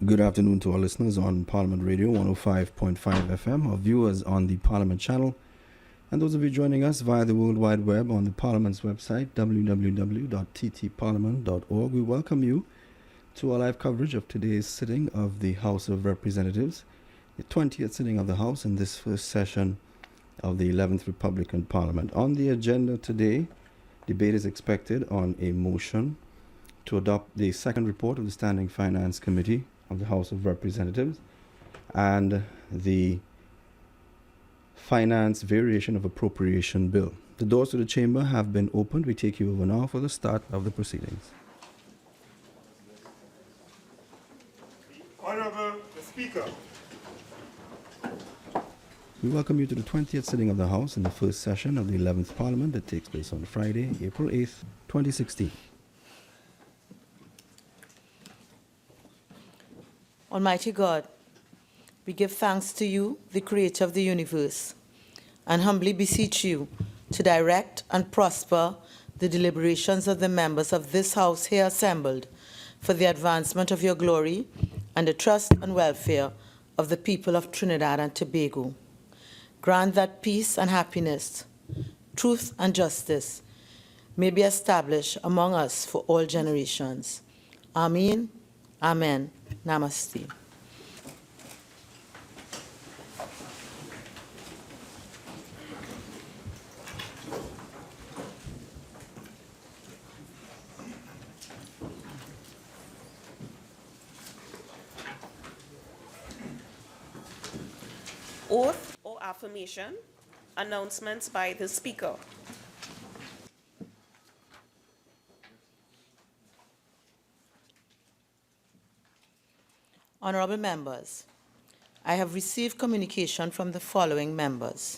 Good afternoon to our listeners on Parliament Radio 105.5 FM, our viewers on the Parliament channel, and those of you joining us via the World Wide Web on the Parliament's website, www.ttparliament.org. We welcome you to our live coverage of today's sitting of the House of Representatives, the 20th sitting of the House in this first session of the 11th Republican Parliament. On the agenda today, debate is expected on a motion to adopt the second report of the Standing Finance Committee of the House of Representatives and the Finance Variation of Appropriation Bill. The doors to the chamber have been opened. We take you over now for the start of the proceedings. Honorable the Speaker. We welcome you to the 20th sitting of the House in the first session of the 11th Parliament that takes place on Friday, April 8th, 2016. Almighty God, we give thanks to you, the Creator of the universe, and humbly beseech you to direct and prosper the deliberations of the members of this House here assembled for the advancement of your glory and the trust and welfare of the people of Trinidad and Tobago. Grant that peace and happiness, truth and justice may be established among us for all generations. Amen. Amen. Namaste. Oath or affirmation. Announcements by the Speaker. Honorable members, I have received communication from the following members.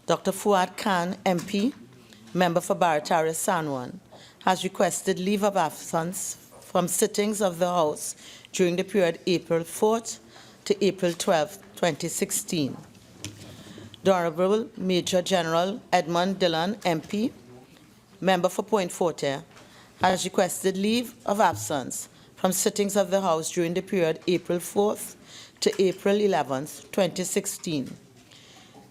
Dr. Fuad Khan, MP, member for Barataria Sanwan, has requested leave of absence from sittings of the House during the period April 4th to April 12th, 2016. The Honorable Major General Edmund Dillon, MP, member for Point Forte, has requested leave of absence from sittings of the House during the period April 4th to April 11th, 2016.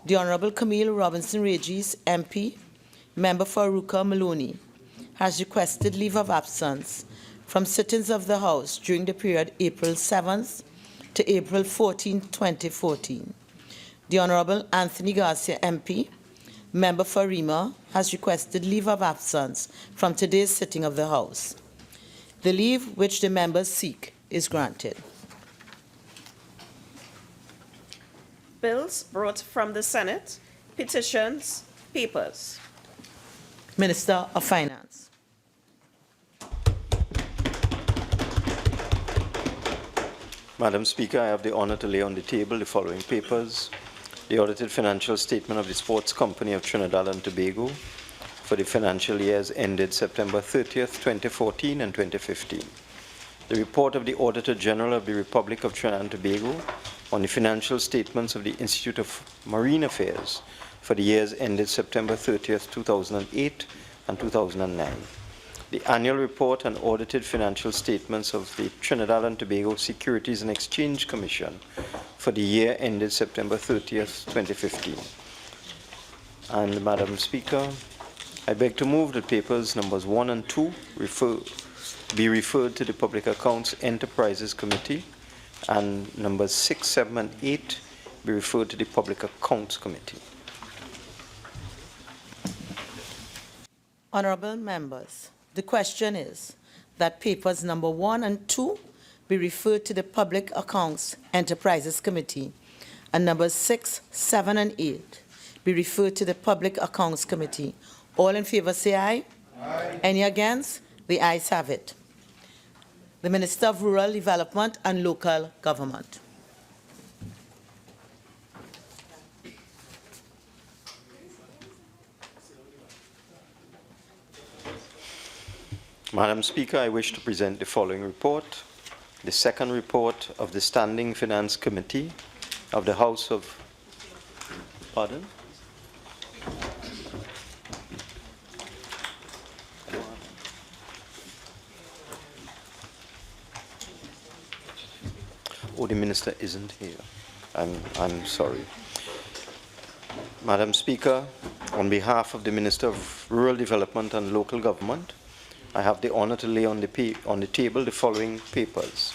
The Honorable Camille Robinson Regis, MP, member for Aruka Maloney, has requested leave of absence from sittings of the House during the period April 7th to April 14, 2014. The Honorable Anthony Garcia, MP, member for Rima, has requested leave of absence from today's sitting of the House. The leave which the members seek is granted. Bills brought from the Senate. Petitions. Papers. Minister of Finance. Madam Speaker, I have the honor to lay on the table the following papers. The audited financial statement of the Sports Company of Trinidad and Tobago for the financial years ended September 30th, 2014 and 2015. The report of the Auditor General of the Republic of Trinidad and Tobago on the financial statements of the Institute of Marine Affairs for the years ended September 30th, 2008 and 2009. The annual report and audited financial statements of the Trinidad and Tobago Securities and Exchange Commission for the year ended September 30th, 2015. And Madam Speaker, I beg to move that papers numbers 1 and 2 be referred to the Public Accounts Enterprises Committee and numbers 6, 7, and 8 be referred to the Public Accounts Committee. Honorable members, the question is that papers number 1 and 2 be referred to the Public Accounts Enterprises Committee and numbers 6, 7, and 8 be referred to the Public Accounts Committee. All in favor say aye. Aye. Any against? The ayes have it. The Minister of Rural Development and Local Government. Madam Speaker, I wish to present the following report. The second report of the Standing Finance Committee of the House of... Pardon? Oh, the minister isn't here. I'm sorry. Madam Speaker, on behalf of the Minister of Rural Development and Local Government, I have the honor to lay on the table the following papers.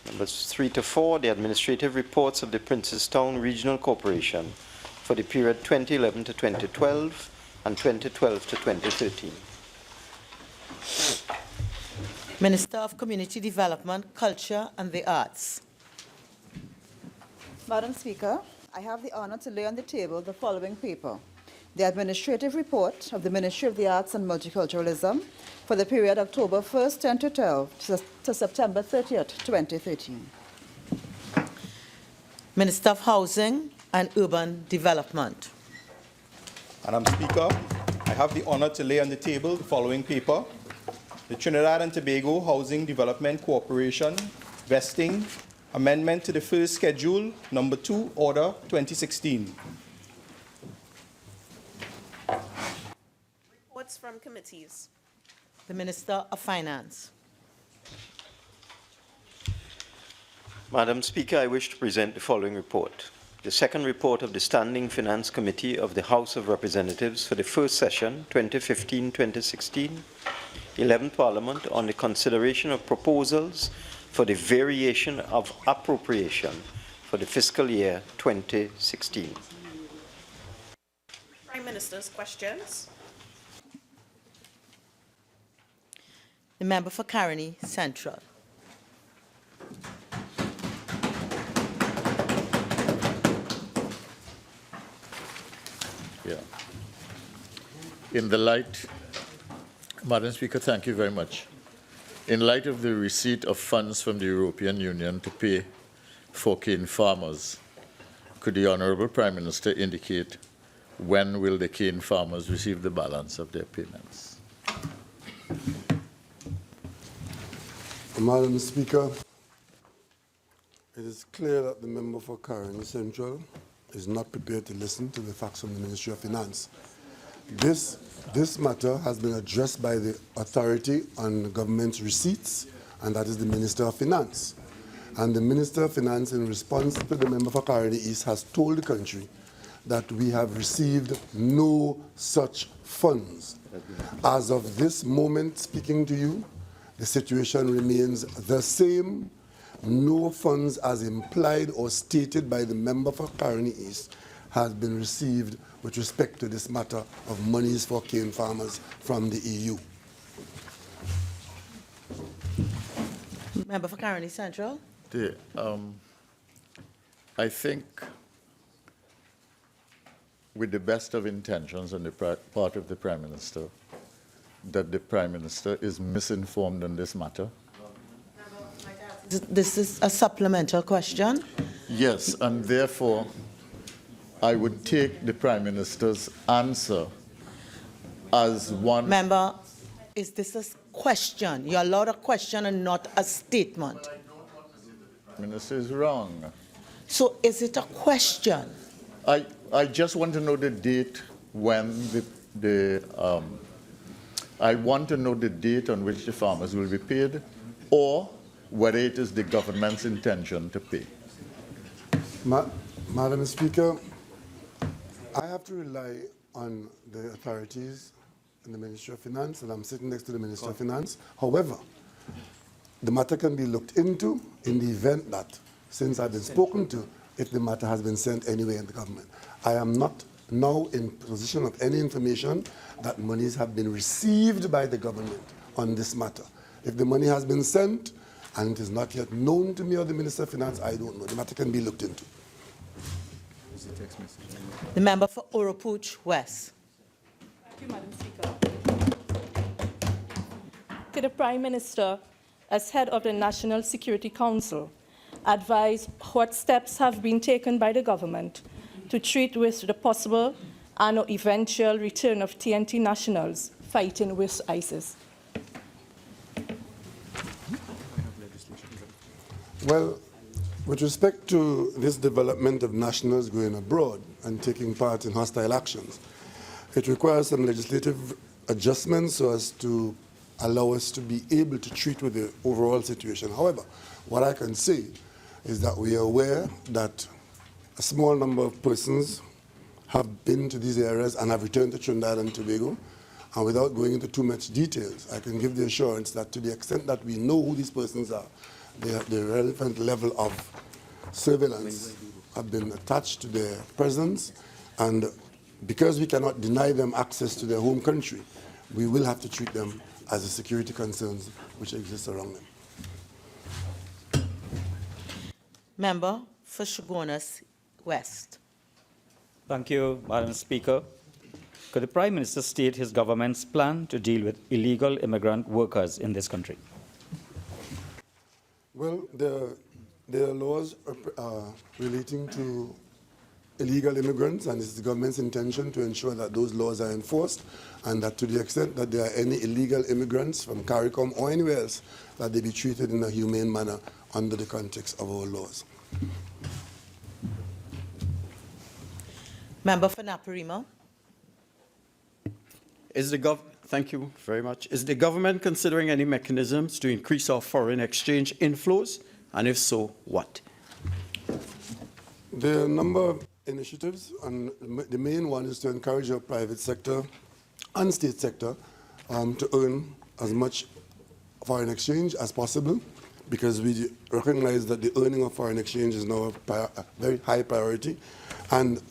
Numbers 3 to 4, the administrative reports of the Princestown Regional Corporation for the period 2011 to 2012 and 2012 to 2013. Minister of Community Development, Culture and the Arts. Madam Speaker, I have the honor to lay on the table the following paper. The administrative report of the Ministry of the Arts and Multiculturalism for the period October 1st, 2012 to September 30th, 2013. Minister of Housing and Urban Development. Madam Speaker, I have the honor to lay on the table the following paper. The Trinidad and Tobago Housing Development Corporation Vesting Amendment to the First Schedule, Number 2, Order 2016. Reports from committees. The Minister of Finance. Madam Speaker, I wish to present the following report. The second report of the Standing Finance Committee of the House of Representatives for the first session, 2015-2016, 11th Parliament, on the consideration of proposals for the variation of appropriation for the fiscal year 2016. Prime Minister's questions. The member for Caroni Central. Yeah. In the light, Madam Speaker, thank you very much. In light of the receipt of funds from the European Union to pay for cane farmers, could the Honourable Prime Minister indicate when will the cane farmers receive the balance of their payments? Madam Speaker, it is clear that the member for Caroni Central is not prepared to listen to the facts from the Ministry of Finance. This matter has been addressed by the authority on government receipts, and that is the Minister of Finance. And the Minister of Finance, in response to the member for Caroni East, has told the country that we have received no such funds. As of this moment, speaking to you, the situation remains the same. No funds as implied or stated by the member for Caroni East has been received with respect to this matter of monies for cane farmers from the EU. Member for Caroni Central. I think, with the best of intentions on the part of the Prime Minister, that the Prime Minister is misinformed on this matter. This is a supplemental question. Yes, and therefore, I would take the Prime Minister's answer as one. Member, is this a question? You're allowed a question and not a statement. The Prime Minister is wrong. So is it a question? I just want to know the date when I want to know the date on which the farmers will be paid, or whether it is the government's intention to pay. Madam Speaker, I have to rely on the authorities in the Ministry of Finance, and I'm sitting next to the Minister of Finance. However, the matter can be looked into in the event that, since I've been spoken to, if the matter has been sent anyway in the government. I am not now in possession of any information that monies have been received by the government on this matter. If the money has been sent and it is not yet known to me or the Minister of Finance, I don't know. The matter can be looked into. The member for Oropouche West. Thank you, Madam Speaker. To the Prime Minister, as head of the National Security Council, advise what steps have been taken by the government to treat with the possible and or eventual return of TNT nationals fighting with ISIS. Well, with respect to this development of nationals going abroad and taking part in hostile actions, it requires some legislative adjustments so as to allow us to be able to treat with the overall situation. However, what I can say is that we are aware that a small number of persons have been to these areas and have returned to Trinidad and Tobago. And without going into too much details, I can give the assurance that to the extent that we know who these persons are, the relevant level of surveillance have been attached to their presence. And because we cannot deny them access to their home country, we will have to treat them as the security concerns which exist around them. Member for Chaguanas West. Thank you, Madam Speaker. Could the Prime Minister state his government's plan to deal with illegal immigrant workers in this country? Well, there are laws relating to illegal immigrants, and it's the government's intention to ensure that those laws are enforced, and that to the extent that there are any illegal immigrants from CARICOM or anywhere else, that they be treated in a humane manner under the context of our laws. Member for Naparima. Thank you very much. Is the government considering any mechanisms to increase our foreign exchange inflows? And if so, what? There are a number of initiatives, and the main one is to encourage our private sector and state sector to earn as much foreign exchange as possible, because we recognize that the earning of foreign exchange is now a very high priority. And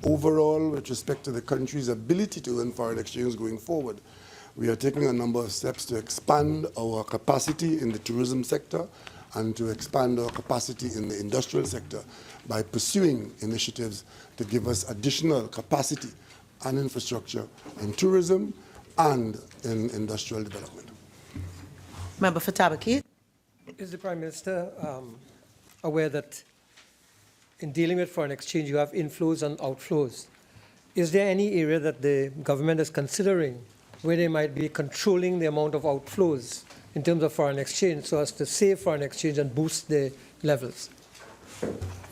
overall, with respect to the country's ability to earn foreign exchange going forward, we are taking a number of steps to expand our capacity in the tourism sector and to expand our capacity in the industrial sector by pursuing initiatives to give us additional capacity and infrastructure in tourism and in industrial development. Member for Tabaquite. Is the Prime Minister aware that in dealing with foreign exchange, you have inflows and outflows? Is there any area that the government is considering where they might be controlling the amount of outflows in terms of foreign exchange so as to save foreign exchange and boost the levels?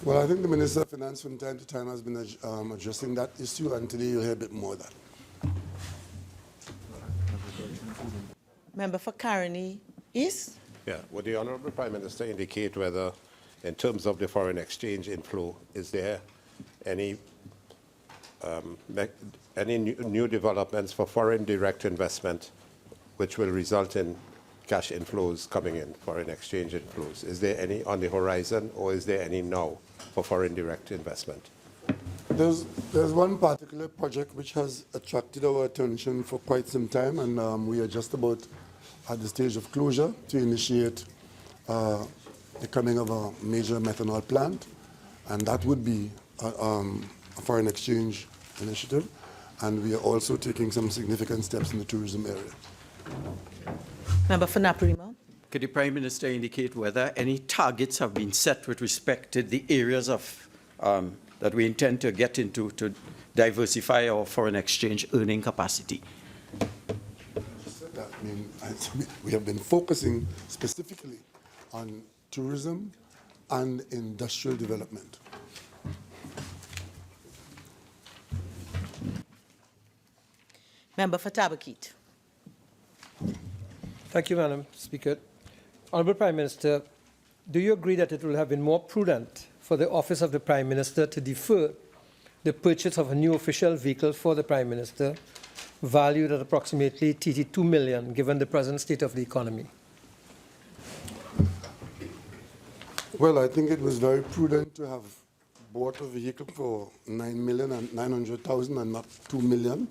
Well, I think the Minister of Finance from time to time has been addressing that issue, and today you'll hear a bit more of that. Member for Caroni East. Yeah, would the Honourable Prime Minister indicate whether, in terms of the foreign exchange inflow, is there any new developments for foreign direct investment which will result in cash inflows coming in, foreign exchange inflows? Is there any on the horizon, or is there any now for foreign direct investment? There's one particular project which has attracted our attention for quite some time, and we are just about at the stage of closure to initiate the coming of a major methanol plant, and that would be a foreign exchange initiative, and we are also taking some significant steps in the tourism area. Member for Naparima. Could the Prime Minister indicate whether any targets have been set with respect to the areas of that we intend to get into to diversify our foreign exchange earning capacity? I mean, we have been focusing specifically on tourism and industrial development. Member for Tabaquite. Thank you, Madam Speaker. Honourable Prime Minister, do you agree that it will have been more prudent for the Office of the Prime Minister to defer the purchase of a new official vehicle for the Prime Minister, valued at approximately $2 million, given the present state of the economy? Well, I think it was very prudent to have bought a vehicle for $9,900,000 and not $2 million.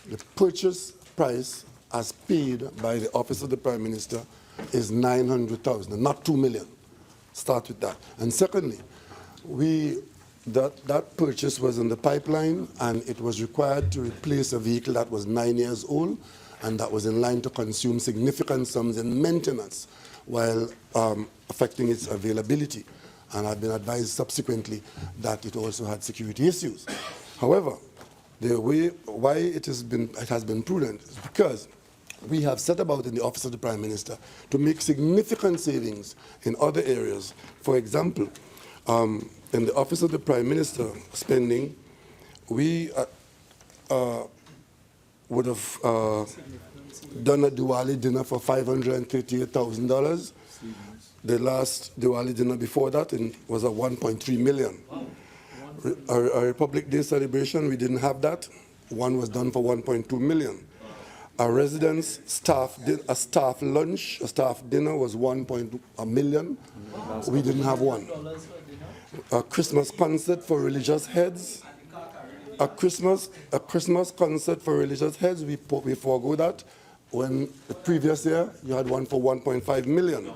The purchase price as paid by the Office of the Prime Minister is $900,000, not $2 million. Start with that. And secondly, that purchase was in the pipeline, and it was required to replace a vehicle that was 9 years old and that was in line to consume significant sums in maintenance while affecting its availability. And I've been advised subsequently that it also had security issues. However, the way why it has been prudent is because we have set about in the Office of the Prime Minister to make significant savings in other areas. For example, in the Office of the Prime Minister spending, we would have done a Diwali dinner for $538,000. The last Diwali dinner before that was at 1.3 million. Our Republic Day celebration, we didn't have that. One was done for 1.2 million. Our residents' staff lunch, a staff dinner was 1.1 million. We didn't have one. A Christmas concert for religious heads. A Christmas concert for religious heads, we forego that. When the previous year, you had one for 1.5 million.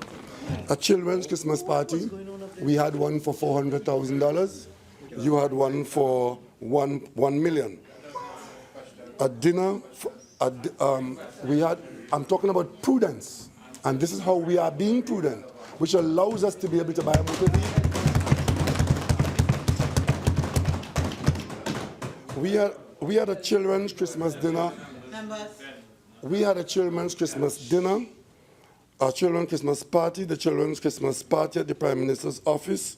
A children's Christmas party, we had one for $400,000. You had one for 1 million. A dinner, I'm talking about prudence. And this is how we are being prudent, which allows us to be able to buy a motor vehicle. We had a children's Christmas dinner. We had a children's Christmas dinner, a children's Christmas party, the children's Christmas party at the Prime Minister's office.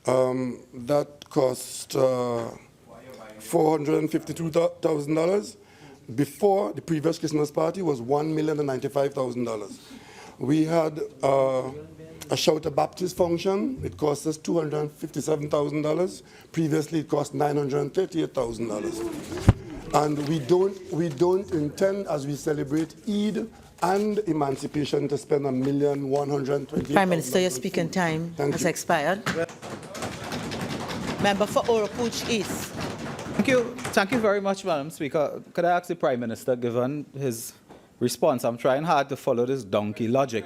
That cost $452,000. Before, the previous Christmas party was $1,095,000. We had a Shouter Baptist function. It cost us $257,000. Previously, it cost $938,000. And we don't intend, as we celebrate Eid and Emancipation, to spend $1,120,000. Prime Minister, your speaking time has expired. Member for Oropouche East. Thank you very much, Madam Speaker. Could I ask the Prime Minister, given his response, I'm trying hard to follow this donkey logic,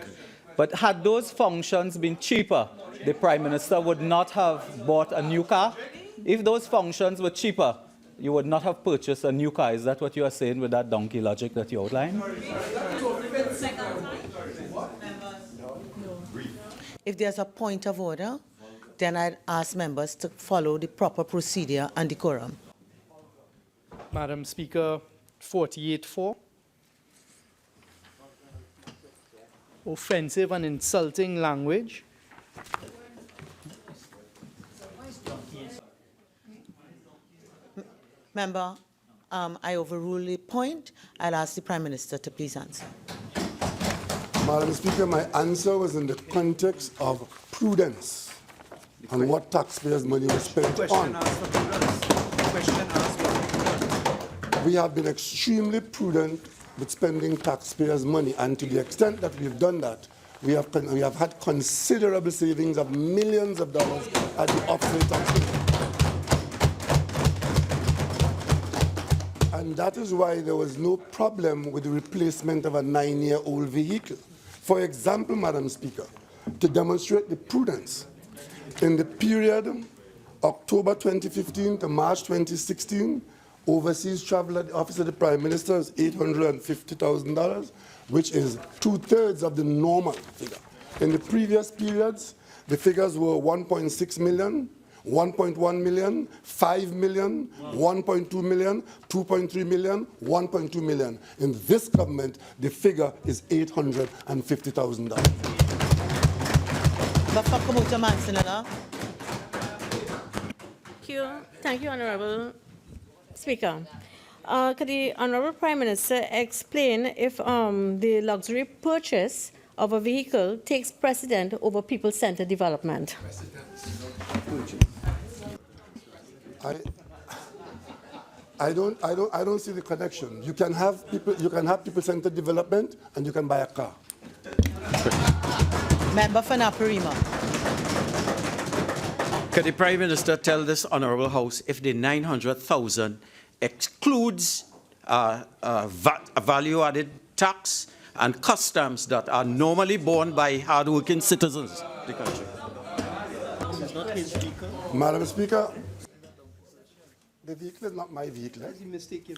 but had those functions been cheaper, the Prime Minister would not have bought a new car? If those functions were cheaper, you would not have purchased a new car. Is that what you are saying with that donkey logic that you outlined? If there's a point of order, then I'd ask members to follow the proper procedure and decorum. Madam Speaker, 48-4. Offensive and insulting language. Member, I overrule the point. I'll ask the Prime Minister to please answer. Madam Speaker, my answer was in the context of prudence and what taxpayers' money was spent on. We have been extremely prudent with spending taxpayers' money, and to the extent that we've done that, we have had considerable savings of millions of dollars at the offset taxpayer. And that is why there was no problem with the replacement of a 9-year-old vehicle. For example, Madam Speaker, to demonstrate the prudence, in the period October 2015 to March 2016, overseas travel at the Office of the Prime Minister is $850,000, which is 2/3 of the normal figure. In the previous periods, the figures were 1.6 million, 1.1 million, 5 million, 1.2 million, 2.3 million, 1.2 million. In this government, the figure is $850,000. Thank you, Honourable Speaker. Could the Honourable Prime Minister explain if the luxury purchase of a vehicle takes precedent over people-centered development? I don't see the connection. You can have people-centered development, and you can buy a car. Member for Naparima. Could the Prime Minister tell this Honourable House if the 900,000 excludes value-added tax and customs that are normally borne by hard-working citizens of the country? Madam Speaker, the vehicle is not my vehicle.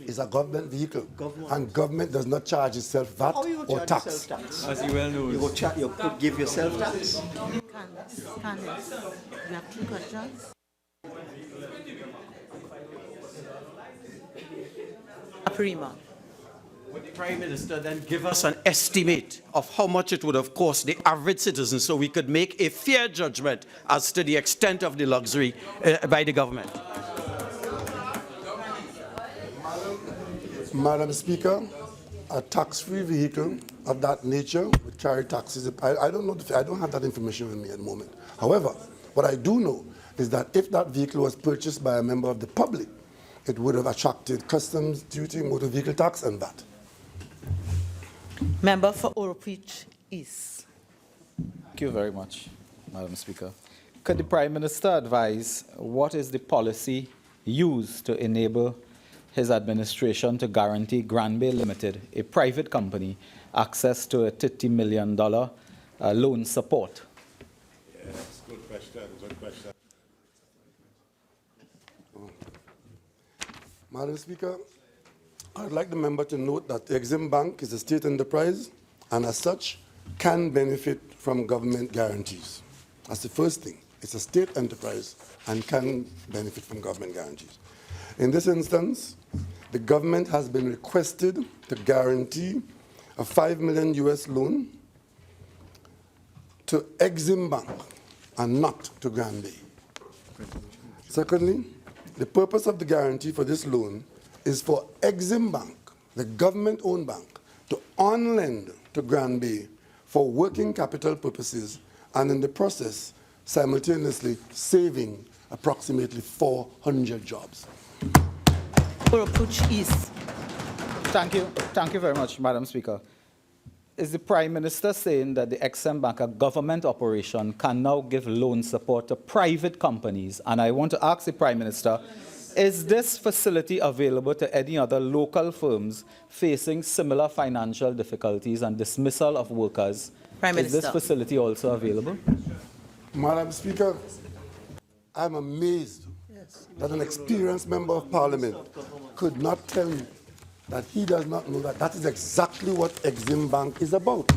It's a government vehicle. And government does not charge itself VAT or tax. As you well know. You could give yourself tax. Candice, you have 2 questions. Naparima. Would the Prime Minister then give us an estimate of how much it would have cost the average citizen so we could make a fair judgment as to the extent of the luxury by the government? Madam Speaker, a tax-free vehicle of that nature would carry taxes. I don't know. I don't have that information with me at the moment. However, what I do know is that if that vehicle was purchased by a member of the public, it would have attracted customs duty, motor vehicle tax, and VAT. Member for Oropouche East. Thank you very much, Madam Speaker. Could the Prime Minister advise what is the policy used to enable his administration to guarantee Granby Limited, a private company, access to a $30 million loan support? Yes, good question, good question. Madam Speaker, I'd like the member to note that Exim Bank is a state enterprise and as such can benefit from government guarantees. That's the first thing. It's a state enterprise and can benefit from government guarantees. In this instance, the government has been requested to guarantee a $5 million US loan to Exim Bank and not to Granby. Secondly, the purpose of the guarantee for this loan is for Exim Bank, the government-owned bank, to on-lend to Granby for working capital purposes and in the process simultaneously saving approximately 400 jobs. Oropouche East. Thank you very much, Madam Speaker. Is the Prime Minister saying that the Exim Bank, a government operation, can now give loan support to private companies? And I want to ask the Prime Minister, is this facility available to any other local firms facing similar financial difficulties and dismissal of workers? Prime Minister. Is this facility also available? Madam Speaker, I'm amazed that an experienced member of Parliament could not tell me that he does not know that that is exactly what Exim Bank is about.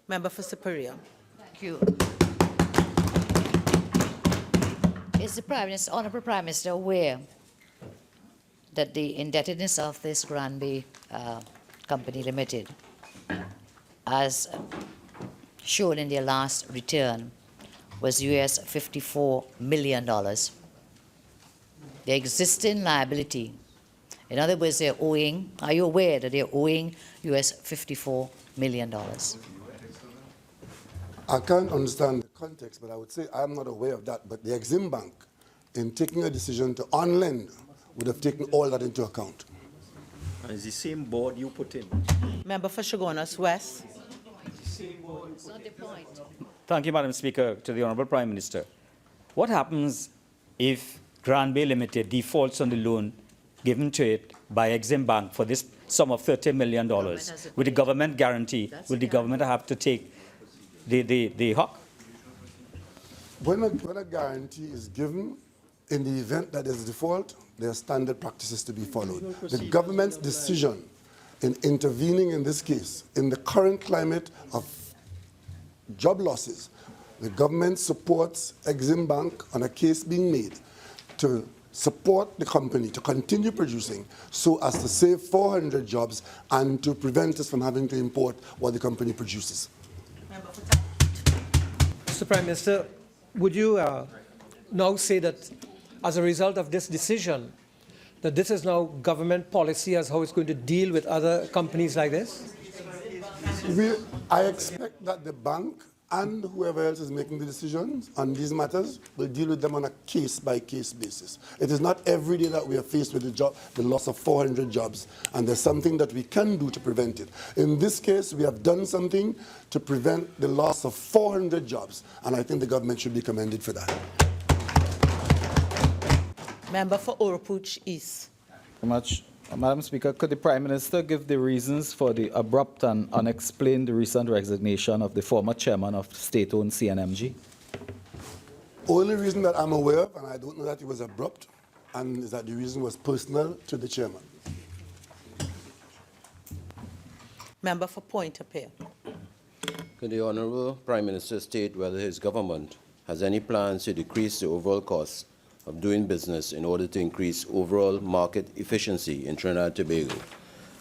Member for Siparia. Thank you. Is the Prime Minister, Honourable Prime Minister, aware that the indebtedness of this Granby Company Limited, as shown in their last return, was US $54 million? The existing liability, in other words, they're owing, are you aware that they're owing US $54 million? I can't understand the context, but I would say I'm not aware of that. But the Exim Bank, in taking a decision to on-lend, would have taken all that into account. And it's the same board you put in. Member for Chaguanas West. Thank you, Madam Speaker. To the Honourable Prime Minister. What happens if Granby Limited defaults on the loan given to it by Exim Bank for this sum of $30 million? With the government guarantee, will the government have to take the hock? When a guarantee is given, in the event that there's default, there are standard practices to be followed. The government's decision in intervening in this case, in the current climate of job losses, the government supports Exim Bank on a case being made to support the company to continue producing so as to save 400 jobs and to prevent us from having to import what the company produces. Mr. Prime Minister, would you now say that as a result of this decision, that this is now government policy as how it's going to deal with other companies like this? I expect that the bank and whoever else is making the decisions on these matters will deal with them on a case-by-case basis. It is not every day that we are faced with the loss of 400 jobs, and there's something that we can do to prevent it. In this case, we have done something to prevent the loss of 400 jobs, and I think the government should be commended for that. Member for Oropouche East. Thank you very much. Madam Speaker, could the Prime Minister give the reasons for the abrupt and unexplained recent resignation of the former chairman of state-owned CNMG? Only reason that I'm aware of, and I don't know that it was abrupt, and is that the reason was personal to the chairman. Member for Point-a-Pear. Could the Honourable Prime Minister state whether his government has any plans to decrease the overall cost of doing business in order to increase overall market efficiency in Trinidad and Tobago?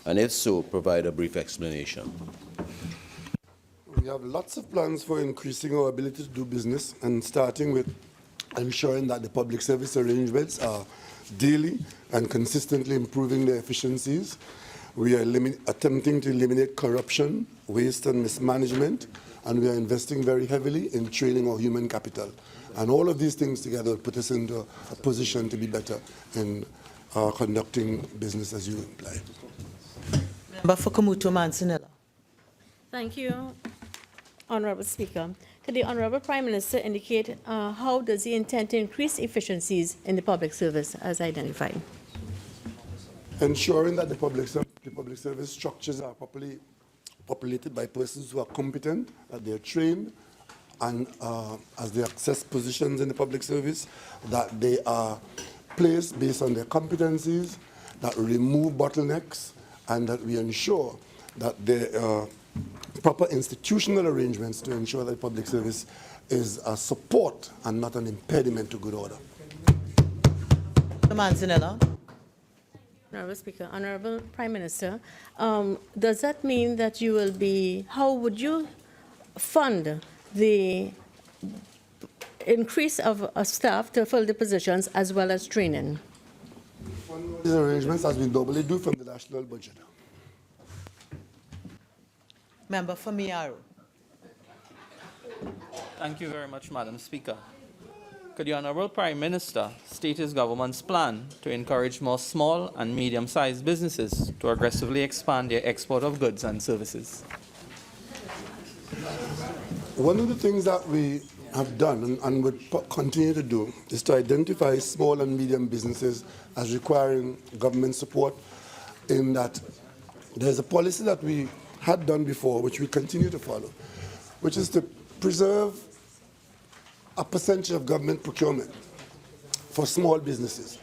And if so, provide a brief explanation. We have lots of plans for increasing our ability to do business, and starting with ensuring that the public service arrangements are daily and consistently improving their efficiencies. We are attempting to eliminate corruption, waste and mismanagement, and we are investing very heavily in training our human capital. And all of these things together will put us into a position to be better in conducting business as you imply. Member for Kamuto Mansinilla. Thank you, Honorable Speaker. Could the Honorable Prime Minister indicate how does he intend to increase efficiencies in the public service as identified? Ensuring that the public service structures are properly populated by persons who are competent, that they are trained, and as they access positions in the public service, that they are placed based on their competencies, that remove bottlenecks, and that we ensure that there are proper institutional arrangements to ensure that public service is a support and not an impediment to good order. Mansinella. Honorable Speaker, Honorable Prime Minister, does that mean that you will be, how would you fund the increase of staff to fill the positions as well as training? These arrangements, as we normally do from the national budget. Member for Miaro. Thank you very much, Madam Speaker. Could the Honorable Prime Minister state his government's plan to encourage more small and medium-sized businesses to aggressively expand their export of goods and services? One of the things that we have done and would continue to do is to identify small and medium businesses as requiring government support, in that there's a policy that we had done before, which we continue to follow, which is to preserve a percentage of government procurement for small businesses,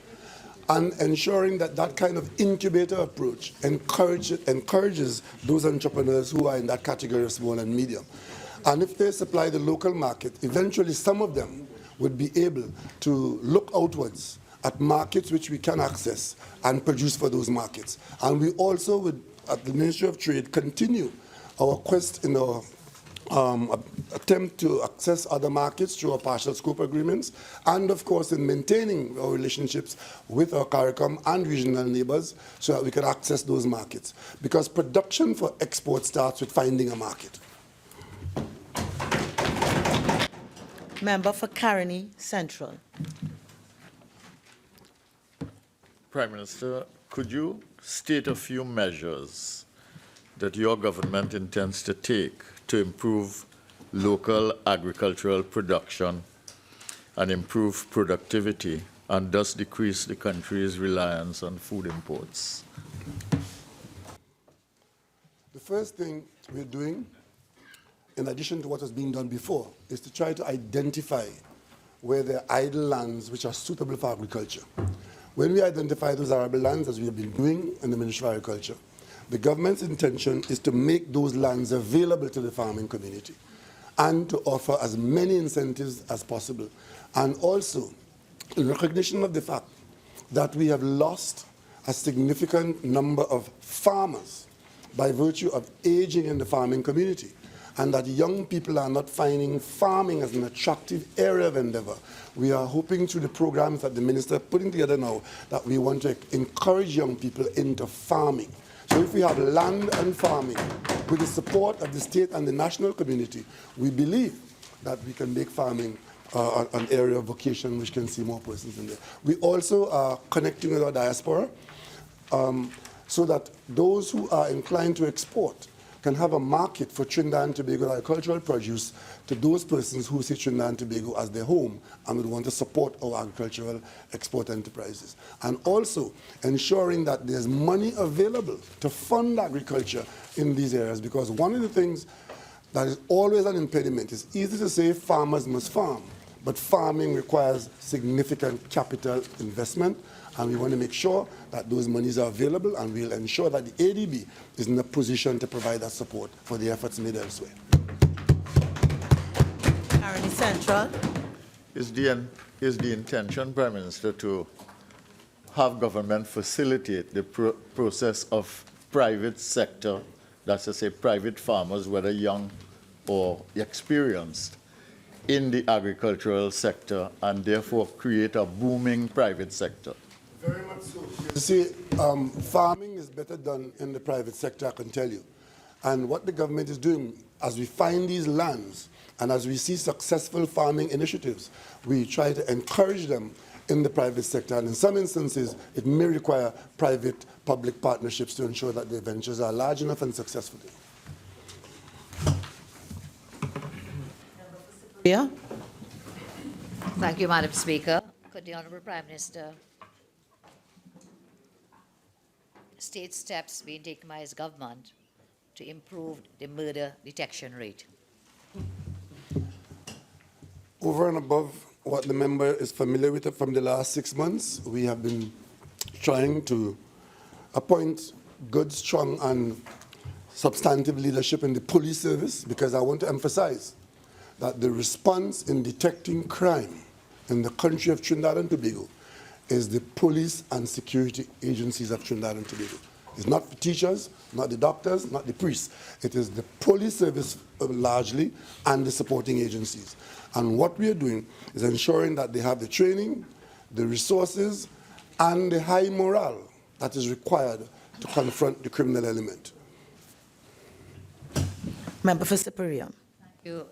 and ensuring that that kind of incubator approach encourages those entrepreneurs who are in that category of small and medium. And if they supply the local market, eventually some of them would be able to look outwards at markets which we can access and produce for those markets. And we also would, at the Ministry of Trade, continue our quest in our attempt to access other markets through our partial scope agreements, and of course in maintaining our relationships with our CARICOM and regional neighbors so that we can access those markets. Because production for export starts with finding a market. Member for Caroni Central. Prime Minister, could you state a few measures that your government intends to take to improve local agricultural production and improve productivity, and thus decrease the country's reliance on food imports? The first thing we're doing, in addition to what has been done before, is to try to identify where there are idle lands which are suitable for agriculture. When we identify those arable lands, as we have been doing in the Ministry of Agriculture, the government's intention is to make those lands available to the farming community and to offer as many incentives as possible. And also, in recognition of the fact that we have lost a significant number of farmers by virtue of aging in the farming community, and that young people are not finding farming as an attractive area of endeavor, we are hoping through the programs that the minister is putting together now that we want to encourage young people into farming. So if we have land and farming, with the support of the state and the national community, we believe that we can make farming an area of vocation which can see more persons in there. We also are connecting with our diaspora so that those who are inclined to export can have a market for Trinidad and Tobago agricultural produce to those persons who see Trinidad and Tobago as their home and would want to support our agricultural export enterprises. And also ensuring that there's money available to fund agriculture in these areas, because one of the things that is always an impediment is easy to say farmers must farm, but farming requires significant capital investment, and we want to make sure that those monies are available, and we'll ensure that the ADB is in a position to provide that support for the efforts made elsewhere. Caroni Central. Is the intention, Prime Minister, to have government facilitate the process of private sector, that's to say private farmers, whether young or experienced, in the agricultural sector and therefore create a booming private sector? Very much so. You see, farming is better done in the private sector, I can tell you. And what the government is doing, as we find these lands and as we see successful farming initiatives, we try to encourage them in the private sector. And in some instances, it may require private-public partnerships to ensure that the ventures are large enough and successful. Yeah. Thank you, Madam Speaker. Could the Honourable Prime Minister state steps being taken by his government to improve the murder detection rate? Over and above what the member is familiar with from the last 6 months, we have been trying to appoint good, strong, and substantive leadership in the police service, because I want to emphasize that the response in detecting crime in the country of Trinidad and Tobago is the police and security agencies of Trinidad and Tobago. It's not the teachers, not the doctors, not the priests. It is the police service largely and the supporting agencies. And what we are doing is ensuring that they have the training, the resources, and the high morale that is required to confront the criminal element. Member for Siparia. Thank you.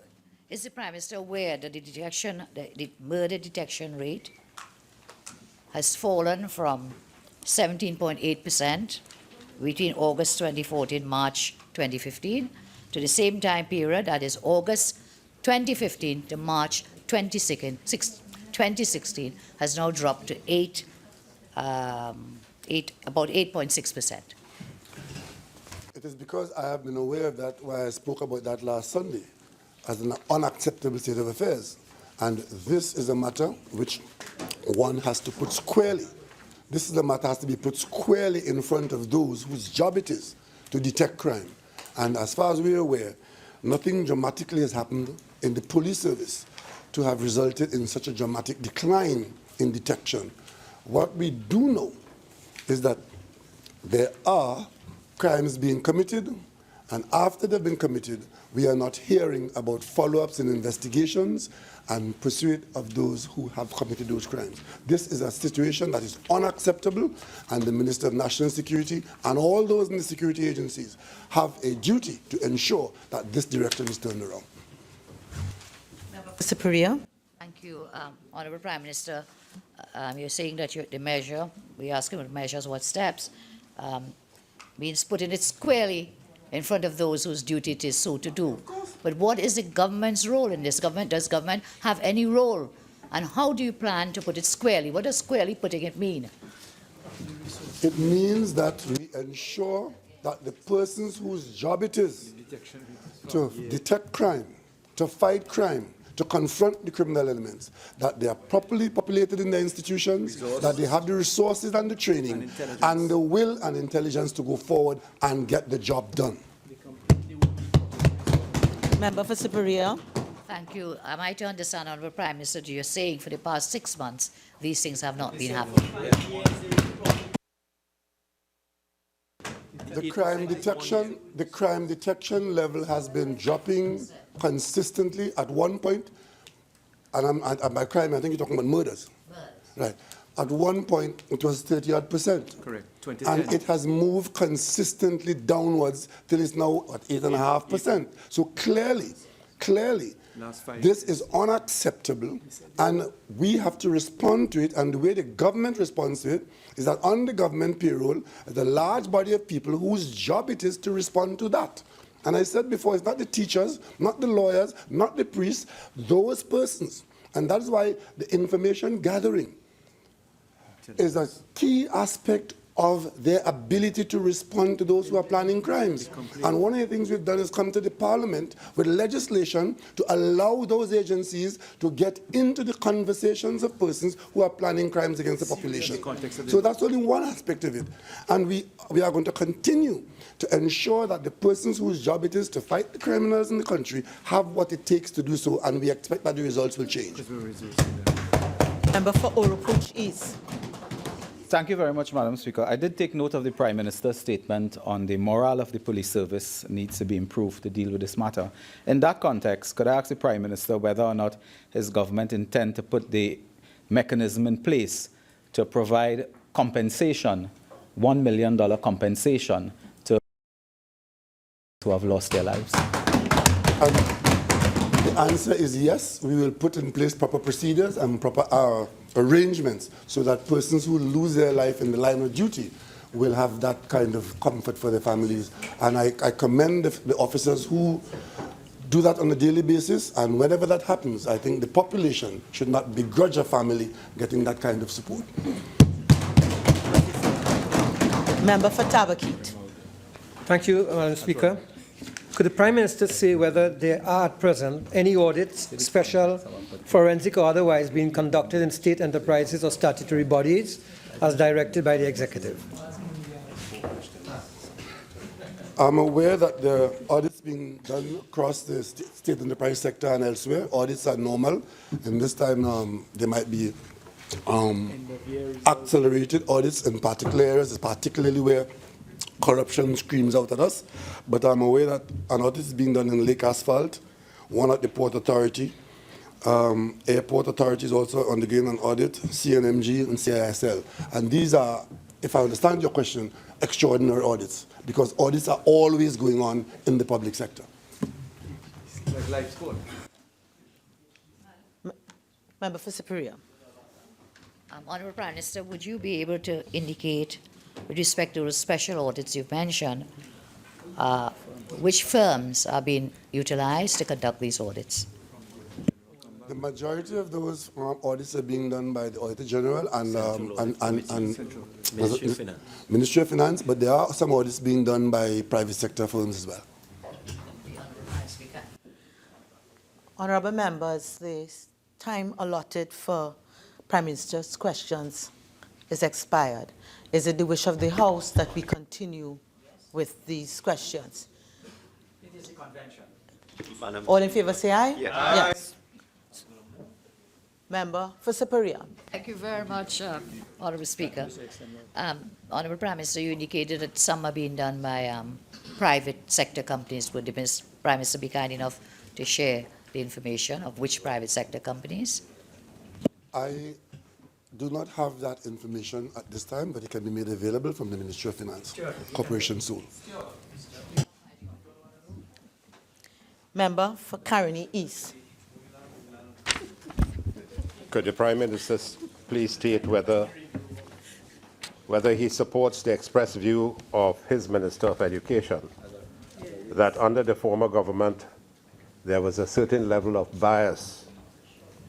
Is the Prime Minister aware that the murder detection rate has fallen from 17.8% between August 2014 March 2015 to the same time period, that is August 2015 to March 2016, has now dropped to about 8.6%. It is because I have been aware of that why I spoke about that last Sunday as an unacceptable state of affairs. And this is a matter which one has to put squarely. This is a matter that has to be put squarely in front of those whose job it is to detect crime. And as far as we are aware, nothing dramatically has happened in the police service to have resulted in such a dramatic decline in detection. What we do know is that there are crimes being committed, and after they've been committed, we are not hearing about follow-ups and investigations and pursuit of those who have committed those crimes. This is a situation that is unacceptable, and the Minister of National Security and all those in the security agencies have a duty to ensure that this direction is turned around. Siparia. Thank you, Honourable Prime Minister. You're saying that the measure, we're asking what measures, what steps, means putting it squarely in front of those whose duty it is so to do. But what is the government's role in this? Does government have any role? And how do you plan to put it squarely? What does squarely putting it mean? It means that we ensure that the persons whose job it is to detect crime, to fight crime, to confront the criminal elements, that they are properly populated in their institutions, that they have the resources and the training and the will and intelligence to go forward and get the job done. Member for Siparia. Thank you. Am I to understand, Honourable Prime Minister, you're saying for the past 6 months these things have not been happening? The crime detection level has been dropping consistently. At one point, and by crime I think you're talking about murders. Right. At one point it was 30-odd%. Correct. 2010. And it has moved consistently downwards till it's now at 8.5%. So clearly, this is unacceptable, and we have to respond to it. And the way the government responds to it is that on the government payroll, there's a large body of people whose job it is to respond to that. And I said before, it's not the teachers, not the lawyers, not the priests, those persons. And that's why the information gathering is a key aspect of their ability to respond to those who are planning crimes. And one of the things we've done is come to the Parliament with legislation to allow those agencies to get into the conversations of persons who are planning crimes against the population. So that's only one aspect of it. And we are going to continue to ensure that the persons whose job it is to fight the criminals in the country have what it takes to do so, and we expect that the results will change. Member for Oropouche East. Thank you very much, Madam Speaker. I did take note of the Prime Minister's statement on the morale of the police service needs to be improved to deal with this matter. In that context, could I ask the Prime Minister whether or not his government intend to put the mechanism in place to provide compensation, $1 million compensation to who have lost their lives? The answer is yes. We will put in place proper procedures and proper arrangements so that persons who lose their life in the line of duty will have that kind of comfort for their families. And I commend the officers who do that on a daily basis, and whenever that happens, I think the population should not begrudge a family getting that kind of support. Member for Tabaquite. Thank you, Madam Speaker. Could the Prime Minister say whether there are at present any audits, special, forensic or otherwise, being conducted in state enterprises or statutory bodies as directed by the Executive? I'm aware that the audits being done across the state enterprise sector and elsewhere, audits are normal, and this time they might be accelerated audits in particular areas, particularly where corruption screams out at us. But I'm aware that an audit is being done in Lake Asphalt, one at the Port Authority. Airport Authority is also undergoing an audit, CNMG and CISL. And these are, if I understand your question, extraordinary audits, because audits are always going on in the public sector. Like life sport. Member for Siparia. Honourable Prime Minister, would you be able to indicate, with respect to the special audits you've mentioned, which firms are being utilized to conduct these audits? The majority of those audits are being done by the Auditor General and Ministry of Finance. Ministry of Finance, but there are some audits being done by private sector firms as well. Honourable members, the time allotted for Prime Minister's questions is expired. Is it the wish of the House that we continue with these questions? It is a convention. All in favour say aye? Yes. Yes. Member for Siparia. Thank you very much, Honourable Speaker. Honourable Prime Minister, you indicated that some are being done by private sector companies. Would the Prime Minister be kind enough to share the information of which private sector companies? I do not have that information at this time, but it can be made available from the Ministry of Finance Corporation soon. Member for Caroni East. Could the Prime Minister please state whether he supports the express view of his Minister of Education that under the former government there was a certain level of bias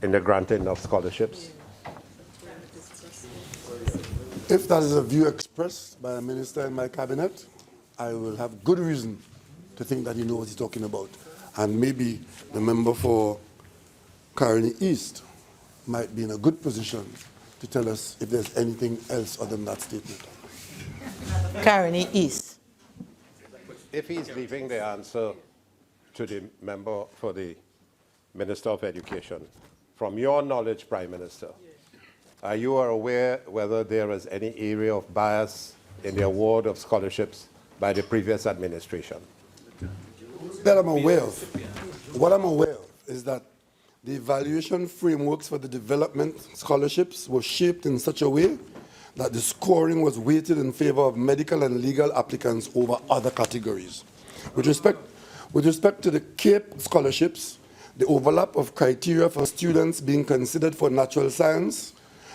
in the granting of scholarships? If that is a view expressed by a minister in my cabinet, I will have good reason to think that he knows what he's talking about. And maybe the member for Caroni East might be in a good position to tell us if there's anything else other than that statement. Caroni East. If he's leaving the answer to the member for the Minister of Education, from your knowledge, Prime Minister, are you aware whether there is any area of bias in the award of scholarships by the previous administration? That I'm aware of. What I'm aware of is that the evaluation frameworks for the development scholarships were shaped in such a way that the scoring was weighted in favor of medical and legal applicants over other categories. With respect to the CAPE scholarships, the overlap of criteria for students being considered for natural science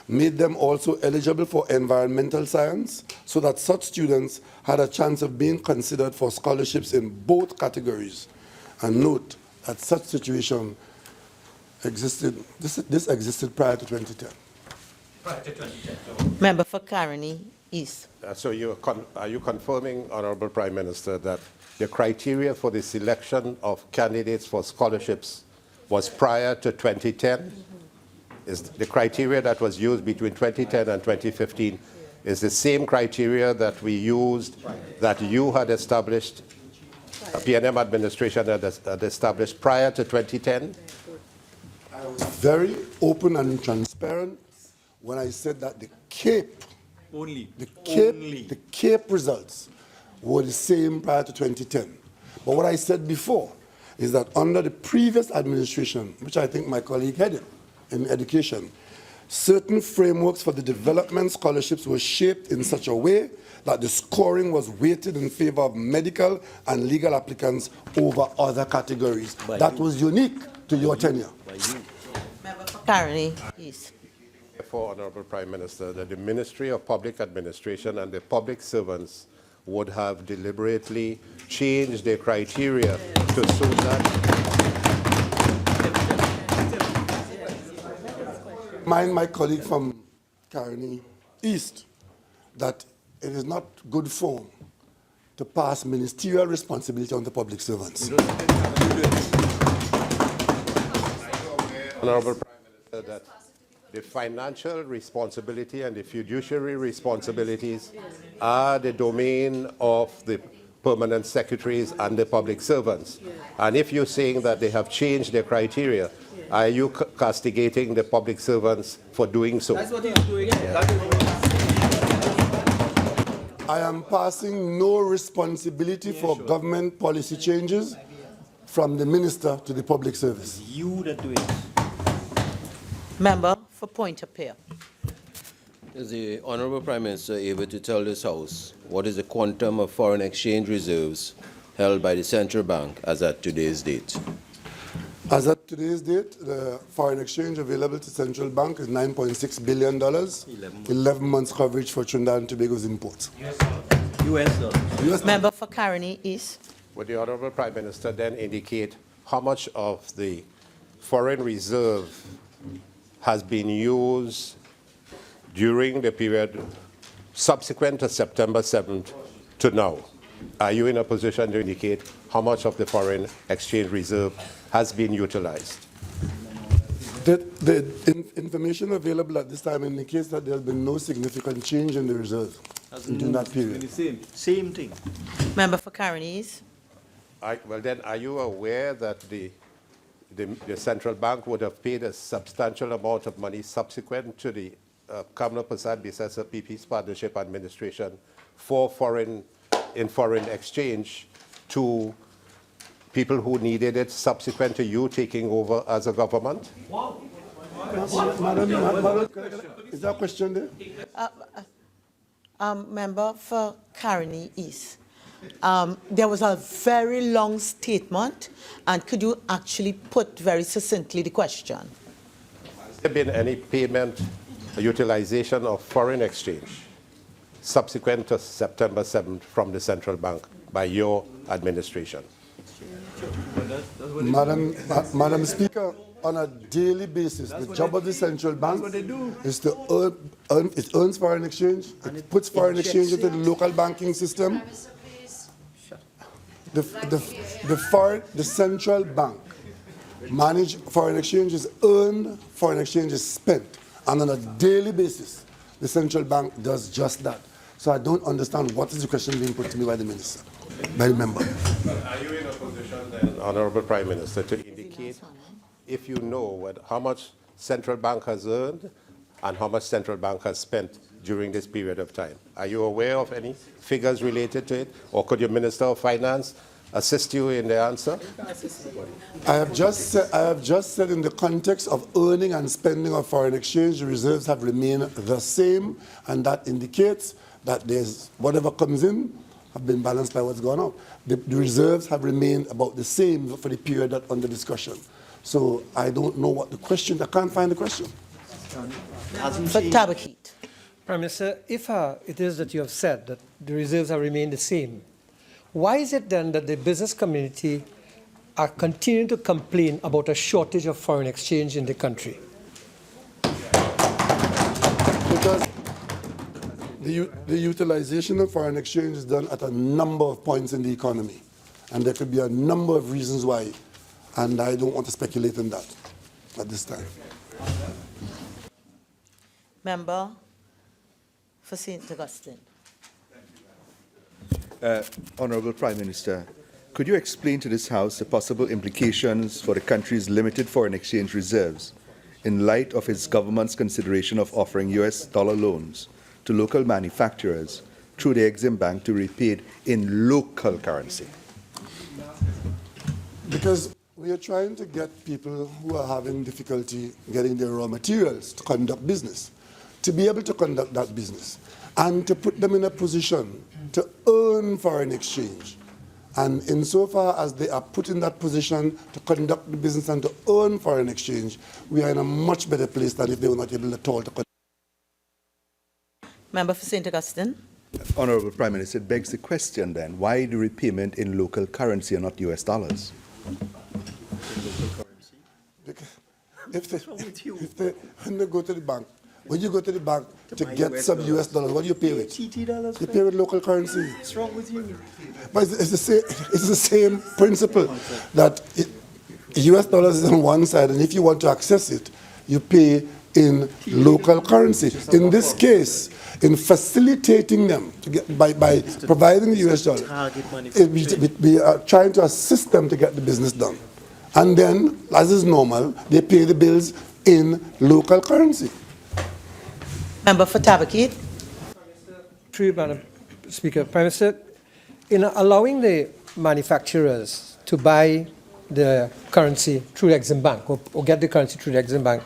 made them also eligible for environmental science, so that such students had a chance of being considered for scholarships in both categories. And note that such situation existed, this existed prior to 2010. Prior to 2010. Member for Caroni East. So are you confirming, Honourable Prime Minister, that the criteria for the selection of candidates for scholarships was prior to 2010? Is the criteria that was used between 2010 and 2015 is the same criteria that we used, that you had established, a PNM administration had established prior to 2010? I was very open and transparent when I said that the CAPE Only. The Cape results were the same prior to 2010. But what I said before is that under the previous administration, which I think my colleague headed in education, certain frameworks for the development scholarships were shaped in such a way that the scoring was weighted in favor of medical and legal applicants over other categories. That was unique to your tenure. Caroni, yes. Therefore, Honorable Prime Minister, that the Ministry of Public Administration and the public servants would have deliberately changed their criteria to suit that. Mind my colleague from Caroni East that it is not good form to pass ministerial responsibility on the public servants. Honorable Prime Minister, that the financial responsibility and the fiduciary responsibilities are the domain of the permanent secretaries and the public servants. And if you're saying that they have changed their criteria, are you castigating the public servants for doing so? That's what he's doing. I am passing no responsibility for government policy changes from the minister to the public service. You that do it. Member for Point of Peer. Is the Honorable Prime Minister able to tell this House what is the quantum of foreign exchange reserves held by the central bank as at today's date? As at today's date, the foreign exchange available to central bank is $9.6 billion, 11 months coverage for Trinidad and Tobago's imports. US dollars. Member for Caroni East. Would the Honorable Prime Minister then indicate how much of the foreign reserve has been used during the period subsequent to September 7th to now? Are you in a position to indicate how much of the foreign exchange reserve has been utilized? The information available at this time indicates that there has been no significant change in the reserve during that period. Same thing. Member for Caroni East. Well, then, are you aware that the central bank would have paid a substantial amount of money subsequent to the Kamla Persad-Bissessar PP's Partnership Administration for foreign exchange to people who needed it subsequent to you taking over as a government? Madam, is there a question there? Member for Caroni East. There was a very long statement, and could you actually put very succinctly the question? Has there been any payment or utilization of foreign exchange subsequent to September 7th from the central bank by your administration? Madam Speaker, on a daily basis, the job of the central bank is to it earns foreign exchange, it puts foreign exchange into the local banking system. The central bank manage foreign exchange is earned, foreign exchange is spent. And on a daily basis, the central bank does just that. So I don't understand what is the question being put to me by the minister, by the member. Are you in a position then, Honorable Prime Minister, to indicate if you know how much central bank has earned and how much central bank has spent during this period of time? Are you aware of any figures related to it? Or could your Minister of Finance assist you in the answer? I have just said in the context of earning and spending of foreign exchange, the reserves have remained the same, and that indicates that there's whatever comes in have been balanced by what's gone out. The reserves have remained about the same for the period that under discussion. So I don't know what the question, I can't find the question. For Tabaquite. Prime Minister, if it is that you have said that the reserves have remained the same, why is it then that the business community are continuing to complain about a shortage of foreign exchange in the country? Because the utilization of foreign exchange is done at a number of points in the economy. And there could be a number of reasons why. And I don't want to speculate on that at this time. Member for St. Augustine. Honorable Prime Minister, could you explain to this House the possible implications for the country's limited foreign exchange reserves in light of its government's consideration of offering US dollar loans to local manufacturers through the Exim Bank to be repaid in local currency? Because we are trying to get people who are having difficulty getting their raw materials to conduct business, to be able to conduct that business, and to put them in a position to earn foreign exchange. And insofar as they are put in that position to conduct the business and to earn foreign exchange, we are in a much better place than if they were not able at all to conduct. Member for St. Augustine. Honorable Prime Minister, it begs the question then, why the repayment in local currency and not US dollars? When they go to the bank, when you go to the bank to get some US dollars, what do you pay with? You pay with local currency. What's wrong with you? But it's the same principle that US dollars is on one side, and if you want to access it, you pay in local currency. In this case, in facilitating them to get, by providing the US dollar, we are trying to assist them to get the business done. And then, as is normal, they pay the bills in local currency. Member for Tabaquite. Through you, Madam Speaker. Prime Minister, in allowing the manufacturers to buy the currency through the Exim Bank or get the currency through the Exim Bank,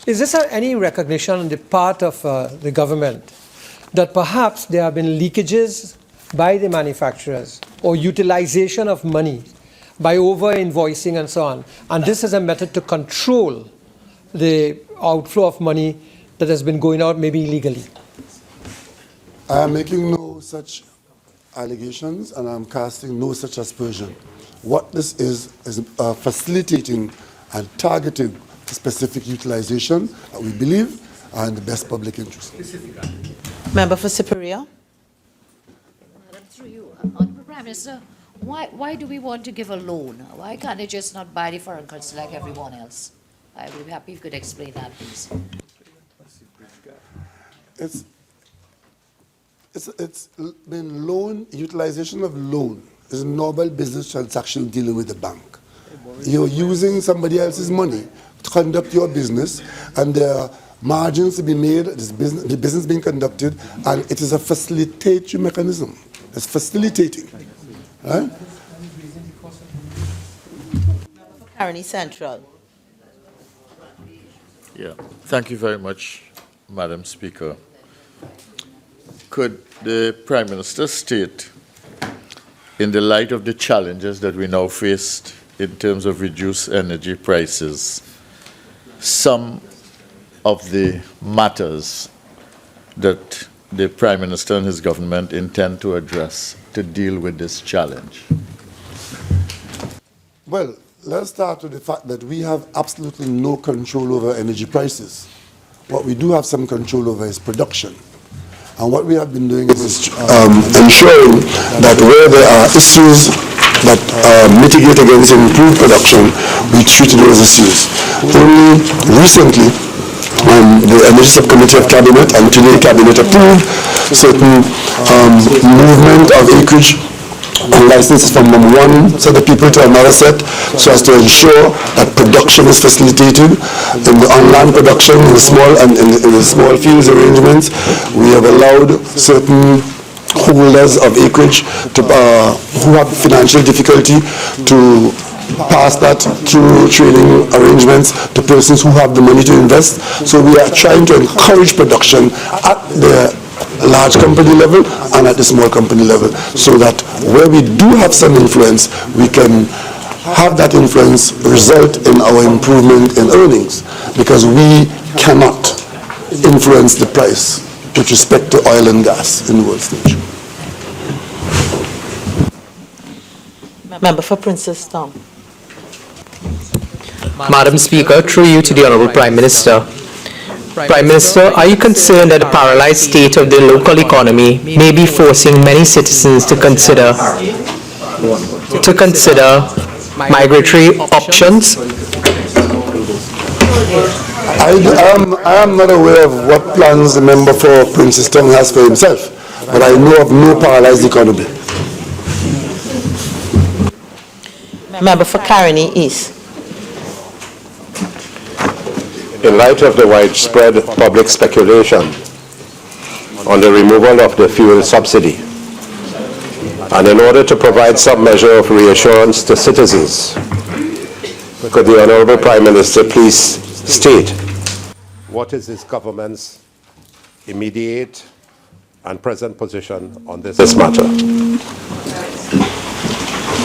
is this any recognition on the part of the government that perhaps there have been leakages by the manufacturers or utilization of money by over-invoicing and so on, and this is a method to control the outflow of money that has been going out maybe illegally? I am making no such allegations and I'm casting no such aspersion. What this is facilitating and targeting specific utilization that we believe are in the best public interest. Member for Siparia. Madam, through you, Honourable Prime Minister, why do we want to give a loan? Why can't they just not buy the foreign currency like everyone else? I would be happy if you could explain that, please. It's been loan, utilization of loan is a normal business transaction dealing with the bank. You're using somebody else's money to conduct your business, and there are margins to be made, the business being conducted, and it is a facilitatory mechanism. It's facilitating. Right? Caroni Central. Yeah, thank you very much, Madam Speaker. Could the Prime Minister state, in the light of the challenges that we now faced in terms of reduced energy prices, some of the matters that the Prime Minister and his government intend to address to deal with this challenge? Well, let's start with the fact that we have absolutely no control over energy prices. What we do have some control over is production. And what we have been doing is ensuring that where there are issues that mitigate against improved production, we treat those issues. Only recently, the Energy Subcommittee of Cabinet and today Cabinet approved certain movement of acreage and licenses from one set of people to another set, so as to ensure that production is facilitated in the on-land production, in the small and in the small fields arrangements. We have allowed certain holders of acreage to, who have financial difficulty to pass that through trading arrangements to persons who have the money to invest. So we are trying to encourage production at the large company level and at the small company level, so that where we do have some influence, we can have that influence result in our improvement in earnings, because we cannot influence the price with respect to oil and gas in the world stage. Member for Princess Tom. Madam Speaker, through you to the Honourable Prime Minister. Prime Minister, are you concerned that the paralyzed state of the local economy may be forcing many citizens to consider migratory options? I am not aware of what plans the member for Princess Town has for himself, but I know of no paralyzed economy. Member for Caroni East. In light of the widespread public speculation on the removal of the fuel subsidy. And in order to provide some measure of reassurance to citizens, could the Honorable Prime Minister please state what is his government's immediate and present position on this matter?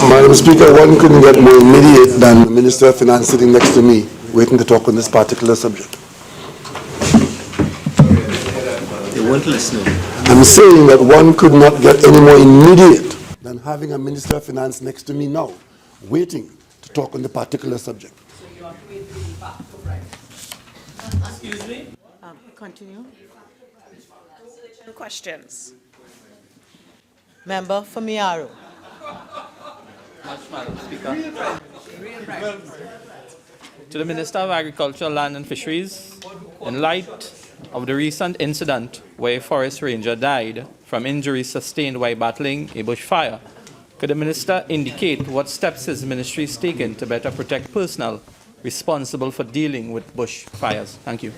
Madam Speaker, one couldn't get more immediate than the Minister of Finance sitting next to me, waiting to talk on this particular subject. They weren't listening. I'm saying that one could not get any more immediate than having a Minister of Finance next to me now, waiting to talk on the particular subject. Excuse me? Continue. Questions. Member for Miaro. Madam Speaker. To the Minister of Agriculture, Land and Fisheries, in light of the recent incident where a forest ranger died from injuries sustained while battling a bushfire, could the Minister indicate what steps his ministry is taking to better protect personnel responsible for dealing with bushfires? Thank you.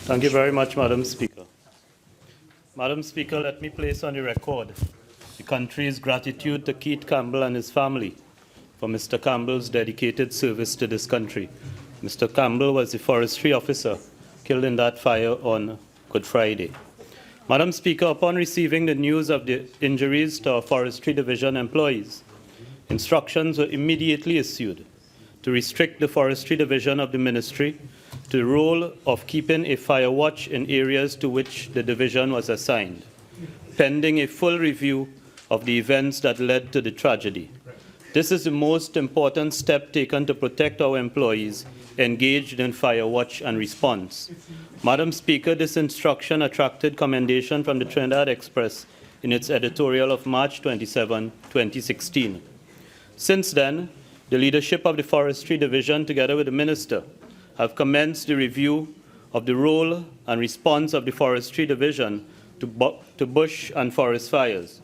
Thank you very much, Madam Speaker. Madam Speaker, let me place on the record the country's gratitude to Keith Campbell and his family for Mr. Campbell's dedicated service to this country. Mr. Campbell was the forestry officer killed in that fire on Good Friday. Madam Speaker, upon receiving the news of the injuries to our forestry division employees, instructions were immediately issued to restrict the forestry division of the ministry to the role of keeping a fire watch in areas to which the division was assigned, pending a full review of the events that led to the tragedy. This is the most important step taken to protect our employees engaged in fire watch and response. Madam Speaker, this instruction attracted commendation from the Trinidad Express in its editorial of March 27, 2016. Since then, the leadership of the Forestry Division, together with the Minister, have commenced the review of the role and response of the Forestry Division to bush and forest fires.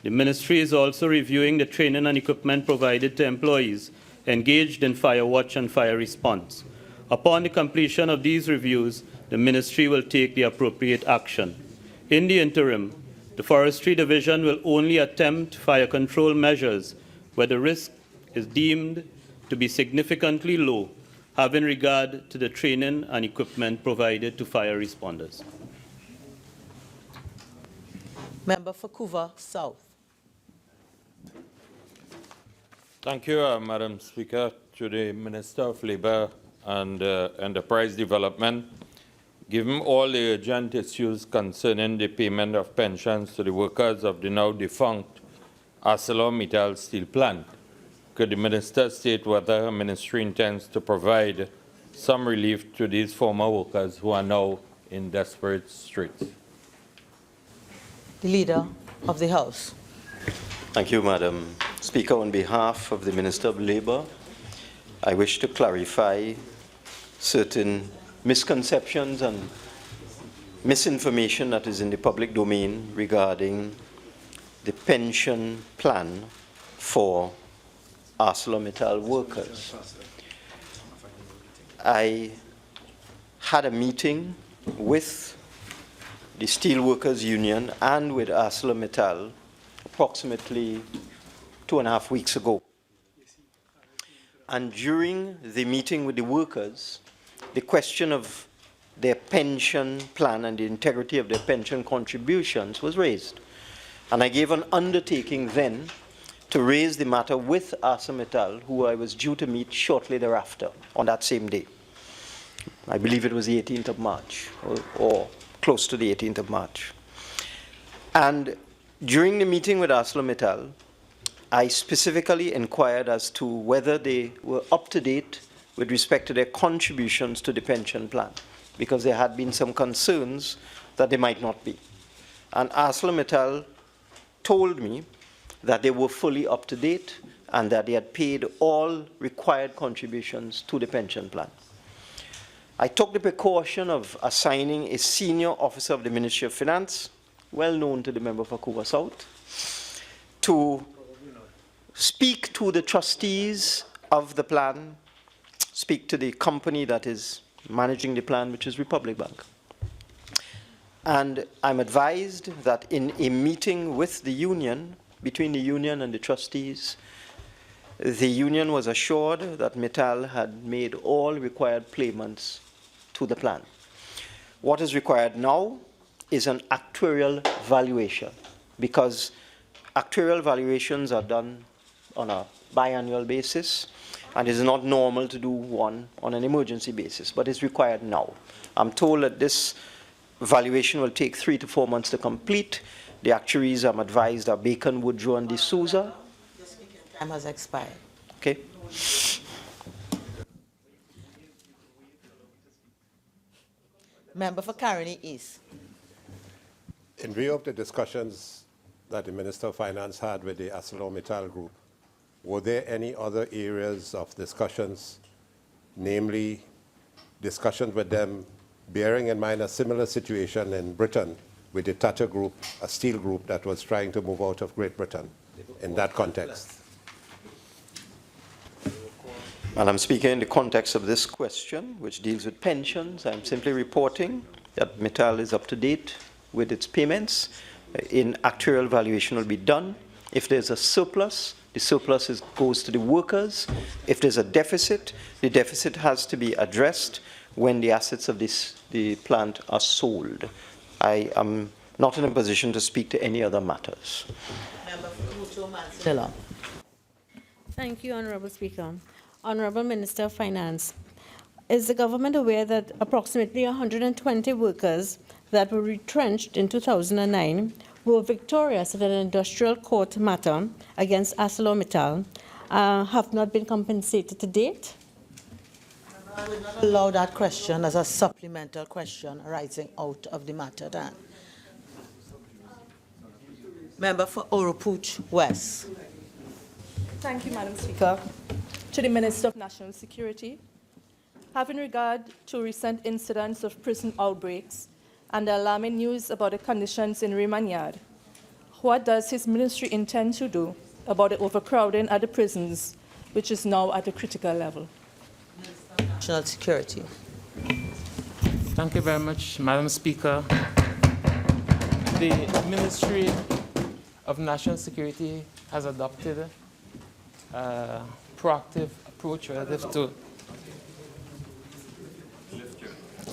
The Ministry is also reviewing the training and equipment provided to employees engaged in fire watch and fire response. Upon the completion of these reviews, the Ministry will take the appropriate action. In the interim, the Forestry Division will only attempt fire control measures where the risk is deemed to be significantly low, having regard to the training and equipment provided to fire responders. Member for Couva South. Thank you, Madam Speaker. To the Minister of Labour and Enterprise Development, given all the urgent issues concerning the payment of pensions to the workers of the now defunct ArcelorMittal steel plant, could the Minister state whether her ministry intends to provide some relief to these former workers who are now in desperate straits? The Leader of the House. Thank you, Madam Speaker. On behalf of the Minister of Labour, I wish to clarify certain misconceptions and misinformation that is in the public domain regarding the pension plan for ArcelorMittal workers. I had a meeting with the Steelworkers Union and with ArcelorMittal approximately 2.5 weeks ago. And during the meeting with the workers, the question of their pension plan and the integrity of their pension contributions was raised. And I gave an undertaking then to raise the matter with ArcelorMittal, who I was due to meet shortly thereafter on that same day. I believe it was the 18th of March or close to the 18th of March. And during the meeting with ArcelorMittal, I specifically inquired as to whether they were up to date with respect to their contributions to the pension plan, because there had been some concerns that they might not be. And ArcelorMittal told me that they were fully up to date and that they had paid all required contributions to the pension plan. I took the precaution of assigning a senior officer of the Ministry of Finance, well known to the member for Couva South, to speak to the trustees of the plan, speak to the company that is managing the plan, which is Republic Bank, And I'm advised that in a meeting with the union, between the union and the trustees, the union was assured that Mittal had made all required payments to the plan. What is required now is an actuarial valuation, because actuarial valuations are done on a biannual basis, and it is not normal to do one on an emergency basis, but it's required now. I'm told that this valuation will take 3 to 4 months to complete. The actuaries, I'm advised, are Bacon, Woodrow, and D'Souza. The speaking time has expired. Okay. Member for Caroni East. In view of the discussions that the Minister of Finance had with the ArcelorMittal Group, were there any other areas of discussions, namely discussions with them bearing in mind a similar situation in Britain with the Tata Group, a steel group that was trying to move out of Great Britain in that context? Madam Speaker, in the context of this question, which deals with pensions, I'm simply reporting that Mittal is up to date with its payments. In actuarial valuation will be done. If there's a surplus, the surplus goes to the workers. If there's a deficit, the deficit has to be addressed when the assets of the plant are sold. I am not in a position to speak to any other matters. Member for Manila. Thank you, Honorable Speaker. Honorable Minister of Finance, is the government aware that approximately 120 workers that were retrenched in 2009 were victorious in an industrial court matter against ArcelorMittal have not been compensated to date? I would not allow that question as a supplemental question arising out of the matter then. Member for Oropouche West. Thank you, Madam Speaker. To the Minister of National Security, having regard to recent incidents of prison outbreaks and the alarming news about the conditions in remand yard, what does his ministry intend to do about the overcrowding at the prisons, which is now at a critical level? National Security. Thank you very much, Madam Speaker. The Ministry of National Security has adopted a proactive approach relative to...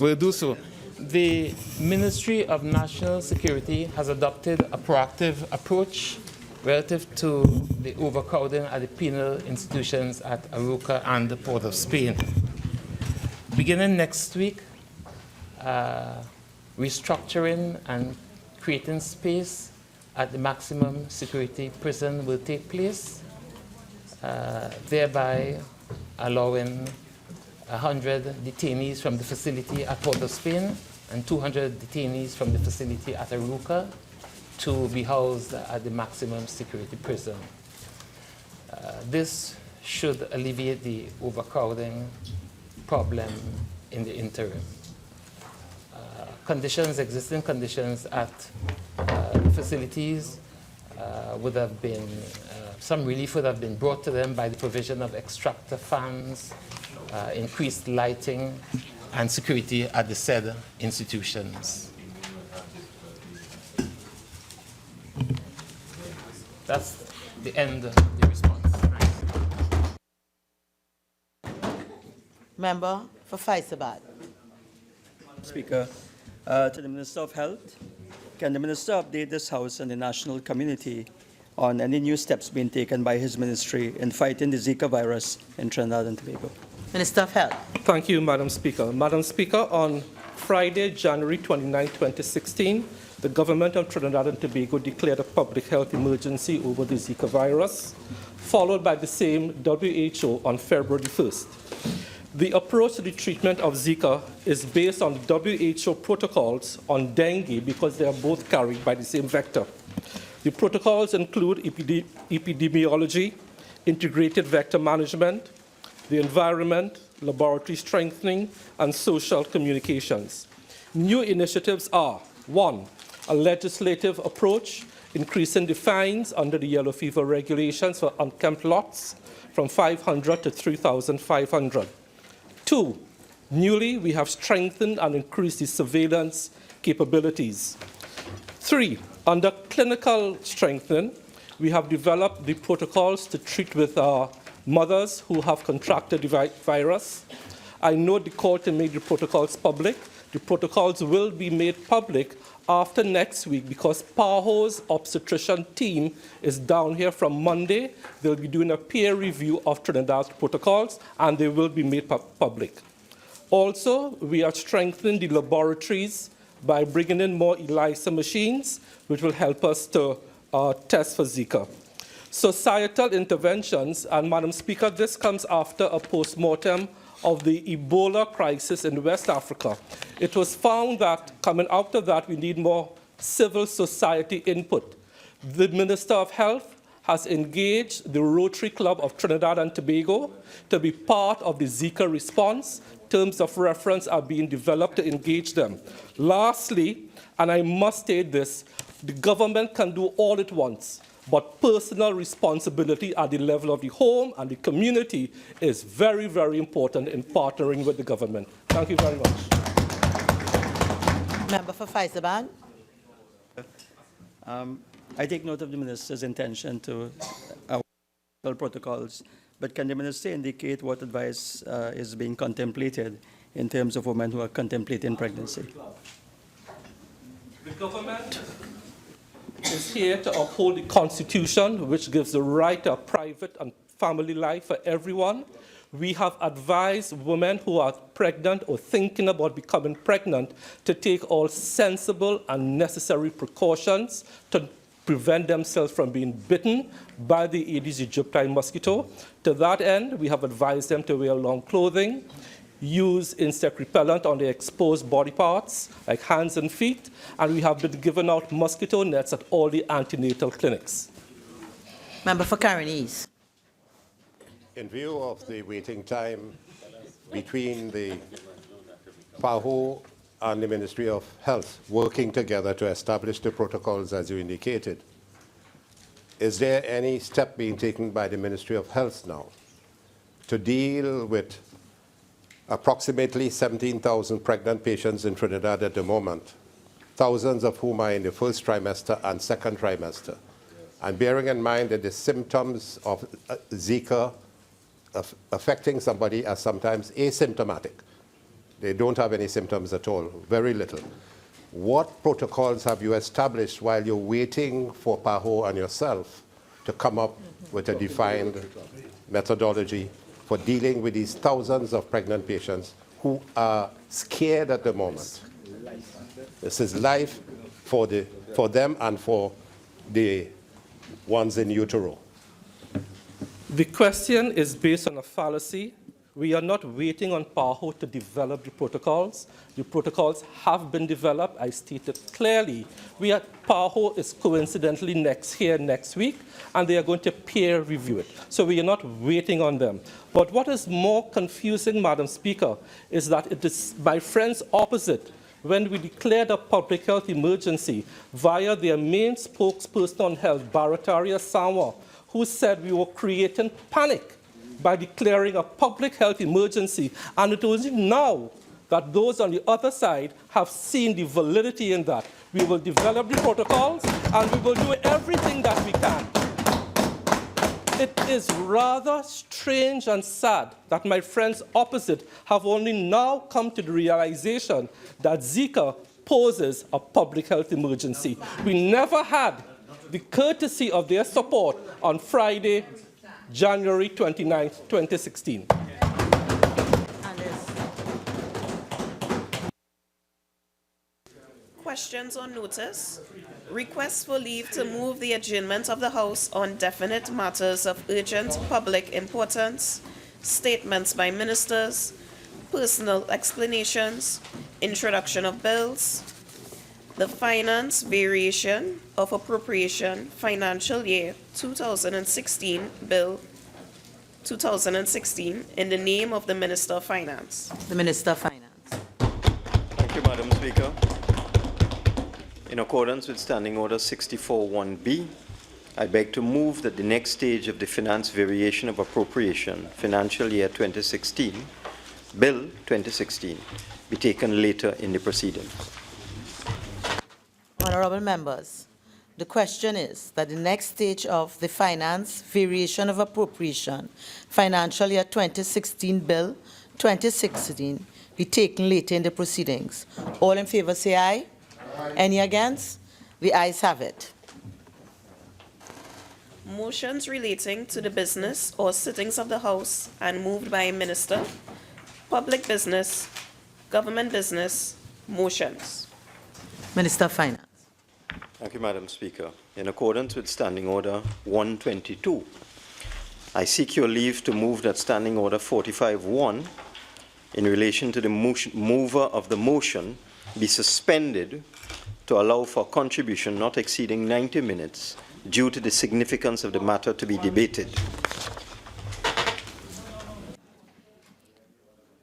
Will do so. The Ministry of National Security has adopted a proactive approach relative to the overcrowding at the penal institutions at Arouca and the Port of Spain. Beginning next week, restructuring and creating space at the maximum security prison will take place, thereby allowing 100 detainees from the facility at Port of Spain and 200 detainees from the facility at Arouca to be housed at the maximum security prison. This should alleviate the overcrowding problem in the interim. Existing conditions at facilities would have been, some relief would have been brought to them by the provision of extractor fans, increased lighting, and security at the said institutions. That's the end of the response. Member for Fisheries. Speaker, to the Minister of Health, can the Minister update this House and the national community on any new steps being taken by his ministry in fighting the Zika virus in Trinidad and Tobago? Minister of Health. Thank you, Madam Speaker. Madam Speaker, on Friday, January 29, 2016, the government of Trinidad and Tobago declared a public health emergency over the Zika virus, followed by the same WHO on February 1st. The approach to the treatment of Zika is based on WHO protocols on dengue because they are both carried by the same vector. The protocols include epidemiology, integrated vector management, the environment, laboratory strengthening, and social communications. New initiatives are, 1, a legislative approach, increasing the fines under the yellow fever regulations for unkempt lots from 500 to 3,500. 2, newly we have strengthened and increased the surveillance capabilities. 3, under clinical strengthening, we have developed the protocols to treat with mothers who have contracted the virus. I know Nicole to make the protocols public. The protocols will be made public after next week because PAHO's obstetrician team is down here from Monday. They'll be doing a peer review of Trinidad's protocols, and they will be made public. Also, we are strengthening the laboratories by bringing in more ELISA machines, which will help us to test for Zika. Societal interventions, and Madam Speaker, this comes after a post-mortem of the Ebola crisis in West Africa. It was found that coming out of that, we need more civil society input. The Minister of Health has engaged the Rotary Club of Trinidad and Tobago to be part of the Zika response. Terms of reference are being developed to engage them. Lastly, and I must state this, the government can do all it wants, but personal responsibility at the level of the home and the community is very, very important in partnering with the government. Thank you very much. Member for Fazal. I take note of the Minister's intention to protocols, but can the Minister indicate what advice is being contemplated in terms of women who are contemplating pregnancy? The government is here to uphold the Constitution, which gives the right to a private and family life for everyone. We have advised women who are pregnant or thinking about becoming pregnant to take all sensible and necessary precautions to prevent themselves from being bitten by the Aedes aegypti mosquito. To that end, we have advised them to wear long clothing, use insect repellent on their exposed body parts, like hands and feet, and we have been giving out mosquito nets at all the antenatal clinics. Member for Caroni. In view of the waiting time between the PAHO and the Ministry of Health working together to establish the protocols as you indicated, is there any step being taken by the Ministry of Health now to deal with approximately 17,000 pregnant patients in Trinidad at the moment, thousands of whom are in the first trimester and second trimester, and bearing in mind that the symptoms of Zika affecting somebody are sometimes asymptomatic. They don't have any symptoms at all, very little. What protocols have you established while you're waiting for PAHO and yourself to come up with a defined methodology for dealing with these thousands of pregnant patients who are scared at the moment? This is life for them and for the ones in utero. The question is based on a fallacy. We are not waiting on PAHO to develop the protocols. The protocols have been developed. I stated clearly. PAHO is coincidentally next week, and they are going to peer review it. So we are not waiting on them. But what is more confusing, Madam Speaker, is that it is my friends opposite. When we declared a public health emergency via their main spokesperson on health, Barataria Sawa, who said we were creating panic by declaring a public health emergency, and it was now that those on the other side have seen the validity in that. We will develop the protocols, and we will do everything that we can. It is rather strange and sad that my friends opposite have only now come to the realization that Zika poses a public health emergency. We never had the courtesy of their support on Friday, January 29, 2016. Questions on notice? Requests for leave to move the adjournment of the House on definite matters of urgent public importance, statements by ministers, personal explanations, introduction of bills, the finance variation of appropriation financial year 2016 bill 2016 in the name of the Minister of Finance. The Minister of Finance. Thank you, Madam Speaker. In accordance with Standing Order 64-1B, I beg to move that the next stage of the finance variation of appropriation financial year 2016, Bill 2016, be taken later in the proceedings. Honorable members, the question is that the next stage of the finance variation of appropriation financial year 2016 bill 2016 be taken later in the proceedings. All in favor say aye. Any against? The ayes have it. Motions relating to the business or sittings of the House and moved by a minister. Public business, government business, motions. Minister of Finance. Thank you, Madam Speaker. In accordance with Standing Order 122, I seek your leave to move that Standing Order 45-1 in relation to the mover of the motion be suspended to allow for contribution not exceeding 90 minutes due to the significance of the matter to be debated.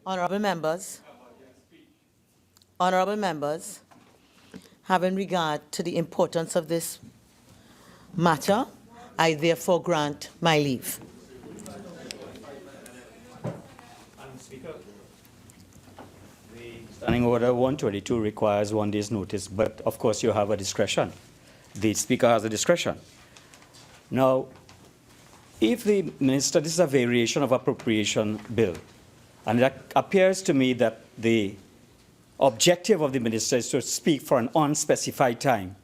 Honorable members, having regard to the importance of this matter, I therefore grant my leave. Standing Order 122 requires 1 day's notice, but of course you have a discretion. The Speaker has a discretion. Now, if the Minister, this is a variation of appropriation bill, and it appears to me that the objective of the Minister is to speak for an unspecified time,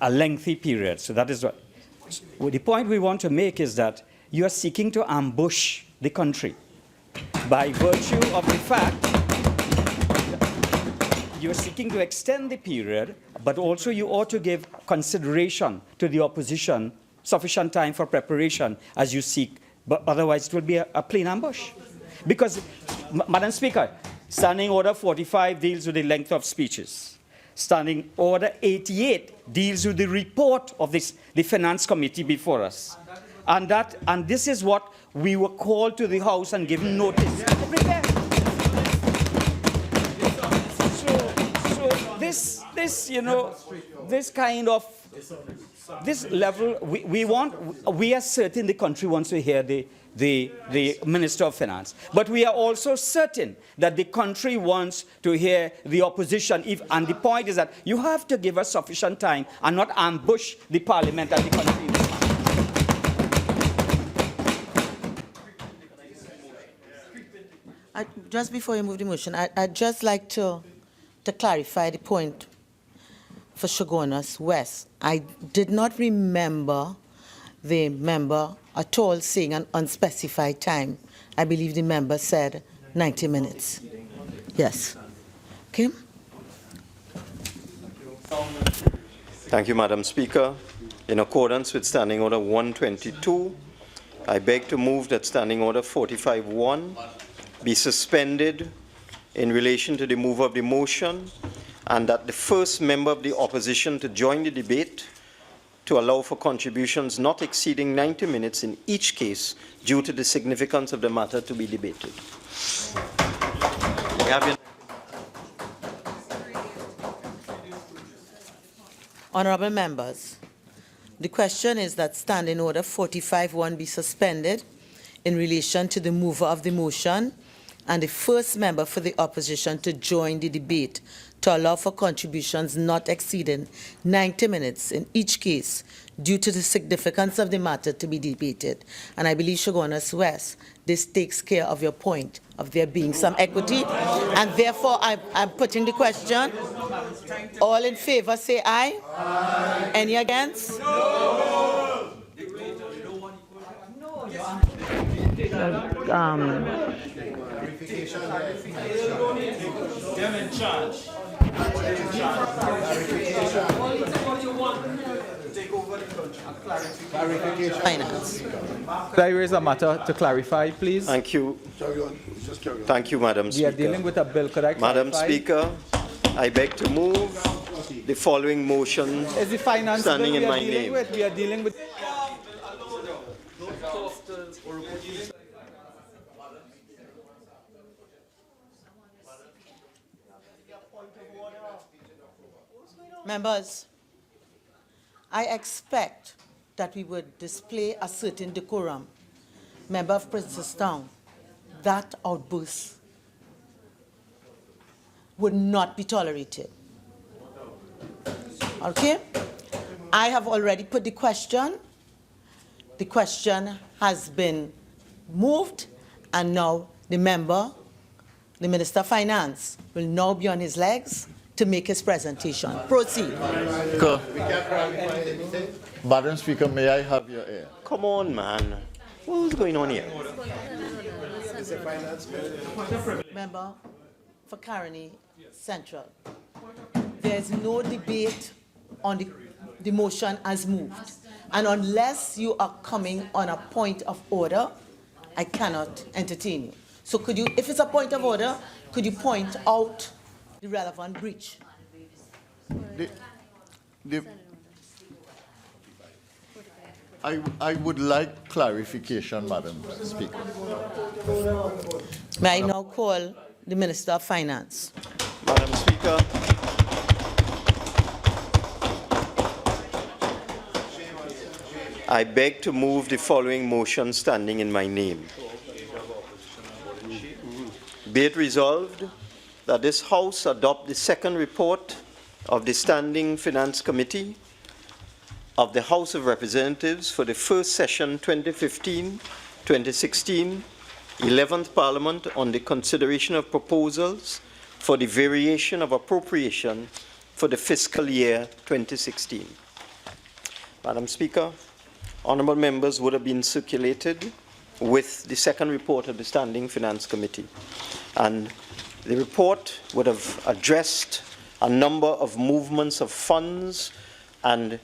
a lengthy period. So that is what the point we want to make is that you are seeking to ambush the country by virtue of the fact you're seeking to extend the period, but also you ought to give consideration to the opposition, sufficient time for preparation as you seek, but otherwise it will be a plain ambush. Because, Madam Speaker, Standing Order 45 deals with the length of speeches. Standing Order 88 deals with the report of the Finance Committee before us. And this is what we were called to the House and given notice to prepare. So this kind of, this level, we are certain the country wants to hear the Minister of Finance. But we are also certain that the country wants to hear the opposition. And the point is that you have to give us sufficient time and not ambush the Parliament and the country. Just before you move the motion, I'd just like to clarify the point for Chaguanas West. I did not remember the member at all saying an unspecified time. I believe the member said 90 minutes. Yes. Okay. Thank you, Madam Speaker. In accordance with Standing Order 122, I beg to move that Standing Order 45-1 be suspended in relation to the mover of the motion, and that the first member of the opposition to join the debate to allow for contributions not exceeding 90 minutes in each case due to the significance of the matter to be debated. Honorable members, the question is that Standing Order 45-1 be suspended in relation to the mover of the motion and the first member for the opposition to join the debate to allow for contributions not exceeding 90 minutes in each case due to the significance of the matter to be debated. And I believe, Chaguanas West, this takes care of your point of there being some equity. And therefore, I'm putting the question. All in favor, say aye. Aye. Any against? No. Finance. Could I raise a matter to clarify, please? Thank you. Thank you, Madam Speaker. We are dealing with a bill. Could I clarify? Madam Speaker, I beg to move the following motion is the finance standing bill in my name. We are dealing with. Members, I expect that we would display a certain decorum. Member of Princestown, that outburst would not be tolerated. Okay? I have already put the question. The question has been moved, and now the member, the Minister of Finance, will now be on his legs to make his presentation. Proceed. Madam Speaker, may I have your ear? Come on, man. What's going on here? Member for Caroni Central. There's no debate on the motion as moved. And unless you are coming on a point of order, I cannot entertain you. So could you, if it's a point of order, could you point out the relevant breach? I would like clarification, Madam Speaker. May I now call the Minister of Finance? Madam Speaker. I beg to move the following motion standing in my name. Be it resolved that this House adopt the second report of the Standing Finance Committee of the House of Representatives for the first session 2015-2016, 11th Parliament on the consideration of proposals for the variation of appropriation for the fiscal year 2016. Madam Speaker, honourable members would have been circulated with the second report of the Standing Finance Committee. And the report would have addressed a number of movements of funds and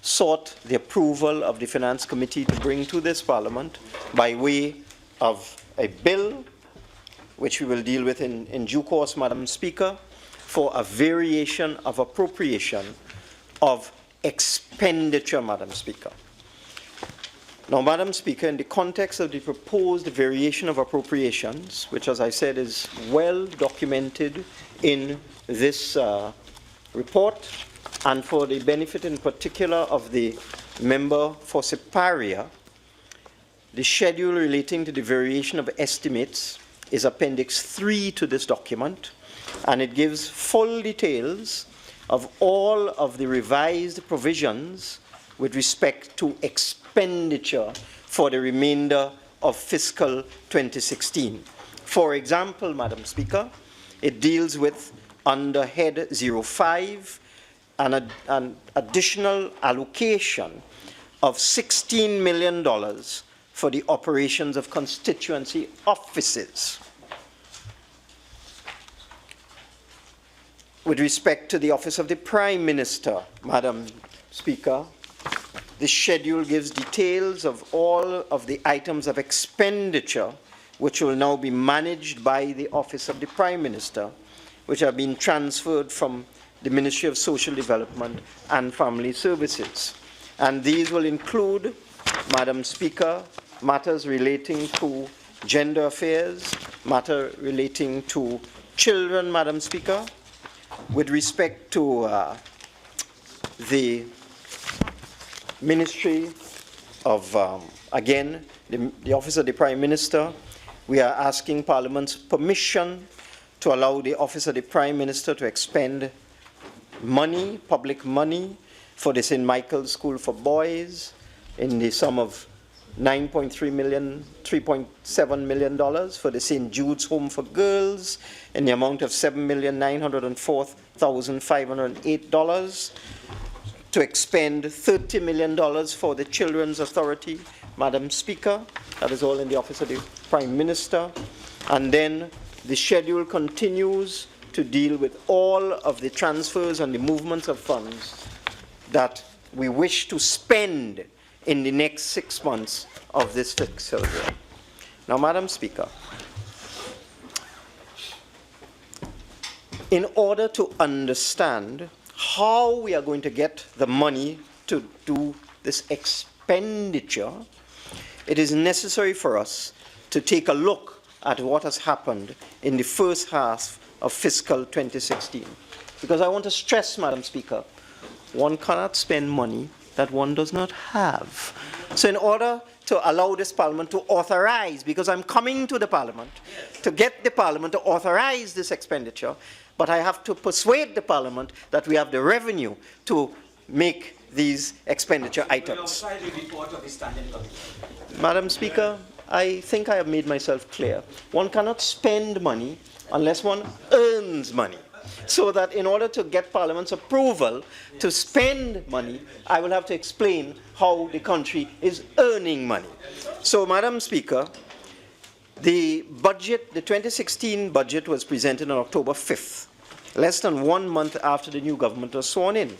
sought the approval of the Finance Committee to bring to this Parliament by way of a bill, which we will deal with in due course, Madam Speaker, for a variation of appropriation of expenditure, Madam Speaker. Now, Madam Speaker, in the context of the proposed variation of appropriations, which, as I said, is well documented in this report, and for the benefit in particular of the member for Siparia, the schedule relating to the variation of estimates is Appendix 3 to this document, and it gives full details of all of the revised provisions with respect to expenditure for the remainder of fiscal 2016. For example, Madam Speaker, it deals with, under head 05, an additional allocation of $16 million for the operations of constituency offices. With respect to the Office of the Prime Minister, Madam Speaker, the schedule gives details of all of the items of expenditure which will now be managed by the Office of the Prime Minister, which have been transferred from the Ministry of Social Development and Family Services. And these will include, Madam Speaker, matters relating to gender affairs, matter relating to children, Madam Speaker, with respect to the Ministry of, again, the Office of the Prime Minister, we are asking Parliament's permission to allow the Office of the Prime Minister to expend money, public money, for the St. Michael's School for Boys in the sum of $3.7 million, for the St. Jude's Home for Girls in the amount of $7,904,508, to expend $30 million for the Children's Authority, Madam Speaker. That is all in the Office of the Prime Minister. And then the schedule continues to deal with all of the transfers and the movements of funds that we wish to spend in the next 6 months of this fiscal year. Now, Madam Speaker, in order to understand how we are going to get the money to do this expenditure, it is necessary for us to take a look at what has happened in the first half of fiscal 2016. Because I want to stress, Madam Speaker, one cannot spend money that one does not have. So in order to allow this Parliament to authorize, because I'm coming to the Parliament to get the Parliament to authorize this expenditure, but I have to persuade the Parliament that we have the revenue to make these expenditure items. Madam Speaker, I think I have made myself clear. One cannot spend money unless one earns money. So that in order to get Parliament's approval to spend money, I will have to explain how the country is earning money. So, Madam Speaker, the budget, the 2016 budget was presented on October 5th, less than 1 month after the new government was sworn in.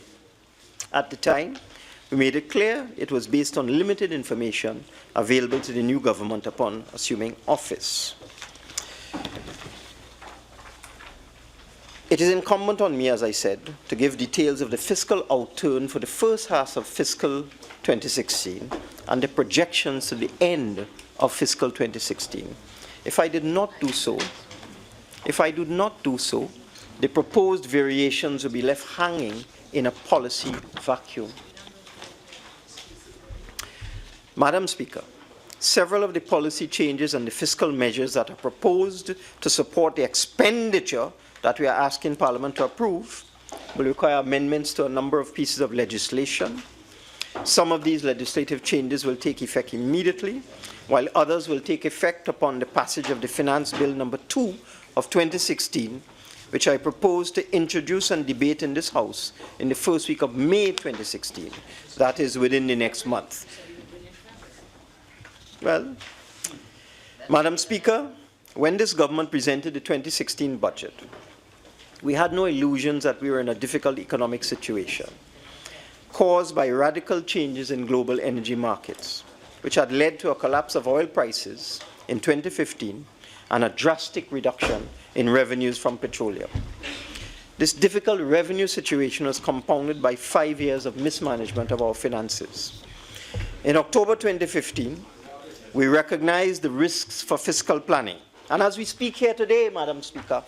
At the time, we made it clear it was based on limited information available to the new government upon assuming office. It is incumbent on me, as I said, to give details of the fiscal outturn for the first half of fiscal 2016 and the projections to the end of fiscal 2016. If I do not do so, the proposed variations will be left hanging in a policy vacuum. Madam Speaker, several of the policy changes and the fiscal measures that are proposed to support the expenditure that we are asking Parliament to approve will require amendments to a number of pieces of legislation. Some of these legislative changes will take effect immediately, while others will take effect upon the passage of the Finance Bill number 2 of 2016, which I propose to introduce and debate in this House in the first week of May 2016. That is within the next month. Well, Madam Speaker, when this government presented the 2016 budget, we had no illusions that we were in a difficult economic situation caused by radical changes in global energy markets, which had led to a collapse of oil prices in 2015 and a drastic reduction in revenues from petroleum. This difficult revenue situation was compounded by 5 years of mismanagement of our finances. In October 2015, we recognized the risks for fiscal planning. And as we speak here today, Madam Speaker,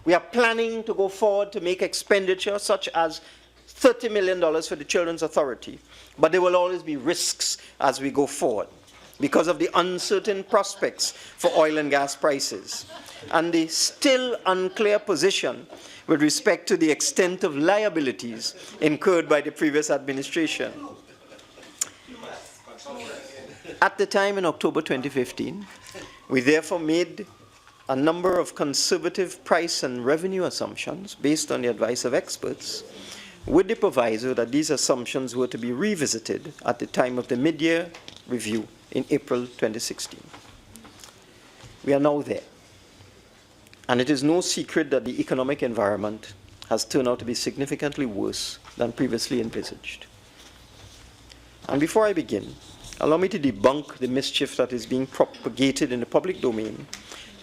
we are planning to go forward to make expenditure such as $30 million for the Children's Authority, but there will always be risks as we go forward because of the uncertain prospects for oil and gas prices and the still unclear position with respect to the extent of liabilities incurred by the previous administration. At the time in October 2015, we therefore made a number of conservative price and revenue assumptions based on the advice of experts, with the proviso that these assumptions were to be revisited at the time of the mid-year review in April 2016. We are now there, and it is no secret that the economic environment has turned out to be significantly worse than previously envisaged. And before I begin, allow me to debunk the mischief that is being propagated in the public domain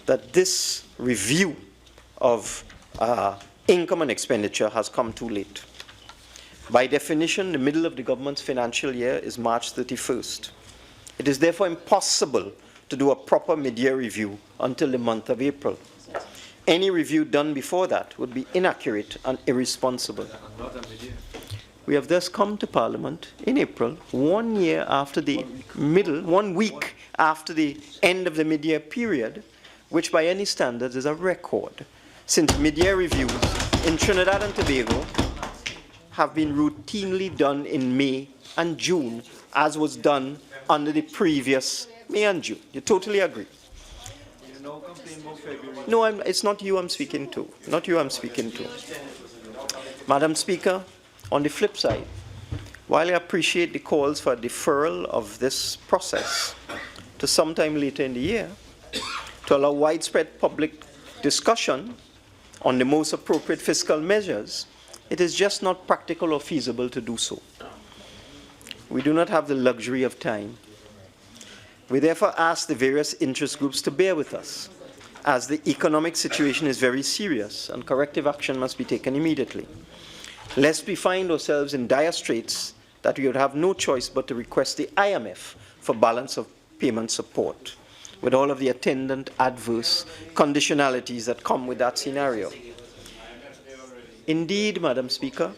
that this review of income and expenditure has come too late. By definition, the middle of the government's financial year is March 31st. It is therefore impossible to do a proper mid-year review until the month of April. Any review done before that would be inaccurate and irresponsible. We have thus come to Parliament in April, 1 year after the middle, 1 week after the end of the mid-year period, which by any standards is a record, since mid-year reviews in Trinidad and Tobago have been routinely done in May and June, as was done under the previous May and June. You totally agree? No, it's not you I'm speaking to. Not you I'm speaking to. Madam Speaker, on the flip side, while I appreciate the calls for a deferral of this process to sometime later in the year, to allow widespread public discussion on the most appropriate fiscal measures, it is just not practical or feasible to do so. We do not have the luxury of time. We therefore ask the various interest groups to bear with us, as the economic situation is very serious and corrective action must be taken immediately, lest we find ourselves in dire straits that we would have no choice but to request the IMF for balance of payment support, with all of the attendant adverse conditionalities that come with that scenario. Indeed, Madam Speaker,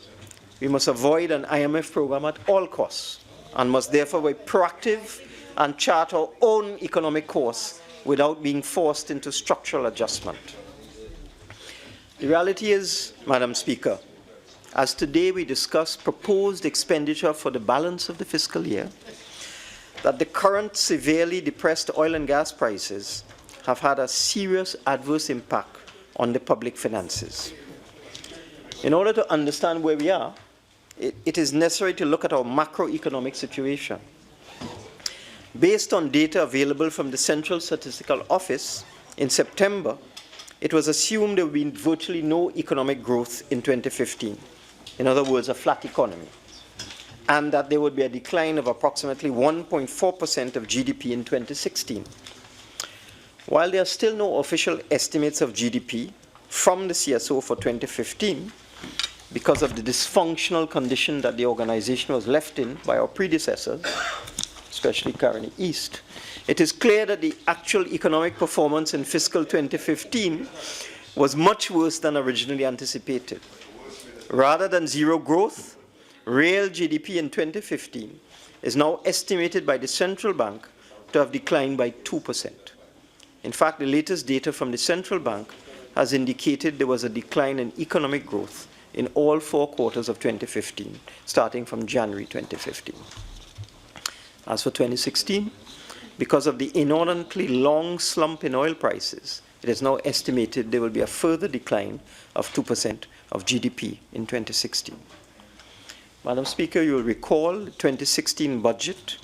we must avoid an IMF program at all costs and must therefore be proactive and chart our own economic course without being forced into structural adjustment. The reality is, Madam Speaker, as today we discuss proposed expenditure for the balance of the fiscal year, that the current severely depressed oil and gas prices have had a serious adverse impact on the public finances. In order to understand where we are, it is necessary to look at our macroeconomic situation. Based on data available from the Central Statistical Office, in September, it was assumed there would be virtually no economic growth in 2015. In other words, a flat economy. And that there would be a decline of approximately 1.4% of GDP in 2016. While there are still no official estimates of GDP from the CSO for 2015, because of the dysfunctional condition that the organization was left in by our predecessors, especially Caroni East, it is clear that the actual economic performance in fiscal 2015 was much worse than originally anticipated. Rather than zero growth, real GDP in 2015 is now estimated by the central bank to have declined by 2%. In fact, the latest data from the central bank has indicated there was a decline in economic growth in all 4 quarters of 2015, starting from January 2015. As for 2016, because of the inordinately long slump in oil prices, it is now estimated there will be a further decline of 2% of GDP in 2016. Madam Speaker, you will recall the 2016 budget,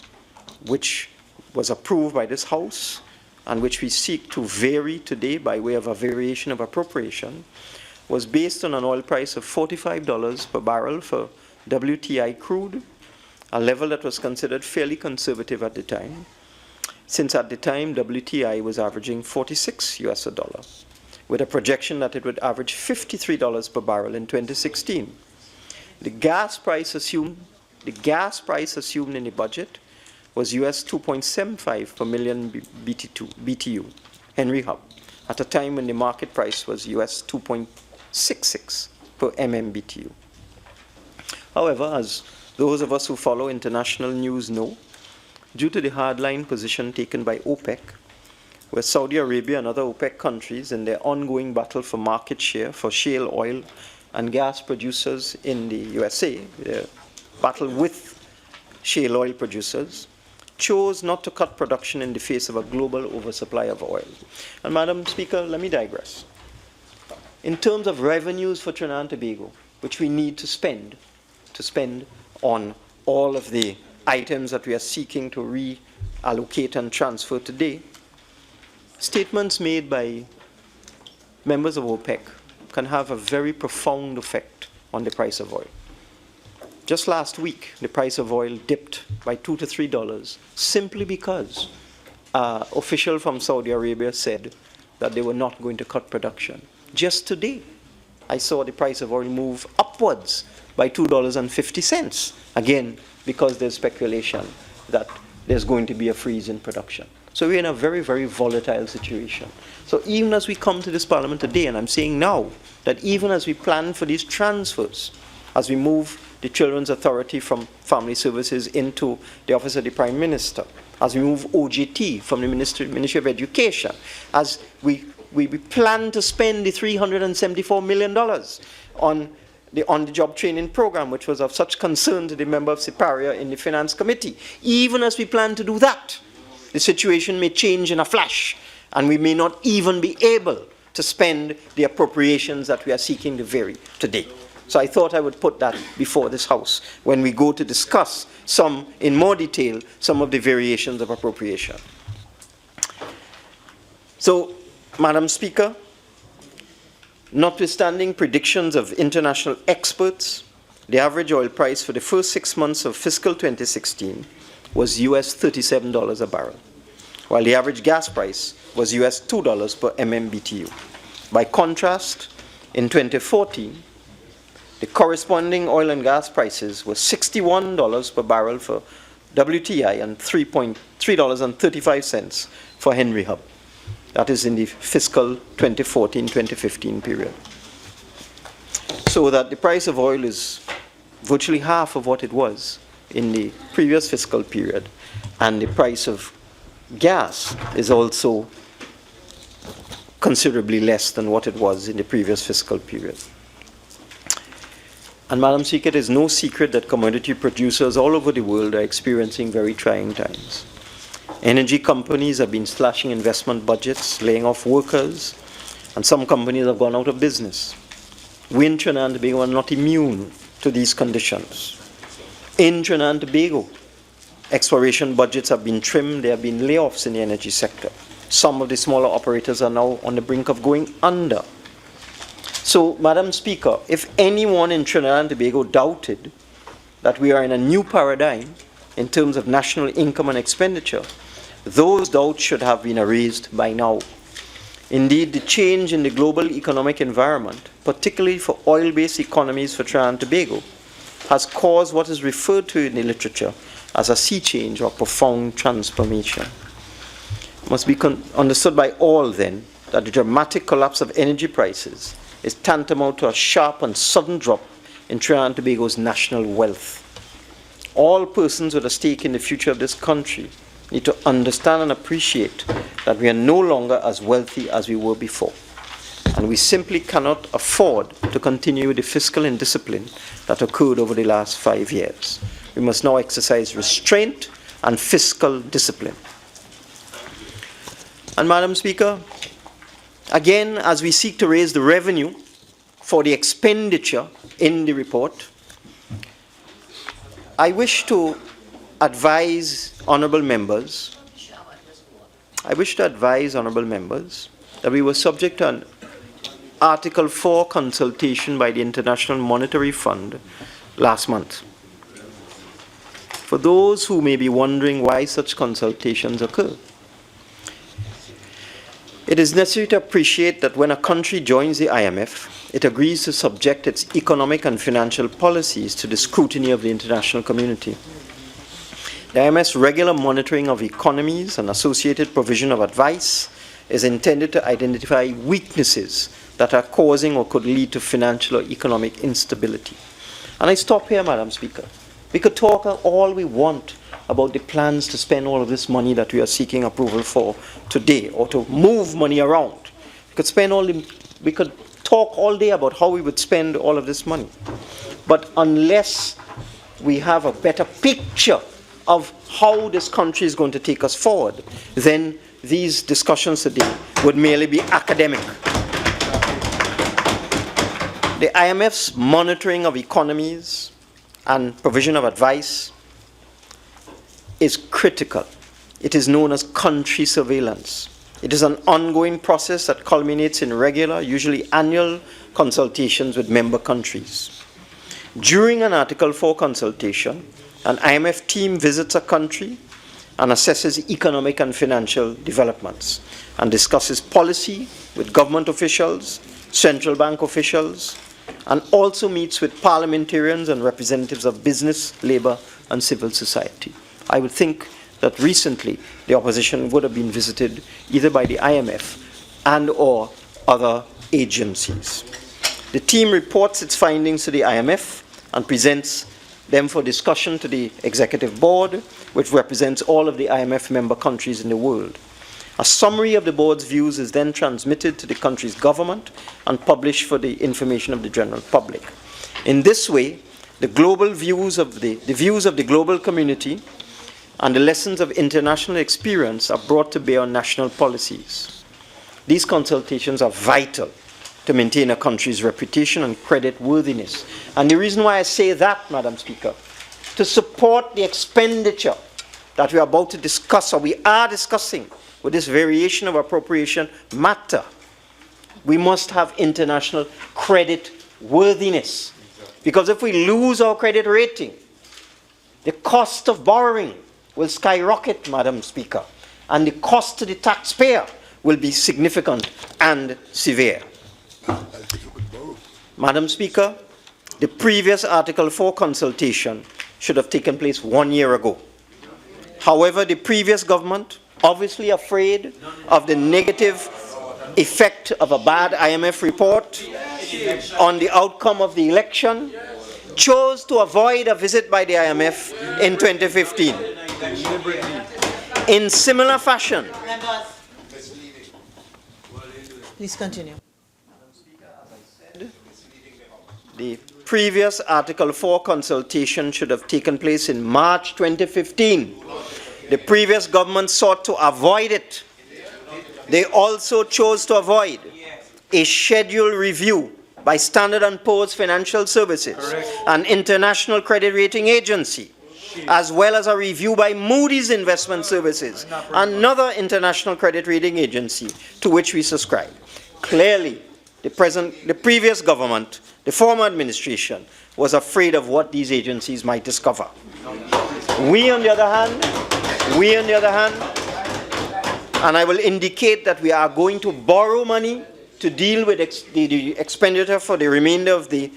which was approved by this House and which we seek to vary today by way of a variation of appropriation, was based on an oil price of $45 per barrel for WTI crude, a level that was considered fairly conservative at the time, since at the time WTI was averaging 46 US dollar, with a projection that it would average $53 per barrel in 2016. The gas price assumed in the budget was US 2.75 per million BTU, Henry Hub, at a time when the market price was US 2.66 per MMBTU. However, as those of us who follow international news know, due to the hardline position taken by OPEC, where Saudi Arabia and other OPEC countries in their ongoing battle for market share for shale oil and gas producers in the USA, their battle with shale oil producers, chose not to cut production in the face of a global oversupply of oil. And Madam Speaker, let me digress. In terms of revenues for Trinidad and Tobago, which we need to spend on all of the items that we are seeking to reallocate and transfer today, statements made by members of OPEC can have a very profound effect on the price of oil. Just last week, the price of oil dipped by $2 to $3 simply because an official from Saudi Arabia said that they were not going to cut production. Just today, I saw the price of oil move upwards by $2.50, again, because there's speculation that there's going to be a freeze in production. So we're in a very, very volatile situation. So even as we come to this Parliament today, and I'm saying now, that even as we plan for these transfers, as we move the Children's Authority from Family Services into the Office of the Prime Minister, as we move OJT from the Ministry of Education, as we plan to spend the $374 million on the on-the-job training program, which was of such concern to the member of Siparia in the Finance Committee. Even as we plan to do that, the situation may change in a flash, and we may not even be able to spend the appropriations that we are seeking to vary today. So I thought I would put that before this House when we go to discuss in more detail, some of the variations of appropriation. So, Madam Speaker, notwithstanding predictions of international experts, the average oil price for the first 6 months of fiscal 2016 was US $37 a barrel, while the average gas price was US $2 per MMBTU. By contrast, in 2014, the corresponding oil and gas prices were $61 per barrel for WTI and $3.35 for Henry Hub. That is in the fiscal 2014-2015 period. So that the price of oil is virtually half of what it was in the previous fiscal period, and the price of gas is also considerably less than what it was in the previous fiscal period. And Madam Speaker, it is no secret that commodity producers all over the world are experiencing very trying times. Energy companies have been slashing investment budgets, laying off workers, and some companies have gone out of business. We in Trinidad and Tobago are not immune to these conditions. In Trinidad and Tobago, exploration budgets have been trimmed, there have been layoffs in the energy sector. Some of the smaller operators are now on the brink of going under. So, Madam Speaker, if anyone in Trinidad and Tobago doubted that we are in a new paradigm in terms of national income and expenditure, those doubts should have been erased by now. Indeed, the change in the global economic environment, particularly for oil-based economies for Trinidad and Tobago, has caused what is referred to in the literature as a sea change or profound transformation. It must be understood by all, then, that the dramatic collapse of energy prices is tantamount to a sharp and sudden drop in Trinidad and Tobago's national wealth. All persons with a stake in the future of this country need to understand and appreciate that we are no longer as wealthy as we were before. And we simply cannot afford to continue the fiscal indiscipline that occurred over the last 5 years. We must now exercise restraint and fiscal discipline. And Madam Speaker, again, as we seek to raise the revenue for the expenditure in the report, I wish to advise honourable members, that we were subject to an Article 4 consultation by the International Monetary Fund last month. For those who may be wondering why such consultations occur, it is necessary to appreciate that when a country joins the IMF, it agrees to subject its economic and financial policies to the scrutiny of the international community. The IMF's regular monitoring of economies and associated provision of advice is intended to identify weaknesses that are causing or could lead to financial or economic instability. And I stop here, Madam Speaker. We could talk all we want about the plans to spend all of this money that we are seeking approval for today, or to move money around. We could talk all day about how we would spend all of this money. But unless we have a better picture of how this country is going to take us forward, then these discussions today would merely be academic. The IMF's monitoring of economies and provision of advice is critical. It is known as country surveillance. It is an ongoing process that culminates in regular, usually annual, consultations with member countries. During an Article 4 consultation, an IMF team visits a country and assesses economic and financial developments and discusses policy with government officials, central bank officials, and also meets with parliamentarians and representatives of business, labor, and civil society. I would think that recently the opposition would have been visited either by the IMF and or other agencies. The team reports its findings to the IMF and presents them for discussion to the Executive Board, which represents all of the IMF member countries in the world. A summary of the board's views is then transmitted to the country's government and published for the information of the general public. In this way, the views of the global community and the lessons of international experience are brought to bear on national policies. These consultations are vital to maintain a country's reputation and credit worthiness. And the reason why I say that, Madam Speaker, to support the expenditure that we are about to discuss, or we are discussing with this variation of appropriation matter, we must have international credit worthiness. Because if we lose our credit rating, the cost of borrowing will skyrocket, Madam Speaker, and the cost to the taxpayer will be significant and severe. Madam Speaker, the previous Article 4 consultation should have taken place 1 year ago. However, the previous government, obviously afraid of the negative effect of a bad IMF report on the outcome of the election, chose to avoid a visit by the IMF in 2015. In similar fashion, Please continue. the previous Article 4 consultation should have taken place in March 2015. The previous government sought to avoid it. They also chose to avoid a scheduled review by Standard & Poor's Financial Services, an international credit rating agency, as well as a review by Moody's Investment Services, another international credit rating agency to which we subscribe. Clearly, the previous government, the former administration, was afraid of what these agencies might discover. We, on the other hand, and I will indicate that we are going to borrow money to deal with the expenditure for the remainder of the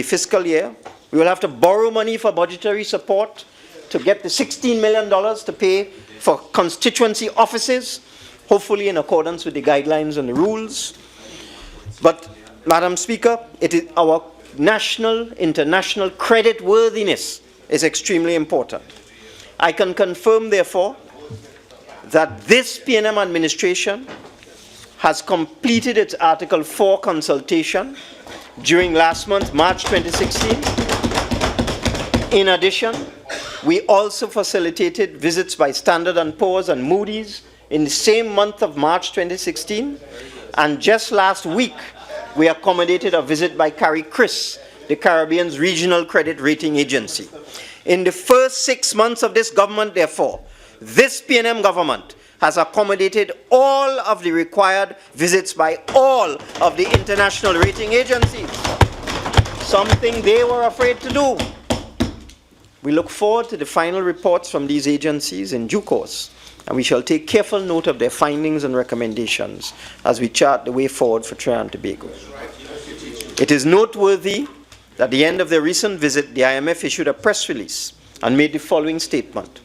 fiscal year. We will have to borrow money for budgetary support to get the $16 million to pay for constituency offices, hopefully in accordance with the guidelines and the rules. But, Madam Speaker, it is our national, international credit worthiness is extremely important. I can confirm, therefore, that this PNM administration has completed its Article 4 consultation during last month, March 2016. In addition, we also facilitated visits by Standard & Poor's and Moody's in the same month of March 2016. And just last week, we accommodated a visit by CARICRIS, the Caribbean's regional credit rating agency. In the first 6 months of this government, therefore, this PNM government has accommodated all of the required visits by all of the international rating agencies, something they were afraid to do. We look forward to the final reports from these agencies in due course, and we shall take careful note of their findings and recommendations as we chart the way forward for Trinidad and Tobago. It is noteworthy that at the end of their recent visit, the IMF issued a press release and made the following statement.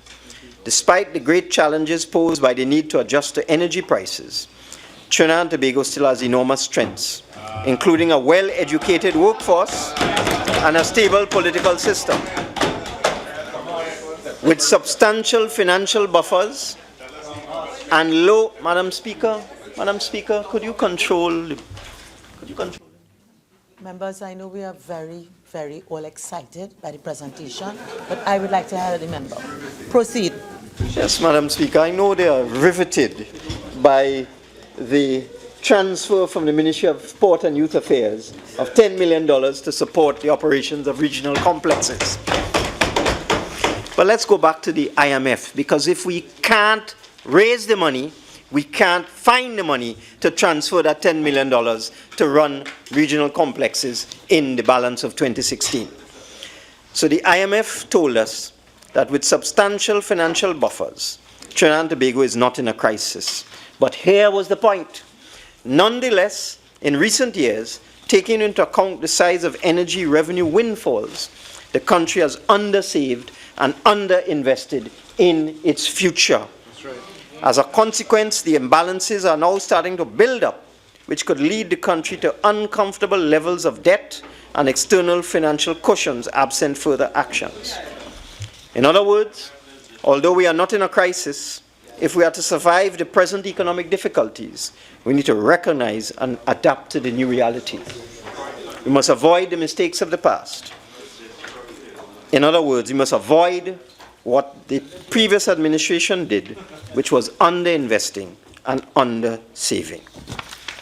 Despite the great challenges posed by the need to adjust to energy prices, Trinidad and Tobago still has enormous strengths, including a well-educated workforce and a stable political system. With substantial financial buffers and low, Madam Speaker, could you control? Members, I know we are very, very all excited by the presentation, but I would like to have the member proceed. Yes, Madam Speaker, I know they are riveted by the transfer from the Ministry of Sport and Youth Affairs of $10 million to support the operations of regional complexes. But let's go back to the IMF, because if we can't raise the money, we can't find the money to transfer that $10 million to run regional complexes in the balance of 2016. So the IMF told us that with substantial financial buffers, Trinidad and Tobago is not in a crisis. But here was the point. Nonetheless, in recent years, taking into account the size of energy revenue windfalls, the country has undersaved and underinvested in its future. As a consequence, the imbalances are now starting to build up, which could lead the country to uncomfortable levels of debt and external financial cushions absent further actions. In other words, although we are not in a crisis, if we are to survive the present economic difficulties, we need to recognize and adapt to the new reality. We must avoid the mistakes of the past. In other words, we must avoid what the previous administration did, which was underinvesting and undersaving.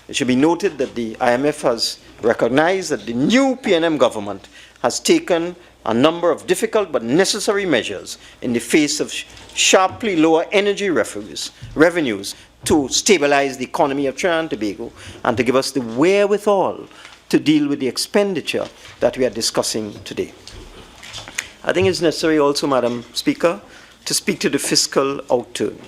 It should be noted that the IMF has recognized that the new PNM government has taken a number of difficult but necessary measures in the face of sharply lower energy revenues to stabilize the economy of Trinidad and Tobago and to give us the wherewithal to deal with the expenditure that we are discussing today. I think it's necessary also, Madam Speaker, to speak to the fiscal outturn.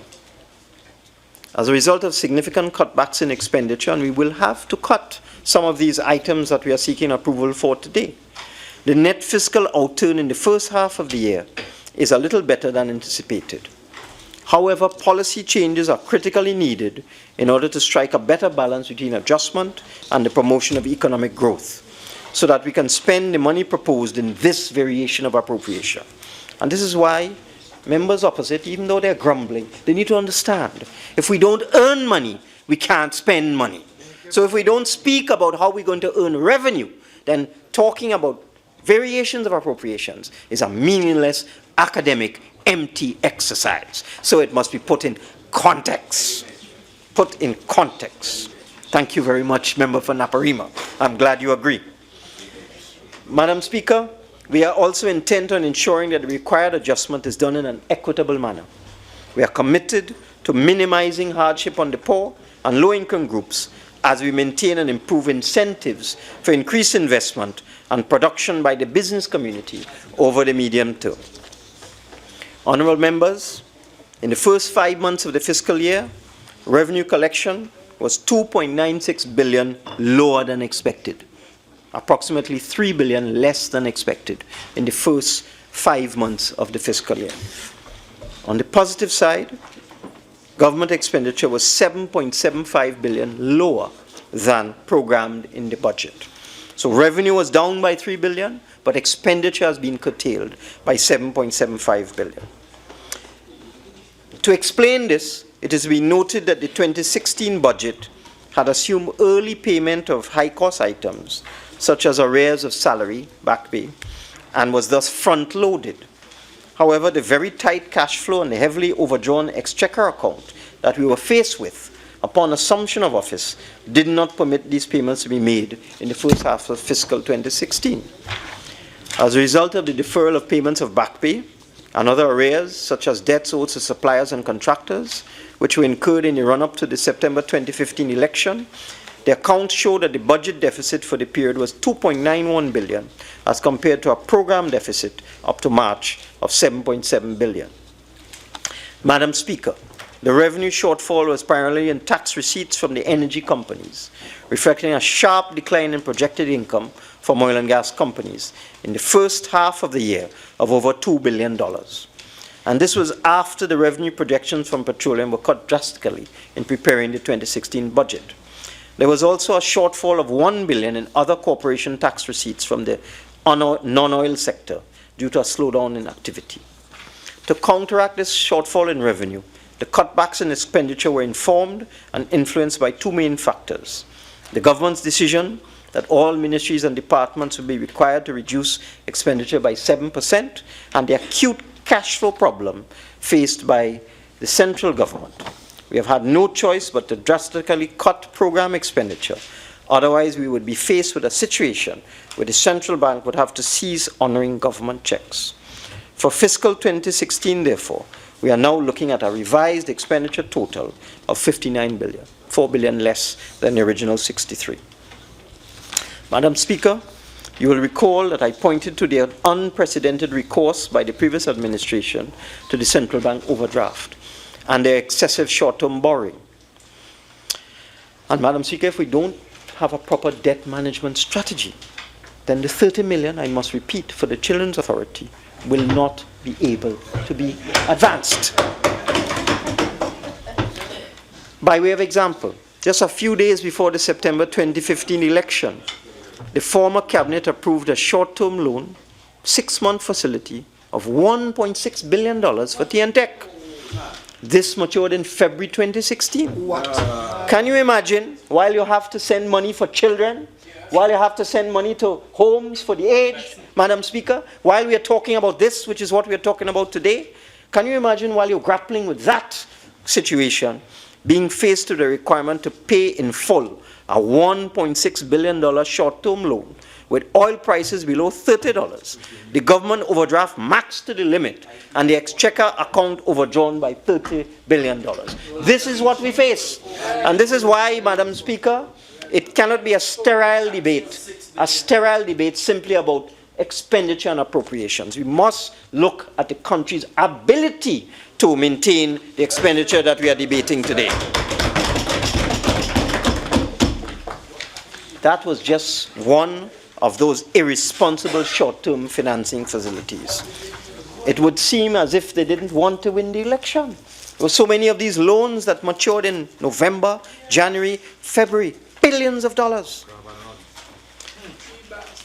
As a result of significant cutbacks in expenditure, and we will have to cut some of these items that we are seeking approval for today, the net fiscal outturn in the first half of the year is a little better than anticipated. However, policy changes are critically needed in order to strike a better balance between adjustment and the promotion of economic growth, so that we can spend the money proposed in this variation of appropriation. And this is why members opposite, even though they're grumbling, they need to understand, if we don't earn money, we can't spend money. So if we don't speak about how we're going to earn revenue, then talking about variations of appropriations is a meaningless, academic, empty exercise. So it must be put in context. Put in context. Thank you very much, Member for Naparima. I'm glad you agree. Madam Speaker, we are also intent on ensuring that the required adjustment is done in an equitable manner. We are committed to minimizing hardship on the poor and low-income groups as we maintain and improve incentives for increased investment and production by the business community over the medium term. Honourable members, in the first 5 months of the fiscal year, revenue collection was 2.96 billion lower than expected, approximately 3 billion less than expected in the first 5 months of the fiscal year. On the positive side, government expenditure was 7.75 billion lower than programmed in the budget. So revenue was down by 3 billion, but expenditure has been curtailed by 7.75 billion. To explain this, it has been noted that the 2016 budget had assumed early payment of high-cost items, such as arrears of salary, back pay, and was thus front-loaded. However, the very tight cash flow and the heavily overdrawn exchequer account that we were faced with upon assumption of office did not permit these payments to be made in the first half of fiscal 2016. As a result of the deferral of payments of back pay and other arrears, such as debts owed to suppliers and contractors, which were incurred in the run-up to the September 2015 election, the accounts show that the budget deficit for the period was 2.91 billion as compared to a program deficit up to March of 7.7 billion. Madam Speaker, the revenue shortfall was primarily in tax receipts from the energy companies, reflecting a sharp decline in projected income from oil and gas companies in the first half of the year of over $2 billion. And this was after the revenue projections from petroleum were cut drastically in preparing the 2016 budget. There was also a shortfall of 1 billion in other corporation tax receipts from the non-oil sector due to a slowdown in activity. To counteract this shortfall in revenue, the cutbacks in expenditure were informed and influenced by two main factors: the government's decision that all ministries and departments would be required to reduce expenditure by 7%, and the acute cash flow problem faced by the central government. We have had no choice but to drastically cut program expenditure. Otherwise, we would be faced with a situation where the central bank would have to cease honoring government checks. For fiscal 2016, therefore, we are now looking at a revised expenditure total of 59 billion, 4 billion less than the original 63. Madam Speaker, you will recall that I pointed to the unprecedented recourse by the previous administration to the central bank overdraft and their excessive short-term borrowing. And Madam Speaker, if we don't have a proper debt management strategy, then the 30 million, I must repeat, for the Children's Authority will not be able to be advanced. By way of example, just a few days before the September 2015 election, the former cabinet approved a short-term loan, 6-month facility of $1.6 billion for TNTech. This matured in February 2016. What? Can you imagine, while you have to send money for children, while you have to send money to homes for the aged, Madam Speaker, while we are talking about this, which is what we are talking about today, can you imagine while you're grappling with that situation, being faced with the requirement to pay in full a $1.6 billion short-term loan with oil prices below $30, the government overdraft maxed to the limit, and the exchequer account overdrawn by $30 billion. This is what we face. And this is why, Madam Speaker, it cannot be a sterile debate simply about expenditure and appropriations. We must look at the country's ability to maintain the expenditure that we are debating today. That was just one of those irresponsible short-term financing facilities. It would seem as if they didn't want to win the election. There were so many of these loans that matured in November, January, February, billions of dollars.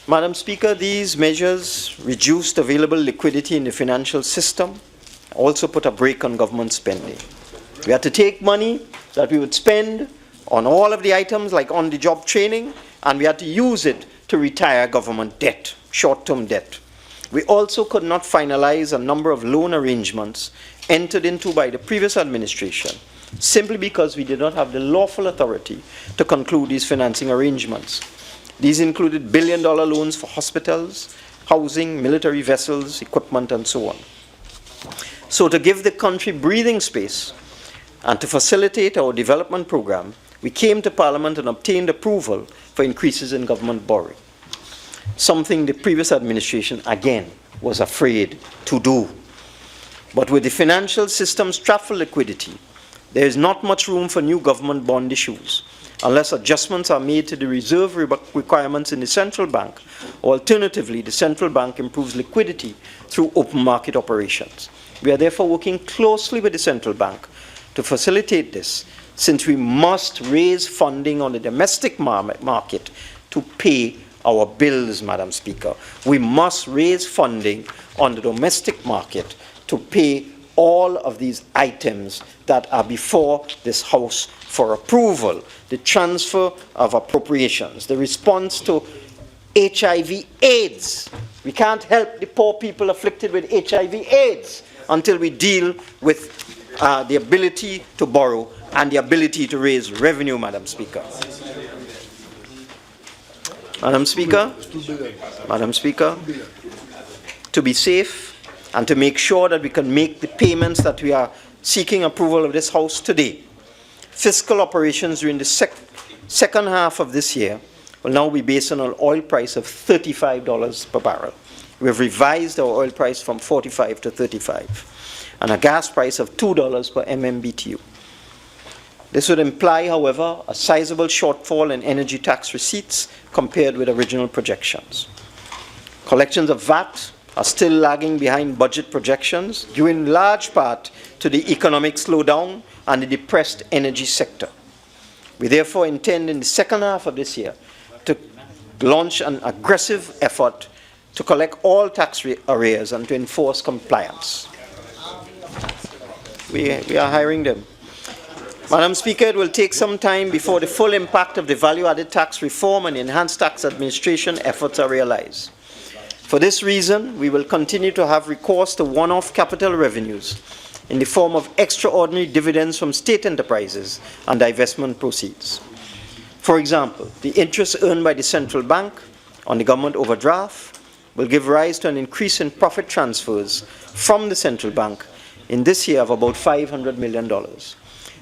Madam Speaker, these measures reduced available liquidity in the financial system also put a brake on government spending. We had to take money that we would spend on all of the items like on-the-job training, and we had to use it to retire government debt, short-term debt. We also could not finalize a number of loan arrangements entered into by the previous administration, simply because we did not have the lawful authority to conclude these financing arrangements. These included billion-dollar loans for hospitals, housing, military vessels, equipment, and so on. So to give the country breathing space and to facilitate our development program, we came to Parliament and obtained approval for increases in government borrowing, something the previous administration, again, was afraid to do. But with the financial system strapped for liquidity, there is not much room for new government bond issues, unless adjustments are made to the reserve requirements in the central bank, or alternatively, the central bank improves liquidity through open market operations. We are therefore working closely with the central bank to facilitate this, since we must raise funding on the domestic market to pay our bills, Madam Speaker. We must raise funding on the domestic market to pay all of these items that are before this House for approval. The transfer of appropriations, the response to HIV/AIDS. We can't help the poor people afflicted with HIV/AIDS until we deal with the ability to borrow and the ability to raise revenue, Madam Speaker. Madam Speaker, to be safe and to make sure that we can make the payments that we are seeking approval of this House today, fiscal operations during the second half of this year will now be based on an oil price of $35 per barrel. We have revised our oil price from 45 to 35, and a gas price of $2 per MMBTU. This would imply, however, a sizable shortfall in energy tax receipts compared with original projections. Collections of VAT are still lagging behind budget projections, due in large part to the economic slowdown and the depressed energy sector. We therefore intend in the second half of this year to launch an aggressive effort to collect all tax arrears and to enforce compliance. We are hiring them. Madam Speaker, it will take some time before the full impact of the value-added tax reform and enhanced tax administration efforts are realized. For this reason, we will continue to have recourse to one-off capital revenues in the form of extraordinary dividends from state enterprises and divestment proceeds. For example, the interest earned by the central bank on the government overdraft will give rise to an increase in profit transfers from the central bank in this year of about $500 million.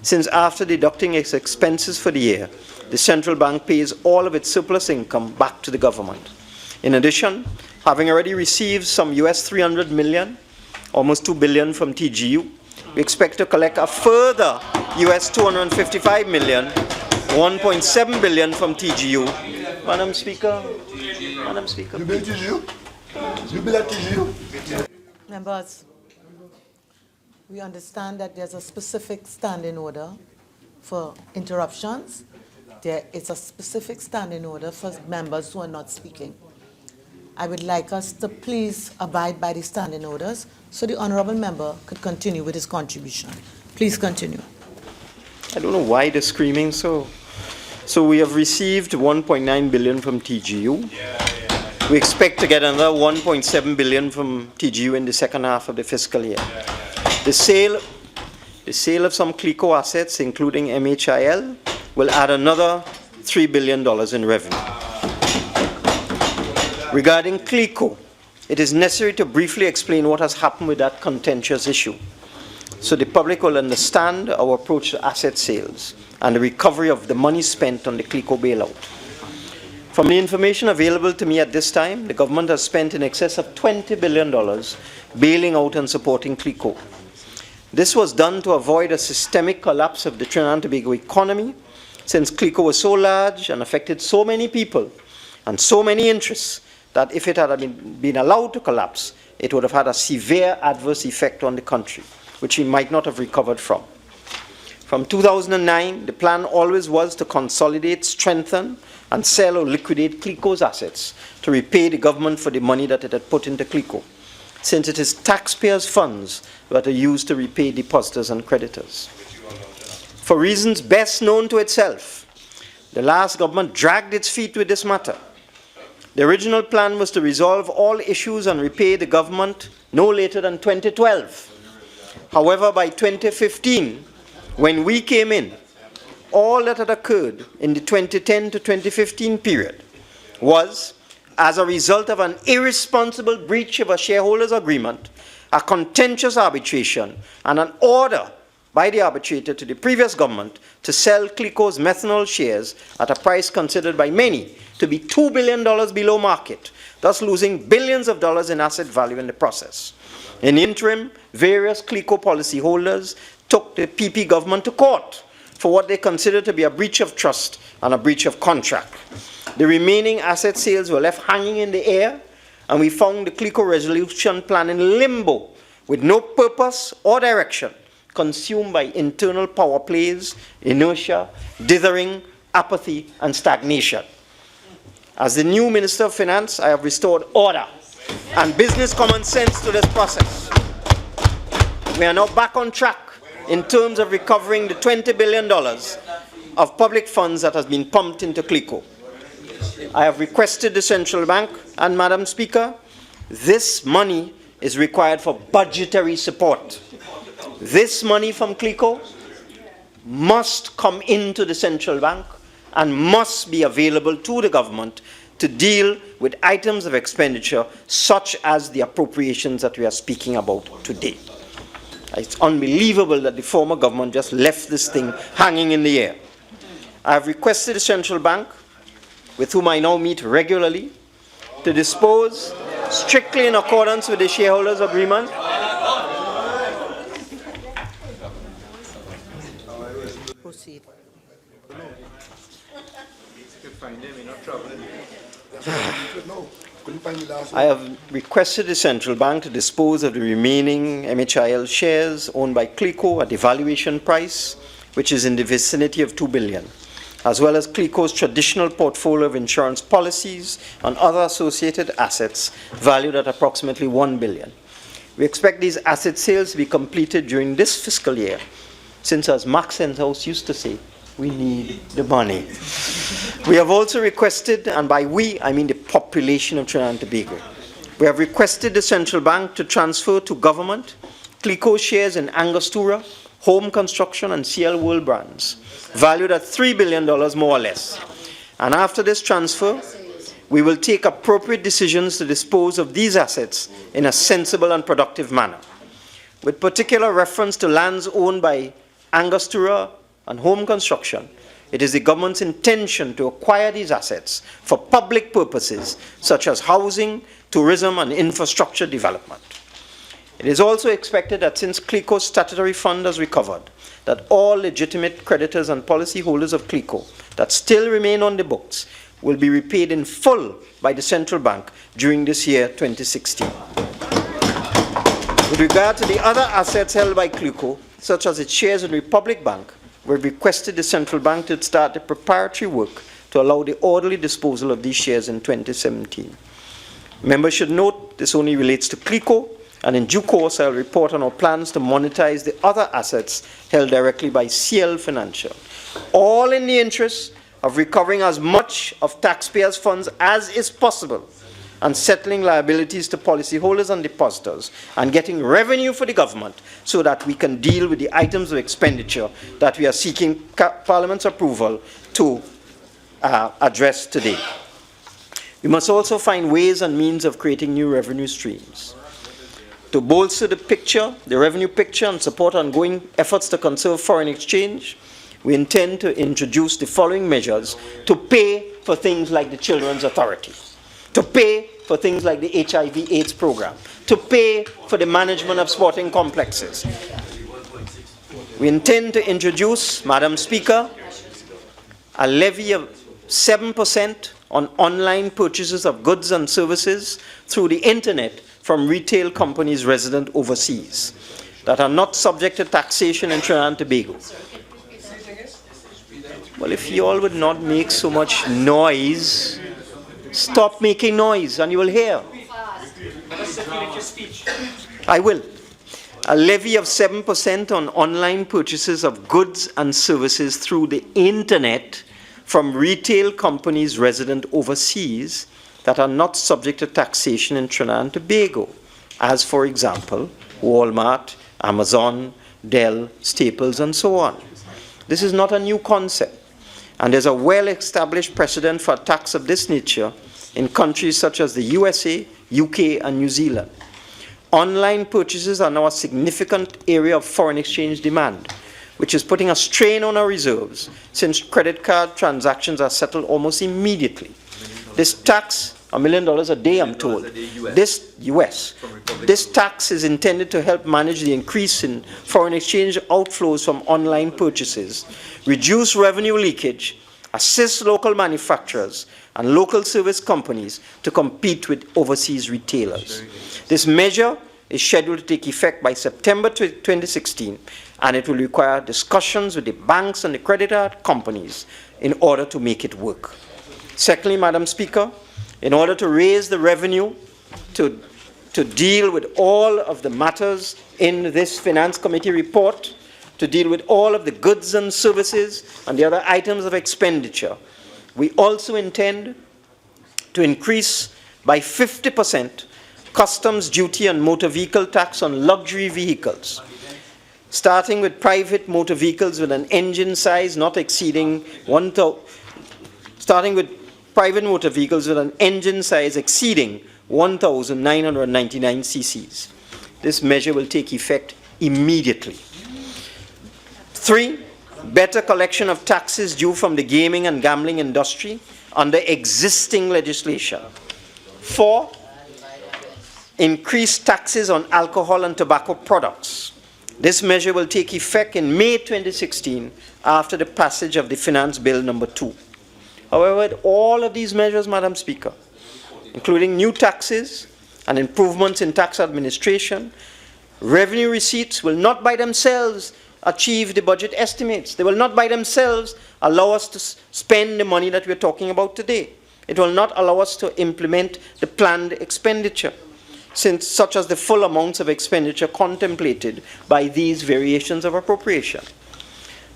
Since after deducting its expenses for the year, the central bank pays all of its surplus income back to the government. In addition, having already received some US $300 million, almost $2 billion from TGU, we expect to collect a further US $255 million, $1.7 billion from TGU. Madam Speaker. You bill TGU? You bill at TGU? Members, we understand that there's a specific standing order for interruptions. There is a specific standing order for members who are not speaking. I would like us to please abide by the standing orders so the honourable member could continue with his contribution. Please continue. I don't know why they're screaming so. So we have received $1.9 billion from TGU. We expect to get another $1.7 billion from TGU in the second half of the fiscal year. The sale of some CLICO assets, including MHIL, will add another $3 billion in revenue. Regarding CLICO, it is necessary to briefly explain what has happened with that contentious issue, so the public will understand our approach to asset sales and the recovery of the money spent on the CLICO bailout. From the information available to me at this time, the government has spent in excess of $20 billion bailing out and supporting CLICO. This was done to avoid a systemic collapse of the Trinidad and Tobago economy, since CLICO was so large and affected so many people and so many interests that if it had been allowed to collapse, it would have had a severe adverse effect on the country, which we might not have recovered from. From 2009, the plan always was to consolidate, strengthen, and sell or liquidate CLICO's assets to repay the government for the money that it had put into CLICO. since it is taxpayers' funds that are used to repay depositors and creditors. For reasons best known to itself, the last government dragged its feet with this matter. The original plan was to resolve all issues and repay the government no later than 2012. However, by 2015, when we came in, all that had occurred in the 2010 to 2015 period was, as a result of an irresponsible breach of a shareholders' agreement, a contentious arbitration, and an order by the arbitrator to the previous government to sell Clico's methanol shares at a price considered by many to be $2 billion below market, thus losing billions of dollars in asset value in the process. In the interim, various Clico policyholders took the PP government to court for what they considered to be a breach of trust and a breach of contract. The remaining asset sales were left hanging in the air, and we found the Clico resolution plan in limbo with no purpose or direction, consumed by internal power plays, inertia, dithering, apathy, and stagnation. As the new Minister of Finance, I have restored order and business common sense to this process. We are now back on track in terms of recovering the $20 billion of public funds that has been pumped into Clico. I have requested the central bank, and Madam Speaker, this money is required for budgetary support. This money from Clico must come into the central bank and must be available to the government to deal with items of expenditure such as the appropriations that we are speaking about today. It's unbelievable that the former government just left this thing hanging in the air. I have requested the central bank, with whom I now meet regularly, to dispose strictly in accordance with the shareholders' agreement Proceed. I have requested the central bank to dispose of the remaining MHIL shares owned by Clico at the valuation price, which is in the vicinity of $2 billion, as well as Clico's traditional portfolio of insurance policies and other associated assets valued at approximately $1 billion. We expect these asset sales to be completed during this fiscal year, since, as Max House used to say, we need the money. We have also requested, and by we, I mean the population of Trinidad and Tobago, we have requested the central bank to transfer to government Clico shares in Angostura, Home Construction, and CL World brands, valued at $3 billion more or less. And after this transfer, we will take appropriate decisions to dispose of these assets in a sensible and productive manner. With particular reference to lands owned by Angostura and Home Construction, it is the government's intention to acquire these assets for public purposes such as housing, tourism, and infrastructure development. It is also expected that since Clico's statutory fund has recovered, that all legitimate creditors and policyholders of Clico that still remain on the books will be repaid in full by the central bank during this year, 2016. With regard to the other assets held by Clico, such as its shares in Republic Bank, we have requested the central bank to start the preparatory work to allow the orderly disposal of these shares in 2017. Members should note this only relates to Clico, and in due course I will report on our plans to monetize the other assets held directly by CL Financial, all in the interest of recovering as much of taxpayers' funds as is possible and settling liabilities to policyholders and depositors and getting revenue for the government so that we can deal with the items of expenditure that we are seeking Parliament's approval to address today. We must also find ways and means of creating new revenue streams. To bolster the picture, the revenue picture, and support ongoing efforts to conserve foreign exchange, we intend to introduce the following measures to pay for things like the Children's Authority, to pay for things like the HIV/AIDS program, to pay for the management of sporting complexes. We intend to introduce, Madam Speaker, a levy of 7% on online purchases of goods and services through the internet from retail companies resident overseas that are not subject to taxation in Trinidad and Tobago. Well, if you all would not make so much noise, stop making noise and you will hear. I will. A levy of 7% on online purchases of goods and services through the internet from retail companies resident overseas that are not subject to taxation in Trinidad and Tobago, as, for example, Walmart, Amazon, Dell, Staples, and so on. This is not a new concept, and there's a well-established precedent for a tax of this nature in countries such as the USA, UK, and New Zealand. Online purchases are now a significant area of foreign exchange demand, which is putting a strain on our reserves since credit card transactions are settled almost immediately. This tax, $1 million a day, I'm told, this tax is intended to help manage the increase in foreign exchange outflows from online purchases, reduce revenue leakage, assist local manufacturers and local service companies to compete with overseas retailers. This measure is scheduled to take effect by September 2016, and it will require discussions with the banks and the credit card companies in order to make it work. Secondly, Madam Speaker, in order to raise the revenue to deal with all of the matters in this Finance Committee report, to deal with all of the goods and services and the other items of expenditure, we also intend to increase by 50% customs duty and motor vehicle tax on luxury vehicles, starting with private motor vehicles with an engine size not exceeding 1,000, starting with private motor vehicles with an engine size exceeding 1,999 cc's. This measure will take effect immediately. 3, better collection of taxes due from the gaming and gambling industry under existing legislation. 4, increased taxes on alcohol and tobacco products. This measure will take effect in May 2016 after the passage of the Finance Bill number 2. However, all of these measures, Madam Speaker, including new taxes and improvements in tax administration, revenue receipts will not by themselves achieve the budget estimates. They will not by themselves allow us to spend the money that we're talking about today. It will not allow us to implement the planned expenditure, such as the full amounts of expenditure contemplated by these variations of appropriation.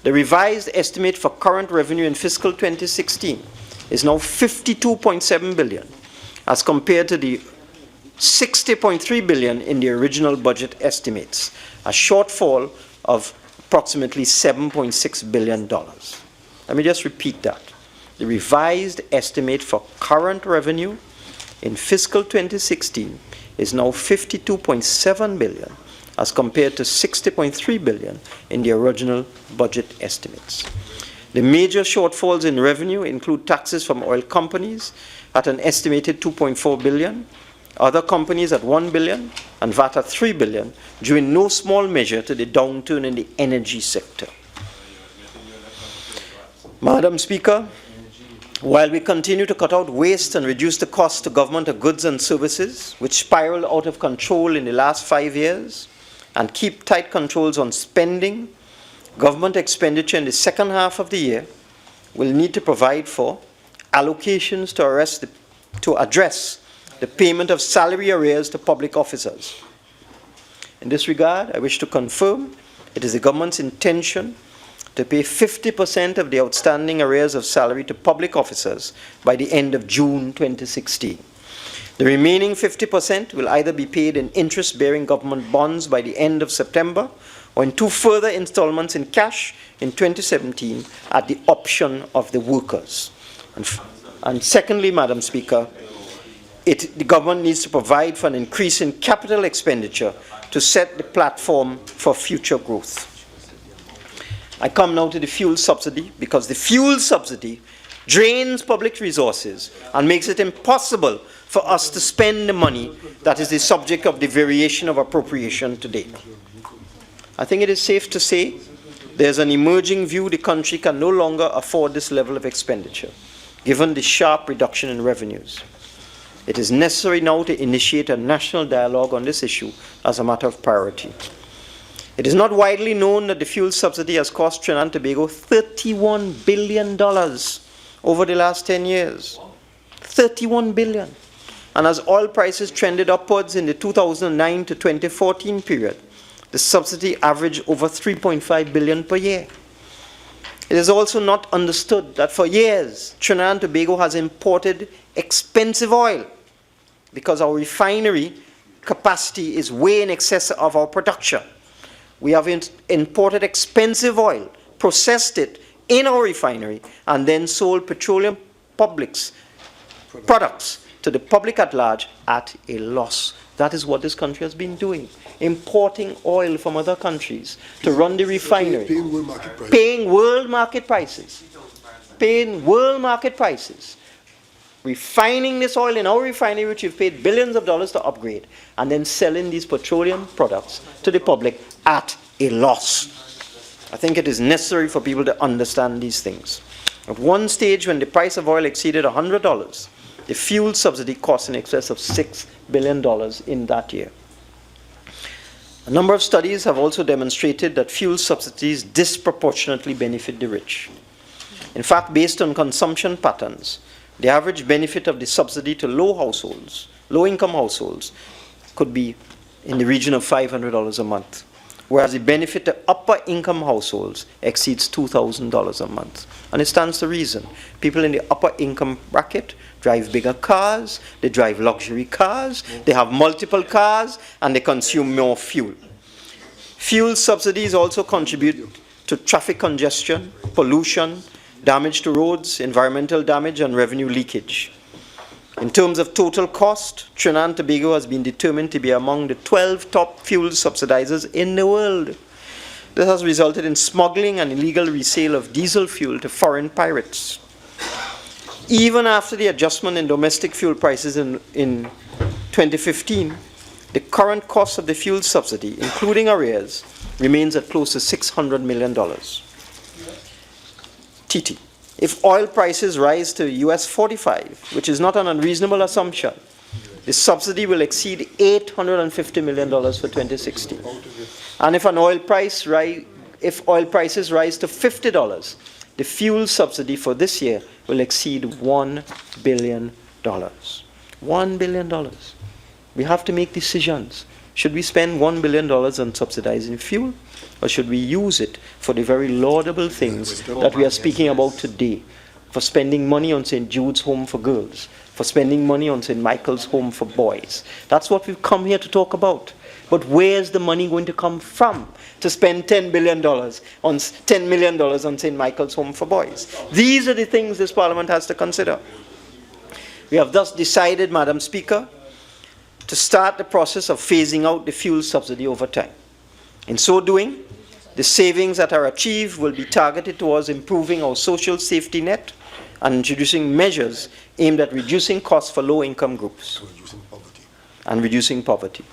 The revised estimate for current revenue in fiscal 2016 is now $52.7 billion, as compared to the $60.3 billion in the original budget estimates, a shortfall of approximately $7.6 billion. Let me just repeat that. The revised estimate for current revenue in fiscal 2016 is now $52.7 billion, as compared to $60.3 billion in the original budget estimates. The major shortfalls in revenue include taxes from oil companies at an estimated $2.4 billion, other companies at $1 billion, and VAT at $3 billion, due in no small measure to the downturn in the energy sector. Madam Speaker, while we continue to cut out waste and reduce the cost to government of goods and services, which spiraled out of control in the last 5 years, and keep tight controls on spending, government expenditure in the second half of the year will need to provide for allocations to address the payment of salary arrears to public officers. In this regard, I wish to confirm it is the government's intention to pay 50% of the outstanding arrears of salary to public officers by the end of June 2016. The remaining 50% will either be paid in interest-bearing government bonds by the end of September or in 2 further installments in cash in 2017 at the option of the workers. And secondly, Madam Speaker, the government needs to provide for an increase in capital expenditure to set the platform for future growth. I come now to the fuel subsidy, because the fuel subsidy drains public resources and makes it impossible for us to spend the money that is the subject of the variation of appropriation today. I think it is safe to say there's an emerging view the country can no longer afford this level of expenditure, given the sharp reduction in revenues. It is necessary now to initiate a national dialogue on this issue as a matter of priority. It is not widely known that the fuel subsidy has cost Trinidad and Tobago $31 billion over the last 10 years. $31 billion. And as oil prices trended upwards in the 2009 to 2014 period, the subsidy averaged over $3.5 billion per year. It is also not understood that for years, Trinidad and Tobago has imported expensive oil because our refinery capacity is way in excess of our production. We have imported expensive oil, processed it in our refinery, and then sold petroleum products to the public at large at a loss. That is what this country has been doing, importing oil from other countries to run the refinery, paying world market prices, refining this oil in our refinery, which we've paid billions of dollars to upgrade, and then selling these petroleum products to the public at a loss. I think it is necessary for people to understand these things. At one stage, when the price of oil exceeded $100, the fuel subsidy cost in excess of $6 billion in that year. A number of studies have also demonstrated that fuel subsidies disproportionately benefit the rich. In fact, based on consumption patterns, the average benefit of the subsidy to low-income households, could be in the region of $500 a month, whereas the benefit to upper-income households exceeds $2,000 a month. And it stands to reason. People in the upper-income bracket drive bigger cars, they drive luxury cars, they have multiple cars, and they consume more fuel. Fuel subsidies also contribute to traffic congestion, pollution, damage to roads, environmental damage, and revenue leakage. In terms of total cost, Trinidad and Tobago has been determined to be among the 12 top fuel subsidizers in the world. This has resulted in smuggling and illegal resale of diesel fuel to foreign pirates. Even after the adjustment in domestic fuel prices in 2015, the current cost of the fuel subsidy, including arrears, remains at close to $600 million. TT. If oil prices rise to US 45, which is not an unreasonable assumption, the subsidy will exceed $850 million for 2016. And if oil prices rise to $50, the fuel subsidy for this year will exceed $1 billion. $1 billion. We have to make decisions. Should we spend $1 billion on subsidizing fuel, or should we use it for the very laudable things that we are speaking about today? For spending money on St. Jude's Home for girls, for spending money on St. Michael's Home for boys. That's what we've come here to talk about. But where's the money going to come from to spend $10 million on St. Michael's Home for boys? These are the things this Parliament has to consider. We have thus decided, Madam Speaker, to start the process of phasing out the fuel subsidy over time. In so doing, the savings that are achieved will be targeted towards improving our social safety net and introducing measures aimed at reducing costs for low-income groups and reducing poverty.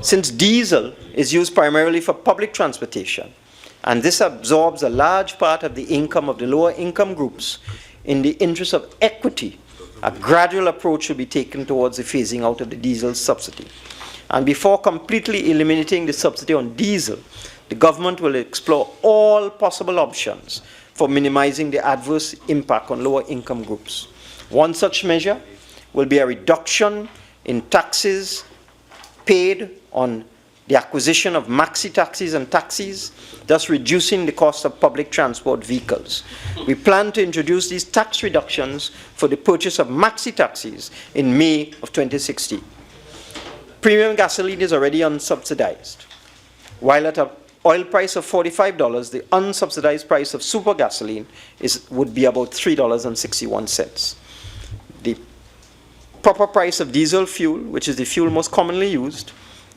Since diesel is used primarily for public transportation, and this absorbs a large part of the income of the lower-income groups, in the interest of equity, a gradual approach should be taken towards the phasing out of the diesel subsidy. And before completely eliminating the subsidy on diesel, the government will explore all possible options for minimizing the adverse impact on lower income groups. One such measure will be a reduction in taxes paid on the acquisition of maxi taxis and taxis, thus reducing the cost of public transport vehicles. We plan to introduce these tax reductions for the purchase of maxi taxis in May of 2016. Premium gasoline is already unsubsidized. While at an oil price of $45, the unsubsidized price of super gasoline would be about $3.61. The proper price of diesel fuel, which is the fuel most commonly used,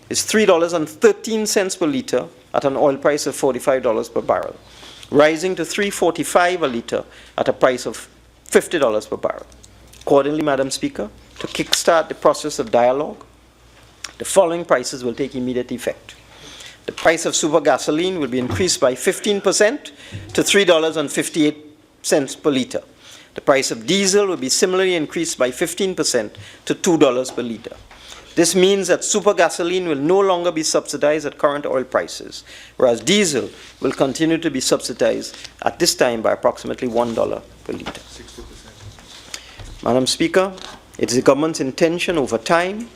is $3.13 per litre at an oil price of $45 per barrel, rising to $3.45 a litre at a price of $50 per barrel. Accordingly, Madam Speaker, to kickstart the process of dialogue, the following prices will take immediate effect. The price of super gasoline will be increased by 15% to $3.58 per litre. The price of diesel will be similarly increased by 15% to $2 per litre. This means that super gasoline will no longer be subsidized at current oil prices, whereas diesel will continue to be subsidized at this time by approximately $1 per litre. Madam Speaker, It is the government's intention over time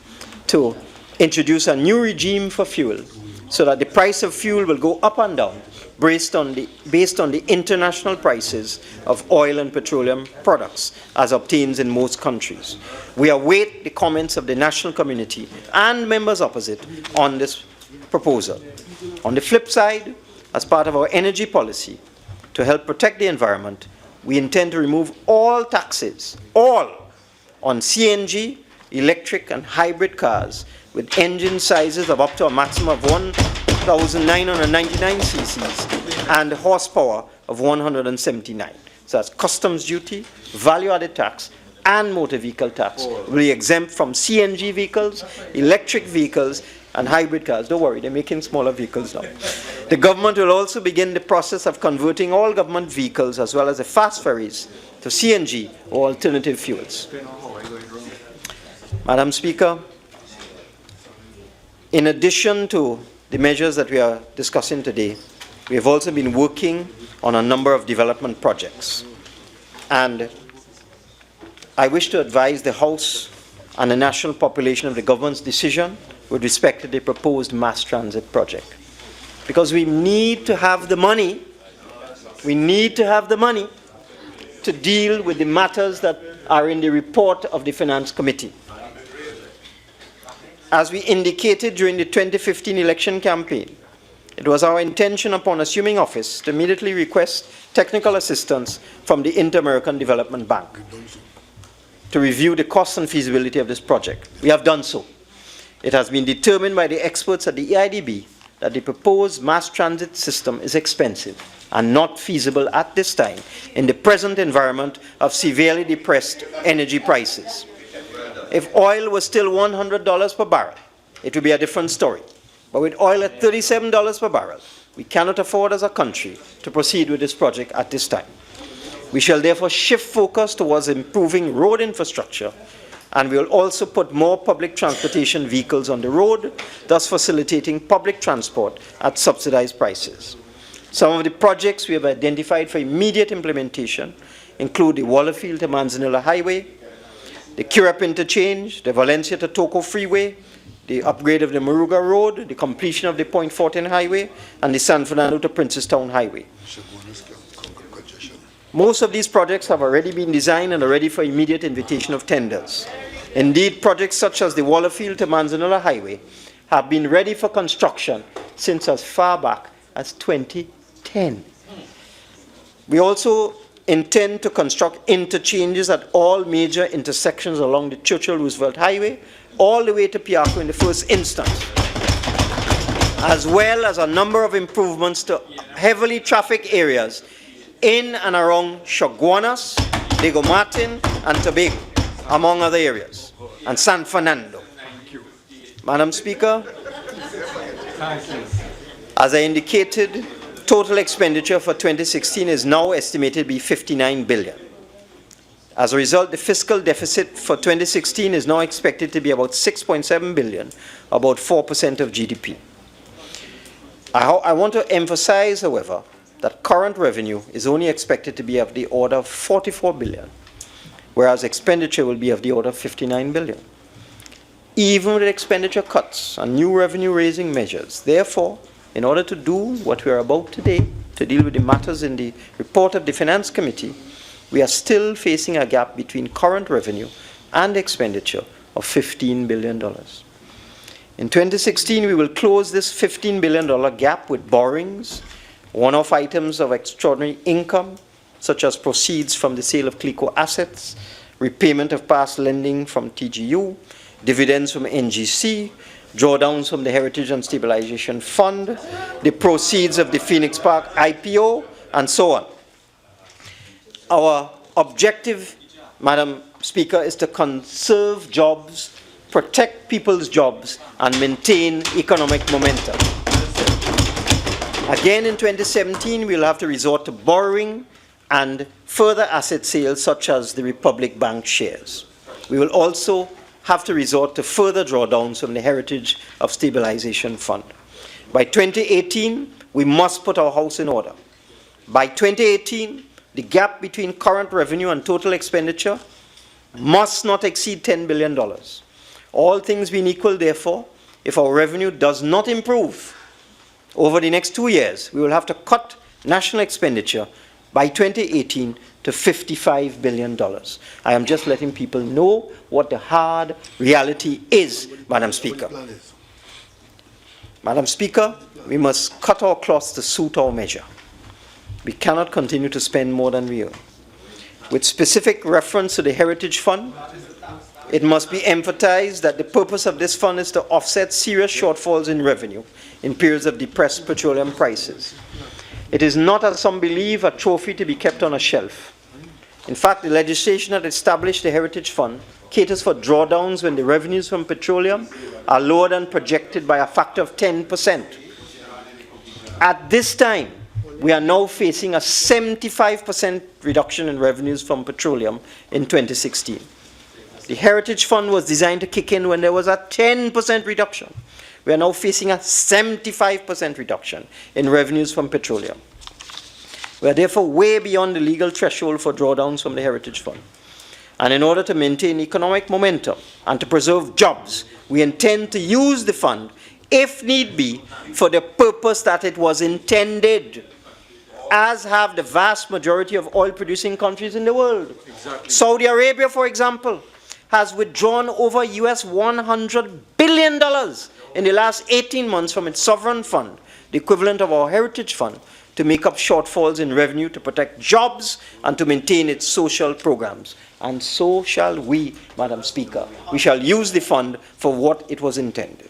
to introduce a new regime for fuel so that the price of fuel will go up and down based on the international prices of oil and petroleum products as obtained in most countries. We await the comments of the national community and members opposite on this proposal. On the flip side, as part of our energy policy to help protect the environment, we intend to remove all taxes, all, on CNG, electric and hybrid cars with engine sizes of up to a maximum of 1,999 cc's and horsepower of 179. So that's customs duty, value-added tax, and motor vehicle tax will be exempt from CNG vehicles, electric vehicles, and hybrid cars. Don't worry, they're making smaller vehicles now. The government will also begin the process of converting all government vehicles as well as the fast ferries to CNG or alternative fuels. Madam Speaker, in addition to the measures that we are discussing today, we have also been working on a number of development projects. And I wish to advise the House and the national population of the government's decision with respect to the proposed mass transit project. Because we need to have the money, to deal with the matters that are in the report of the Finance Committee. As we indicated during the 2015 election campaign, it was our intention upon assuming office to immediately request technical assistance from the Inter-American Development Bank to review the cost and feasibility of this project. We have done so. It has been determined by the experts at the EIDB that the proposed mass transit system is expensive and not feasible at this time in the present environment of severely depressed energy prices. If oil was still $100 per barrel, it would be a different story. But with oil at $37 per barrel, we cannot afford as a country to proceed with this project at this time. We shall therefore shift focus towards improving road infrastructure, and we will also put more public transportation vehicles on the road, thus facilitating public transport at subsidized prices. Some of the projects we have identified for immediate implementation include the Wallerfield to Manzanilla Highway, the Kirep Interchange, the Valencia to Toco Freeway, the upgrade of the Moruga Road, the completion of the Point Fortin Highway, and the San Fernando to Princestown Highway. Most of these projects have already been designed and are ready for immediate invitation of tenders. Indeed, projects such as the Wallerfield to Manzanilla Highway have been ready for construction since as far back as 2010. We also intend to construct interchanges at all major intersections along the Churchill-Roosevelt Highway, all the way to Piarco in the first instance, as well as a number of improvements to heavily trafficked areas in and around Chaguanas, Diego Martin, and Tobago, among other areas, and San Fernando. Madam Speaker, as I indicated, total expenditure for 2016 is now estimated to be $59 billion. As a result, the fiscal deficit for 2016 is now expected to be about $6.7 billion, about 4% of GDP. I want to emphasize, however, that current revenue is only expected to be of the order of $44 billion, whereas expenditure will be of the order of $59 billion. Even with expenditure cuts and new revenue-raising measures, therefore, in order to do what we are about today, to deal with the matters in the report of the Finance Committee, we are still facing a gap between current revenue and expenditure of $15 billion. In 2016, we will close this $15 billion gap with borrowings, one-off items of extraordinary income, such as proceeds from the sale of CLICO assets, repayment of past lending from TGU, dividends from NGC, drawdowns from the Heritage and Stabilization Fund, the proceeds of the Phoenix Park IPO, and so on. Our objective, Madam Speaker, is to conserve jobs, protect people's jobs, and maintain economic momentum. Again, in 2017, we'll have to resort to borrowing and further asset sales, such as the Republic Bank shares. We will also have to resort to further drawdowns from the Heritage of Stabilization Fund. By 2018, we must put our house in order. By 2018, the gap between current revenue and total expenditure must not exceed $10 billion. All things being equal, therefore, if our revenue does not improve over the next 2 years, we will have to cut national expenditure by 2018 to $55 billion. I am just letting people know what the hard reality is, Madam Speaker. Madam Speaker, we must cut our cloth to suit our measure. We cannot continue to spend more than we earn. With specific reference to the Heritage Fund, it must be emphasized that the purpose of this fund is to offset serious shortfalls in revenue in periods of depressed petroleum prices. It is not, as some believe, a trophy to be kept on a shelf. In fact, the legislation that established the Heritage Fund caters for drawdowns when the revenues from petroleum are lower than projected by a factor of 10%. At this time, we are now facing a 75% reduction in revenues from petroleum in 2016. The Heritage Fund was designed to kick in when there was a 10% reduction. We are now facing a 75% reduction in revenues from petroleum. We are therefore way beyond the legal threshold for drawdowns from the Heritage Fund. And in order to maintain economic momentum and to preserve jobs, we intend to use the fund, if need be, for the purpose that it was intended, as have the vast majority of oil-producing countries in the world. Exactly. Saudi Arabia, for example, has withdrawn over US $100 billion in the last 18 months from its sovereign fund, the equivalent of our Heritage Fund, to make up shortfalls in revenue, to protect jobs, and to maintain its social programs. And so shall we, Madam Speaker. We shall use the fund for what it was intended.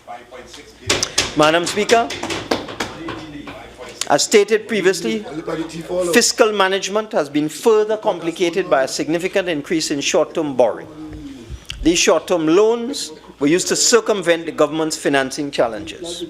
Madam Speaker, as stated previously, fiscal management has been further complicated by a significant increase in short-term borrowing. These short-term loans were used to circumvent the government's financing challenges.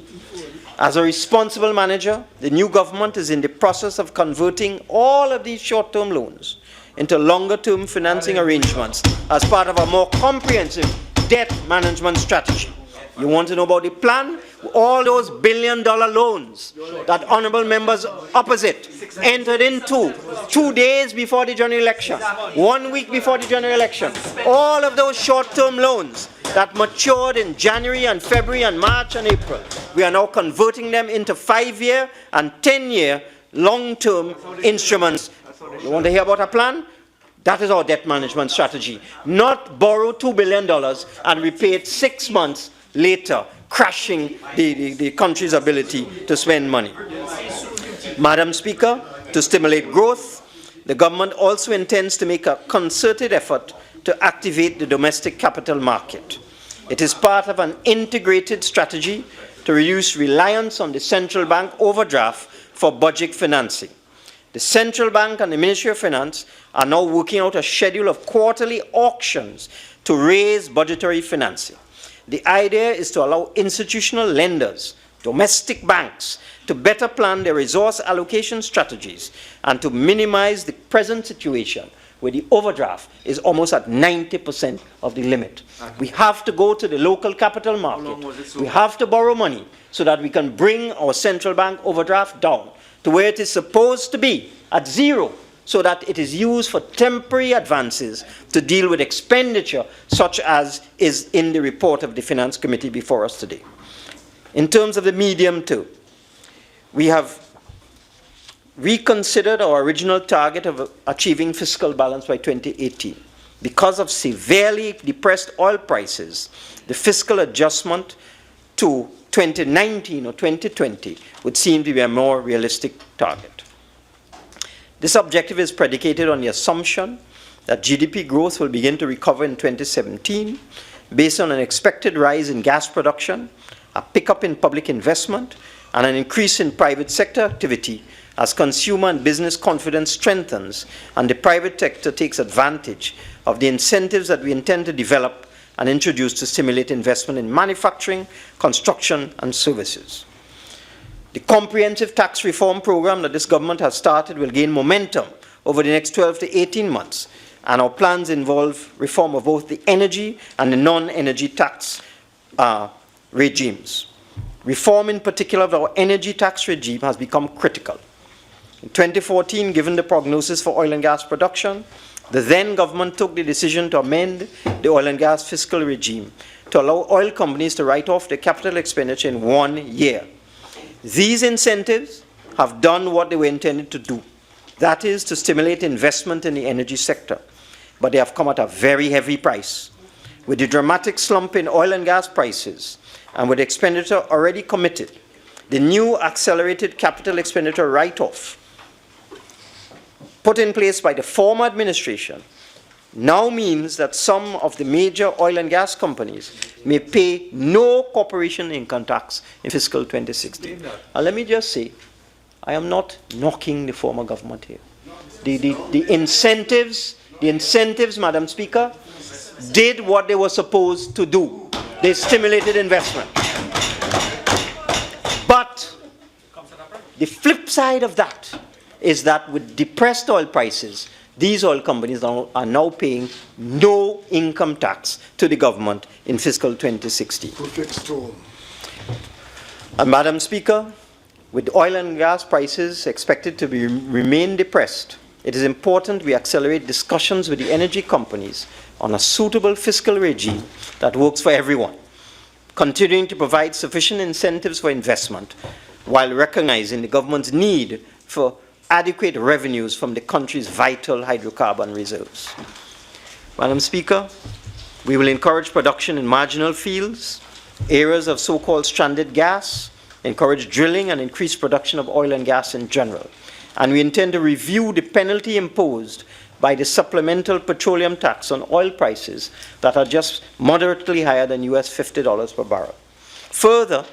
As a responsible manager, the new government is in the process of converting all of these short-term loans into longer-term financing arrangements as part of a more comprehensive debt management strategy. You want to know about the plan? All those billion-dollar loans that honourable members opposite entered into 2 days before the general election, 1 week before the general election, all of those short-term loans that matured in January and February and March and April, we are now converting them into 5-year and 10-year long-term instruments. You want to hear about a plan? That is our debt management strategy. Not borrow $2 billion and repay it 6 months later, crashing the country's ability to spend money. Madam Speaker, to stimulate growth, the government also intends to make a concerted effort to activate the domestic capital market. It is part of an integrated strategy to reduce reliance on the central bank overdraft for budget financing. The central bank and the Ministry of Finance are now working out a schedule of quarterly auctions to raise budgetary financing. The idea is to allow institutional lenders, domestic banks, to better plan their resource allocation strategies and to minimize the present situation where the overdraft is almost at 90% of the limit. We have to go to the local capital market. We have to borrow money so that we can bring our central bank overdraft down to where it is supposed to be, at zero, so that it is used for temporary advances to deal with expenditure such as is in the report of the Finance Committee before us today. In terms of the medium term, we have reconsidered our original target of achieving fiscal balance by 2018. Because of severely depressed oil prices, the fiscal adjustment to 2019 or 2020 would seem to be a more realistic target. This objective is predicated on the assumption that GDP growth will begin to recover in 2017 based on an expected rise in gas production, a pickup in public investment, and an increase in private sector activity as consumer and business confidence strengthens and the private sector takes advantage of the incentives that we intend to develop and introduce to stimulate investment in manufacturing, construction, and services. The comprehensive tax reform program that this government has started will gain momentum over the next 12 to 18 months, and our plans involve reform of both the energy and the non-energy tax regimes. Reform in particular of our energy tax regime has become critical. In 2014, given the prognosis for oil and gas production, The then government took the decision to amend the oil and gas fiscal regime to allow oil companies to write off their capital expenditure in 1 year. These incentives have done what they were intended to do. That is, to stimulate investment in the energy sector. But they have come at a very heavy price. With the dramatic slump in oil and gas prices, and with expenditure already committed, the new accelerated capital expenditure write-off put in place by the former administration now means that some of the major oil and gas companies may pay no corporation income tax in fiscal 2016. And let me just say, I am not knocking the former government here. The incentives, Madam Speaker, did what they were supposed to do. They stimulated investment. But the flip side of that is that with depressed oil prices, these oil companies are now paying no income tax to the government in fiscal 2016. Perfect storm. And Madam Speaker, with oil and gas prices expected to remain depressed, it is important we accelerate discussions with the energy companies on a suitable fiscal regime that works for everyone, continuing to provide sufficient incentives for investment while recognizing the government's need for adequate revenues from the country's vital hydrocarbon reserves. Madam Speaker, we will encourage production in marginal fields, areas of so-called stranded gas, encourage drilling and increase production of oil and gas in general. And we intend to review the penalty imposed by the supplemental petroleum tax on oil prices that are just moderately higher than US $50 per barrel. Further,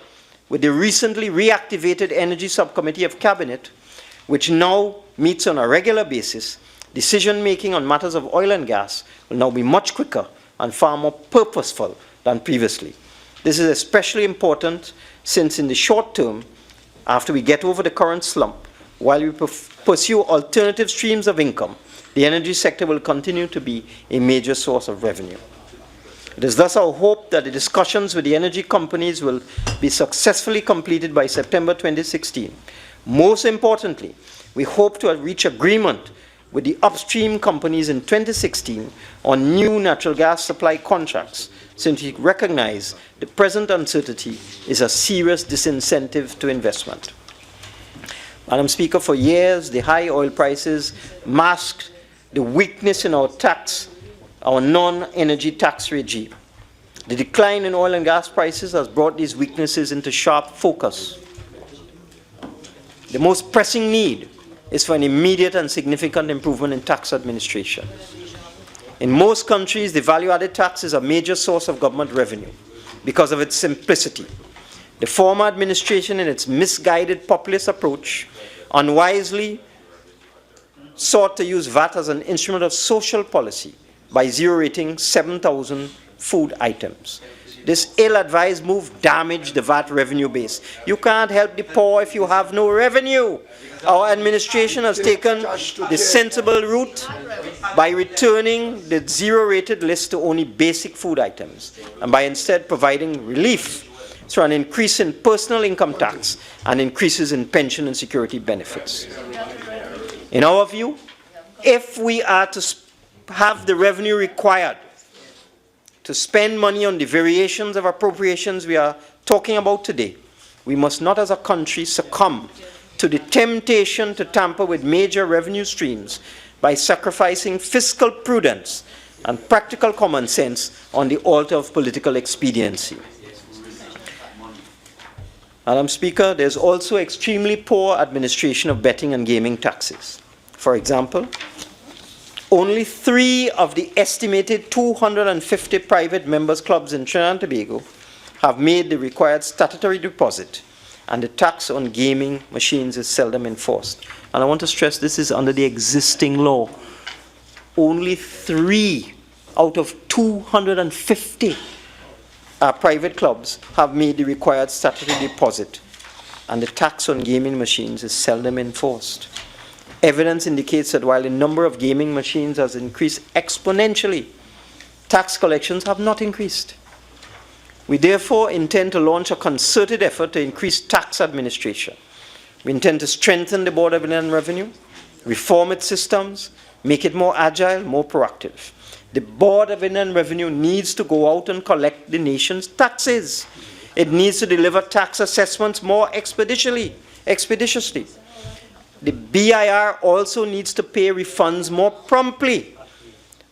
with the recently reactivated Energy Subcommittee of Cabinet, which now meets on a regular basis, decision-making on matters of oil and gas will now be much quicker and far more purposeful than previously. This is especially important since in the short term, after we get over the current slump, while we pursue alternative streams of income, the energy sector will continue to be a major source of revenue. It is thus our hope that the discussions with the energy companies will be successfully completed by September 2016. Most importantly, we hope to reach agreement with the upstream companies in 2016 on new natural gas supply contracts, since we recognize the present uncertainty is a serious disincentive to investment. Madam Speaker, for years, the high oil prices masked the weakness in our non-energy tax regime. The decline in oil and gas prices has brought these weaknesses into sharp focus. The most pressing need is for an immediate and significant improvement in tax administration. In most countries, the value-added tax is a major source of government revenue because of its simplicity. The former administration, in its misguided populist approach, unwisely sought to use VAT as an instrument of social policy by zero-rating 7,000 food items. This ill-advised move damaged the VAT revenue base. You can't help the poor if you have no revenue. Our administration has taken the sensible route by returning the zero-rated list to only basic food items, and by instead providing relief through an increase in personal income tax and increases in pension and security benefits. In our view, if we are to have the revenue required to spend money on the variations of appropriations we are talking about today, we must not as a country succumb to the temptation to tamper with major revenue streams by sacrificing fiscal prudence and practical common sense on the altar of political expediency. Madam Speaker, there is also extremely poor administration of betting and gaming taxes. For example, only 3 of the estimated 250 private members' clubs in Trinidad and Tobago have made the required statutory deposit, and the tax on gaming machines is seldom enforced. And I want to stress this is under the existing law. Only 3 out of 250 private clubs have made the required statutory deposit, and the tax on gaming machines is seldom enforced. Evidence indicates that while the number of gaming machines has increased exponentially, tax collections have not increased. We therefore intend to launch a concerted effort to increase tax administration. We intend to strengthen the Board of Inland Revenue, reform its systems, make it more agile, more proactive. The Board of Inland Revenue needs to go out and collect the nation's taxes. It needs to deliver tax assessments more expeditiously. The BIR also needs to pay refunds more promptly,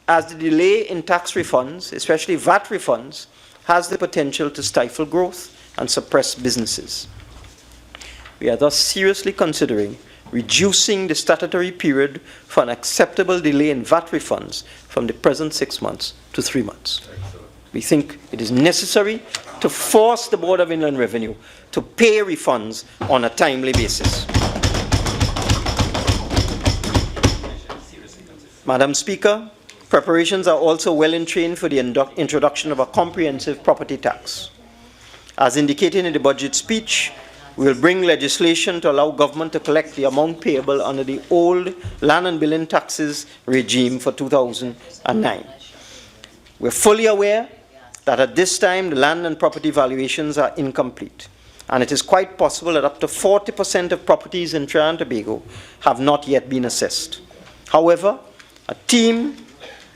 as the delay in tax refunds, especially VAT refunds, has the potential to stifle growth and suppress businesses. We are thus seriously considering reducing the statutory period for an acceptable delay in VAT refunds from the present 6 months to 3 months. We think it is necessary to force the Board of Inland Revenue to pay refunds on a timely basis. Madam Speaker, preparations are also well in train for the introduction of a comprehensive property tax. As indicated in the budget speech, we will bring legislation to allow government to collect the amount payable under the old land and building taxes regime for 2009. We're fully aware that at this time the land and property valuations are incomplete, and it is quite possible that up to 40% of properties in Trinidad and Tobago have not yet been assessed. However, a team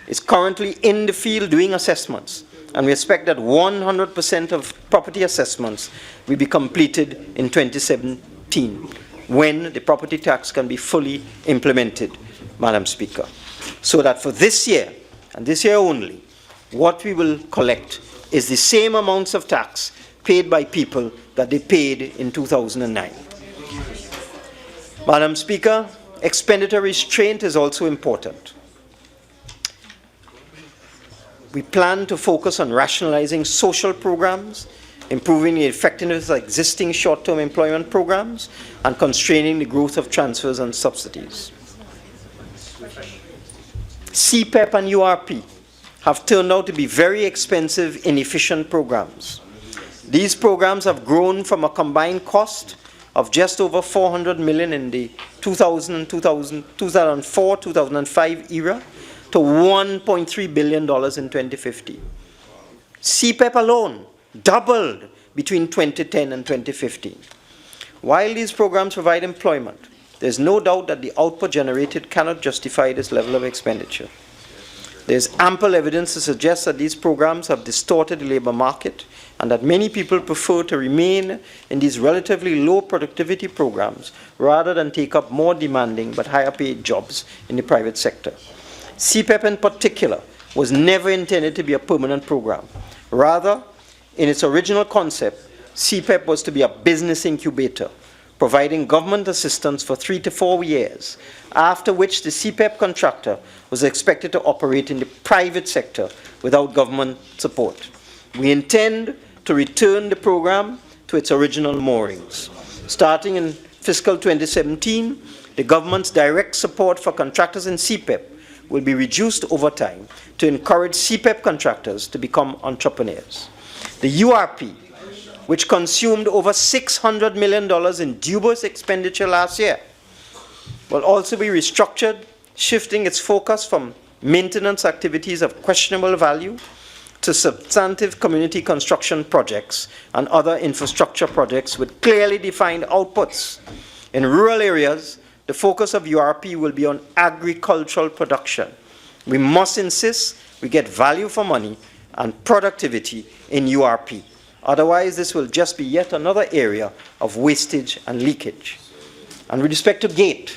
is currently in the field doing assessments, and we expect that 100% of property assessments will be completed in 2017, when the property tax can be fully implemented, Madam Speaker. So that for this year, and this year only, what we will collect is the same amounts of tax paid by people that they paid in 2009. Madam Speaker, expenditure restraint is also important. We plan to focus on rationalizing social programs, improving the effectiveness of existing short-term employment programs, and constraining the growth of transfers and subsidies. CPEP and URP have turned out to be very expensive, inefficient programs. These programs have grown from a combined cost of just over 400 million in the 2004-2005 era to $1.3 billion in 2015. CPEP alone doubled between 2010 and 2015. While these programs provide employment, there is no doubt that the output generated cannot justify this level of expenditure. There is ample evidence to suggest that these programs have distorted the labor market and that many people prefer to remain in these relatively low productivity programs rather than take up more demanding but higher paid jobs in the private sector. CPEP in particular was never intended to be a permanent program. Rather, in its original concept, CPEP was to be a business incubator, providing government assistance for 3 to 4 years, after which the CPEP contractor was expected to operate in the private sector without government support. We intend to return the program to its original moorings. Starting in fiscal 2017, the government's direct support for contractors in CPEP will be reduced over time to encourage CPEP contractors to become entrepreneurs. The URP, which consumed over $600 million in dubious expenditure last year, will also be restructured, shifting its focus from maintenance activities of questionable value to substantive community construction projects and other infrastructure projects with clearly defined outputs. In rural areas, the focus of URP will be on agricultural production. We must insist we get value for money and productivity in URP. Otherwise, this will just be yet another area of wastage and leakage. And with respect to GATE,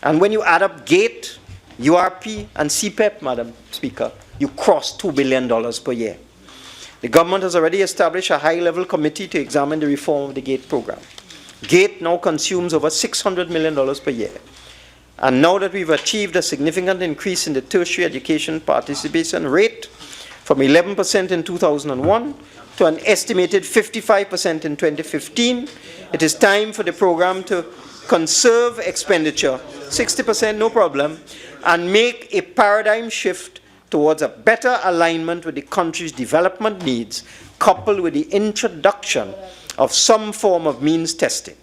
and when you add up GATE, URP, and CPEP, Madam Speaker, you cross $2 billion per year. The government has already established a high-level committee to examine the reform of the GATE program. GATE now consumes over $600 million per year. And now that we've achieved a significant increase in the tertiary education participation rate from 11% in 2001 to an estimated 55% in 2015, it is time for the program to conserve expenditure, 60% no problem, and make a paradigm shift towards a better alignment with the country's development needs, coupled with the introduction of some form of means testing.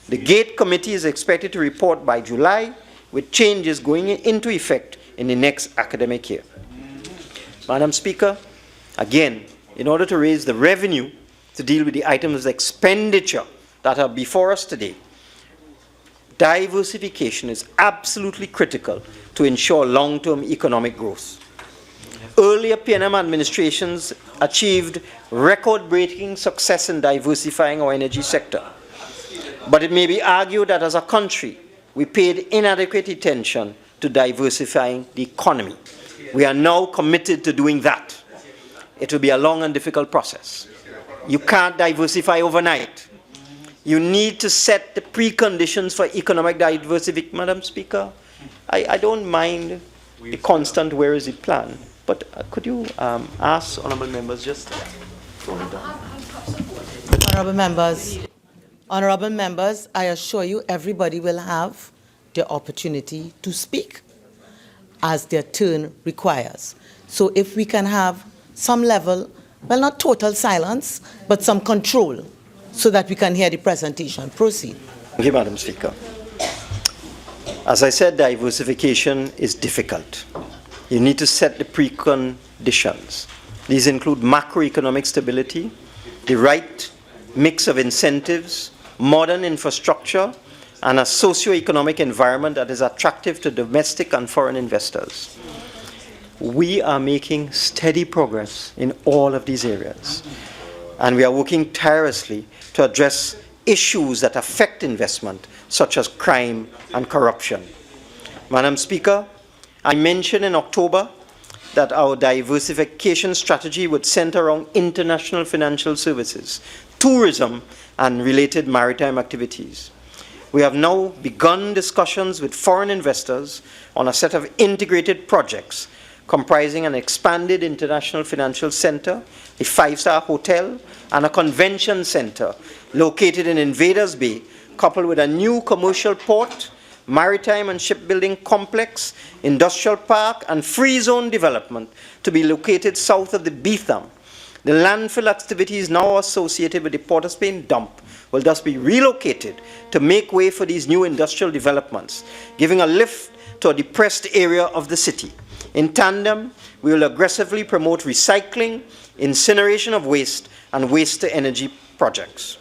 The GATE committee is expected to report by July, with changes going into effect in the next academic year. Madam Speaker, again, in order to raise the revenue to deal with the items of expenditure that are before us today, diversification is absolutely critical to ensure long-term economic growth. Earlier PNM administrations achieved record-breaking success in diversifying our energy sector. But it may be argued that as a country, we paid inadequate attention to diversifying the economy. We are now committed to doing that. It will be a long and difficult process. You can't diversify overnight. You need to set the preconditions for economic diversification, Madam Speaker. I don't mind the constant where is it plan, but could you ask honourable members just phone it down. Honourable members, I assure you everybody will have the opportunity to speak as their turn requires. So if we can have some level, well, not total silence, but some control so that we can hear the presentation. Proceed. Thank you, Madam Speaker. As I said, diversification is difficult. You need to set the preconditions. These include macroeconomic stability, the right mix of incentives, modern infrastructure, and a socio-economic environment that is attractive to domestic and foreign investors. We are making steady progress in all of these areas, and we are working tirelessly to address issues that affect investment, such as crime and corruption. Madam Speaker, I mentioned in October that our diversification strategy would center around international financial services, tourism, and related maritime activities. We have now begun discussions with foreign investors on a set of integrated projects comprising an expanded international financial center, a five-star hotel, and a convention center located in Invaders Bay, coupled with a new commercial port, maritime and shipbuilding complex, industrial park, and free zone development to be located south of the Beetham. The landfill activities now associated with the Port of Spain dump will thus be relocated to make way for these new industrial developments, giving a lift to a depressed area of the city. In tandem, we will aggressively promote recycling, incineration of waste, and waste-to-energy projects.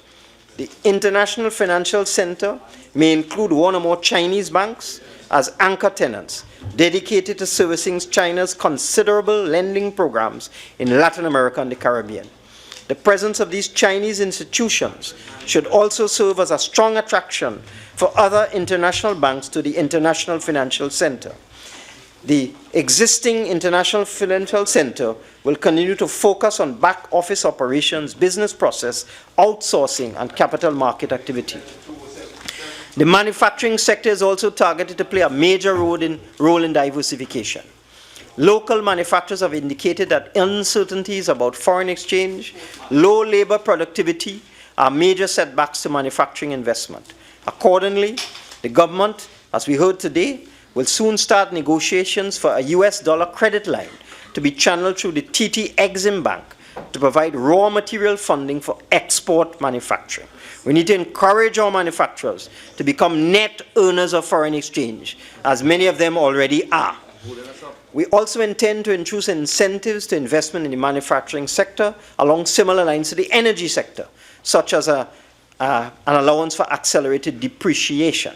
The International Financial Center may include one or more Chinese banks as anchor tenants, dedicated to servicing China's considerable lending programs in Latin America and the Caribbean. The presence of these Chinese institutions should also serve as a strong attraction for other international banks to the International Financial Center. The existing International Financial Center will continue to focus on back office operations, business process, outsourcing, and capital market activity. The manufacturing sector is also targeted to play a major role in diversification. Local manufacturers have indicated that uncertainties about foreign exchange, low labor productivity are major setbacks to manufacturing investment. Accordingly, the government, as we heard today, will soon start negotiations for a US dollar credit line to be channeled through the TT Exim Bank to provide raw material funding for export manufacturing. We need to encourage our manufacturers to become net earners of foreign exchange, as many of them already are. We also intend to introduce incentives to investment in the manufacturing sector along similar lines to the energy sector, such as an allowance for accelerated depreciation.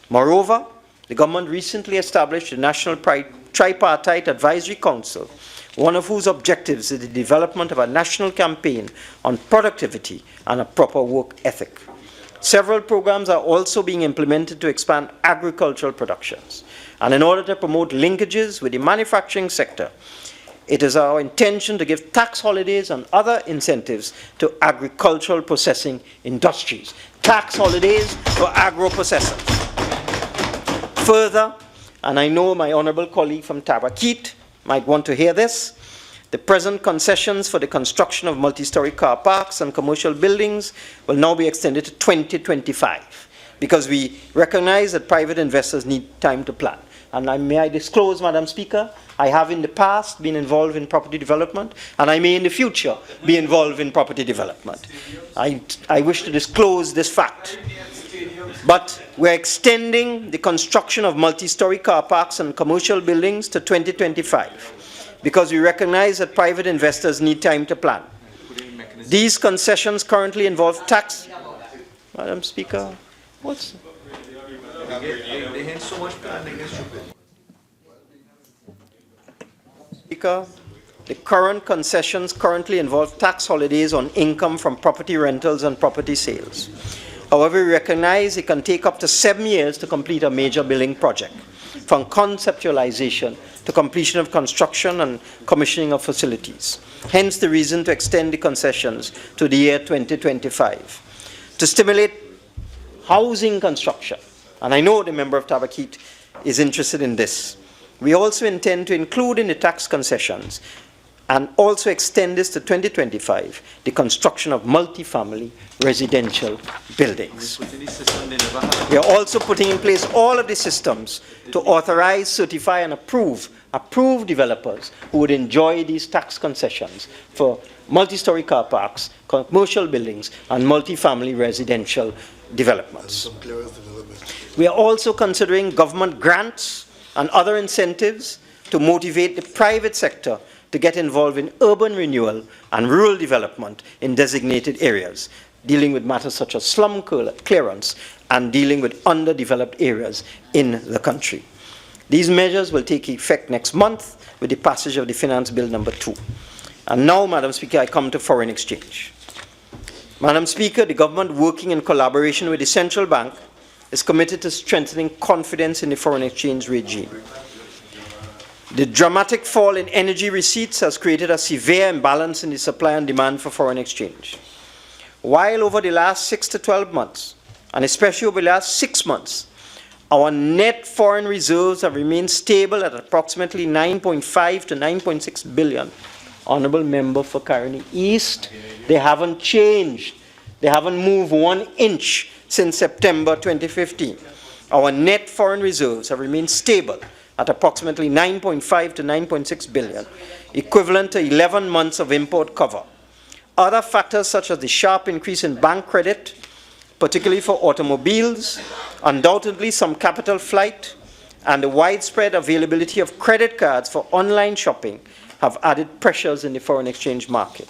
Moreover, the government recently established the National Tripartite Advisory Council, one of whose objectives is the development of a national campaign on productivity and a proper work ethic. Several programs are also being implemented to expand agricultural productions. And in order to promote linkages with the manufacturing sector, it is our intention to give tax holidays and other incentives to agricultural processing industries. Tax holidays for agro-processors. Further, and I know my honourable colleague from Tabaquite might want to hear this, the present concessions for the construction of multi-story car parks and commercial buildings will now be extended to 2025 because we recognize that private investors need time to plan. And may I disclose, Madam Speaker, I have in the past been involved in property development, and I may in the future be involved in property development. I wish to disclose this fact. But we're extending the construction of multi-story car parks and commercial buildings to 2025 because we recognize that private investors need time to plan. These concessions currently involve tax... Madam Speaker, what's... Speaker, the current concessions currently involve tax holidays on income from property rentals and property sales. However, we recognize it can take up to 7 years to complete a major building project, from conceptualization to completion of construction and commissioning of facilities. Hence the reason to extend the concessions to the year 2025. To stimulate housing construction, and I know the member of Tabaquite is interested in this, we also intend to include in the tax concessions and also extend this to 2025, the construction of multi-family residential buildings. We are also putting in place all of the systems to authorize, certify, and approve developers who would enjoy these tax concessions for multi-story car parks, commercial buildings, and multi-family residential developments. We are also considering government grants and other incentives to motivate the private sector to get involved in urban renewal and rural development in designated areas, dealing with matters such as slum clearance and dealing with underdeveloped areas in the country. These measures will take effect next month with the passage of the Finance Bill number 2. And now, Madam Speaker, I come to foreign exchange. Madam Speaker, the government, working in collaboration with the central bank, is committed to strengthening confidence in the foreign exchange regime. The dramatic fall in energy receipts has created a severe imbalance in the supply and demand for foreign exchange. While over the last 6 to 12 months, and especially over the last 6 months, our net foreign reserves have remained stable at approximately 9.5 to 9.6 billion. Honourable Member for Caroni East, they haven't changed. They haven't moved 1 inch since September 2015. Our net foreign reserves have remained stable at approximately 9.5 to 9.6 billion, equivalent to 11 months of import cover. Other factors such as the sharp increase in bank credit, particularly for automobiles, undoubtedly some capital flight, and the widespread availability of credit cards for online shopping have added pressures in the foreign exchange market.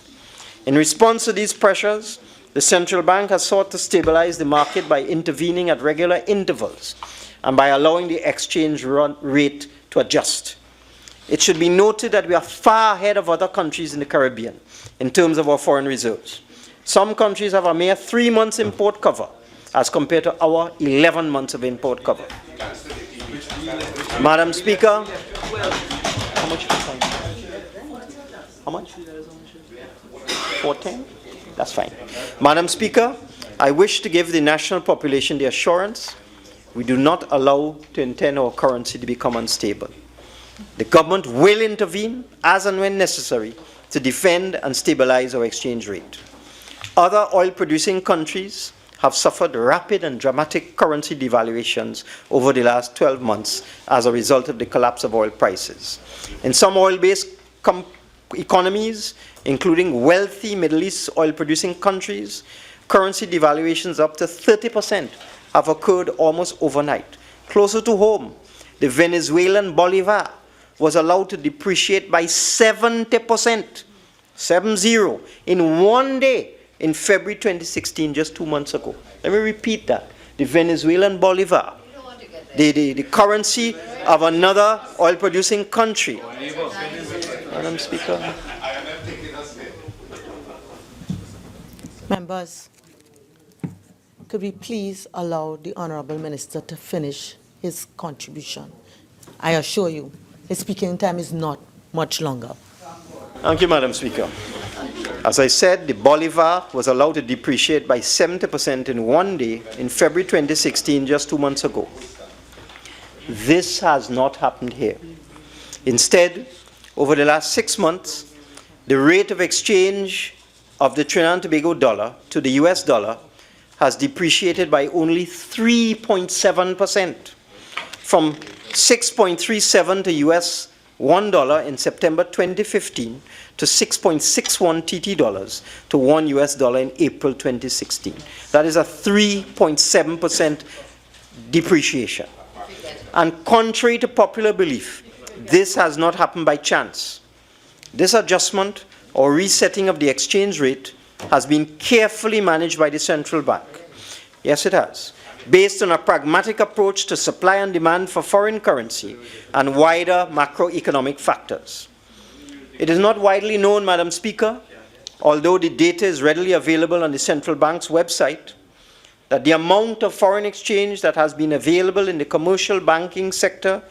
In response to these pressures, the central bank has sought to stabilize the market by intervening at regular intervals and by allowing the exchange rate to adjust. It should be noted that we are far ahead of other countries in the Caribbean in terms of our foreign reserves. Some countries have a mere 3 months import cover as compared to our 11 months of import cover. Madam Speaker, how much? How much? 410? That's fine. Madam Speaker, I wish to give the national population the assurance we do not allow to intend our currency to become unstable. The government will intervene as and when necessary to defend and stabilize our exchange rate. Other oil-producing countries have suffered rapid and dramatic currency devaluations over the last 12 months as a result of the collapse of oil prices. In some oil-based economies, including wealthy Middle East oil-producing countries, currency devaluations up to 30% have occurred almost overnight. Closer to home, the Venezuelan bolivar was allowed to depreciate by 70%, 70, in 1 day in February 2016, just 2 months ago. Let me repeat that. The Venezuelan bolivar, the currency of another oil-producing country. Madam Speaker. Members, could we please allow the Honourable Minister to finish his contribution? I assure you, his speaking time is not much longer. Thank you, Madam Speaker. As I said, the bolivar was allowed to depreciate by 70% in 1 day in February 2016, just 2 months ago. This has not happened here. Instead, over the last 6 months, the rate of exchange of the Trinidad and Tobago dollar to the US dollar has depreciated by only 3.7%, from 6.37 to US $1 in September 2015 to 6.61 TT dollars to $1 US in April 2016. That is a 3.7% depreciation. And contrary to popular belief, this has not happened by chance. This adjustment or resetting of the exchange rate has been carefully managed by the central bank. Yes, it has, based on a pragmatic approach to supply and demand for foreign currency and wider macroeconomic factors. It is not widely known, Madam Speaker, although the data is readily available on the central bank's website, that the amount of foreign exchange that has been available in the commercial banking sector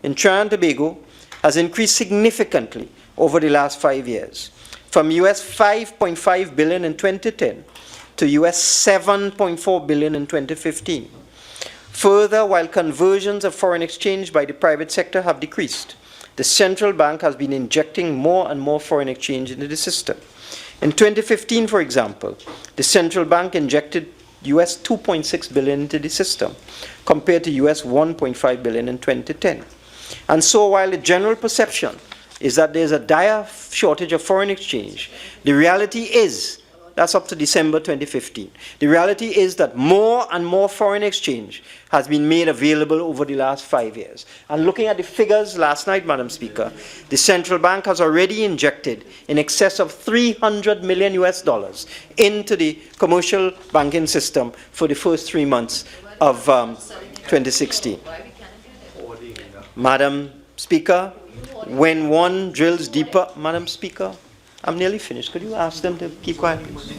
in Trinidad and Tobago has increased significantly over the last 5 years, from US $5.5 billion in 2010 to US $7.4 billion in 2015. Further, while conversions of foreign exchange by the private sector have decreased, the central bank has been injecting more and more foreign exchange into the system. In 2015, for example, the central bank injected US $2.6 billion into the system, compared to US $1.5 billion in 2010. And so while the general perception is that there's a dire shortage of foreign exchange, the reality is, that's up to December 2015, the reality is that more and more foreign exchange has been made available over the last 5 years. And looking at the figures last night, Madam Speaker, the central bank has already injected in excess of $300 million into the commercial banking system for the first 3 months of 2016. Madam Speaker, when one drills deeper, Madam Speaker, I'm nearly finished. Could you ask them to keep quiet, please?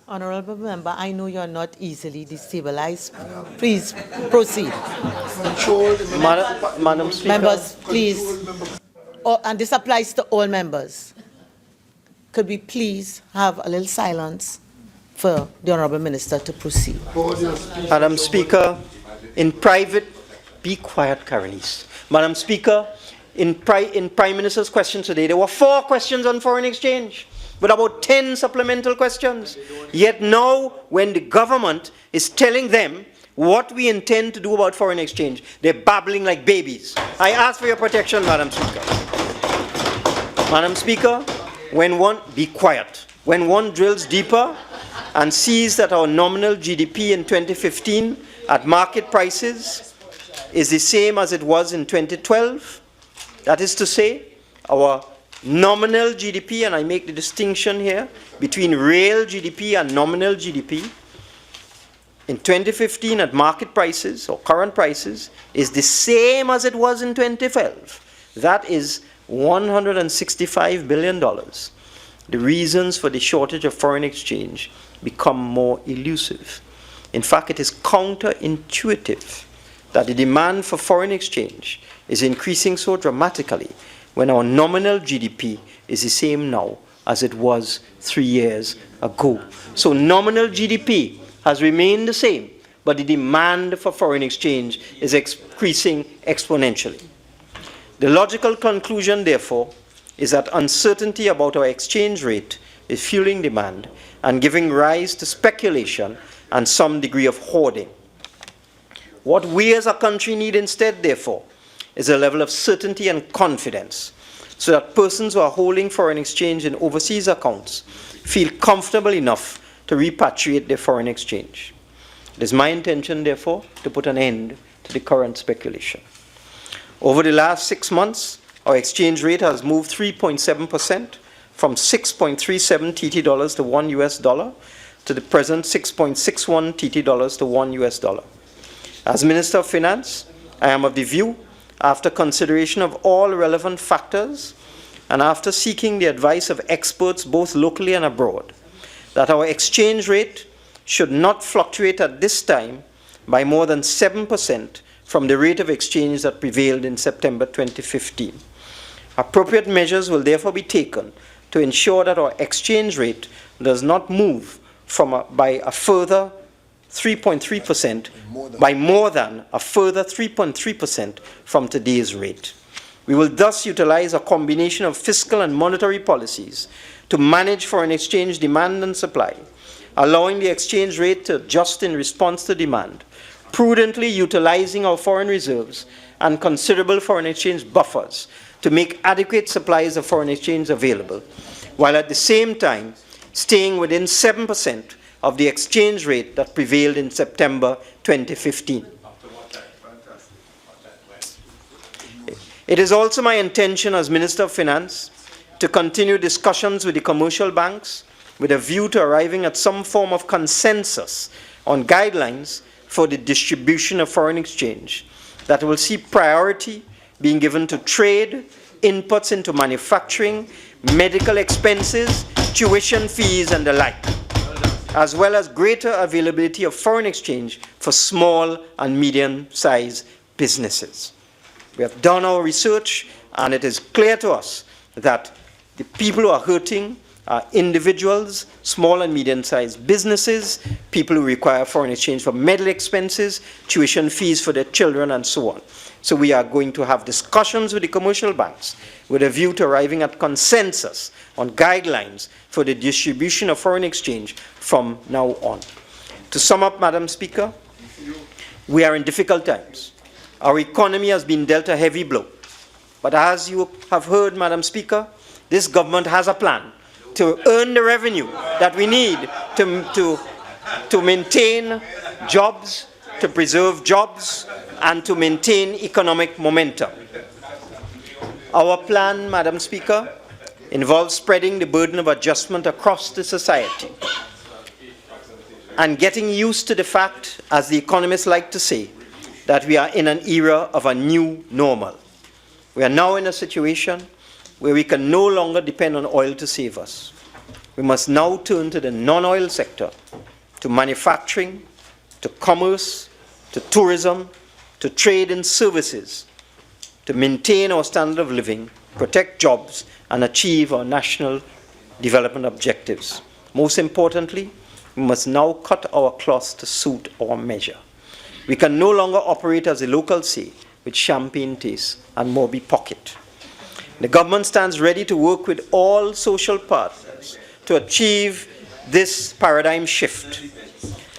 Honorable Member, I know you're not easily destabilized. Please proceed. Madam Speaker. Members, please. Oh, and this applies to all members. Could we please have a little silence for the Honorable Minister to proceed? Madam Speaker, in private, be quiet, Caronies. Madam Speaker, in Prime Minister's question today, there were 4 questions on foreign exchange, with about 10 supplemental questions. Yet now, when the government is telling them what we intend to do about foreign exchange, they're babbling like babies. I ask for your protection, Madam Speaker. Madam Speaker, be quiet. When one drills deeper and sees that our nominal GDP in 2015 at market prices is the same as it was in 2012, that is to say, our nominal GDP, and I make the distinction here between real GDP and nominal GDP, in 2015 at market prices or current prices is the same as it was in 2012. That is $165 billion. The reasons for the shortage of foreign exchange become more elusive. In fact, it is counterintuitive that the demand for foreign exchange is increasing so dramatically when our nominal GDP is the same now as it was 3 years ago. So nominal GDP has remained the same, but the demand for foreign exchange is increasing exponentially. The logical conclusion, therefore, is that uncertainty about our exchange rate is fueling demand and giving rise to speculation and some degree of hoarding. What we as a country need instead, therefore, is a level of certainty and confidence so that persons who are holding foreign exchange in overseas accounts feel comfortable enough to repatriate their foreign exchange. It is my intention, therefore, to put an end to the current speculation. Over the last 6 months, our exchange rate has moved 3.7% from 6.37 TT dollars to $1 to the present 6.61 TT dollars to $1. As Minister of Finance, I am of the view, after consideration of all relevant factors and after seeking the advice of experts both locally and abroad, that our exchange rate should not fluctuate at this time by more than 7% from the rate of exchange that prevailed in September 2015. Appropriate measures will therefore be taken to ensure that our exchange rate does not move by a further 3.3%, by more than a further 3.3% from today's rate. We will thus utilize a combination of fiscal and monetary policies to manage foreign exchange demand and supply, allowing the exchange rate to adjust in response to demand, prudently utilizing our foreign reserves and considerable foreign exchange buffers to make adequate supplies of foreign exchange available, while at the same time staying within 7% of the exchange rate that prevailed in September 2015. It is also my intention as Minister of Finance to continue discussions with the commercial banks with a view to arriving at some form of consensus on guidelines for the distribution of foreign exchange that will see priority being given to trade, inputs into manufacturing, medical expenses, tuition fees, and the like, as well as greater availability of foreign exchange for small and medium-sized businesses. We have done our research, and it is clear to us that the people who are hurting are individuals, small and medium-sized businesses, people who require foreign exchange for medical expenses, tuition fees for their children, and so on. So we are going to have discussions with the commercial banks with a view to arriving at consensus on guidelines for the distribution of foreign exchange from now on. To sum up, Madam Speaker, we are in difficult times. Our economy has been dealt a heavy blow. But as you have heard, Madam Speaker, this government has a plan to earn the revenue that we need to maintain jobs, to preserve jobs, and to maintain economic momentum. Our plan, Madam Speaker, involves spreading the burden of adjustment across the society and getting used to the fact, as the economists like to say, that we are in an era of a new normal. We are now in a situation where we can no longer depend on oil to save us. We must now turn to the non-oil sector, to manufacturing, to commerce, to tourism, to trade and services, to maintain our standard of living, protect jobs, and achieve our national development objectives. Most importantly, we must now cut our cloth to suit our measure. We can no longer operate, as the locals say, with champagne taste and Moby pocket. The government stands ready to work with all social partners to achieve this paradigm shift.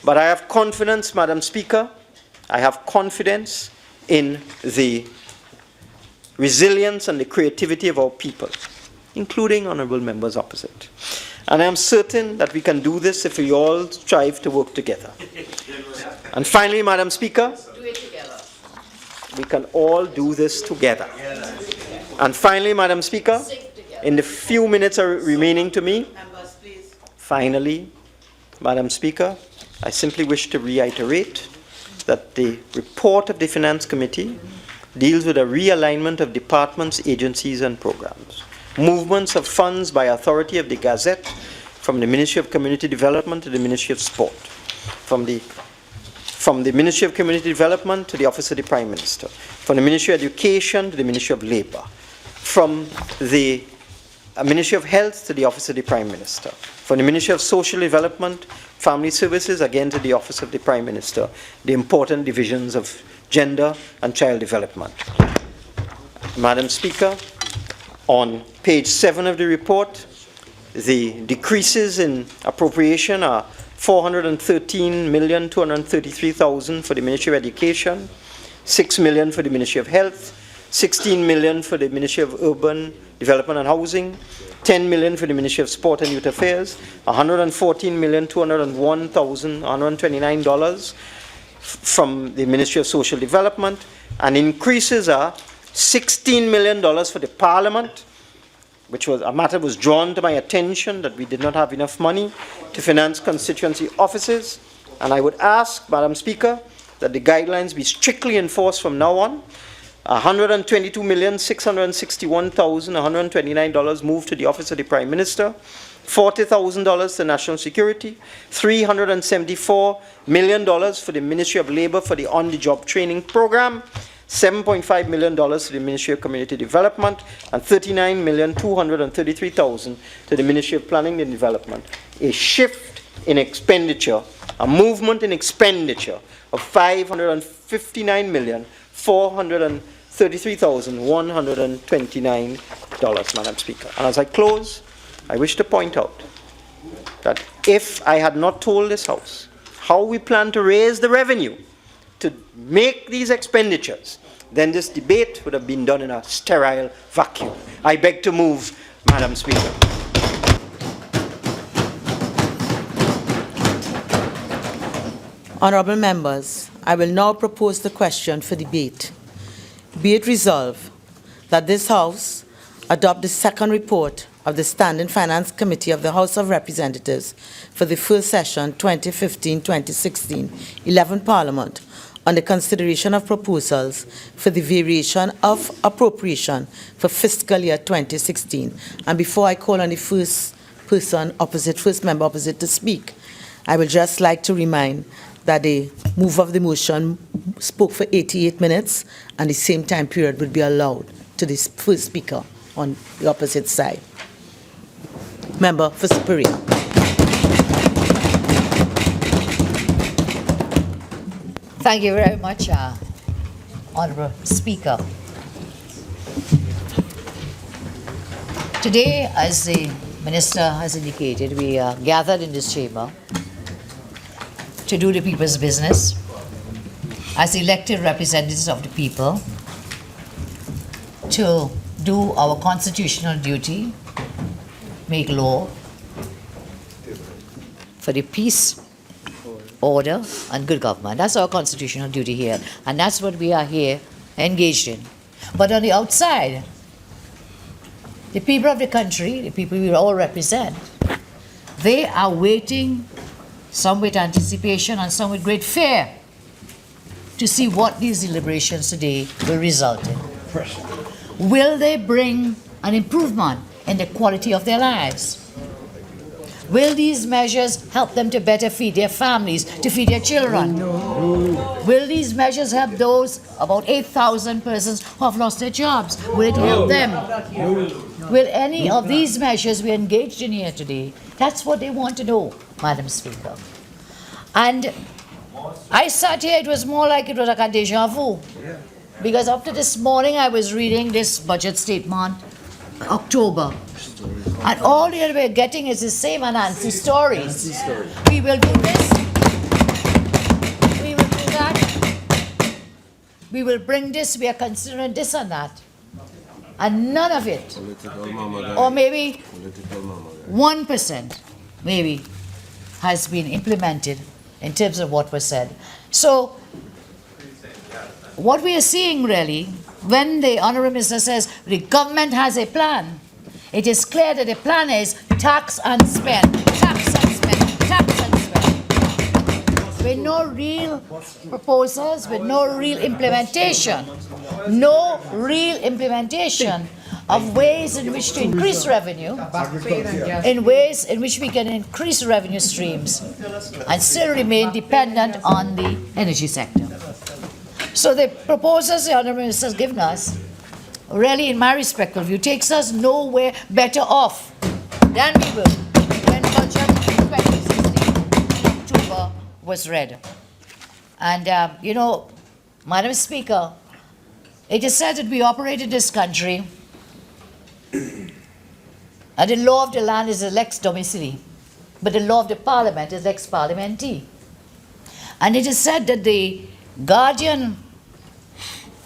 But I have confidence, Madam Speaker, I have confidence in the resilience and the creativity of our people, including honourable members opposite. And I am certain that we can do this if we all strive to work together. And finally, Madam Speaker, we can all do this together. And finally, Madam Speaker, in the few minutes remaining to me, finally, Madam Speaker, I simply wish to reiterate that the report of the Finance Committee deals with a realignment of departments, agencies, and programs. Movements of funds by authority of the Gazette from the Ministry of Community Development to the Ministry of Sport. From the Ministry of Community Development to the Office of the Prime Minister. From the Ministry of Education to the Ministry of Labour. From the Ministry of Health to the Office of the Prime Minister. From the Ministry of Social Development, Family Services, again to the Office of the Prime Minister. The important divisions of gender and child development. Madam Speaker, on page 7 of the report, the decreases in appropriation are 413,233,000 for the Ministry of Education, 6 million for the Ministry of Health, 16 million for the Ministry of Urban Development and Housing, 10 million for the Ministry of Sport and Youth Affairs, $114,201,129 from the Ministry of Social Development, and increases are $16 million for the Parliament, which was a matter was drawn to my attention that we did not have enough money to finance constituency offices. And I would ask, Madam Speaker, that the guidelines be strictly enforced from now on. $122,661,129 moved to the Office of the Prime Minister, $40,000 to National Security, $374 million for the Ministry of Labour for the on-the-job training program, $7.5 million to the Ministry of Community Development, and $39,233,000 to the Ministry of Planning and Development. A shift in expenditure, a movement in expenditure of $559,433,129, Madam Speaker. And as I close, I wish to point out that if I had not told this House how we plan to raise the revenue to make these expenditures, then this debate would have been done in a sterile vacuum. I beg to move, Madam Speaker. Honourable members, I will now propose the question for debate. Be it resolved that this House adopt the second report of the Standing Finance Committee of the House of Representatives for the first session 2015-2016, 11th Parliament, on the consideration of proposals for the variation of appropriation for fiscal year 2016. And before I call on the first member opposite to speak, I would just like to remind that the mover of the motion spoke for 88 minutes, and the same time period would be allowed to the first speaker on the opposite side. Member for Siparia. Thank you very much, Honourable Speaker. Today, as the Minister has indicated, we are gathered in this chamber to do the people's business as elected representatives of the people, to do our constitutional duty, make law for the peace, order, and good government. That's our constitutional duty here, and that's what we are here engaged in. But on the outside, the people of the country, the people we all represent, they are waiting, some with anticipation and some with great fear, to see what these deliberations today will result in. Will they bring an improvement in the quality of their lives? Will these measures help them to better feed their families, to feed their children? No. Will these measures help those, about 8,000 persons who have lost their jobs? Will it help them? No. Will any of these measures we engaged in here today? That's what they want to know, Madam Speaker. And I sat here, it was more like it was like a deja vu. Because up to this morning, I was reading this budget statement, October. And all that we're getting is the same Anansi stories. We will do this, we will do that, we will bring this, we are considering this and that. And none of it, or maybe 1%, maybe, has been implemented in terms of what was said. So, what we are seeing really, when the Honourable Minister says the government has a plan, it is clear that the plan is tax and spend, tax and spend, tax and spend. With no real proposals, with no real implementation. No real implementation of ways in which to increase revenue, in ways in which we can increase revenue streams and still remain dependent on the energy sector. So the proposals the Honourable Minister has given us, really, in my respectful view, takes us nowhere better off than we were when budget 2016 in October was read. And, you know, Madam Speaker, it is said that we operate in this country and the law of the land is the lex domicili, but the law of the parliament is lex parliamenti. And it is said that the guardian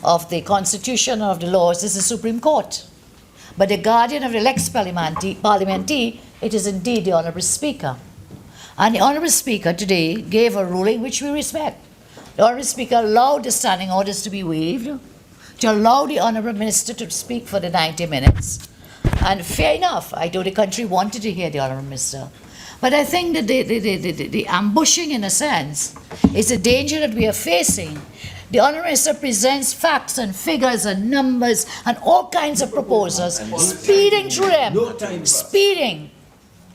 of the constitution of the laws is the Supreme Court. But the guardian of the lex parliamenti, it is indeed the Honourable Speaker. And the Honourable Speaker today gave a ruling which we respect. The Honourable Speaker allowed the standing orders to be waived, to allow the Honourable Minister to speak for the 90 minutes. And fair enough, I know the country wanted to hear the Honourable Minister. But I think that the ambushing, in a sense, is the danger that we are facing. The Honourable Minister presents facts and figures and numbers and all kinds of proposals, speeding through them, speeding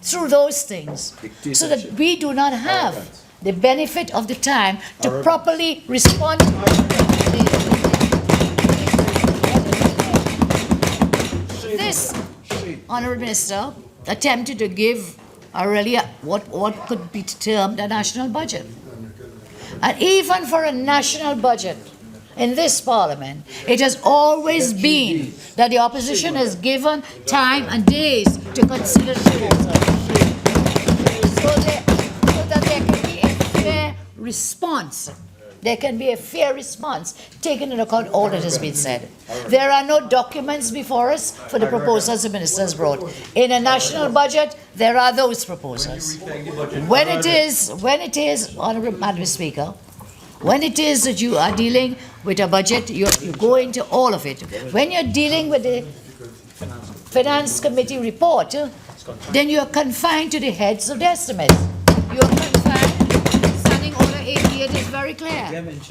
through those things, so that we do not have the benefit of the time to properly respond to this. Honourable Minister attempted to give what could be termed a national budget. And even for a national budget in this Parliament, it has always been that the opposition has given time and days to consider the proposal. So that there can be a fair response. There can be a fair response, taking into account all that has been said. There are no documents before us for the proposals the Minister has brought. In a national budget, there are those proposals. When it is, Honourable Madam Speaker, when it is that you are dealing with a budget, you go into all of it. When you're dealing with the Finance Committee report, then you are confined to the heads of the estimates. You are confined, Standing Order 88 is very clear.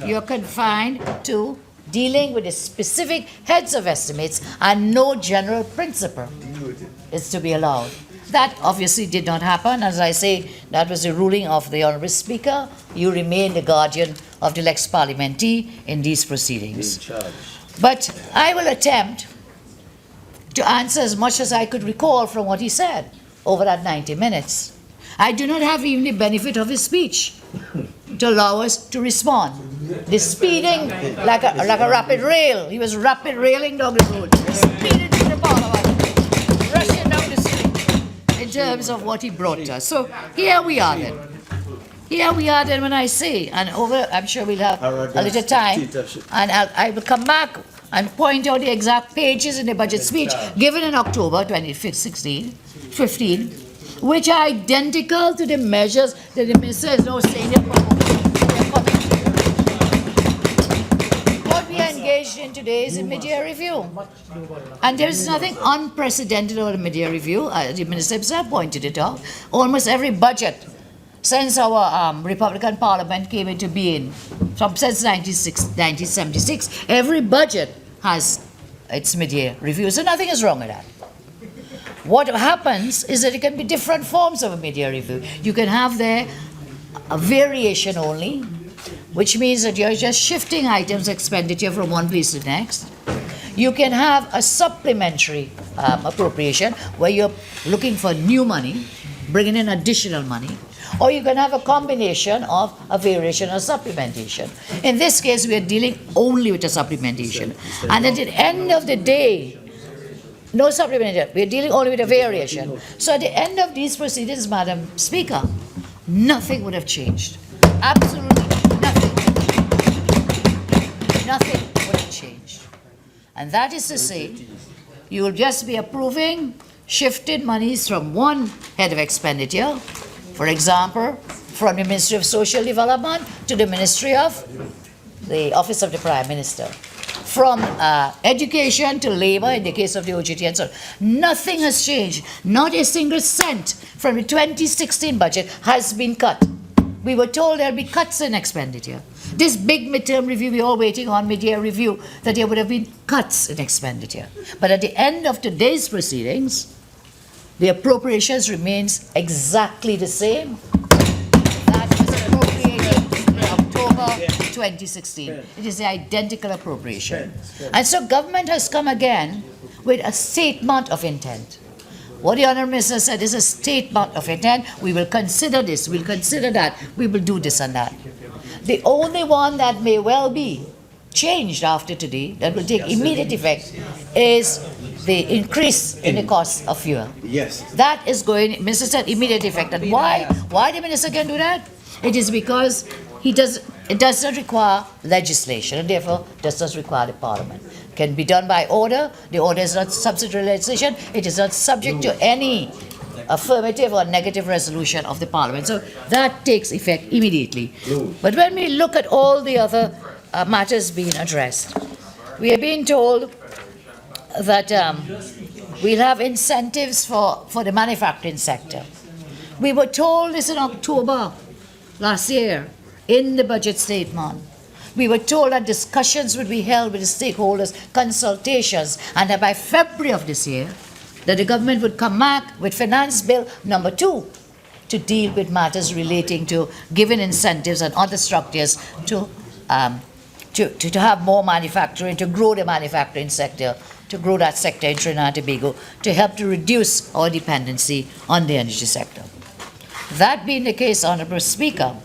You're confined to dealing with the specific heads of estimates and no general principle is to be allowed. That obviously did not happen. As I say, that was the ruling of the Honourable Speaker. You remain the guardian of the Lex Parliamenti in these proceedings. But I will attempt to answer as much as I could recall from what he said over that 90 minutes. I do not have even the benefit of his speech to allow us to respond. The speeding like a rapid rail. He was rapid railing down the road, speeding to the Parliament, rushing down the street in terms of what he brought us. So here we are then. Here we are then when I say, and over, I'm sure we'll have a little time, and I will come back and point out the exact pages in the budget speech given in October 2015, which are identical to the measures that the minister is now saying they're coming. What we are engaged in today is a mid-year review. And there is nothing unprecedented about a mid-year review. The minister himself pointed it out. Almost every budget since our Republican Parliament came into being, since 1976, every budget has its mid-year review. So nothing is wrong with that. What happens is that it can be different forms of a mid-year review. You can have there a variation only, which means that you're just shifting items expenditure from one place to the next. You can have a supplementary appropriation where you're looking for new money, bringing in additional money. Or you can have a combination of a variation or supplementation. In this case, we are dealing only with a supplementation. And at the end of the day, no supplementation, we are dealing only with a variation. So at the end of these proceedings, Madam Speaker, nothing would have changed. Absolutely nothing. Nothing would have changed. And that is to say, you will just be approving shifted monies from one head of expenditure, for example, from the Ministry of Social Development to the Ministry of the Office of the Prime Minister. From education to labor in the case of the OGT and so on. Nothing has changed. Not a single cent from the 2016 budget has been cut. We were told there will be cuts in expenditure. This big midterm review, we're all waiting on mid-year review, that there would have been cuts in expenditure. But at the end of today's proceedings, the appropriations remains exactly the same. That was appropriated in October 2016. It is the identical appropriation. And so government has come again with a statement of intent. What the Honourable Minister said is a statement of intent. We will consider this, we'll consider that, we will do this and that. The only one that may well be changed after today, that will take immediate effect, is the increase in the cost of fuel. Yes. That is going, Minister said, immediate effect. And why the Minister can do that? It is because it does not require legislation, and therefore does not require the Parliament. It can be done by order. The order is not subject to legislation. It is not subject to any affirmative or negative resolution of the Parliament. So that takes effect immediately. But when we look at all the other matters being addressed, we are being told that we'll have incentives for the manufacturing sector. We were told this in October last year in the budget statement. We were told that discussions would be held with the stakeholders, consultations, and that by February of this year, that the government would come back with Finance Bill number 2 to deal with matters relating to giving incentives and other structures to have more manufacturing, to grow the manufacturing sector, to grow that sector in Trinidad and Tobago, to help to reduce our dependency on the energy sector. That being the case, Honourable Speaker,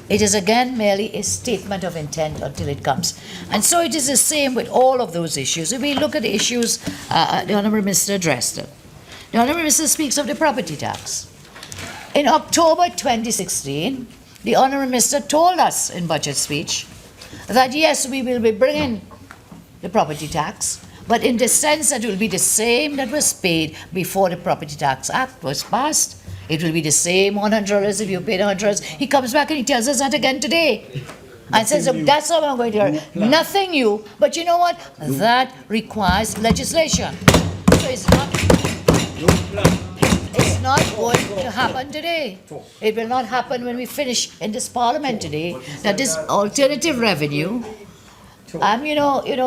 it is again merely a statement of intent until it comes. And so it is the same with all of those issues. If we look at the issues the Honourable Minister addressed, the Honourable Minister speaks of the property tax. In October 2016, the Honourable Minister told us in budget speech that yes, we will be bringing the property tax, but in the sense that it will be the same that was paid before the Property Tax Act was passed. It will be the same $100 if you paid $100. He comes back and he tells us that again today. And says, that's how I'm going to do. Nothing new, but you know what? That requires legislation. So it's not going to happen today. It will not happen when we finish in this parliament today, that this alternative revenue,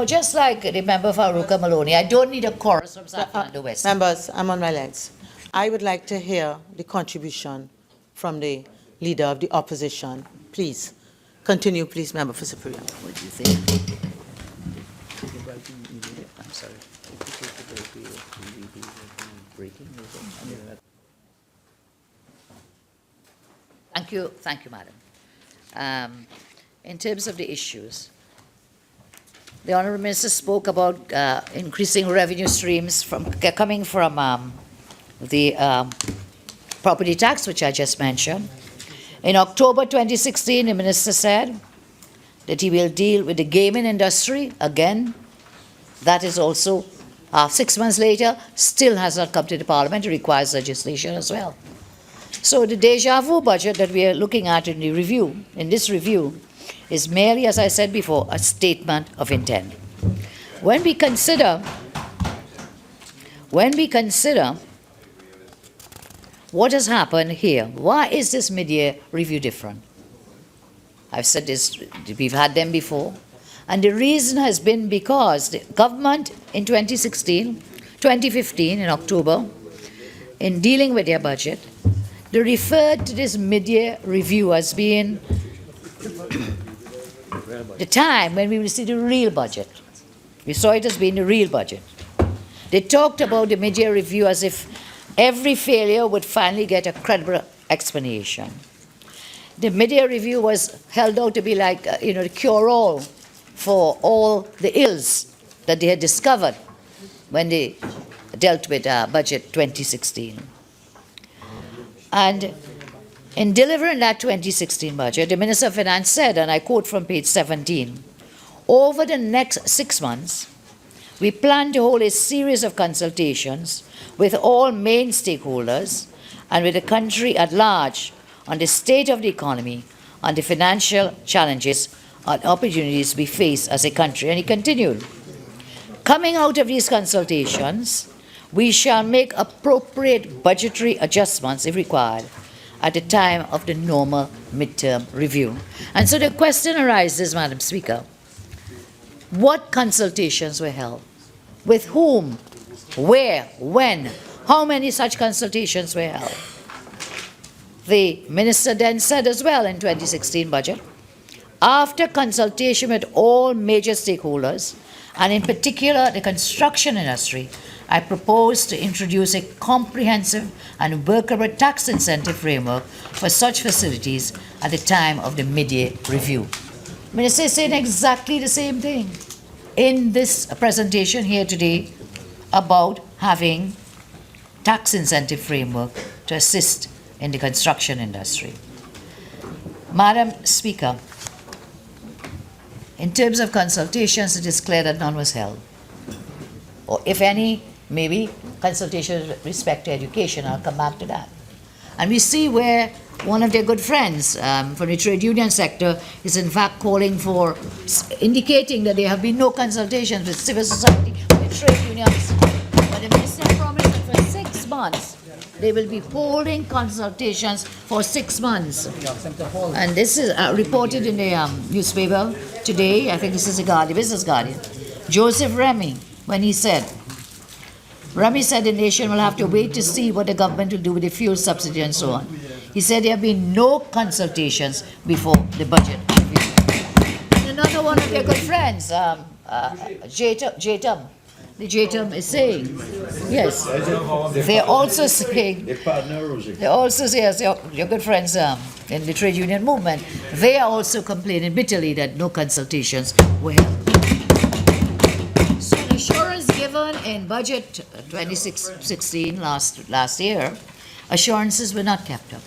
just like the member for Aruka Maloney, I don't need a chorus from South Fernando West. Members, I'm on my legs. I would like to hear the contribution from the leader of the opposition. Please, continue, please, member for Siparia. What do you think? I'm sorry. Thank you, madam. In terms of the issues, the Honourable Minister spoke about increasing revenue streams coming from the property tax, which I just mentioned. In October 2016, the Minister said that he will deal with the gaming industry. Again, that is also 6 months later, still has not come to the Parliament. It requires legislation as well. So the déjà vu budget that we are looking at in this review, is merely, as I said before, a statement of intent. When we consider what has happened here, why is this mid-year review different? I've said this, we've had them before. And the reason has been because the government in 2015, in October, in dealing with their budget, they referred to this mid-year review as being the time when we will see the real budget. We saw it as being the real budget. They talked about the mid-year review as if every failure would finally get a credible explanation. The mid-year review was held out to be like, the cure-all for all the ills that they had discovered when they dealt with budget 2016. And in delivering that 2016 budget, the Minister of Finance said, and I quote from page 17, over the next 6 months, we plan to hold a series of consultations with all main stakeholders and with the country at large on the state of the economy, on the financial challenges and opportunities we face as a country. And he continued, coming out of these consultations, we shall make appropriate budgetary adjustments if required at the time of the normal midterm review. And so the question arises, Madam Speaker, what consultations were held? With whom? Where? When? How many such consultations were held? The Minister then said as well in 2016 budget, after consultation with all major stakeholders, and in particular the construction industry, I propose to introduce a comprehensive and workable tax incentive framework for such facilities at the time of the mid-year review. The Minister is saying exactly the same thing in this presentation here today about having tax incentive framework to assist in the construction industry. Madam Speaker, in terms of consultations, it is clear that none was held. Or if any, maybe consultations with respect to education. I'll come back to that. And we see where one of their good friends from the trade union sector is in fact calling for, indicating that there have been no consultations with civil society, with trade unions. But the Minister promised that for 6 months, they will be holding consultations for 6 months. And this is reported in the newspaper today. I think this is the Business Guardian. Joseph Remy, when he said, Remy said the nation will have to wait to see what the government will do with the fuel subsidy and so on. He said there have been no consultations before the budget review. And another one of their good friends, Jatam, the Jatam is saying, yes, they're also saying, yes, your good friends in the trade union movement, they are also complaining bitterly that no consultations were held. So the assurance given in budget 2016 last year, assurances were not kept up.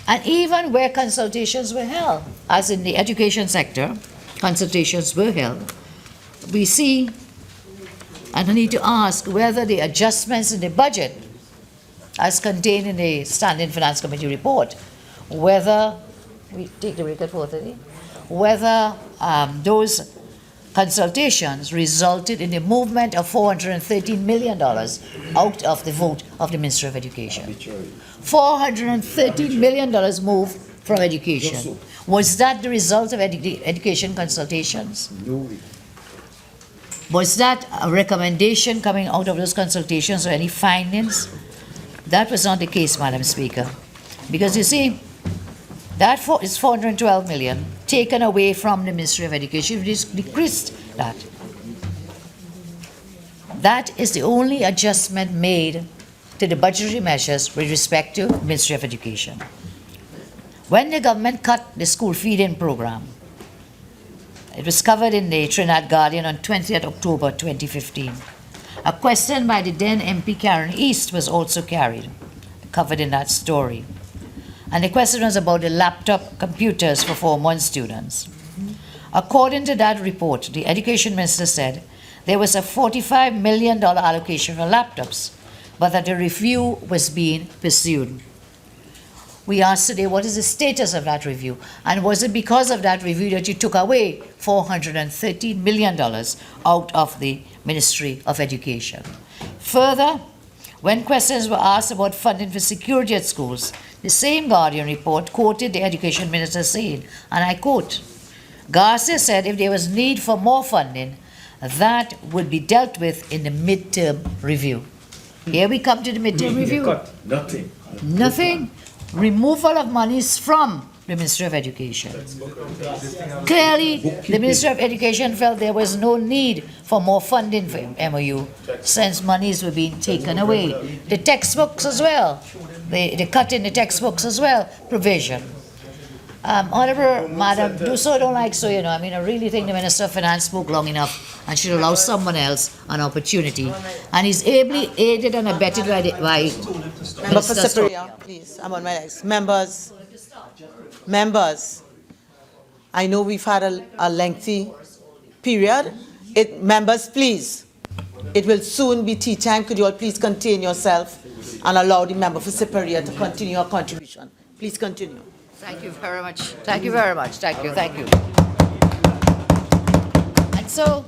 And even where consultations were held, as in the education sector, consultations were held, we see, and I need to ask whether the adjustments in the budget, as contained in the Standing Finance Committee report, whether, we take the break at 4:30, whether those consultations resulted in the movement of $413 million out of the vote of the Ministry of Education. $413 million moved from education. Was that the result of education consultations? No. Was that a recommendation coming out of those consultations or any findings? That was not the case, Madam Speaker. Because you see, that is 412 million taken away from the Ministry of Education. It decreased that. That is the only adjustment made to the budgetary measures with respect to the Ministry of Education. When the government cut the school feed-in program, it was covered in the Trinidad Guardian on 20th October 2015. A question by the then MP Karen East was also covered in that story. And the question was about the laptop computers for Form 1 students. According to that report, the Education Minister said there was a $45 million allocation for laptops, but that a review was being pursued. We asked today, what is the status of that review? And was it because of that review that you took away $413 million out of the Ministry of Education? Further, when questions were asked about funding for security at schools, the same Guardian report quoted the Education Minister saying, and I quote, Garcia said if there was need for more funding, that would be dealt with in the midterm review. Here we come to the midterm review. Nothing. Nothing. Removal of monies from the Ministry of Education. Clearly, the Ministry of Education felt there was no need for more funding for MOU since monies were being taken away. The textbooks as well, the cut in the textbooks as well, provision. Honourable Madam, do so, don't like so, you know. I mean, I really think the Minister of Finance spoke long enough and should allow someone else an opportunity. And he's ably aided and abetted by Member for Siparia, please. I'm on my legs. Members, I know we've had a lengthy period. Members, please. It will soon be tea time. Could you all please contain yourself and allow the member for Siparia to continue her contribution? Please continue. Thank you very much. Thank you very much. Thank you. Thank you. And so,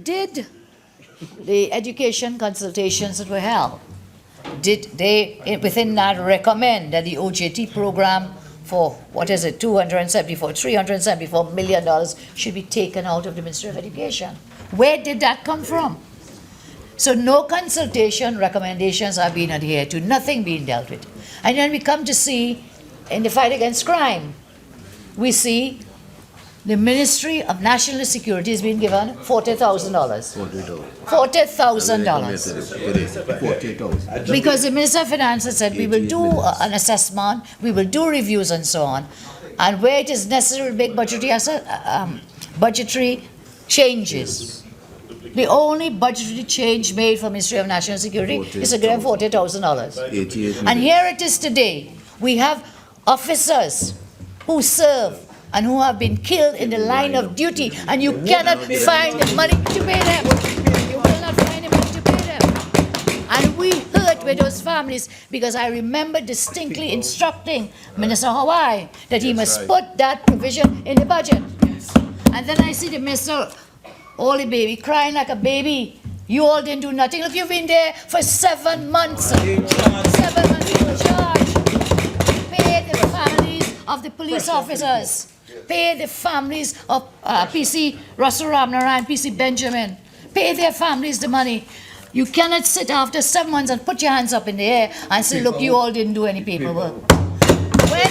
did the education consultations that were held, did they, within that, recommend that the OJT program for, what is it, $374 million should be taken out of the Ministry of Education? Where did that come from? So no consultation recommendations are being adhered to, nothing being dealt with. And then we come to see, in the fight against crime, we see the Ministry of National Security has been given $40,000. $40,000. Because the Minister of Finance has said we will do an assessment, we will do reviews and so on, and where it is necessary to make budgetary changes. The only budgetary change made for Ministry of National Security is to give them $40,000. And here it is today. We have officers who serve and who have been killed in the line of duty, and you cannot find the money to pay them. You will not find the money to pay them. And we hurt with those families, because I remember distinctly instructing Minister Hawaii that he must put that provision in the budget. And then I see the Minister Holy baby, crying like a baby. You all didn't do nothing. Look, you've been there for 7 months. 7 months in charge. Pay the families of the police officers. Pay the families of PC Russell Ramnaran, PC Benjamin. Pay their families the money. You cannot sit after 7 months and put your hands up in the air and say, look, you all didn't do any paperwork. When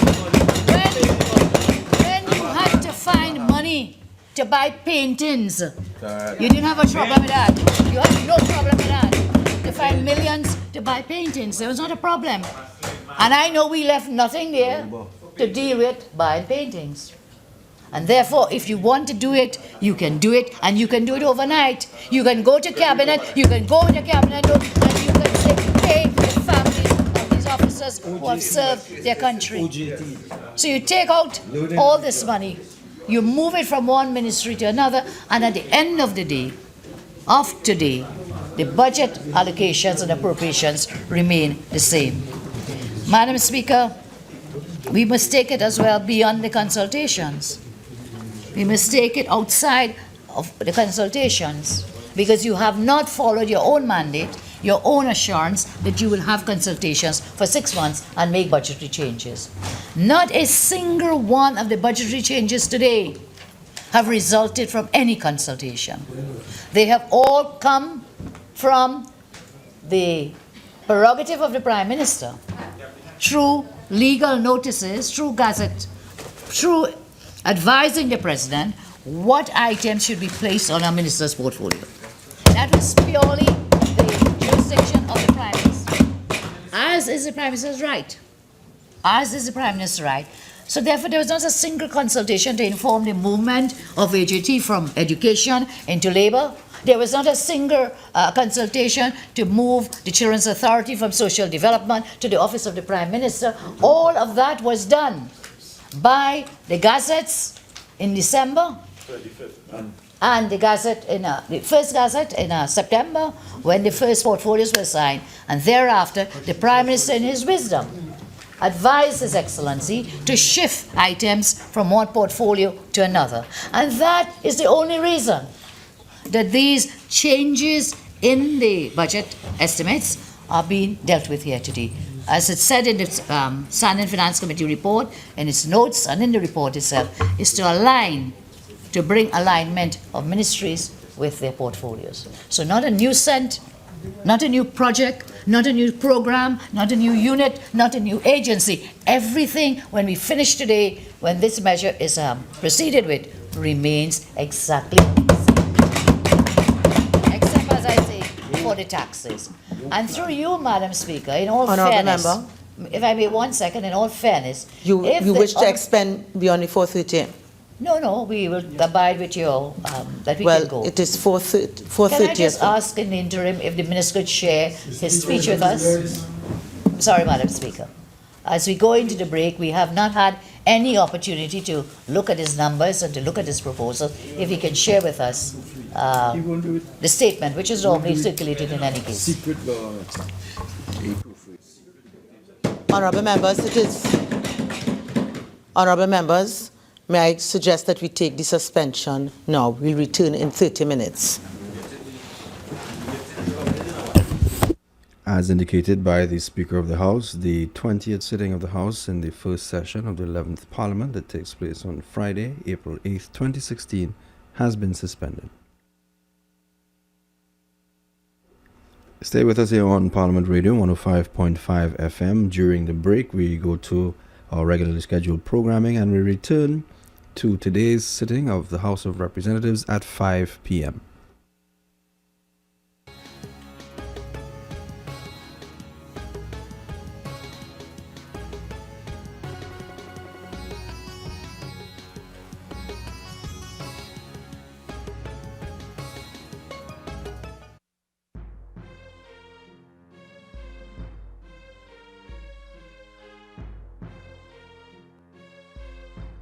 you had to find money to buy paintings, you didn't have a problem with that. You had no problem with that. To find millions to buy paintings, there was not a problem. And I know we left nothing there to deal with buying paintings. And therefore, if you want to do it, you can do it, and you can do it overnight. You can go to cabinet, you can go in the cabinet, and you can say, pay the families of these officers who have served their country. So you take out all this money, you move it from one ministry to another, and at the end of the day, of today, the budget allocations and appropriations remain the same. Madam Speaker, we must take it as well beyond the consultations. We must take it outside of the consultations because you have not followed your own mandate, your own assurance that you will have consultations for 6 months and make budgetary changes. Not a single one of the budgetary changes today have resulted from any consultation. They have all come from the prerogative of the Prime Minister through legal notices, through gazette, through advising the President what items should be placed on a minister's portfolio. That was purely the jurisdiction of the Prime Minister. As is the Prime Minister's right. As is the Prime Minister's right. So therefore, there was not a single consultation to inform the movement of AJT from education into labor. There was not a single consultation to move the Children's Authority from social development to the office of the Prime Minister. All of that was done by the gazettes in December 25th. and the gazette in the first gazette in September when the first portfolios were signed, and thereafter the Prime Minister in his wisdom advised His Excellency to shift items from one portfolio to another. And that is the only reason that these changes in the budget estimates are being dealt with here today. As it's said in the Standing Finance Committee report, in its notes and in the report itself, is to align, to bring alignment of ministries with their portfolios. So not a new cent, not a new project, not a new program, not a new unit, not a new agency. Everything, when we finish today, when this measure is proceeded with, remains exactly the same. Except, as I say, for the taxes. And through you, Madam Speaker, in all fairness, if I may 1 second, in all fairness, You wish to expend beyond the 4:30? No, we will abide with your, that we can go. Well, it is 4:30. Can I just ask in the interim if the Minister could share his speech with us? Sorry, Madam Speaker. As we go into the break, we have not had any opportunity to look at his numbers and to look at his proposal. If he can share with us the statement, which is normally circulated in any case. Honourable members, Honourable members, may I suggest that we take the suspension now? We'll return in 30 minutes. As indicated by the Speaker of the House, the 20th sitting of the House in the first session of the 11th Parliament that takes place on Friday, April 8th, 2016, has been suspended. Stay with us here on Parliament Radio 105.5 FM. During the break, we go to our regularly scheduled programming and we return to today's sitting of the House of Representatives at 5 p.m.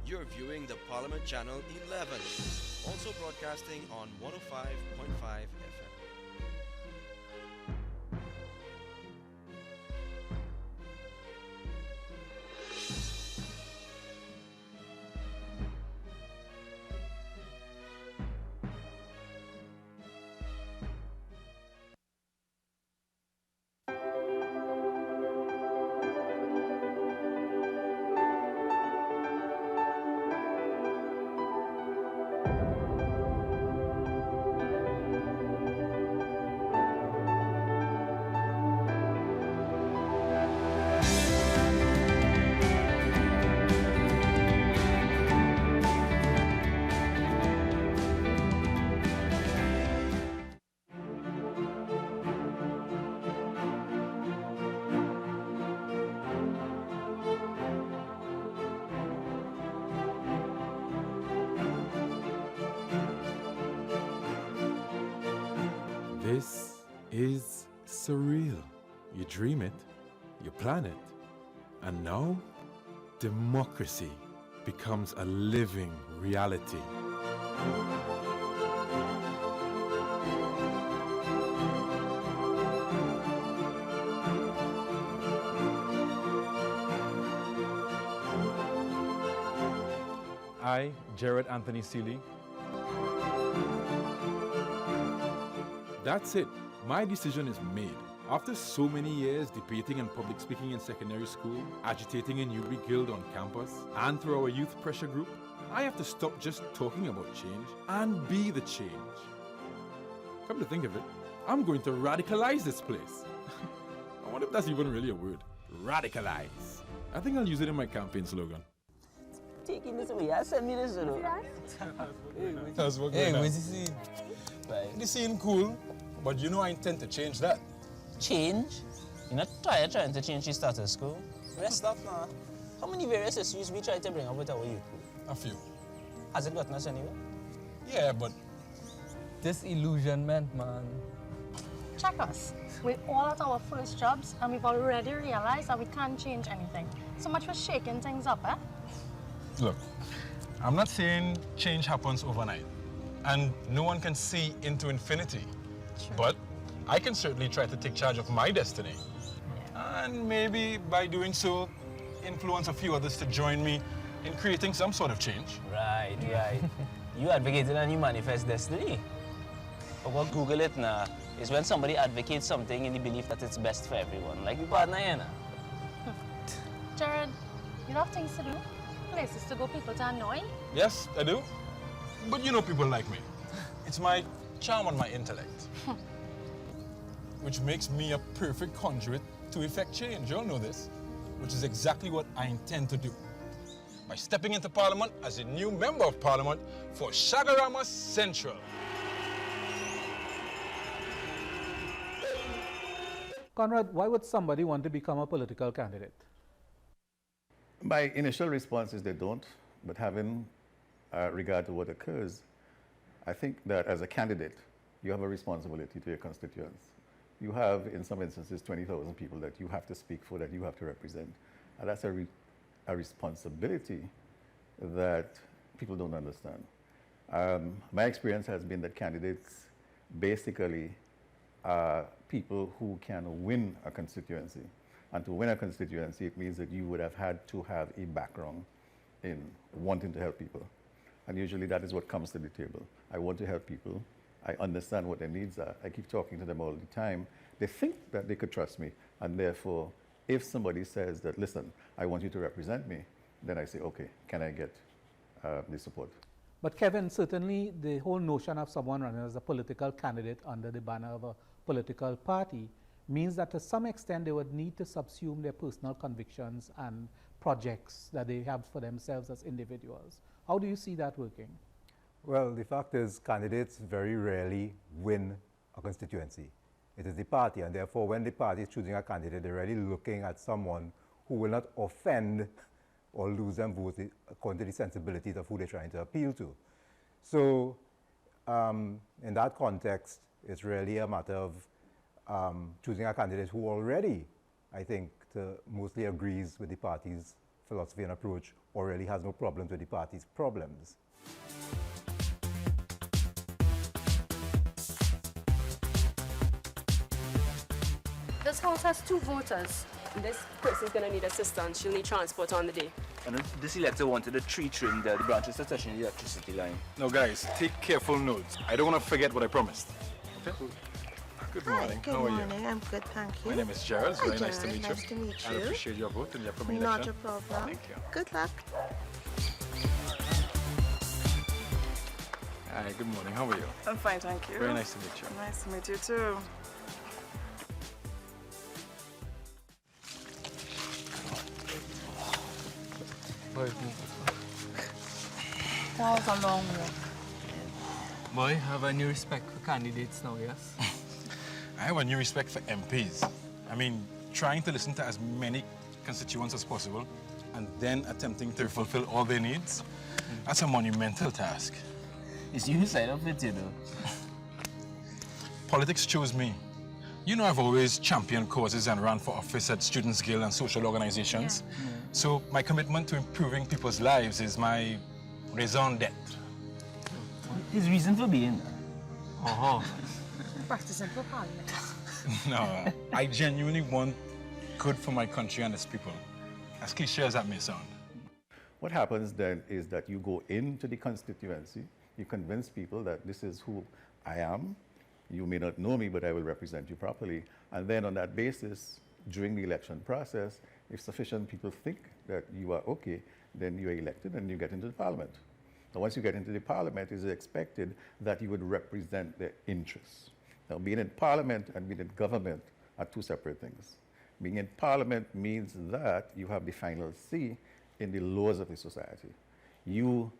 You're viewing the Parliament Channel 11, also broadcasting on 105.5 FM. This is surreal. You dream it, you plan it, and now democracy becomes a living reality. I, Jared Anthony Seeley. That's it. My decision is made. After so many years debating and public speaking in secondary school, agitating in UB Guild on campus, and through our youth pressure group, I have to stop just talking about change and be the change. Come to think of it, I'm going to radicalize this place. I wonder if that's even really a word. Radicalize. I think I'll use it in my campaign slogan. Taking this away, I send me this, you know. Hey, where's the scene? Right. The scene cool, but you know I intend to change that. Change? You're not trying to change the status quo. Rest up now. How many various issues we try to bring up with our youth? A few. Has it gotten us anywhere? Yeah, but disillusionment, man. Check us. We're all at our first jobs and we've already realized that we can't change anything. So much for shaking things up, eh? Look, I'm not saying change happens overnight, and no one can see into infinity. True. But I can certainly try to take charge of my destiny. Yeah. And maybe by doing so, influence a few others to join me in creating some sort of change. Right, right. You advocated and you manifest destiny. But what Google it now is when somebody advocates something in the belief that it's best for everyone. Like your partner here now. Jared, you have things to do? Places to go, people to annoy? Yes, I do. But you know people like me. It's my charm and my intellect. Which makes me a perfect conduit to effect change. You all know this. Which is exactly what I intend to do. By stepping into Parliament as a new Member of Parliament for Chaguanas Central. Conrad, why would somebody want to become a political candidate? My initial response is they don't, but having regard to what occurs, I think that as a candidate, you have a responsibility to your constituents. You have, in some instances, 20,000 people that you have to speak for, that you have to represent. And that's a responsibility that people don't understand. My experience has been that candidates basically are people who can win a constituency. And to win a constituency, it means that you would have had to have a background in wanting to help people. And usually that is what comes to the table. I want to help people. I understand what their needs are. I keep talking to them all the time. They think that they could trust me. And therefore, if somebody says that, listen, I want you to represent me, then I say, okay, can I get the support? But Kevin, certainly the whole notion of someone running as a political candidate under the banner of a political party means that to some extent they would need to subsume their personal convictions and projects that they have for themselves as individuals. How do you see that working? Well, the fact is candidates very rarely win a constituency. It is the party, and therefore when the party is choosing a candidate, they're really looking at someone who will not offend or lose them votes according to the sensibilities of who they're trying to appeal to. So in that context, it's really a matter of choosing a candidate who already, I think, mostly agrees with the party's philosophy and approach, or really has no problems with the party's problems. This house has 2 voters. This person's going to need assistance. She'll need transport on the day. And this elector wanted a tree trim there, the branches to touch the electricity line. No, guys, take careful notes. I don't want to forget what I promised. Okay? Good morning. Good How are morning. you? I'm good, thank you. My name is Gerald. It's Hi, very nice to Gerald. meet you. Nice to meet I you. appreciate your vote in the upcoming Not election. a problem. Thank you. Good luck. Hi, good morning. How are you? I'm fine, thank you. Very nice to meet you. Nice to meet you too. That was a long walk. Boy, have a new respect for candidates now, yes? I have a new respect for MPs. I mean, trying to listen to as many constituents as possible and then attempting to fulfill all their needs, that's a monumental task. It's you who side of it, you know. Politics chose me. You know I've always championed causes and ran for office at Students' Guild and social organizations. Yeah. So my commitment to improving people's lives is my raison d'etre. His reason for being there? Oh. Practicing for parliament. No, I genuinely want good for my country and its people. As cliche as that may sound. What happens then is that you go into the constituency, you convince people that this is who I am. You may not know me, but I will represent you properly. And then on that basis, during the election process, if sufficient people think that you are okay, then you are elected and you get into the parliament. Now, once you get into the parliament, it is expected that you would represent their interests. Now, being in parliament and being in government are two separate things. Being in parliament means that you have the final say in the laws of the society. You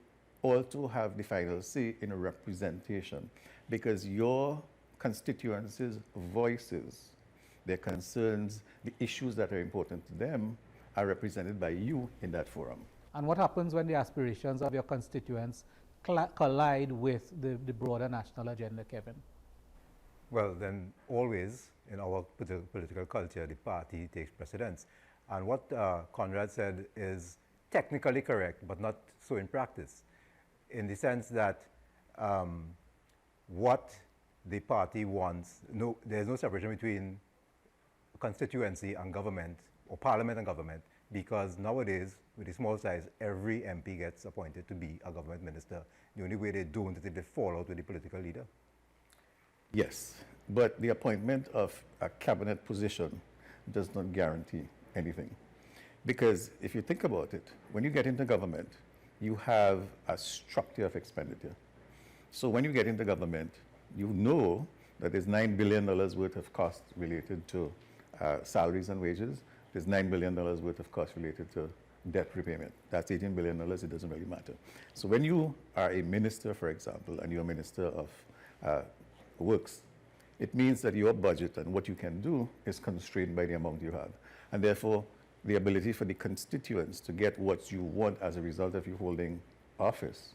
also have the final say in representation because your constituencies' voices, their concerns, the issues that are important to them are represented by you in that forum. And what happens when the aspirations of your constituents collide with the broader national agenda, Kevin? Well, then always in our political culture, the party takes precedence. And what Conrad said is technically correct, but not so in practice, in the sense that what the party wants, there's no separation between constituency and government, or parliament and government, because nowadays, with the small size, every MP gets appointed to be a government minister. The only way they don't is if they fall out with the political leader. Yes, but the appointment of a cabinet position does not guarantee anything. Because if you think about it, when you get into government, you have a structure of expenditure. So when you get into government, you know that there's $9 billion worth of costs related to salaries and wages. There's $9 billion worth of costs related to debt repayment. That's $18 billion, it doesn't really matter. So when you are a minister, for example, and you're a minister of works, it means that your budget and what you can do is constrained by the amount you have. And therefore, the ability for the constituents to get what you want as a result of you holding office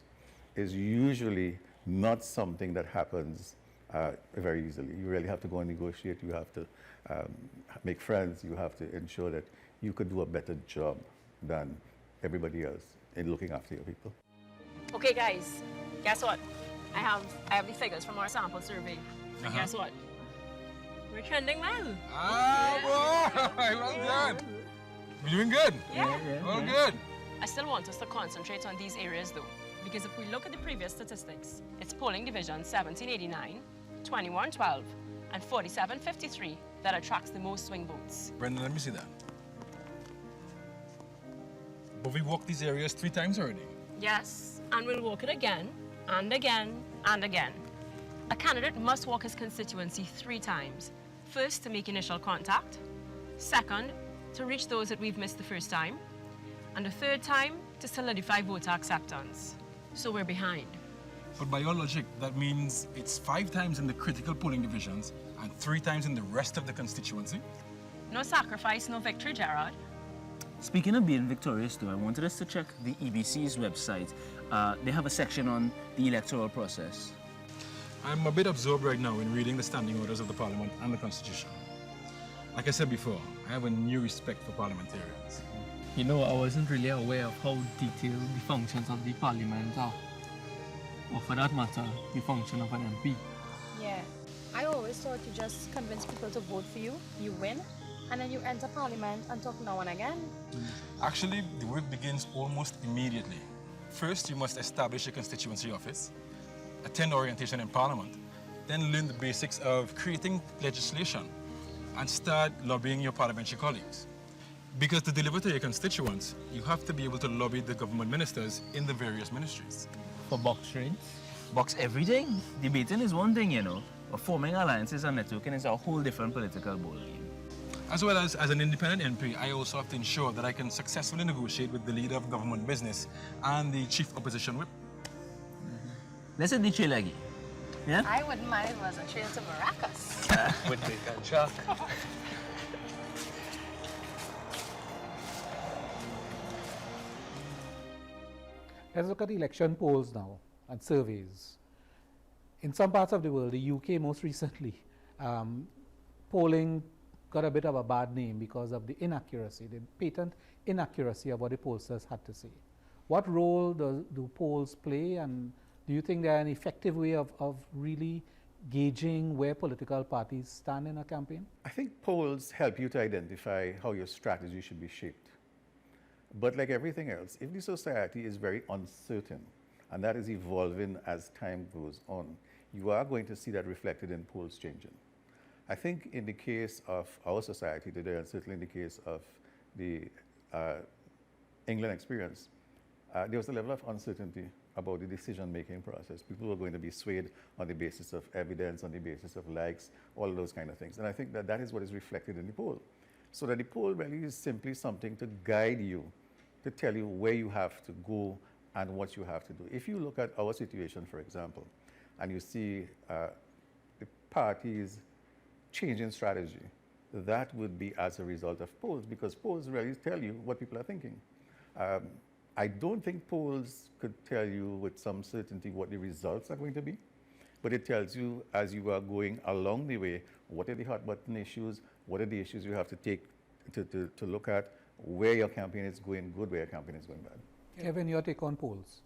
is usually not something that happens very easily. You really have to go and negotiate. You have to make friends. You have to ensure that you could do a better job than everybody else in looking after your people. Okay, guys, guess what? I have the figures from our sample survey. And guess what? We're trending well. Ah, boy! Well done. We're doing good. Yeah. Well, good. I still want us to concentrate on these areas though, because if we look at the previous statistics, it's polling division 1789, 2112, and 4753 that attracts the most swing votes. Brenda, let me see that. But we walked these areas 3 times already. Yes, and we'll walk it again, and again, and again. A candidate must walk his constituency 3 times. First, to make initial contact. Second, to reach those that we've missed the first time. And the third time, to solidify voter acceptance. So we're behind. But by your logic, that means it's 5 times in the critical polling divisions and 3 times in the rest of the constituency? No sacrifice, no victory, Gerard. Speaking of being victorious, though, I wanted us to check the EBC's website. They have a section on the electoral process. I'm a bit absorbed right now in reading the standing orders of the Parliament and the Constitution. Like I said before, I have a new respect for parliamentarians. You know, I wasn't really aware of how detailed the functions of the Parliament are. Or for that matter, the function of an MP. Yeah, I always thought you just convince people to vote for you, you win, and then you enter Parliament and talk now and again. Actually, the work begins almost immediately. First, you must establish a constituency office, attend orientation in Parliament, then learn the basics of creating legislation, and start lobbying your parliamentary colleagues. Because to deliver to your constituents, you have to be able to lobby the government ministers in the various ministries. For box trades? Box everything. Debating is one thing, you know, but forming alliances and networking is a whole different political ballgame. As well as an independent MP, I also have to ensure that I can successfully negotiate with the leader of government business and the chief opposition whip. Let's hit the trail again. Yeah? I wouldn't mind if it was a trail to Maracas. With big and shark. Let's look at election polls now and surveys. In some parts of the world, the UK most recently, polling got a bit of a bad name because of the inaccuracy, the patent inaccuracy of what the pollsters had to say. What role do polls play, and do you think they're an effective way of really gauging where political parties stand in a campaign? I think polls help you to identify how your strategy should be shaped. But like everything else, if the society is very uncertain, and that is evolving as time goes on, you are going to see that reflected in polls changing. I think in the case of our society today, and certainly in the case of the England experience, there was a level of uncertainty about the decision-making process. People were going to be swayed on the basis of evidence, on the basis of likes, all of those kind of things. And I think that that is what is reflected in the poll. So that the poll really is simply something to guide you, to tell you where you have to go and what you have to do. If you look at our situation, for example, and you see the parties changing strategy, that would be as a result of polls, because polls really tell you what people are thinking. I don't think polls could tell you with some certainty what the results are going to be, but it tells you as you are going along the way, what are the hot button issues, what are the issues you have to take to look at, where your campaign is going good, where your campaign is going bad. Kevin, your take on polls?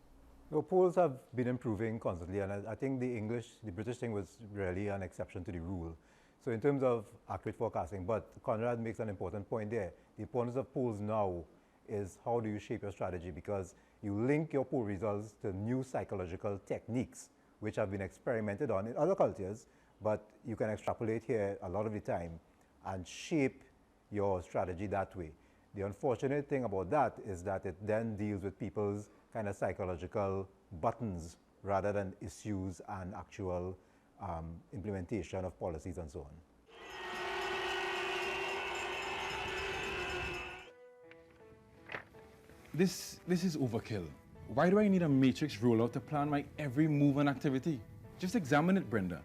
No, polls have been improving constantly, and I think the British thing was really an exception to the rule. So in terms of accurate forecasting, but Conrad makes an important point there. The importance of polls now is how do you shape your strategy, because you link your poll results to new psychological techniques which have been experimented on in other cultures, but you can extrapolate here a lot of the time and shape your strategy that way. The unfortunate thing about that is that it then deals with people's kind of psychological buttons rather than issues and actual implementation of policies and so on. This is overkill. Why do I need a matrix rollout to plan my every move and activity? Just examine it, Brenda.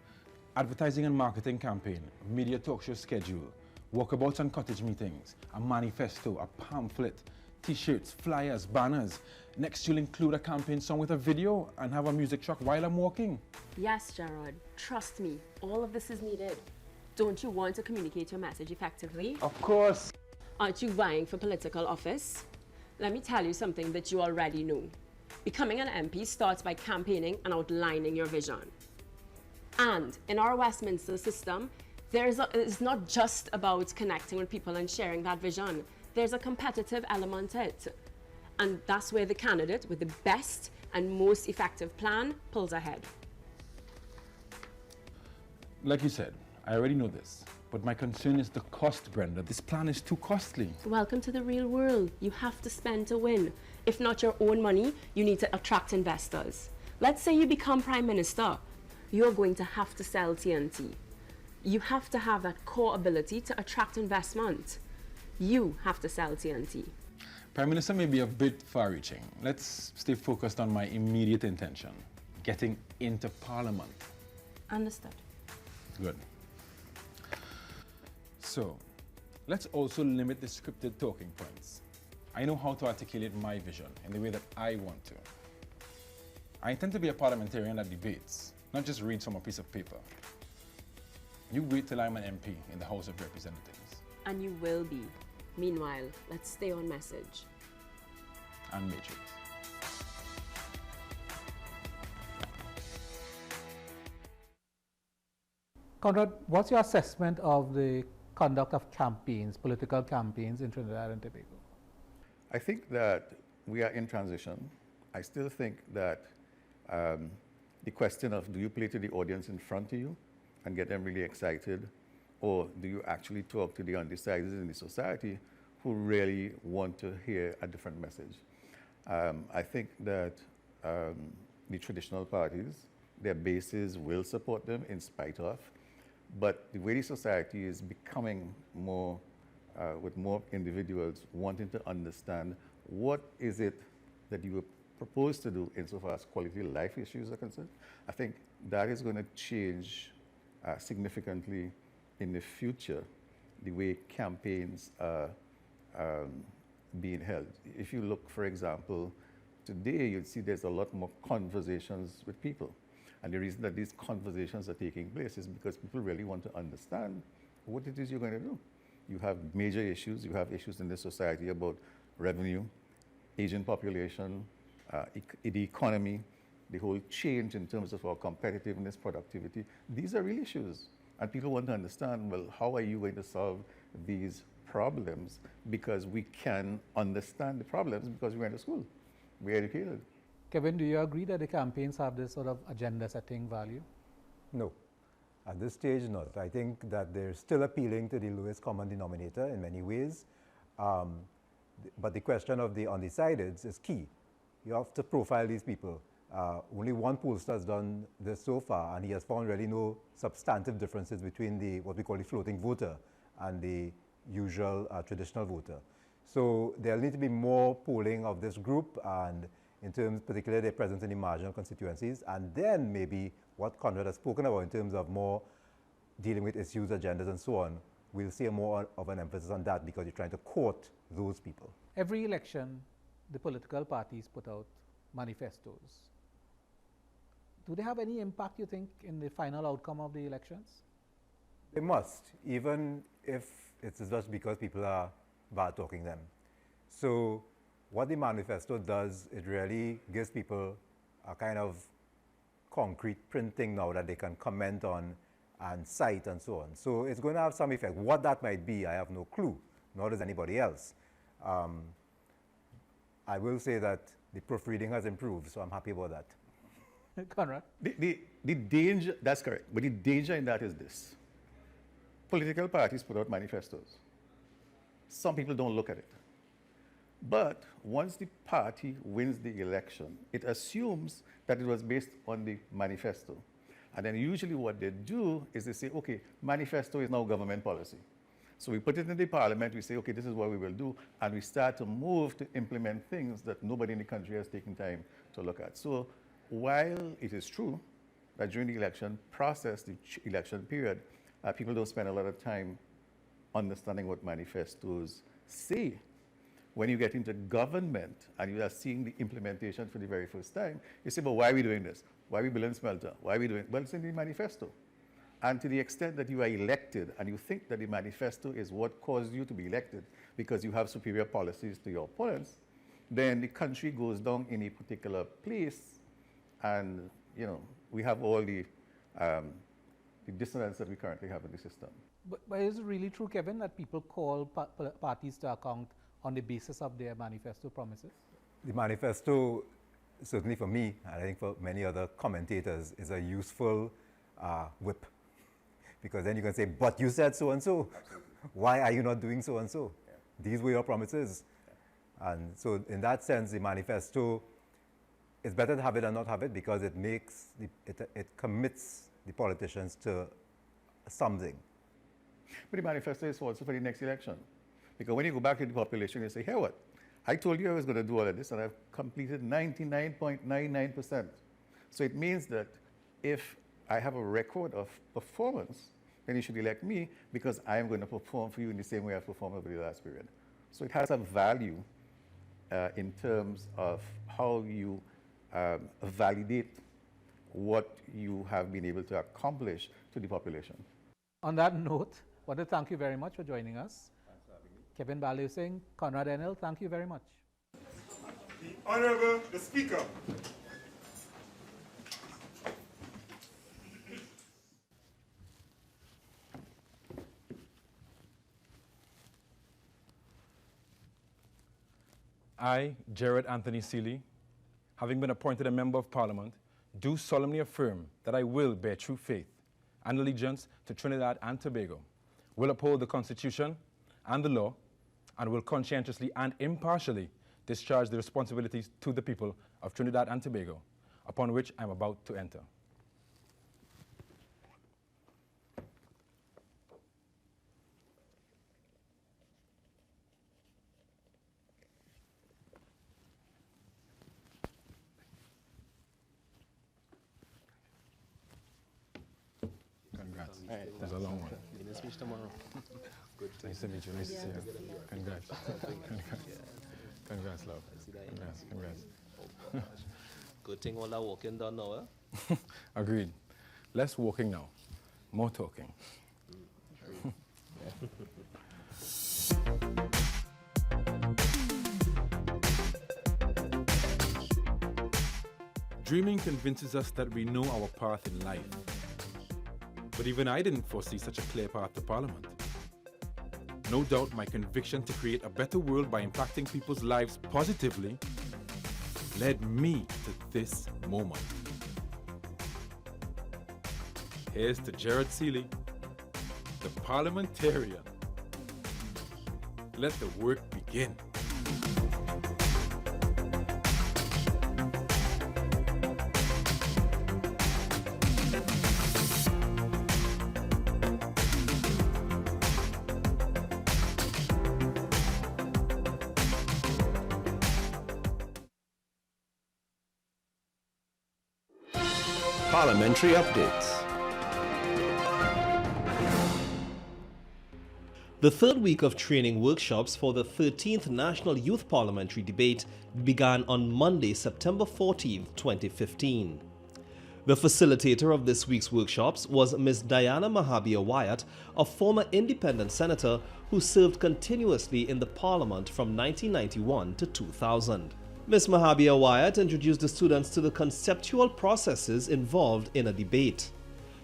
Advertising and marketing campaign, media talk show schedule, walkabouts and cottage meetings, a manifesto, a pamphlet, t-shirts, flyers, banners. Next, you'll include a campaign song with a video and have a music truck while I'm walking. Yes, Gerard. Trust me, all of this is needed. Don't you want to communicate your message effectively? Of course. Aren't you vying for political office? Let me tell you something that you already know. Becoming an MP starts by campaigning and outlining your vision. And in our Westminster system, it's not just about connecting with people and sharing that vision. There's a competitive element to it. And that's where the candidate with the best and most effective plan pulls ahead. Like you said, I already know this, but my concern is the cost, Brenda. This plan is too costly. Welcome to the real world. You have to spend to win. If not your own money, you need to attract investors. Let's say you become Prime Minister. You're going to have to sell TNT. You have to have that core ability to attract investment. You have to sell TNT. Prime Minister may be a bit far-reaching. Let's stay focused on my immediate intention, getting into Parliament. Understood. Good. So, let's also limit the scripted talking points. I know how to articulate my vision in the way that I want to. I intend to be a parliamentarian that debates, not just reads from a piece of paper. You wait till I'm an MP in the House of Representatives. And you will be. Meanwhile, let's stay on message. And matrix. Conrad, what's your assessment of the conduct of campaigns, political campaigns in Trinidad and Tobago? I think that we are in transition. I still think that the question of do you play to the audience in front of you and get them really excited, or do you actually talk to the undecideds in the society who really want to hear a different message? I think that the traditional parties, their bases will support them in spite of, but the way the society is becoming more, with more individuals wanting to understand what is it that you propose to do insofar as quality of life issues are concerned, I think that is going to change significantly in the future the way campaigns are being held. If you look, for example, today you'd see there's a lot more conversations with people. And the reason that these conversations are taking place is because people really want to understand what it is you're going to do. You have major issues. You have issues in this society about revenue, aging population, the economy, the whole change in terms of our competitiveness, productivity. These are real issues. And people want to understand, well, how are you going to solve these problems because we can understand the problems because we went to school. We're educated. Kevin, do you agree that the campaigns have this sort of agenda-setting value? No. At this stage, not. I think that they're still appealing to the lowest common denominator in many ways. But the question of the undecideds is key. You have to profile these people. Only one pollster has done this so far, and he has found really no substantive differences between what we call the floating voter and the usual traditional voter. So there'll need to be more polling of this group, and in terms particularly their presence in the marginal constituencies, and then maybe what Conrad has spoken about in terms of more dealing with issues, agendas, and so on. We'll see more of an emphasis on that because you're trying to court those people. Every election, the political parties put out manifestos. Do they have any impact, you think, in the final outcome of the elections? They must, even if it's just because people are bad-talking them. So what the manifesto does, it really gives people a kind of concrete printing now that they can comment on and cite and so on. So it's going to have some effect. What that might be, I have no clue, nor does anybody else. I will say that the proofreading has improved, so I'm happy about that. Conrad? The danger, that's correct, but the danger in that is this. Political parties put out manifestos. Some people don't look at it. But once the party wins the election, it assumes that it was based on the manifesto. And then usually what they do is they say, okay, manifesto is now government policy. So we put it in the parliament, we say, okay, this is what we will do, and we start to move to implement things that nobody in the country has taken time to look at. So while it is true that during the election process, the election period, people don't spend a lot of time understanding what manifestos say, when you get into government and you are seeing the implementation for the very first time, you say, but why are we doing this? Why are we building smelter? Why are we doing? Well, it's in the manifesto. And to the extent that you are elected and you think that the manifesto is what caused you to be elected because you have superior policies to your opponents, then the country goes down in a particular place, and we have all the dissonance that we currently have in the system. But is it really true, Kevin, that people call parties to account on the basis of their manifesto promises? The manifesto, certainly for me, and I think for many other commentators, is a useful whip. Because then you can say, but you said so-and-so. Why are you not doing so-and-so? Yeah. These were your promises. Yeah. And so in that sense, the manifesto, it's better to have it than not have it because it makes, it commits the politicians to something. But the manifesto is also for the next election. Because when you go back to the population, you say, hey, what? I told you I was going to do all of this, and I've completed 99.99%. So it means that if I have a record of performance, then you should elect me because I am going to perform for you in the same way I've performed over the last period. So it has a value in terms of how you validate what you have been able to accomplish to the population. On that note, I want to thank you very much for joining us. Kevin Balusing, Conrad Enel, thank you very much. The Honorable the Speaker. I, Jared Anthony Seeley, having been appointed a Member of Parliament, do solemnly affirm that I will bear true faith and allegiance to Trinidad and Tobago, will uphold the Constitution and the law, and will conscientiously and impartially discharge the responsibilities to the people of Trinidad and Tobago, upon which I am about to enter. Congrats. It was a long one. We'll speech tomorrow. Good. Nice to meet you. Nice to see you. Congrats. Congrats, love. Congrats. Congrats. Good thing all that walking done now, eh? Agreed. Less walking now. More talking. Dreaming convinces us that we know our path in life. But even I didn't foresee such a clear path to Parliament. No doubt my conviction to create a better world by impacting people's lives positively led me to this moment. Here's to Gerard Seeley, the parliamentarian. Let the work begin. Parliamentary updates. The third week of training workshops for the 13th National Youth Parliamentary Debate began on Monday, September 14, 2015. The facilitator of this week's workshops was Ms. Diana Mahabir-Wyatt, a former independent senator who served continuously in the Parliament from 1991 to 2000. Ms. Mahabir-Wyatt introduced the students to the conceptual processes involved in a debate.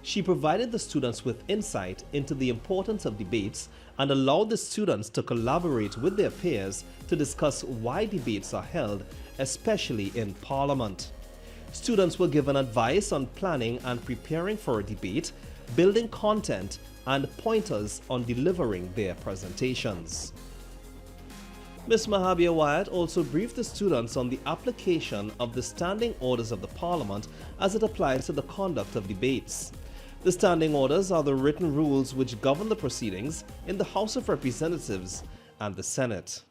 She provided the students with insight into the importance of debates and allowed the students to collaborate with their peers to discuss why debates are held, especially in Parliament. Students were given advice on planning and preparing for a debate, building content, and pointers on delivering their presentations. Ms. Mahabir-Wyatt also briefed the students on the application of the standing orders of the Parliament as it applies to the conduct of debates. The standing orders are the written rules which govern the proceedings in the House of Representatives and the Senate.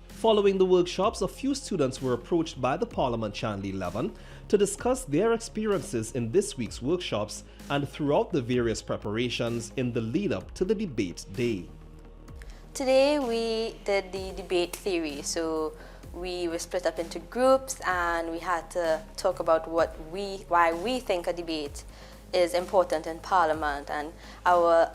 Following the workshops, a few students were approached by the Parliament Channel 11 to discuss their experiences in this week's workshops and throughout the various preparations in the lead-up to the debate day. Today we did the debate theory, so we were split up into groups and we had to talk about why we think a debate is important in Parliament, and our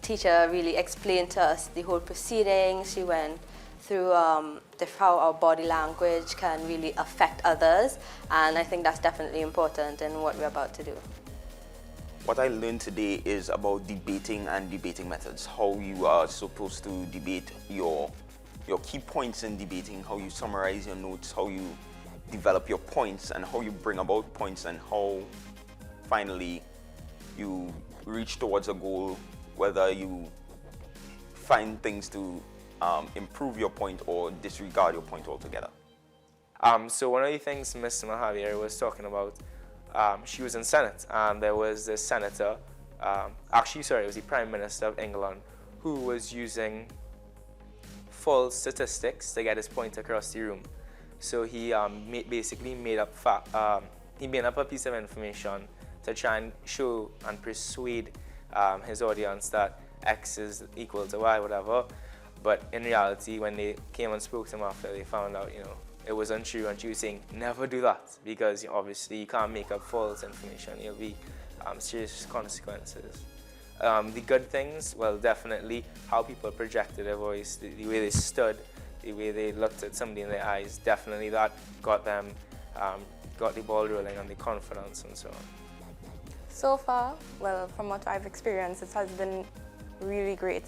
teacher really explained to us the whole proceedings. She went through how our body language can really affect others, and I think that's definitely important in what we're about to do. What I learned today is about debating and debating methods, how you are supposed to debate your key points in debating, how you summarize your notes, how you develop your points, and how you bring about points, and how finally you reach towards a goal, whether you find things to improve your point or disregard your point altogether. So one of the things Ms. Mahabir was talking about, she was in Senate, and there was the senator, it was the Prime Minister of England, who was using false statistics to get his point across the room. So he basically made up a piece of information to try and show and persuade his audience that X is equal to Y, whatever. But in reality, when they came and spoke to him after, they found out, it was untrue, and she was saying, never do that, because obviously you can't make up false information. There'll be serious consequences. The good things, well, definitely how people projected their voice, the way they stood, the way they looked at somebody in their eyes, definitely that got them, got the ball rolling and the confidence and so on. So far, well, from what I've experienced, it has been really great.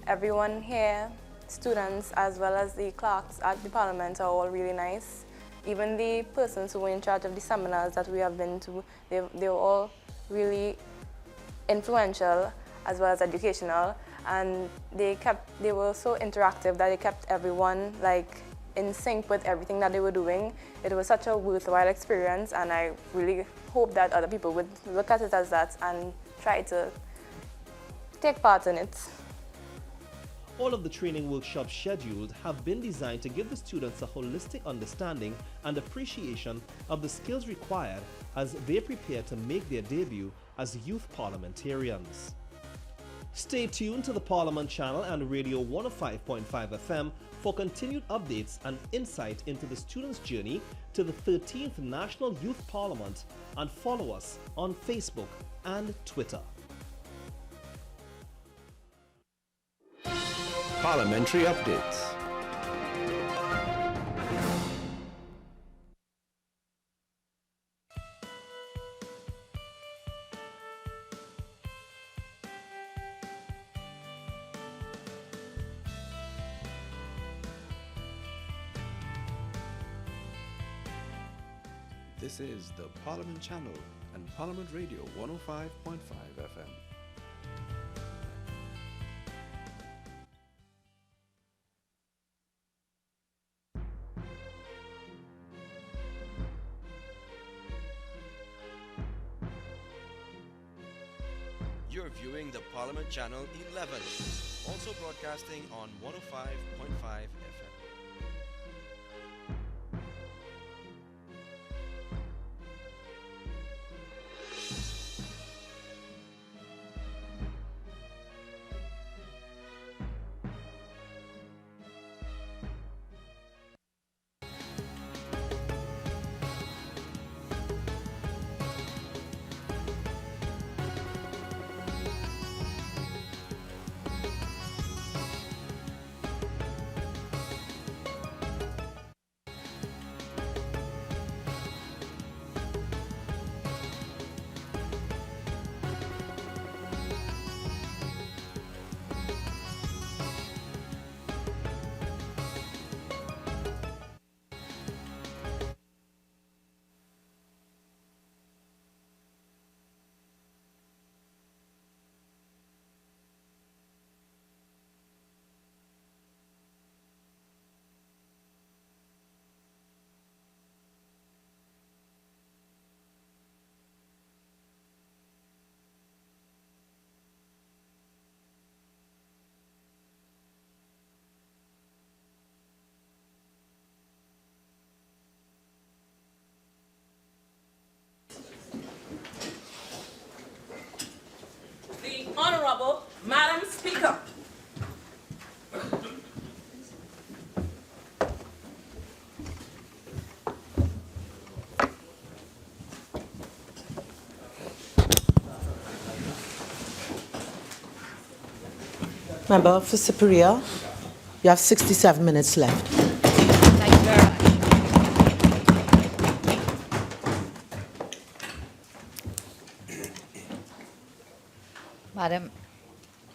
Everyone here, students as well as the clerks at the Parliament, are all really nice. Even the persons who were in charge of the seminars that we have been to, they were all really influential as well as educational, and they were so interactive that they kept everyone in sync with everything that they were doing. It was such a worthwhile experience, and I really hope that other people would look at it as that and try to take part in it. All of the training workshops scheduled have been designed to give the students a holistic understanding and appreciation of the skills required as they prepare to make their debut as youth parliamentarians. Stay tuned to the Parliament Channel and Radio 105.5 FM for continued updates and insight into the students' journey to the 13th National Youth Parliament, and follow us on Facebook and Twitter. Parliamentary updates. This is the Parliament Channel and Parliament Radio 105.5 FM. You're viewing the Parliament Channel 11, also broadcasting on 105.5 FM. The Honorable Madam Speaker. Member for Siparia, you have 67 minutes left. Thank you very much.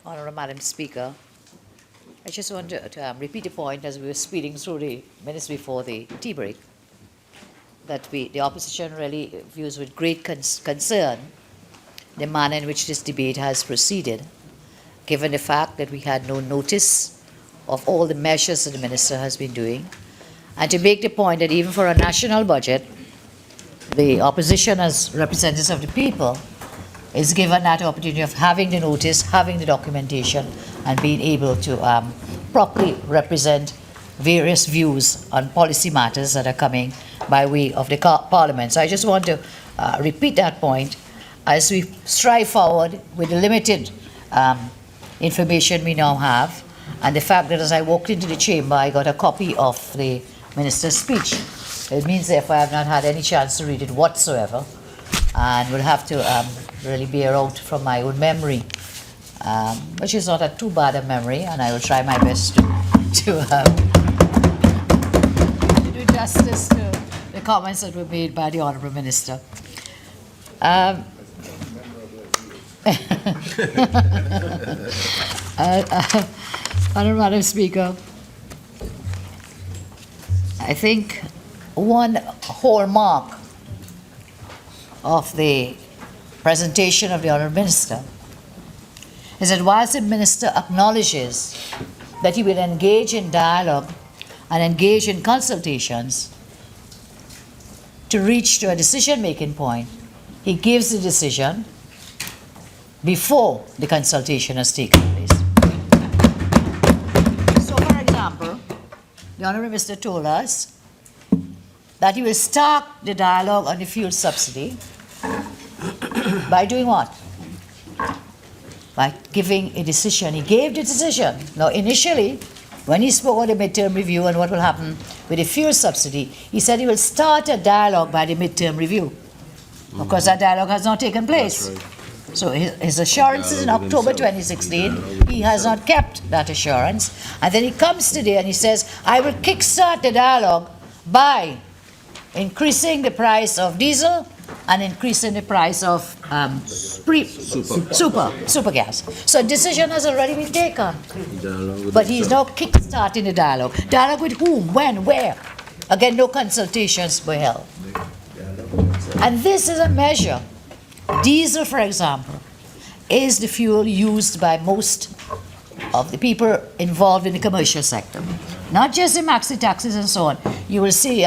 Honourable Madam Speaker, I just want to repeat a point as we were speeding through the minutes before the tea break, that the opposition really views with great concern the manner in which this debate has proceeded, given the fact that we had no notice of all the measures that the minister has been doing, and to make the point that even for a national budget, the opposition as representatives of the people is given that opportunity of having the notice, having the documentation, and being able to properly represent various views on policy matters that are coming by way of the Parliament. So I just want to repeat that point as we strive forward with the limited information we now have, and the fact that as I walked into the chamber, I got a copy of the minister's speech. It means therefore I have not had any chance to read it whatsoever, and will have to really bear out from my own memory, which is not too bad a memory, and I will try my best to do justice to the comments that were made by the Honourable Minister. Honourable Madam Speaker, I think one hallmark of the presentation of the Honourable Minister is that whilst the Minister acknowledges that he will engage in dialogue and engage in consultations to reach to a decision-making point, he gives the decision before the consultation has taken place. So, for example, the Honourable Minister told us that he will start the dialogue on the fuel subsidy by doing what? By giving a decision. He gave the decision. Now, initially, when he spoke about the midterm review and what will happen with the fuel subsidy, he said he will start a dialogue by the midterm review. Of course, that dialogue has not taken place. That's right. So his assurances in October 2016, he has not kept that assurance. And then he comes today and he says, I will kickstart the dialogue by increasing the price of diesel and increasing the price of super gas. So a decision has already been taken. But he's now kick-starting the dialogue. Dialogue with whom, when, where? Again, no consultations were held. And this is a measure. Diesel, for example, is the fuel used by most of the people involved in the commercial sector. Not just the maxi taxis and so on. You will see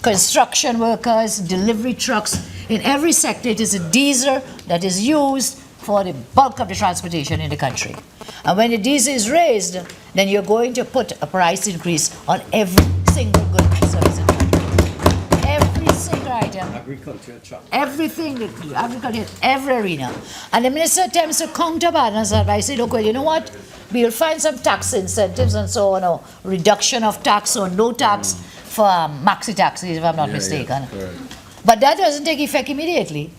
construction workers, delivery trucks. In every sector, it is a diesel that is used for the bulk of the transportation in the country. And when the diesel is raised, then you're going to put a price increase on every single good and service in the country. Every single item. Agriculture, Everything, agriculture, every arena. And the minister attempts to counterbalance that by saying, look, well, you know what? We'll find some tax incentives and so on, or reduction of tax or no tax for maxi taxis, if I'm not mistaken. But that doesn't take effect immediately.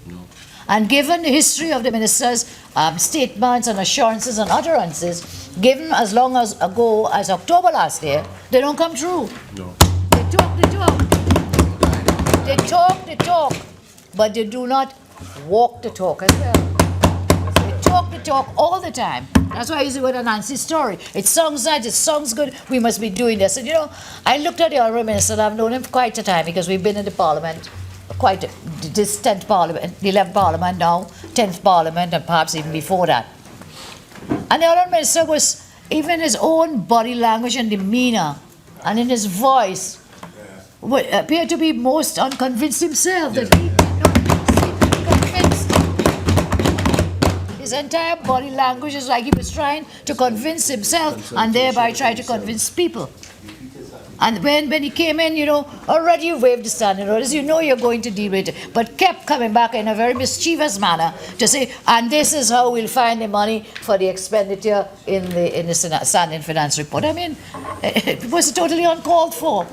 And given the history of the minister's statements and assurances and utterances, given as long ago as October last year, they don't come true. No. They talk the talk, but they do not walk the talk as well. They talk the talk all the time. That's why I use the word Nancy's story. It sounds nice, it sounds good, we must be doing this. And you know, I looked at the Honourable Minister, and I've known him for quite a time because we've been in the Parliament, quite this 10th Parliament, the 11th Parliament now, 10th Parliament, and perhaps even before that. And the Honourable Minister was, even his own body language and demeanour, and in his voice, appeared to be most unconvinced himself, that he did not seem convinced. His entire body language is like he was trying to convince himself and thereby try to convince people. And when he came in, you know, already you waved the standing orders, you know you're going to deal with it, but kept coming back in a very mischievous manner to say, and this is how we'll find the money for the expenditure in the standing finance report. I mean, it was totally uncalled for.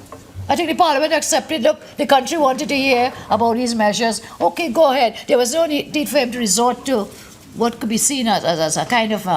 I think the Parliament accepted, look, the country wanted to hear about these measures. Okay, go ahead. There was no need for him to resort to what could be seen as a kind of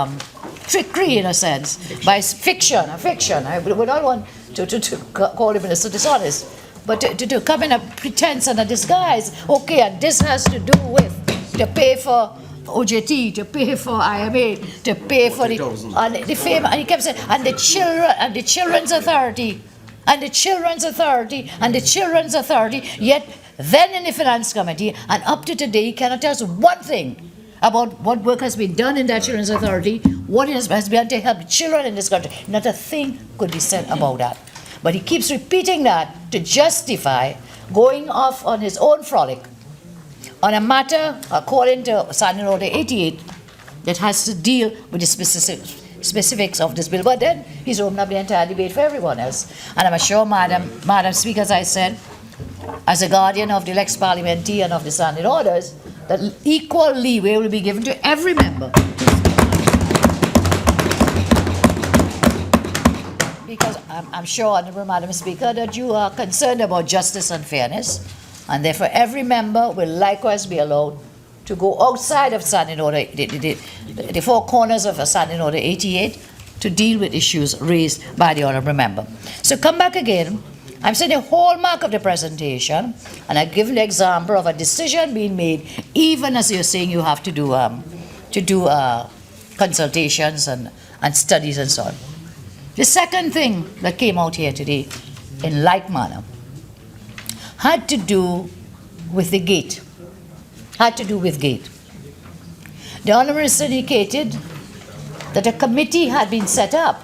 trickery, in a sense, by fiction. I would not want to call the minister dishonest, but to come in a pretense and a disguise. Okay, and this has to do with to pay for OJT, to pay for IMA, to pay for the fame, and he kept saying, and the children, and the Children's Authority, and the Children's Authority, and the Children's Authority, yet then in the Finance Committee, and up to today, he cannot tell us one thing about what work has been done in that Children's Authority, what has been done to help children in this country. Not a thing could be said about that. But he keeps repeating that to justify going off on his own frolic on a matter, according to Standing Order 88, that has to deal with the specifics of this bill. But then he's opened up the entire debate for everyone else. And I'm sure, Madam Speaker, as I said, as a guardian of the Lex Parliamenti and of the standing orders, that equal leeway will be given to every member. Because I'm sure, Honourable Madam Speaker, that you are concerned about justice and fairness, and therefore every member will likewise be allowed to go outside of Standing Order, the four corners of a Standing Order 88, to deal with issues raised by the Honourable Member. So come back again. I'm saying the hallmark of the presentation, and I've given the example of a decision being made, even as you're saying you have to do consultations and studies and so on. The second thing that came out here today, in like manner, had to do with the gate. The Honourable Minister indicated that a committee had been set up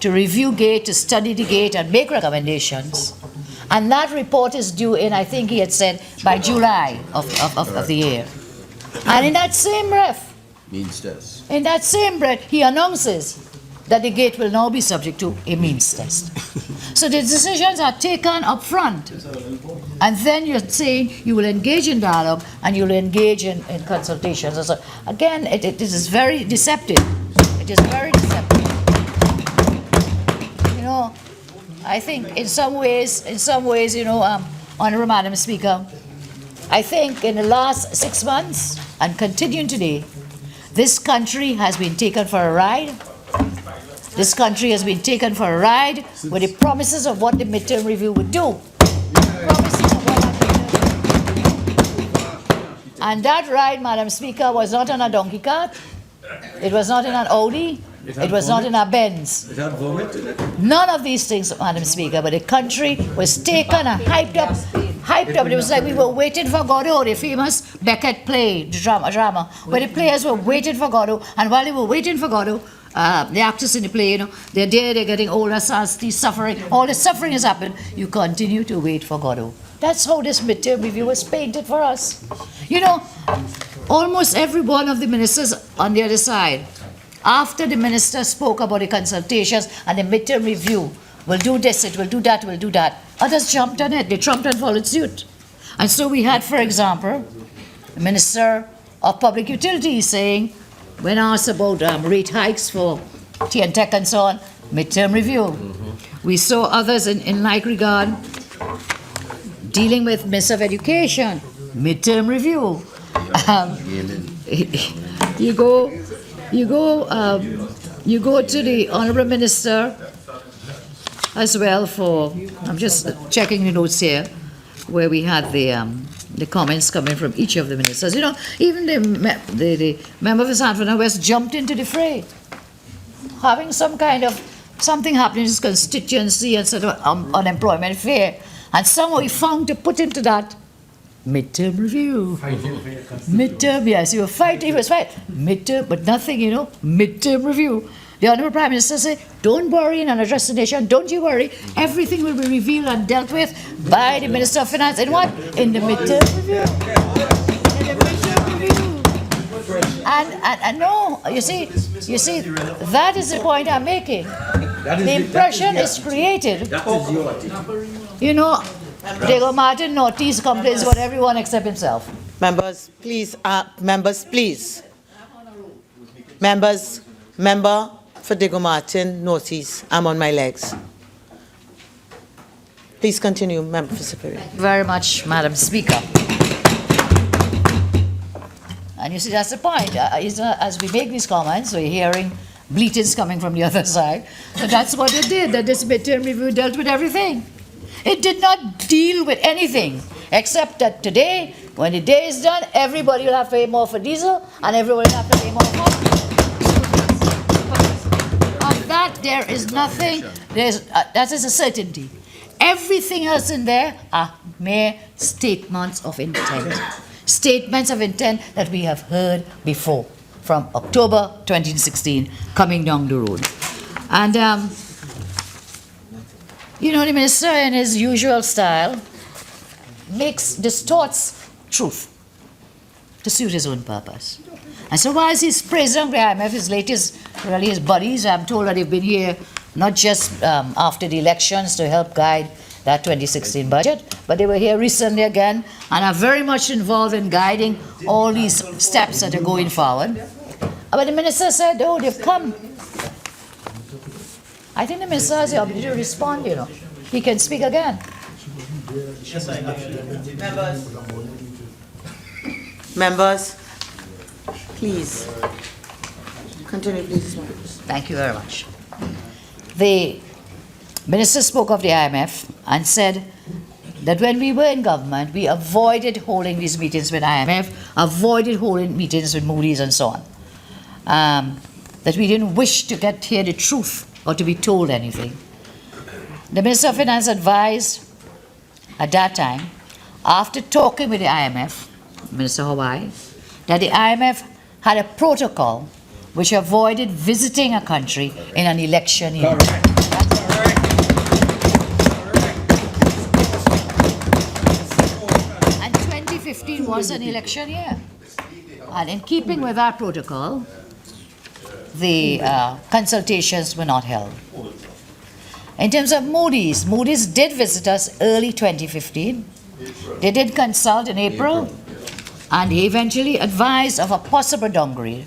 to review gate, to study the gate and make recommendations. And that report is due in, I think he had said, by July of the year. And in that same breath, he announces that the gate will now be subject to a means test. So the decisions are taken up front. And then you're saying you will engage in dialogue and you'll engage in consultations. So again, it is very deceptive. It is very deceptive. You know, I think in some ways, you know, Honourable Madam Speaker, I think in the last 6 months and continuing today, this country has been taken for a ride. This country has been taken for a ride with the promises of what the midterm review would do. And that ride, Madam Speaker, was not on a donkey cart. It was not in an Audi. It was not in a Benz. It had vomit in it. None of these things, Madam Speaker, but the country was taken and hyped hyped up. It was like we were waiting for Godot, the famous Beckett play, the drama, where the players were waiting for Godot, and while they were waiting for Godot, the actors in the play, they're there, they're getting older, thirsty, suffering. All the suffering has happened. You continue to wait for Godot. That's how this midterm review was painted for us. Almost every one of the ministers on the other side, after the minister spoke about the consultations and the midterm review, we'll do this, it will do that, we'll do that. Others jumped on it. They jumped and followed suit. And so we had, for example, the Minister of Public Utilities saying, when asked about rate hikes for tea and tech and so on, midterm review. We saw others in like regard dealing with Minister of Education, midterm review. You go to the Honourable Minister as well for, I'm just checking the notes here, where we had the comments coming from each of the ministers. Even the member for Sanford West jumped into the fray, having something happening in his constituency and sort of unemployment fair, and somehow he found to put into that midterm review. Midterm, yes, he was fighting, midterm, but nothing, midterm review. The Honourable Prime Minister said, don't worry and address the nation, don't you worry, everything will be revealed and dealt with by the Minister of Finance. In what? In the midterm review. In the midterm review. And no, you see, that is the point I'm making. The impression is created. Diego Martin Northeast complains about everyone except himself. Members, please. Member for Diego Martin Northeast. I'm on my legs. Please continue, Member for Siparia. Thank you very much, Madam Speaker. And you see, that's the point. As we make these comments, we're hearing bleatings coming from the other side. But that's what it did, that this midterm review dealt with everything. It did not deal with anything, except that today, when the day is done, everybody will have to pay more for diesel, and everybody will have to pay more for Of that, there is nothing, that is a certainty. Everything else in there are mere statements of intent. Statements of intent that we have heard before, from October 2016, coming down the road. And, the minister, in his usual style, distorts truth to suit his own purpose. And so whilst he's praising the IMF, his buddies, I'm told that they've been here not just after the elections to help guide that 2016 budget, but they were here recently again and are very much involved in guiding all these steps that are going forward. But the minister said, they've come. I think the minister has the ability to respond, He can speak again. Members, please. Continue, please. Thank you very much. The minister spoke of the IMF and said that when we were in government, we avoided holding these meetings with IMF, avoided holding meetings with Moody's and so on. That we didn't wish to hear the truth or to be told anything. The Minister of Finance advised at that time, after talking with the IMF, Minister Hawaii, that the IMF had a protocol which avoided visiting a country in an election year. And 2015 was an election year. And in keeping with our protocol, the consultations were not held. In terms of Moody's did visit us early 2015. They did consult in April, and he eventually advised of a possible downgrade.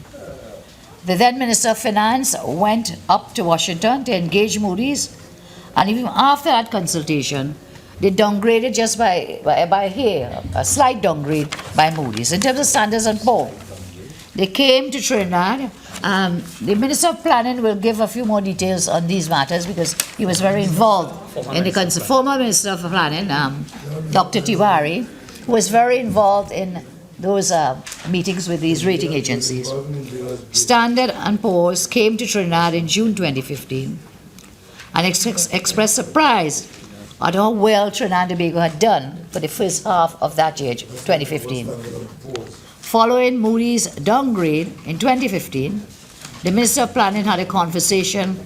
The then Minister of Finance went up to Washington to engage Moody's, and even after that consultation, they downgraded just by here, a slight downgrade by Moody's. In terms of Standard & Poor's, they came to Trinidad. The Minister of Planning will give a few more details on these matters because he was very involved in the former Minister of Planning, Dr. Tewarie, who was very involved in those meetings with these rating agencies. Standard & Poor's came to Trinidad in June 2015 and expressed surprise at how well Trinidad and Tobago had done for the first half of that year, 2015. Following Moody's downgrade in 2015, the Minister of Planning had a conversation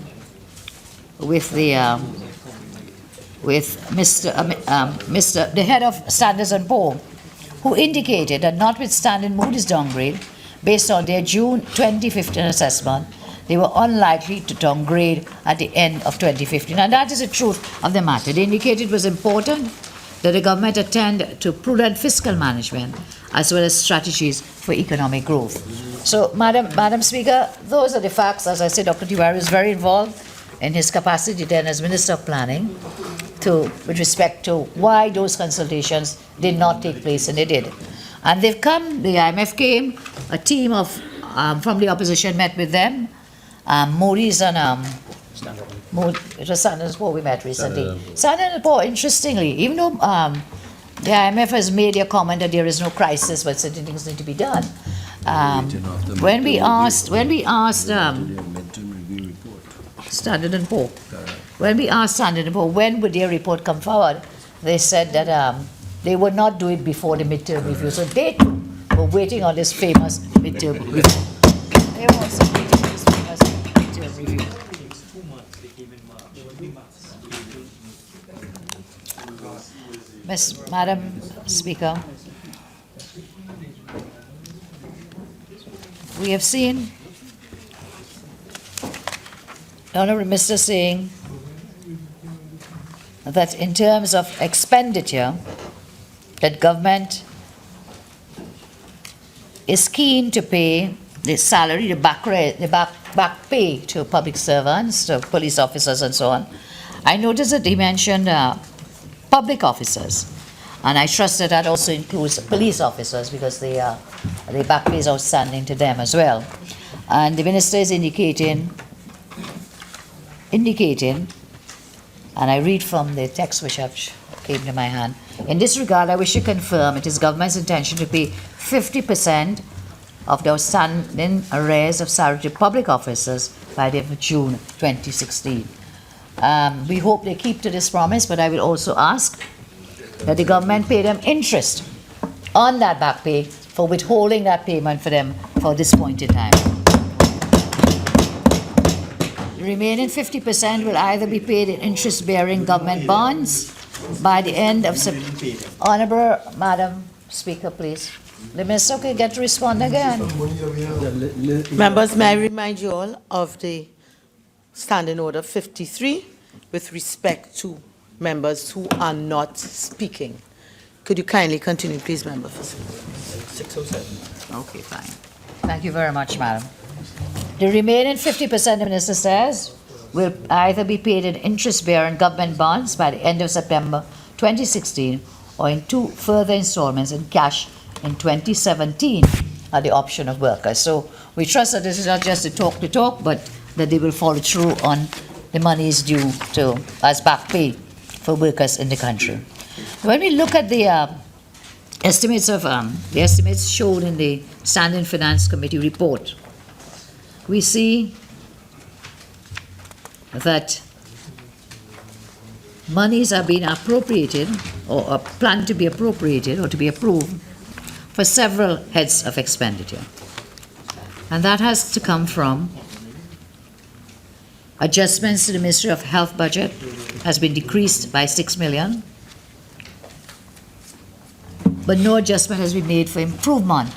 with the the head of Standards and Poor's, who indicated that notwithstanding Moody's downgrade, based on their June 2015 assessment, they were unlikely to downgrade at the end of 2015. And that is the truth of the matter. They indicated it was important that the government attend to prudent fiscal management as well as strategies for economic growth. So, Madam Speaker, those are the facts. As I said, Dr. Tewarie is very involved in his capacity then as Minister of Planning with respect to why those consultations did not take place, and they did. And they've come, the IMF came, a team of from the opposition met with them. Moody's and it was Standard & Poor's we met recently. Standard & Poor's, interestingly, even though the IMF has made a comment that there is no crisis, but certain things need to be done. When we asked Standard & Poor's, when would their report come forward, they said that they would not do it before the midterm review. So they too were waiting on this famous midterm review. They were also waiting on this famous midterm review. Madam Speaker, we have seen the Honourable Minister saying that in terms of expenditure, that government is keen to pay the salary, the back pay to public servants, to police officers and so on. I noticed that he mentioned public officers, and I trust that that also includes police officers because the back pay is outstanding to them as well. And the Minister is indicating, and I read from the text which came to my hand. In this regard, I wish to confirm it is government's intention to pay 50% of the outstanding arrears of salary to public officers by the end of June 2016. We hope they keep to this promise, but I will also ask that the government pay them interest on that back pay for withholding that payment for them for this point in time. The remaining 50% will either be paid in interest-bearing government bonds by the end of September. Honourable Madam Speaker, please. The Minister can get to respond again. Members, may I remind you all of the Standing Order 53 with respect to members who are not speaking. Could you kindly continue, please, Member? 607. Okay, fine. Thank you very much, Madam. The remaining 50%, the Minister says, will either be paid in interest-bearing government bonds by the end of September 2016 or in 2 further installments in cash in 2017 at the option of workers. So we trust that this is not just a talk, but that they will follow through on the monies due to as back pay for workers in the country. When we look at the estimates shown in the Standing Finance Committee report, we see that monies are being appropriated or are planned to be appropriated or to be approved for several heads of expenditure. And that has to come from adjustments to the Ministry of Health budget has been decreased by 6 million, but no adjustment has been made for improvement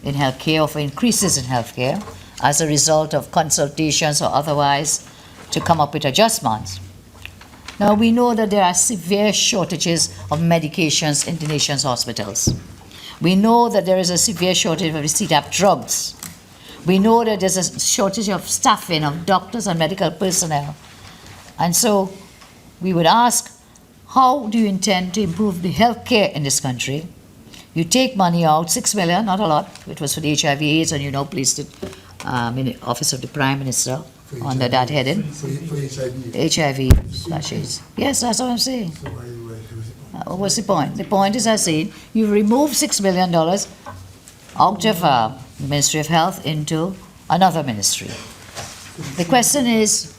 in healthcare or for increases in healthcare as a result of consultations or otherwise to come up with adjustments. Now we know that there are severe shortages of medications in the nation's hospitals. We know that there is a severe shortage of CTAP drugs. We know that there's a shortage of staffing, of doctors and medical personnel. And so we would ask, how do you intend to improve the health care in this country? You take money out, 6 million, not a lot. It was for the HIV/AIDS, and you now placed it in the Office of the Prime Minister under that heading. For HIV/AIDS. Yes, that's what I'm saying. What's the point? The point is, I say, you remove $6 million out of the Ministry of Health into another ministry. The question is,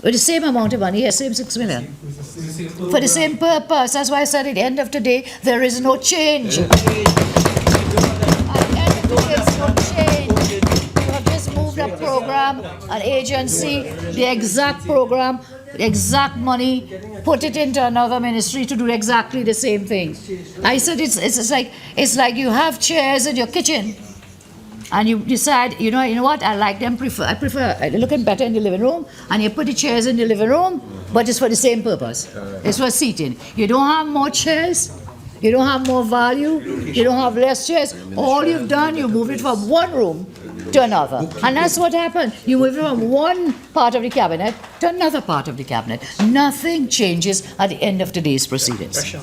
with the same amount of money, yes, same 6 million. For the same purpose. That's why I said at the end of the day, there is no change. At the end of the day, there's no change. You have just moved a program, an agency, the exact program, the exact money, put it into another ministry to do exactly the same thing. I said it's like you have chairs in your kitchen. And you decide, you know what, I prefer looking better in the living room, and you put the chairs in the living room, but it's for the same purpose. It's for seating. You don't have more chairs, you don't have more value, you don't have less chairs. All you've done, you move it from one room to another. And that's what happened. You move it from one part of the cabinet to another part of the cabinet. Nothing changes at the end of today's proceedings.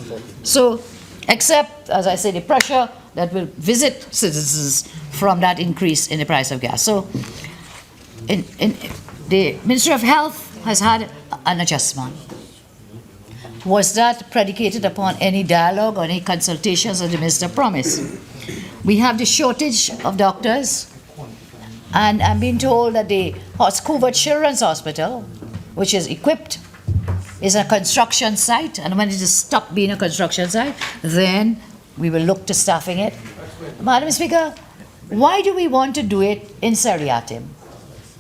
So, except, as I say, the pressure that will visit citizens from that increase in the price of gas. So, the Ministry of Health has had an adjustment. Was that predicated upon any dialogue or any consultations that the minister promised? We have the shortage of doctors, and I'm being told that the Hoover Children's Hospital, which is equipped, is a construction site, and when it is stopped being a construction site, then we will look to staffing it. Madam Speaker, why do we want to do it in seriatim?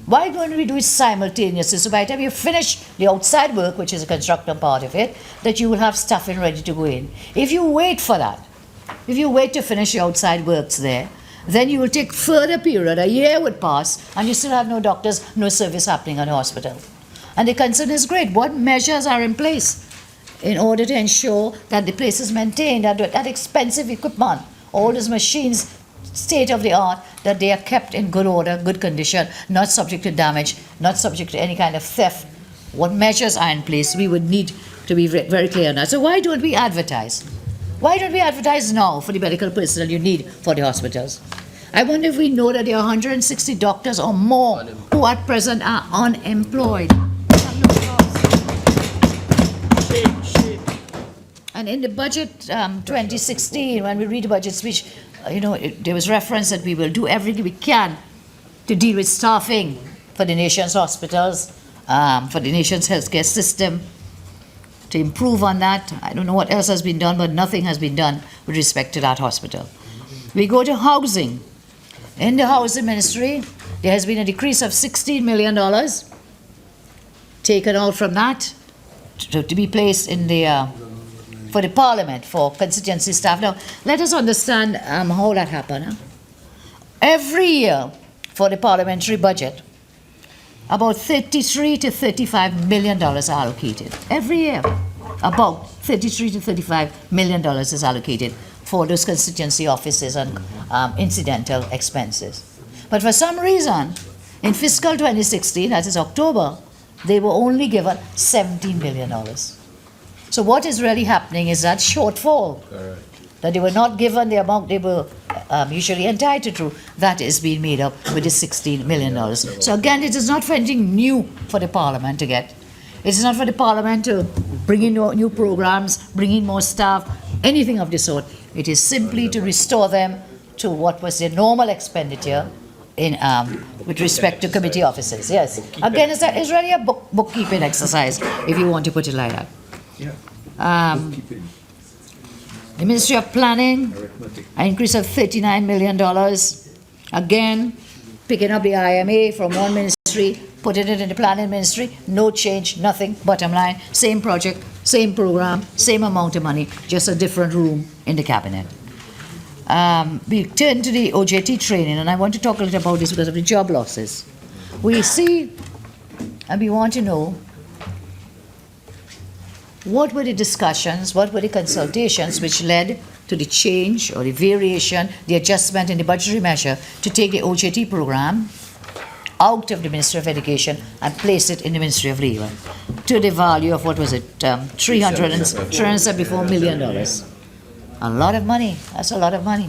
Why don't we do it simultaneously? So by the time you finish the outside work, which is a construction part of it, that you will have staffing ready to go in. If you wait for that, if you wait to finish the outside works there, then you will take further period, a year would pass, and you still have no doctors, no service happening at the hospital. And the concern is great. What measures are in place in order to ensure that the place is maintained, that expensive equipment, all those machines, state of the art, that they are kept in good order, good condition, not subject to damage, not subject to any kind of theft? What measures are in place? We would need to be very clear on that. So why don't we advertise? Why don't we advertise now for the medical personnel you need for the hospitals? I wonder if we know that there are 160 doctors or more who at present are unemployed. And in the budget 2016, when we read the budget speech, there was reference that we will do everything we can to deal with staffing for the nation's hospitals, for the nation's healthcare system, to improve on that. I don't know what else has been done, but nothing has been done with respect to that hospital. We go to housing. In the housing ministry, there has been a decrease of $16 million taken out from that to be placed in the for the parliament, for constituency staff. Now, let us understand how that happened. Every year for the parliamentary budget, about $33 to $35 million are allocated. Every year, about $33 to $35 million is allocated for those constituency offices and incidental expenses. But for some reason, in fiscal 2016, that is October, they were only given $17 million. So what is really happening is that shortfall, that they were not given the amount they were usually entitled to, that is being made up with the $16 million. So again, it is not for anything new for the Parliament to get. It is not for the Parliament to bring in new programs, bring in more staff, anything of the sort. It is simply to restore them to what was their normal expenditure in with respect to committee offices. Yes. Again, it's really a bookkeeping exercise, if you want to put it like that. The Ministry of Planning, an increase of $39 million. Again, picking up the IMA from one ministry, putting it in the planning ministry, no change, nothing, bottom line, same project, same program, same amount of money, just a different room in the cabinet. We turn to the OJT training, and I want to talk a little about this because of the job losses. We see, and we want to know, what were the discussions, what were the consultations which led to the change or the variation, the adjustment in the budgetary measure to take the OJT program out of the Ministry of Education and place it in the Ministry of Labor to the value of, what was it, $374 million. A lot of money. That's a lot of money.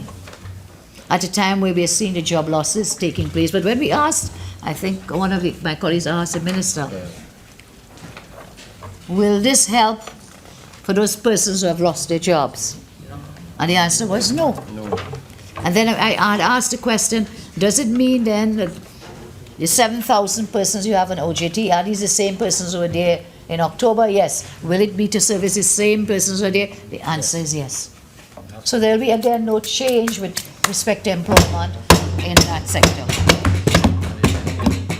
At a time where we are seeing the job losses taking place. But when we asked, I think one of my colleagues asked the minister, will this help for those persons who have lost their jobs? And the answer was no. And then I asked the question, does it mean then that The 7,000 persons you have in OJT, are these the same persons who were there in October? Yes. Will it be to service the same persons who were there? The answer is yes. So there will be again no change with respect to employment in that sector.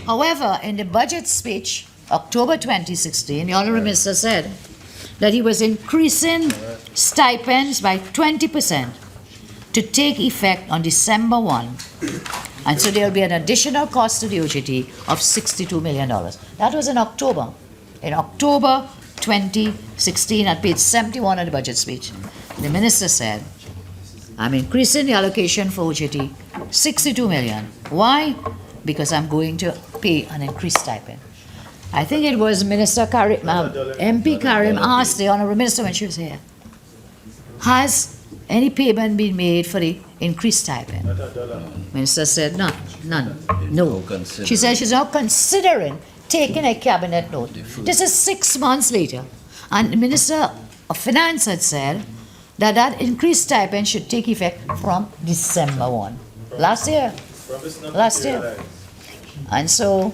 However, in the budget speech, October 2016, the Honourable Minister said that he was increasing stipends by 20% to take effect on December 1. And so there will be an additional cost to the OJT of $62 million. That was in October. In October 2016, at page 71 of the budget speech, the minister said, I'm increasing the allocation for OJT, $62 million. Why? Because I'm going to pay an increased stipend. I think it was Minister Karim, MP Karim asked the Honourable Minister when she was here, has any payment been made for the increased stipend? Minister said none. No. She said she's now considering taking a cabinet note. This is 6 months later. And the Minister of Finance had said that that increased stipend should take effect from December 1. Last year. And so,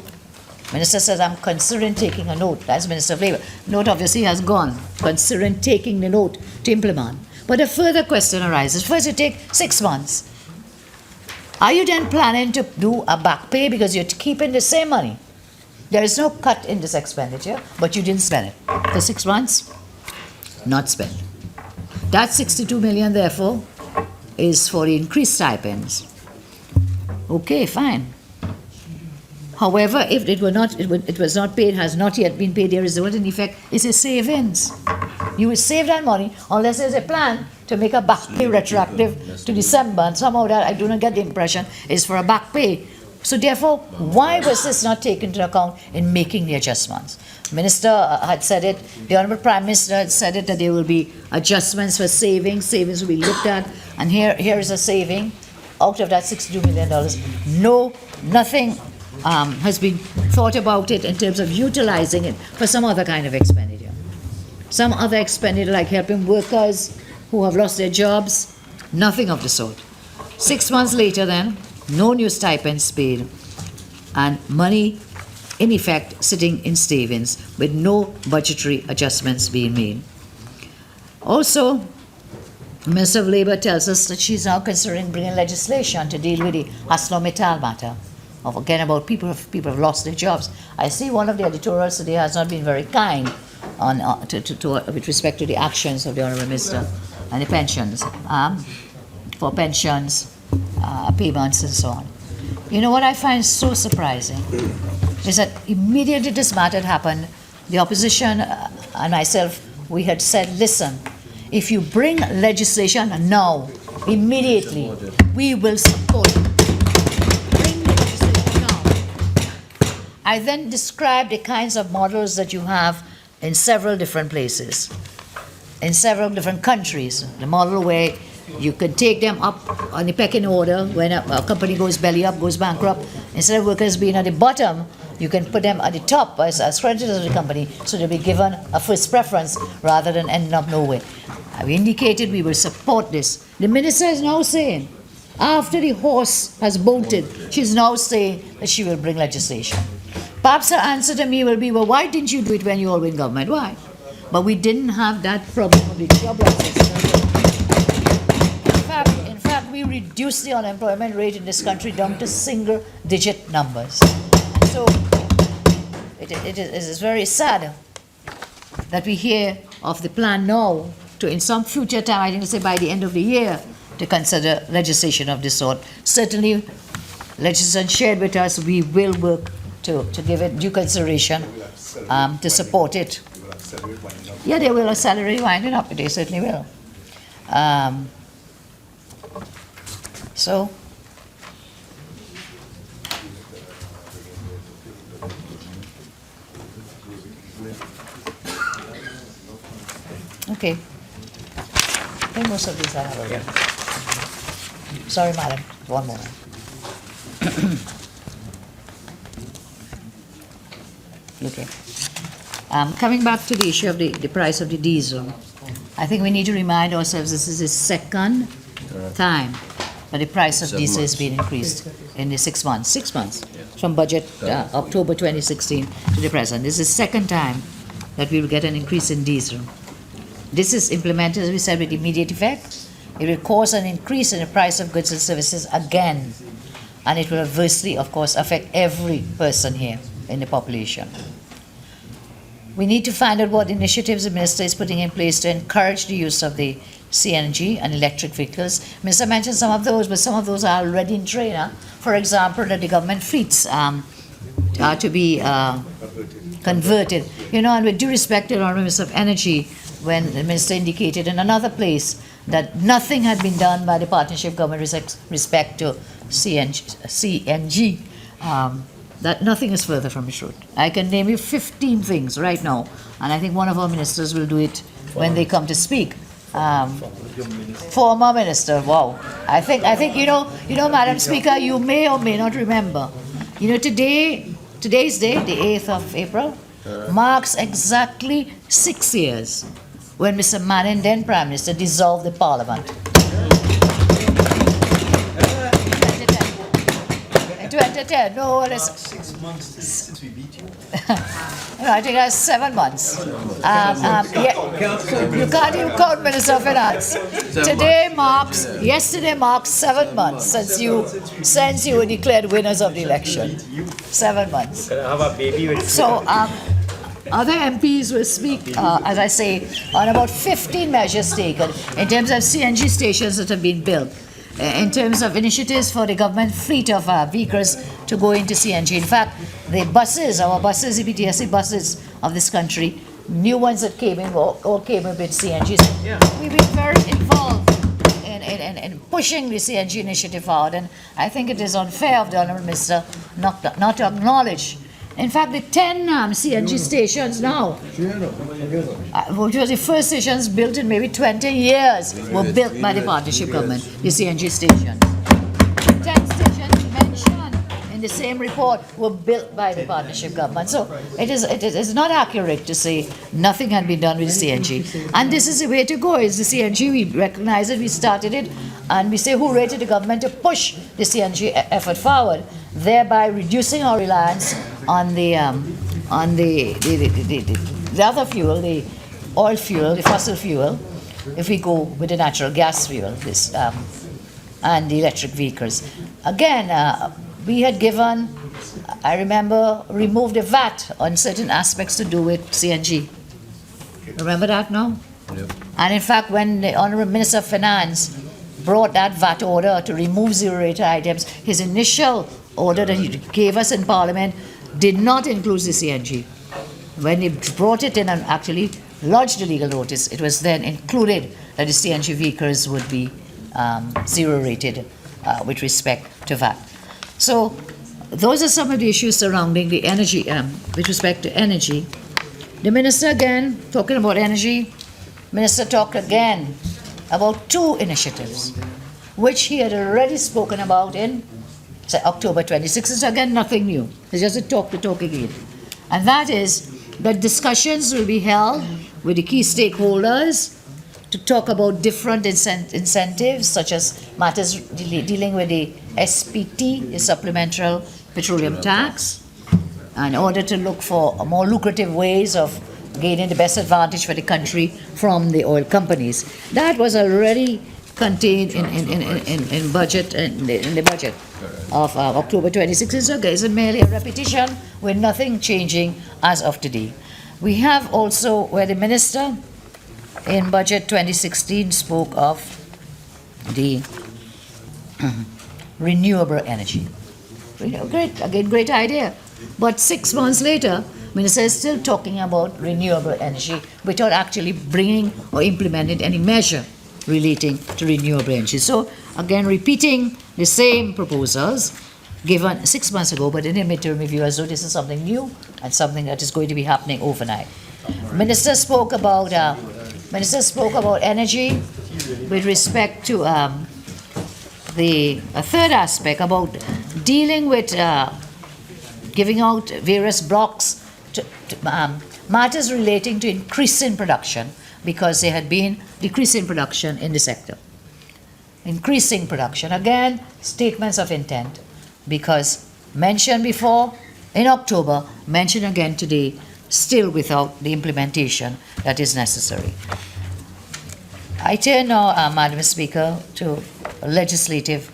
Minister says, I'm considering taking a note. That's Minister of Labour. Note obviously has gone. Considering taking the note to implement. But a further question arises. First, you take 6 months. Are you then planning to do a back pay because you're keeping the same money? There is no cut in this expenditure, but you didn't spend it. For 6 months, not spent. That $62 million, therefore, is for the increased stipends. Okay, fine. However, if it was not paid, has not yet been paid, there is what in effect is a savings. You will save that money unless there's a plan to make a back pay retroactive to December. And somehow that, I do not get the impression, is for a back pay. So therefore, why was this not taken into account in making the adjustments? Minister had said it, the Honourable Prime Minister had said it, that there will be adjustments for savings will be looked at, and here is a saving out of that $62 million. No, nothing has been thought about it in terms of utilizing it for some other kind of expenditure. Some other expenditure like helping workers who have lost their jobs, nothing of the sort. 6 months later then, no new stipends paid, and money in effect sitting in savings with no budgetary adjustments being made. Also, the Minister of Labour tells us that she's now considering bringing legislation to deal with the ArcelorMittal matter, of again about people have lost their jobs. I see one of the editorials today has not been very kind on with respect to the actions of the Honourable Minister and the pensions, for pensions, payments and so on. You know what I find so surprising is that immediately this matter had happened, the opposition and myself, we had said, listen, if you bring legislation now, immediately, we will support it. Bring the legislation now. I then described the kinds of models that you have in several different places, in several different countries. The model where you can take them up on the pecking order when a company goes belly up, goes bankrupt. Instead of workers being at the bottom, you can put them at the top as creditors of the company, so they'll be given a first preference rather than ending up nowhere. I've indicated we will support this. The minister is now saying, after the horse has bolted, she's now saying that she will bring legislation. Perhaps her answer to me will be, well, why didn't you do it when you were in government? Why? But we didn't have that problem of the job losses. In fact, we reduced the unemployment rate in this country down to single-digit numbers. And so it is very sad that we hear of the plan now to, in some future time, I think to say by the end of the year, to consider legislation of this sort. Certainly, legislation shared with us, we will work to give it due consideration, to support it. Yeah, they will accelerate winding up, they certainly will. So, okay. I think most of these I have already. Sorry, madam, one more. Okay. Coming back to the issue of the price of the diesel, I think we need to remind ourselves this is the second time that the price of diesel has been increased in the 6 months. 6 months. from budget October 2016 to the present. This is the second time that we will get an increase in diesel. This is implemented, as we said, with immediate effect. It will cause an increase in the price of goods and services again, and it will adversely, of course, affect every person here in the population. We need to find out what initiatives the Minister is putting in place to encourage the use of the CNG and electric vehicles. Minister mentioned some of those, but some of those are already in train. For example, that the government fleets are to be converted. You know, and with due respect to the Honourable Minister of Energy, when the Minister indicated in another place that nothing had been done by the partnership government with respect to CNG, that nothing is further from the truth. I can name you 15 things right now, and I think one of our ministers will do it when they come to speak. Former minister, wow. I think you know, Madam Speaker, you may or may not remember. You know, today's date, the 8th of April, marks exactly 6 years when Mr. Manning, then Prime Minister, dissolved the Parliament. 2010, no, it's 6 months since we beat you. No, I think that's 7 months. You can't even count Minister of Finance. Yesterday marks 7 months since you were declared winners of the election. 7 months. So other MPs will speak, as I say, on about 15 measures taken in terms of CNG stations that have been built, in terms of initiatives for the government fleet of vehicles to go into CNG. In fact, the buses, our buses, the PTSC buses of this country, new ones that came in, all came in with CNG. So we've been very involved in pushing the CNG initiative forward, and I think it is unfair of the Honourable Minister not to acknowledge. In fact, the 10 CNG stations now, which was the first stations built in maybe 20 years, were built by the partnership government, the CNG stations. 10 stations mentioned in the same report were built by the partnership government. So it is not accurate to say nothing had been done with the CNG. And this is the way to go. It's the CNG, we recognize it, we started it, and we say hooray to the government to push the CNG effort forward, thereby reducing our reliance on the other fuel, the oil fuel, the fossil fuel, if we go with the natural gas fuel, and the electric vehicles. Again, we had given, I remember, removed the VAT on certain aspects to do with CNG. Remember that now? Yep. And in fact, when the Honourable Minister of Finance brought that VAT order to remove zero-rated items, his initial order that he gave us in Parliament did not include the CNG. When he brought it in and actually lodged the legal notice, it was then included that the CNG vehicles would be zero-rated with respect to VAT. So those are some of the issues surrounding the energy, with respect to energy. The Minister, again, talking about energy, Minister talked again about 2 initiatives, which he had already spoken about in October 26th. It's again nothing new. It's just a talk again. And that is that discussions will be held with the key stakeholders to talk about different incentives, such as matters dealing with the SPT, the Supplemental Petroleum Tax, in order to look for more lucrative ways of gaining the best advantage for the country from the oil companies. That was already contained in budget, in the budget of October 26th. So it's merely a repetition with nothing changing as of today. We have also where the Minister in budget 2016 spoke of the renewable energy. Great idea. But 6 months later, Minister is still talking about renewable energy without actually bringing or implementing any measure relating to renewable energy. So again, repeating the same proposals given 6 months ago, but in a midterm review, as though this is something new and something that is going to be happening overnight. Minister spoke about energy with respect to the third aspect about dealing with giving out various blocks to matters relating to increase in production, because there had been decrease in production in the sector. Increasing production, again, statements of intent, because mentioned before in October, mentioned again today, still without the implementation that is necessary. I turn now, Madam Speaker, to legislative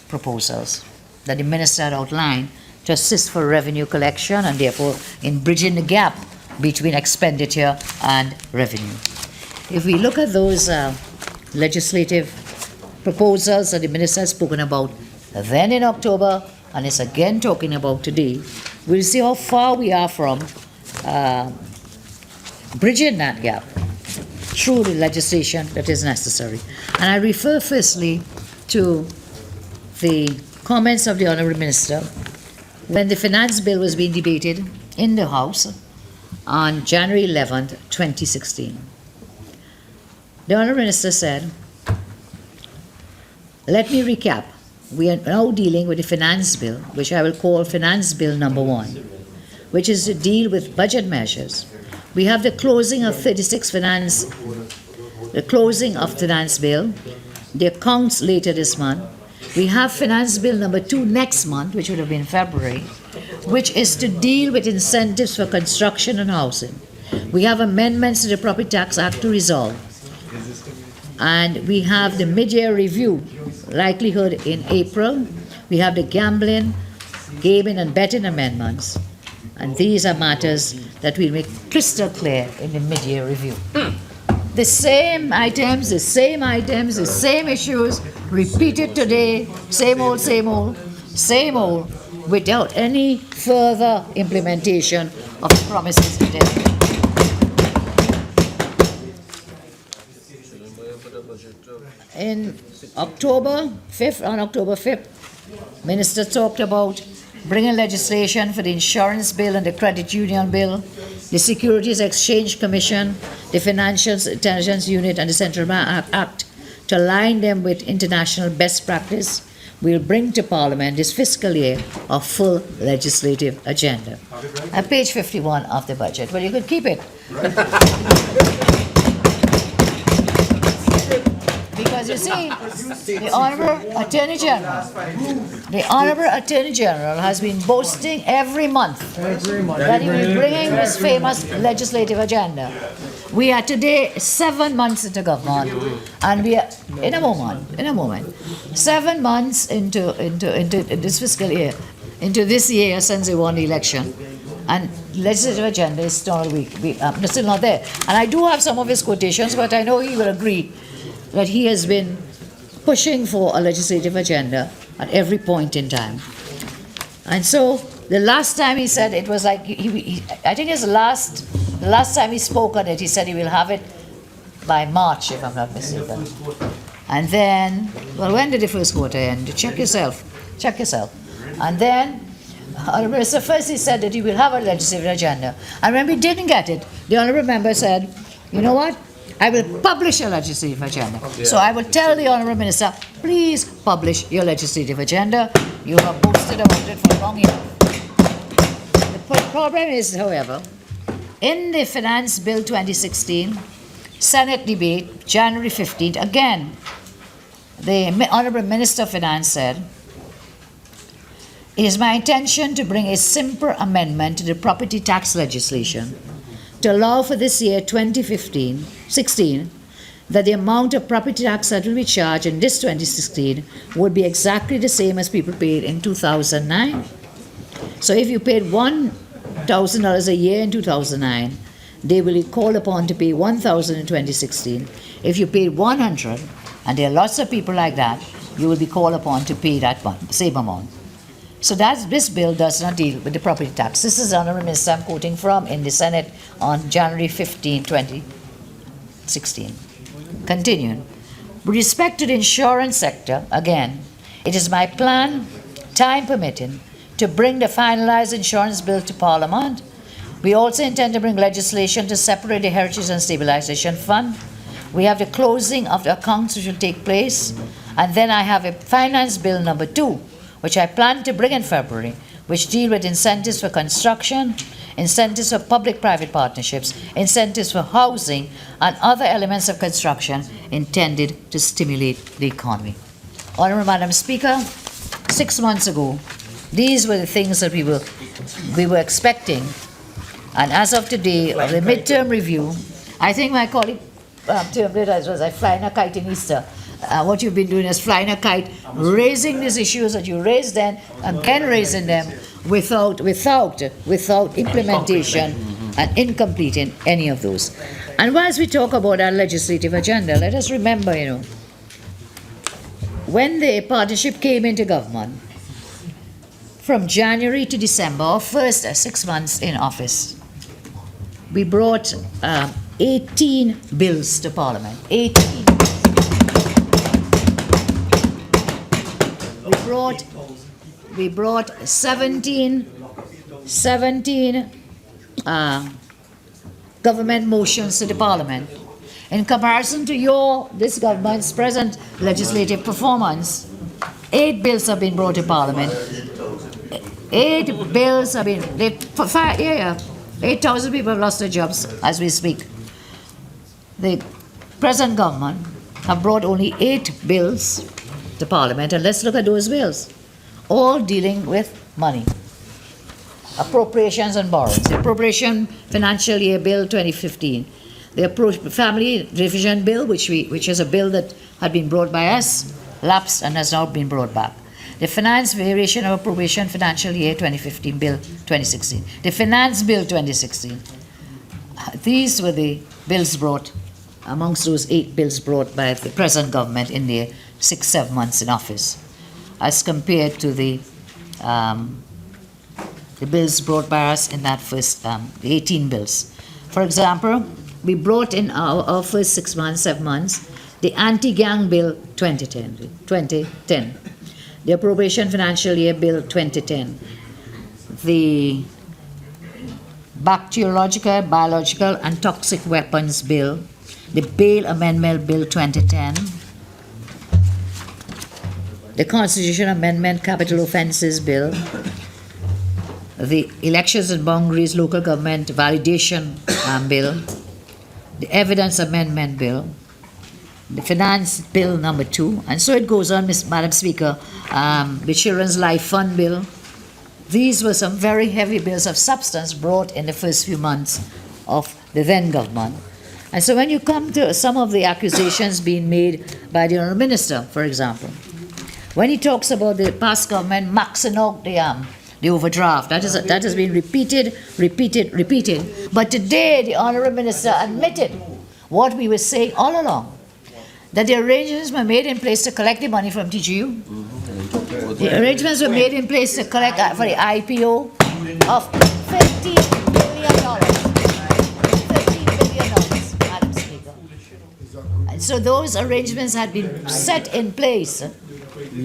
proposals that the Minister had outlined to assist for revenue collection and therefore in bridging the gap between expenditure and revenue. If we look at those legislative proposals that the Minister has spoken about then in October and is again talking about today, we'll see how far we are from bridging that gap through the legislation that is necessary. And I refer firstly to the comments of the Honourable Minister when the Finance Bill was being debated in the House on January 11th, 2016. The Honourable Minister said, let me recap. We are now dealing with the Finance Bill, which I will call Finance Bill number 1, which is to deal with budget measures. We have the closing of Finance Bill, the accounts later this month. We have Finance Bill number 2 next month, which would have been February, which is to deal with incentives for construction and housing. We have amendments to the Property Tax Act to resolve. And we have the mid-year review, likelihood in April. We have the gambling, gaming and betting amendments. And these are matters that we'll make crystal clear in the mid-year review. The same items, the same issues, repeated today, same old, without any further implementation of the promises intended. On October 5th, Minister talked about bringing legislation for the insurance bill and the credit union bill, the Securities Exchange Commission, the Financial Intelligence Unit and the Central Bank Act to align them with international best practice. We'll bring to Parliament this fiscal year a full legislative agenda. At page 51 of the budget. Well, you could keep it. Because you see, the Honourable Attorney General has been boasting every month that he will be bringing this famous legislative agenda. We are today 7 months into government, and we are in a moment, 7 months into this fiscal year, into this year since they won the election, and legislative agenda is still still not there. And I do have some of his quotations, but I know he will agree that he has been pushing for a legislative agenda at every point in time. And so the last time he said it was like, I think the last time he spoke on it, he said he will have it by March, if I'm not mistaken. And then, well, when did the first quarter end? Check yourself. And then, Minister first he said that he will have a legislative agenda. And when we didn't get it, the Honourable Member said, you know what? I will publish a legislative agenda. Yeah. So I will tell the Honourable Minister, please publish your legislative agenda. You have boasted about it for long enough. The problem is, however, in the Finance Bill 2016, Senate debate, January 15th, again, the Honourable Minister of Finance said, it is my intention to bring a simple amendment to the property tax legislation to allow for this year 2016 that the amount of property tax that will be charged in this 2016 would be exactly the same as people paid in 2009. So if you paid $1,000 a year in 2009, they will be called upon to pay $1,000 in 2016. If you paid $100, and there are lots of people like that, you will be called upon to pay that same amount. So this bill does not deal with the property tax. This is the Honourable Minister I'm quoting from in the Senate on January 15, 2016. Continuing. With respect to the insurance sector, again, it is my plan, time permitting, to bring the finalised insurance bill to Parliament. We also intend to bring legislation to separate the Heritage and Stabilisation Fund. We have the closing of the accounts which will take place. And then I have a Finance Bill number 2, which I plan to bring in February, which deal with incentives for construction, incentives for public-private partnerships, incentives for housing, and other elements of construction intended to stimulate the economy. Honourable Madam Speaker, 6 months ago, These were the things that we were expecting. And as of today, the midterm review, I think my colleague termed it as was like flying a kite in Easter. What you've been doing is flying a kite, raising these issues that you raised then, again raising them without implementation and incomplete in any of those. And whilst we talk about our legislative agenda, let us remember, when the partnership came into government, from January to December, our first 6 months in office, we brought 18 bills to Parliament. 18. We brought 17 government motions to the Parliament. In comparison to this government's present legislative performance, 8 bills have been brought to Parliament. 8 bills have been, 8,000 people have lost their jobs as we speak. The present government have brought only 8 bills to Parliament, and let's look at those bills, all dealing with money. Appropriations and borrowings. The Appropriation Financial Year Bill 2015. The Family Division Bill, which is a bill that had been brought by us, lapsed and has now been brought back. The Finance Variation of Appropriation Financial Year 2015 Bill 2016. The Finance Bill 2016. These were the bills brought, amongst those 8 bills brought by the present government in their 6-7 months in office, as compared to the bills brought by us in that first, the 18 bills. For example, we brought in our first 6 months, 7 months, the Anti-Gang Bill 2010, the Appropriation Financial Year Bill 2010, the Bacteriological, Biological and Toxic Weapons Bill, the Bail Amendment Bill 2010, the Constitution Amendment Capital Offences Bill, the Elections and Boundaries Local Government Validation Bill, the Evidence Amendment Bill, the Finance Bill number 2, and so it goes on, Madam Speaker, the Children's Life Fund Bill. These were some very heavy bills of substance brought in the first few months of the then government. And so when you come to some of the accusations being made by the Honourable Minister, for example, when he talks about the past government maxing out the overdraft, that has been repeated. But today, the Honourable Minister admitted what we were saying all along, that the arrangements were made in place to collect the money from TGU. The arrangements were made in place to collect for the IPO of $15 billion. $15 billion, Madam Speaker. And so those arrangements had been set in place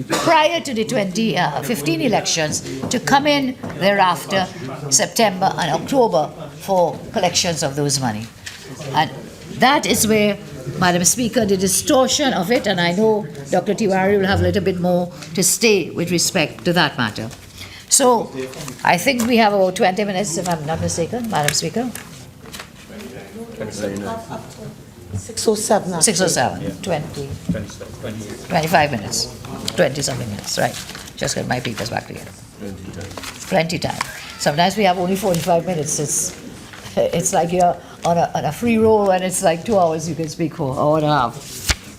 prior to the 2015 elections to come in thereafter, September and October, for collections of those money. And that is where, Madam Speaker, the distortion of it, and I know Dr. Tewarie will have a little bit more to say with respect to that matter. So I think we have about 20 minutes, if I'm not mistaken, Madam Speaker. 6:07. 6:07, 25 minutes, 20-something minutes, right. Just get my papers back together. Plenty time. Sometimes we have only 45 minutes. It's like you're on a free roll and it's like 2 hours you can speak for, hour and a half.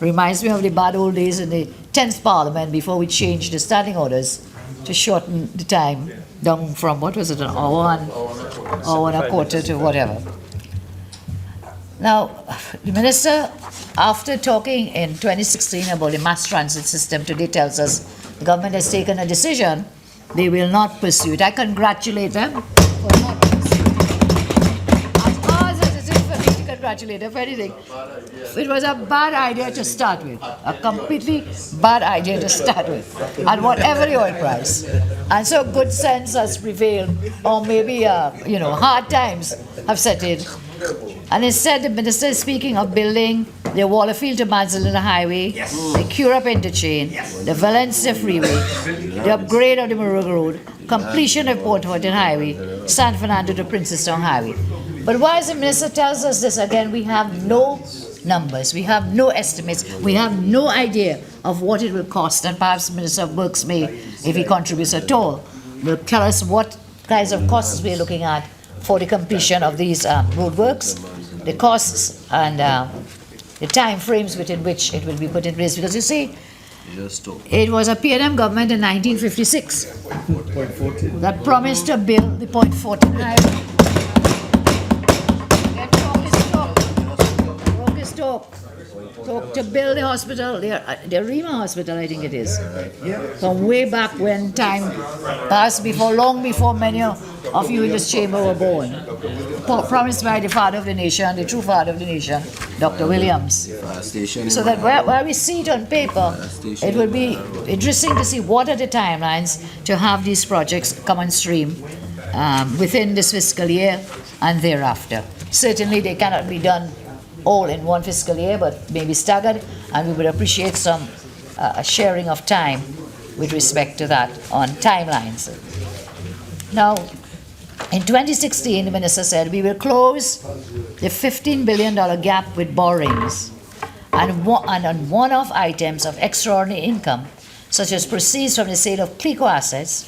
Reminds me of the bad old days in the 10th Parliament before we changed the standing orders to shorten the time down from, what was it, an hour and a quarter to whatever. Now, the Minister, after talking in 2016 about the mass transit system, today tells us the government has taken a decision. They will not pursue it. I congratulate them for not pursuing it. As hard as it is for me to congratulate them for anything, it was a bad idea to start with, a completely bad idea to start with, at whatever the oil price. And so good sense has prevailed, or maybe, hard times have set in. And instead, the Minister is speaking of building the Wallerfield to Manzanilla Highway, the Curup Interchange, the Valencia Freeway, the upgrade of the Moruga Road, completion of Port Horton Highway, San Fernando to Princestown Highway. But while the Minister tells us this again, we have no numbers, we have no estimates, we have no idea of what it will cost, and perhaps the Minister of Works may, if he contributes at all. will tell us what kinds of costs we're looking at for the completion of these roadworks, the costs and the time frames within which it will be put in place. Because you see, it was a PNM government in 1956 that promised to build the Point 14 highway. Talk to build the hospital, the Rima Hospital, I think it is. From way back when time passed long before many of you in this chamber were born. Promised by the father of the nation, the true father of the nation, Dr. Williams. So that where we see it on paper, it will be interesting to see what are the timelines to have these projects come on stream within this fiscal year and thereafter. Certainly they cannot be done all in one fiscal year, but maybe staggered, and we would appreciate some sharing of time with respect to that on timelines. Now, in 2016, the minister said we will close the $15 billion gap with borrowings and on one-off items of extraordinary income, such as proceeds from the sale of CLICO assets,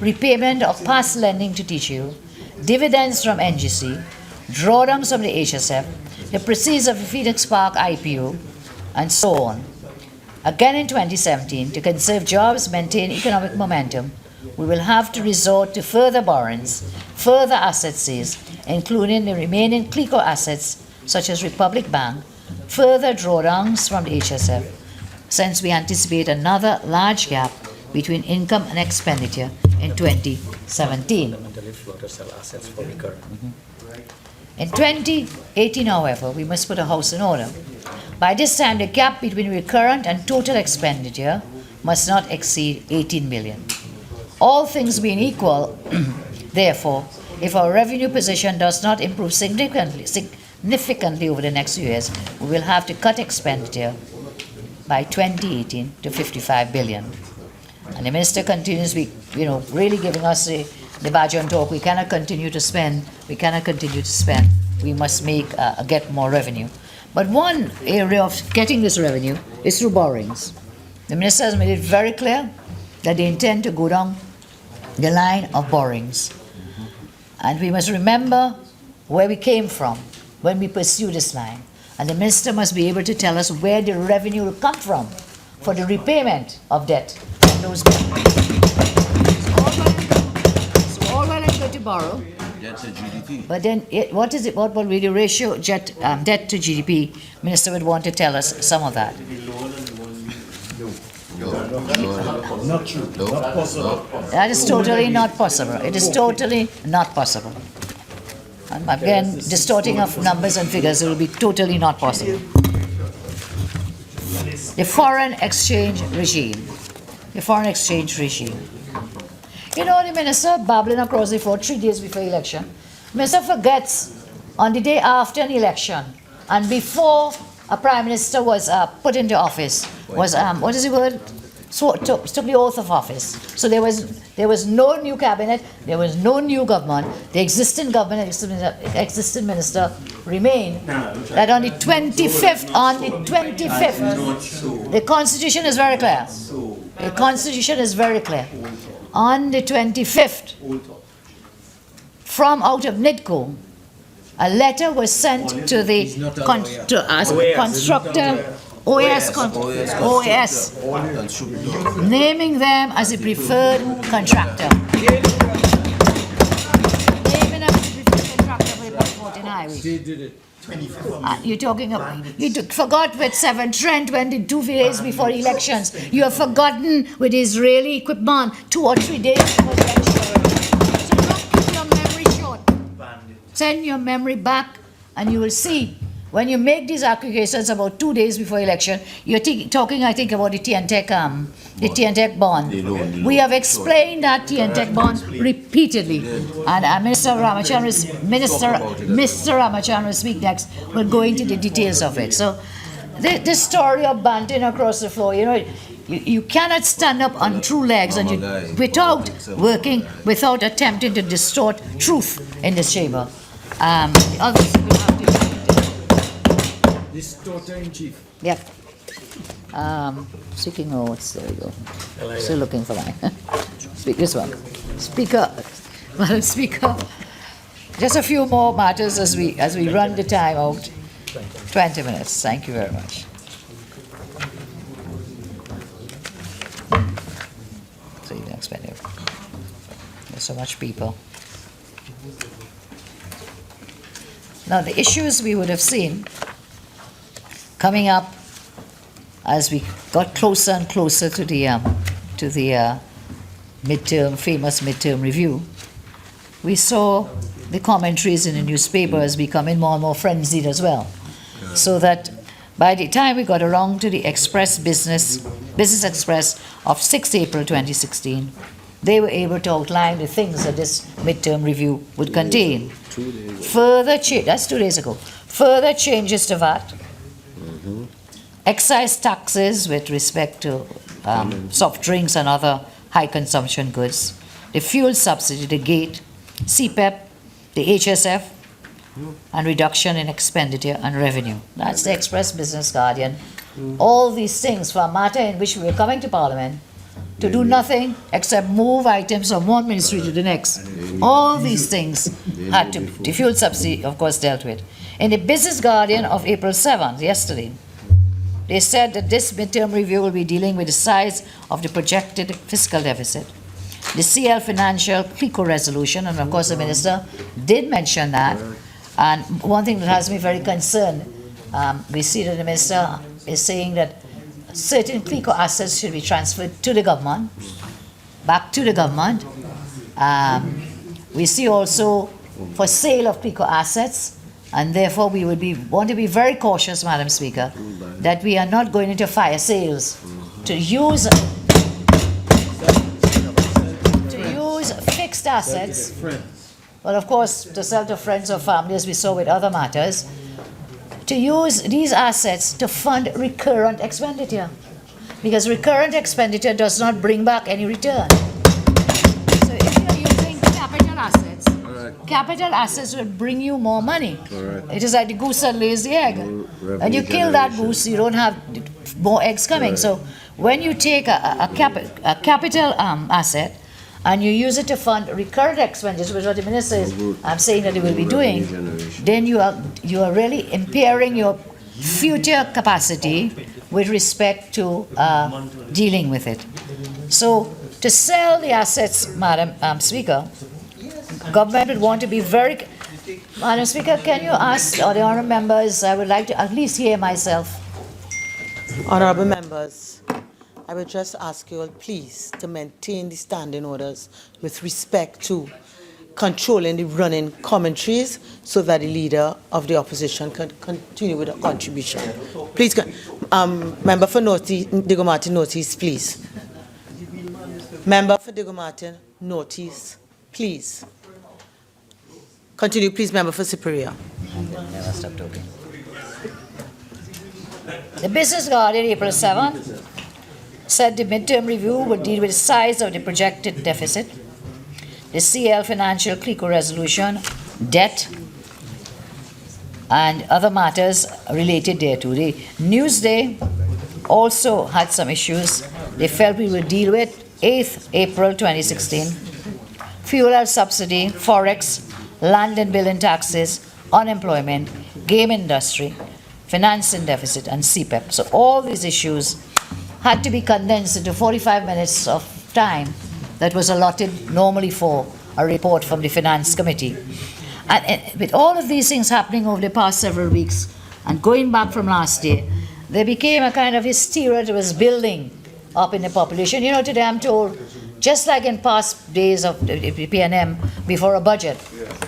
repayment of past lending to TCU, dividends from NGC, drawdowns from the HSF, the proceeds of the Phoenix Park IPO, and so on. Again in 2017, to conserve jobs, maintain economic momentum, we will have to resort to further borrowings, further asset sales, including the remaining CLICO assets, such as Republic Bank, further drawdowns from the HSF, since we anticipate another large gap between income and expenditure in 2017. In 2018, however, we must put a house in order. By this time, the gap between recurrent and total expenditure must not exceed 18 million. All things being equal, therefore, if our revenue position does not improve significantly over the next few years, we will have to cut expenditure by 2018 to 55 billion. And the minister continues, really giving us the badge on top. We cannot continue to spend. We cannot continue to spend. We must get more revenue. But one area of getting this revenue is through borrowings. The minister has made it very clear that they intend to go down the line of borrowings. And we must remember where we came from when we pursue this line. And the minister must be able to tell us where the revenue will come from for the repayment of debt on those borrowings. It's all well and good to borrow. Debt to GDP. But then, what will be the ratio debt to GDP? Minister would want to tell us some of that. Not true. Not possible. That is totally not possible. It is totally not possible. And again, distorting of numbers and figures, it will be totally not possible. The foreign exchange regime. The foreign exchange regime. You know, the minister babbling across the floor 3 days before election. Minister forgets on the day after an election and before a prime minister was put into office, was, what is the word? Took the oath of office. So there was no new cabinet, there was no new government. The existing government, existing minister remained. That on the 25th, the Constitution is very clear. The Constitution is very clear. On the 25th, from out of NIDCO, a letter was sent to the constructor, OAS, naming them as a preferred contractor. Naming them as a preferred contractor for the Point 14 highway. They did it. You're talking about, forgot with Severn Trent when the 2 days before elections. You have forgotten with Israeli equipment 2 or 3 days before the election. So don't keep your memory short. Send your memory back and you will see. When you make these accusations about 2 days before election, you're talking, I think, about the TNTech bond. We have explained that TNTech bond repeatedly, and Mr. Rambachan will speak next. We'll go into the details of it. So, this story of banting across the floor, you cannot stand up on true legs and without attempting to distort truth in this chamber. Others will have to. Distorter in chief. Yep. Seeking notes. There we go. Still looking for mine. Speak this one. Speaker, Madam Speaker, just a few more matters as we run the time out. 20 minutes. Thank you very much. So you don't spend it. There's so much people. Now the issues we would have seen coming up as we got closer and closer to the famous midterm review, we saw the commentaries in the newspapers becoming more and more frenzied as well. So that by the time we got around to the Business Express of 6 April 2016, they were able to outline the things that this midterm review would contain. That's 2 days ago. Further changes to VAT, excise taxes with respect to soft drinks and other high consumption goods, the fuel subsidy, the gate, CPEP, the HSF, and reduction in expenditure and revenue. That's the Express Business Guardian. All these things for a matter in which we were coming to Parliament to do nothing except move items from one ministry to the next. All these things had to be. The fuel subsidy, of course, dealt with. In the Business Guardian of April 7th, yesterday, they said that this midterm review will be dealing with the size of the projected fiscal deficit, the CL financial CLICO resolution, and of course the Minister did mention that. And one thing that has me very concerned, we see that the Minister is saying that certain CLICO assets should be transferred to the government, back to the government. We see also for sale of CLICO assets, and therefore we would want to be very cautious, Madam Speaker, that we are not going into fire sales to use fixed assets. Well, of course, to sell to friends or family, as we saw with other matters, to use these assets to fund recurrent expenditure. Because recurrent expenditure does not bring back any return. So if you're using capital assets will bring you more money. It is like the goose that lays the egg. When you kill that goose, you don't have more eggs coming. So when you take a capital asset, and you use it to fund recurrent expenditures, which is what the Minister is saying that they will be doing, then you are really impairing your future capacity with respect to dealing with it. So to sell the assets, Madam Speaker, government would want to be very... Madam Speaker, can you ask the honourable members, I would like to at least hear myself. Honourable members, I would just ask you all, please, to maintain the standing orders with respect to controlling the running commentaries so that the leader of the opposition can continue with a contribution. Please, member for Diego Martin, notice, please. Member for Diego Martin, notice, please. Continue, please, member for Siparia. Never stop talking. The Business Guardian, April 7th, said the midterm review would deal with the size of the projected deficit, the CL financial CLICO resolution, debt, and other matters related thereto. The Newsday also had some issues they felt we would deal with. 8th April 2016, fuel subsidy, forex, land and building taxes, unemployment, game industry, financing deficit, and CPEP. So all these issues had to be condensed into 45 minutes of time that was allotted normally for a report from the Finance Committee. And with all of these things happening over the past several weeks and going back from last year, there became a kind of hysteria that was building up in the population. You know, today I'm told, just like in past days of the PNM before a budget,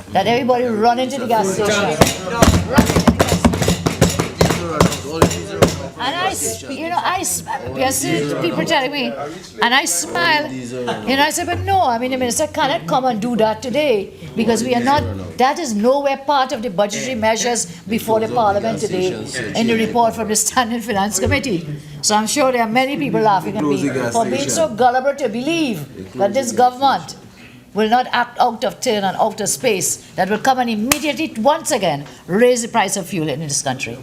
that everybody would run into the gas station. And people telling me, and I smile, and I said, but no, I mean, the Minister cannot come and do that today, because we are not, that is nowhere part of the budgetary measures before the Parliament today in the report from the Standing Finance Committee. So I'm sure there are many people laughing at me for being so gullible to believe that this government will not act out of turn and out of space, that will come and immediately, once again, raise the price of fuel in this country.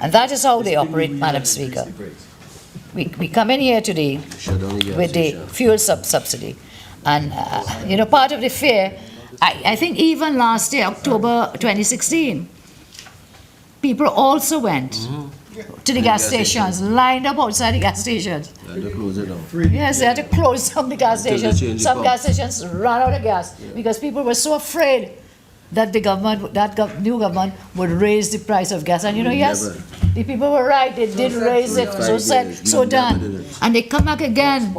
And that is how they operate, Madam Speaker. We come in here today with the fuel subsidy. And, part of the fear, I think even last year, October 2016, people also went to the gas stations, lined up outside the gas stations. They had to close it down. Yes, they had to close down the gas Till they change stations. the Some pump. gas stations ran out of gas because people were so afraid that the government, new government, would raise the price of gas. And yes, the people were right. They did raise it. So said, so done. And they come back again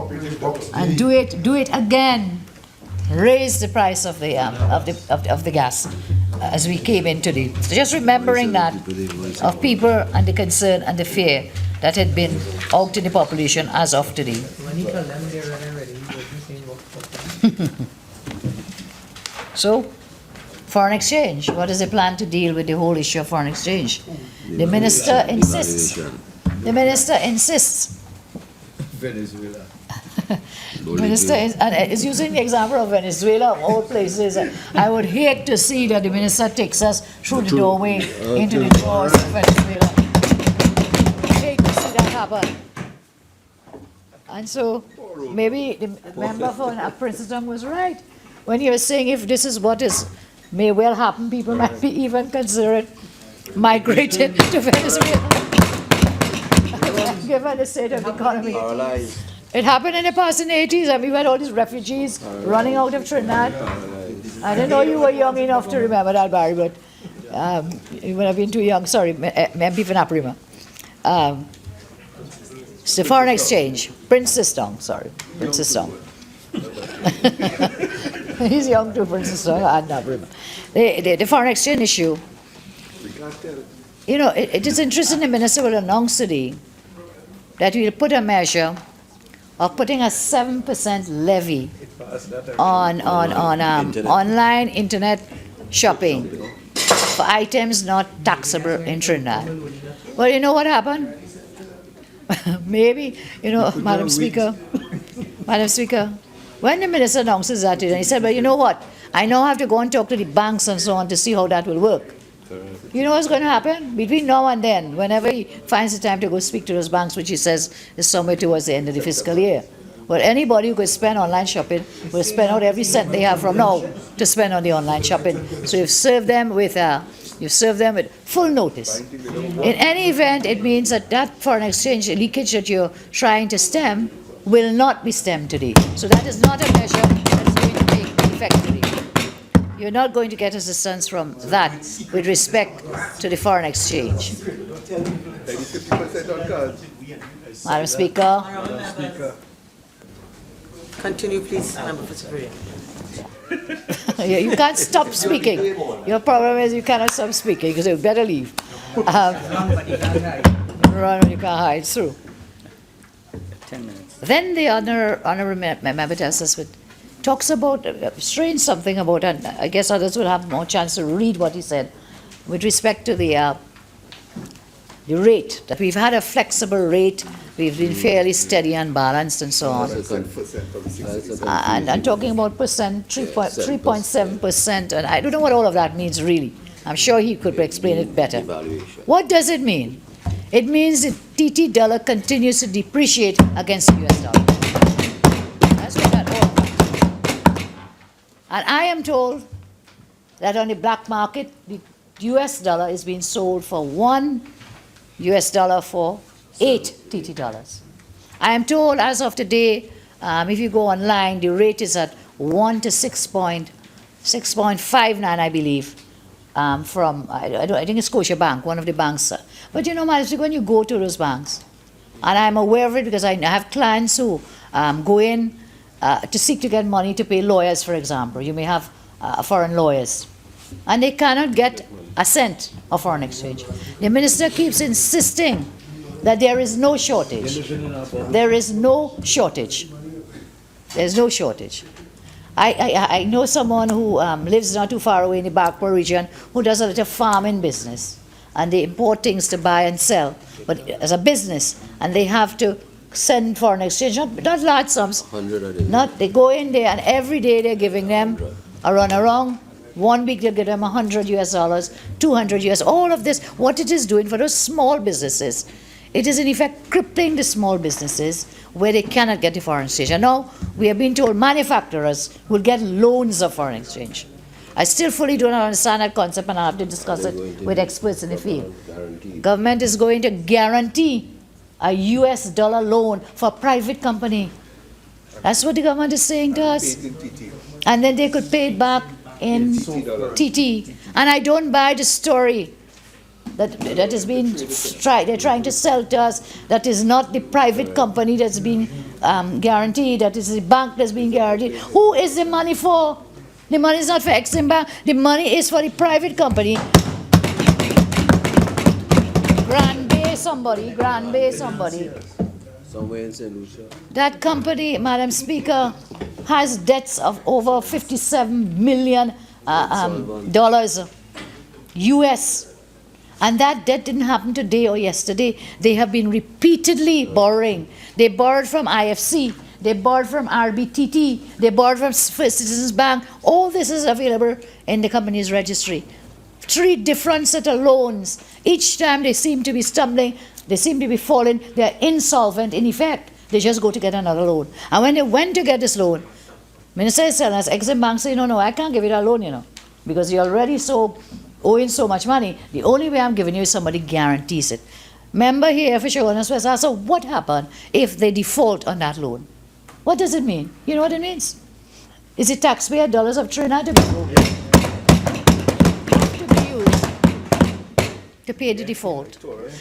and do it again. Raise the price of the gas as we came into the. So just remembering that of people and the concern and the fear that had been out in the population as of today. So, foreign exchange. What is the plan to deal with the whole issue of foreign exchange? The minister insists. The minister insists. Venezuela. Minister is using the example of Venezuela of all places. I would hate to see that the minister takes us through the doorway into the doors of Venezuela. I hate to see that happen. And so maybe the member for Princeton was right when he was saying if this is what may well happen, people might be even considered migrated to Venezuela. Given the state of the economy. It happened in the past in the 80s, and we had all these refugees running out of Trinidad. I didn't know you were young enough to remember that, Barry, but you would have been too young. Sorry, MP for Naprima. It's the foreign exchange. Princess Tong, sorry. Princess Tong. He's young too, Princess Tong and Naprima. The foreign exchange issue. It is interesting the minister will announce today that we will put a measure of putting a 7% levy on online internet shopping for items not taxable in Trinidad. Well, you know what happened? Maybe, Madam Speaker, when the minister announces that, he said, well, you know what? I now have to go and talk to the banks and so on to see how that will work. You know what's going to happen? Between now and then, whenever he finds the time to go speak to those banks, which he says is somewhere towards the end of the fiscal year, well, anybody who could spend online shopping will spend out every cent they have from now to spend on the online shopping. So you've served them with full notice. In any event, it means that foreign exchange leakage that you're trying to stem will not be stemmed today. So that is not a measure that's going to take effect today. You're not going to get assistance from that with respect to the foreign exchange. Madam Speaker. Continue, please, Member for Siparia. You can't stop speaking. Your problem is you cannot stop speaking, because you better leave. Run when you can't hide through. 10 minutes. Then the honourable member tells us talks about, strange something about, and I guess others will have more chance to read what he said, with respect to the rate, that we've had a flexible rate, we've been fairly steady and balanced and so on. And talking about 3.7%, and I don't know what all of that means really. I'm sure he could explain it better. What does it mean? It means the TT dollar continues to depreciate against the US dollar. That's what that all means. And I am told that on the black market, the US dollar is being sold for $1 for 8 TT dollars. I am told as of today, if you go online, the rate is at 1 to 6.59, I believe, from, I think it's Scotiabank, one of the banks. But when you go to those banks, and I'm aware of it because I have clients who go in to seek to get money to pay lawyers, for example. You may have foreign lawyers, and they cannot get a cent of foreign exchange. The minister keeps insisting that there is no shortage. There is no shortage. There's no shortage. I know someone who lives not too far away in the Backward region who does a little farming business, and they import things to buy and sell, but as a business, and they have to send foreign exchange, not large sums. They go in there, and every day they're giving them a runaround. 1 week they'll give them $100, $200, all of this. What it is doing for those small businesses it is in effect crippling the small businesses where they cannot get the foreign exchange. And now we have been told manufacturers will get loans of foreign exchange. I still fully do not understand that concept, and I have to discuss it with experts in the field. Government is going to guarantee a US dollar loan for private company. That's what the government is saying to us. And then they could pay it back in TT. And I don't buy the story that is being tried. They're trying to sell to us that is not the private company that's being guaranteed, that is the bank that's being guaranteed. Who is the money for? The money is not for Exim Bank. The money is for the private company. Grand Bay somebody. Somewhere in St. Lucia. That company, Madam Speaker, has debts of over $57 million US. And that debt didn't happen today or yesterday. They have been repeatedly borrowing. They borrowed from IFC. They borrowed from RBTT. They borrowed from First Citizens Bank. All this is available in the company's registry. 3 different set of loans. Each time they seem to be stumbling, they seem to be falling, they're insolvent in effect. They just go to get another loan. And when they went to get this loan, Minister is telling us, Exim Bank say, no, I can't give you that loan, because you're already owing so much money. The only way I'm giving you is somebody guarantees it. Member here for Chaguanas West asked, so what happened if they default on that loan? What does it mean? You know what it means? Is it taxpayer dollars of Trinidad to pay the default?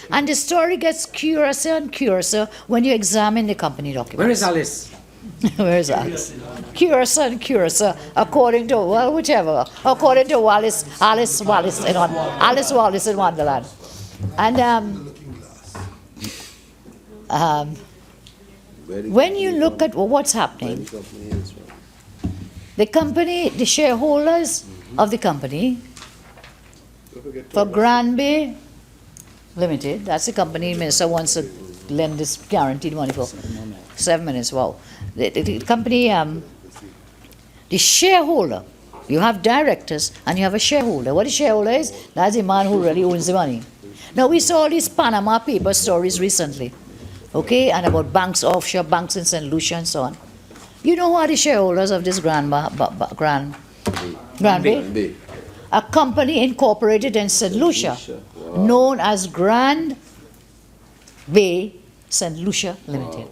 And the story gets curiouser and curiouser when you examine the company documents. Where is Alice? Where is Alice? Curiouser and curiouser, according to, well, whichever, according to Alice Wallace in Wonderland. And when you look at what's happening, the shareholders of the company, for Grand Bay Limited, that's the company Minister wants to lend this guaranteed money for. 7 minutes, wow. The company, the shareholder, you have directors and you have a shareholder. What a shareholder is, that's the man who really owns the money. Now, we saw these Panama paper stories recently, okay, and about banks, offshore banks in St. Lucia and so on. You know who are the shareholders of this Grand Bay? A company incorporated in St. Lucia, known as Grand Bay St. Lucia Limited.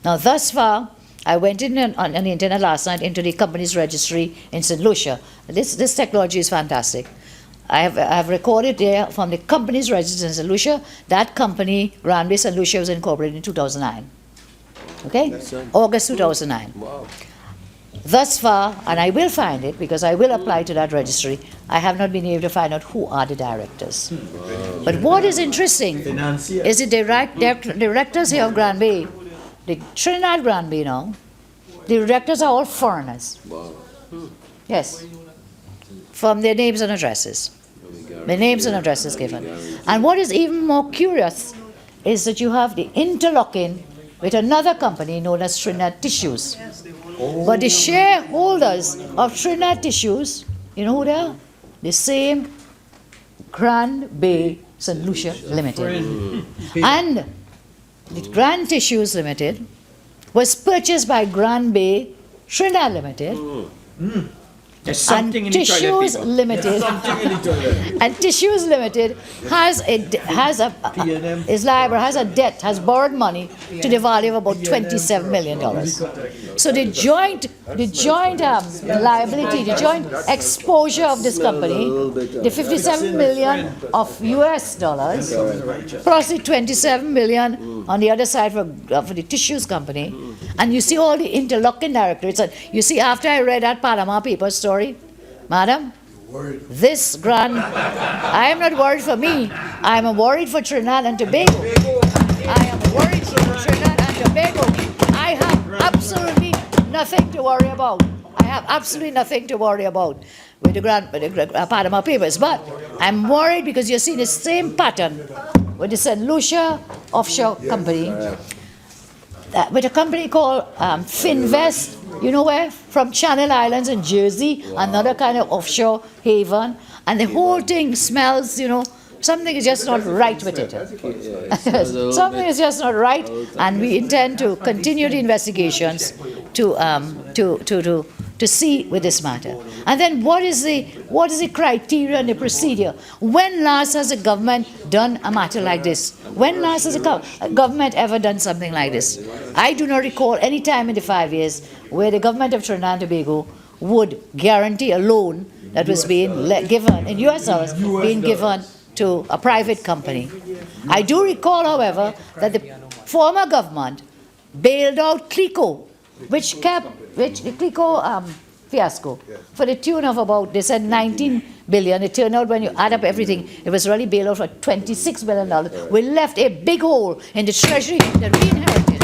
Now, thus far, I went in on the internet last night into the company's registry in St. Lucia. This technology is fantastic. I have recorded there from the company's registry in St. Lucia. That company, Grand Bay St. Lucia, was incorporated in 2009. Okay? August 2009. Wow. Thus far, and I will find it because I will apply to that registry, I have not been able to find out who are the directors. Wow. But what is interesting is the directors here of Grand Bay, the Trinidad Grand Bay now, the directors are all foreigners. Wow. Yes. From their names and addresses. The names and addresses given. And what is even more curious is that you have the interlocking with another company known as Trinidad Tissues. But the shareholders of Trinidad Tissues, you know who they are? The same Grand Bay St. Lucia Limited. And the Grand Tissues Limited was purchased by Grand Bay Trinidad Limited. There's something in the toilet paper. Limited, and Tissues Limited has a debt, has borrowed money to the value of about $27 million. So the joint liability, the joint exposure of this company, the $57 million of US dollars, plus the $27 million on the other side for the Tissues company, and you see all the interlocking directorates. You see, after I read that Panama paper story, Madam, I am not worried for me. I am worried for Trinidad and Tobago. I am worried for Trinidad and Tobago. I have absolutely nothing to worry about. I have absolutely nothing to worry about with the Panama Papers. But I'm worried because you see the same pattern with the St. Lucia offshore company, with a company called Finvest, you know where? From Channel Islands in Jersey, another kind of offshore haven. And the whole thing smells, something is just not right with it. Something is just not right, and we intend to continue the investigations to see with this matter. And then what is the criteria and the procedure? When last has the government done a matter like this? When last has the government ever done something like this? I do not recall any time in the 5 years where the government of Trinidad and Tobago would guarantee a loan that was being given in US dollars, being given to a private company. I do recall, however, that the former government bailed out Clico, which the Clico fiasco, for the tune of about, they said 19 billion. It turned out when you add up everything, it was really bailed out for $26 billion. We left a big hole in the treasury that we inherited.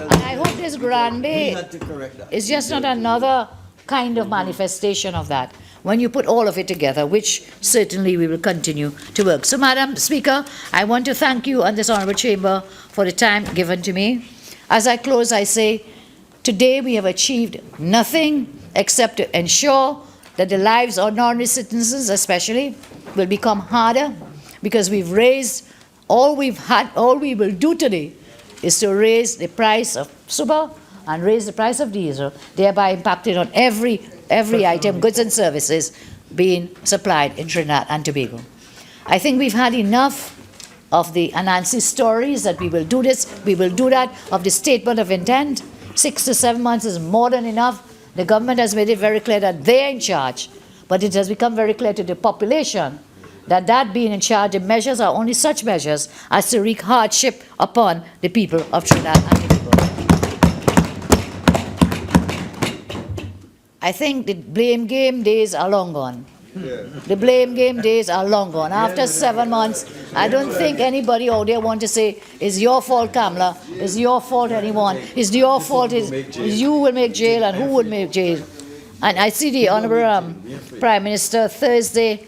And I hope this Grand Bay is just not another kind of manifestation of that, when you put all of it together, which certainly we will continue to work. So, Madam Speaker, I want to thank you and this Honourable Chamber for the time given to me. As I close, I say, today we have achieved nothing except to ensure that the lives of ordinary citizens especially will become harder, because we've raised all we will do today is to raise the price of super and raise the price of diesel, thereby impacting on every item, goods and services being supplied in Trinidad and Tobago. I think we've had enough of the Anansi stories that we will do this, we will do that, of the statement of intent. 6 to 7 months is more than enough. The government has made it very clear that they're in charge, but it has become very clear to the population that being in charge, the measures are only such measures as to wreak hardship upon the people of Trinidad and Tobago. I think the blame game days are long gone. The blame game days are long gone. After 7 months, I don't think anybody out there want to say, it's your fault, Kamla, it's your fault, anyone, it's your fault, it's you will make jail, and who would make jail. And I see the Honourable Prime Minister Thursday,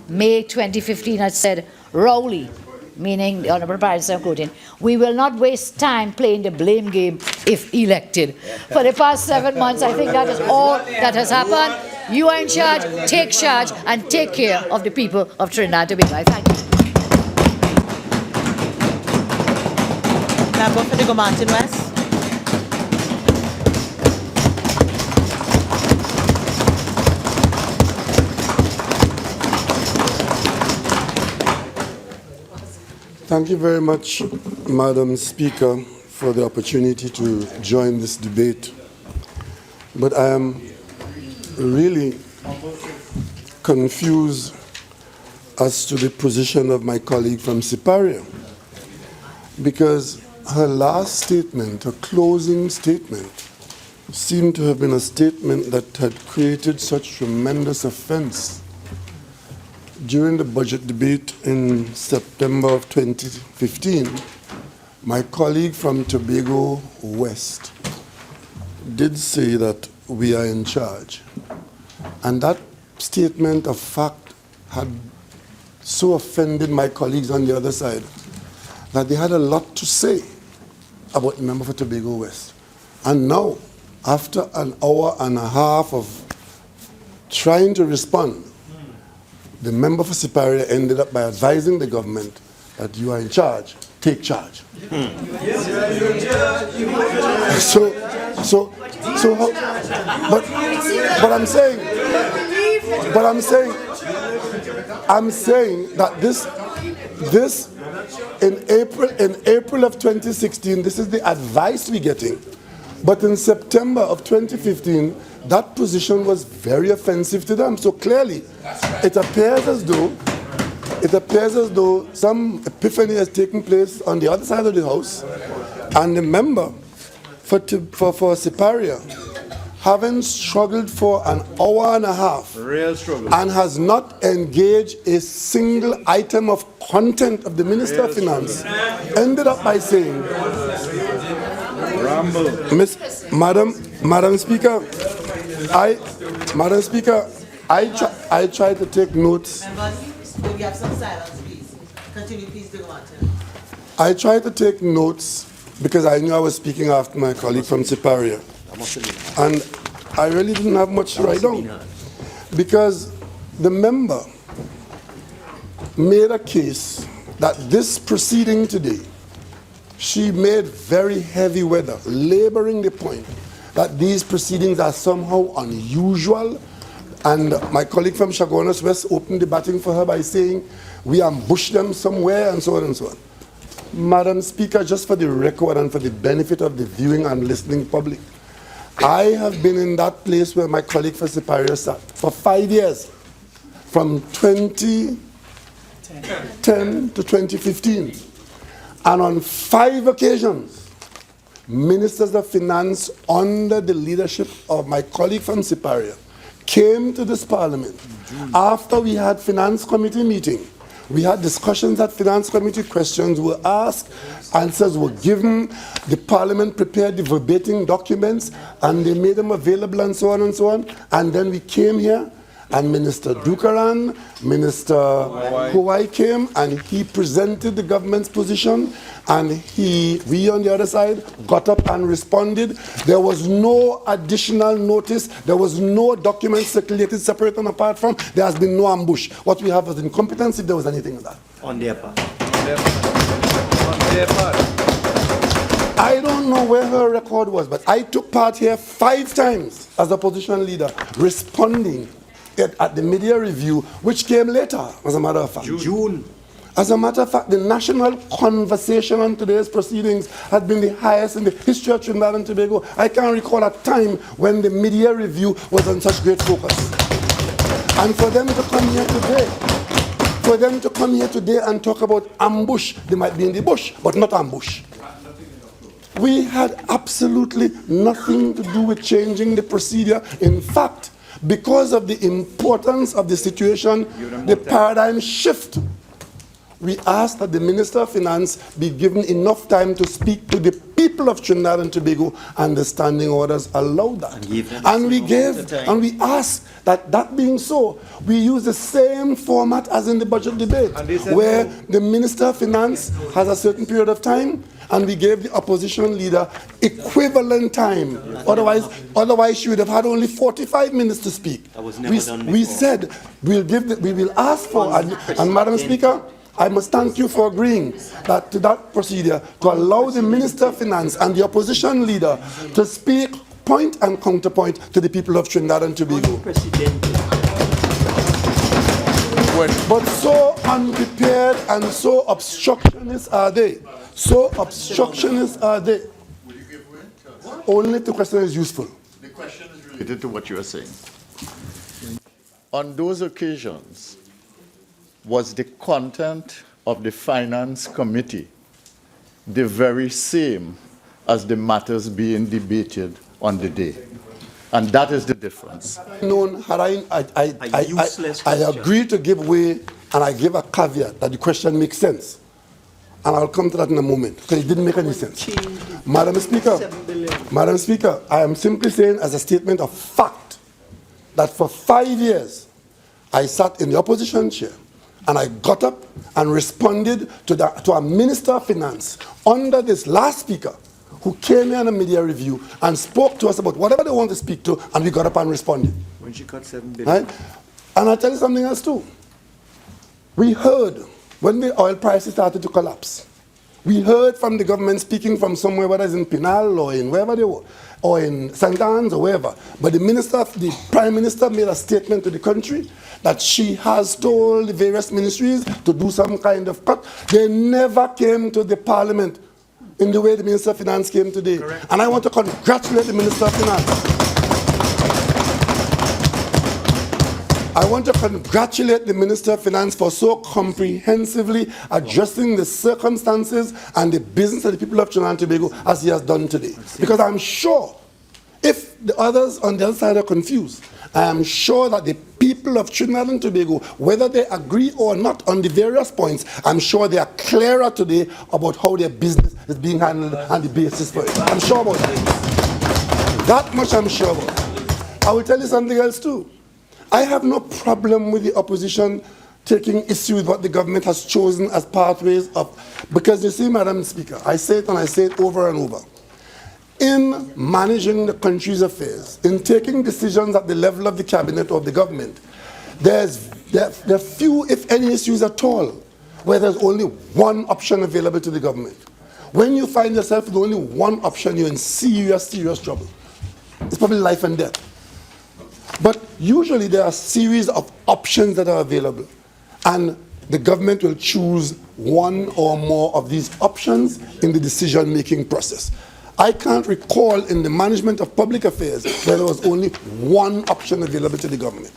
May 2015, had said, Rowley, meaning the Honourable Prime Minister, quoting, we will not waste time playing the blame game if elected. For the past 7 months, I think that is all that has happened. You are in charge, and take care of the people of Trinidad and Tobago. I thank you. Member for the Gomartin West. Thank you very much, Madam Speaker, for the opportunity to join this debate. But I am really confused as to the position of my colleague from Siparia, because her last statement, her closing statement, seemed to have been a statement that had created such tremendous offense. During the budget debate in September of 2015, my colleague from Tobago West did say that we are in charge. And that statement of fact had so offended my colleagues on the other side that they had a lot to say about the member for Tobago West. And now, after an hour and a half of trying to respond, the member for Siparia ended up by advising the government that you are in charge, take charge. But I'm saying that this in April of 2016, this is the advice we're getting. But in September of 2015, that position was very offensive to them. So clearly, it appears as though some epiphany has taken place on the other side of the house, and the member for Siparia, having struggled for an hour and a half, and has not engaged a single item of content of the Minister of Finance, ended up by saying, Madam Speaker, I tried to take notes. Will you have some silence, please? Continue, please, do want to. I tried to take notes because I knew I was speaking after my colleague from Siparia. And I really didn't have much to write down. Because the member made a case that this proceeding today, she made very heavy weather, laboring the point that these proceedings are somehow unusual. And my colleague from Chaguanas West opened the batting for her by saying, we ambushed them somewhere, and so on and so on. Madam Speaker, just for the record and for the benefit of the viewing and listening public, I have been in that place where my colleague from Siparia sat for 5 years, from 2010 to 2015. And on 5 occasions, ministers of finance under the leadership of my colleague from Siparia came to this parliament. After we had finance committee meeting, we had discussions at finance committee, questions were asked, answers were given, the parliament prepared the verbatim documents and they made them available and so on and so on. And then we came here and Minister Dukaran, Minister Huwai came and he presented the government's position and we on the other side got up and responded. There was no additional notice. There was no document circulated separate and apart from. There has been no ambush. What we have is incompetence if there was anything of that. On their part. I don't know where her record was, but I took part here 5 times as opposition leader responding at the media review, which came later, as a matter of fact. June. As a matter of fact, the national conversation on today's proceedings has been the highest in the history of Trinidad and Tobago. I can't recall a time when the media review was on such great focus. And for them to come here today, and talk about ambush, they might be in the bush, but not ambush. We had absolutely nothing to do with changing the procedure. In fact, because of the importance of the situation, the paradigm shift, we asked that the Minister of Finance be given enough time to speak to the people of Trinidad and Tobago, and the standing orders allowed that. And we asked that being so, we use the same format as in the budget debate, where the Minister of Finance has a certain period of time, and we gave the opposition leader equivalent time. Otherwise she would have had only 45 minutes to speak. We said we will ask for, and Madam Speaker, I must thank you for agreeing that to that procedure to allow the Minister of Finance and the opposition leader to speak point and counterpoint to the people of Trinidad and Tobago. But so unprepared and so obstructionist are they. So obstructionist are they. Only the question is useful. The question is related to what you are saying. On those occasions, was the content of the Finance Committee the very same as the matters being debated on the day? And that is the difference. I agree to give way, and I give a caveat that the question makes sense. And I'll come to that in a moment, because it didn't make any sense. Madam Speaker, I am simply saying as a statement of fact that for 5 years, I sat in the opposition chair, and I got up and responded to a Minister of Finance under this last speaker, who came here in a media review and spoke to us about whatever they want to speak to, and we got up and responded. When she got 7 billion. Right? And I'll tell you something else too. We heard when the oil prices started to collapse, we heard from the government speaking from somewhere, whether it's in Pinal or in wherever they were, or in St. Anne's or wherever. But the Prime Minister made a statement to the country that she has told the various ministries to do some kind of cut. They never came to the Parliament in the way the Minister of Finance came today. Correct. And I want to congratulate the Minister of Finance. I want to congratulate the Minister of Finance for so comprehensively addressing the circumstances and the business of the people of Trinidad and Tobago as he has done today. Because I'm sure, if the others on the other side are confused, I am sure that the people of Trinidad and Tobago, whether they agree or not on the various points, I'm sure they are clearer today about how their business is being handled and the basis for it. I'm sure about that. That much I'm sure about. I will tell you something else too. I have no problem with the opposition taking issue with what the government has chosen as pathways of, because you see, Madam Speaker, I say it and I say it over and over. In managing the country's affairs, in taking decisions at the level of the cabinet or the government, there's There are few, if any, issues at all where there's only one option available to the government. When you find yourself with only one option, you're in serious, serious trouble. It's probably life and death. But usually there are a series of options that are available, and the government will choose one or more of these options in the decision-making process. I can't recall in the management of public affairs where there was only one option available to the government.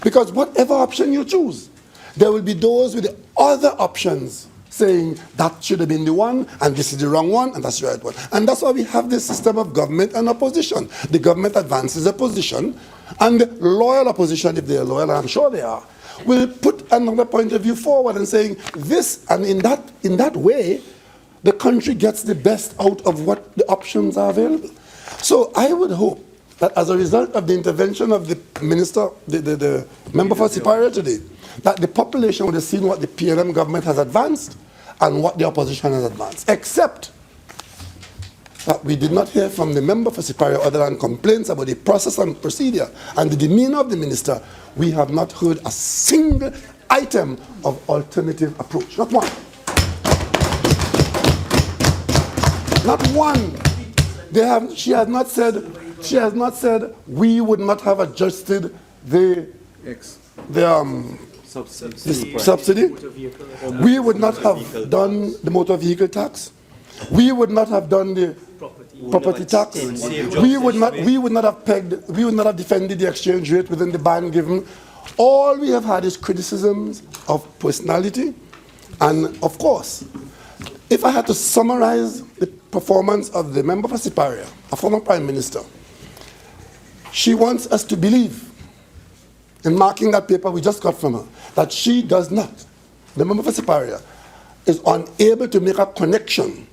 Because whatever option you choose, there will be those with the other options saying that should have been the one, and this is the wrong one, and that's the right one. And that's why we have this system of government and opposition. The government advances a position, and the loyal opposition, if they are loyal, and I'm sure they are, will put another point of view forward and saying this, and in that way, the country gets the best out of what the options are available. So I would hope that as a result of the intervention of the minister, the member for Siparia today, that the population would have seen what the PNM government has advanced and what the opposition has advanced, except that we did not hear from the member for Siparia other than complaints about the process and procedure and the demeanor of the minister. We have not heard a single item of alternative approach, not one. Not one. She has not said we would not have adjusted the subsidy. We would not have done the motor vehicle tax. We would not have done the property tax. We would not have defended the exchange rate within the band given. All we have had is criticisms of personality, and of course, if I had to summarize the performance of the member for Siparia, a former prime minister, she wants us to believe, in marking that paper we just got from her, that she does not, the member for Siparia, is unable to make a connection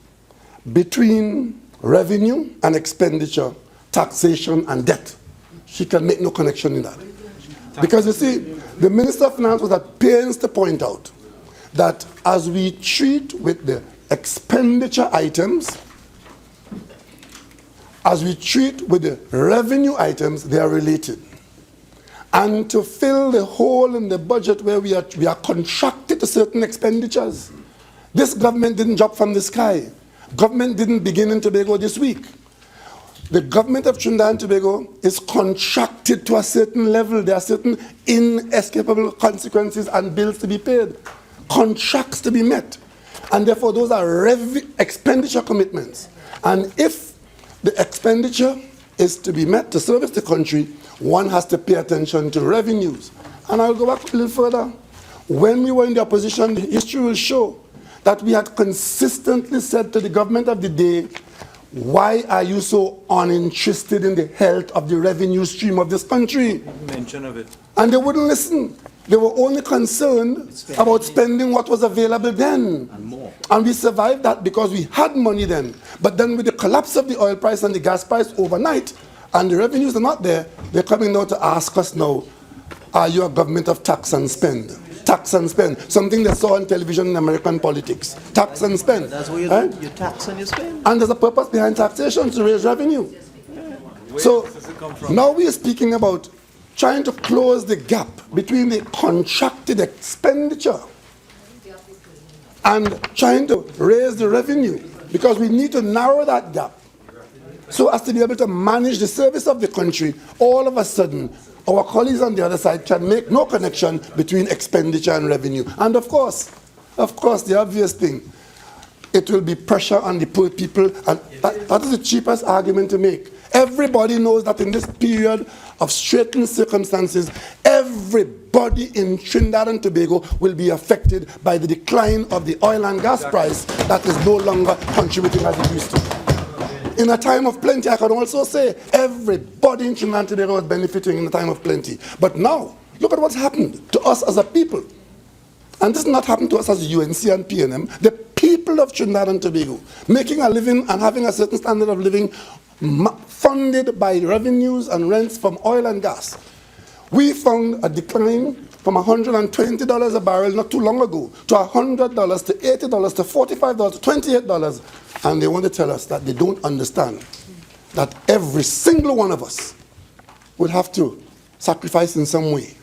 between revenue and expenditure, taxation and debt. She can make no connection in that. Because you see, the Minister of Finance was at pains to point out that as we treat with the expenditure items, as we treat with the revenue items, they are related. And to fill the hole in the budget where we are contracted to certain expenditures. This government didn't drop from the sky. Government didn't begin in Tobago this week. The government of Trinidad and Tobago is contracted to a certain level. There are certain inescapable consequences and bills to be paid, contracts to be met. And therefore, those are expenditure commitments. And if the expenditure is to be met to service the country, one has to pay attention to revenues. And I'll go back a little further. When we were in the opposition, history will show that we had consistently said to the government of the day, why are you so uninterested in the health of the revenue stream of this country? Mention of it. And they wouldn't listen. They were only concerned about spending what was available then. And more. And we survived that because we had money then. But then with the collapse of the oil price and the gas price overnight, and the revenues are not there, they're coming now to ask us now, are you a government of tax and spend? Tax and spend. Something they saw on television in American politics. Tax and spend. That's where you tax and you spend. And there's a purpose behind taxation, to raise revenue. So now we are speaking about trying to close the gap between the contracted expenditure and trying to raise the revenue, because we need to narrow that gap so as to be able to manage the service of the country. All of a sudden, our colleagues on the other side can make no connection between expenditure and revenue. And of course, the obvious thing, it will be pressure on the poor people, and that is the cheapest argument to make. Everybody knows that in this period of straitened circumstances, everybody in Trinidad and Tobago will be affected by the decline of the oil and gas price that is no longer contributing as it used to. In a time of plenty, I can also say everybody in Trinidad and Tobago is benefiting in a time of plenty. But now, look at what's happened to us as a people. And this has not happened to us as UNC and PNM. The people of Trinidad and Tobago, making a living and having a certain standard of living funded by revenues and rents from oil and gas. We found a decline from $120 a barrel not too long ago to $100 to $80 to $45 to $28. And they want to tell us that they don't understand that every single one of us would have to sacrifice in some way.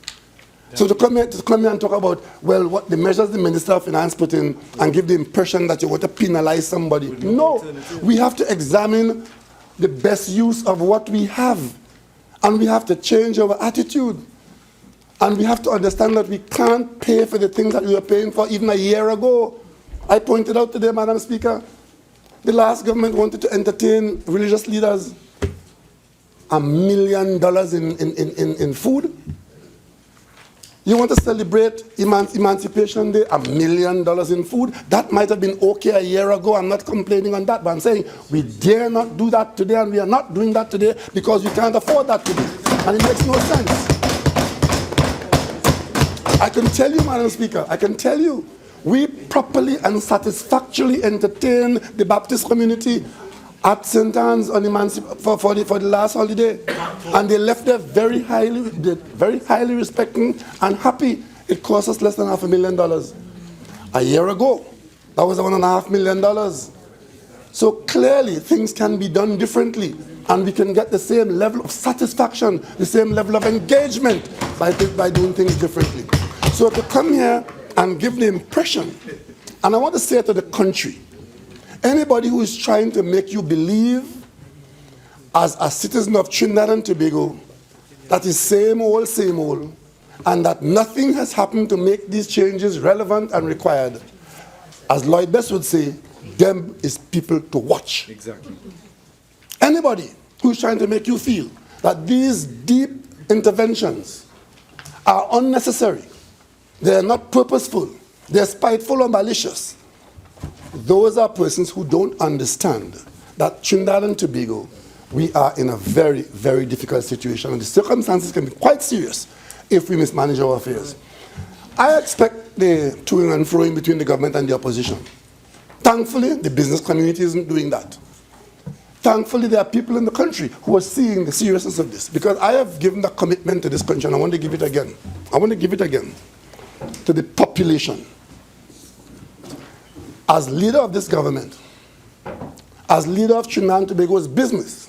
So to come here and talk about, well, what the measures the Minister of Finance put in and give the impression that you want to penalize somebody. No, we have to examine the best use of what we have. And we have to change our attitude. And we have to understand that we can't pay for the things that we were paying for even a year ago. I pointed out today, Madam Speaker, the last government wanted to entertain religious leaders. $1 million in food. You want to celebrate Emancipation Day, $1 million in food. That might have been okay a year ago. I'm not complaining on that, but I'm saying we dare not do that today, and we are not doing that today because we can't afford that today. And it makes no sense. I can tell you, Madam Speaker, I can tell you, we properly and satisfactorily entertained the Baptist community at St. Anne's on for the last holiday. And they left there very highly respecting and happy. It cost us less than $500,000. A year ago, that was $1.5 million. So clearly, things can be done differently. And we can get the same level of satisfaction, the same level of engagement by doing things differently. So to come here and give the impression, and I want to say to the country, anybody who is trying to make you believe as a citizen of Trinidad and Tobago that is same old, and that nothing has happened to make these changes relevant and required, as Lloyd Best would say, them is people to watch. Exactly. Anybody who is trying to make you feel that these deep interventions are unnecessary, they are not purposeful, they are spiteful or malicious, those are persons who don't understand that Trinidad and Tobago, we are in a very, very difficult situation, and the circumstances can be quite serious if we mismanage our affairs. I expect the toing and froing between the government and the opposition. Thankfully, the business community isn't doing that. Thankfully, there are people in the country who are seeing the seriousness of this, because I have given the commitment to this country, and I want to give it again. I want to give it again to the population. As leader of this government, as leader of Trinidad and Tobago's business,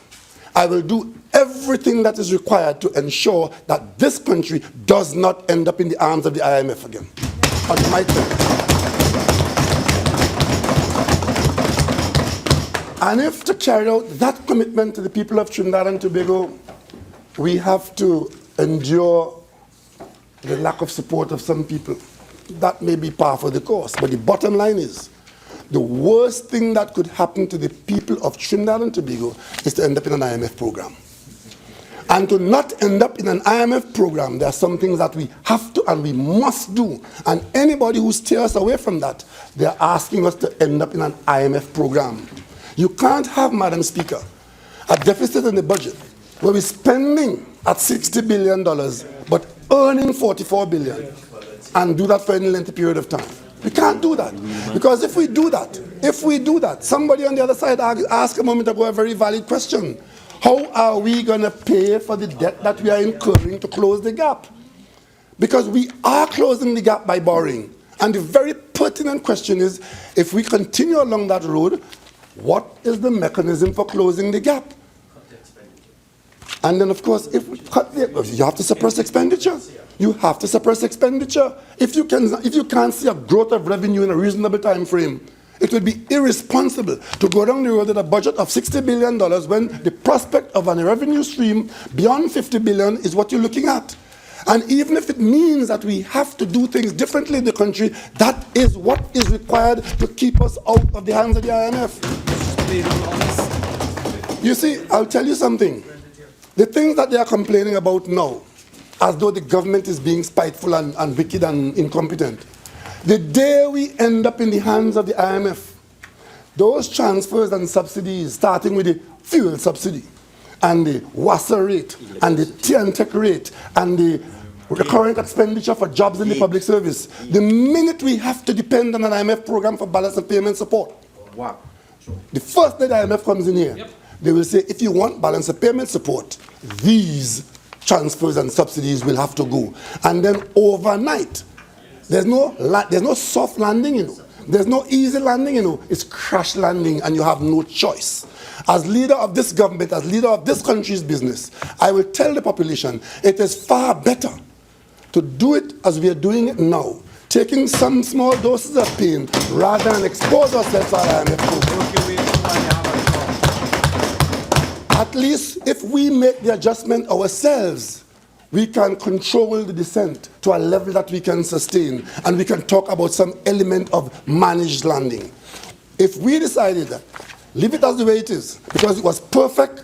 I will do everything that is required to ensure that this country does not end up in the arms of the IMF again. On my terms. And if to carry out that commitment to the people of Trinidad and Tobago, we have to endure the lack of support of some people, that may be par for the course. But the bottom line is, the worst thing that could happen to the people of Trinidad and Tobago is to end up in an IMF program. And to not end up in an IMF program, there are some things that we have to and we must do. And anybody who steers away from that, they are asking us to end up in an IMF program. You can't have, Madam Speaker, a deficit in the budget where we're spending at $60 billion but earning $44 billion and do that for any lengthy period of time. We can't do that. Because if we do that, somebody on the other side asked a moment ago a very valid question. How are we going to pay for the debt that we are incurring to close the gap? Because we are closing the gap by borrowing. And the very pertinent question is, if we continue along that road, what is the mechanism for closing the gap? And then, of course, if we cut you have to suppress expenditure. You have to suppress expenditure. If you can't see a growth of revenue in a reasonable time frame, it would be irresponsible to go down the road with a budget of $60 billion when the prospect of a revenue stream beyond $50 billion is what you're looking at. And even if it means that we have to do things differently in the country, that is what is required to keep us out of the hands of the IMF. You see, I'll tell you something. The things that they are complaining about now, as though the government is being spiteful and wicked and incompetent, the day we end up in the hands of the IMF, those transfers and subsidies, starting with the fuel subsidy, and the WASA rate, and the TNTEC rate, and the recurrent expenditure for jobs in the public service, the minute we have to depend on an IMF program for balance of payment support, wow. The first day the IMF comes in here, they will say, if you want balance of payment support, these transfers and subsidies will have to go. And then overnight, there's no soft landing, you know. There's no easy landing, you know. It's crash landing, and you have no choice. As leader of this government, as leader of this country's business, I will tell the population, it is far better to do it as we are doing it now, taking some small doses of pain rather than expose ourselves to our IMF program. At least if we make the adjustment ourselves, we can control the descent to a level that we can sustain, and we can talk about some element of managed landing. If we decided that, leave it as the way it is, because it was perfect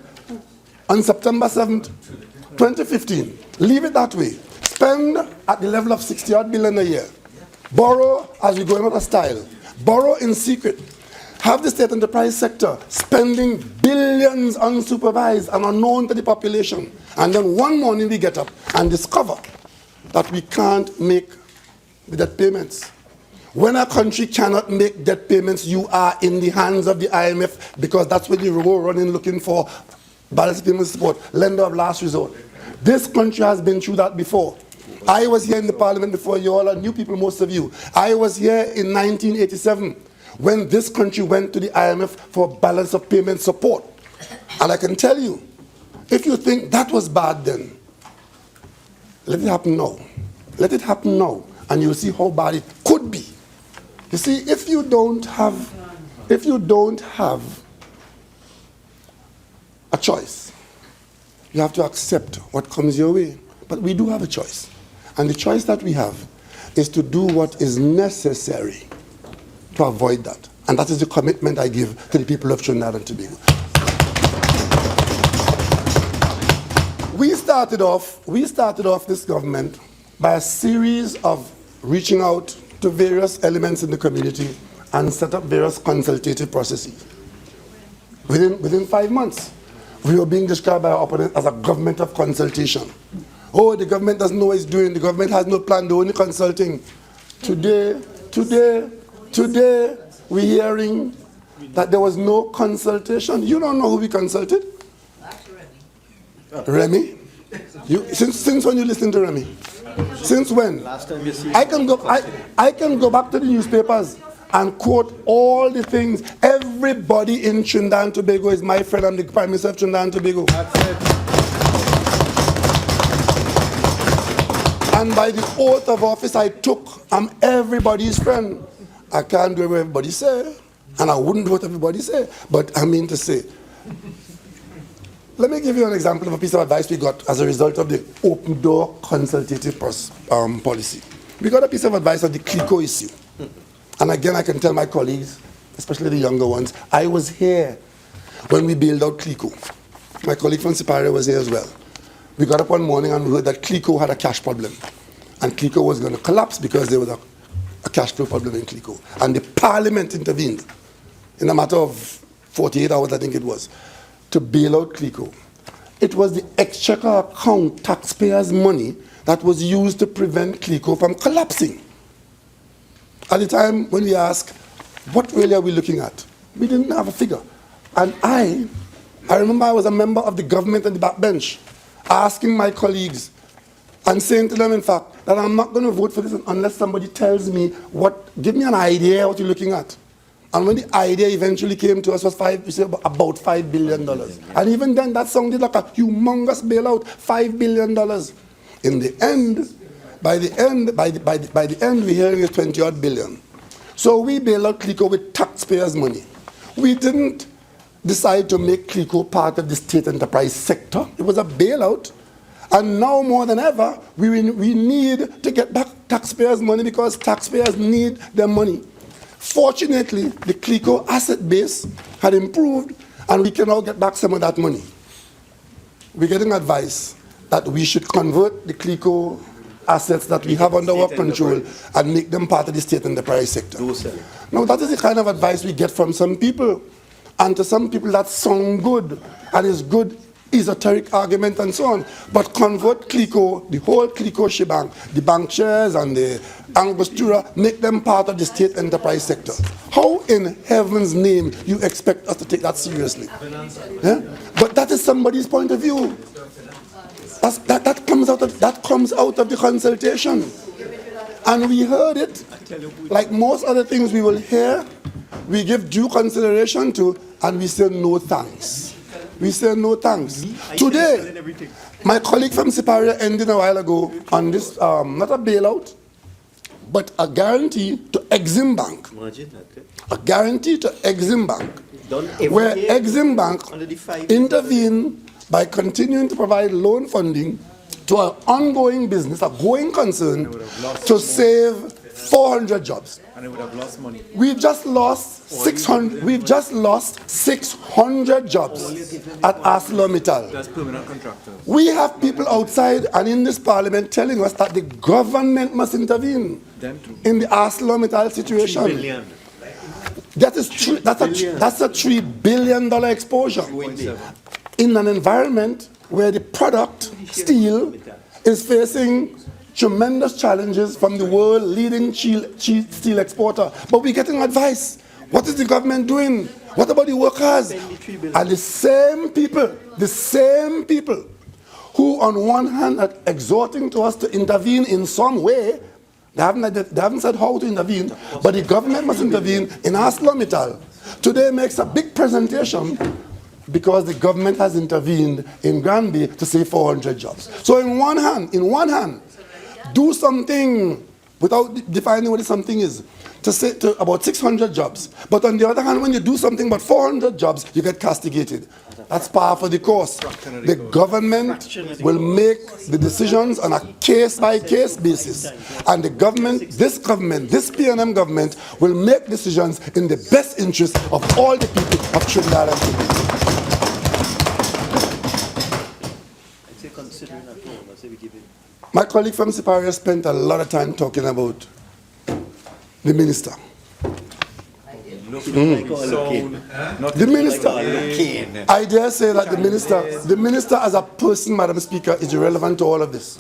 on September 7th, 2015, leave it that way. Spend at the level of 60-odd billion a year. Borrow as we go out of style. Borrow in secret. Have the state enterprise sector spending billions unsupervised and unknown to the population. And then one morning we get up and discover that we can't make the debt payments. When a country cannot make debt payments, you are in the hands of the IMF, because that's when you go running looking for balance payment support, lender of last resort. This country has been through that before. I was here in the parliament before you all, and new people, most of you. I was here in 1987 when this country went to the IMF for balance of payment support. And I can tell you, if you think that was bad then, let it happen now. Let it happen now, and you'll see how bad it could be. You see, if you don't have a choice, you have to accept what comes your way. But we do have a choice. And the choice that we have is to do what is necessary to avoid that. And that is the commitment I give to the people of Trinidad and Tobago. We started off this government by a series of reaching out to various elements in the community and set up various consultative processes. Within 5 months, we were being described by our opponents as a government of consultation. Oh, the government doesn't know what it's doing. The government has no plan. They're only consulting. Today, we're hearing that there was no consultation. You don't know who we consulted? Remy? Since when you listen to Remy? Since when? Last time you see I can go back to the newspapers and quote all the things. Everybody in Trinidad and Tobago is my friend. I'm the Prime Minister of Trinidad and Tobago. That's it. And by the oath of office I took, I'm everybody's friend. I can't do what everybody say, and I wouldn't do what everybody say, but I mean to say. Let me give you an example of a piece of advice we got as a result of the open door consultative policy. We got a piece of advice on the CLICO issue. And again, I can tell my colleagues, especially the younger ones, I was here when we bailed out CLICO. My colleague from Siparia was here as well. We got up one morning and we heard that CLICO had a cash problem. And CLICO was going to collapse because there was a cash flow problem in CLICO. And the parliament intervened in a matter of 48 hours, I think it was, to bail out CLICO. It was the exchequer account taxpayers' money that was used to prevent CLICO from collapsing. At the time when we asked, what really are we looking at? We didn't have a figure. And I remember I was a member of the government on the backbench, asking my colleagues and saying to them, in fact, that I'm not going to vote for this unless somebody tells me give me an idea what you're looking at. And when the idea eventually came to us was about $5 billion. And even then, that sounded like a humongous bailout, $5 billion. In the end, by the end, we're hearing it's 20-odd billion. So we bailed out CLICO with taxpayers' money. We didn't decide to make CLICO part of the state enterprise sector. It was a bailout. And now more than ever, we need to get back taxpayers' money because taxpayers need their money. Fortunately, the CLICO asset base had improved, and we can now get back some of that money. We're getting advice that we should convert the CLICO assets that we have under our control and make them part of the state enterprise sector. Now, that is the kind of advice we get from some people. And to some people, that sounds good, and is good esoteric argument and so on. But convert CLICO, the whole CLICO shebang, the bank shares and the Angostura, make them part of the state enterprise sector. How in heaven's name you expect us to take that seriously? Yeah? But that is somebody's point of view. That comes out of the consultation. And we heard it, like most other things we will hear, we give due consideration to, and we say no thanks. we say no thanks. Today, my colleague from Siparia ended a while ago on this, not a bailout, but a guarantee to Exim Bank. A guarantee to Exim Bank, where Exim Bank intervened by continuing to provide loan funding to an ongoing business, a going concern, to save 400 jobs. And it would have lost money. We've just lost 600. We've just lost 600 jobs at ArcelorMittal. That's permanent contractors. We have people outside and in this parliament telling us that the government must intervene in the ArcelorMittal situation. 3 billion. That is true. That's a $3 billion exposure in an environment where the product, steel, is facing tremendous challenges from the world leading steel exporter. But we're getting advice. What is the government doing? What about the workers? And the same people who on one hand are exhorting to us to intervene in some way, they haven't said how to intervene, but the government must intervene in ArcelorMittal. Today makes a big presentation because the government has intervened in Granby to save 400 jobs. So in one hand, do something without defining what something is, to say to about 600 jobs. But on the other hand, when you do something about 400 jobs, you get castigated. That's par for the course. The government will make the decisions on a case-by-case basis. And the government, this PNM government, will make decisions in the best interest of all the people of Trinidad and Tobago. My colleague from Siparia spent a lot of time talking about the minister. The minister. I dare say that the minister as a person, Madam Speaker, is irrelevant to all of this.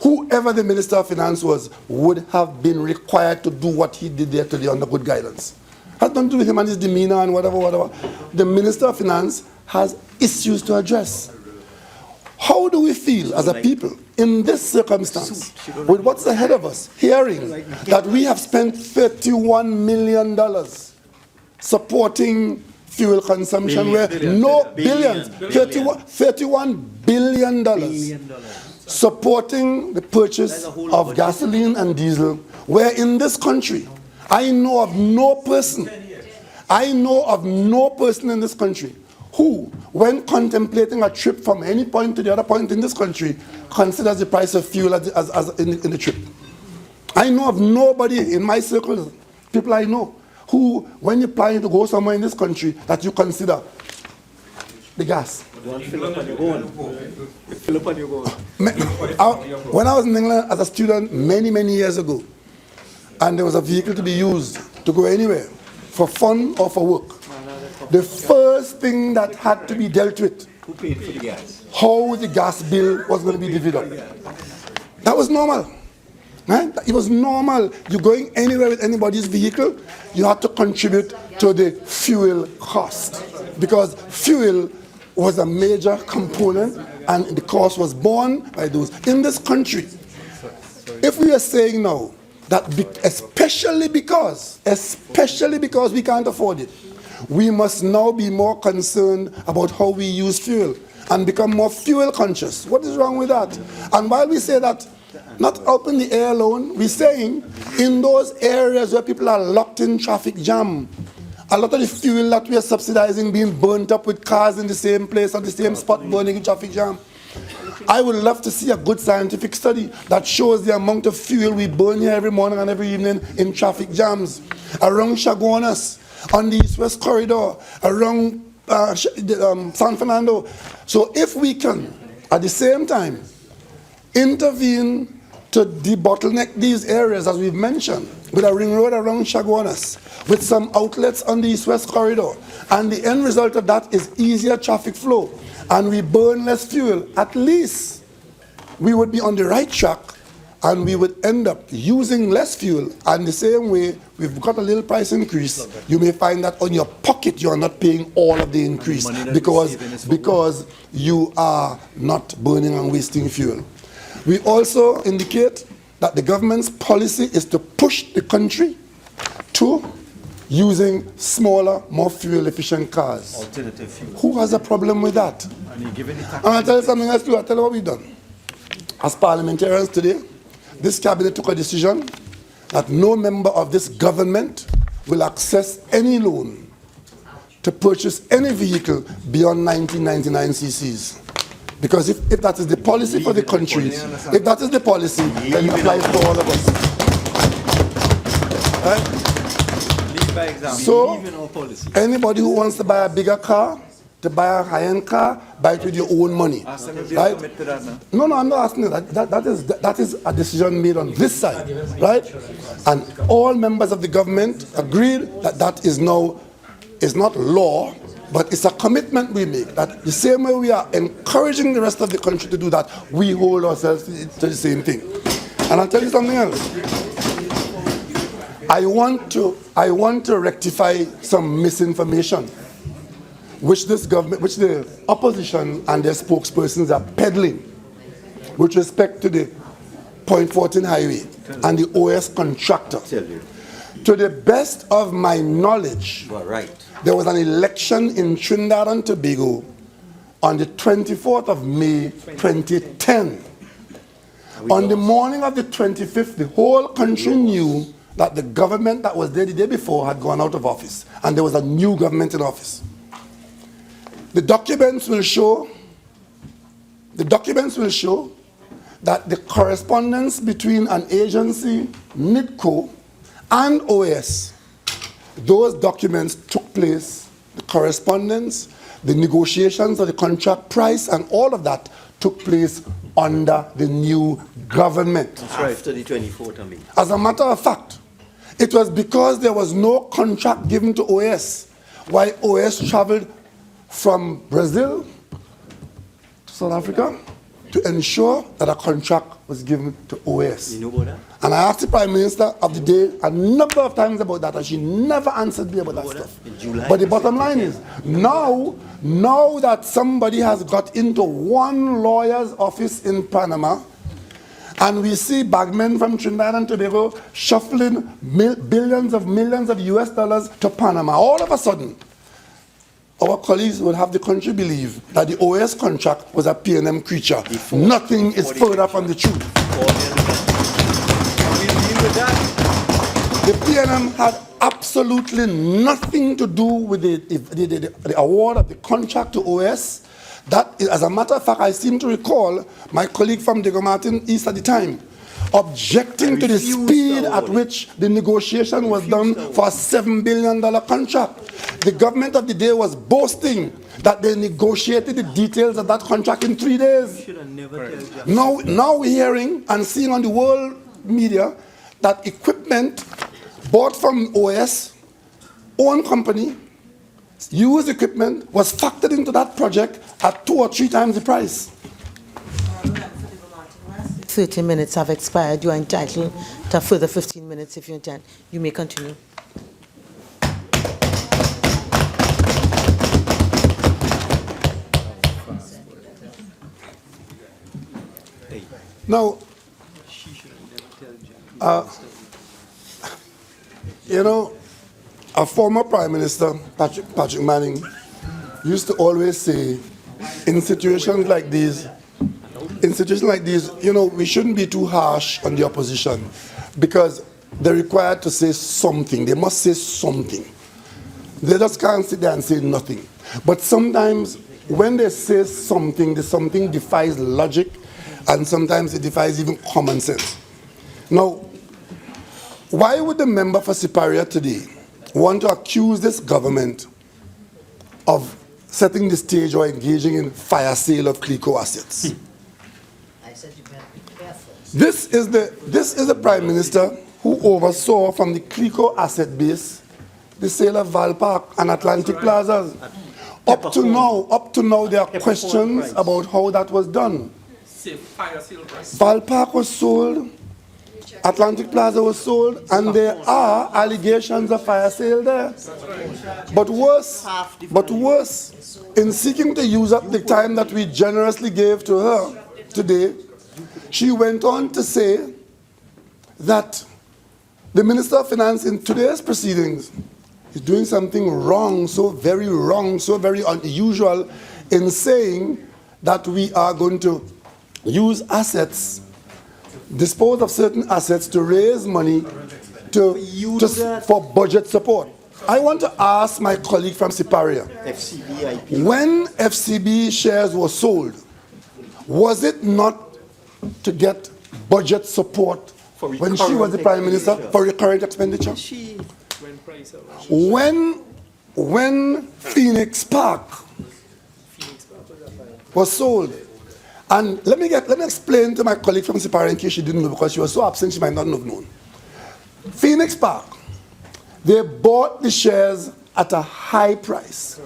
Whoever the Minister of Finance was would have been required to do what he did there today under good guidance. Has nothing to do with him and his demeanor and whatever. The Minister of Finance has issues to address. How do we feel as a people in this circumstance, with what's ahead of us, hearing that we have spent $31 million supporting fuel consumption, where $31 billion supporting the purchase of gasoline and diesel, where in this country, I know of no person in this country who, when contemplating a trip from any point to the other point in this country, considers the price of fuel as in the trip. I know of nobody in my circles, people I know, who, when you're planning to go somewhere in this country, that you consider the gas. Fill up on your own. When I was in England as a student many, many years ago, and there was a vehicle to be used to go anywhere, for fun or for work, the first thing that had to be dealt with, who paid for the gas? How the gas bill was going to be divvied up. That was normal. Right? It was normal. You're going anywhere with anybody's vehicle, you have to contribute to the fuel cost, because fuel was a major component and the cost was borne by those. In this country, if we are saying now that especially because we can't afford it, we must now be more concerned about how we use fuel and become more fuel conscious. What is wrong with that? And while we say that, not up in the air alone, we're saying in those areas where people are locked in traffic jam, a lot of the fuel that we are subsidizing being burnt up with cars in the same place at the same spot burning in traffic jam. I would love to see a good scientific study that shows the amount of fuel we burn here every morning and every evening in traffic jams. Around Chaguanas, on the East-West corridor, around San Fernando. So if we can, at the same time, intervene to debottleneck these areas, as we've mentioned, with a ring road around Chaguanas, with some outlets on the East-West corridor, and the end result of that is easier traffic flow, and we burn less fuel, at least we would be on the right track, and we would end up using less fuel. And the same way, we've got a little price increase, you may find that on your pocket you are not paying all of the increase because you are not burning and wasting fuel. We also indicate that the government's policy is to push the country to using smaller, more fuel-efficient cars. Alternative fuel. Who has a problem with that? And you're giving it And I'll tell you something else too. I'll tell you what we've done. As parliamentarians today, this cabinet took a decision that no member of this government will access any loan to purchase any vehicle beyond 1999 cc's. Because if that is the policy for the country, if that is the policy, then it applies to all of us. Right? by example. So, anybody who wants to buy a bigger car, to buy a high-end car, buy it with your own money. Ask them if they Right? commit to that now. No, I'm not asking you that. That is a decision made on this side, right? And all members of the government agreed that that is now, is not law, but it's a commitment we make, that the same way we are encouraging the rest of the country to do that, we hold ourselves to the same thing. And I'll tell you something else. I want to rectify some misinformation which this government, which the opposition and their spokespersons are peddling with respect to the Point 14 highway and the OS contractor. To the best of my knowledge, there was an election in Trinidad and Tobago on the 24th of May 2010. On the morning of the 25th, the whole country knew that the government that was there the day before had gone out of office, and there was a new government in office. The documents will show that the correspondence between an agency, NIDCO, and OS, those documents took place, the correspondence, the negotiations of the contract price, and all of that took place under the new government. That's right. After the 24th, I mean. As a matter of fact, it was because there was no contract given to OS why OS traveled from Brazil to South Africa to ensure that a contract was given to OS. You know about that? And I asked the Prime Minister of the day a number of times about that, and she never answered me about that stuff. In July. But the bottom line is, now that somebody has got into one lawyer's office in Panama, and we see bagmen from Trinidad and Tobago shuffling billions of millions of US dollars to Panama, all of a sudden, our colleagues will have the country believe that the OS contract was a P&M creature. Nothing is further from the truth. The P&M had absolutely nothing to do with the award of the contract to OS. That, as a matter of fact, I seem to recall my colleague from Diego Martin East at the time objecting to the speed at which the negotiation was done for a $7 billion contract. The government of the day was boasting that they negotiated the details of that contract in 3 days. Now we're hearing and seeing on the world media that equipment bought from OS, own company, used equipment, was factored into that project at 2 or 3 times the price. 30 minutes have expired. You are entitled to a further 15 minutes if you intend. You may continue. Now, a former Prime Minister, Patrick Manning, used to always say, in situations like these, we shouldn't be too harsh on the opposition because they're required to say something. They must say something. They just can't sit there and say nothing. But sometimes when they say something, the something defies logic, and sometimes it defies even common sense. Now, why would the member for Siparia today want to accuse this government of setting the stage or engaging in fire sale of CLICO assets? This is the Prime Minister who oversaw from the CLICO asset base the sale of Val Park and Atlantic Plazas. Up to now, there are questions about how that was done. Val Park was sold, Atlantic Plaza was sold, and there are allegations of fire sale there. But worse, in seeking to use up the time that we generously gave to her today, she went on to say that the Minister of Finance in today's proceedings is doing something wrong, so very unusual, in saying that we are going to use assets, dispose of certain assets to raise money for budget support. I want to ask my colleague from Siparia, when FCB shares were sold, was it not to get budget support when she was the Prime Minister for recurrent expenditure? When Phoenix Park was sold, and let me explain to my colleague from Siparia in case she didn't know, because she was so absent she might not have known. Phoenix Park, they bought the shares at a high price,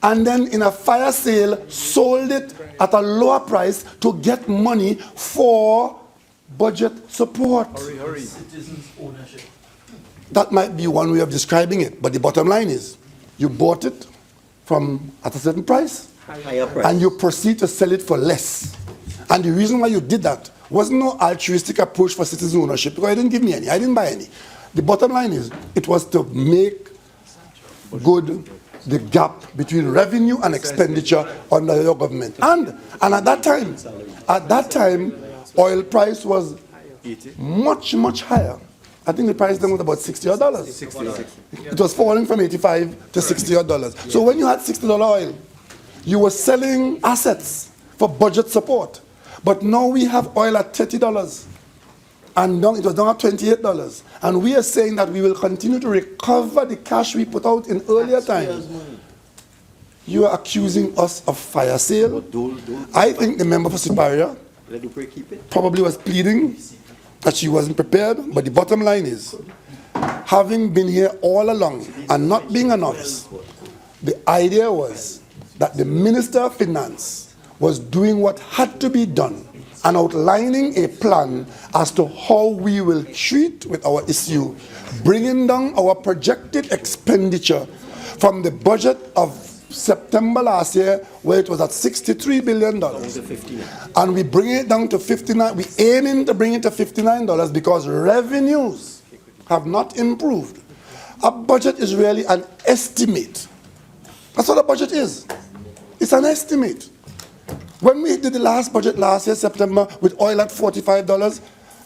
and then in a fire sale sold it at a lower price to get money for budget support. Citizens' ownership. That might be one way of describing it, but the bottom line is, you bought it at a certain price, Higher price. and you proceed to sell it for less. And the reason why you did that wasn't no altruistic approach for citizen ownership, because I didn't give me any, I didn't buy any. The bottom line is, it was to make good the gap between revenue and expenditure under your government. And at that time, oil price was much, much higher. I think the price then was about $60. It was falling from $85 to $60. So when you had $60 oil, you were selling assets for budget support. But now we have oil at $30, and it was down at $28. And we are saying that we will continue to recover the cash we put out in earlier times. You are accusing us of fire sale. I think the member for Siparia probably was pleading that she wasn't prepared, but the bottom line is, having been here all along and not being a novice, the idea was that the Minister of Finance was doing what had to be done and outlining a plan as to how we will treat with our issue, bringing down our projected expenditure from the budget of September last year, where it was at $63 billion. And we bring it down to 59. We aiming to bring it to $59 because revenues have not improved. A budget is really an estimate. That's what a budget is. It's an estimate. When we did the last budget last year, September, with oil at $45,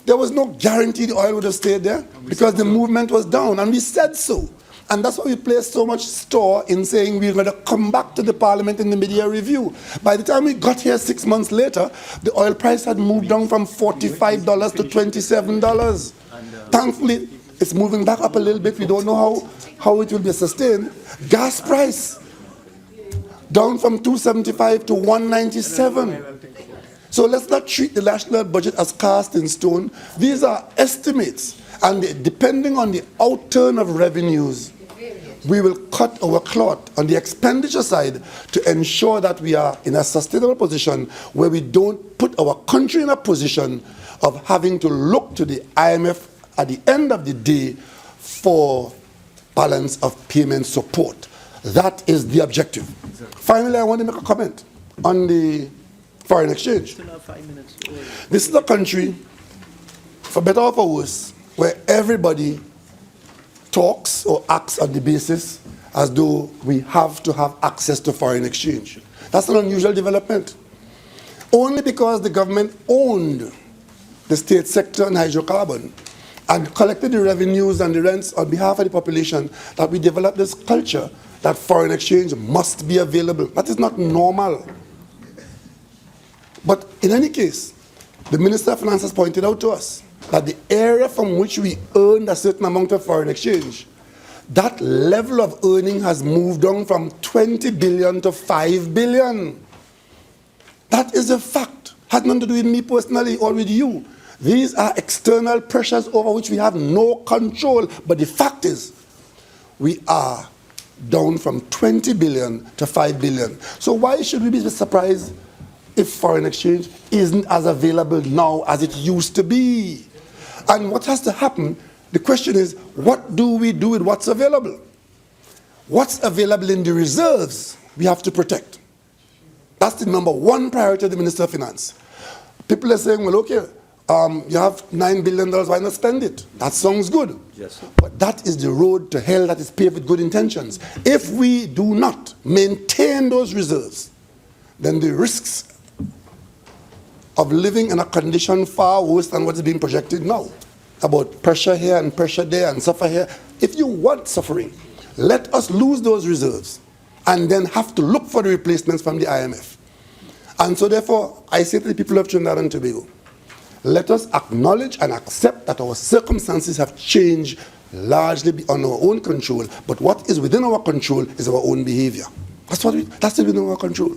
there was no guarantee the oil would have stayed there because the movement was down, and we said so. And that's why we placed so much store in saying we're going to come back to the Parliament in the mid-year review. By the time we got here 6 months later, the oil price had moved down from $45 to $27. Thankfully, it's moving back up a little bit. We don't know how it will be sustained. Gas price, down from $2.75 to $1.97. So let's not treat the national budget as cast in stone. These are estimates. And depending on the outturn of revenues, we will cut our cloth on the expenditure side to ensure that we are in a sustainable position where we don't put our country in a position of having to look to the IMF at the end of the day for balance of payment support. That is the objective. Finally, I want to make a comment on the foreign exchange. This is a country, for better or for worse, where everybody talks or acts on the basis as though we have to have access to foreign exchange. That's an unusual development. Only because the government owned the state sector and hydrocarbon and collected the revenues and the rents on behalf of the population that we developed this culture that foreign exchange must be available. That is not normal. But in any case, the Minister of Finance has pointed out to us that the area from which we earned a certain amount of foreign exchange, that level of earning has moved on from 20 billion to 5 billion. That is a fact. Has nothing to do with me personally or with you. These are external pressures over which we have no control. But the fact is, we are down from 20 billion to 5 billion. So why should we be surprised if foreign exchange isn't as available now as it used to be? And what has to happen, the question is, what do we do with what's available? What's available in the reserves we have to protect. That's the number one priority of the Minister of Finance. People are saying, well, okay, You have $9 billion, why not spend it? That sounds good. Yes, sir. But that is the road to hell that is paved with good intentions. If we do not maintain those reserves, then the risks of living in a condition far worse than what is being projected now, about pressure here and pressure there and suffer here. If you want suffering, let us lose those reserves and then have to look for the replacements from the IMF. And so therefore, I say to the people of Trinidad and Tobago, let us acknowledge and accept that our circumstances have changed largely beyond our own control, but what is within our control is our own behavior. That's within our control.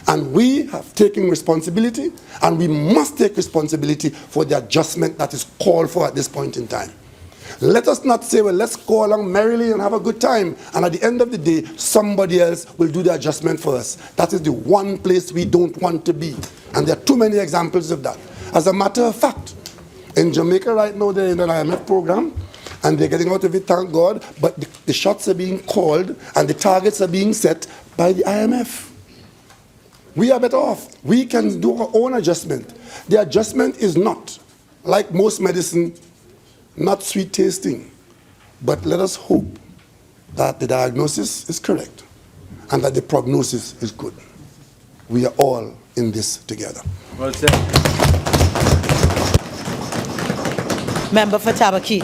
And we have taken responsibility, and we must take responsibility for the adjustment that is called for at this point in time. Let us not say, well, let's go along merrily and have a good time, and at the end of the day, somebody else will do the adjustment for us. That is the one place we don't want to be. And there are too many examples of that. As a matter of fact, in Jamaica right now, they're in an IMF program, and they're getting out of it, thank God, but the shots are being called, and the targets are being set by the IMF. We are better off. We can do our own adjustment. The adjustment is not, like most medicine, not sweet tasting. But let us hope that the diagnosis is correct and that the prognosis is good. We are all in this together. Well said. Member for Tabaquite.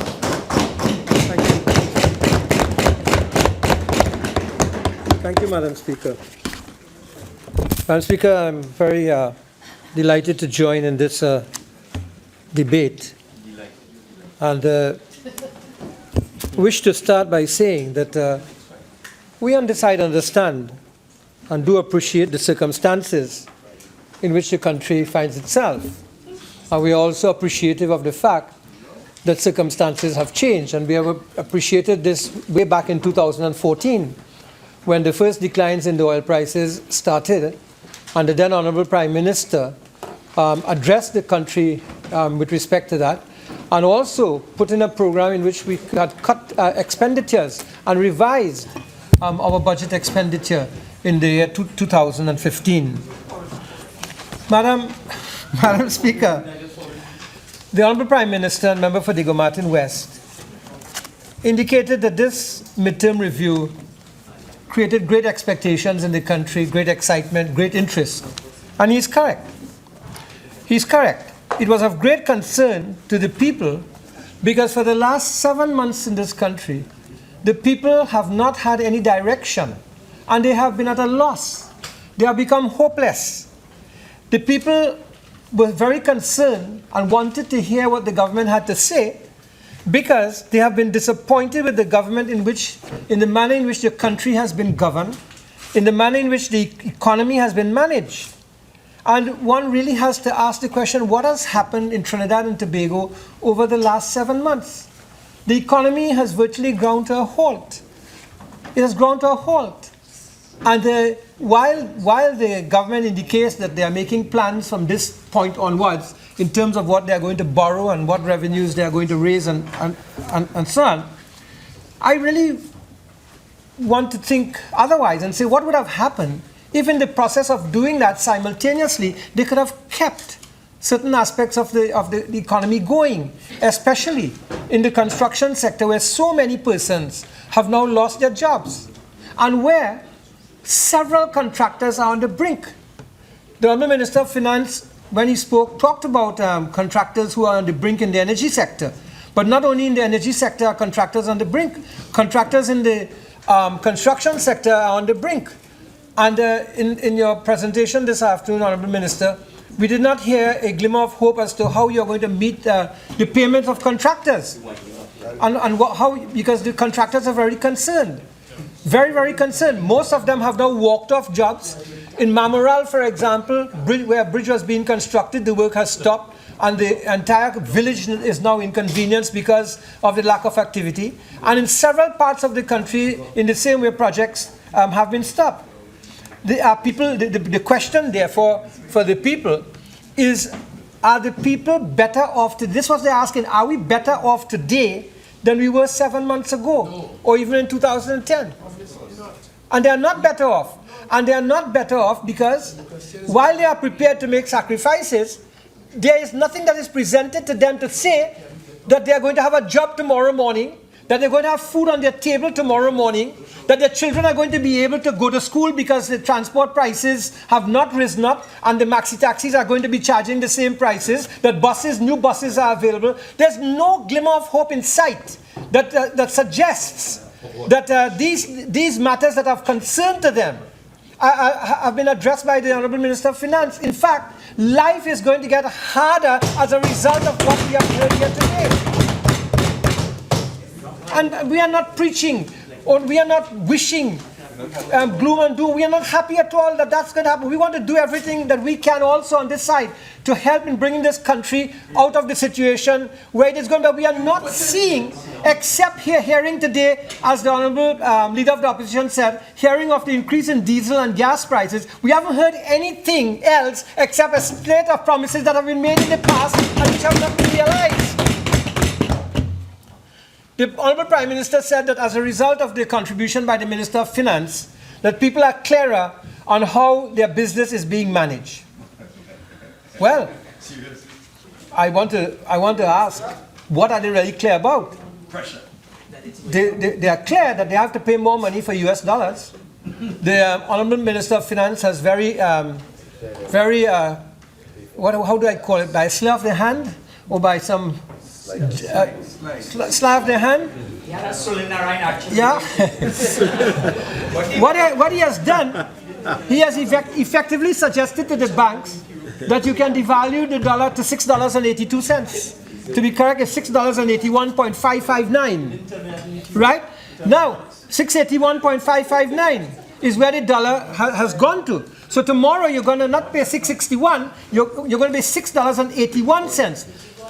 Thank you, Madam Speaker. Madam Speaker, I'm very delighted to join in this debate. And wish to start by saying that we on this side understand and do appreciate the circumstances in which the country finds itself. And we are also appreciative of the fact that circumstances have changed. And we have appreciated this way back in 2014, when the first declines in the oil prices started, and the then Honorable Prime Minister addressed the country with respect to that, and also put in a program in which we had cut expenditures and revised our budget expenditure in the year 2015. Madam Speaker, the Honorable Prime Minister and Member for Diego Martin West indicated that this midterm review created great expectations in the country, great excitement, great interest. And he's correct. He's correct. It was of great concern to the people because for the last 7 months in this country, the people have not had any direction and they have been at a loss. They have become hopeless. The people were very concerned and wanted to hear what the government had to say because they have been disappointed with the government in the manner in which the country has been governed, in the manner in which the economy has been managed. And one really has to ask the question, what has happened in Trinidad and Tobago over the last 7 months? The economy has virtually ground to a halt. It has ground to a halt. And while the government indicates that they are making plans from this point onwards in terms of what they are going to borrow and what revenues they are going to raise and so on, I really want to think otherwise and say what would have happened if in the process of doing that simultaneously they could have kept certain aspects of the economy going, especially in the construction sector where so many persons have now lost their jobs and where several contractors are on the brink. The Honourable Minister of Finance, when he spoke, talked about contractors who are on the brink in the energy sector. But not only in the energy sector are contractors on the brink, contractors in the construction sector are on the brink. And in your presentation this afternoon, Honourable Minister, we did not hear a glimmer of hope as to how you're going to meet the payments of contractors. And how, because the contractors are very concerned. Very, very concerned. Most of them have now walked off jobs. In Mamoral, for example, where a bridge was being constructed, the work has stopped, and the entire village is now inconvenienced because of the lack of activity. And in several parts of the country, in the same way, projects have been stopped. The question, therefore, for the people is, are the people better off today? This was they're asking, are we better off today than we were 7 months ago, or even in 2010? And they are not better off. And they are not better off because while they are prepared to make sacrifices, there is nothing that is presented to them to say that they are going to have a job tomorrow morning, that they're going to have food on their table tomorrow morning, that their children are going to be able to go to school because the transport prices have not risen up and the maxi taxis are going to be charging the same prices, that new buses are available. There's no glimmer of hope in sight that suggests that these matters that have concern to them have been addressed by the Honourable Minister of Finance. In fact, life is going to get harder as a result of what we have heard here today. And we are not preaching, or we are not wishing gloom and doom. We are not happy at all that that's going to happen. We want to do everything that we can also on this side to help in bringing this country out of the situation where it is going to be. We are not seeing, except hearing today, as the Honourable Leader of the Opposition said, hearing of the increase in diesel and gas prices. We haven't heard anything else except a slate of promises that have been made in the past and which have not been realized. The Honourable Prime Minister said that as a result of the contribution by the Minister of Finance, that people are clearer on how their business is being managed. Well, I want to ask, what are they really clear about? Pressure. They are clear that they have to pay more money for US dollars. The Honourable Minister of Finance has how do I call it, by a slap of the hand or by some slap of the hand? Yeah, that's Solinarine action. Yeah. What he has done, he has effectively suggested to the banks that you can devalue the dollar to $6.82. To be correct, it's $6.81.559. Right? Now, $6.81.559 is where the dollar has gone to. So tomorrow you're going to not pay $6.61, you're going to pay $6.81.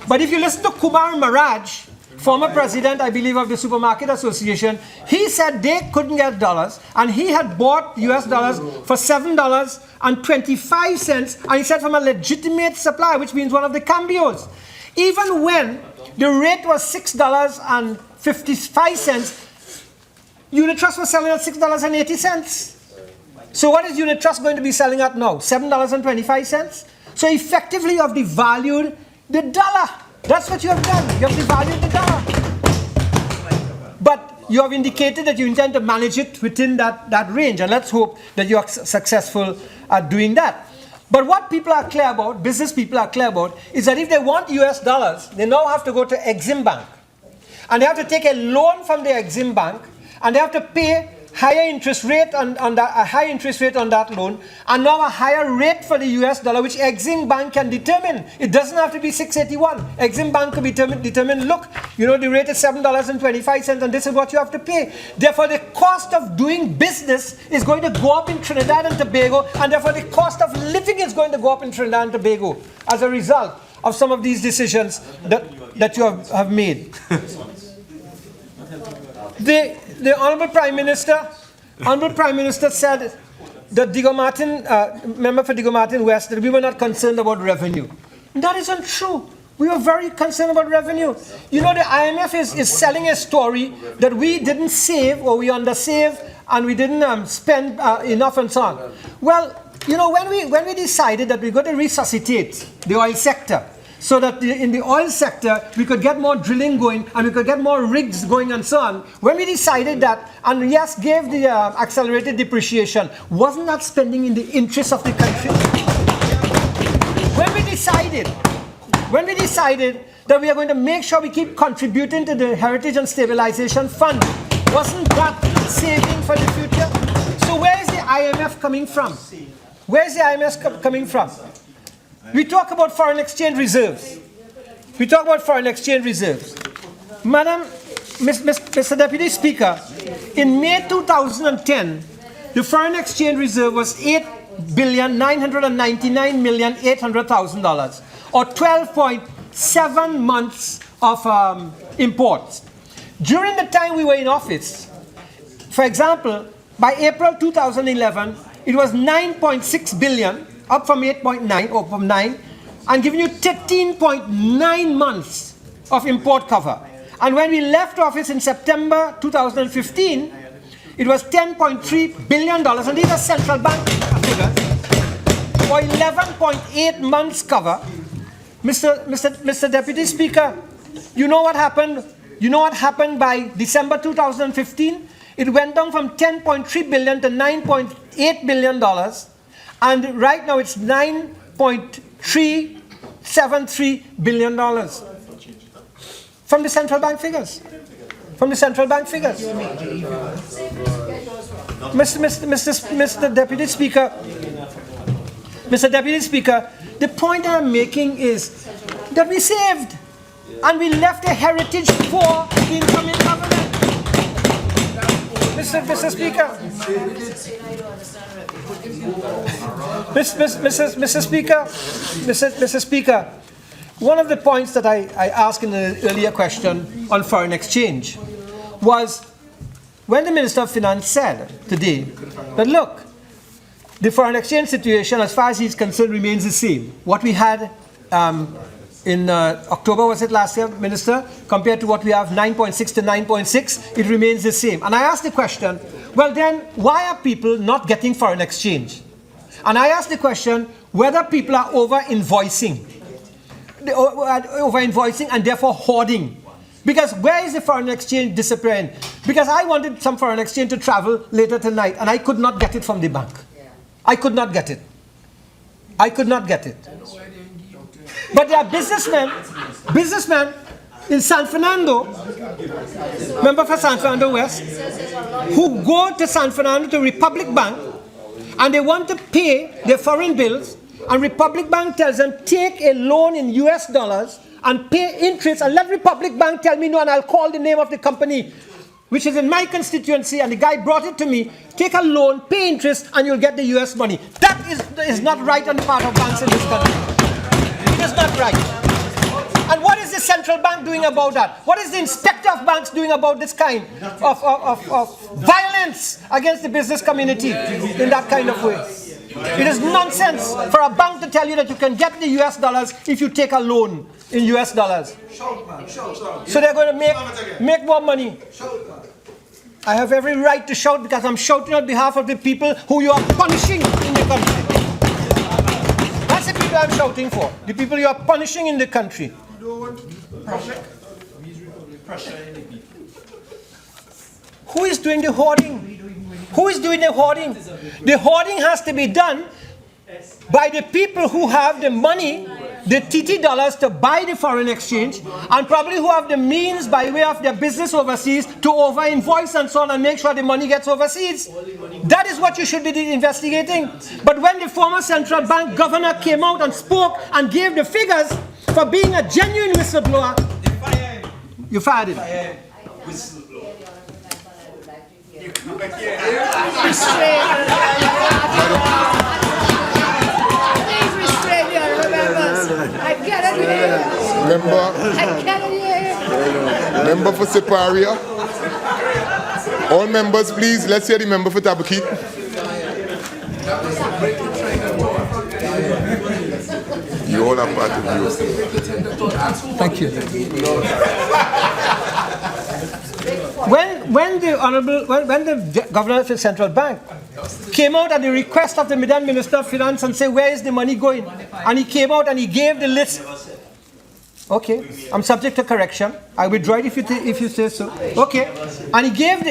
But if you listen to Kumar Maharaj, former president, I believe, of the Supermarket Association, he said they couldn't get dollars, and he had bought US dollars for $7.25, and he said from a legitimate supplier, which means one of the cambios. Even when the rate was $6.55, Unit Trust was selling at $6.80. So what is Unit Trust going to be selling at now? $7.25? So effectively you have devalued the dollar. That's what you have done. You have devalued the dollar. But you have indicated that you intend to manage it within that range. And let's hope that you are successful at doing that. But what people are clear about, business people are clear about, is that if they want US dollars, they now have to go to Exim Bank. And they have to take a loan from the Exim Bank, and they have to pay higher interest rate on that, a high interest rate on that loan, and now a higher rate for the US dollar, which Exim Bank can determine. It doesn't have to be 681. Exim Bank can determine, look, you know, the rate is $7.25, and this is what you have to pay. Therefore, the cost of doing business is going to go up in Trinidad and Tobago, and therefore the cost of living is going to go up in Trinidad and Tobago as a result of some of these decisions that you have made. The Honourable Prime Minister said that member for Diego Martin West, that we were not concerned about revenue. That is untrue. We were very concerned about revenue. You know, the IMF is selling a story that we didn't save, or we undersaved, and we didn't spend enough and so on. Well, you know, when we decided that we're going to resuscitate the oil sector, so that in the oil sector, we could get more drilling going, and we could get more rigs going and so on. When we decided that, and yes, gave the accelerated depreciation, wasn't that spending in the interest of the country? When we decided that we are going to make sure we keep contributing to the Heritage and Stabilization Fund, wasn't that saving for the future? So where is the IMF coming from? Where is the IMF coming from? We talk about foreign exchange reserves. Madam, Mr. Deputy Speaker, in May 2010, the foreign exchange reserve was $8,999,800,000, or 12.7 months of imports. During the time we were in office, for example, by April 2011, it was 9.6 billion, up from 8.9 or from 9, and giving you 13.9 months of import cover. And when we left office in September 2015, it was $10.3 billion, and these are central bank figures, for 11.8 months cover, Mr. Deputy Speaker, you know what happened? You know what happened by December 2015? It went down from $10.3 billion to $9.8 billion, and right now it's $9.373 billion. From the central bank figures. From the central bank figures. Mr. Deputy Speaker, the point I'm making is that we saved and we left a heritage for the incoming government. Mr. Speaker, one of the points that I asked in the earlier question on foreign exchange was when the Minister of Finance said today that, look, the foreign exchange situation, as far as he's concerned, remains the same. What we had in October, was it last year, Minister, compared to what we have, 9.6 to 9.6, it remains the same. And I asked the question, well then, why are people not getting foreign exchange? And I asked the question whether people are over-invoicing and therefore hoarding. Because where is the foreign exchange disappearing? Because I wanted some foreign exchange to travel later tonight, and I could not get it from the bank. I could not get it. But there are businessmen in San Fernando, member for San Fernando West, who go to San Fernando to Republic Bank, and they want to pay their foreign bills, and Republic Bank tells them, take a loan in US dollars and pay interest, and let Republic Bank tell me no, and I'll call the name of the company, which is in my constituency, and the guy brought it to me, take a loan, pay interest, and you'll get the US money. That is not right on the part of banks in this country. It is not right. And what is the central bank doing about that? What is the inspector of banks doing about this kind of violence against the business community in that kind of way? It is nonsense for a bank to tell you that you can get the US dollars if you take a loan in US dollars. So they're going to make more money. I have every right to shout because I'm shouting on behalf of the people who you are punishing in the country. That's the people I'm shouting for. The people you are punishing in the country. Who is doing the hoarding? Who is doing the hoarding? The hoarding has to be done by the people who have the money, the TT dollars to buy the foreign exchange, and probably who have the means by way of their business overseas to over-invoice and so on and make sure the money gets overseas. That is what you should be investigating. But when the former central bank governor came out and spoke and gave the figures for being a genuine whistleblower, you fired him. Member for Siparia. All members, please, let's hear the member for Tabaquite. You all are part of you. Thank you. When the governor of the central bank came out at the request of the Madam Minister of Finance and said, where is the money going? And he came out and he gave the list. Okay, I'm subject to correction. I withdraw it if you say so. Okay, and he gave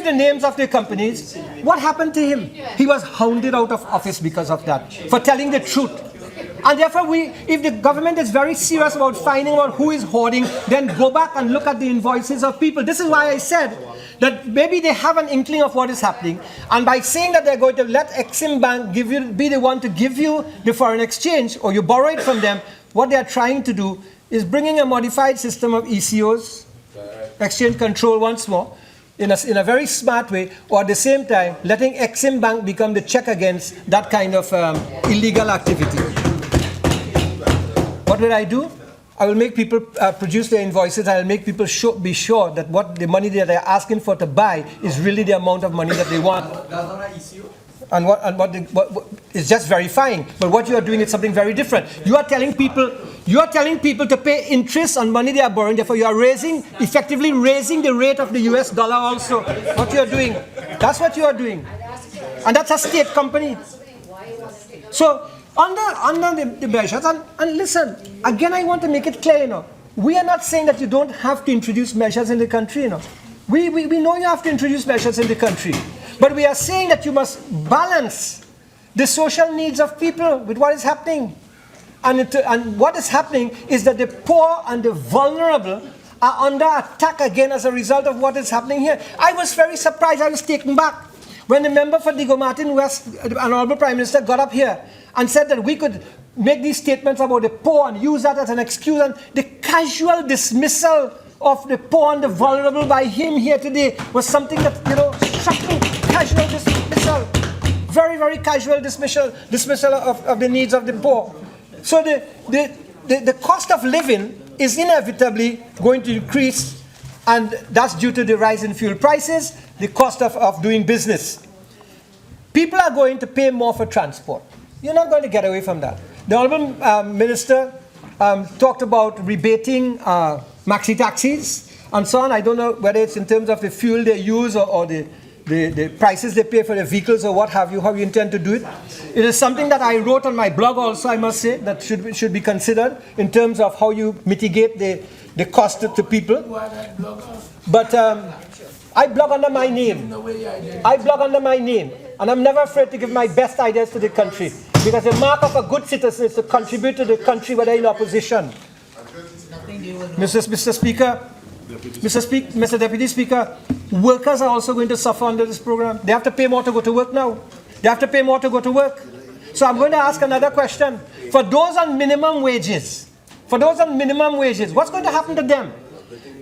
the names of the companies. What happened to him? He was hounded out of office because of that, for telling the truth. And therefore, if the government is very serious about finding out who is hoarding, then go back and look at the invoices of people. This is why I said that maybe they have an inkling of what is happening. And by saying that they're going to let Exim Bank be the one to give you the foreign exchange, or you borrow it from them, what they are trying to do is bringing a modified system of ECOs, exchange control once more, in a very smart way, or at the same time, letting Exim Bank become the check against that kind of illegal activity. What will I do? I will make people produce their invoices. I will make people be sure that what the money that they're asking for to buy is really the amount of money that they want. And what is just verifying. But what you are doing is something very different. You are telling people to pay interest on money they are borrowing. Therefore, you are effectively raising the rate of the US dollar also. What you are doing. That's what you are doing. And that's a state company. So under the measures, and listen, again I want to make it clear, we are not saying that you don't have to introduce measures in the country, We know you have to introduce measures in the country, but we are saying that you must balance the social needs of people with what is happening. And what is happening is that the poor and the vulnerable are under attack again as a result of what is happening here. I was very surprised, I was taken back when the member for Digo Martin West, an Honourable Prime Minister, got up here and said that we could make these statements about the poor and use that as an excuse, and the casual dismissal of the poor and the vulnerable by him here today was something that, shocking, casual dismissal, very, very casual dismissal of the needs of the poor. So the cost of living is inevitably going to increase, and that's due to the rise in fuel prices, the cost of doing business. People are going to pay more for transport. You're not going to get away from that. The Honourable Minister talked about rebating maxi taxis and so on. I don't know whether it's in terms of the fuel they use or the prices they pay for the vehicles or what have you, how you intend to do it. It is something that I wrote on my blog also, I must say, that should be considered in terms of how you mitigate the cost to people. But I blog under my name. And I'm never afraid to give my best ideas to the country, because the mark of a good citizen is to contribute to the country whether in opposition. Mr. Speaker, Mr. Deputy Speaker, workers are also going to suffer under this program. They have to pay more to go to work now. So I'm going to ask another question. For those on minimum wages, what's going to happen to them?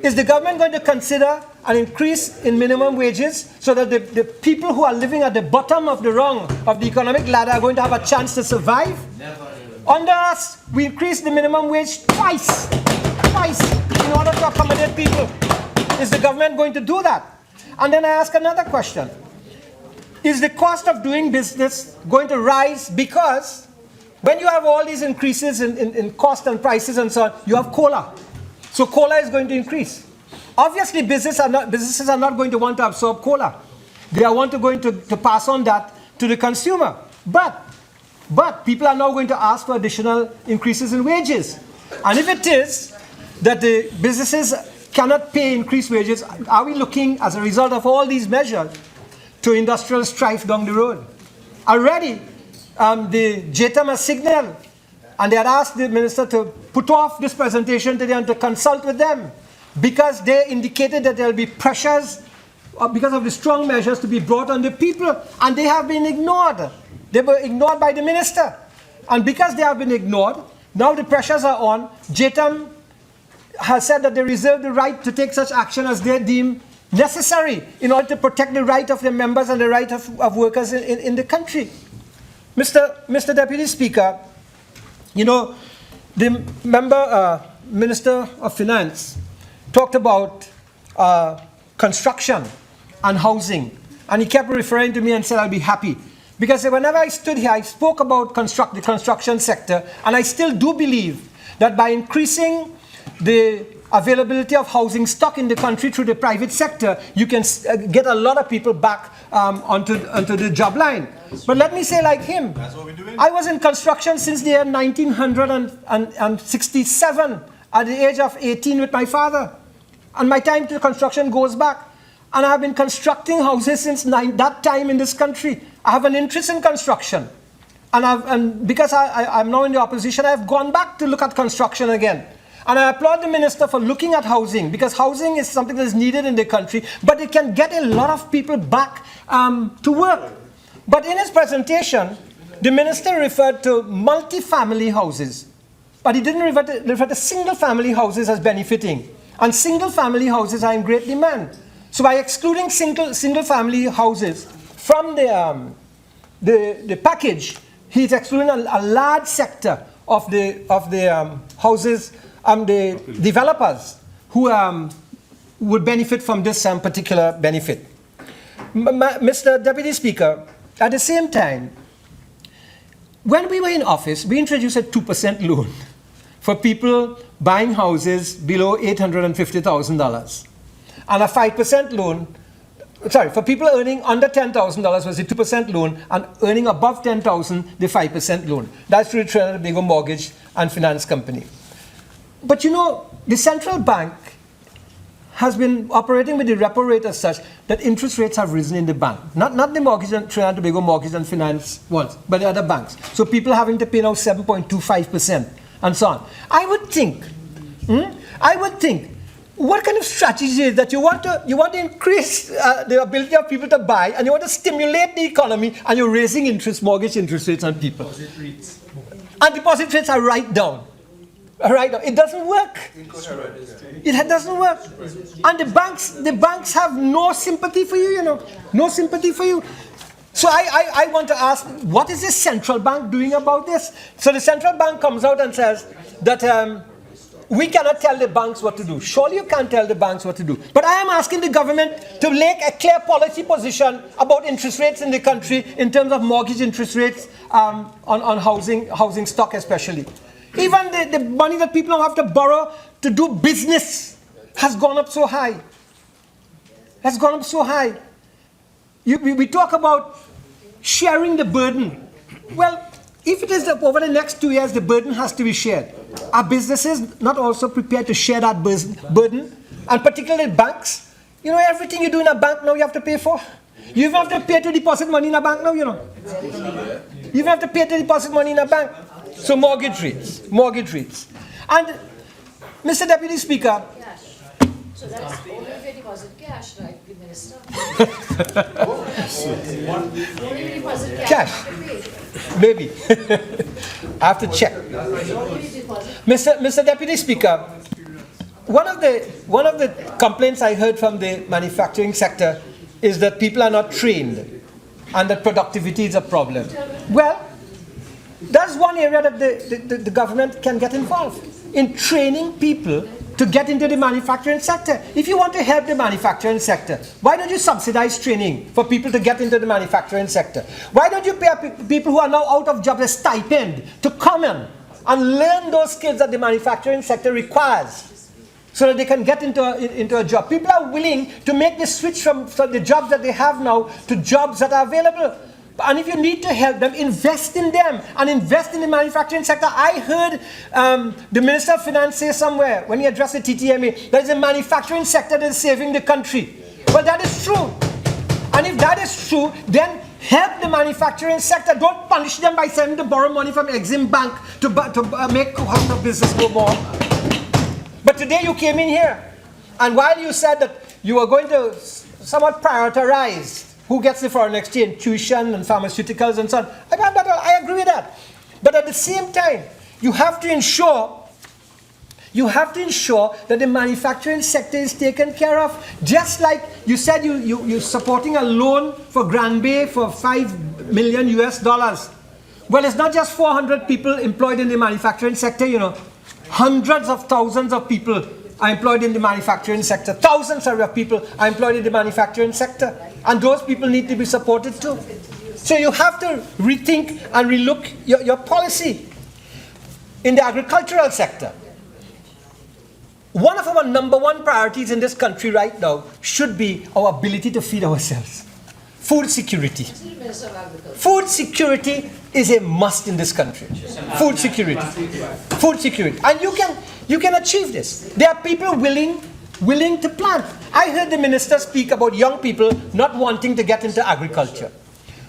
Is the government going to consider an increase in minimum wages so that the people who are living at the bottom of the rung of the economic ladder are going to have a chance to survive? Under us, we increased the minimum wage twice in order to accommodate people. Is the government going to do that? And then I ask another question. Is the cost of doing business going to rise because when you have all these increases in cost and prices and so on, you have cola. So cola is going to increase. Obviously, businesses are not going to want to absorb cola. They are going to pass on that to the consumer. But people are now going to ask for additional increases in wages. And if it is that the businesses cannot pay increased wages, are we looking, as a result of all these measures, to industrial strife down the road? Already, the JTAM has signaled, and they had asked the minister to put off this presentation today and to consult with them, because they indicated that there will be pressures because of the strong measures to be brought on the people, and they have been ignored. They were ignored by the minister. And because they have been ignored, now the pressures are on. JTAM has said that they reserve the right to take such action as they deem necessary in order to protect the right of their members and the right of workers in the country. Mr. Deputy Speaker, the Minister of Finance talked about construction and housing, and he kept referring to me and said I'll be happy. Because whenever I stood here, I spoke about the construction sector, and I still do believe that by increasing the availability of housing stock in the country through the private sector, you can get a lot of people back onto the job line. But let me say like him, I was in construction since the year 1967 at the age of 18 with my father. And my time to construction goes back. And I have been constructing houses since that time in this country. I have an interest in construction. And because I'm now in the opposition, I have gone back to look at construction again. And I applaud the minister for looking at housing, because housing is something that is needed in the country, but it can get a lot of people back to work. But in his presentation, the minister referred to multi-family houses, but he didn't refer to single-family houses as benefiting. And single-family houses are in great demand. So by excluding single-family houses from the package, he's excluding a large sector of the houses, the developers who would benefit from this particular benefit. Mr. Deputy Speaker, at the same time, when we were in office, we introduced a 2% loan for people buying houses below $850,000, and a 5% loan for people earning under $10,000 was the 2% loan, and earning above $10,000, the 5% loan. That's through the Trinidad and Tobago Mortgage and Finance Company. But you know, the central bank has been operating with the repo rate as such that interest rates have risen in the bank. Not the mortgage and Trinidad and Tobago Mortgage and Finance ones, but the other banks. So people having to pay now 7.25% and so on. I would think, what kind of strategy is that you want to increase the ability of people to buy, and you want to stimulate the economy, and you're raising mortgage interest rates on people. And deposit rates are right down. It doesn't work. It doesn't work. And the banks have no sympathy for you, no sympathy for you. So I want to ask, what is the central bank doing about this? So the central bank comes out and says that we cannot tell the banks what to do. Surely you can't tell the banks what to do. But I am asking the government to make a clear policy position about interest rates in the country in terms of mortgage interest rates on housing stock especially. Even the money that people have to borrow to do business has gone up so high. Has gone up so high. We talk about sharing the burden. Well, if it is over the next 2 years, the burden has to be shared. Are businesses not also prepared to share that burden? And particularly banks. You know, everything you do in a bank now you have to pay for. You even have to pay to deposit money in a bank now, you know. You even have to pay to deposit money in a bank. So mortgage rates. And Mr. Deputy Speaker. So that's only if you deposit cash, right, the Minister? Only deposit cash. Maybe. I have to check. Mr. Deputy Speaker, one of the complaints I heard from the manufacturing sector is that people are not trained and that productivity is a problem. Well, that's one area that the government can get involved in training people to get into the manufacturing sector. If you want to help the manufacturing sector, why don't you subsidize training for people to get into the manufacturing sector? Why don't you pay people who are now out of jobs a stipend to come in and learn those skills that the manufacturing sector requires so that they can get into a job? People are willing to make the switch from the jobs that they have now to jobs that are available. And if you need to help them, invest in them and invest in the manufacturing sector. I heard the Minister of Finance say somewhere when he addressed the TTMA, there is a manufacturing sector that is saving the country. Well, that is true. And if that is true, then help the manufacturing sector. Don't punish them by sending them to borrow money from Exim Bank to make how the business go more. But today you came in here, and while you said that you were going to somewhat prioritize who gets the foreign exchange, tuition and pharmaceuticals and so on, I agree with that. But at the same time, you have to ensure that the manufacturing sector is taken care of. Just like you said, you're supporting a loan for Grand Bay for $5 million US. Well, it's not just 400 people employed in the manufacturing sector, you know. Hundreds of thousands of people are employed in the manufacturing sector. Thousands of people are employed in the manufacturing sector. And those people need to be supported too. So you have to rethink and relook your policy. In the agricultural sector, one of our number one priorities in this country right now should be our ability to feed ourselves. Food security. Food security is a must in this country. Food security. Food security. And you can achieve this. There are people willing to plant. I heard the minister speak about young people not wanting to get into agriculture.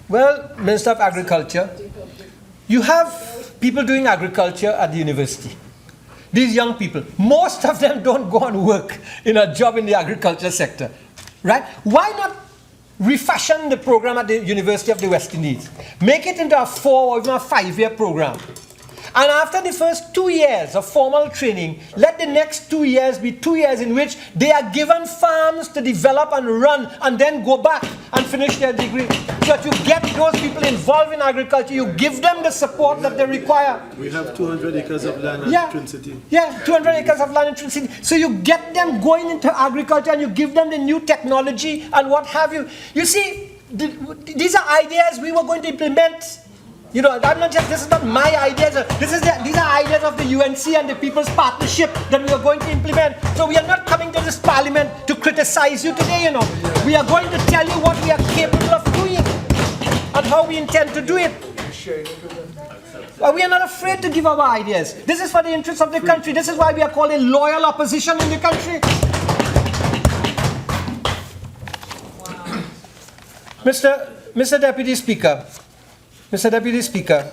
Well, Minister of Agriculture, you have people doing agriculture at the university. These young people, most of them don't go and work in a job in the agriculture sector, right? Why not refashion the program at the University of the West Indies? Make it into a 4 or even a 5-year program. And after the first 2 years of formal training, let the next 2 years be 2 years in which they are given farms to develop and run and then go back and finish their degree. So that you get those people involved in agriculture, you give them the support that they require. We have 200 acres of land in Trin City. Yeah, 200 acres of land in Trin City. So you get them going into agriculture and you give them the new technology and what have you. You see, these are ideas we were going to implement You know, this is not my ideas. These are ideas of the UNC and the People's Partnership that we are going to implement. So we are not coming to this parliament to criticize you today, you know. We are going to tell you what we are capable of doing and how we intend to do it. We are not afraid to give our ideas. This is for the interests of the country. This is why we are called a loyal opposition in the country. Mr. Deputy Speaker,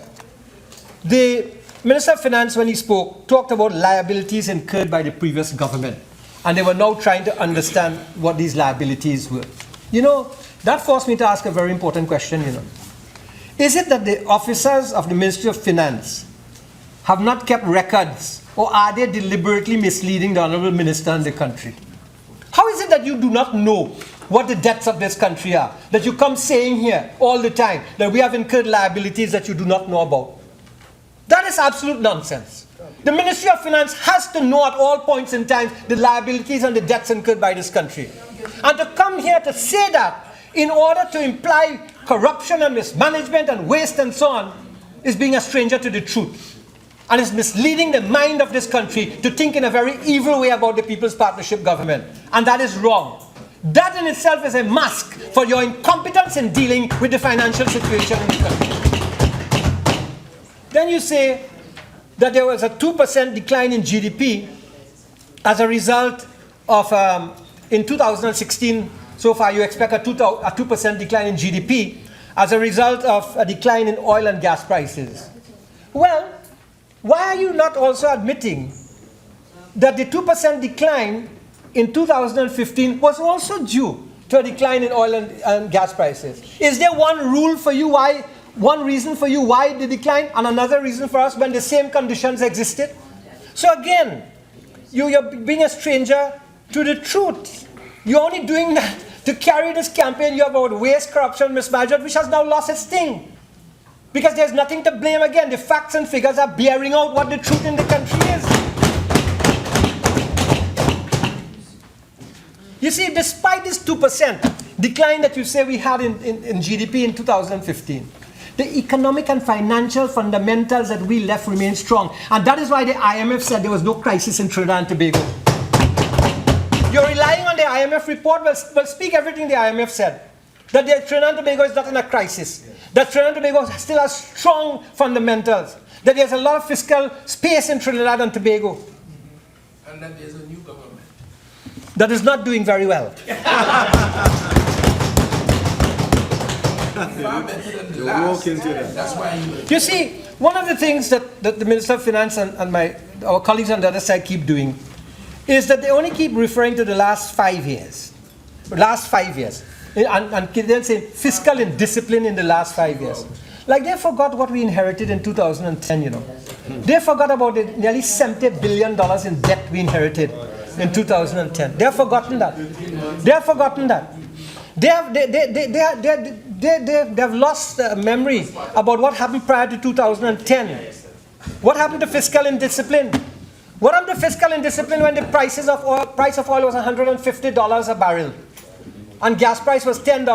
the Minister of Finance, when he spoke, talked about liabilities incurred by the previous government. And they were now trying to understand what these liabilities were. You know, that forced me to ask a very important question, you know. Is it that the officers of the Ministry of Finance have not kept records, or are they deliberately misleading the Honourable Minister and the country? How is it that you do not know what the debts of this country are, that you come saying here all the time that we have incurred liabilities that you do not know about? That is absolute nonsense. The Ministry of Finance has to know at all points in time the liabilities and the debts incurred by this country. And to come here to say that in order to imply corruption and mismanagement and waste and so on is being a stranger to the truth. And is misleading the mind of this country to think in a very evil way about the People's Partnership government. And that is wrong. That in itself is a mask for your incompetence in dealing with the financial situation in the country. Then you say that there was a 2% decline in GDP as a result of, in 2016, so far you expect a 2% decline in GDP as a result of a decline in oil and gas prices. Well, why are you not also admitting that the 2% decline in 2015 was also due to a decline in oil and gas prices? Is there one rule for you why, one reason for you why the decline and another reason for us when the same conditions existed? So again, you're being a stranger to the truth. You're only doing that to carry this campaign you have about waste, corruption, mismanagement, which has now lost its sting. Because there's nothing to blame again. The facts and figures are bearing out what the truth in the country is. You see, despite this 2% decline that you say we had in GDP in 2015, the economic and financial fundamentals that we left remain strong. And that is why the IMF said there was no crisis in Trinidad and Tobago. You're relying on the IMF report, well, speak everything the IMF said. That Trinidad and Tobago is not in a crisis. That Trinidad and Tobago still has strong fundamentals. That there's a lot of fiscal space in Trinidad and Tobago. And that there's a new government that is not doing very well. That's why you see, one of the things that the Minister of Finance and our colleagues on the other side keep doing is that they only keep referring to the last 5 years. And then say fiscal indiscipline in the last 5 years. Like they forgot what we inherited in 2010, you know. They forgot about the nearly $70 billion in debt we inherited in 2010. They have forgotten that. They have lost memory about what happened prior to 2010. What happened to fiscal indiscipline? What happened to fiscal indiscipline when the price of oil was $150 a barrel? And gas price was $10.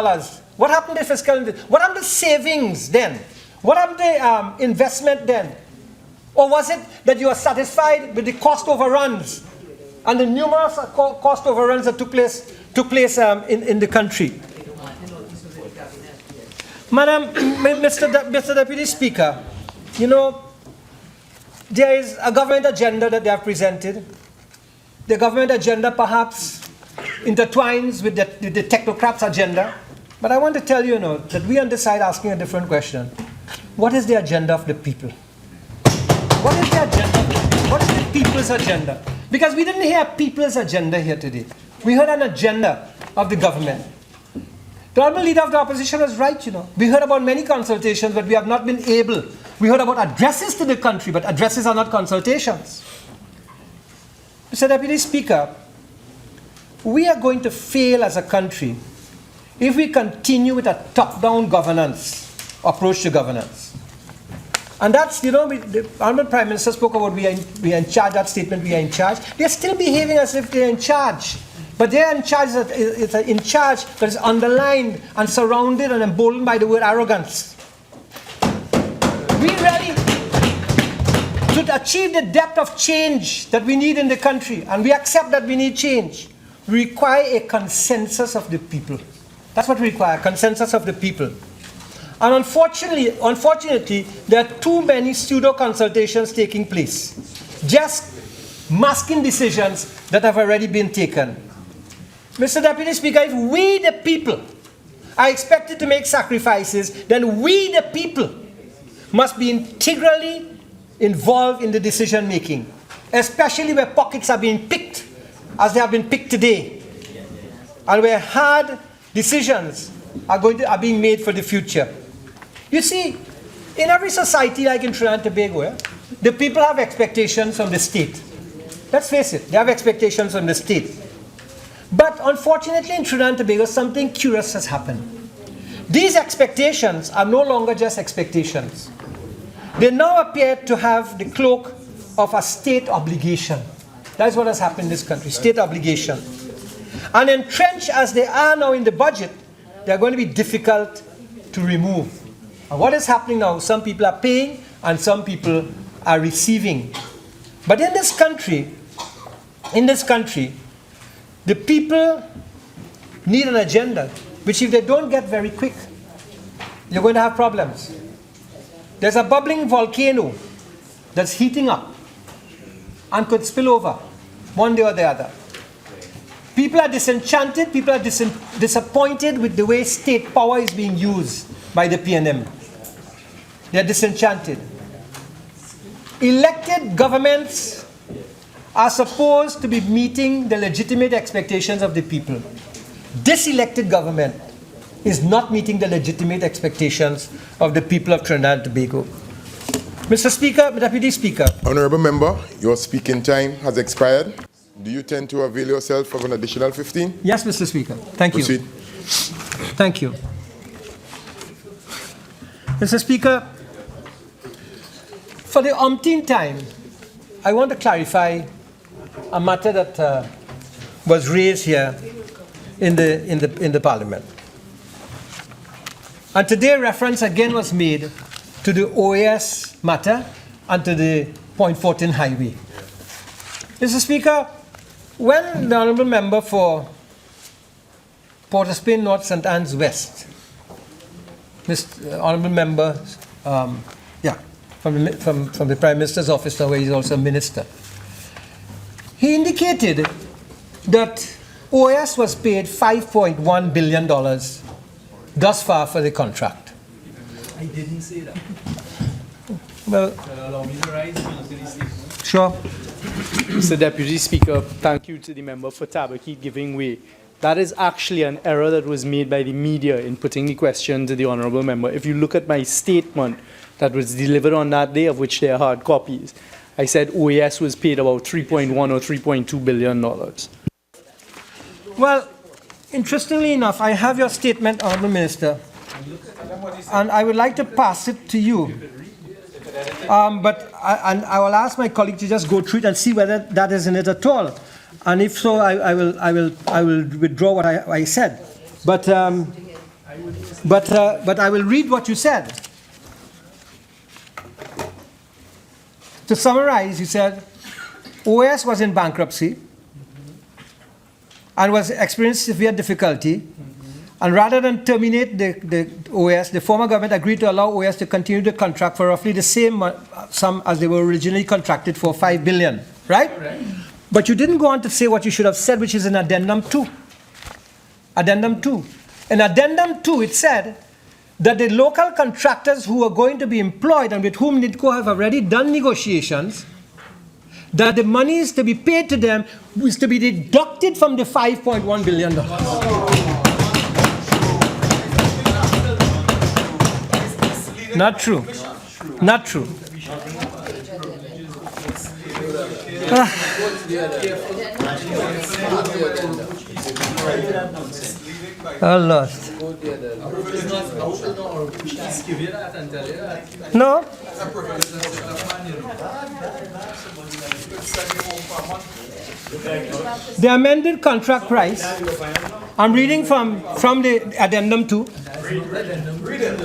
What happened to fiscal? What happened to savings then? What happened to investment then? Or was it that you were satisfied with the cost overruns and the numerous cost overruns that took place in the country? Madam, Mr. Deputy Speaker, you know, there is a government agenda that they have presented. The government agenda perhaps intertwines with the technocrats' agenda. But I want to tell you, you know, that we on this side asking a different question. What is the agenda of the people? What is the agenda? What is the people's agenda? Because we didn't hear people's agenda here today. We heard an agenda of the government. The honorable leader of the opposition was right, you know. We heard about many consultations, but we have not been able. We heard about addresses to the country, but addresses are not consultations. Mr. Deputy Speaker, we are going to fail as a country if we continue with a top-down governance approach to governance. And that's, you know, the Honorable Prime Minister spoke about we are in charge, that statement, we are in charge. They're still behaving as if they're in charge. But they're in charge, it's an in charge that is underlined and surrounded and emboldened by the word arrogance. really, to achieve the depth of change that we need in the country, and we accept that we need change, we require a consensus of the people. That's what we require, a consensus of the people. And unfortunately, there are too many pseudo consultations taking place, just masking decisions that have already been taken. Mr. Deputy Speaker, if we the people are expected to make sacrifices, then we the people must be integrally involved in the decision making, especially where pockets are being picked, as they have been picked today, and where hard decisions are being made for the future. You see, in every society like in Trinidad and Tobago, the people have expectations from the state. Let's face it, they have expectations from the state. But unfortunately in Trinidad and Tobago, something curious has happened. These expectations are no longer just expectations. They now appear to have the cloak of a state obligation. That's what has happened in this country, state obligation. And entrenched as they are now in the budget, they're going to be difficult to remove. And what is happening now, some people are paying and some people are receiving. But in this country, the people need an agenda, which if they don't get very quick, you're going to have problems. There's a bubbling volcano that's heating up and could spill over one day or the other. People are disenchanted, people are disappointed with the way state power is being used by the PNM. They're disenchanted. Elected governments are supposed to be meeting the legitimate expectations of the people. This elected government is not meeting the legitimate expectations of the people of Trinidad and Tobago. Mr. Speaker, Deputy Speaker. Honourable Member, your speaking time has expired. Do you tend to avail yourself of an additional 15? Yes, Mr. Speaker. Thank you. Proceed. Thank you. Mr. Speaker, for the umpteenth time, I want to clarify a matter that was raised here in the Parliament. And today reference again was made to the OAS matter and to the Point 14 highway. Mr. Speaker, when the Honourable Member for Port of Spain North St. Anne's West, Mr. Honourable Member, from the Prime Minister's office, where he's also a minister, he indicated that OAS was paid $5.1 billion thus far for the contract. I didn't say that. Well, allow me to rise. Sure. Mr. Deputy Speaker, thank you to the member for Tabaquite giving way. That is actually an error that was made by the media in putting the question to the honourable member. If you look at my statement that was delivered on that day, of which there are hard copies, I said OAS was paid about $3.1 or $3.2 billion. Well, interestingly enough, I have your statement, Honourable Minister, and I would like to pass it to you. But I will ask my colleague to just go through it and see whether that is in it at all. And if so, I will withdraw what I said. But I will read what you said. To summarize, you said OAS was in bankruptcy and was experiencing severe difficulty. And rather than terminate the OAS, the former government agreed to allow OAS to continue the contract for roughly the same sum as they were originally contracted for, $5 billion, right? But you didn't go on to say what you should have said, which is in Addendum 2. Addendum 2. In Addendum 2, it said that the local contractors who are going to be employed and with whom NIDCO have already done negotiations, that the money is to be paid to them is to be deducted from the $5.1 billion. Not true. Not true. Oh, lost. No. The amended contract price, I'm reading from the Addendum 2.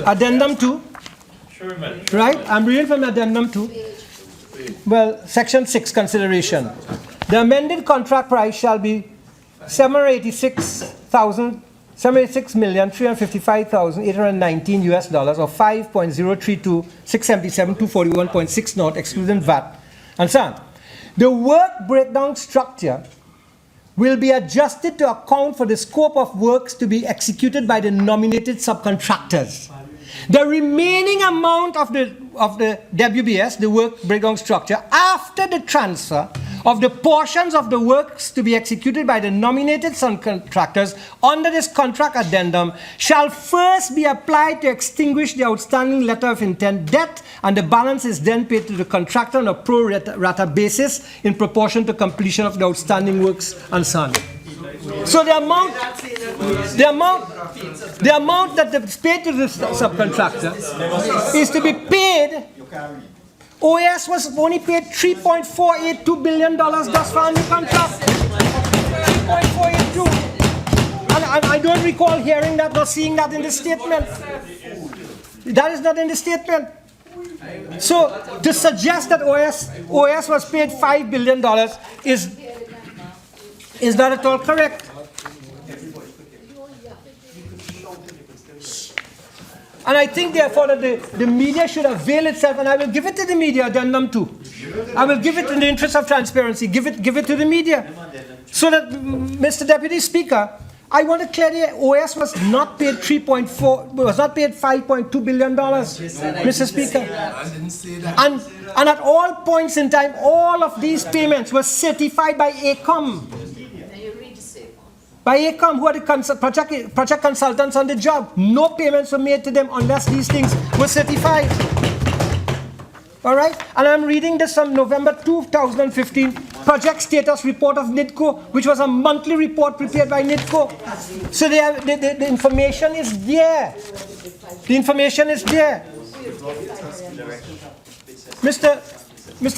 Addendum 2. Right? I'm reading from addendum 2. Well, section 6, consideration. The amended contract price shall be $786,355,819 US dollars, or 5.032,677,241.6 excluding VAT, and so on. The work breakdown structure will be adjusted to account for the scope of works to be executed by the nominated subcontractors. The remaining amount of the WBS, the work breakdown structure, after the transfer of the portions of the works to be executed by the nominated subcontractors under this contract addendum shall first be applied to extinguish the outstanding letter of intent debt, and the balance is then paid to the contractor on a pro rata basis in proportion to completion of the outstanding works and so on. So the amount that is paid to the subcontractor is to be paid. OAS was only paid $3.482 billion thus far in the contract. 3.482. And I don't recall hearing that or seeing that in the statement. That is not in the statement. So to suggest that OAS was paid $5 billion is not at all correct. And I think, therefore, that the media should avail itself, and I will give it to the media, addendum 2. I will give it in the interest of transparency, give it to the media. So that, Mr. Deputy Speaker, I want to clear the OAS was not paid $5.2 billion, Mr. Speaker. And at all points in time, all of these payments were certified by ACOM. By ACOM, who are the project consultants on the job. No payments were made to them unless these things were certified. All right? And I'm reading this from November 2015, Project Status Report of NIDCO, which was a monthly report prepared by NIDCO. So the information is there. The information is there. Mr.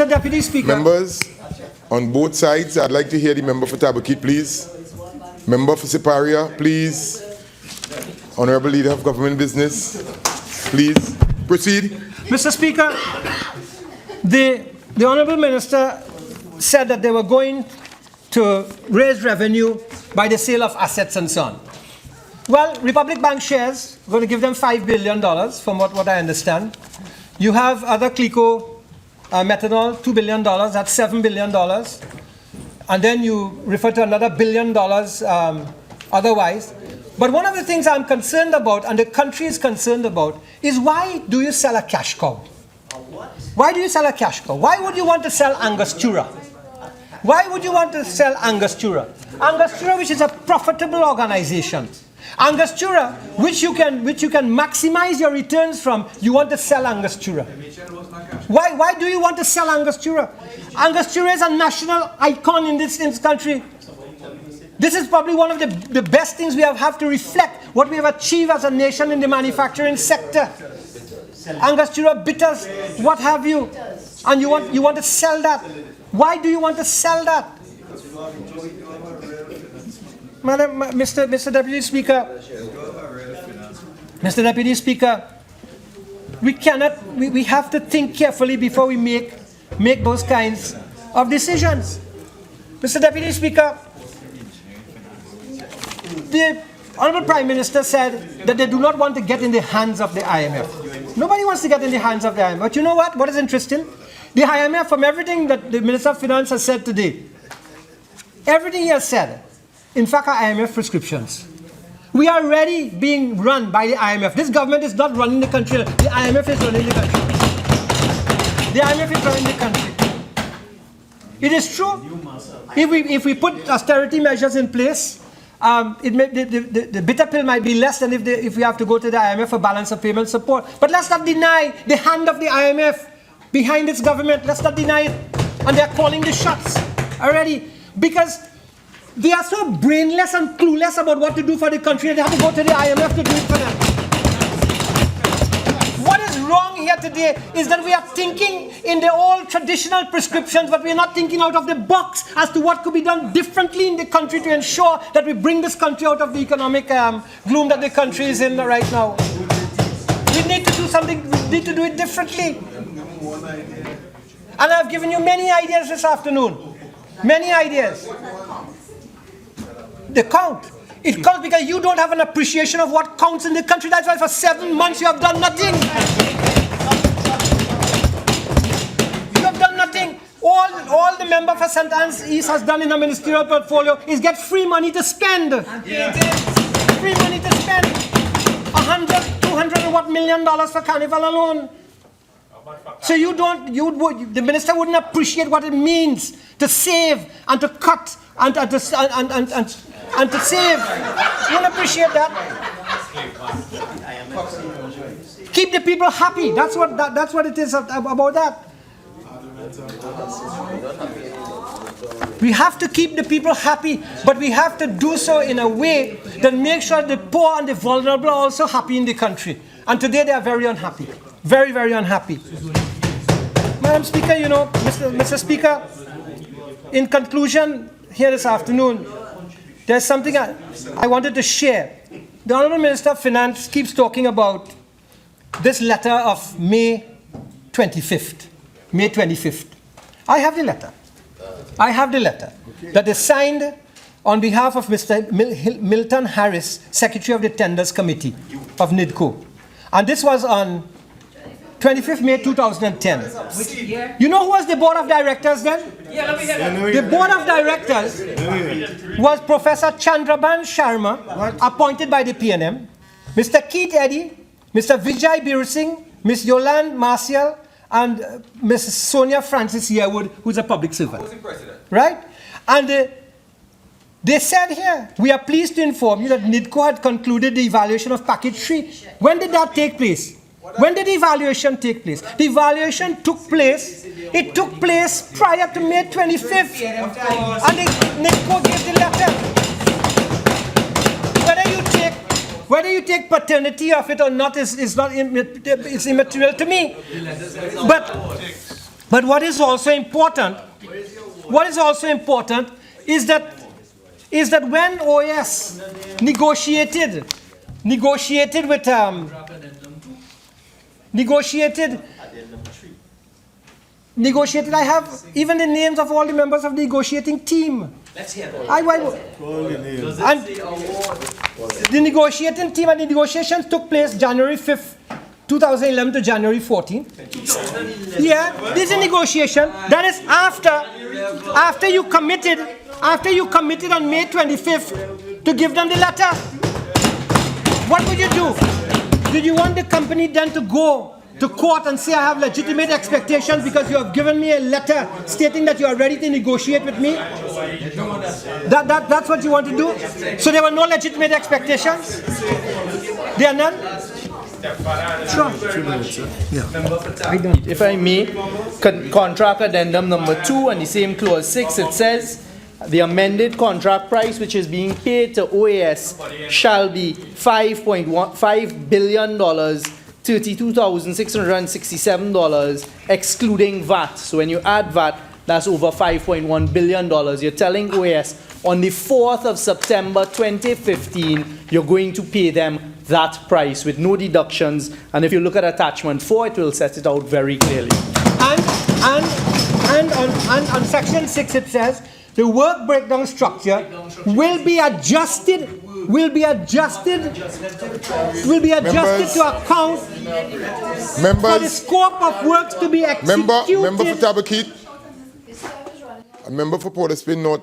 Deputy Speaker. Members, on both sides, I'd like to hear the member for Tabaquite, please. Member for Siparia, please. Honorable Leader of Government Business, please. Proceed. Mr. Speaker, the Honorable Minister said that they were going to raise revenue by the sale of assets and so on. Well, Republic Bank shares, we're going to give them $5 billion, from what I understand. You have other Clico methanol, $2 billion, that's $7 billion. And then you refer to another $1 billion otherwise. But one of the things I'm concerned about, and the country is concerned about, is why do you sell a cash cow? Why do you sell a cash cow? Why would you want to sell Angostura? Why would you want to sell Angostura? Angostura, which is a profitable organization. Angostura, which you can maximize your returns from, you want to sell Angostura. Why do you want to sell Angostura? Angostura is a national icon in this country. This is probably one of the best things we have to reflect what we have achieved as a nation in the manufacturing sector. Angostura bitters, what have you, and you want to sell that. Why do you want to sell that? Mr. Deputy Speaker, Mr. Deputy Speaker, we have to think carefully before we make those kinds of decisions. Mr. Deputy Speaker, the Honorable Prime Minister said that they do not want to get in the hands of the IMF. Nobody wants to get in the hands of the IMF. But you know what? What is interesting? The IMF, from everything that the Minister of Finance has said today, everything he has said, in fact, are IMF prescriptions. We are already being run by the IMF. This government is not running the country. The IMF is running the country. The IMF is running the country. It is true. If we put austerity measures in place, the bitter pill might be less than if we have to go to the IMF for balance of payment support. But let's not deny the hand of the IMF behind its government. Let's not deny it. And they're calling the shots already. Because they are so brainless and clueless about what to do for the country, they have to go to the IMF to do it for them. What is wrong here today is that we are thinking in the old traditional prescriptions, but we are not thinking out of the box as to what could be done differently in the country to ensure that we bring this country out of the economic gloom that the country is in right now. We need to do something, we need to do it differently. And I've given you many ideas this afternoon. Many ideas. The count. It counts because you don't have an appreciation of what counts in the country. That's why for 7 months you have done nothing. You have done nothing. All the member for St. Anne's East has done in a ministerial portfolio is get free money to spend. Free money to spend. 100, 200 and what $1 million for Carnival alone. So the minister wouldn't appreciate what it means to save and to cut and to save. You wouldn't appreciate that. Keep the people happy. That's what it is about that. We have to keep the people happy, but we have to do so in a way that makes sure the poor and the vulnerable are also happy in the country. And today they are very unhappy. Very, very unhappy. Madam Speaker, Mr. Speaker, in conclusion here this afternoon, there's something I wanted to share. The Honourable Minister of Finance keeps talking about this letter of May 25th. May 25th. I have the letter. That is signed on behalf of Mr. Milton Harris, Secretary of the Tenders Committee of NIDCO. And this was on 25th May 2010. You know who was the board of directors then? The board of directors was Professor Chandraban Sharma, appointed by the PNM, Mr. Keith Eddy, Mr. Vijay Birsingh, Ms. Yolande Martial, and Mrs. Sonia Francis Yearwood, who's a public servant. Right? And they said here, we are pleased to inform you that NIDCO had concluded the evaluation of package 3. When did that take place? When did the evaluation take place? The evaluation took place prior to May 25th. And NIDCO gave the letter. Whether you take paternity of it or not is immaterial to me. But what is also important is that when OAS negotiated, I have even the names of all the members of the negotiating team. Let's hear it. The negotiating team and the negotiations took place January 5th, 2011 to January 14th. Yeah, this is a negotiation. That is after you committed on May 25th to give them the letter. What would you do? Did you want the company then to go to court and say, I have legitimate expectations because you have given me a letter stating that you are ready to negotiate with me? That's what you want to do? So there were no legitimate expectations? There are none? Sure. If I may, contract addendum number 2 and the same clause 6, it says, the amended contract price which is being paid to OAS shall be $5 billion, $32,667, excluding VAT. So when you add VAT, that's over $5.1 billion. You're telling OAS on the 4th of September 2015, you're going to pay them that price with no deductions. And if you look at attachment 4, it will set it out very clearly. And on section 6 it says, the work breakdown structure will be adjusted to account for the scope of works to be executed. Member for Tabaquite. A member for Port of Spain North.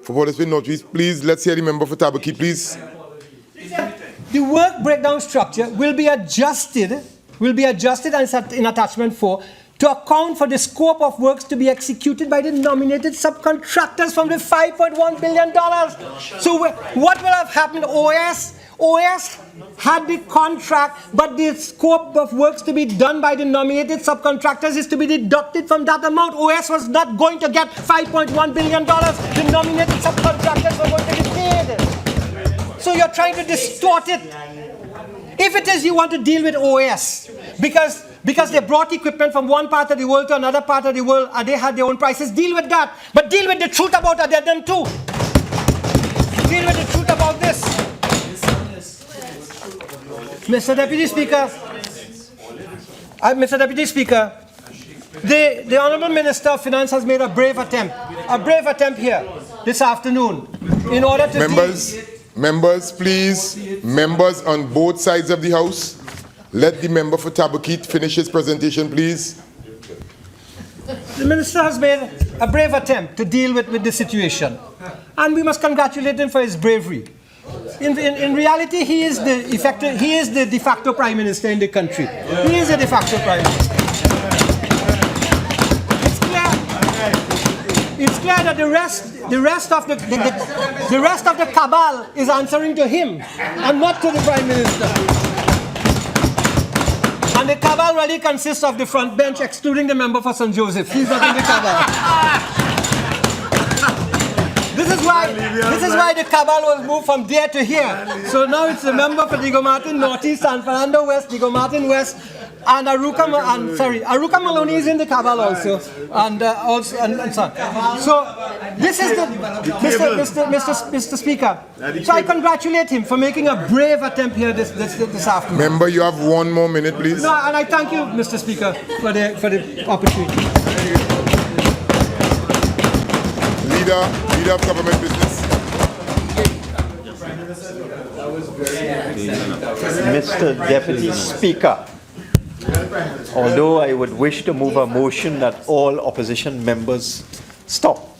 Please, let's hear the member for Tabaquite, please. The work breakdown structure will be adjusted in attachment 4 to account for the scope of works to be executed by the nominated subcontractors from the $5.1 billion. So what will have happened? OAS had the contract, but the scope of works to be done by the nominated subcontractors is to be deducted from that amount. OAS was not going to get $5.1 billion. The nominated subcontractors were going to be paid. So you're trying to distort it. If it is you want to deal with OAS, because they brought equipment from one part of the world to another part of the world and they had their own prices, deal with that. But deal with the truth about addendum 2. Deal with the truth about this. Mr. Deputy Speaker, the Honourable Minister of Finance has made a brave attempt here this afternoon in order to Members, please, members on both sides of the House, let the member for Tabaquite finish his presentation, please. The Minister has made a brave attempt to deal with the situation, and we must congratulate him for his bravery. In reality, he is the de facto Prime Minister in the country. He is the de facto Prime Minister. It's clear that the rest of the cabal is answering to him and not to the Prime Minister. And the cabal really consists of the front bench, excluding the member for St. Joseph. He's not in the cabal. This is why the cabal was moved from there to here. So now it's the member for Diego Martin Northeast, San Fernando West, Diego Martin West, and Aruka Maloney is in the cabal also, and so on. So this is the Mr. Speaker. So I congratulate him for making a brave attempt here this afternoon. Member, you have 1 more minute, please. No, and I thank you, Mr. Speaker, for the opportunity. Leader of Government Business. Mr. Deputy Speaker, although I would wish to move a motion that all opposition members stop,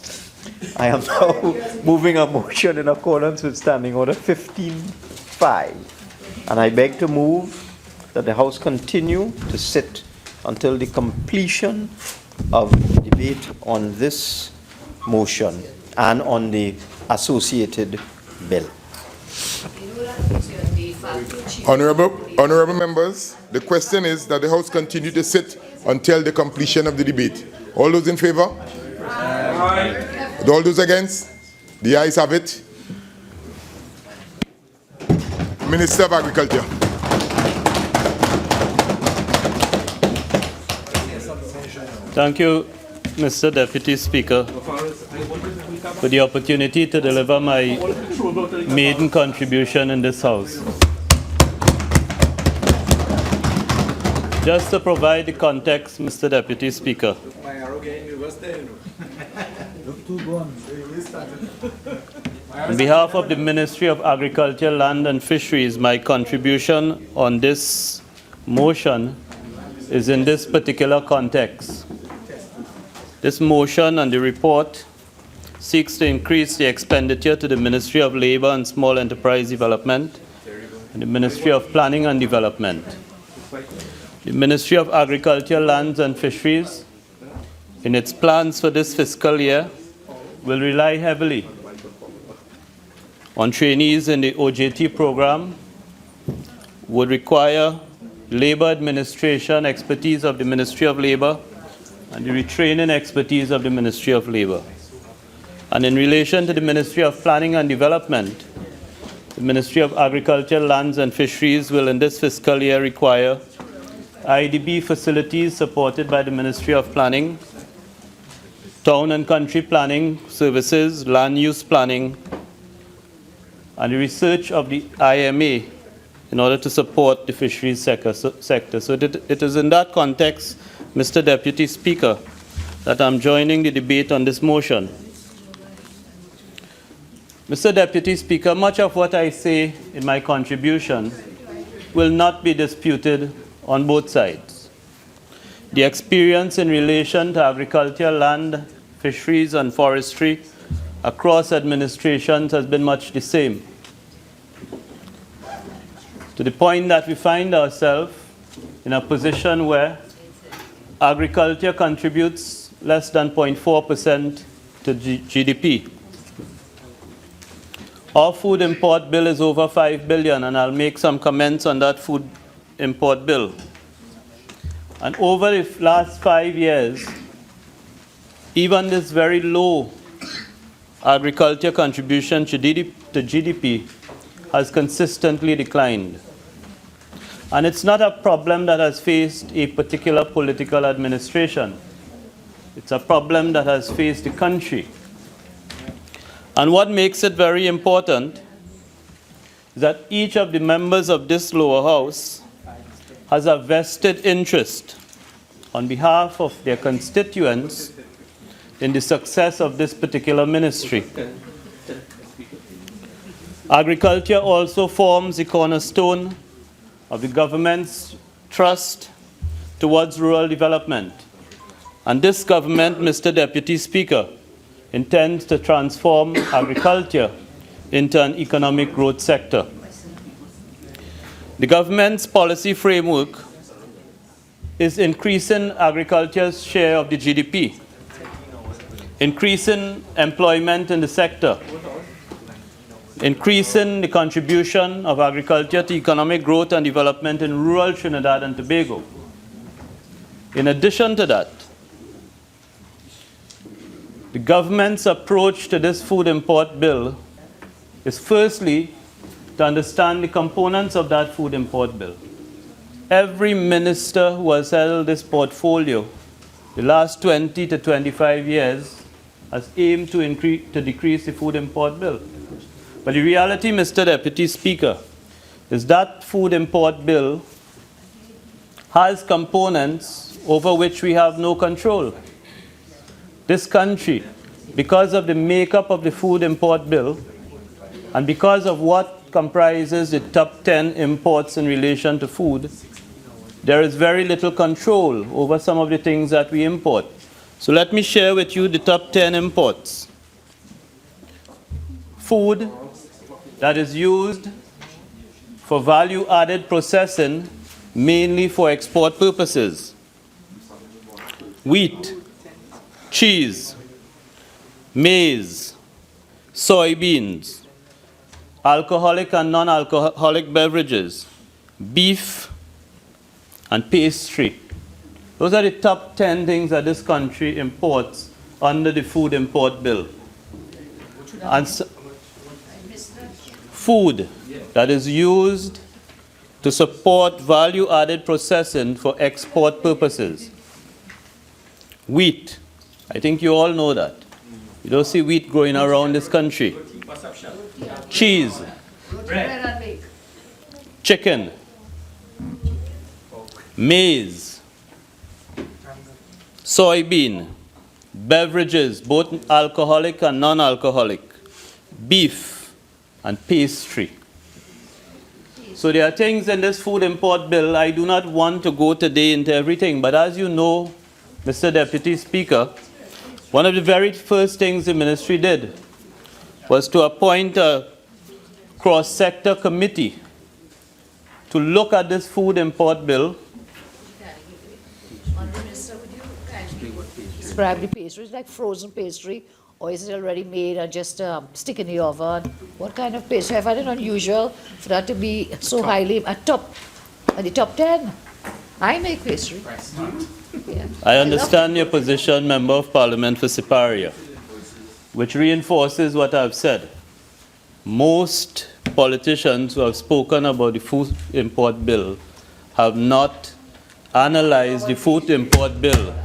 I am now moving a motion in accordance with Standing Order 15.5, and I beg to move that the House continue to sit until the completion of debate on this motion and on the associated bill. Honorable members, the question is that the House continue to sit until the completion of the debate. All those in favor? Aye. All those against? The ayes have it. Minister of Agriculture. Thank you, Mr. Deputy Speaker, for the opportunity to deliver my maiden contribution in this House. Just to provide the context, Mr. Deputy Speaker. On behalf of the Ministry of Agriculture, Land and Fisheries, my contribution on this motion is in this particular context. This motion and the report seeks to increase the expenditure to the Ministry of Labour and Small Enterprise Development and the Ministry of Planning and Development. The Ministry of Agriculture, Lands and Fisheries, in its plans for this fiscal year, will rely heavily on trainees in the OJT program, would require labor administration expertise of the Ministry of Labour and the retraining expertise of the Ministry of Labour. And in relation to the Ministry of Planning and Development, the Ministry of Agriculture, Lands and Fisheries will in this fiscal year require IDB facilities supported by the Ministry of Planning, town and country planning services, land use planning, and the research of the IMA in order to support the fisheries sector. So it is in that context, Mr. Deputy Speaker, that I'm joining the debate on this motion. Mr. Deputy Speaker, much of what I say in my contribution will not be disputed on both sides. The experience in relation to agriculture, land, fisheries, and forestry across administrations has been much the same, to the point that we find ourselves in a position where agriculture contributes less than 0.4% to GDP. Our food import bill is over $5 billion, and I'll make some comments on that food import bill. And over the last 5 years, even this very low agriculture contribution to GDP has consistently declined. And it's not a problem that has faced a particular political administration. It's a problem that has faced the country. And what makes it very important is that each of the members of this lower house has a vested interest on behalf of their constituents in the success of this particular ministry. Agriculture also forms the cornerstone of the government's trust towards rural development. And this government, Mr. Deputy Speaker, intends to transform agriculture into an economic growth sector. The government's policy framework is increasing agriculture's share of the GDP, increasing employment in the sector, increasing the contribution of agriculture to economic growth and development in rural Trinidad and Tobago. In addition to that, the government's approach to this food import bill is firstly to understand the components of that food import bill. Every minister who has held this portfolio the last 20 to 25 years has aimed to decrease the food import bill. But the reality, Mr. Deputy Speaker, is that food import bill has components over which we have no control. This country, because of the makeup of the food import bill and because of what comprises the top 10 imports in relation to food, there is very little control over some of the things that we import. So let me share with you the top 10 imports. Food that is used for value-added processing, mainly for export purposes. Wheat, cheese, maize, soybeans, alcoholic and non-alcoholic beverages, beef, and pastry. Those are the top 10 things that this country imports under the food import bill. And food that is used to support value-added processing for export purposes. Wheat. I think you all know that. You don't see wheat growing around this country. Cheese. Chicken. Maize. Soybean. Beverages, both alcoholic and non-alcoholic. Beef and pastry. So there are things in this food import bill. I do not want to go today into everything, but as you know, Mr. Deputy Speaker, one of the very first things the ministry did was to appoint a cross-sector committee to look at this food import bill. Describe the pastry. Is it like frozen pastry, or is it already made and just stick in the oven? What kind of pastry? I find it unusual for that to be so highly at the top 10. I make pastry. Yeah. I understand your position, Member of Parliament for Siparia, which reinforces what I've said. Most politicians who have spoken about the food import bill have not analyzed the food import bill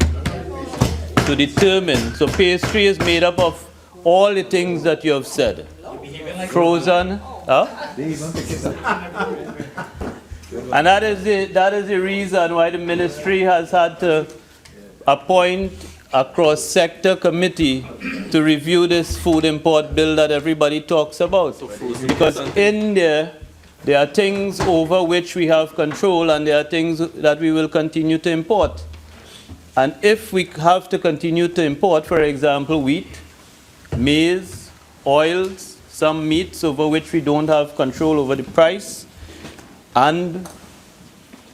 to determine. So pastry is made up of all the things that you have said. Frozen. And that is the reason why the ministry has had to appoint a cross-sector committee to review this food import bill that everybody talks about. Because in there are things over which we have control, and there are things that we will continue to import. And if we have to continue to import, for example, wheat, maize, oils, some meats over which we don't have control over the price, and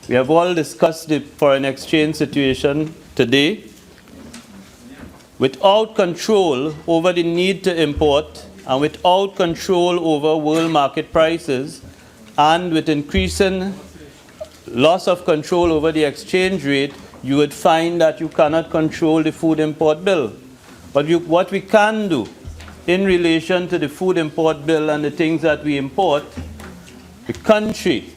we have all discussed the foreign exchange situation today, without control over the need to import and without control over world market prices, and with increasing loss of control over the exchange rate, you would find that you cannot control the food import bill. But what we can do in relation to the food import bill and the things that we import, the country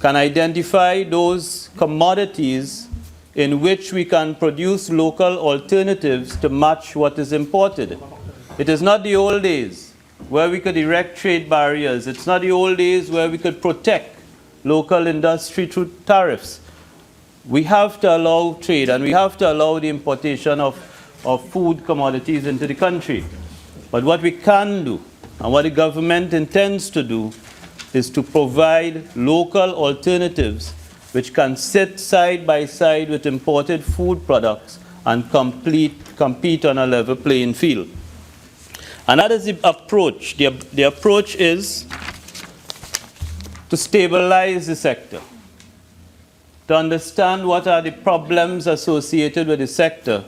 can identify those commodities in which we can produce local alternatives to match what is imported. It is not the old days where we could erect trade barriers. It's not the old days where we could protect local industry through tariffs. We have to allow trade, and we have to allow the importation of food commodities into the country. But what we can do, and what the government intends to do, is to provide local alternatives which can sit side by side with imported food products and compete on a level playing field. And that is the approach. The approach is to stabilize the sector, to understand what are the problems associated with the sector,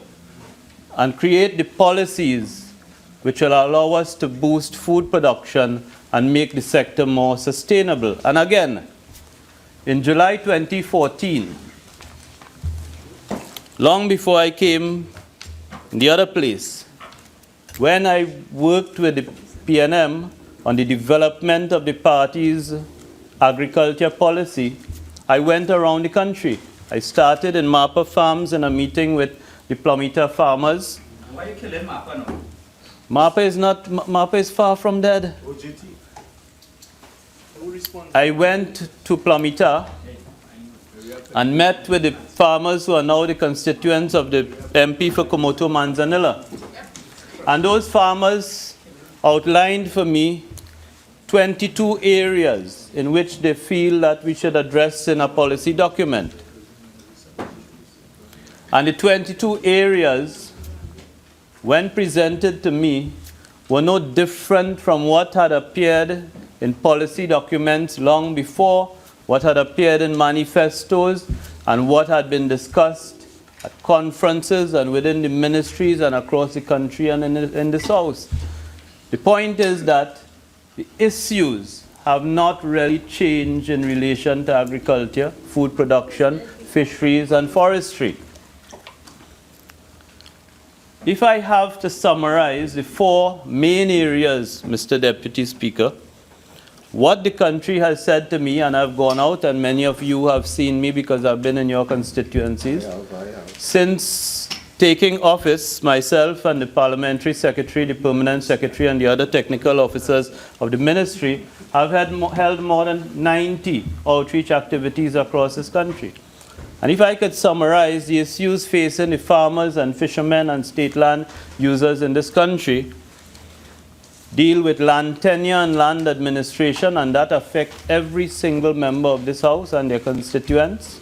and create the policies which will allow us to boost food production and make the sector more sustainable. And again, in July 2014, long before I came in the other place, when I worked with the PNM on the development of the party's agriculture policy, I went around the country. I started in Mapa Farms in a meeting with the Plumita farmers. Why are you killing Mapa now? Mapa is far from dead. I went to Plumita and met with the farmers who are now the constituents of the MP for Komoto Manzanilla. And those farmers outlined for me 22 areas in which they feel that we should address in a policy document. And the 22 areas, when presented to me, were no different from what had appeared in policy documents long before, what had appeared in manifestos, and what had been discussed at conferences and within the ministries and across the country and in the South. The point is that the issues have not really changed in relation to agriculture, food production, fisheries, and forestry. If I have to summarize the four main areas, Mr. Deputy Speaker, what the country has said to me, and I've gone out and many of you have seen me because I've been in your constituencies, since taking office, myself and the parliamentary secretary, the permanent secretary, and the other technical officers of the ministry have held more than 90 outreach activities across this country. And if I could summarize the issues facing the farmers and fishermen and state land users in this country, deal with land tenure and land administration, and that affects every single member of this House and their constituents.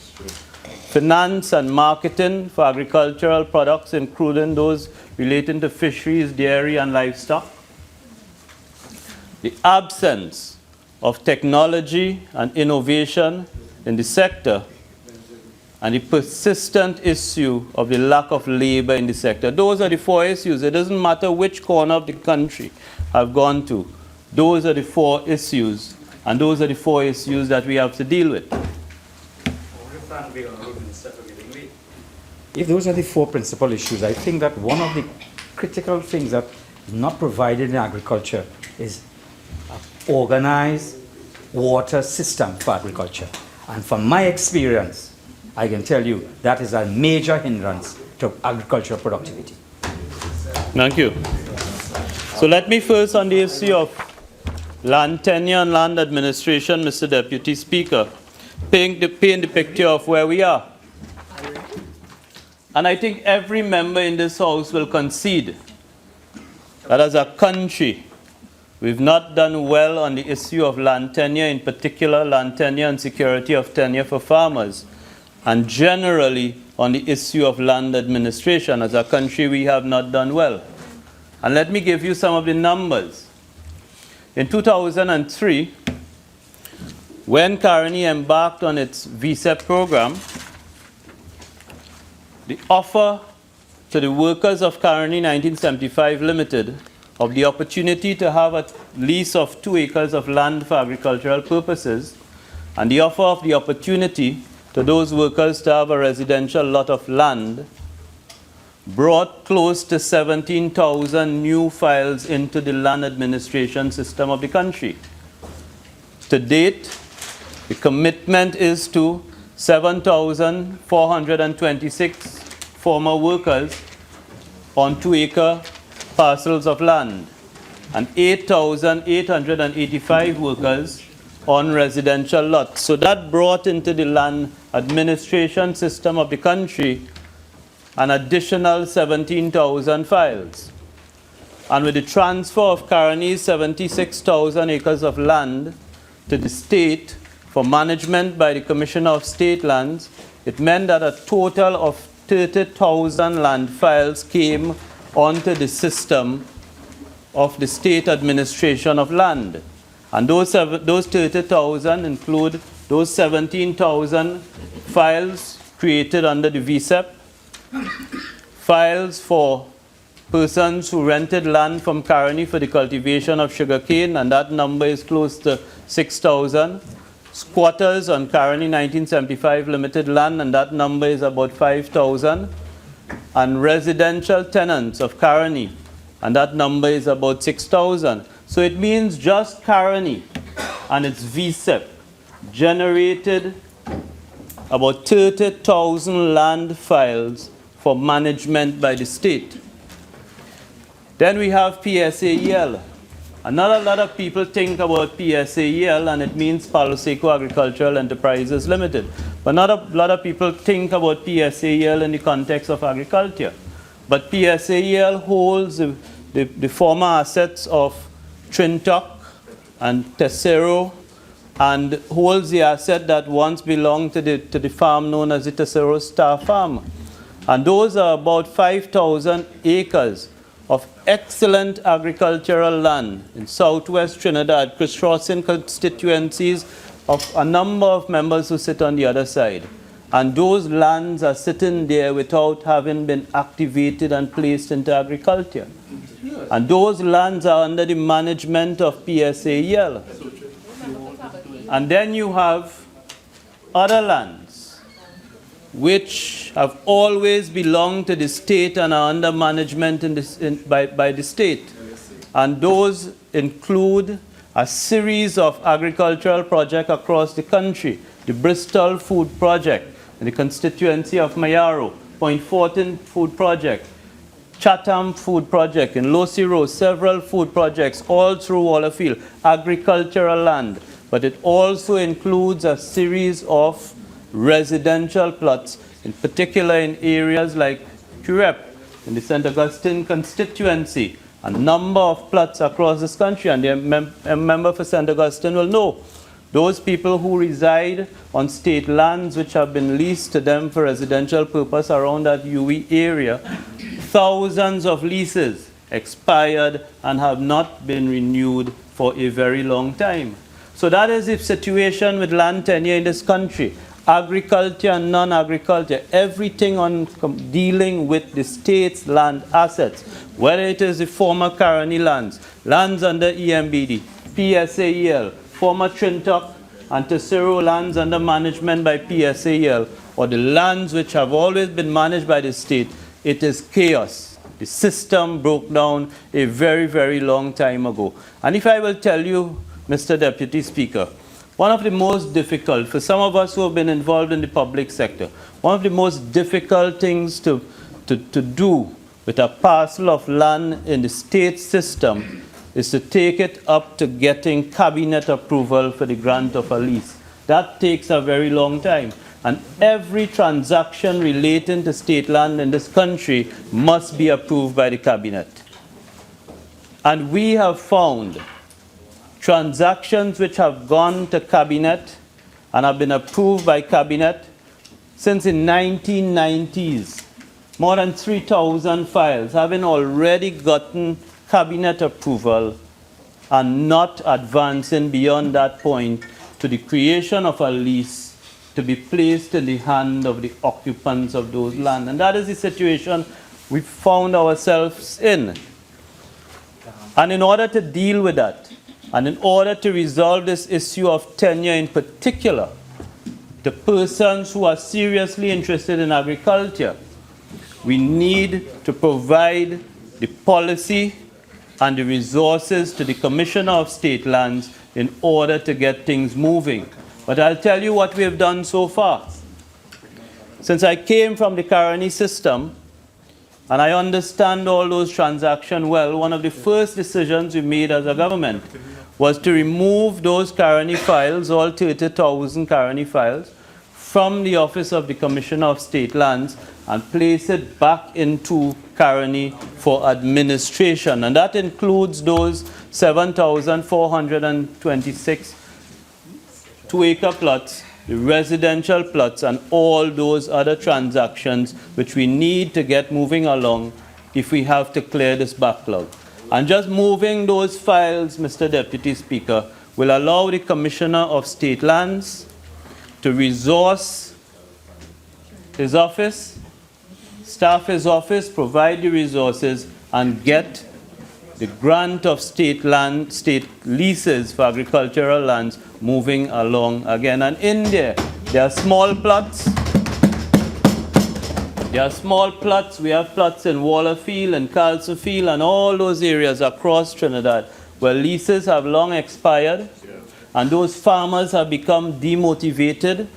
Finance and marketing for agricultural products, including those relating to fisheries, dairy, and livestock. The absence of technology and innovation in the sector, and the persistent issue of the lack of labor in the sector. Those are the four issues. It doesn't matter which corner of the country I've gone to. Those are the four issues, and those are the four issues that we have to deal with. If those are the four principal issues, I think that one of the critical things that is not provided in agriculture is an organized water system for agriculture. And from my experience, I can tell you that is a major hindrance to agricultural productivity. Thank you. So let me first on the issue of land tenure and land administration, Mr. Deputy Speaker, paint the picture of where we are. And I think every member in this House will concede that as a country, we've not done well on the issue of land tenure, in particular land tenure and security of tenure for farmers, and generally on the issue of land administration. As a country, we have not done well. And let me give you some of the numbers. In 2003, when Caroni embarked on its VSEP program, the offer to the workers of Caroni 1975 Limited of the opportunity to have a lease of 2 acres of land for agricultural purposes, and the offer of the opportunity to those workers to have a residential lot of land, brought close to 17,000 new files into the land administration system of the country. To date, the commitment is to 7,426 former workers on 2-acre parcels of land. and 8,885 workers on residential lots. So that brought into the land administration system of the country an additional 17,000 files. And with the transfer of Caroni's 76,000 acres of land to the state for management by the Commissioner of State Lands, it meant that a total of 30,000 land files came onto the system of the state administration of land. And those 30,000 include those 17,000 files created under the VSEP, files for persons who rented land from Caroni for the cultivation of sugarcane, and that number is close to 6,000. Squatters on Caroni 1975 limited land, and that number is about 5,000. And residential tenants of Caroni, and that number is about 6,000. So it means just Caroni and its VSEP generated about 30,000 land files for management by the state. Then we have PSAEL. Another lot of people think about PSAEL and it means Palo Seco Agricultural Enterprises Limited. But not a lot of people think about PSAEL in the context of agriculture. But PSAEL holds the former assets of Trintoc and Tesoro, and holds the asset that once belonged to the farm known as the Tesoro Star Farm. And those are about 5,000 acres of excellent agricultural land in southwest Trinidad, crisscrossing constituencies of a number of members who sit on the other side. And those lands are sitting there without having been activated and placed into agriculture. And those lands are under the management of PSAEL. And then you have other lands which have always belonged to the state and are under management by the state. And those include a series of agricultural projects across the country. The Bristol Food Project in the constituency of Mayaro, Point Fortin Food Project, Chatham Food Project, in Losiro, several food projects all through Wallerfield, agricultural land. But it also includes a series of residential plots, in particular in areas like Curep, in the St. Augustine constituency, a number of plots across this country, and a member for St. Augustine will know. Those people who reside on state lands which have been leased to them for residential purpose around that UE area, thousands of leases expired and have not been renewed for a very long time. So that is the situation with land tenure in this country. Agriculture and non-agriculture, everything on dealing with the state's land assets, whether it is the former Caroni lands, lands under EMBD, PSAEL, former Trintoc and Tesoro lands under management by PSAEL, or the lands which have always been managed by the state, it is chaos. The system broke down a very, very long time ago. And if I will tell you, Mr. Deputy Speaker, one of the most difficult, for some of us who have been involved in the public sector, one of the most difficult things to do with a parcel of land in the state system is to take it up to getting cabinet approval for the grant of a lease. That takes a very long time. And every transaction relating to state land in this country must be approved by the cabinet. And we have found transactions which have gone to cabinet and have been approved by cabinet since the 1990s. More than 3,000 files having already gotten cabinet approval and not advancing beyond that point to the creation of a lease to be placed in the hand of the occupants of those lands. And that is the situation we found ourselves in. And in order to deal with that, and in order to resolve this issue of tenure in particular, the persons who are seriously interested in agriculture, we need to provide the policy and the resources to the Commissioner of State Lands in order to get things moving. But I'll tell you what we have done so far. Since I came from the Caroni system, and I understand all those transactions well, one of the first decisions we made as a government was to remove those Caroni files, all 30,000 Caroni files, from the Office of the Commissioner of State Lands and place it back into Caroni for administration. And that includes those 7,426 2-acre plots, the residential plots, and all those other transactions which we need to get moving along if we have to clear this backlog. And just moving those files, Mr. Deputy Speaker, will allow the Commissioner of State Lands to resource his office, staff his office, provide the resources, and get the grant of state leases for agricultural lands moving along again. And in there are small plots. There are small plots. We have plots in Wallerfield and Carlsonfield and all those areas across Trinidad where leases have long expired, and those farmers have become demotivated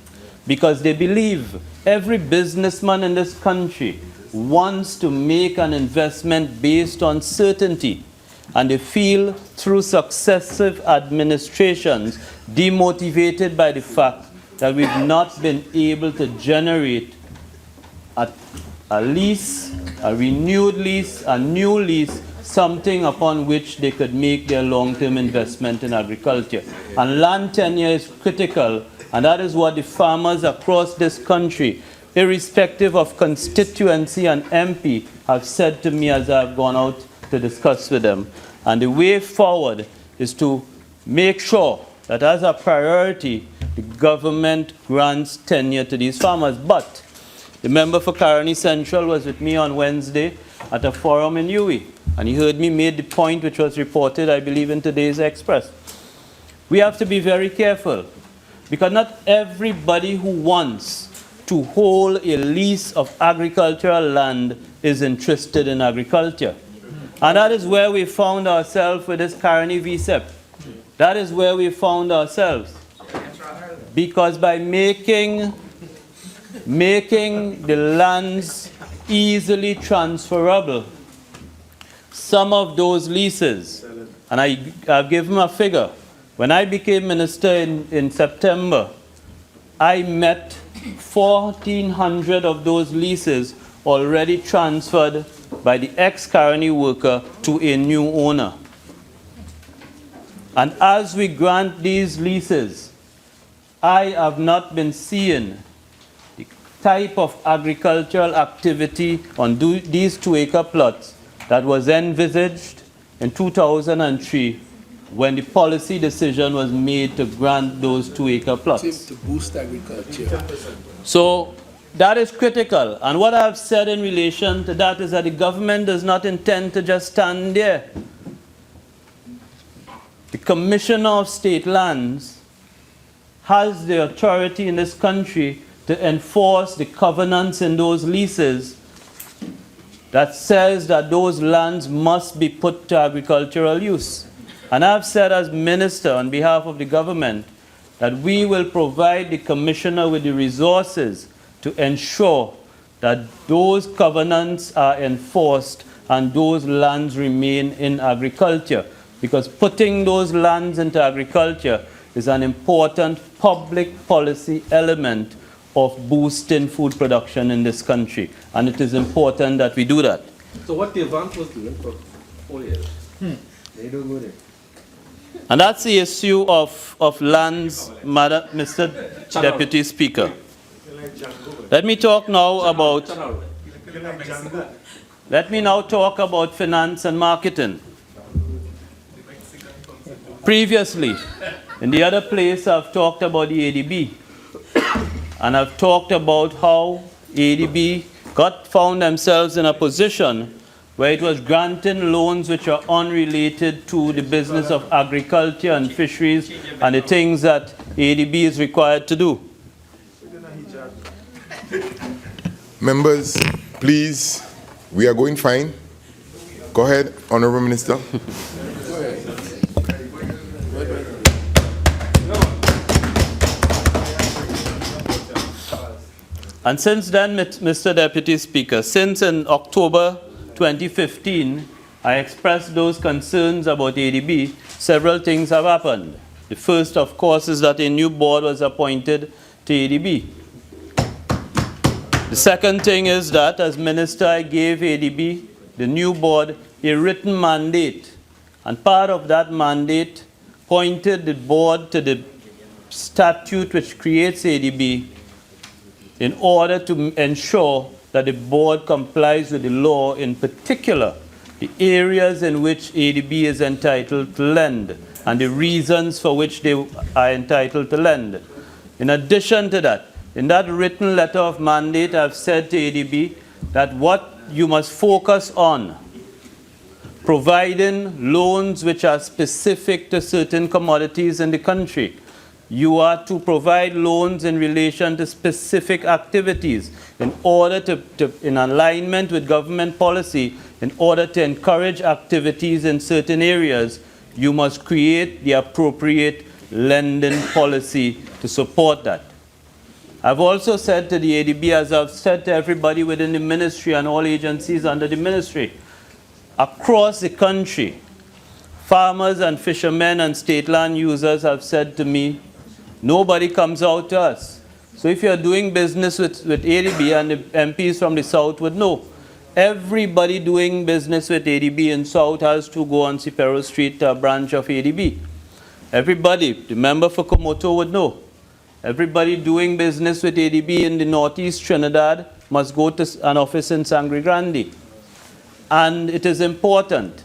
because they believe every businessman in this country wants to make an investment based on certainty. And they feel through successive administrations demotivated by the fact that we've not been able to generate a lease, a renewed lease, a new lease, something upon which they could make their long-term investment in agriculture. And land tenure is critical, and that is what the farmers across this country, irrespective of constituency and MP, have said to me as I've gone out to discuss with them. And the way forward is to make sure that as a priority, the government grants tenure to these farmers. But the member for Caroni Central was with me on Wednesday at a forum in UWI, and he heard me make the point which was reported, I believe, in today's Express. We have to be very careful, because not everybody who wants to hold a lease of agricultural land is interested in agriculture. And that is where we found ourselves with this Caroni VSEP. That is where we found ourselves. Because by making the lands easily transferable, some of those leases, and I've given a figure. When I became minister in September, I met 1,400 of those leases already transferred by the ex-Caroni worker to a new owner. And as we grant these leases, I have not been seeing the type of agricultural activity on these 2-acre plots that was envisaged in 2003 when the policy decision was made to grant those 2-acre plots. To boost agriculture. So that is critical. And what I've said in relation to that is that the government does not intend to just stand there. The Commissioner of State Lands has the authority in this country to enforce the covenants in those leases that says that those lands must be put to agricultural use. And I've said as minister on behalf of the government that we will provide the Commissioner with the resources to ensure that those covenants are enforced and those lands remain in agriculture. Because putting those lands into agriculture is an important public policy element of boosting food production in this country. And it is important that we do that. So what the advance was doing for 4 years? They don't go there. And that's the issue of lands, Mr. Deputy Speaker. Let me talk now about finance and marketing. Previously, in the other place, I've talked about the ADB. And I've talked about how ADB found themselves in a position where it was granting loans which are unrelated to the business of agriculture and fisheries and the things that ADB is required to do. Members, please, we are going fine. Go ahead, Honorable Minister. And since then, Mr. Deputy Speaker, since in October 2015, I expressed those concerns about ADB. Several things have happened. The first, of course, is that a new board was appointed to ADB. The second thing is that, as Minister, I gave ADB, the new board, a written mandate. And part of that mandate pointed the board to the statute which creates ADB in order to ensure that the board complies with the law, in particular, the areas in which ADB is entitled to lend and the reasons for which they are entitled to lend. In addition to that, in that written letter of mandate, I've said to ADB that what you must focus on, providing loans which are specific to certain commodities in the country. You are to provide loans in relation to specific activities in order in alignment with government policy, in order to encourage activities in certain areas. You must create the appropriate lending policy to support that. I've also said to the ADB, as I've said to everybody within the ministry and all agencies under the ministry, across the country, farmers and fishermen and state land users have said to me, nobody comes out to us. So if you're doing business with ADB, and the MPs from the South would know, everybody doing business with ADB in South has to go on Siparia Street to a branch of ADB. Everybody, the member for Komoto would know. Everybody doing business with ADB in the Northeast Trinidad must go to an office in Sangre Grande. And it is important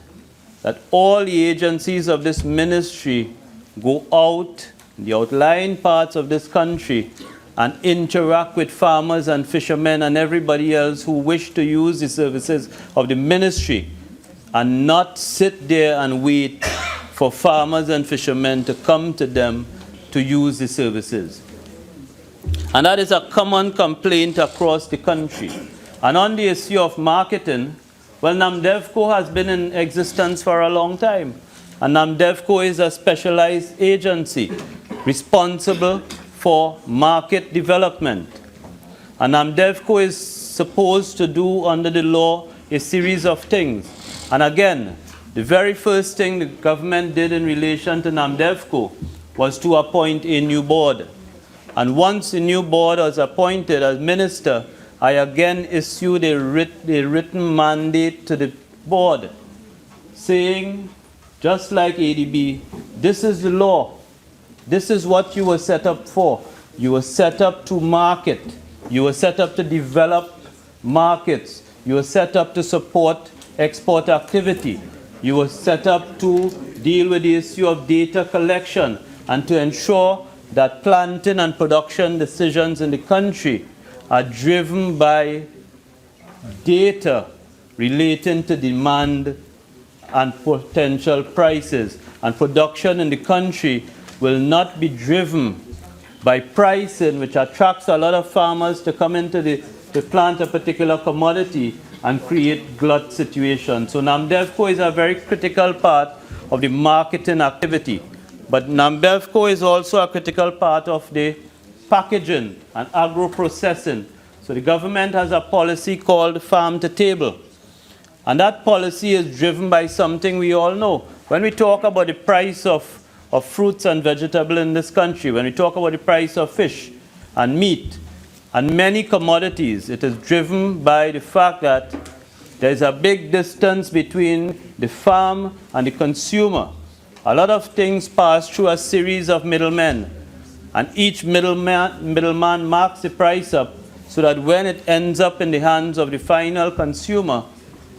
that all the agencies of this ministry go out in the outlying parts of this country and interact with farmers and fishermen and everybody else who wish to use the services of the ministry, and not sit there and wait for farmers and fishermen to come to them to use the services. And that is a common complaint across the country. And on the issue of marketing, well, NAMDEVCO has been in existence for a long time. And NAMDEVCO is a specialized agency responsible for market development. And NAMDEVCO is supposed to do under the law a series of things. And again, the very first thing the government did in relation to NAMDEVCO was to appoint a new board. And once the new board was appointed as minister, I again issued a written mandate to the board saying, just like ADB, this is the law. This is what you were set up for. You were set up to market. You were set up to develop markets. You were set up to support export activity. You were set up to deal with the issue of data collection and to ensure that planting and production decisions in the country are driven by data relating to demand and potential prices. And production in the country will not be driven by pricing, which attracts a lot of farmers to come into to plant a particular commodity and create glut situations. So NAMDEVCO is a very critical part of the marketing activity. But NAMDEVCO is also a critical part of the packaging and agro-processing. So the government has a policy called Farm to Table. And that policy is driven by something we all know. When we talk about the price of fruits and vegetables in this country, when we talk about the price of fish and meat and many commodities, it is driven by the fact that there is a big distance between the farm and the consumer. A lot of things pass through a series of middlemen, and each middleman marks the price up so that when it ends up in the hands of the final consumer,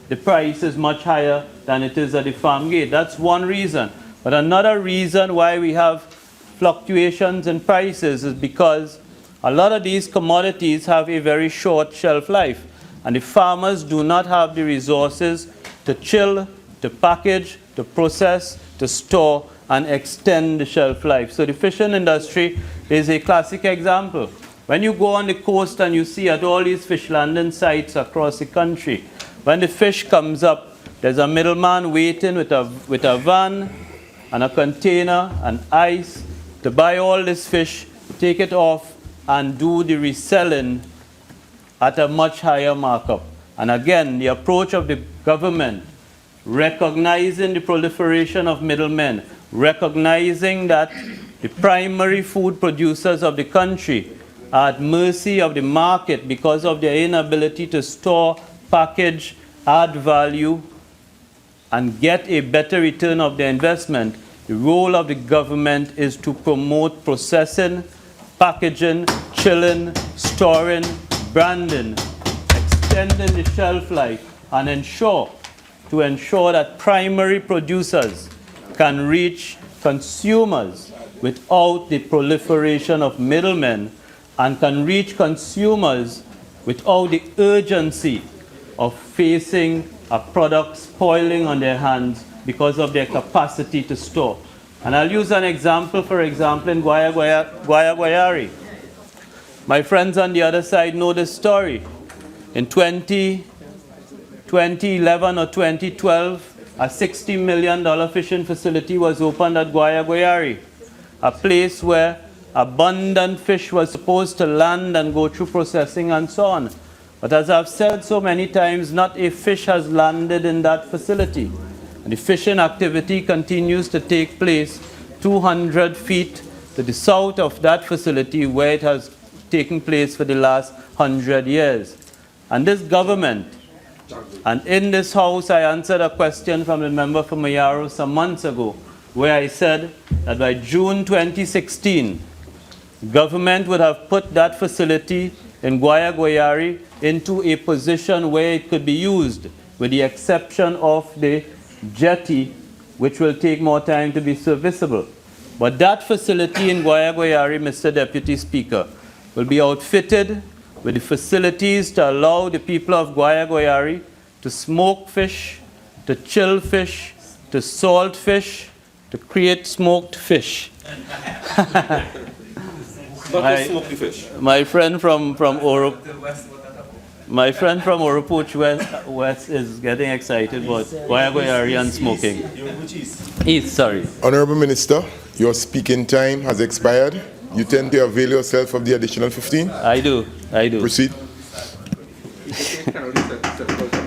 the price is much higher than it is at the farm gate. That's one reason. But another reason why we have fluctuations in prices is because a lot of these commodities have a very short shelf life, and the farmers do not have the resources to chill, to package, to process, to store, and extend the shelf life. So the fishing industry is a classic example. When you go on the coast and you see at all these fish landing sites across the country, when the fish comes up, there's a middleman waiting with a van and a container and ice to buy all this fish, take it off, and do the reselling at a much higher markup. And again, the approach of the government, recognizing the proliferation of middlemen, recognizing that the primary food producers of the country are at mercy of the market because of their inability to store, package, add value, and get a better return of their investment. The role of the government is to promote processing, packaging, chilling, storing, branding, extending the shelf life, and ensure that primary producers can reach consumers without the proliferation of middlemen, and can reach consumers without the urgency of facing a product spoiling on their hands because of their capacity to store. And I'll use an example, for example, in Guayari. My friends on the other side know this story. In 2011 or 2012, a $60 million fishing facility was opened at Guayari, a place where abundant fish was supposed to land and go through processing and so on. But as I've said so many times, not a fish has landed in that facility. And the fishing activity continues to take place 200 feet to the south of that facility, where it has taken place for the last 100 years. And this government, and in this house I answered a question from a member from Mayaro some months ago, where I said that by June 2016, government would have put that facility in Guayari into a position where it could be used, with the exception of the jetty, which will take more time to be serviceable. But that facility in Guayari, Mr. Deputy Speaker, will be outfitted with the facilities to allow the people of Guayari to smoke fish, to chill fish, to salt fish, to create smoked fish. My friend from Oropouche West is getting excited about Guayari and smoking. East, sorry. Honorable Minister, your speaking time has expired. You tend to avail yourself of the additional 15? I do. Proceed.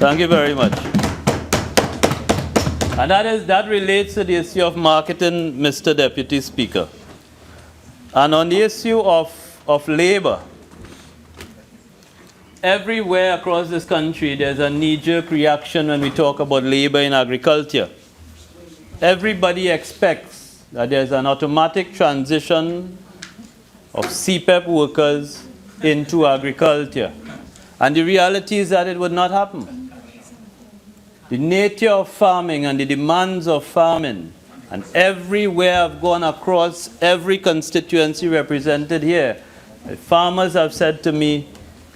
Thank you very much. And that relates to the issue of marketing, Mr. Deputy Speaker. And on the issue of labor, everywhere across this country there's a knee-jerk reaction when we talk about labor in agriculture. Everybody expects that there's an automatic transition of CPEP workers into agriculture. And the reality is that it would not happen. The nature of farming and the demands of farming, and everywhere I've gone across every constituency represented here, farmers have said to me,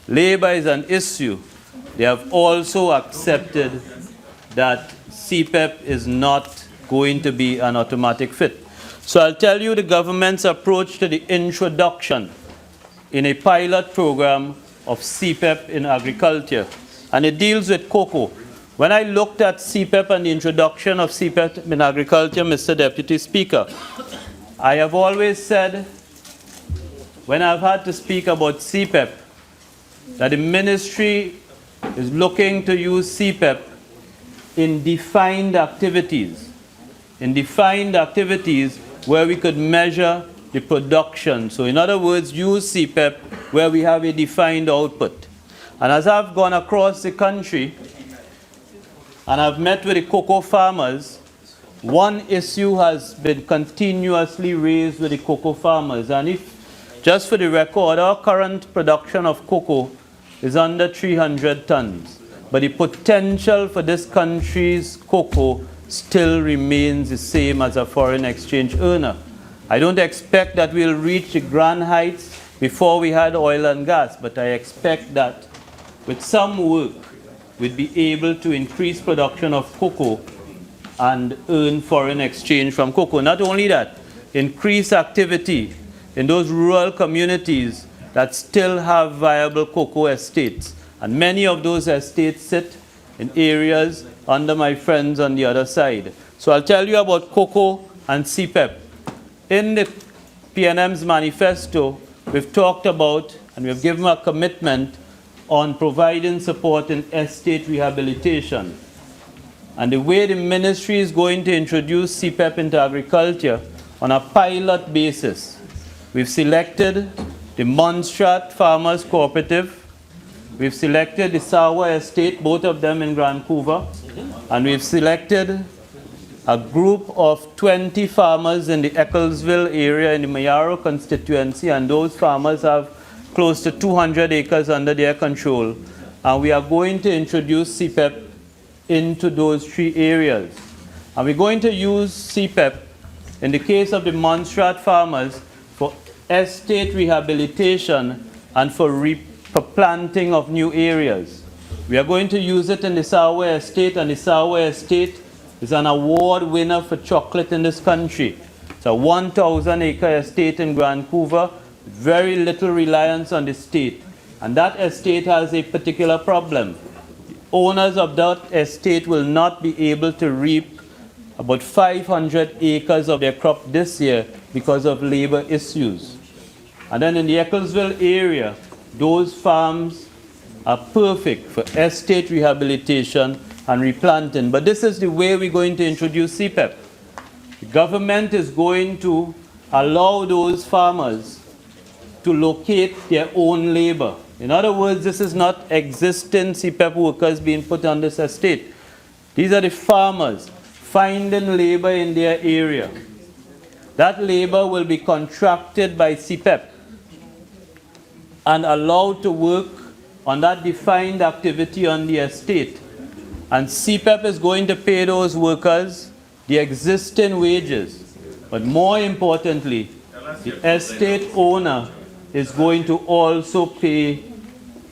labor is an issue. They have also accepted that CPEP is not going to be an automatic fit. So I'll tell you the government's approach to the introduction in a pilot program of CPEP in agriculture. And it deals with cocoa. When I looked at CPEP and the introduction of CPEP in agriculture, Mr. Deputy Speaker, I have always said, when I've had to speak about CPEP, that the ministry is looking to use CPEP in defined activities where we could measure the production. So in other words, use CPEP where we have a defined output. And as I've gone across the country and I've met with the cocoa farmers, one issue has been continuously raised with the cocoa farmers. And if, just for the record, our current production of cocoa is under 300 tons. But the potential for this country's cocoa still remains the same as a foreign exchange earner. I don't expect that we'll reach the grand heights before we had oil and gas, but I expect that with some work, we'd be able to increase production of cocoa and earn foreign exchange from cocoa. Not only that, increase activity in those rural communities that still have viable cocoa estates. And many of those estates sit in areas under my friends on the other side. So I'll tell you about cocoa and CPEP. In the PNM's manifesto, we've talked about and we've given a commitment on providing support in estate rehabilitation. And the way the ministry is going to introduce CPEP into agriculture on a pilot basis, we've selected the Montserrat Farmers Cooperative, we've selected the Sawa Estate, both of them in Vancouver, and we've selected a group of 20 farmers in the Ecclesville area in the Mayaro constituency, and those farmers have close to 200 acres under their control. And we are going to introduce CPEP into those 3 areas. And we're going to use CPEP in the case of the Montserrat farmers for estate rehabilitation and for planting of new areas. We are going to use it in the Sawa Estate, and the Sawa Estate is an award winner for chocolate in this country. It's a 1,000 acre estate in Vancouver, very little reliance on the state. And that estate has a particular problem. Owners of that estate will not be able to reap about 500 acres of their crop this year because of labor issues. And then in the Ecclesville area, those farms are perfect for estate rehabilitation and replanting. But this is the way we're going to introduce CPEP. The government is going to allow those farmers to locate their own labor. In other words, this is not existing CPEP workers being put on this estate. These are the farmers finding labor in their area. That labor will be contracted by CPEP and allowed to work on that defined activity on the estate. And CPEP is going to pay those workers the existing wages. But more importantly, the estate owner is going to also pay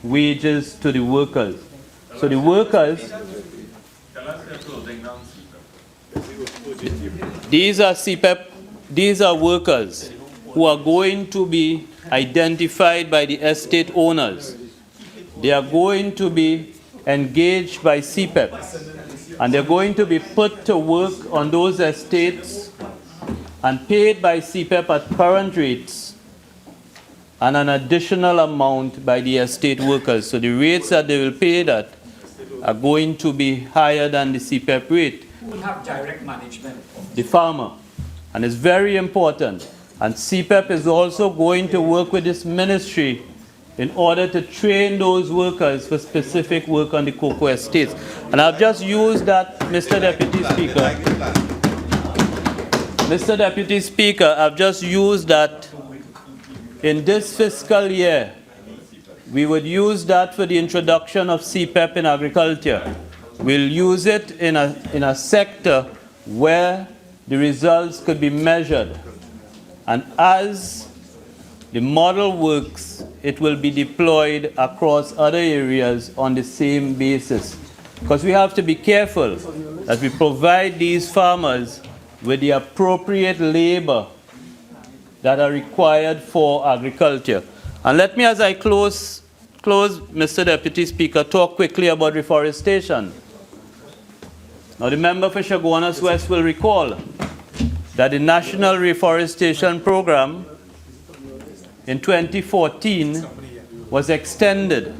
wages to the workers. So the workers, these are CPEP, these are workers who are going to be identified by the estate owners. They are going to be engaged by CPEP, and they're going to be put to work on those estates and paid by CPEP at current rates and an additional amount by the estate workers. So the rates that they will pay that are going to be higher than the CPEP rate. Who will have direct management? The farmer. And it's very important. And CPEP is also going to work with this ministry in order to train those workers for specific work on the cocoa estates. And I've just used that, Mr. Deputy Speaker. Mr. Deputy Speaker, I've just used that in this fiscal year. We would use that for the introduction of CPEP in agriculture. We'll use it in a sector where the results could be measured. And as the model works, it will be deployed across other areas on the same basis. Because we have to be careful that we provide these farmers with the appropriate labor that are required for agriculture. And let me, as I close, Mr. Deputy Speaker, talk quickly about reforestation. Now, the member for Chaguanas West will recall that the National Reforestation Program in 2014 was extended.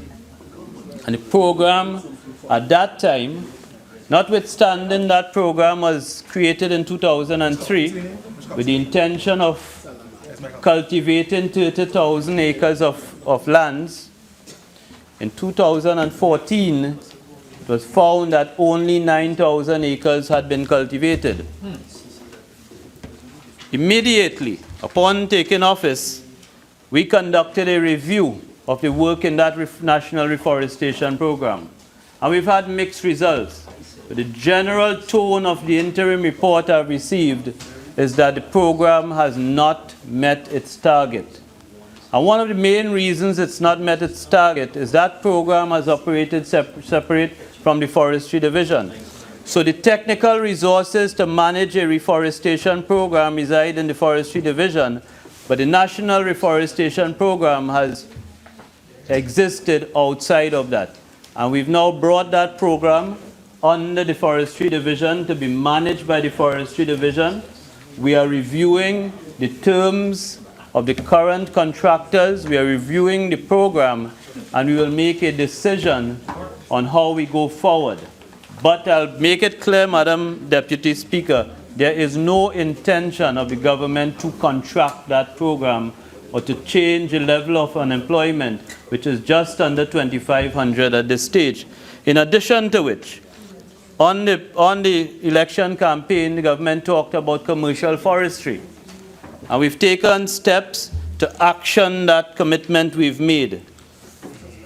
And the program at that time, notwithstanding that program was created in 2003 with the intention of cultivating 30,000 acres of lands, in 2014 it was found that only 9,000 acres had been cultivated. Immediately upon taking office, we conducted a review of the work in that National Reforestation Program. And we've had mixed results. But the general tone of the interim report I've received is that the program has not met its target. And one of the main reasons it's not met its target is that program has operated separate from the Forestry Division. So the technical resources to manage a reforestation program reside in the Forestry Division, but the National Reforestation Program has existed outside of that. And we've now brought that program under the Forestry Division to be managed by the Forestry Division. We are reviewing the terms of the current contractors. We are reviewing the program and we will make a decision on how we go forward. But I'll make it clear, Madam Deputy Speaker, there is no intention of the government to contract that program or to change the level of unemployment, which is just under 2,500 at this stage. In addition to which, on the election campaign, the government talked about commercial forestry. And we've taken steps to action that commitment we've made.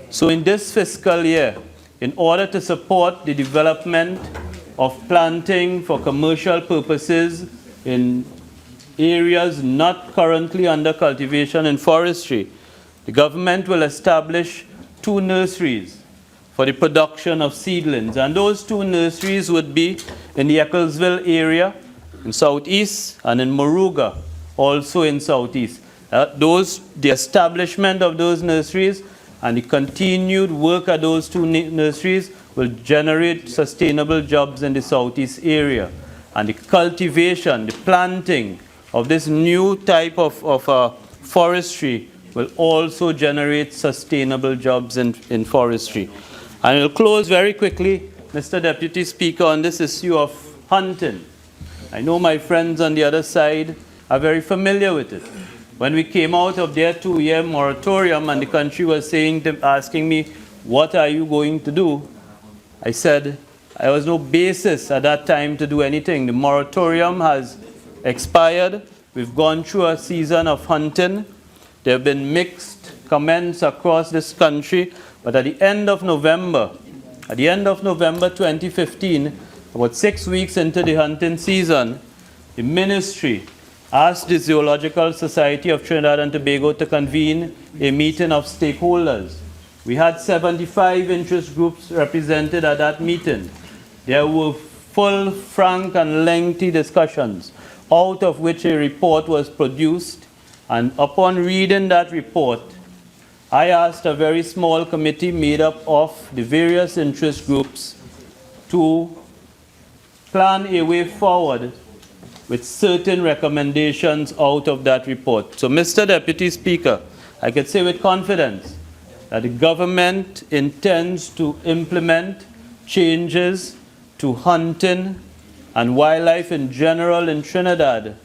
So in this fiscal year, in order to support the development of planting for commercial purposes in areas not currently under cultivation in forestry, the government will establish 2 nurseries for the production of seedlings. And those 2 nurseries would be in the Ecclesville area, in southeast, and in Moruga, also in southeast. The establishment of those nurseries and the continued work at those 2 nurseries will generate sustainable jobs in the southeast area. And the cultivation, the planting of this new type of forestry will also generate sustainable jobs in forestry. And we'll close very quickly, Mr. Deputy Speaker, on this issue of hunting. I know my friends on the other side are very familiar with it. When we came out of their 2-year moratorium and the country was asking me, what are you going to do? I said, there was no basis at that time to do anything. The moratorium has expired. We've gone through a season of hunting. There have been mixed comments across this country, but at the end of November 2015, about 6 weeks into the hunting season, the ministry asked the Zoological Society of Trinidad and Tobago to convene a meeting of stakeholders. We had 75 interest groups represented at that meeting. There were full, frank, and lengthy discussions, out of which a report was produced. And upon reading that report, I asked a very small committee made up of the various interest groups to plan a way forward with certain recommendations out of that report. So, Mr. Deputy Speaker, I can say with confidence that the government intends to implement changes to hunting and wildlife in general in Trinidad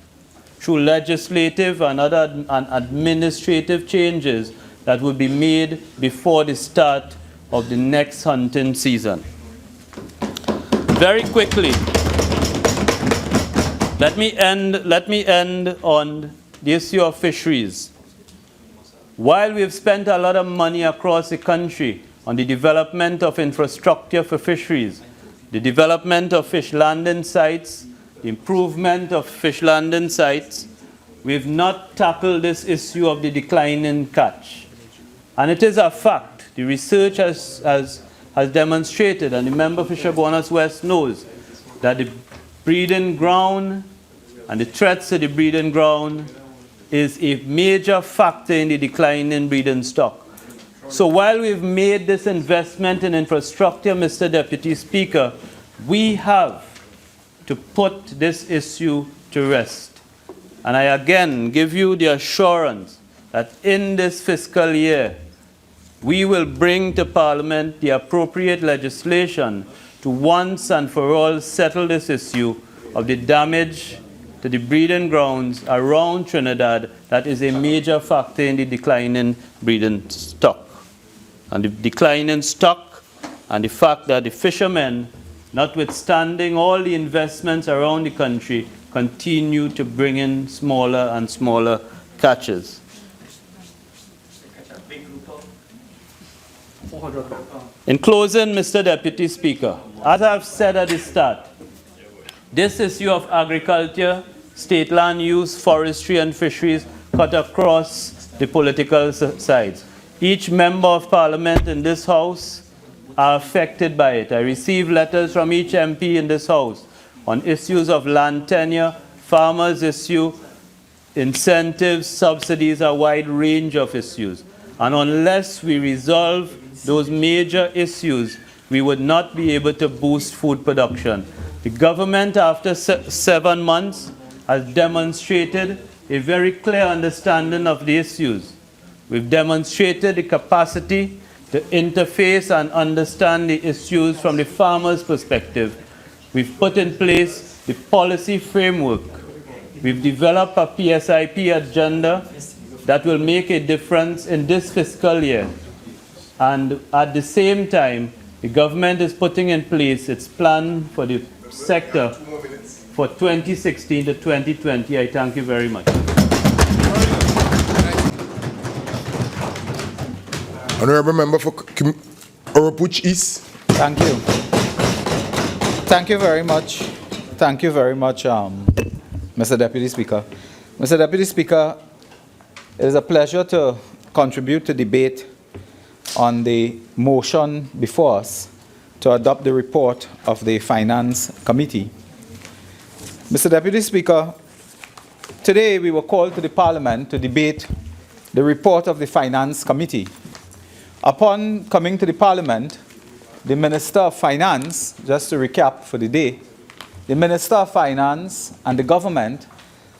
through legislative and other administrative changes that will be made before the start of the next hunting season. Very quickly, let me end on the issue of fisheries. While we have spent a lot of money across the country on the development of infrastructure for fisheries, the development of fish landing sites, the improvement of fish landing sites, we have not tackled this issue of the declining catch. And it is a fact. The research has demonstrated, and the member for Chaguanas West knows, that the breeding ground and the threats to the breeding ground is a major factor in the decline in breeding stock. So while we've made this investment in infrastructure, Mr. Deputy Speaker, we have to put this issue to rest. And I again give you the assurance that in this fiscal year, we will bring to Parliament the appropriate legislation to once and for all settle this issue of the damage to the breeding grounds around Trinidad that is a major factor in the declining breeding stock. And the declining stock and the fact that the fishermen, notwithstanding all the investments around the country, continue to bring in smaller and smaller catches. In closing, Mr. Deputy Speaker, as I've said at the start, this issue of agriculture, state land use, forestry and fisheries cut across the political sides. Each member of Parliament in this House are affected by it. I receive letters from each MP in this House on issues of land tenure, farmers' issue, incentives, subsidies, a wide range of issues. And unless we resolve those major issues, we would not be able to boost food production. The government, after 7 months, has demonstrated a very clear understanding of the issues. We've demonstrated the capacity to interface and understand the issues from the farmer's perspective. We've put in place the policy framework. We've developed a PSIP agenda that will make a difference in this fiscal year. And at the same time, the government is putting in place its plan for the sector for 2016 to 2020. I thank you very much. Honourable Member for Oropouche East. Thank you. Thank you very much. Thank you very much, Mr. Deputy Speaker. Mr. Deputy Speaker, it is a pleasure to contribute to debate on the motion before us to adopt the report of the Finance Committee. Mr. Deputy Speaker, today we were called to the Parliament to debate the report of the Finance Committee. Upon coming to the Parliament, the Minister of Finance, just to recap for the day, the Minister of Finance and the government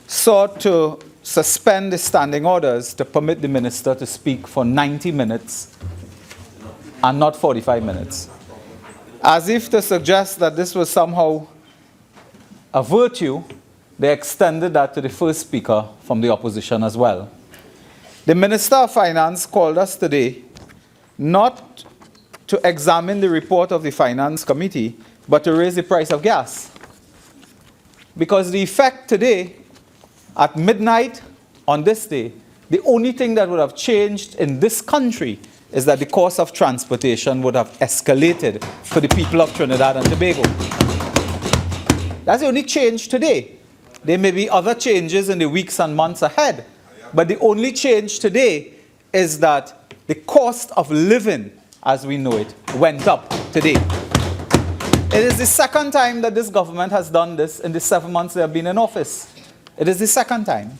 sought to suspend the standing orders to permit the Minister to speak for 90 minutes and not 45 minutes. As if to suggest that this was somehow a virtue, they extended that to the first speaker from the opposition as well. The Minister of Finance called us today not to examine the report of the Finance Committee, but to raise the price of gas. Because the effect today, at midnight on this day, the only thing that would have changed in this country is that the cost of transportation would have escalated for the people of Trinidad and Tobago. That's the only change today. There may be other changes in the weeks and months ahead, but the only change today is that the cost of living, as we know it, went up today. It is the second time that this government has done this in the 7 months they have been in office. It is the second time.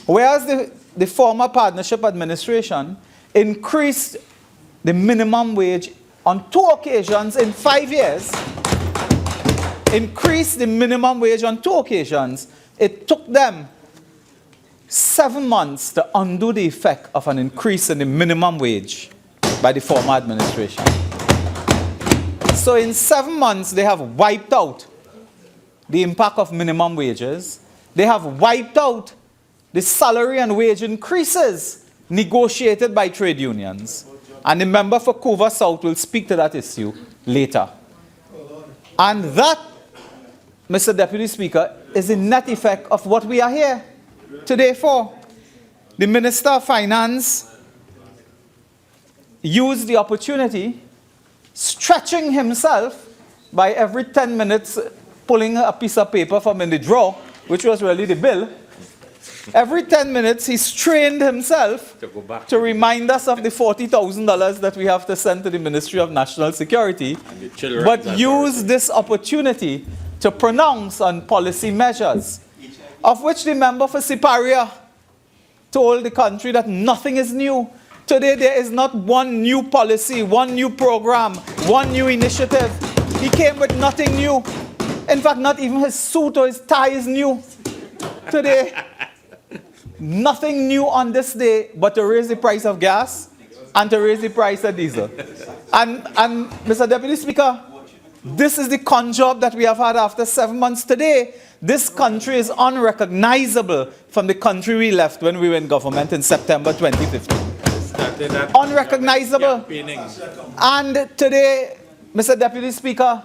Whereas the former partnership administration increased the minimum wage on 2 occasions in 5 years, increased the minimum wage on 2 occasions, it took them 7 months to undo the effect of an increase in the minimum wage by the former administration. So in 7 months, they have wiped out the impact of minimum wages. They have wiped out the salary and wage increases negotiated by trade unions. And the member for Cova South will speak to that issue later. And that, Mr. Deputy Speaker, is the net effect of what we are here today for. The Minister of Finance used the opportunity, stretching himself by every 10 minutes, pulling a piece of paper from in the drawer, which was really the bill. Every 10 minutes, he strained himself to remind us of the $40,000 that we have to send to the Ministry of National Security, but used this opportunity to pronounce on policy measures, of which the member for Siparia told the country that nothing is new. Today there is not one new policy, one new program, one new initiative. He came with nothing new. In fact, not even his suit or his tie is new. Today, nothing new on this day but to raise the price of gas and to raise the price of diesel. And Mr. Deputy Speaker, this is the con job that we have had after 7 months today. This country is unrecognizable from the country we left when we were in government in September 2015. Unrecognizable. And today, Mr. Deputy Speaker,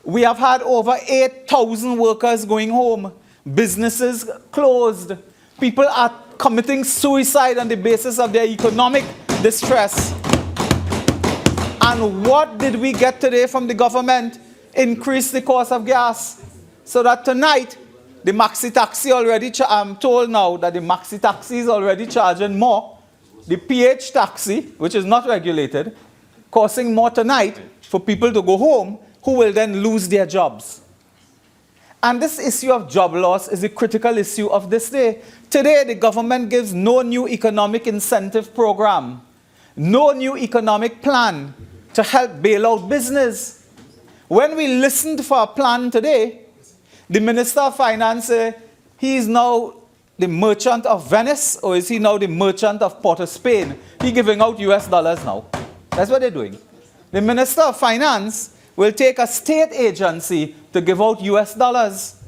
we have had over 8,000 workers going home. Businesses closed. People are committing suicide on the basis of their economic distress. And what did we get today from the government? Increase the cost of gas. So that tonight, the maxi taxi already, I'm told now that the maxi taxi is already charging more. The PH taxi, which is not regulated, costing more tonight for people to go home, who will then lose their jobs. And this issue of job loss is a critical issue of this day. Today, the government gives no new economic incentive program, no new economic plan to help bail out business. When we listened for a plan today, the Minister of Finance said he is now the merchant of Venice, or is he now the merchant of Port of Spain? He's giving out US dollars now. That's what they're doing. The Minister of Finance will take a state agency to give out US dollars.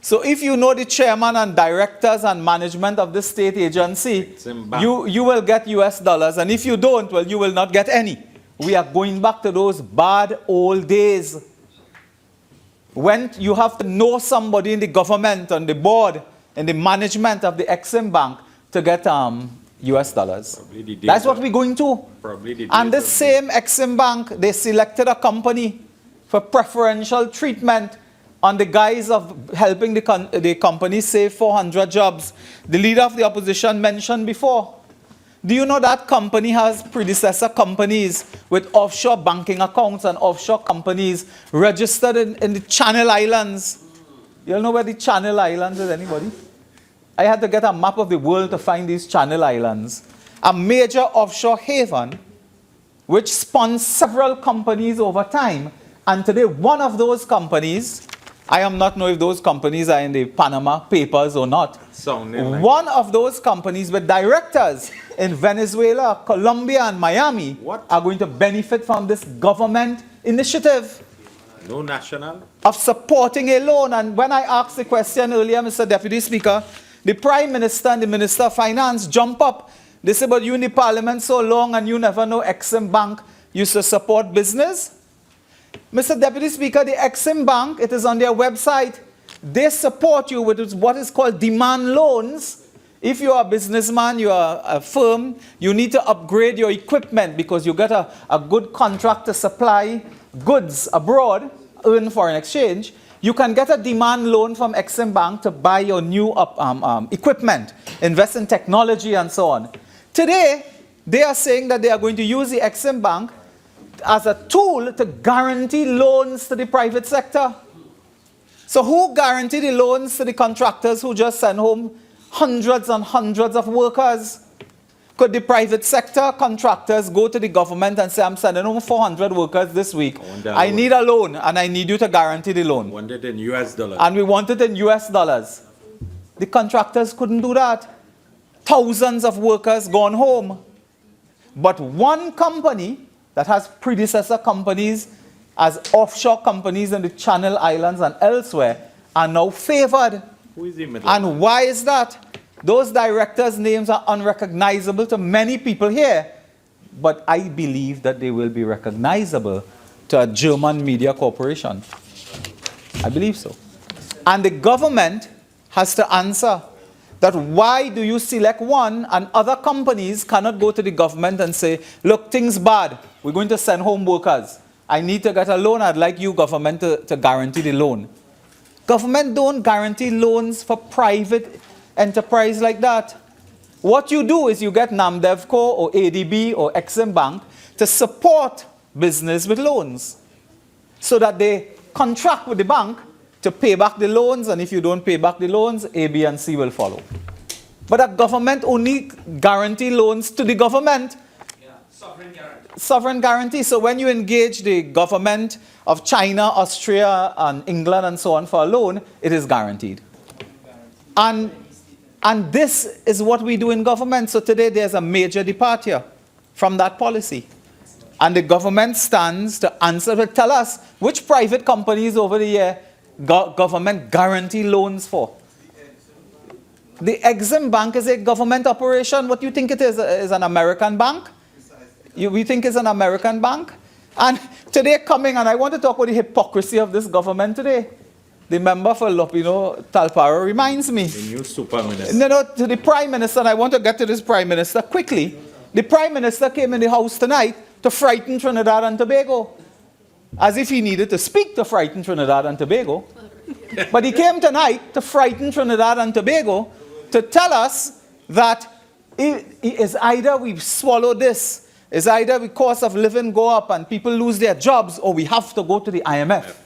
So if you know the chairman and directors and management of the state agency, you will get US dollars. And if you don't, well, you will not get any. We are going back to those bad old days when you have to know somebody in the government, on the board, in the management of the Exim Bank to get US dollars. That's what we're going to. And the same Exim Bank, they selected a company for preferential treatment on the guise of helping the company save 400 jobs. The leader of the opposition mentioned before. Do you know that company has predecessor companies with offshore banking accounts and offshore companies registered in the Channel Islands? You all know where the Channel Islands is, anybody? I had to get a map of the world to find these Channel Islands. A major offshore haven which spun several companies over time. And today one of those companies, I am not know if those companies are in the Panama Papers or not. One of those companies with directors in Venezuela, Colombia, and Miami are going to benefit from this government initiative. No national? Of supporting a loan. And when I asked the question earlier, Mr. Deputy Speaker, the Prime Minister and the Minister of Finance jump up. They say, but you in the Parliament so long and you never know Exim Bank used to support business? Mr. Deputy Speaker, the Exim Bank, it is on their website. They support you with what is called demand loans. If you are a businessman, you are a firm, you need to upgrade your equipment because you get a good contract to supply goods abroad, earn foreign exchange. You can get a demand loan from Exim Bank to buy your new equipment, invest in technology and so on. Today, they are saying that they are going to use the Exim Bank as a tool to guarantee loans to the private sector. So who guarantee the loans to the contractors who just send home hundreds and hundreds of workers? Could the private sector contractors go to the government and say, I'm sending home 400 workers this week. I need a loan and I need you to guarantee the loan. Want it in US dollars. And we want it in US dollars. The contractors couldn't do that. Thousands of workers gone home. But one company that has predecessor companies as offshore companies in the Channel Islands and elsewhere are now favored. Who is the middle? And why is that? Those directors' names are unrecognizable to many people here, but I believe that they will be recognizable to a German media corporation. I believe so. And the government has to answer that why do you select one and other companies cannot go to the government and say, look, things bad, we're going to send home workers. I need to get a loan, I'd like you, government, to guarantee the loan. Government don't guarantee loans for private enterprise like that. What you do is you get NAMDEVCO or ADB or Exim Bank to support business with loans so that they contract with the bank to pay back the loans, and if you don't pay back the loans, A, B, and C will follow. But a government only guarantee loans to the government. Sovereign guarantee. Sovereign guarantee. So when you engage the government of China, Austria, and England, and so on for a loan, it is guaranteed. And this is what we do in government. So today there's a major departure from that policy. And the government stands to answer, to tell us which private companies over the year government guarantee loans for. The Exim Bank is a government operation. What do you think it is? Is an American bank? We think it's an American bank? And today coming, and I want to talk about the hypocrisy of this government today. The member for Lopino Talparo reminds me. The new super minister. No, to the Prime Minister, and I want to get to this Prime Minister quickly. The Prime Minister came in the House tonight to frighten Trinidad and Tobago. As if he needed to speak to frighten Trinidad and Tobago. But he came tonight to frighten Trinidad and Tobago to tell us that it is either we swallow this, it's either the cost of living go up and people lose their jobs, or we have to go to the IMF.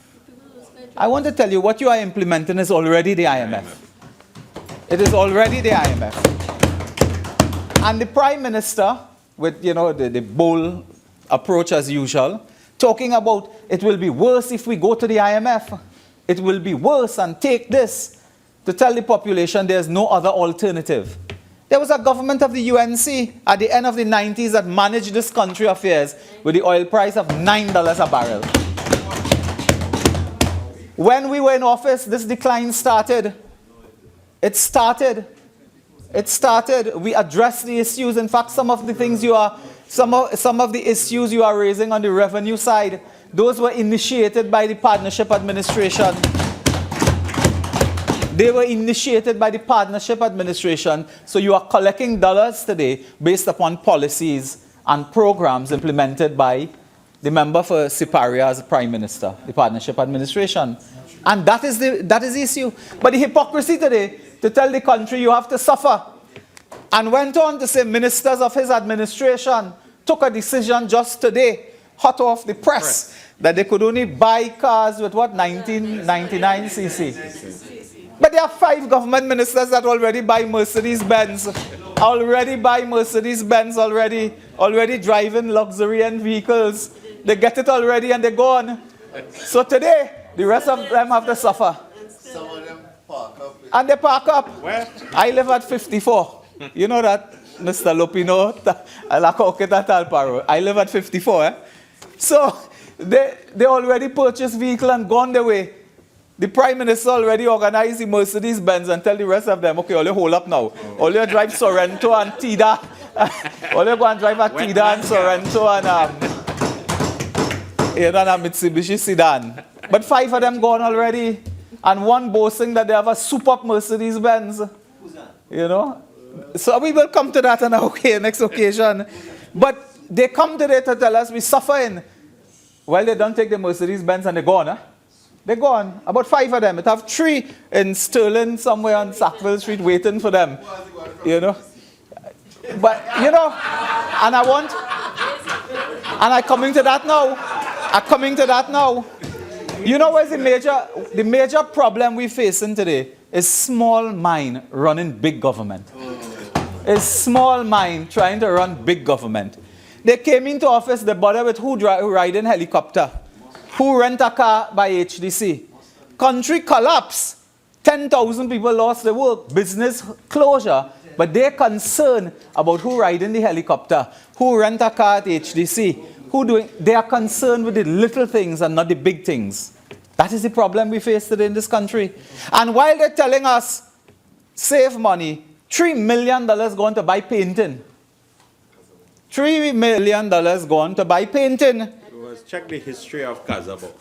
I want to tell you, what you are implementing is already the IMF. It is already the IMF. And the Prime Minister, with the bold approach as usual, talking about it will be worse if we go to the IMF. It will be worse, and take this to tell the population there's no other alternative. There was a government of the UNC at the end of the 90s that managed this country affairs with the oil price of $9 a barrel. When we were in office, this decline started. It started. We addressed the issues. In fact, some of the things some of the issues you are raising on the revenue side, those were initiated by the partnership administration. They were initiated by the partnership administration. So you are collecting dollars today based upon policies and programs implemented by the member for Siparia as Prime Minister, the partnership administration. And that is the issue. But the hypocrisy today, to tell the country you have to suffer, and went on to say ministers of his administration took a decision just today, hot off the press, that they could only buy cars with what, 1999 cc. But there are 5 government ministers that already buy Mercedes-Benz, already driving luxury and vehicles. They get it already and they're gone. So today, the rest of them have to suffer. Some of them park up. And they park up. Where? I live at 54. You know that, Mr. Lopino? I live at 54. Eh? So they already purchased vehicle and gone their way. The Prime Minister already organized the Mercedes-Benz and tell the rest of them, okay, all you hold up now. All you drive Sorrento and Tida. All you go and drive a Tida and Sorrento and a Mitsubishi sedan. But 5 of them gone already. And one boasting that they have a super Mercedes-Benz. You know? So we will come to that on a next occasion. But they come today to tell us we're suffering. Well, they don't take the Mercedes-Benz and they're gone. Huh? They're gone. About 5 of them. It have 3 in Sterling somewhere on Sackville Street waiting for them. You know? But, you know, and I'm coming to that now. You know what's the major problem we're facing today is small mind running big government. It's small mind trying to run big government. They came into office, they bother with who ride in helicopter, who rent a car by HDC. Country collapse. 10,000 people lost their work, business closure. But they're concerned about who ride in the helicopter, who rent a car at HDC, they are concerned with the little things and not the big things. That is the problem we face today in this country. And while they're telling us, save money, $3 million going to buy painting. $3 million going to buy painting. Let's check the history of Kazabo.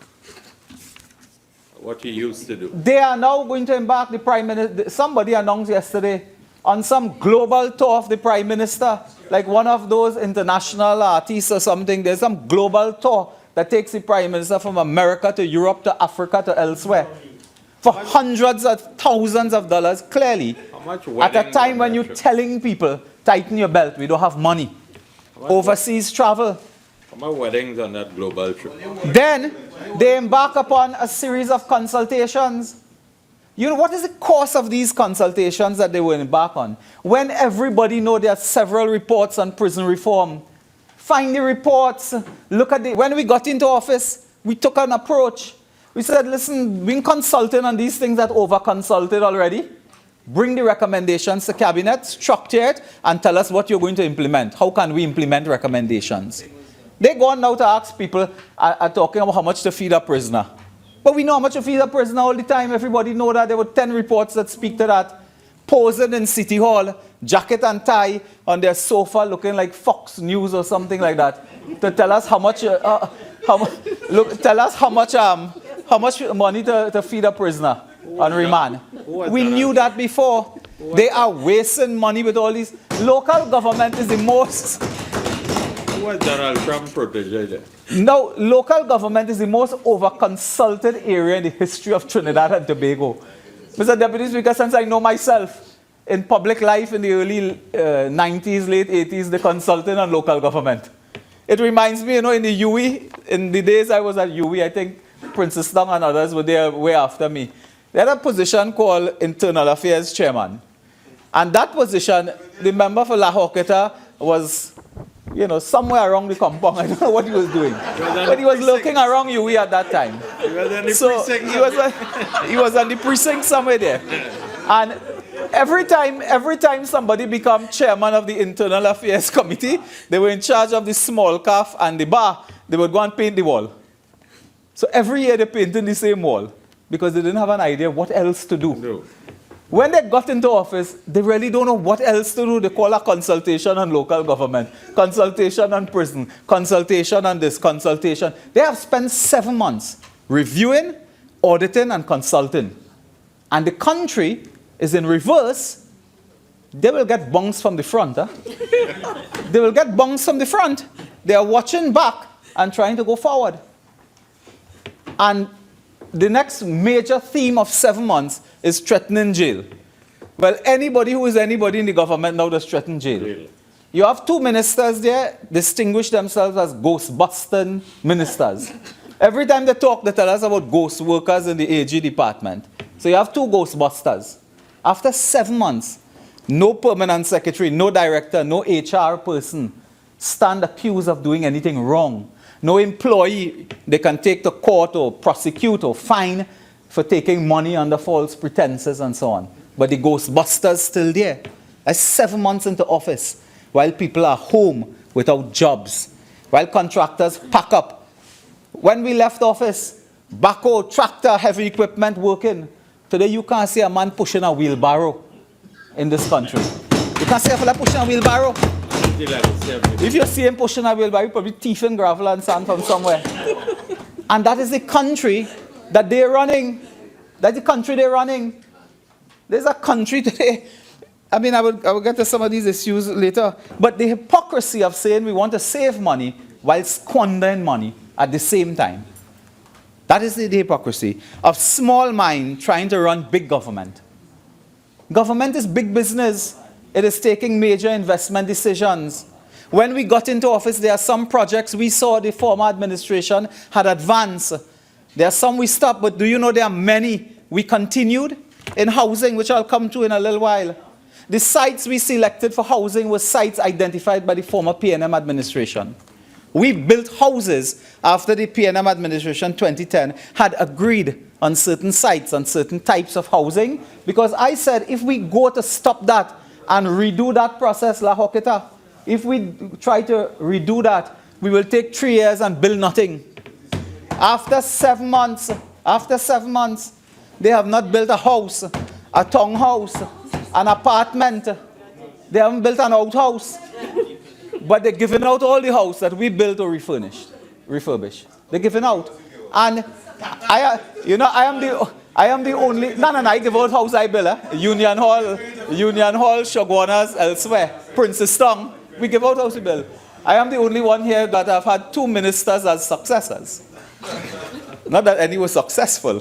What you used to do. They are now going to embark, the Prime Minister, somebody announced yesterday, on some global tour of the Prime Minister, like one of those international artists or something. There's some global tour that takes the Prime Minister from America to Europe to Africa to elsewhere for hundreds of thousands of dollars, clearly, at a time when you're telling people, tighten your belt, we don't have money. Overseas travel. How many weddings on that global trip? Then they embark upon a series of consultations. You know, what is the course of these consultations that they will embark on? When everybody knows there are several reports on prison reform. Find the reports. Look at when we got into office, we took an approach. We said, listen, we've been consulting on these things that over-consulted already. Bring the recommendations to cabinet, structure it, and tell us what you're going to implement. How can we implement recommendations? They go on now to ask people, are talking about how much to feed a prisoner. But we know how much to feed a prisoner all the time. Everybody know that. There were 10 reports that speak to that. Posing in City Hall, jacket and tie on their sofa looking like Fox News or something like that. To tell us how much, tell us how much money to feed a prisoner on remand. We knew that before. They are wasting money with all these. Local government is the most... Who was Donald Trump protege there? No, local government is the most over-consulted area in the history of Trinidad and Tobago. Mr. Deputy Speaker, since I know myself, in public life in the early 90s, late 80s, they consulted on local government. It reminds me, you know, in the UE, in the days I was at UE, I think Princess Tong and others were there way after me. They had a position called Internal Affairs Chairman. And that position, the member for La Hoqueta was, you know, somewhere around the compound. I don't know what he was doing. But he was lurking around UE at that time. He was on the So precinct. he was on the precinct somewhere there. And every time somebody become chairman of the Internal Affairs Committee, they were in charge of the small calf and the bar, they would go and paint the wall. So every year they painted the same wall because they didn't have an idea what else to do. No. When they got into office, they really don't know what else to do. They call a consultation on local government, consultation on prison, consultation on this, consultation. They have spent 7 months reviewing, auditing, and consulting. And the country is in reverse. They will get bungs from the front. Huh? They will get bungs from the front. They are watching back and trying to go forward. And the next major theme of 7 months is threatening jail. Well, anybody who is anybody in the government now does threaten jail. You have 2 ministers there, distinguish themselves as ghost-busting ministers. Every time they talk, they tell us about ghost workers in the AG department. So you have 2 ghostbusters. After 7 months, no permanent secretary, no director, no HR person stand accused of doing anything wrong. No employee they can take to court or prosecute or fine for taking money under false pretenses and so on. But the Ghostbusters still there. That's 7 months into office, while people are home without jobs, while contractors pack up. When we left office, backhoe, tractor, heavy equipment working. Today you can't see a man pushing a wheelbarrow in this country. You can't see a fella pushing a wheelbarrow. If you see him pushing a wheelbarrow, you probably thieving gravel and sand from somewhere. And that is the country that they're running. That's the country they're running. There's a country today. I mean, I will get to some of these issues later. But the hypocrisy of saying we want to save money while squandering money at the same time. That is the hypocrisy of small mind trying to run big government. Government is big business. It is taking major investment decisions. When we got into office, there are some projects we saw the former administration had advanced. There are some we stopped, but do you know there are many we continued in housing, which I'll come to in a little while. The sites we selected for housing were sites identified by the former PNM administration. We built houses after the PNM administration 2010 had agreed on certain sites, on certain types of housing, because I said if we go to stop that and redo that process, La Hoketa, if we try to redo that, we will take 3 years and build nothing. After 7 months, they have not built a house, a townhouse, an apartment. They haven't built an outhouse. But they're giving out all the house that we built or refurbished. They're giving out. And I am the only, I give out house I build. Union Hall, Chaguanas, elsewhere. Princess Town, we give out house we build. I am the only one here that have had 2 ministers as successors. Not that any was successful,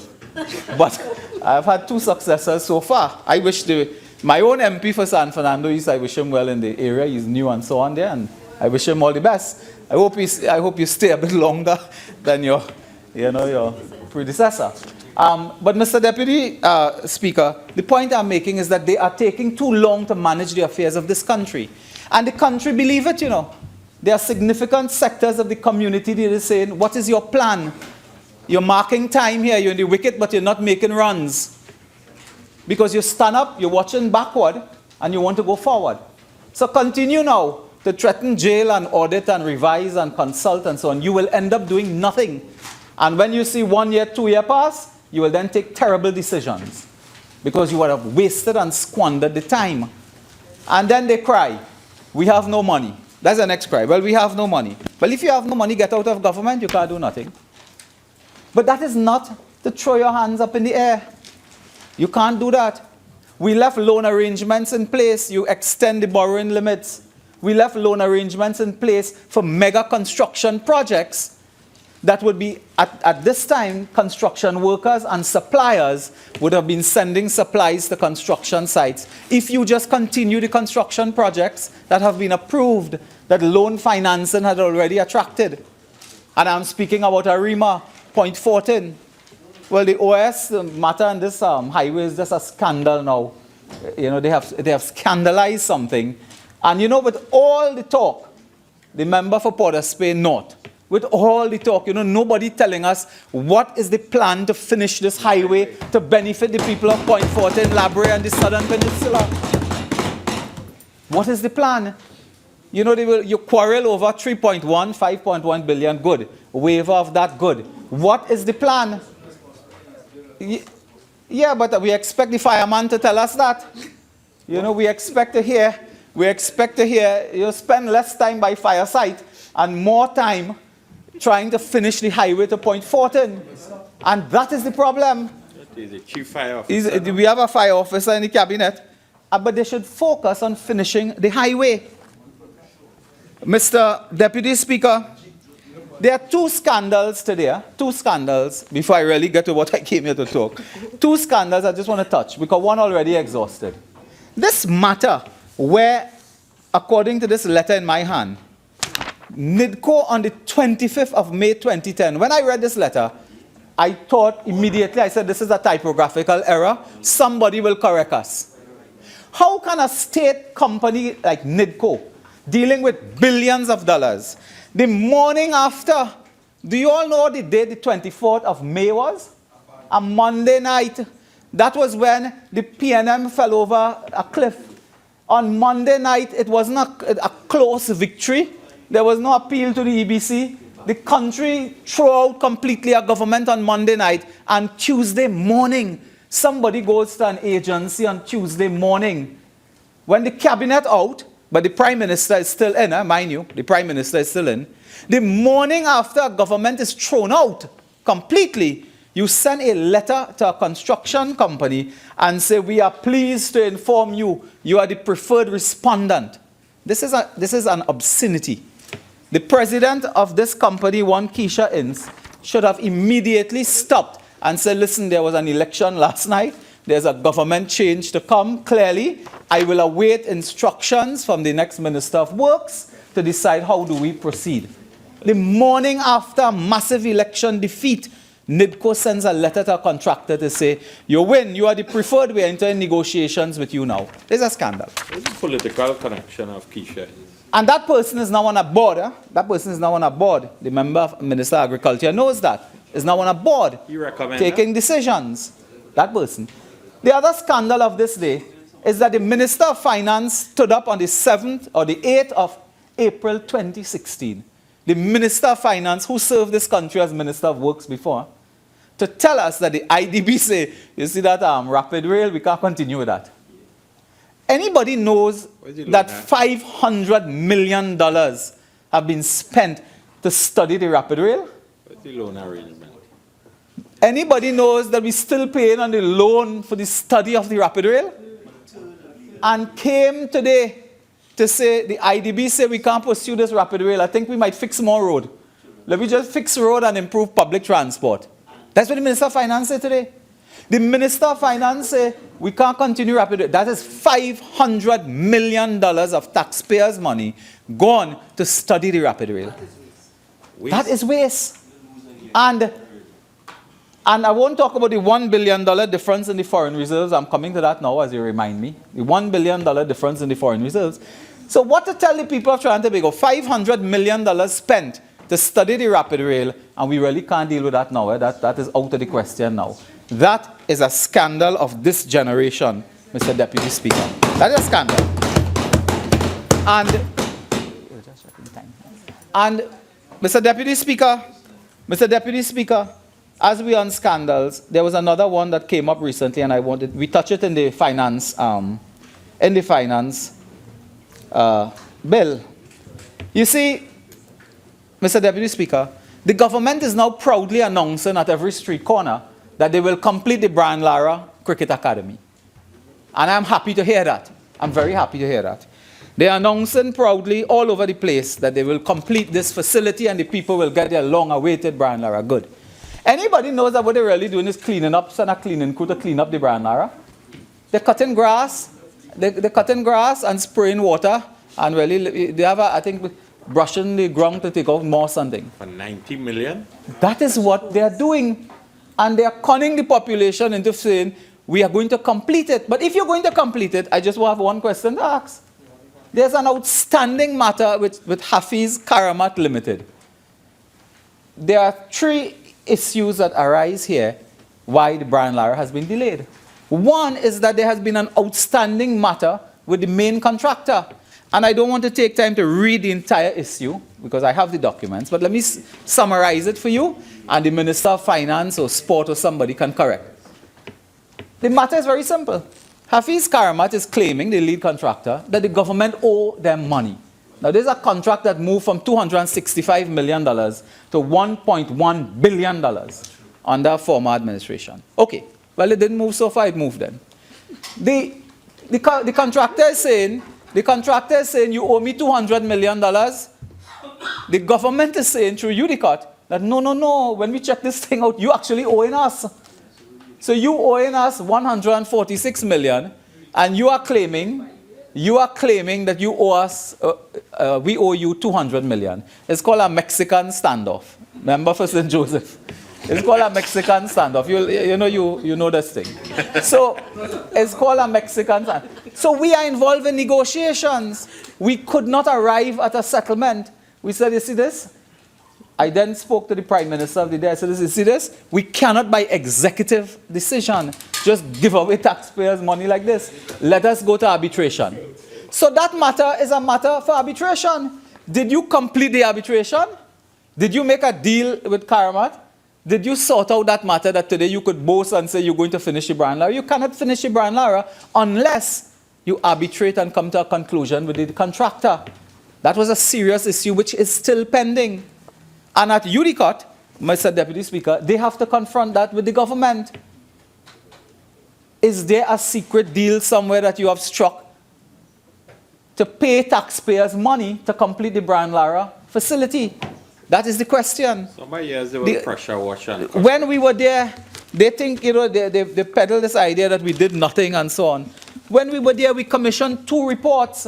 but I've had 2 successors so far. I wish my own MP for San Fernando East, I wish him well in the area. He's new and so on there, and I wish him all the best. I hope you stay a bit longer than your predecessor. But Mr. Deputy Speaker, the point I'm making is that they are taking too long to manage the affairs of this country. And the country, believe it, there are significant sectors of the community that are saying, what is your plan? You're marking time here, you're in the wicket, but you're not making runs. Because you stand up, you're watching backward, and you want to go forward. So continue now to threaten jail and audit and revise and consult and so on. You will end up doing nothing. And when you see 1 year, 2 year pass, you will then take terrible decisions. Because you would have wasted and squandered the time. And then they cry, we have no money. That's the next cry. Well, we have no money. Well, if you have no money, get out of government, you can't do nothing. But that is not to throw your hands up in the air. You can't do that. We left loan arrangements in place. You extend the borrowing limits. We left loan arrangements in place for mega construction projects that would be, at this time, construction workers and suppliers would have been sending supplies to construction sites. If you just continue the construction projects that have been approved, that loan financing had already attracted. And I'm speaking about ARIMA, point 14. Well, the OS matter on this highway is just a scandal now. They have scandalized something. And with all the talk, the member for Port of Spain North, with all the talk, nobody telling us what is the plan to finish this highway to benefit the people of Point Fortin, Brea, and the Southern Peninsula. What is the plan? You quarrel over 3.1, 5.1 billion, good. Waiver of that, good. What is the plan? Yeah, but we expect the fireman to tell us that. We expect to hear, spend less time by fire site and more time trying to finish the highway to Point Fortin. And that is the problem. He's the chief fire officer. We have a fire officer in the cabinet, but they should focus on finishing the highway. Mr. Deputy Speaker, there are two scandals today, before I really get to what I came here to talk. Two scandals I just want to touch, because one already exhausted. This matter where, according to this letter in my hand, NIDCO on the 25th of May 2010, when I read this letter, I thought immediately, I said, this is a typographical error. Somebody will correct us. How can a state company like NIDCO, dealing with billions of dollars, the morning after, do you all know what the date, the 24th of May was? A Monday night. That was when the PNM fell over a cliff. On Monday night, it wasn't a close victory. There was no appeal to the EBC. The country threw out completely a government on Monday night, and Tuesday morning, somebody goes to an agency on Tuesday morning. When the cabinet out, but the Prime Minister is still in, mind you, the Prime Minister is still in. The morning after government is thrown out completely, you send a letter to a construction company and say, we are pleased to inform you, you are the preferred respondent. This is an obscenity. The president of this company, one Keisha Ince, should have immediately stopped and said, listen, there was an election last night. There's a government change to come. Clearly, I will await instructions from the next Minister of Works to decide how do we proceed. The morning after a massive election defeat, NIDCO sends a letter to a contractor to say, you win, you are the preferred, we are entering negotiations with you now. There's a scandal. There's a political connection of Keisha. And that person is now on a board. That person is now on a board. The member of Minister of Agriculture knows that. Is now on a board. You recommend taking decisions. That person. The other scandal of this day is that the Minister of Finance stood up on the 7th or the 8th of April 2016. The Minister of Finance, who served this country as Minister of Works before, to tell us that the IDB say, you see that rapid rail, we can't continue with that. Anybody knows that $500 million have been spent to study the rapid rail? What's the loan arrangement? Anybody knows that we're still paying on the loan for the study of the rapid rail? And came today to say, the IDB say we can't pursue this rapid rail. I think we might fix more road. Let me just fix road and improve public transport. That's what the Minister of Finance said today. The Minister of Finance said we can't continue rapid rail. That is $500 million of taxpayers' money gone to study the rapid rail. That is waste. And I won't talk about the $1 billion difference in the foreign reserves. I'm coming to that now as you remind me. The $1 billion difference in the foreign reserves. So what to tell the people of Trinidad and Tobago? $500 million spent to study the rapid rail, and we really can't deal with that now. That is out of the question now. That is a scandal of this generation, Mr. Deputy Speaker. That is a scandal. And Mr. Deputy Speaker, as we on scandals, there was another one that came up recently, and we touch it in the finance bill. You see, Mr. Deputy Speaker, the government is now proudly announcing at every street corner that they will complete the Brian Lara Cricket Academy. And I'm happy to hear that. I'm very happy to hear that. They are announcing proudly all over the place that they will complete this facility and the people will get their long-awaited Brian Lara. Good. Anybody knows that what they're really doing is cleaning up, send a cleaning crew to clean up the Brian Lara? They're cutting grass. They're cutting grass and spraying water. And really, they have, I think, brushing the ground to take out more something. For 90 million? That is what they are doing. And they are conning the population into saying, we are going to complete it. But if you're going to complete it, I just have one question to ask. There's an outstanding matter with Hafiz Karamat Limited. there are three issues that arise here why the Brian Lara has been delayed. One is that there has been an outstanding matter with the main contractor. And I don't want to take time to read the entire issue because I have the documents, but let me summarize it for you, and the Minister of Finance or Sport or somebody can correct. The matter is very simple. Hafiz Karamat is claiming, the lead contractor, that the government owe them money. Now, there's a contract that moved from $265 million to $1.1 billion under former administration. Okay, well, it didn't move so far, it moved then. The contractor is saying, you owe me $200 million. The government is saying through Udicot that no, when we check this thing out, you actually owing us. So you owing us $146 million, and you are claiming that you owe us, we owe you $200 million. It's called a Mexican standoff. Remember for St. Joseph? It's called a Mexican standoff. You know this thing. So it's called a Mexican standoff. So we are involved in negotiations. We could not arrive at a settlement. We said, you see this? I then spoke to the Prime Minister of the day. I said, you see this? We cannot by executive decision just give away taxpayers' money like this. Let us go to arbitration. So that matter is a matter for arbitration. Did you complete the arbitration? Did you make a deal with Karamat? Did you sort out that matter that today you could boast and say you're going to finish the Brian Lara? You cannot finish the Brian Lara unless you arbitrate and come to a conclusion with the contractor. That was a serious issue which is still pending. And at Udicot, Mr. Deputy Speaker, they have to confront that with the government. Is there a secret deal somewhere that you have struck to pay taxpayers money to complete the Brian Lara facility? That is the question. Somebody years they were pressure washing. When we were there, they think, they peddle this idea that we did nothing and so on. When we were there, we commissioned 2 reports.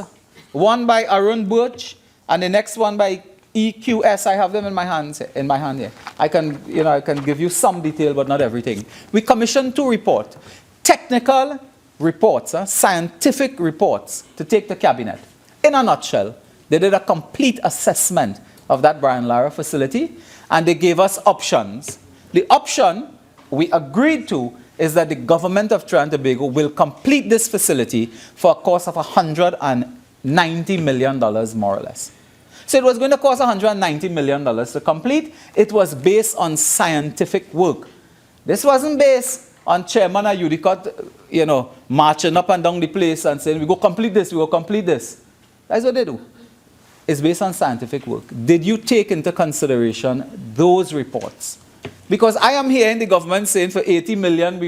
One by Arun Birch and the next one by EQS. I have them in my hand here. I can give you some detail, but not everything. We commissioned 2 reports. Technical reports, scientific reports to take to cabinet. In a nutshell, they did a complete assessment of that Brian Lara facility, and they gave us options. The option we agreed to is that the government of Trinidad and Tobago will complete this facility for a cost of $190 million, more or less. So it was going to cost $190 million to complete. It was based on scientific work. This wasn't based on Chairman of Udicot, marching up and down the place and saying, we go complete this, we go complete this. That's what they do. It's based on scientific work. Did you take into consideration those reports? Because I am here in the government saying for 80 million, we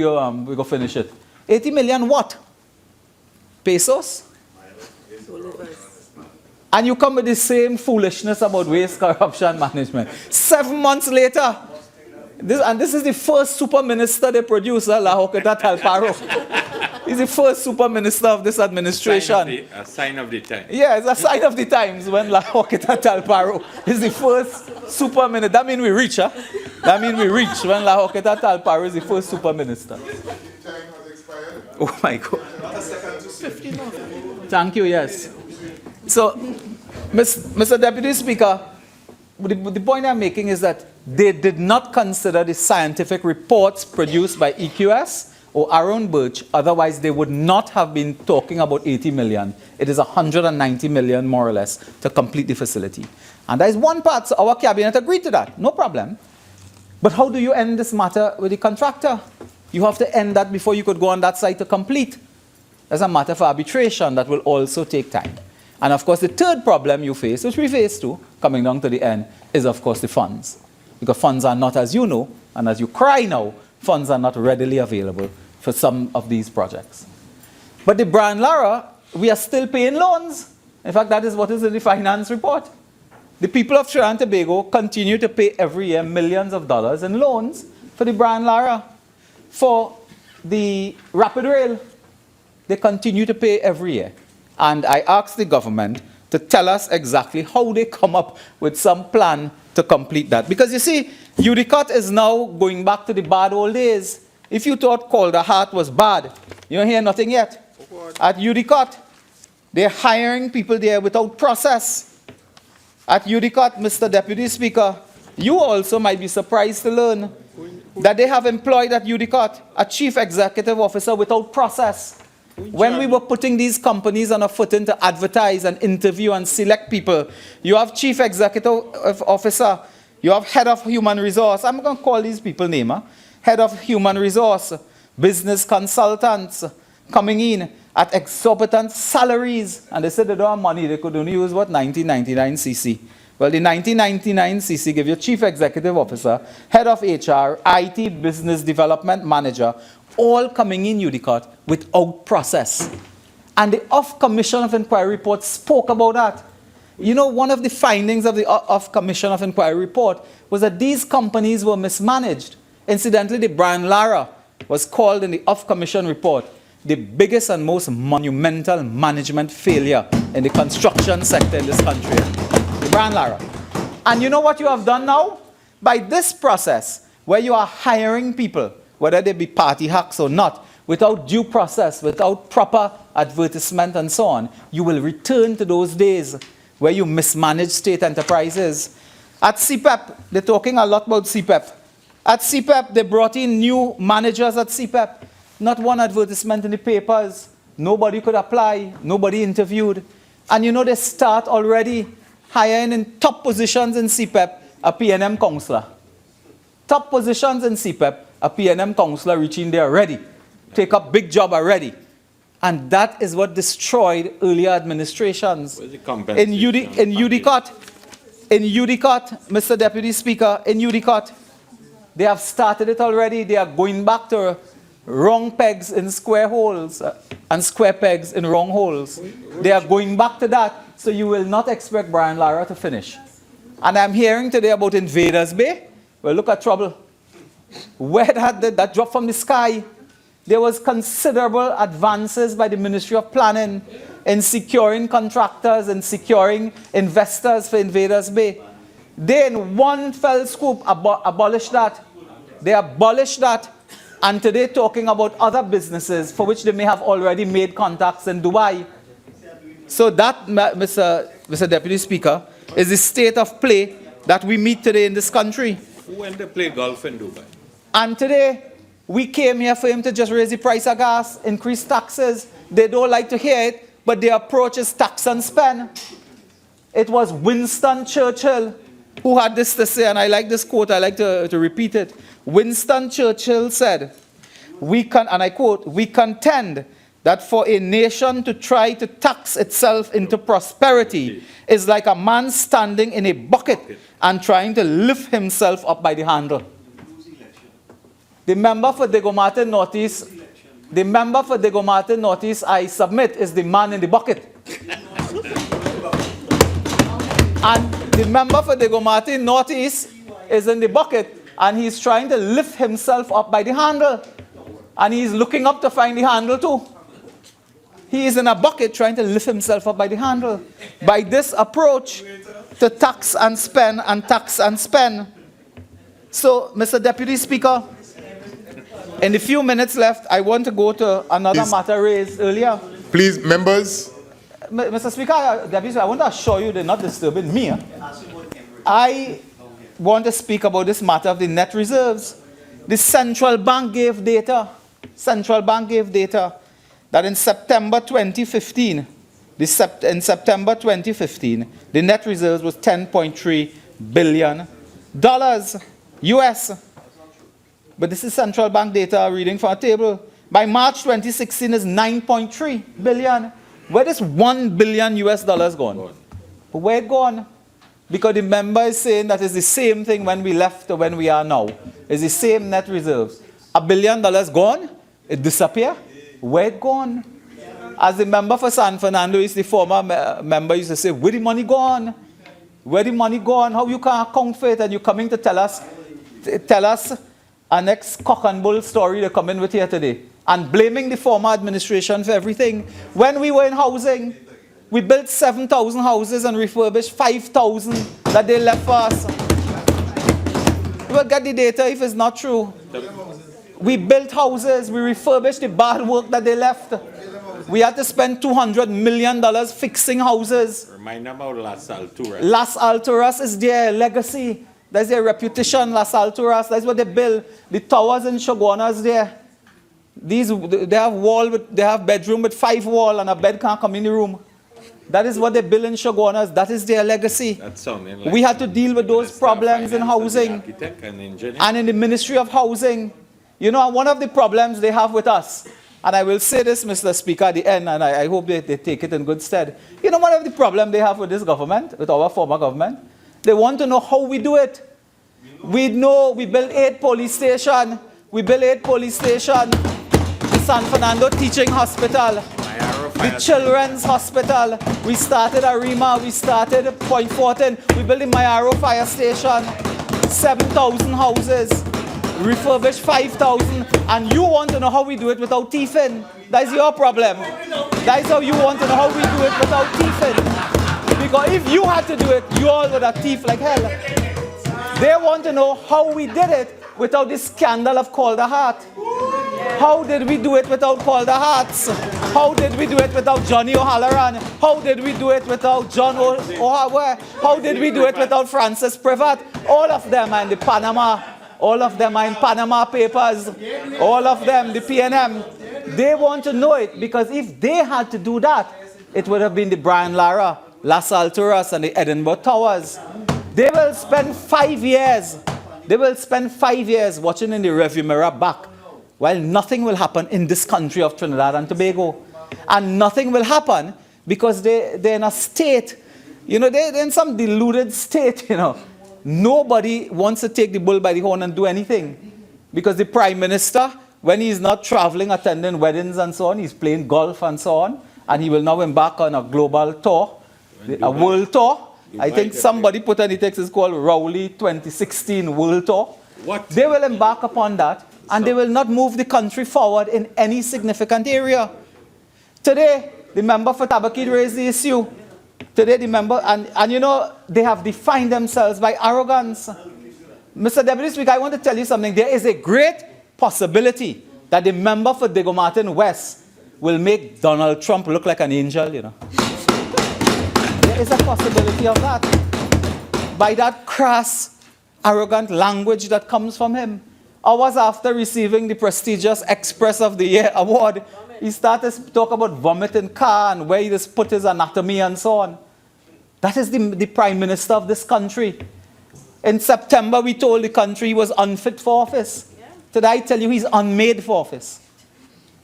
go finish it. 80 million what? Pesos? And you come with the same foolishness about waste, corruption, management. 7 months later, this is the first super minister they produce, La Hoqueta Talparo. He's the first super minister of this administration. A sign of the time. Yeah, it's a sign of the times when La Hoqueta Talparo is the first super minister. That means we reach, huh? That means we reach when La Hoqueta Talparo is the first super minister. Oh my God. Thank you, yes. So, Mr. Deputy Speaker, the point I'm making is that they did not consider the scientific reports produced by EQS or Aaron Birch, otherwise they would not have been talking about 80 million. It is 190 million, more or less, to complete the facility. And that is one part, so our cabinet agreed to that, no problem. But how do you end this matter with the contractor? You have to end that before you could go on that site to complete. That's a matter for arbitration that will also take time. And of course, the third problem you face, which we face too, coming down to the end, is of course the funds. Because funds are not, as you know, and as you cry now, funds are not readily available for some of these projects. But the Brian Lara, we are still paying loans. In fact, that is what is in the finance report. The people of Trinidad and Tobago continue to pay every year millions of dollars in loans for the Brian Lara. For the Rapid Rail, they continue to pay every year. And I asked the government to tell us exactly how they come up with some plan to complete that. Because you see, Udicot is now going back to the bad old days. If you thought Calder Heart was bad, you don't hear nothing yet. At Udicot, they're hiring people there without process. At Udicot, Mr. Deputy Speaker, You also might be surprised to learn that they have employed at UDCOT a chief executive officer without process. When we were putting these companies on a footing to advertise and interview and select people, you have chief executive officer, you have head of human resource, I'm going to call these people name, head of human resource, business consultants coming in at exorbitant salaries, and they said they don't have money, they could only use what, 1999 CC. Well, the 1999 CC give you chief executive officer, head of HR, IT business development manager, all coming in UDCOT without process. And the Off-Commission of Inquiry report spoke about that. You know, one of the findings of the Off-Commission of Inquiry report was that these companies were mismanaged. Incidentally, the Brian Lara was called in the Off-Commission report the biggest and most monumental management failure in the construction sector in this country. The Brian Lara. And you know what you have done now? By this process, where you are hiring people, whether they be party hacks or not, without due process, without proper advertisement and so on, you will return to those days where you mismanage state enterprises. At CPEP, they're talking a lot about CPEP. At CPEP, they brought in new managers at CPEP. Not one advertisement in the papers. Nobody could apply. Nobody interviewed. And you know, they start already hiring in top positions in CPEP a PNM councillor. Top positions in CPEP, a PNM councillor reaching there already. Take up big job already. And that is what destroyed earlier administrations. In UDCOT, Mr. Deputy Speaker, in UDCOT, they have started it already. They are going back to wrong pegs in square holes and square pegs in wrong holes. They are going back to that, so you will not expect Brian Lara to finish. And I'm hearing today about Invaders Bay. Well, look at trouble. Where that dropped from the sky? There was considerable advances by the Ministry of Planning in securing contractors and securing investors for Invaders Bay. They, in one fell swoop, abolished that. They abolished that. And today talking about other businesses for which they may have already made contacts in Dubai. So that, Mr. Deputy Speaker, is the state of play that we meet today in this country. Who went to play golf in Dubai? And today, we came here for him to just raise the price of gas, increase taxes. They don't like to hear it, but their approach is tax and spend. It was Winston Churchill who had this to say, and I like this quote, I like to repeat it. Winston Churchill said, and I quote, "We contend that for a nation to try to tax itself into prosperity is like a man standing in a bucket and trying to lift himself up by the handle." The member for Degomate Northeast, I submit, is the man in the bucket. And the member for Degomate Northeast is in the bucket, and he's trying to lift himself up by the handle. And he's looking up to find the handle too. He is in a bucket trying to lift himself up by the handle. By this approach to tax and spend and tax and spend. So, Mr. Deputy Speaker, in the few minutes left, I want to go to another matter raised earlier. Please, members. Mr. Speaker, Deputy Speaker, I want to assure you they're not disturbing me. I want to speak about this matter of the net reserves. The central bank gave data. That in September 2015, the net reserves was $10.3 billion US. But this is central bank data reading from a table. By March 2016 is 9.3 billion. Where does $1 billion US gone? Where it gone? Because the member is saying that it's the same thing when we left or when we are now. It's the same net reserves. $1 billion gone? It disappear? Where it gone? As the member for San Fernando is the former member used to say, where the money gone? Where the money gone? How you can't account for it and you're coming to tell us our next cock and bull story they're coming with here today. And blaming the former administration for everything. When we were in housing, we built 7,000 houses and refurbished 5,000 that they left for us. You will get the data if it's not true. We built houses, we refurbished the bad work that they left. We had to spend $200 million fixing houses. Remind them about Las Alturas. Las Alturas is their legacy. That's their reputation, Las Alturas. That's what they build. The towers in Chaguanas there. They have they have bedroom with 5 walls and a bed can't come in the room. That is what they build in Chaguanas. That is their legacy. We had to deal with those problems in housing and in the Ministry of Housing. You know, one of the problems they have with us, and I will say this, Mr. Speaker, at the end, and I hope they take it in good stead. You know, one of the problems they have with this government, with our former government, they want to know how we do it. We know we built 8 police stations. We built 8 police stations. The San Fernando Teaching Hospital. The Children's Hospital. We started Arima. We started Point Fortin. We built the Mayaro Fire Station. 7,000 houses. Refurbished 5,000. And you want to know how we do it without thieving. That's your problem. That's how you want to know how we do it without thieving. Because if you had to do it, you all would have thief like hell. They want to know how we did it without the scandal of Calder Heart. How did we do it without Calder Hearts? How did we do it without Johnny O'Halloran? How did we do it without John O'Haver? How did we do it without Francis Privat? All of them are in the Panama. All of them are in Panama Papers. All of them, the PNM. They want to know it because if they had to do that, it would have been the Brian Lara, Las Alturas, and the Edinburgh Towers. They will spend 5 years. They will spend 5 years watching in the rearview mirror back while nothing will happen in this country of Trinidad and Tobago. And nothing will happen because they're in a state, you know, they're in some deluded state, you know. Nobody wants to take the bull by the horn and do anything. Because the Prime Minister, when he's not traveling, attending weddings and so on, he's playing golf and so on, and he will now embark on a global tour, a world tour. I think somebody put on the text, it's called Rowley 2016 World Tour. What? They will embark upon that, and they will not move the country forward in any significant area. Today, the member for Tabaquite raised the issue. Today, the member, and you know, they have defined themselves by arrogance. Mr. Deputy Speaker, I want to tell you something. There is a great possibility that the member for Diego Martin West will make Donald Trump look like an angel, you know. There is a possibility of that. By that crass, arrogant language that comes from him. Hours after receiving the prestigious Express of the Year award, he started to talk about vomiting car and where he just put his anatomy and so on. That is the Prime Minister of this country. In September, we told the country he was unfit for office. Today, I tell you, he's unmade for office.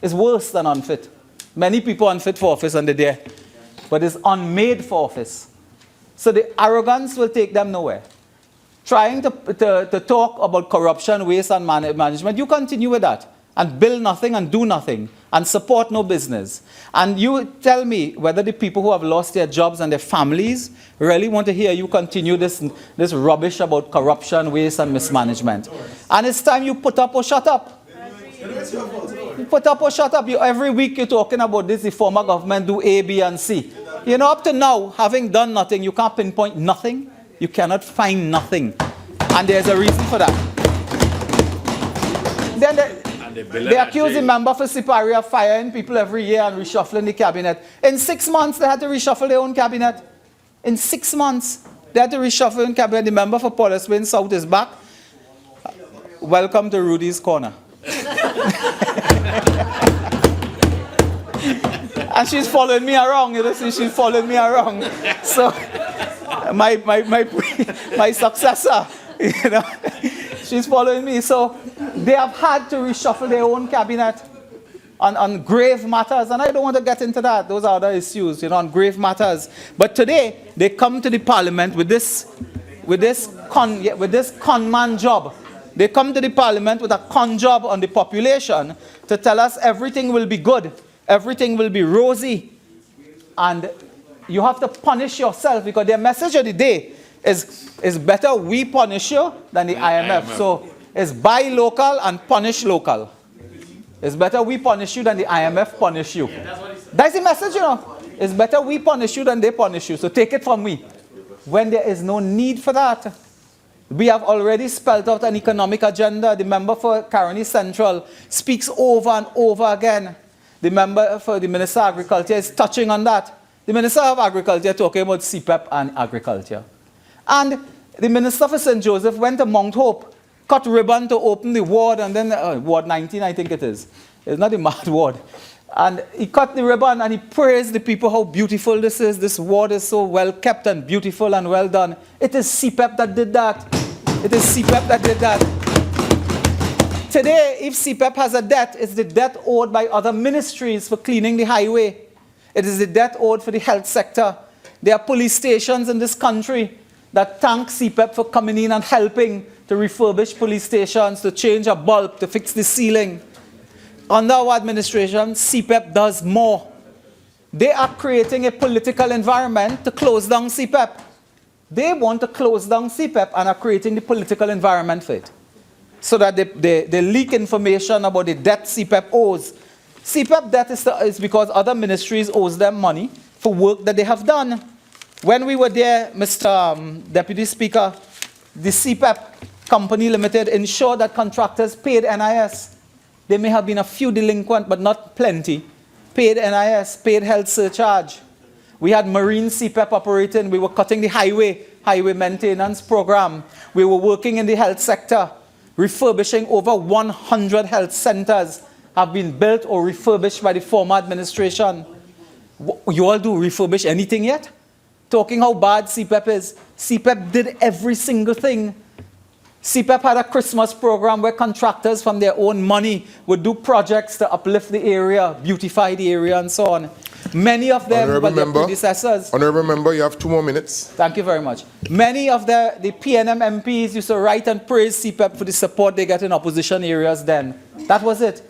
It's worse than unfit. Many people unfit for office and they're there. But it's unmade for office. So the arrogance will take them nowhere. Trying to talk about corruption, waste, and management, you continue with that. And build nothing and do nothing. And support no business. And you tell me whether the people who have lost their jobs and their families really want to hear you continue this rubbish about corruption, waste, and mismanagement. And it's time you put up or shut up. You put up or shut up. Every week you're talking about this, the former government do A, B, and C. You know, up to now, having done nothing, you can't pinpoint nothing. You cannot find nothing. And there's a reason for that. Then they accuse the member for Siparia of firing people every year and reshuffling the cabinet. In 6 months, they had to reshuffle their own cabinet. In 6 months, they had to reshuffle their own cabinet. The member for Police South is back. Welcome to Rudy's Corner. And she's following me around, you know, she's following me around. So, my successor, you know, she's following me. So, they have had to reshuffle their own cabinet on grave matters. And I don't want to get into that. Those are other issues, you know, on grave matters. But today, they come to the parliament with this con man job. They come to the parliament with a con job on the population to tell us everything will be good. Everything will be rosy. And you have to punish yourself because their message of the day is better we punish you than the IMF. So it's buy local and punish local. It's better we punish you than the IMF punish you. That's the message, you know. It's better we punish you than they punish you. So take it from me. When there is no need for that. We have already spelled out an economic agenda. The member for Caroni Central speaks over and over again. The member for the Minister of Agriculture is touching on that. The Minister of Agriculture talking about CPEP and agriculture. And the minister for St. Joseph went to Mount Hope, cut ribbon to open the ward, and then Ward 19, I think it is. It's not the mad ward. And he cut the ribbon and he praised the people how beautiful this is. This ward is so well kept and beautiful and well done. It is CPEP that did that. It is CPEP that did that. Today, if CPEP has a debt, it's the debt owed by other ministries for cleaning the highway. It is the debt owed for the health sector. There are police stations in this country that thank CPEP for coming in and helping to refurbish police stations, to change a bulb, to fix the ceiling. Under our administration, CPEP does more. They are creating a political environment to close down CPEP. They want to close down CPEP and are creating the political environment for it, so that they leak information about the debt CPEP owes. CPEP debt is because other ministries owes them money for work that they have done. When we were there, Mr. Deputy Speaker, the CPEP Company Limited ensured that contractors paid NIS. There may have been a few delinquent, but not plenty. Paid NIS, paid health surcharge. We had marine CPEP operating. We were cutting the highway maintenance program. We were working in the health sector. Refurbishing over 100 health centers have been built or refurbished by the former administration. You all do refurbish anything yet? Talking how bad CPEP is. CPEP did every single thing. CPEP had a Christmas program where contractors from their own money would do projects to uplift the area, beautify the area, and so on. Many of them, but their predecessors. Honourable Member, you have 2 more minutes. Thank you very much. Many of the PNM MPs used to write and praise CPEP for the support they get in opposition areas then. That was it.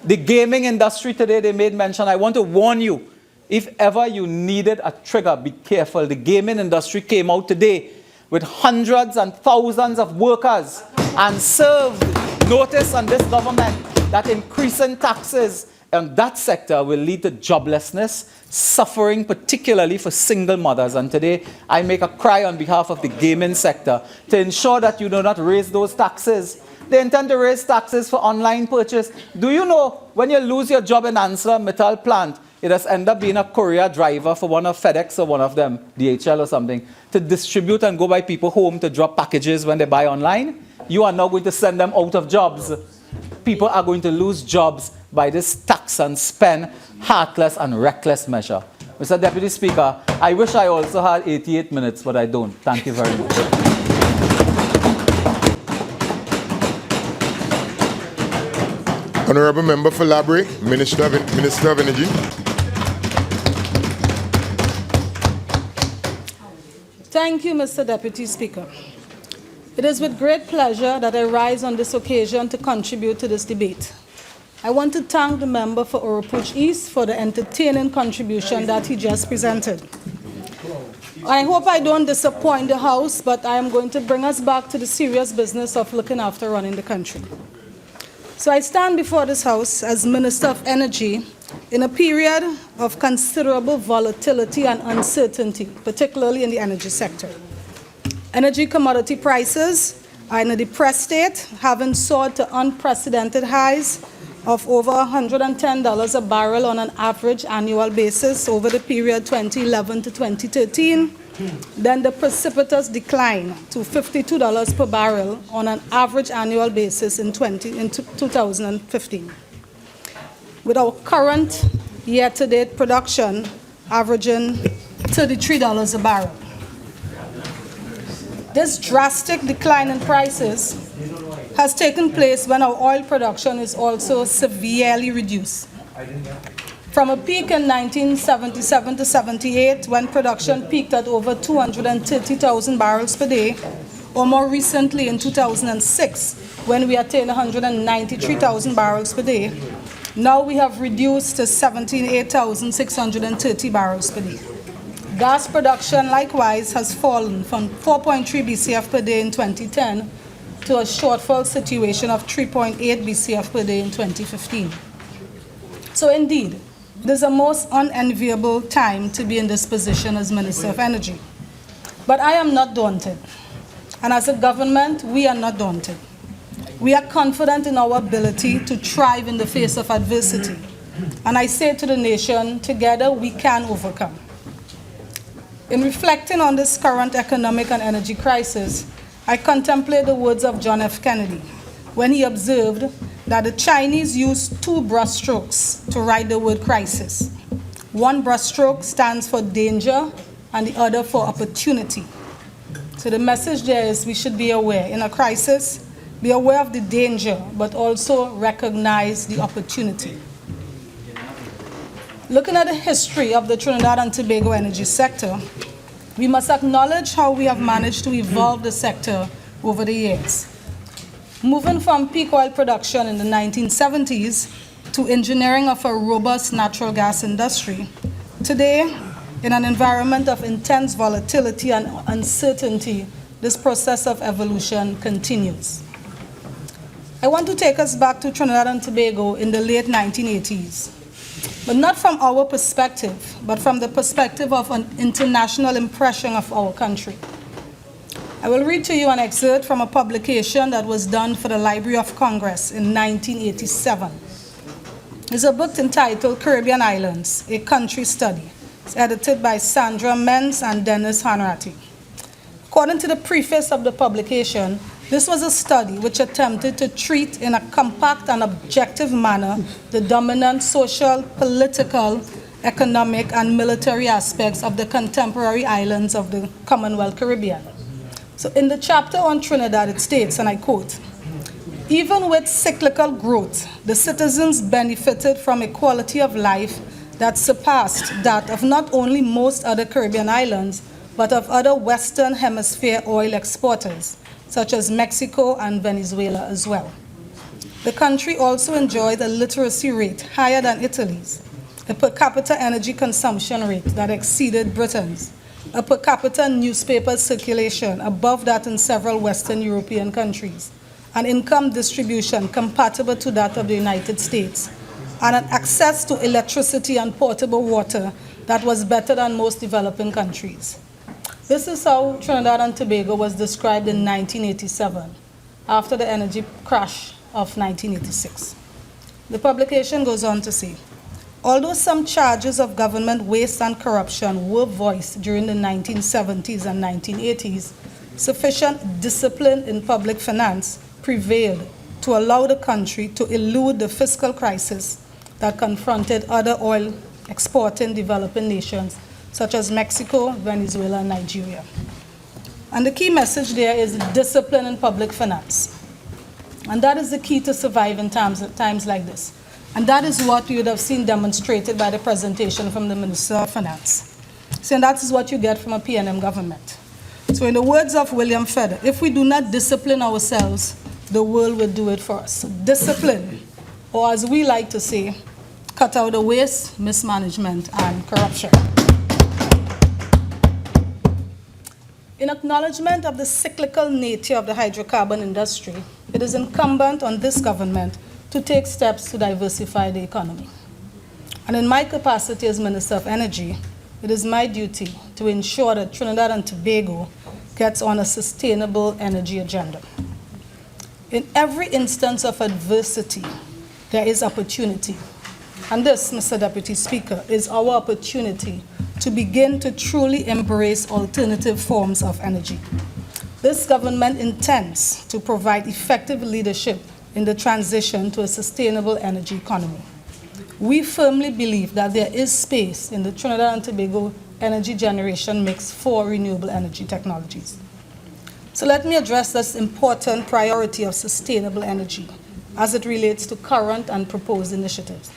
The gaming industry today, they made mention. I want to warn you, if ever you needed a trigger, be careful. The gaming industry came out today with hundreds and thousands of workers and served notice on this government that increasing taxes in that sector will lead to joblessness, suffering particularly for single mothers. And today I make a cry on behalf of the gaming sector to ensure that you do not raise those taxes. They intend to raise taxes for online purchase. Do you know when you lose your job in ArcelorMittal plant, it has ended up being a courier driver for one of FedEx or one of them, DHL or something, to distribute and go by people home to drop packages when they buy online? You are now going to send them out of jobs. People are going to lose jobs by this tax and spend, heartless and reckless measure. Mr. Deputy Speaker, I wish I also had 88 minutes, but I don't. Thank you very much. Honourable Member for Labre, Minister of Energy. Thank you, Mr. Deputy Speaker. It is with great pleasure that I rise on this occasion to contribute to this debate. I want to thank the member for Oropouche East for the entertaining contribution that he just presented. I hope I don't disappoint the House, but I am going to bring us back to the serious business of looking after running the country. So I stand before this House as Minister of Energy in a period of considerable volatility and uncertainty, particularly in the energy sector. Energy commodity prices are in a depressed state, having soared to unprecedented highs of over $110 a barrel on an average annual basis over the period 2011 to 2013, then the precipitous decline to $52 per barrel on an average annual basis in 2015. With our current year-to-date production averaging $33 a barrel. This drastic decline in prices has taken place when our oil production is also severely reduced. From a peak in 1977 to 78, when production peaked at over 230,000 barrels per day, or more recently in 2006, when we attained 193,000 barrels per day, now we have reduced to 78,630 barrels per day. Gas production, likewise, has fallen from 4.3 BCF per day in 2010 to a shortfall situation of 3.8 BCF per day in 2015. So indeed, it is a most unenviable time to be in this position as Minister of Energy. But I am not daunted. And as a government, we are not daunted. We are confident in our ability to thrive in the face of adversity. And I say to the nation, together we can overcome. In reflecting on this current economic and energy crisis, I contemplate the words of John F. Kennedy when he observed that the Chinese used two brushstrokes to write the word crisis. One brushstroke stands for danger and the other for opportunity. So the message there is we should be aware. In a crisis, be aware of the danger, but also recognize the opportunity. Looking at the history of the Trinidad and Tobago energy sector, we must acknowledge how we have managed to evolve the sector over the years. Moving from peak oil production in the 1970s to engineering of a robust natural gas industry, today, in an environment of intense volatility and uncertainty, this process of evolution continues. I want to take us back to Trinidad and Tobago in the late 1980s, but not from our perspective, but from the perspective of an international impression of our country. I will read to you an excerpt from a publication that was done for the Library of Congress in 1987. It's a book entitled Caribbean Islands, A Country Study. It's edited by Sandra Menz and Dennis Hanratty. According to the preface of the publication, this was a study which attempted to treat in a compact and objective manner the dominant social, political, economic, and military aspects of the contemporary islands of the Commonwealth Caribbean. So in the chapter on Trinidad, it states, and I quote, "Even with cyclical growth, the citizens benefited from a quality of life that surpassed that of not only most other Caribbean islands, but of other Western Hemisphere oil exporters, such as Mexico and Venezuela as well. The country also enjoyed a literacy rate higher than Italy's, a per capita energy consumption rate that exceeded Britain's, a per capita newspaper circulation above that in several Western European countries, an income distribution compatible to that of the United States, and an access to electricity and portable water that was better than most developing countries." This is how Trinidad and Tobago was described in 1987, after the energy crash of 1986. The publication goes on to say, although some charges of government waste and corruption were voiced during the 1970s and 1980s, sufficient discipline in public finance prevailed to allow the country to elude the fiscal crisis that confronted other oil exporting developing nations such as Mexico, Venezuela, and Nigeria. And the key message there is discipline in public finance. And that is the key to survive in times like this. And that is what you would have seen demonstrated by the presentation from the Minister of Finance. So that is what you get from a PNM government. So in the words of William Feder, if we do not discipline ourselves, the world will do it for us. So discipline, or as we like to say, cut out the waste, mismanagement, and corruption. In acknowledgement of the cyclical nature of the hydrocarbon industry, it is incumbent on this government to take steps to diversify the economy. And in my capacity as Minister of Energy, it is my duty to ensure that Trinidad and Tobago gets on a sustainable energy agenda. In every instance of adversity, there is opportunity. And this, Mr. Deputy Speaker, is our opportunity to begin to truly embrace alternative forms of energy. This government intends to provide effective leadership in the transition to a sustainable energy economy. We firmly believe that there is space in the Trinidad and Tobago energy generation mix for renewable energy technologies. So let me address this important priority of sustainable energy as it relates to current and proposed initiatives.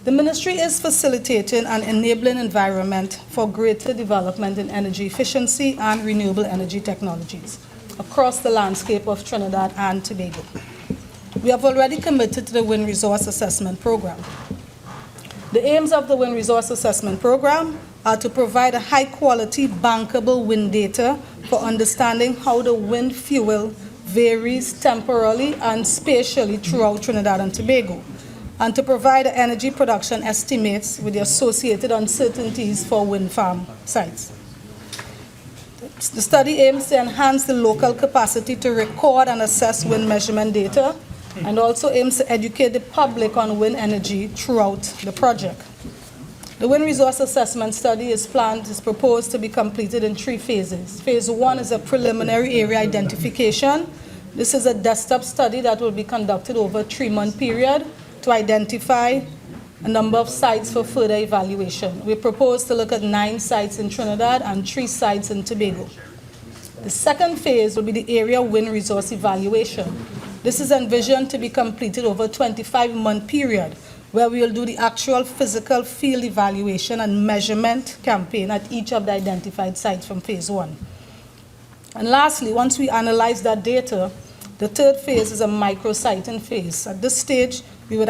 The Ministry is facilitating an enabling environment for greater development in energy efficiency and renewable energy technologies across the landscape of Trinidad and Tobago. We have already committed to the Wind Resource Assessment Program. The aims of the Wind Resource Assessment Program are to provide a high-quality, bankable wind data for understanding how the wind fuel varies temporally and spatially throughout Trinidad and Tobago, and to provide energy production estimates with the associated uncertainties for wind farm sites. The study aims to enhance the local capacity to record and assess wind measurement data, and also aims to educate the public on wind energy throughout the project. The wind resource assessment study is proposed to be completed in 3 phases. Phase 1 is a preliminary area identification. This is a desktop study that will be conducted over a 3-month period to identify a number of sites for further evaluation. We propose to look at 9 sites in Trinidad and 3 sites in Tobago. The second phase will be the area wind resource evaluation. This is envisioned to be completed over a 25-month period, where we will do the actual physical field evaluation and measurement campaign at each of the identified sites from phase 1. And lastly, once we analyze that data, the third phase is a micro-siting phase. At this stage, we would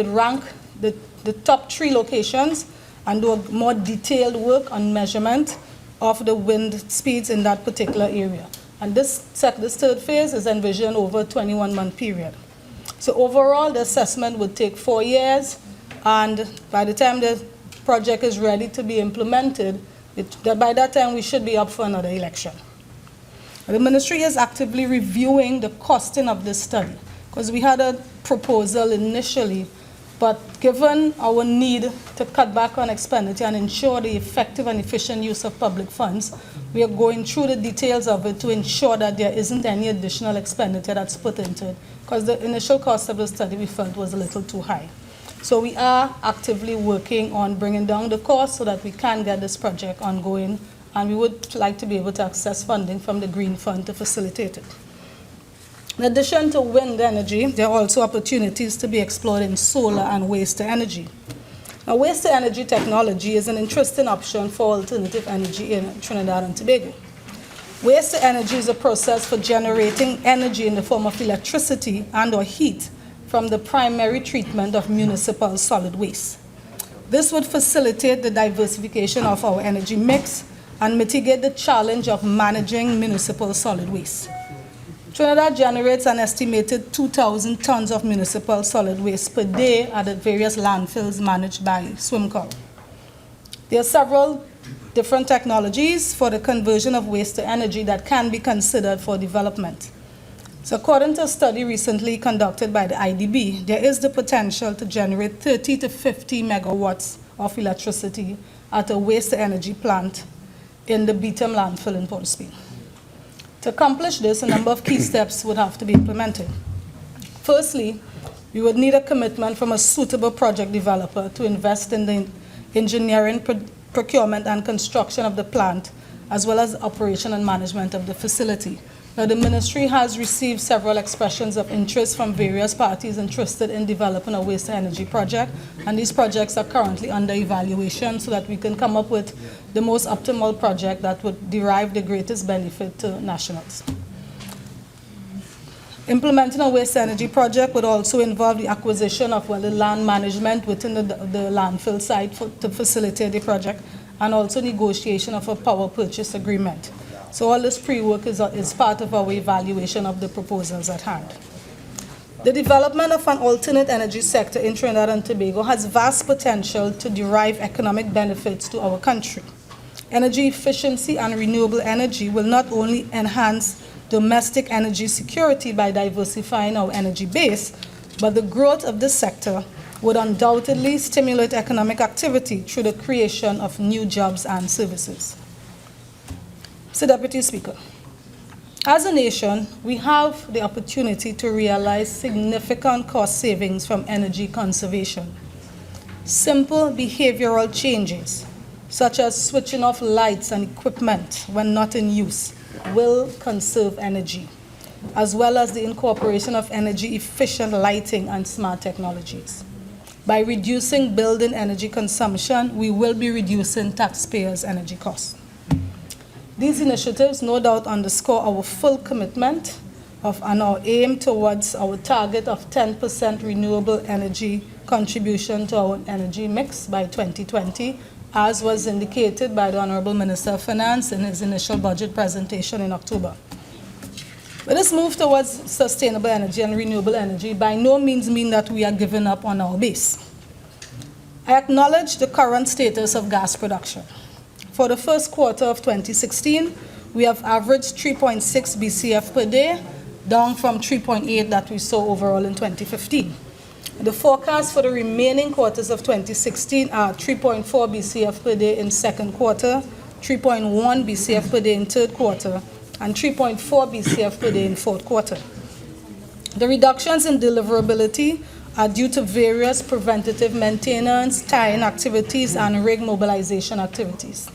rank the top 3 locations and do a more detailed work on measurement of the wind speeds in that particular area. And this third phase is envisioned over a 21-month period. So overall, the assessment would take 4 years, and by the time the project is ready to be implemented, by that time we should be up for another election. The ministry is actively reviewing the costing of this study, because we had a proposal initially, but given our need to cut back on expenditure and ensure the effective and efficient use of public funds, we are going through the details of it to ensure that there isn't any additional expenditure that's put into it, because the initial cost of the study we felt was a little too high. So we are actively working on bringing down the cost so that we can get this project ongoing, and we would like to be able to access funding from the Green Fund to facilitate it. In addition to wind energy, there are also opportunities to be explored in solar and waste-to-energy. Now, waste-to-energy technology is an interesting option for alternative energy in Trinidad and Tobago. Waste-to-energy is a process for generating energy in the form of electricity and or heat from the primary treatment of municipal solid waste. This would facilitate the diversification of our energy mix and mitigate the challenge of managing municipal solid waste. Trinidad generates an estimated 2,000 tons of municipal solid waste per day at the various landfills managed by SWIMCOL. There are several different technologies for the conversion of waste to energy that can be considered for development. So according to a study recently conducted by the IDB, there is the potential to generate 30 to 50 megawatts of electricity at a waste-to-energy plant in the Beetham landfill in Port of Spain. To accomplish this, a number of key steps would have to be implemented. Firstly, we would need a commitment from a suitable project developer to invest in the engineering, procurement, and construction of the plant, as well as operation and management of the facility. Now, the ministry has received several expressions of interest from various parties interested in developing a waste-to-energy project, and these projects are currently under evaluation so that we can come up with the most optimal project that would derive the greatest benefit to nationals. Implementing a waste-to-energy project would also involve the acquisition of the land management within the landfill site to facilitate the project, and also negotiation of a power purchase agreement. So all this pre-work is part of our evaluation of the proposals at hand. The development of an alternate energy sector in Trinidad and Tobago has vast potential to derive economic benefits to our country. Energy efficiency and renewable energy will not only enhance domestic energy security by diversifying our energy base, but the growth of this sector would undoubtedly stimulate economic activity through the creation of new jobs and services. So, Deputy Speaker, as a nation, we have the opportunity to realize significant cost savings from energy conservation. Simple behavioral changes, such as switching off lights and equipment when not in use, will conserve energy, as well as the incorporation of energy-efficient lighting and smart technologies. By reducing building energy consumption, we will be reducing taxpayers' energy costs. These initiatives no doubt underscore our full commitment and our aim towards our target of 10% renewable energy contribution to our energy mix by 2020, as was indicated by the Honorable Minister of Finance in his initial budget presentation in October. But this move towards sustainable energy and renewable energy by no means mean that we are giving up on our base. I acknowledge the current status of gas production. For the first quarter of 2016, we have averaged 3.6 BCF per day, down from 3.8 that we saw overall in 2015. The forecast for the remaining quarters of 2016 are 3.4 BCF per day in second quarter, 3.1 BCF per day in third quarter, and 3.4 BCF per day in fourth quarter. The reductions in deliverability are due to various preventative maintenance, tie-in activities, and rig mobilization activities.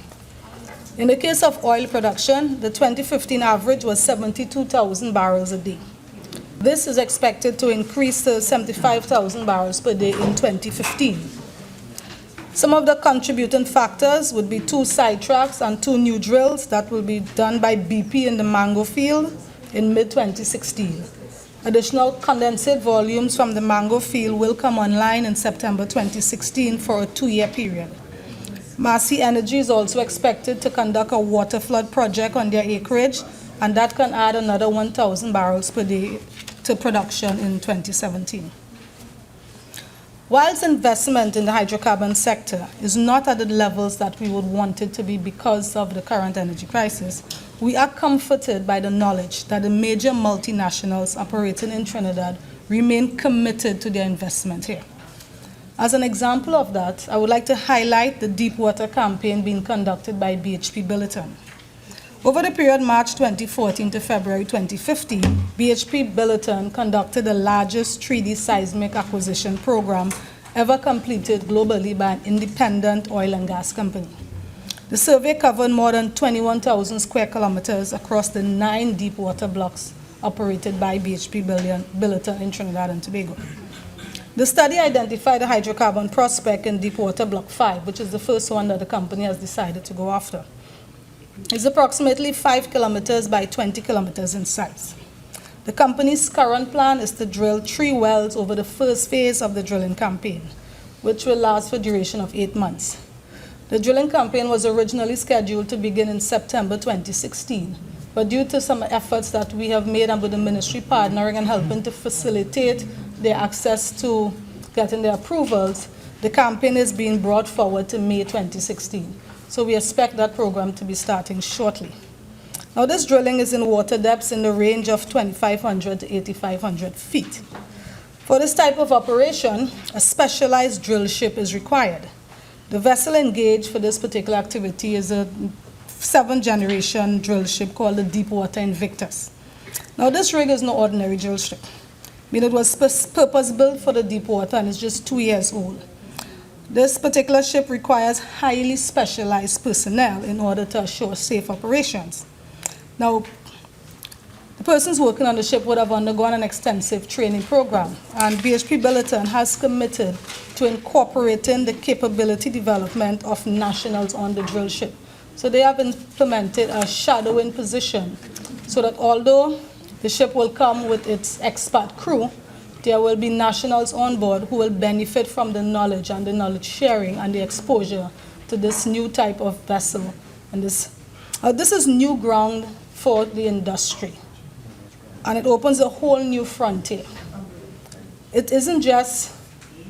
In the case of oil production, the 2015 average was 72,000 barrels a day. This is expected to increase to 75,000 barrels per day in 2015. Some of the contributing factors would be 2 sidetracks and 2 new drills that will be done by BP in the Mango field in mid-2016. Additional condensate volumes from the Mango field will come online in September 2016 for a 2-year period. Massey Energy is also expected to conduct a water flood project on their acreage, and that can add another 1,000 barrels per day to production in 2017. Whilst investment in the hydrocarbon sector is not at the levels that we would want it to be because of the current energy crisis, we are comforted by the knowledge that the major multinationals operating in Trinidad remain committed to their investment here. As an example of that, I would like to highlight the deep water campaign being conducted by BHP Billiton. Over the period March 2014 to February 2015, BHP Billiton conducted the largest 3D seismic acquisition program ever completed globally by an independent oil and gas company. The survey covered more than 21,000 square kilometers across the 9 deep water blocks operated by BHP Billiton in Trinidad and Tobago. The study identified a hydrocarbon prospect in Deepwater Block 5, which is the first one that the company has decided to go after. It's approximately 5 kilometers by 20 kilometers in size. The company's current plan is to drill 3 wells over the first phase of the drilling campaign, which will last for a duration of 8 months. The drilling campaign was originally scheduled to begin in September 2016, but due to some efforts that we have made with the ministry partnering and helping to facilitate their access to getting their approvals, the campaign is being brought forward to May 2016. So we expect that program to be starting shortly. Now this drilling is in water depths in the range of 2,500 to 8,500 feet. For this type of operation, a specialized drill ship is required. The vessel engaged for this particular activity is a 7th generation drill ship called the Deepwater Invictus. Now this rig is no ordinary drill ship. It was purpose-built for the deep water and is just 2 years old. This particular ship requires highly specialized personnel in order to assure safe operations. Now, the persons working on the ship would have undergone an extensive training program, and BHP Billiton has committed to incorporating the capability development of nationals on the drill ship. So they have implemented a shadowing position so that although the ship will come with its expat crew, there will be nationals on board who will benefit from the knowledge and the knowledge sharing and the exposure to this new type of vessel. And this is new ground for the industry, and it opens a whole new frontier. It isn't just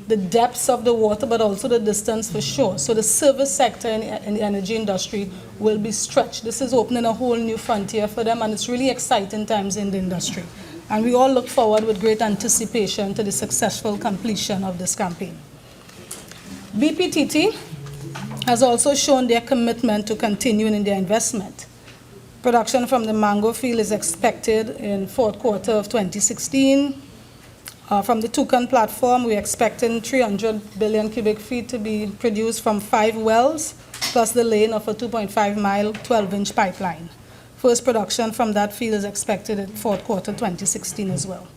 the depths of the water, but also the distance for shore. So the service sector in the energy industry will be stretched. This is opening a whole new frontier for them, and it's really exciting times in the industry. And we all look forward with great anticipation to the successful completion of this campaign. BPTT has also shown their commitment to continuing in their investment. Production from the Mango field is expected in fourth quarter of 2016. From the Toucan platform, we're expecting 300 billion cubic feet to be produced from 5 wells, plus the laying of a 2.5-mile, 12-inch pipeline. First production from that field is expected in fourth quarter 2016 as well.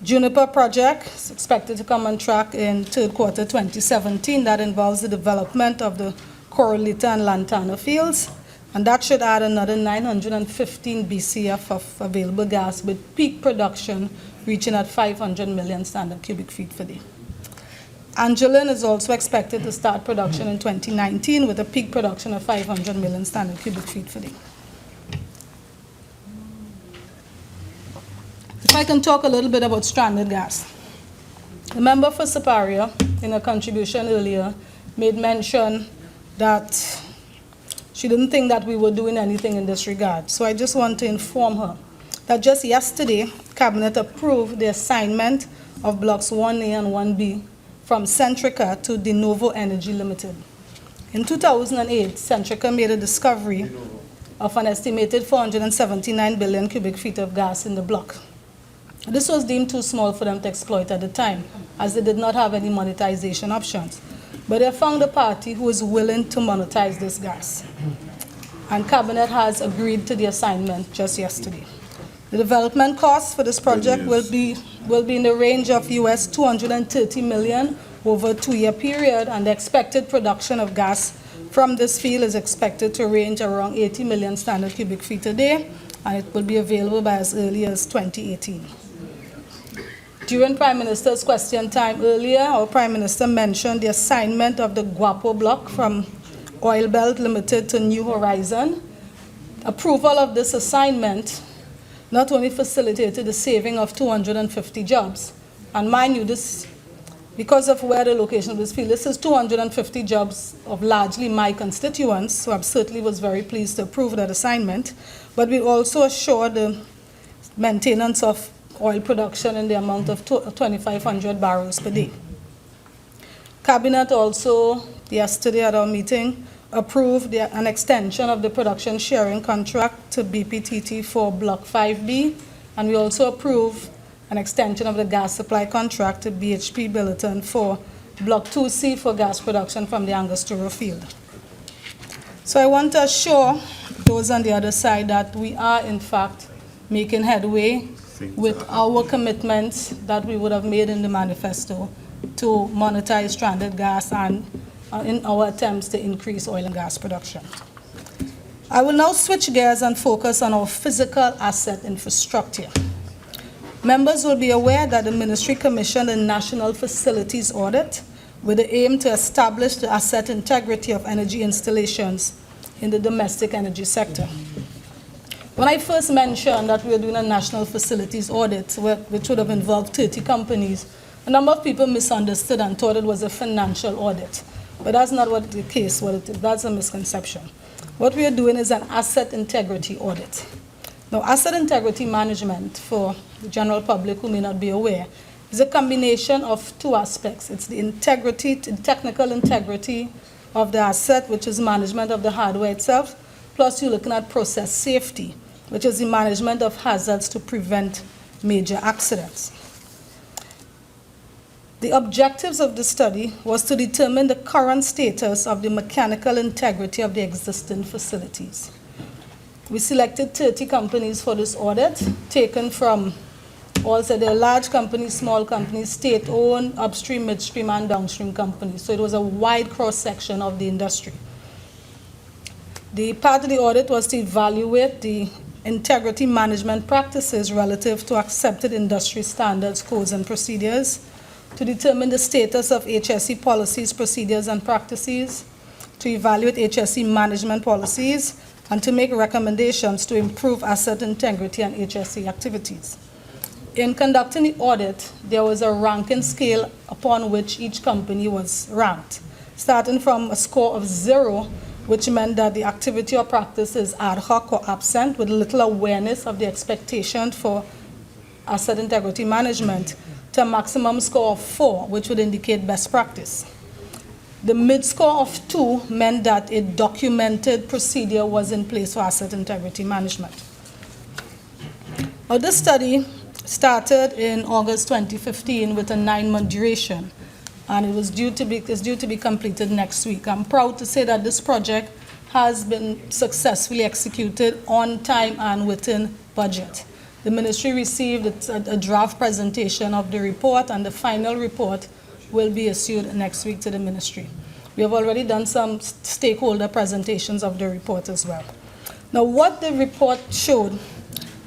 Juniper project is expected to come on track in third quarter 2017. That involves the development of the Corralita and Lantana fields, and that should add another 915 BCF of available gas, with peak production reaching at 500 million standard cubic feet per day. Angeline is also expected to start production in 2019 with a peak production of 500 million standard cubic feet per day. If I can talk a little bit about stranded gas. The member for Siparia, in a contribution earlier, made mention that she didn't think that we were doing anything in this regard. So I just want to inform her that just yesterday, Cabinet approved the assignment of Blocks 1A and 1B from Centrica to De Novo Energy Limited. In 2008, Centrica made a discovery of an estimated 479 billion cubic feet of gas in the block. This was deemed too small for them to exploit at the time, as they did not have any monetization options. But they found a party who is willing to monetize this gas. And Cabinet has agreed to the assignment just yesterday. The development costs for this project will be in the range of US 230 million over a 2-year period, and the expected production of gas from this field is expected to range around 80 million standard cubic feet a day, and it will be available by as early as 2018. During Prime Minister's question time earlier, our Prime Minister mentioned the assignment of the Guapo block from Oil Belt Limited to New Horizon. Approval of this assignment not only facilitated the saving of 250 jobs, and mind you, this, because of where the location of this field, this is 250 jobs of largely my constituents, so I certainly was very pleased to approve that assignment, but we also assured the maintenance of oil production in the amount of 2,500 barrels per day. Cabinet also, yesterday at our meeting, approved an extension of the production sharing contract to BPTT for Block 5B, and we also approved an extension of the gas supply contract to BHP Billiton for Block 2C for gas production from the Angostura field. So I want to assure those on the other side that we are, in fact, making headway with our commitments that we would have made in the manifesto to monetize stranded gas and in our attempts to increase oil and gas production. I will now switch gears and focus on our physical asset infrastructure. Members will be aware that the Ministry commissioned a national facilities audit with the aim to establish the asset integrity of energy installations in the domestic energy sector. When I first mentioned that we were doing a national facilities audit, which would have involved 30 companies, a number of people misunderstood and thought it was a financial audit. But that's not what the case, what it is. That's a misconception. What we are doing is an asset integrity audit. Now, asset integrity management, for the general public who may not be aware, is a combination of two aspects. It's the integrity, the technical integrity of the asset, which is management of the hardware itself, plus you're looking at process safety, which is the management of hazards to prevent major accidents. The objectives of the study was to determine the current status of the mechanical integrity of the existing facilities. We selected 30 companies for this audit, taken from also there are large companies, small companies, state-owned, upstream, midstream, and downstream companies. So it was a wide cross-section of the industry. The part of the audit was to evaluate the integrity management practices relative to accepted industry standards, codes, and procedures, to determine the status of HSE policies, procedures, and practices, to evaluate HSE management policies, and to make recommendations to improve asset integrity and HSE activities. In conducting the audit, there was a ranking scale upon which each company was ranked, starting from a score of 0, which meant that the activity or practice is ad hoc or absent, with little awareness of the expectation for asset integrity management, to a maximum score of 4, which would indicate best practice. The mid-score of 2 meant that a documented procedure was in place for asset integrity management. Now, this study started in August 2015 with a 9-month duration, and it was due to be completed next week. I'm proud to say that this project has been successfully executed on time and within budget. The ministry received a draft presentation of the report, and the final report will be issued next week to the ministry. We have already done some stakeholder presentations of the report as well. Now, what the report showed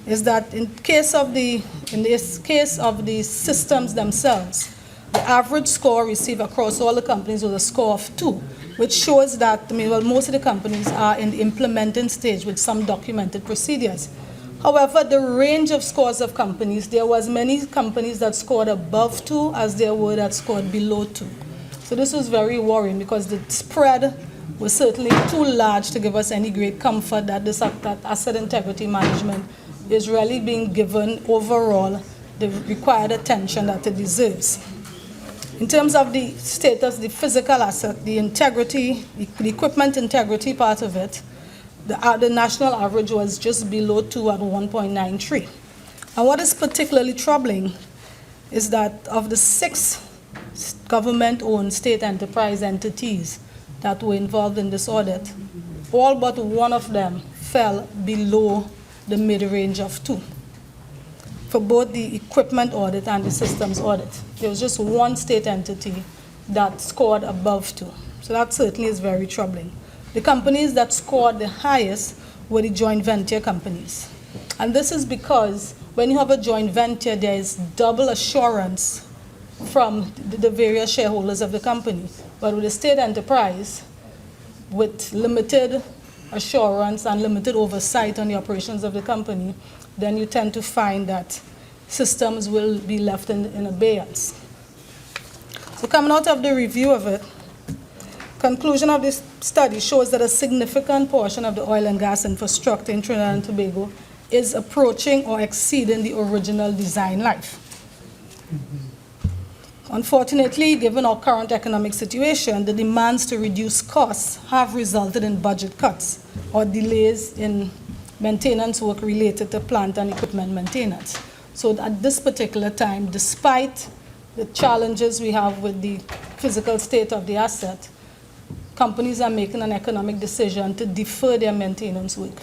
is that in this case of the systems themselves, the average score received across all the companies was a score of 2, which shows that most of the companies are in the implementing stage with some documented procedures. However, the range of scores of companies, there was many companies that scored above 2 as there were that scored below 2. So this was very worrying because the spread was certainly too large to give us any great comfort that that asset integrity management is really being given overall the required attention that it deserves. In terms of the status, the physical asset, the integrity, the equipment integrity part of it, the national average was just below 2 at 1.93. And what is particularly troubling is that of the 6 government-owned state enterprise entities that were involved in this audit, all but one of them fell below the mid-range of 2 for both the equipment audit and the systems audit. There was just one state entity that scored above 2. So that certainly is very troubling. The companies that scored the highest were the joint venture companies. And this is because when you have a joint venture, there is double assurance from the various shareholders of the company. But with a state enterprise, with limited assurance and limited oversight on the operations of the company, then you tend to find that systems will be left in abeyance. So coming out of the review of it, conclusion of this study shows that a significant portion of the oil and gas infrastructure in Trinidad and Tobago is approaching or exceeding the original design life. Unfortunately, given our current economic situation, the demands to reduce costs have resulted in budget cuts or delays in maintenance work related to plant and equipment maintenance. So at this particular time, despite the challenges we have with the physical state of the asset, companies are making an economic decision to defer their maintenance work.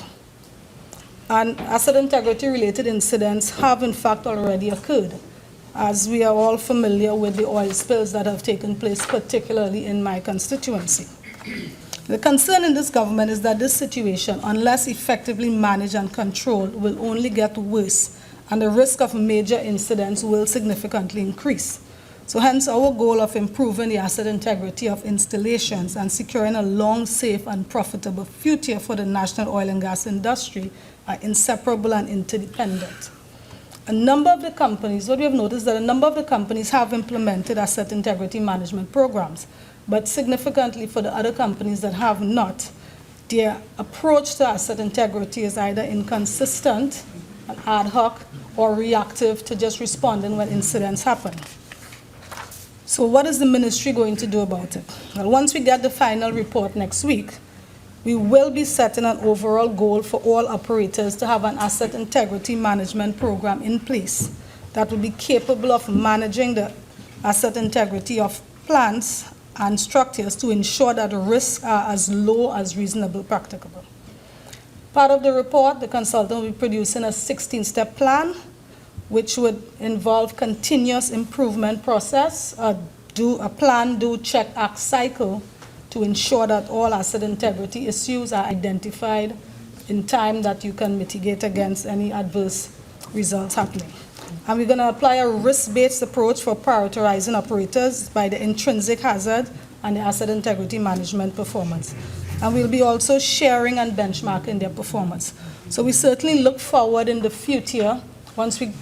And asset integrity related incidents have in fact already occurred, as we are all familiar with the oil spills that have taken place, particularly in my constituency. The concern in this government is that this situation, unless effectively managed and controlled, will only get worse, and the risk of major incidents will significantly increase. So hence our goal of improving the asset integrity of installations and securing a long, safe, and profitable future for the national oil and gas industry are inseparable and interdependent. A number of the companies, what we have noticed is that a number of the companies have implemented asset integrity management programs, but significantly for the other companies that have not, their approach to asset integrity is either inconsistent, and ad hoc, or reactive to just responding when incidents happen. So what is the ministry going to do about it? Well, once we get the final report next week, we will be setting an overall goal for all operators to have an asset integrity management program in place that will be capable of managing the asset integrity of plants and structures to ensure that the risks are as low as reasonably practicable. Part of the report, the consultant will be producing a 16-step plan, which would involve continuous improvement process, a plan, do, check, act cycle to ensure that all asset integrity issues are identified in time that you can mitigate against any adverse results happening. And we're going to apply a risk-based approach for prioritizing operators by the intrinsic hazard and the asset integrity management performance. And we'll be also sharing and benchmarking their performance. So we certainly look forward in the future, once we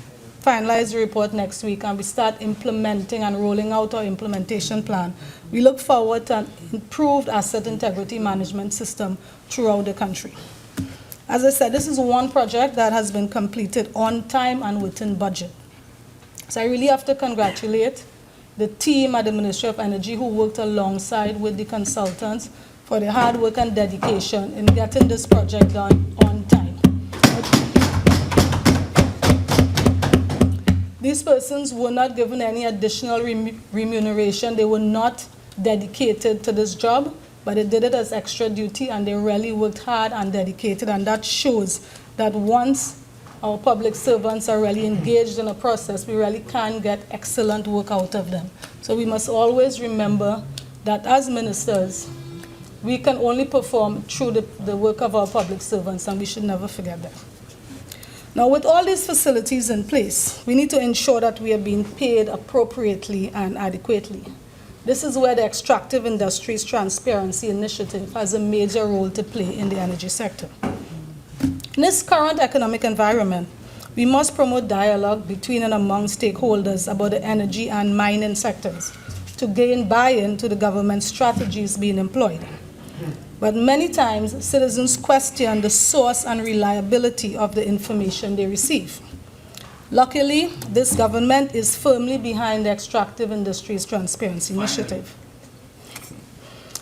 finalize the report next week and we start implementing and rolling out our implementation plan, we look forward to an improved asset integrity management system throughout the country. As I said, this is one project that has been completed on time and within budget. So I really have to congratulate the team at the Ministry of Energy who worked alongside with the consultants for their hard work and dedication in getting this project done on time. These persons were not given any additional remuneration. They were not dedicated to this job, but they did it as extra duty, and they really worked hard and dedicated, and that shows that once our public servants are really engaged in a process, we really can get excellent work out of them. So we must always remember that as ministers, we can only perform through the work of our public servants, and we should never forget that. Now, with all these facilities in place, we need to ensure that we are being paid appropriately and adequately. This is where the Extractive Industries Transparency Initiative has a major role to play in the energy sector. In this current economic environment, we must promote dialogue between and among stakeholders about the energy and mining sectors to gain buy-in to the government strategies being employed. But many times, citizens question the source and reliability of the information they receive. Luckily, this government is firmly behind the Extractive Industries Transparency Initiative.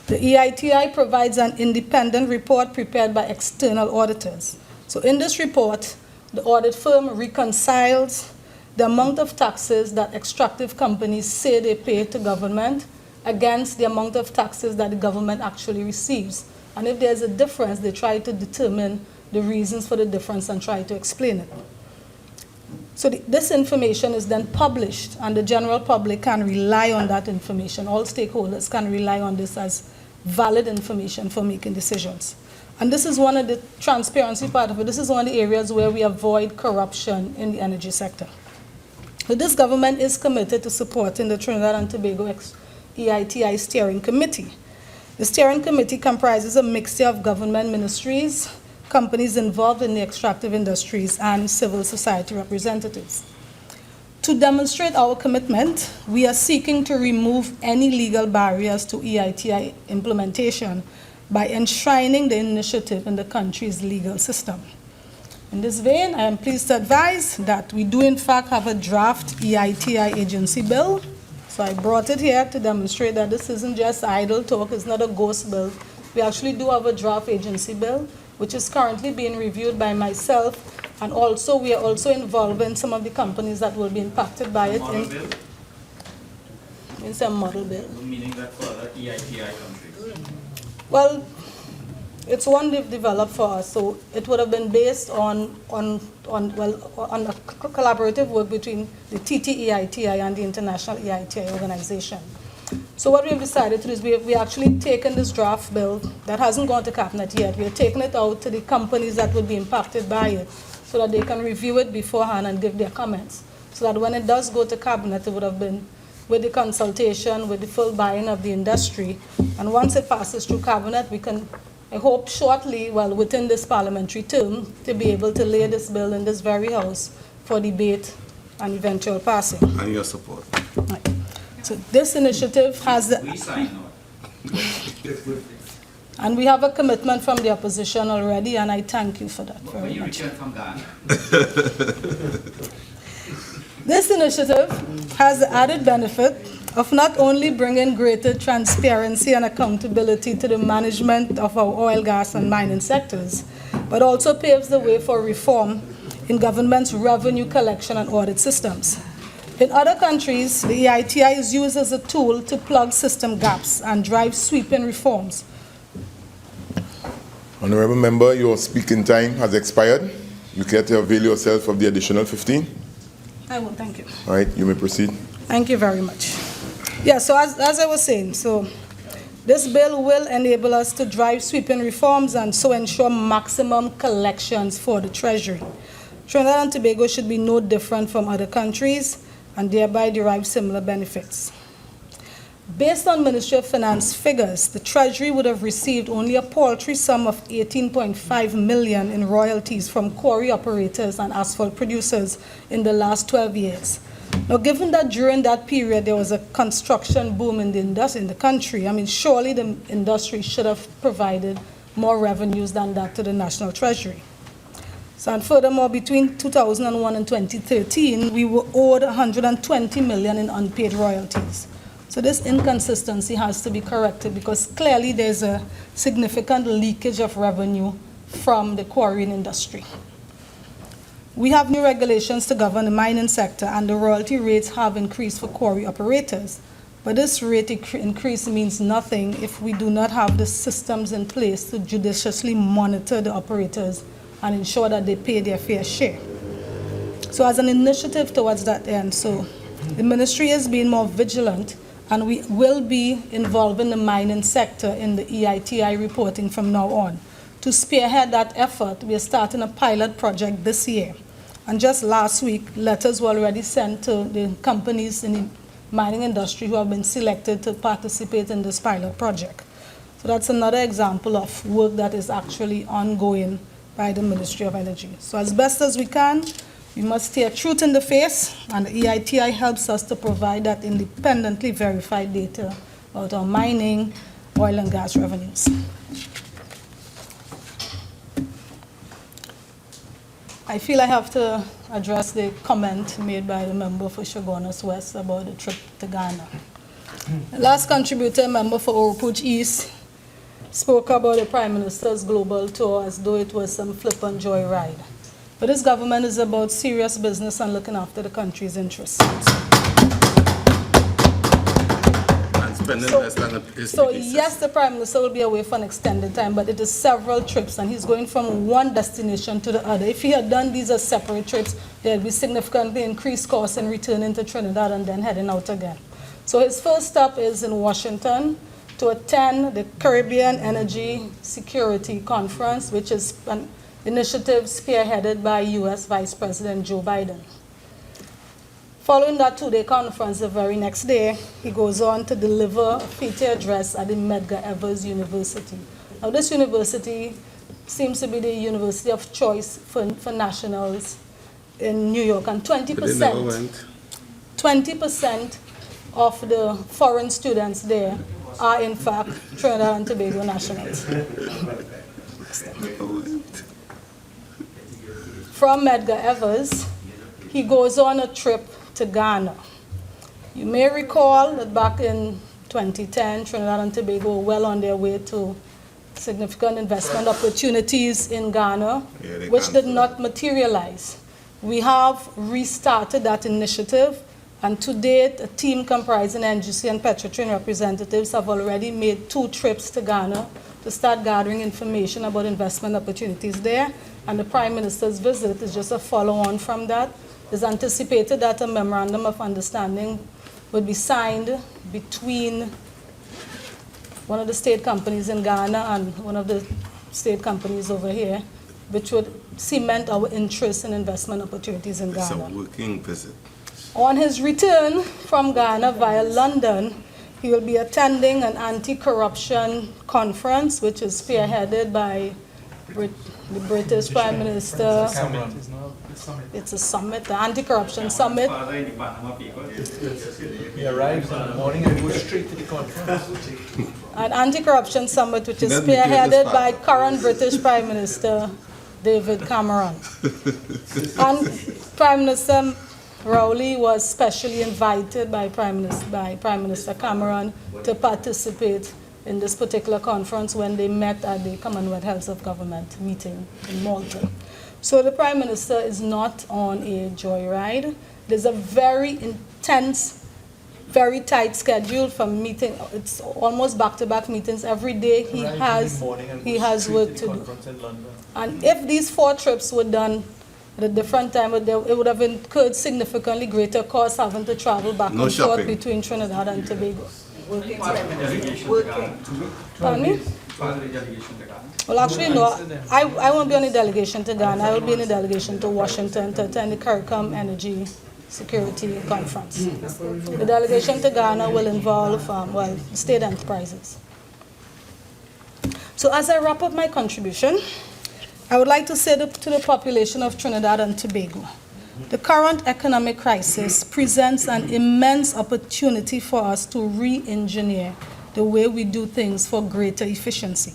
The EITI provides an independent report prepared by external auditors. So in this report, the audit firm reconciles the amount of taxes that extractive companies say they pay to government against the amount of taxes that the government actually receives. And if there's a difference, they try to determine the reasons for the difference and try to explain it. So this information is then published, and the general public can rely on that information. All stakeholders can rely on this as valid information for making decisions. And this is one of the transparency part of it. This is one of the areas where we avoid corruption in the energy sector. So this government is committed to supporting the Trinidad and Tobago EITI Steering Committee. The Steering Committee comprises a mixture of government ministries, companies involved in the extractive industries, and civil society representatives. To demonstrate our commitment, we are seeking to remove any legal barriers to EITI implementation by enshrining the initiative in the country's legal system. In this vein, I am pleased to advise that we do in fact have a draft EITI agency bill. So I brought it here to demonstrate that this isn't just idle talk, it's not a ghost bill. We actually do have a draft agency bill, which is currently being reviewed by myself, and also we are also involving some of the companies that will be impacted by it. Model bill? It's a model bill. Meaning that for other EITI countries? Well, it's one they've developed for us, so it would have been based on a collaborative work between the TTEITI and the International EITI organization. So what we have decided to do is we actually taken this draft bill that hasn't gone to cabinet yet. We are taking it out to the companies that would be impacted by it so that they can review it beforehand and give their comments. So that when it does go to cabinet, it would have been with the consultation, with the full buy-in of the industry. And once it passes through cabinet, we can, I hope shortly, well, within this parliamentary term, to be able to lay this bill in this very house for debate and eventual passing. And your support. Right. So this initiative has the... We sign on. And we have a commitment from the opposition already, and I thank you for that very When you much. return from Ghana. This initiative has the added benefit of not only bringing greater transparency and accountability to the management of our oil, gas, and mining sectors, but also paves the way for reform in government's revenue collection and audit systems. In other countries, the EITI is used as a tool to plug system gaps and drive sweeping reforms. Honorable member, your speaking time has expired. You care to avail yourself of the additional 15? I will, thank you. All right, you may proceed. Thank you very much. Yeah, so as I was saying, so this bill will enable us to drive sweeping reforms and so ensure maximum collections for the Treasury. Trinidad and Tobago should be no different from other countries and thereby derive similar benefits. Based on Ministry of Finance figures, the Treasury would have received only a paltry sum of 18.5 million in royalties from quarry operators and asphalt producers in the last 12 years. Now, given that during that period there was a construction boom in the country, I mean, surely the industry should have provided more revenues than that to the National Treasury. So, and furthermore, between 2001 and 2013, we were owed 120 million in unpaid royalties. So this inconsistency has to be corrected because clearly there's a significant leakage of revenue from the quarrying industry. We have new regulations to govern the mining sector, and the royalty rates have increased for quarry operators. But this rate increase means nothing if we do not have the systems in place to judiciously monitor the operators and ensure that they pay their fair share. So as an initiative towards that end, so the ministry is being more vigilant, and we will be involving the mining sector in the EITI reporting from now on. To spearhead that effort, we are starting a pilot project this year. And just last week, letters were already sent to the companies in the mining industry who have been selected to participate in this pilot project. So that's another example of work that is actually ongoing by the Ministry of Energy. So as best as we can, we must stare truth in the face, and the EITI helps us to provide that independently verified data about our mining, oil and gas revenues. I feel I have to address the comment made by the member for Chaguanas West about the trip to Ghana. The last contributor, member for Oropouche East, spoke about the Prime Minister's global tour as though it was some flippant joyride. But this government is about serious business and looking after the country's interests. So yes, the Prime Minister will be away for an extended time, but it is several trips, and he's going from one destination to the other. If he had done these as separate trips, there would be significantly increased costs in returning to Trinidad and then heading out again. So his first stop is in Washington to attend the Caribbean Energy Security Conference, which is an initiative spearheaded by U.S. Vice President Joe Biden. Following that two-day conference, the very next day, he goes on to deliver a feature address at the Medgar Evers University. Now, this university seems to be the university of choice for nationals in New York, and 20% of the foreign students there are, in fact, Trinidad and Tobago nationals. From Medgar Evers, he goes on a trip to Ghana. You may recall that back in 2010, Trinidad and Tobago were well on their way to significant investment opportunities in Ghana, which did not materialize. We have restarted that initiative, and to date, a team comprising NGC and Petrotrin representatives have already made 2 trips to Ghana to start gathering information about investment opportunities there, and the Prime Minister's visit is just a follow-on from that. It's anticipated that a memorandum of understanding would be signed between one of the state companies in Ghana and one of the state companies over here, which would cement our interest in investment opportunities in Ghana. It's a working visit. On his return from Ghana via London, he will be attending an anti-corruption conference, which is spearheaded by the British Prime Minister. It's a summit, the anti-corruption summit. He arrives in the morning and goes straight to the conference. An anti-corruption summit, which is spearheaded by current British Prime Minister David Cameron. And Prime Minister Rowley was specially invited by Prime Minister Cameron to participate in this particular conference when they met at the Commonwealth Heads of Government meeting in Malta. So the Prime Minister is not on a joyride. There's a very intense, very tight schedule for meeting. It's almost back-to-back meetings every day. He has work to do. And if these 4 trips were done at a different time, it would have incurred significantly greater costs having to travel back and forth between Trinidad and Tobago. Pardon me? Well, actually, no. I won't be on a delegation to Ghana. I will be in a delegation to Washington to attend the Caribbean Energy Security Conference. The delegation to Ghana will involve, state enterprises. So as I wrap up my contribution, I would like to say to the population of Trinidad and Tobago, the current economic crisis presents an immense opportunity for us to re-engineer the way we do things for greater efficiency.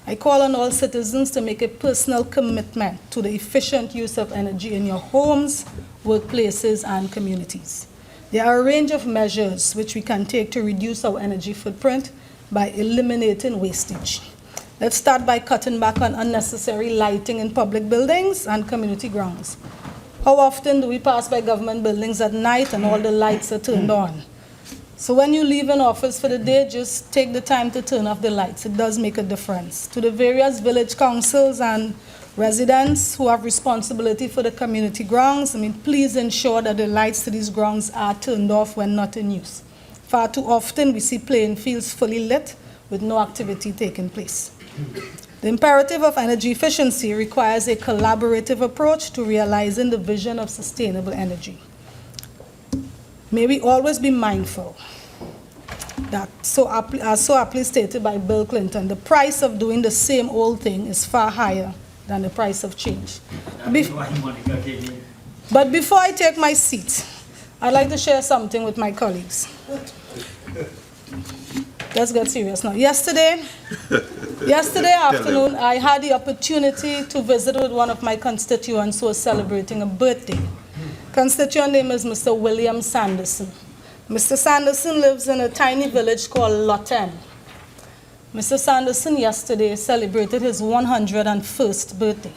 I call on all citizens to make a personal commitment to the efficient use of energy in your homes, workplaces, and communities. There are a range of measures which we can take to reduce our energy footprint by eliminating wastage. Let's start by cutting back on unnecessary lighting in public buildings and community grounds. How often do we pass by government buildings at night and all the lights are turned on? So when you leave an office for the day, just take the time to turn off the lights. It does make a difference. To the various village councils and residents who have responsibility for the community grounds, please ensure that the lights to these grounds are turned off when not in use. Far too often we see playing fields fully lit with no activity taking place. The imperative of energy efficiency requires a collaborative approach to realizing the vision of sustainable energy. May we always be mindful that, as so aptly stated by Bill Clinton, the price of doing the same old thing is far higher than the price of change. But before I take my seat, I'd like to share something with my colleagues. let's get serious now. Yesterday afternoon, I had the opportunity to visit with one of my constituents who was celebrating a birthday. Constituent name is Mr. William Sanderson. Mr. Sanderson lives in a tiny village called Lotten. Mr. Sanderson yesterday celebrated his 101st birthday.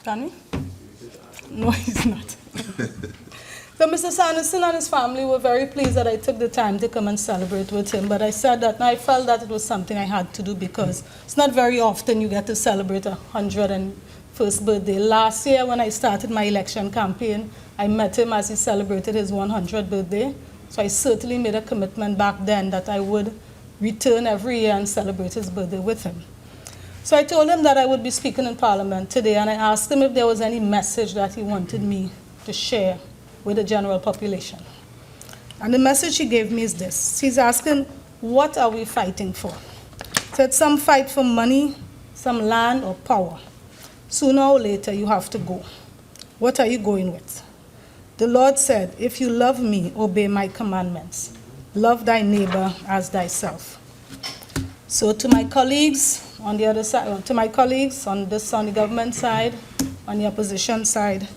Can we? No, he's not. So Mr. Sanderson and his family were very pleased that I took the time to come and celebrate with him. But I said that, and I felt that it was something I had to do because it's not very often you get to celebrate a 101st birthday. Last year when I started my election campaign, I met him as he celebrated his 100th birthday. So I certainly made a commitment back then that I would return every year and celebrate his birthday with him. So I told him that I would be speaking in Parliament today, and I asked him if there was any message that he wanted me to share with the general population. And the message he gave me is this. He's asking, what are we fighting for? He said, some fight for money, some land or power. Sooner or later, you have to go. What are you going with? The Lord said, if you love me, obey my commandments. Love thy neighbor as thyself. So to my colleagues on the other side, to my colleagues on the government side, on the opposition side,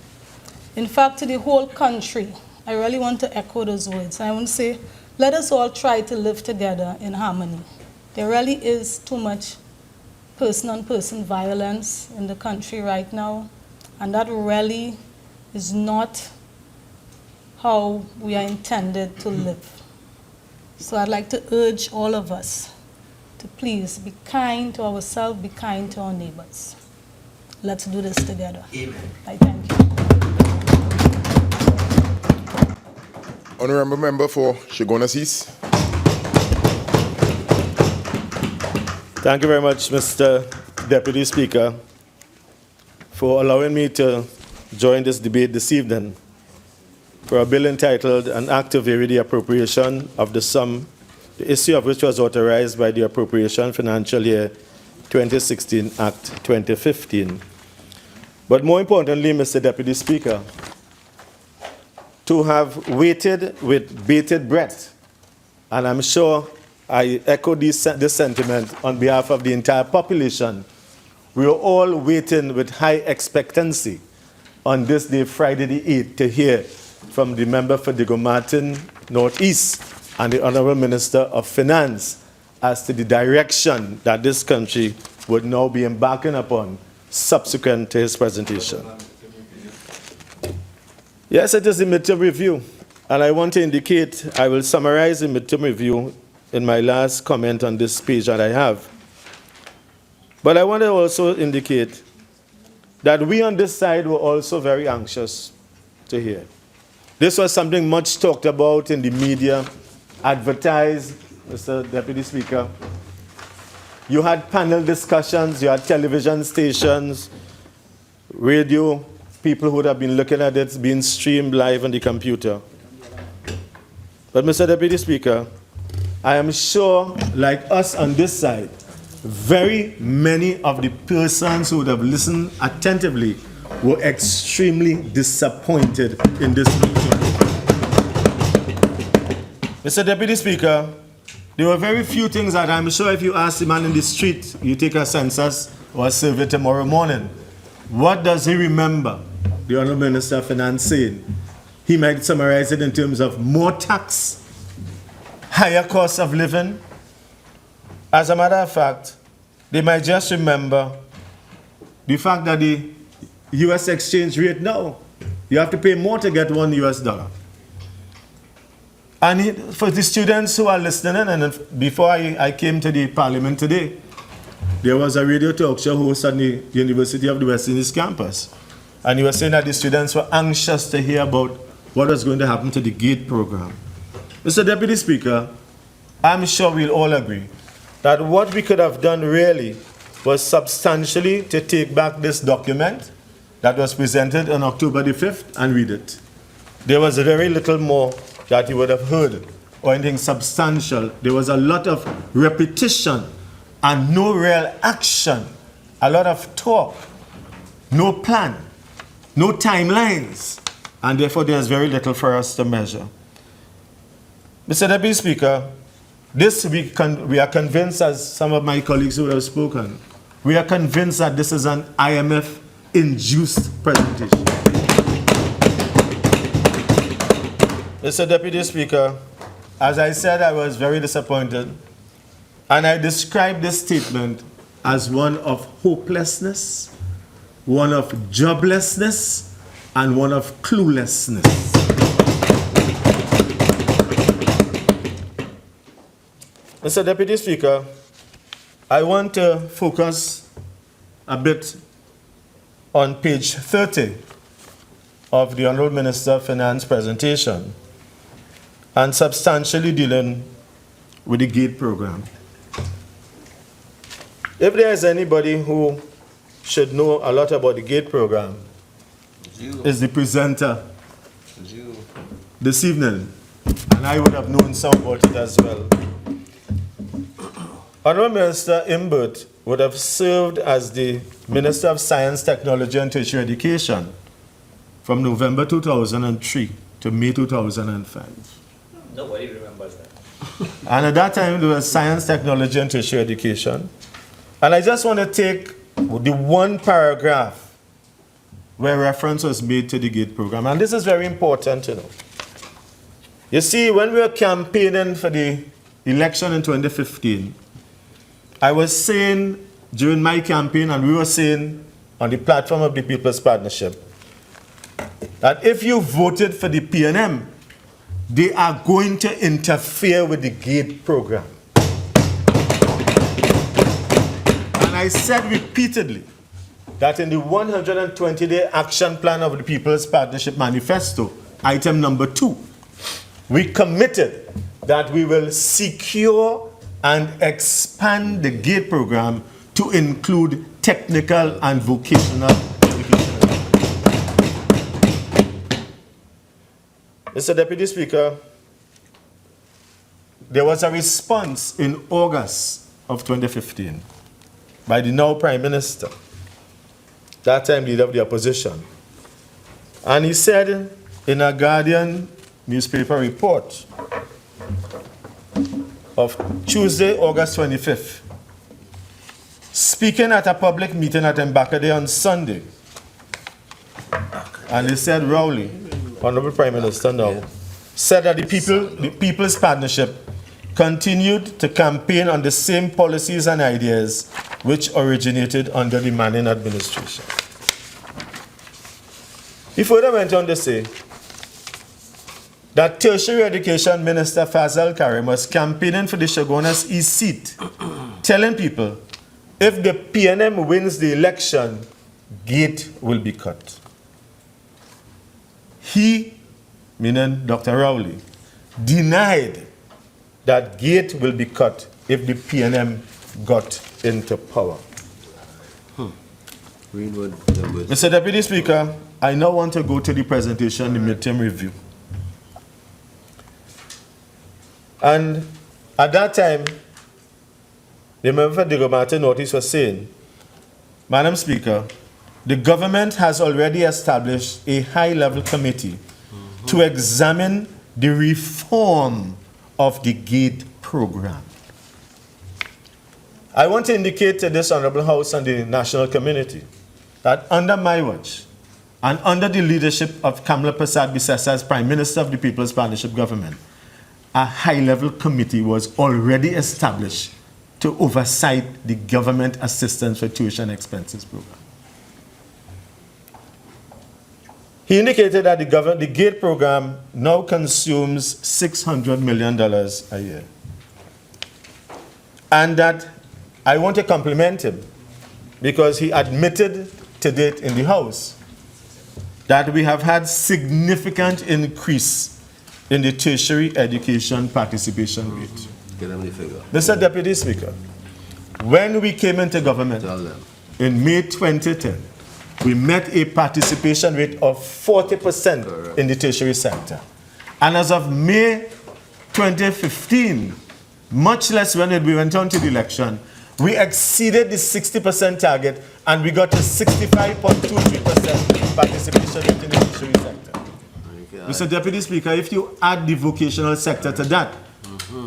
in fact, to the whole country, I really want to echo those words. I want to say, let us all try to live together in harmony. There really is too much person-on-person violence in the country right now, and that really is not how we are intended to live. So I'd like to urge all of us to please be kind to ourselves, be kind to our neighbors. Let's do this together. Amen. I thank you. Honorable member for Chaguanas East. Thank you very much, Mr. Deputy Speaker, for allowing me to join this debate this evening for a bill entitled An Act to Vary the Appropriation of the Sum, the issue of which was authorized by the Appropriation Financial Year 2016 Act 2015. But more importantly, Mr. Deputy Speaker, to have waited with bated breath, and I'm sure I echo this sentiment on behalf of the entire population. We are all waiting with high expectancy on this day, Friday the 8th, to hear from the member for Diego Martin Northeast and the Honorable Minister of Finance as to the direction that this country would now be embarking upon subsequent to his presentation. Yes, it is the midterm review, and I want to indicate, I will summarize the midterm review in my last comment on this page that I have. But I want to also indicate that we on this side were also very anxious to hear. This was something much talked about in the media, advertised, Mr. Deputy Speaker. You had panel discussions, you had television stations, radio, people who would have been looking at it being streamed live on the computer. But Mr. Deputy Speaker, I am sure, like us on this side, very many of the persons who would have listened attentively were extremely disappointed in this meeting. Mr. Deputy Speaker, there were very few things that I'm sure if you ask the man in the street, you take a census or a survey tomorrow morning, what does he remember the Honourable Minister of Finance saying? He might summarize it in terms of more tax, higher cost of living. As a matter of fact, they might just remember the fact that the US exchange rate now, you have to pay more to get $1. And for the students who are listening, and before I came to the Parliament today, there was a radio talk show host on the University of the West Indies campus. And he was saying that the students were anxious to hear about what was going to happen to the GATE program. Mr. Deputy Speaker, I'm sure we'll all agree that what we could have done really was substantially to take back this document that was presented on October the 5th and read it. There was very little more that you would have heard or anything substantial. There was a lot of repetition and no real action, a lot of talk, no plan, no timelines, and therefore there's very little for us to measure. Mr. Deputy Speaker, this we are convinced, as some of my colleagues who have spoken, we are convinced that this is an IMF-induced presentation. Mr. Deputy Speaker, as I said, I was very disappointed, and I described this statement as one of hopelessness, one of joblessness, and one of cluelessness. Mr. Deputy Speaker, I want to focus a bit on page 30 of the Honourable Minister of Finance presentation and substantially dealing with the GATE program. If there is anybody who should know a lot about the GATE program, is the presenter this evening, and I would have known some about it as well. Honourable Minister Imbert would have served as the Minister of Science, Technology and Tertiary Education from November 2003 to May 2005. Nobody remembers that. And at that time, there was Science, Technology and Tertiary Education. And I just want to take the one paragraph where reference was made to the GATE program. And this is very important to know. You see, when we were campaigning for the election in 2015, I was saying during my campaign, and we were saying on the platform of the People's Partnership, that if you voted for the PNM, they are going to interfere with the GATE program. And I said repeatedly that in the 120-day action plan of the People's Partnership Manifesto, item number 2, we committed that we will secure and expand the GATE program to include technical and vocational education. Mr. Deputy Speaker, there was a response in August of 2015 by the now Prime Minister, that time leader of the opposition. And he said in a Guardian newspaper report of Tuesday, August 25th, speaking at a public meeting at Embarcadero on Sunday, and he said, Rowley, Honourable Prime Minister now, said that the People's Partnership continued to campaign on the same policies and ideas which originated under the Manning administration. He further went on to say that Tertiary Education Minister Fazal Karim was campaigning for the Chaguanas East seat, telling people, if the PNM wins the election, GATE will be cut. He, meaning Dr. Rowley, denied that GATE will be cut if the PNM got into power. Mr. Deputy Speaker, I now want to go to the presentation, the midterm review. And at that time, the member for Digomata Northeast was saying, Madam Speaker, the government has already established a high-level committee to examine the reform of the GATE program. I want to indicate to this Honourable House and the national community that under my watch and under the leadership of Kamla Persad-Bissessar as Prime Minister of the People's Partnership Government, a high-level committee was already established to oversight the government assistance for tuition expenses program. He indicated that the GATE program now consumes $600 million a year. And that I want to compliment him because he admitted to date in the House that we have had significant increase in the tertiary education participation rate. Mr. Deputy Speaker, when we came into government in May 2010, we met a participation rate of 40% in the tertiary sector. And as of May 2015, much less when we went on to the election, we exceeded the 60% target and we got to 65.23% participation rate in the tertiary sector. Mr. Deputy Speaker, if you add the vocational sector to that,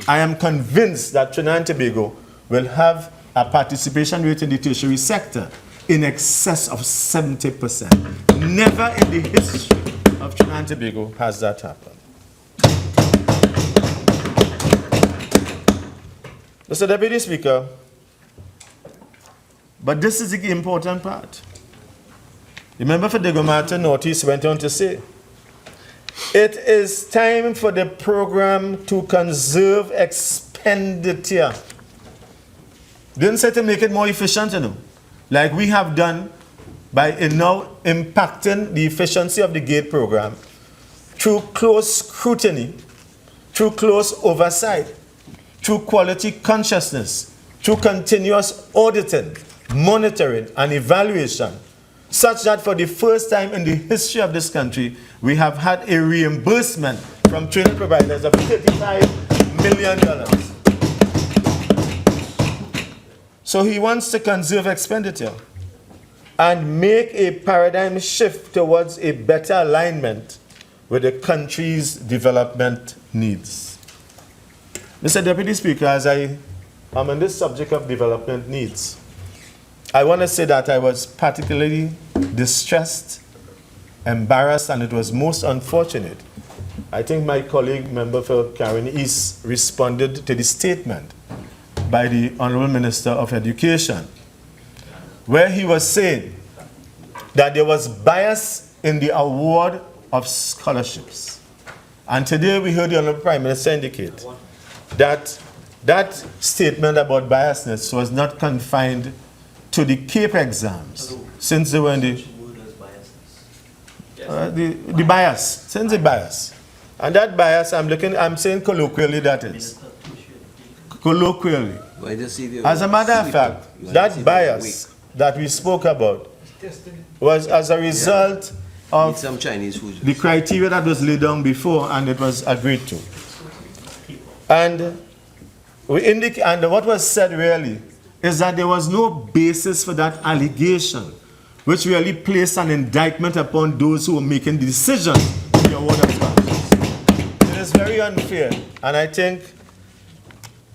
I am convinced that Trinidad and Tobago will have a participation rate in the tertiary sector in excess of 70%. Never in the history of Trinidad and Tobago has that happened. Mr. Deputy Speaker, but this is the important part. The member for Rambachan Northeast went on to say, it is time for the program to conserve expenditure. Didn't say to make it more efficient, you know, like we have done by now impacting the efficiency of the GATE program through close scrutiny, through close oversight, through quality consciousness, through continuous auditing, monitoring, and evaluation, such that for the first time in the history of this country, we have had a reimbursement from training providers of $35 million. So he wants to conserve expenditure and make a paradigm shift towards a better alignment with the country's development needs. Mr. Deputy Speaker, as I am on this subject of development needs, I want to say that I was particularly distressed, embarrassed, and it was most unfortunate. I think my colleague, member for Caroni East, responded to the statement by the Honorable Minister of Education, where he was saying that there was bias in the award of scholarships. And today we heard the Honorable Prime Minister indicate that that statement about biasness was not confined to the CAPE exams, since they were in the bias, since the bias. And that bias, I'm saying colloquially that is. Colloquially. As a matter of fact, that bias that we spoke about was as a result of the criteria that was laid down before and it was agreed to. And what was said really is that there was no basis for that allegation, which really placed an indictment upon those who were making the decision in the award of scholarships. It is very unfair, and I think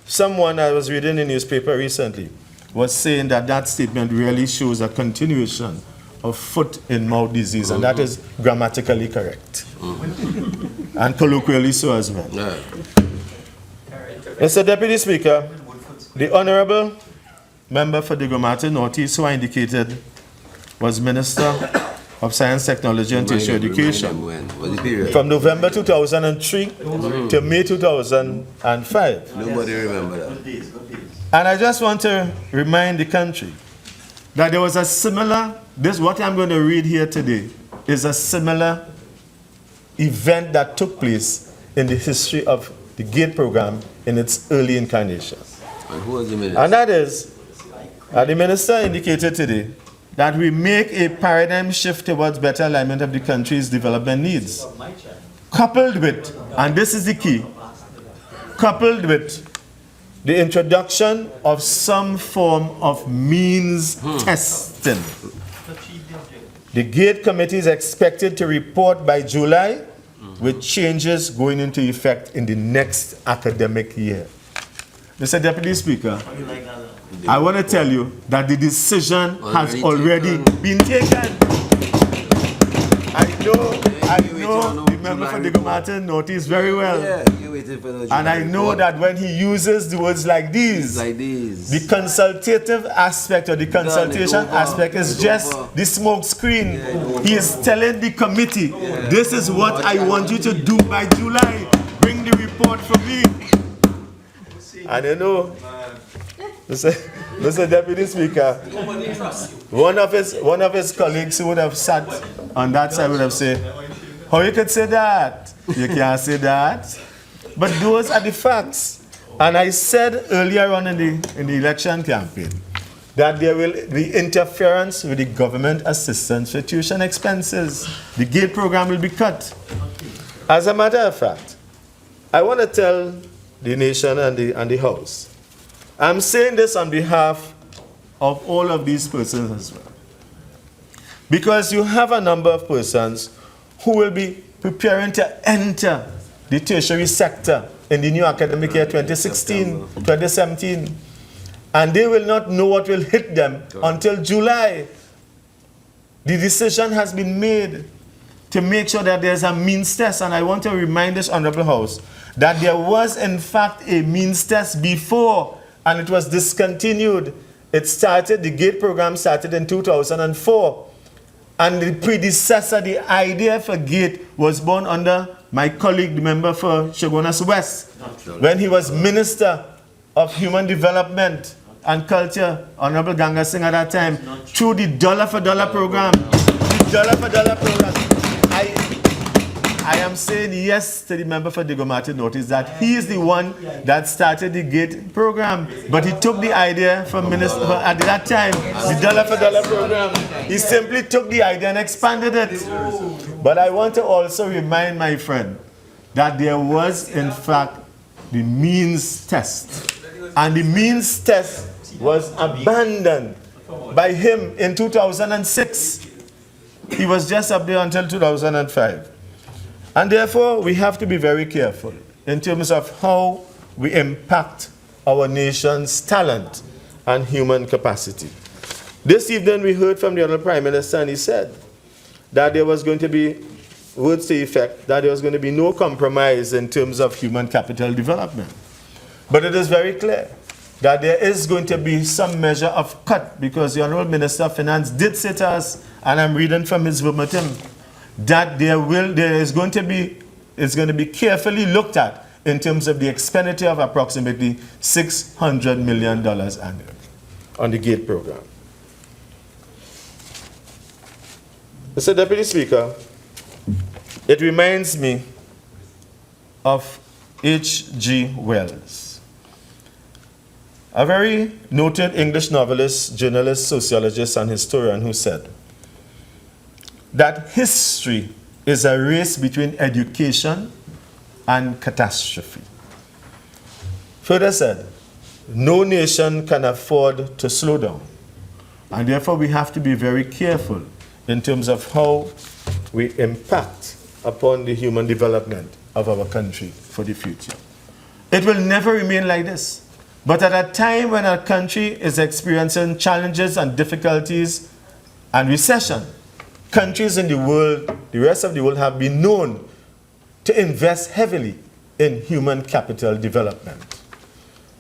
someone I was reading in the newspaper recently was saying that that statement really shows a continuation of foot-and-mouth disease, and that is grammatically correct, and colloquially so as well. Mr. Deputy Speaker, the Honourable Member for the Rambachan Northeast, who I indicated was Minister of Science, Technology and Tertiary Education from November 2003 to May 2005. Nobody remember that. And I just want to remind the country that there was a similar, what I'm going to read here today is a similar event that took place in the history of the GATE program in its early incarnation. And who was the minister? And that is, the minister indicated today that we make a paradigm shift towards better alignment of the country's development needs. Coupled with, and this is the key, coupled with the introduction of some form of means testing. The GATE committee is expected to report by July with changes going into effect in the next academic year. Mr. Deputy Speaker, I want to tell you that the decision has already been taken. I know the member for the Rambachan Northeast very well. And I know that when he uses the words like these, the consultative aspect or the consultation aspect is just the smoke screen. He is telling the committee, this is what I want you to do by July. Bring the report for me. And you know, Mr. Deputy Speaker, one of his colleagues who would have sat on that side would have said, how you could say that? You can't say that. But those are the facts. And I said earlier on in the election campaign that there will be interference with the government assistance for tuition expenses. The GATE program will be cut. As a matter of fact, I want to tell the nation and the House, I'm saying this on behalf of all of these persons as well. Because you have a number of persons who will be preparing to enter the tertiary sector in the new academic year 2016-2017. And they will not know what will hit them until July. The decision has been made to make sure that there's a means test. And I want to remind this Honorable House that there was in fact a means test before, and it was discontinued. It started, the GATE program started in 2004. And the predecessor, the idea for GATE, was born under my colleague, the member for Chaguanas West, when he was Minister of Human Development and Culture, Honorable Ganga Singh at that time, through the dollar for dollar program. The dollar for dollar program. I am saying yes to the member for Digomatic Notice that he is the one that started the GATE program. But he took the idea from Minister at that time, the dollar for dollar program. He simply took the idea and expanded it. But I want to also remind my friend that there was in fact the means test. And the means test was abandoned by him in 2006. He was just up there until 2005. And therefore, we have to be very careful in terms of how we impact our nation's talent and human capacity. This evening, we heard from the Honorable Prime Minister, and he said that there was going to be, words to the effect, that there was going to be no compromise in terms of human capital development. But it is very clear that there is going to be some measure of cut, because the Honorable Minister of Finance did say to us, and I'm reading from his verbatim, that it's going to be carefully looked at in terms of the expenditure of approximately $600 million annually on the GATE program. Mr. Deputy Speaker, it reminds me of H.G. Wells, a very noted English novelist, journalist, sociologist, and historian, who said that history is a race between education and catastrophe. Further said, no nation can afford to slow down, and therefore we have to be very careful in terms of how we impact upon the human development of our country for the future. It will never remain like this, but at a time when our country is experiencing challenges and difficulties and recession, countries in the world, the rest of the world, have been known to invest heavily in human capital development.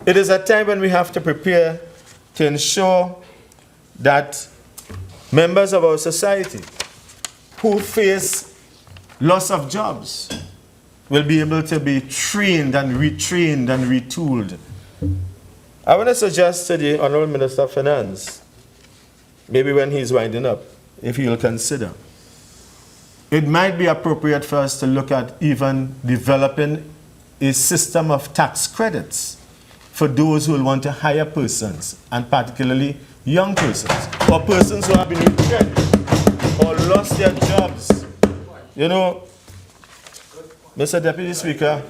It is a time when we have to prepare to ensure that members of our society who face loss of jobs will be able to be trained and retrained and retooled. I want to suggest to the Honorable Minister of Finance, maybe when he's winding up, if you'll consider, it might be appropriate for us to look at even developing a system of tax credits for those who will want to hire persons, and particularly young persons, or persons who have been retrenched or lost their jobs. You know, Mr. Deputy Speaker,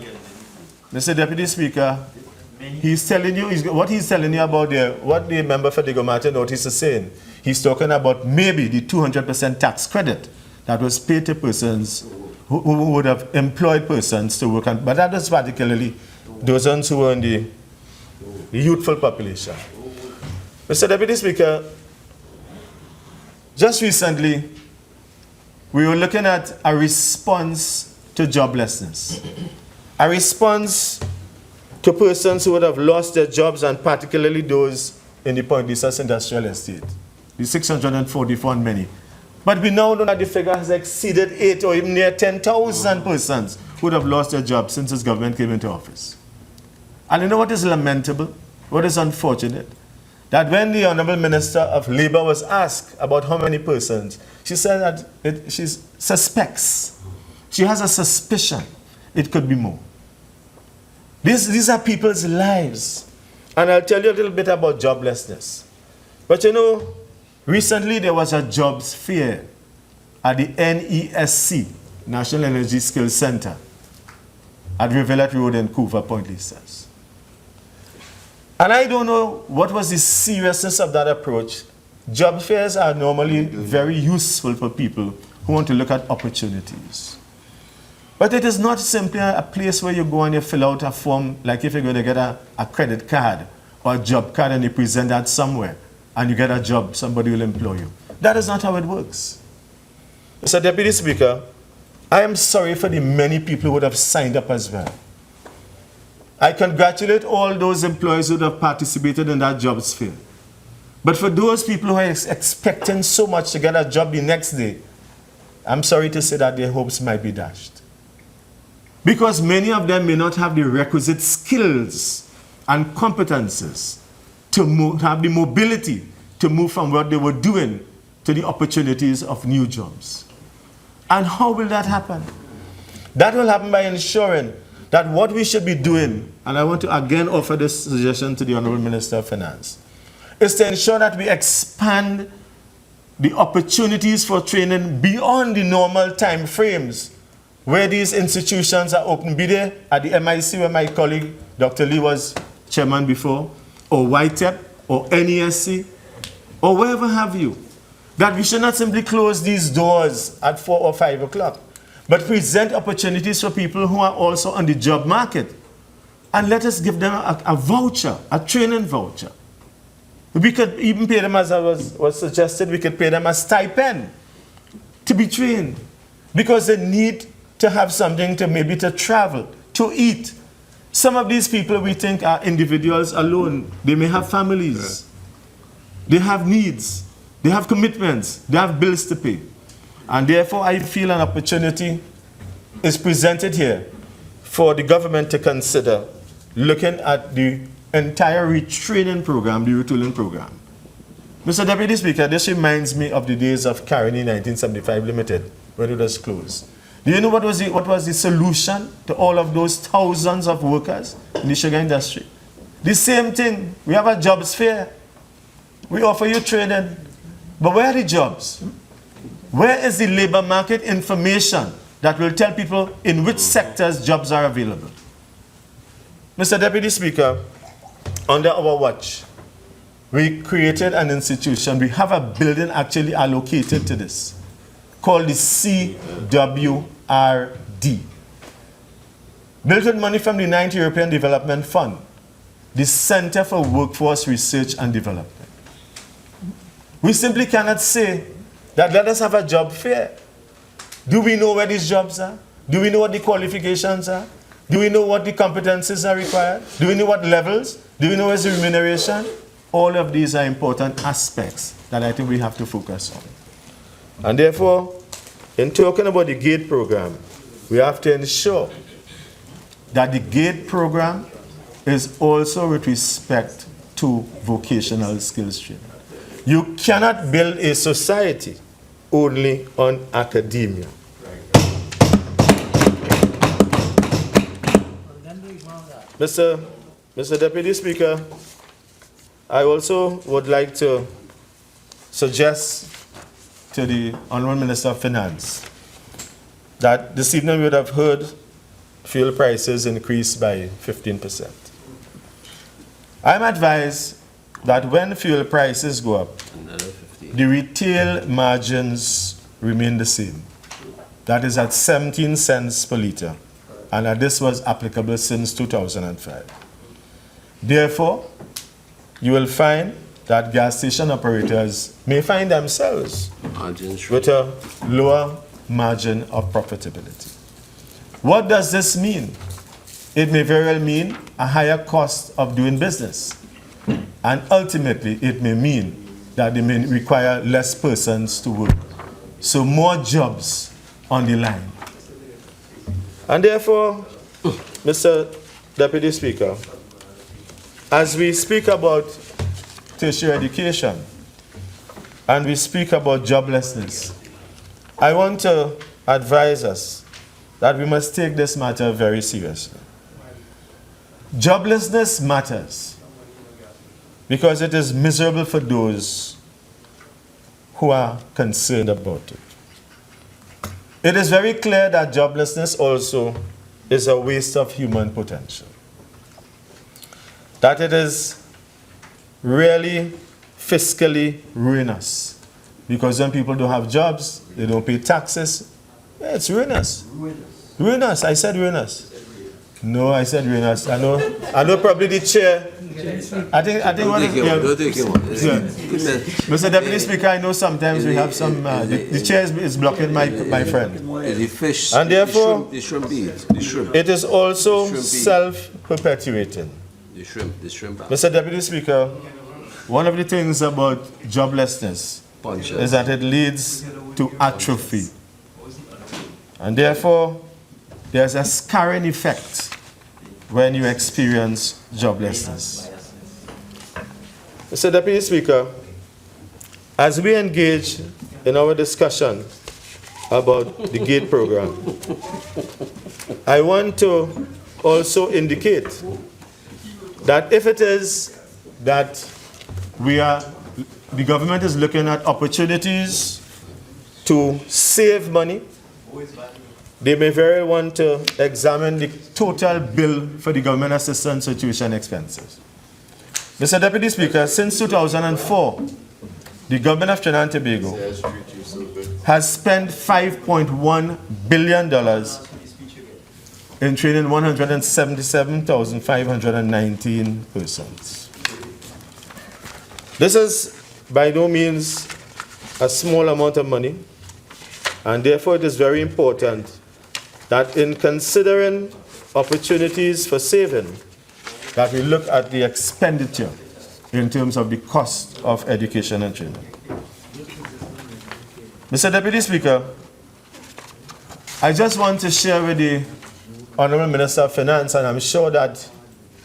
he's telling you, what he's telling you about what the member for the Digomatic Notice is saying. He's talking about maybe the 200% tax credit that was paid to persons who would have employed persons to work on, but that was particularly those ones who were in the youthful population. Mr. Deputy Speaker, just recently, we were looking at a response to joblessness, a response to persons who would have lost their jobs, and particularly those in the Point Lisas industrial estate, the 644 and many. But we now know that the figure has exceeded 8 or even near 10,000 persons who would have lost their jobs since this government came into office. And you know what is lamentable, what is unfortunate? That when the Honorable Minister of Labour was asked about how many persons, she said that she suspects. She has a suspicion it could be more. These are people's lives. And I'll tell you a little bit about joblessness. But you know, recently there was a jobs fair at the NESC, National Energy Skills Center, at Rivulet Road in Couva, Point Lisas. And I don't know what was the seriousness of that approach. Job fairs are normally very useful for people who want to look at opportunities. But it is not simply a place where you go and you fill out a form, like if you're going to get a credit card or a job card and you present that somewhere and you get a job, somebody will employ you. That is not how it works. Mr. Deputy Speaker, I am sorry for the many people who would have signed up as well. I congratulate all those employees who would have participated in that jobs fair. But for those people who are expecting so much to get a job the next day, I'm sorry to say that their hopes might be dashed. Because many of them may not have the requisite skills and competences to have the mobility to move from what they were doing to the opportunities of new jobs. And how will that happen? That will happen by ensuring that what we should be doing, and I want to again offer this suggestion to the Honorable Minister of Finance, is to ensure that we expand the opportunities for training beyond the normal time frames where these institutions are open, be they at the MIC where my colleague Dr. Lee was chairman before, or YTEP, or NESC, or wherever have you. That we should not simply close these doors at 4 or 5 o'clock, but present opportunities for people who are also on the job market. And let us give them a voucher, a training voucher. We could even pay them, as I was suggested, we could pay them a stipend to be trained, because they need to have something to maybe to travel, to eat. Some of these people we think are individuals alone. They may have families. They have needs. They have commitments. They have bills to pay. And therefore, I feel an opportunity is presented here for the government to consider looking at the entire retraining program, the retooling program. Mr. Deputy Speaker, this reminds me of the days of Caroni 1975 Limited, when it was closed. Do you know what was the solution to all of those thousands of workers in the sugar industry? The same thing. We have a jobs fair. We offer you training. But where are the jobs? Where is the labor market information that will tell people in which sectors jobs are available? Mr. Deputy Speaker, under our watch, we created an institution. We have a building actually allocated to this, called the CWRD. Built with money from the 9th European Development Fund, the Center for Workforce Research and Development. We simply cannot say that let us have a job fair. Do we know where these jobs are? Do we know what the qualifications are? Do we know what the competencies are required? Do we know what levels? Do we know where's the remuneration? All of these are important aspects that I think we have to focus on. And therefore, in talking about the GATE program, we have to ensure that the GATE program is also with respect to vocational skills training. You cannot build a society only on academia. Mr. Deputy Speaker, I also would like to suggest to the Honourable Minister of Finance that this evening we would have heard fuel prices increase by 15%. I'm advised that when fuel prices go up, the retail margins remain the same. That is at 17 cents per litre, and that this was applicable since 2005. Therefore, you will find that gas station operators may find themselves with a lower margin of profitability. What does this mean? It may very well mean a higher cost of doing business. And ultimately, it may mean that they may require less persons to work. So more jobs on the line. And therefore, Mr. Deputy Speaker, as we speak about tertiary education and we speak about joblessness, I want to advise us that we must take this matter very seriously. Joblessness matters because it is miserable for those who are concerned about it. It is very clear that joblessness also is a waste of human potential. That it is really fiscally ruinous. Because when people don't have jobs, they don't pay taxes, it's ruinous. Ruinous. I said ruinous. No, I said ruinous. I know probably the chair. I think what is, yeah. Mr. Deputy Speaker, I know sometimes we have some, the chair is blocking my friend. The fish, and therefore, the shrimp. it is also self-perpetuating. The shrimp. Mr. Deputy Speaker, one of the things about joblessness is that it leads to atrophy. And therefore, there's a scarring effect when you experience joblessness. Mr. Deputy Speaker, as we engage in our discussion about the GATE program, I want to also indicate that if it is that the government is looking at opportunities to save money, they may very want to examine the total bill for the government assistance and tuition expenses. Mr. Deputy Speaker, since 2004, the government of Trinidad and Tobago has spent $5.1 billion in training 177,519 persons. This is by no means a small amount of money, and therefore it is very important that in considering opportunities for saving, that we look at the expenditure in terms of the cost of education and training. Mr. Deputy Speaker, I just want to share with the Honourable Minister of Finance, and I'm sure that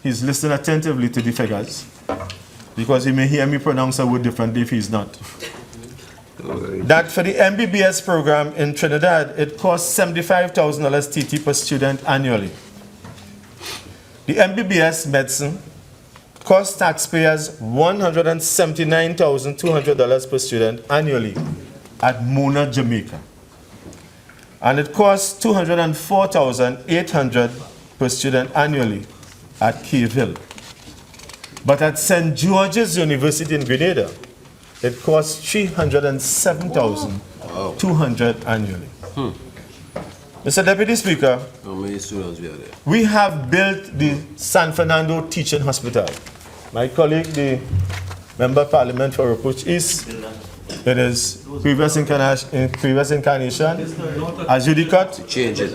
he's listening attentively to the figures, because he may hear me pronounce a word differently if he's not. That for the MBBS program in Trinidad, it costs $75,000 TT per student annually. The MBBS medicine costs taxpayers $179,200 per student annually at Mona, Jamaica. And it costs $204,800 per student annually at Cave Hill. But at St. George's University in Grenada, it costs $307,200 annually. Mr. Deputy Speaker, how many students we are there? We have built the San Fernando Teaching Hospital. My colleague, the Member of Parliament for Oropouche East, it is previous incarnation, as judicate. We change it.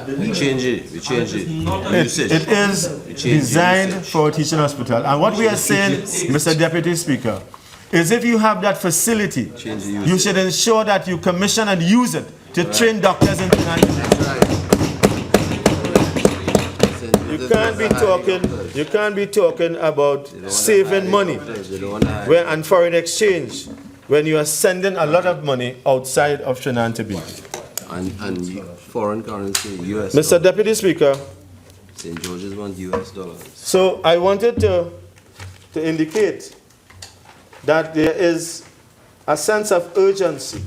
It is designed for a teaching hospital. And what we are saying, Mr. Deputy Speaker, is if you have that facility, you should ensure that you commission and use it to train doctors in You can't be talking about saving money and foreign exchange when you are sending a lot of money outside of Trinidad and Tobago. And foreign currency, US. Mr. Deputy Speaker, St. George's want US dollars. So I wanted to indicate that there is a sense of urgency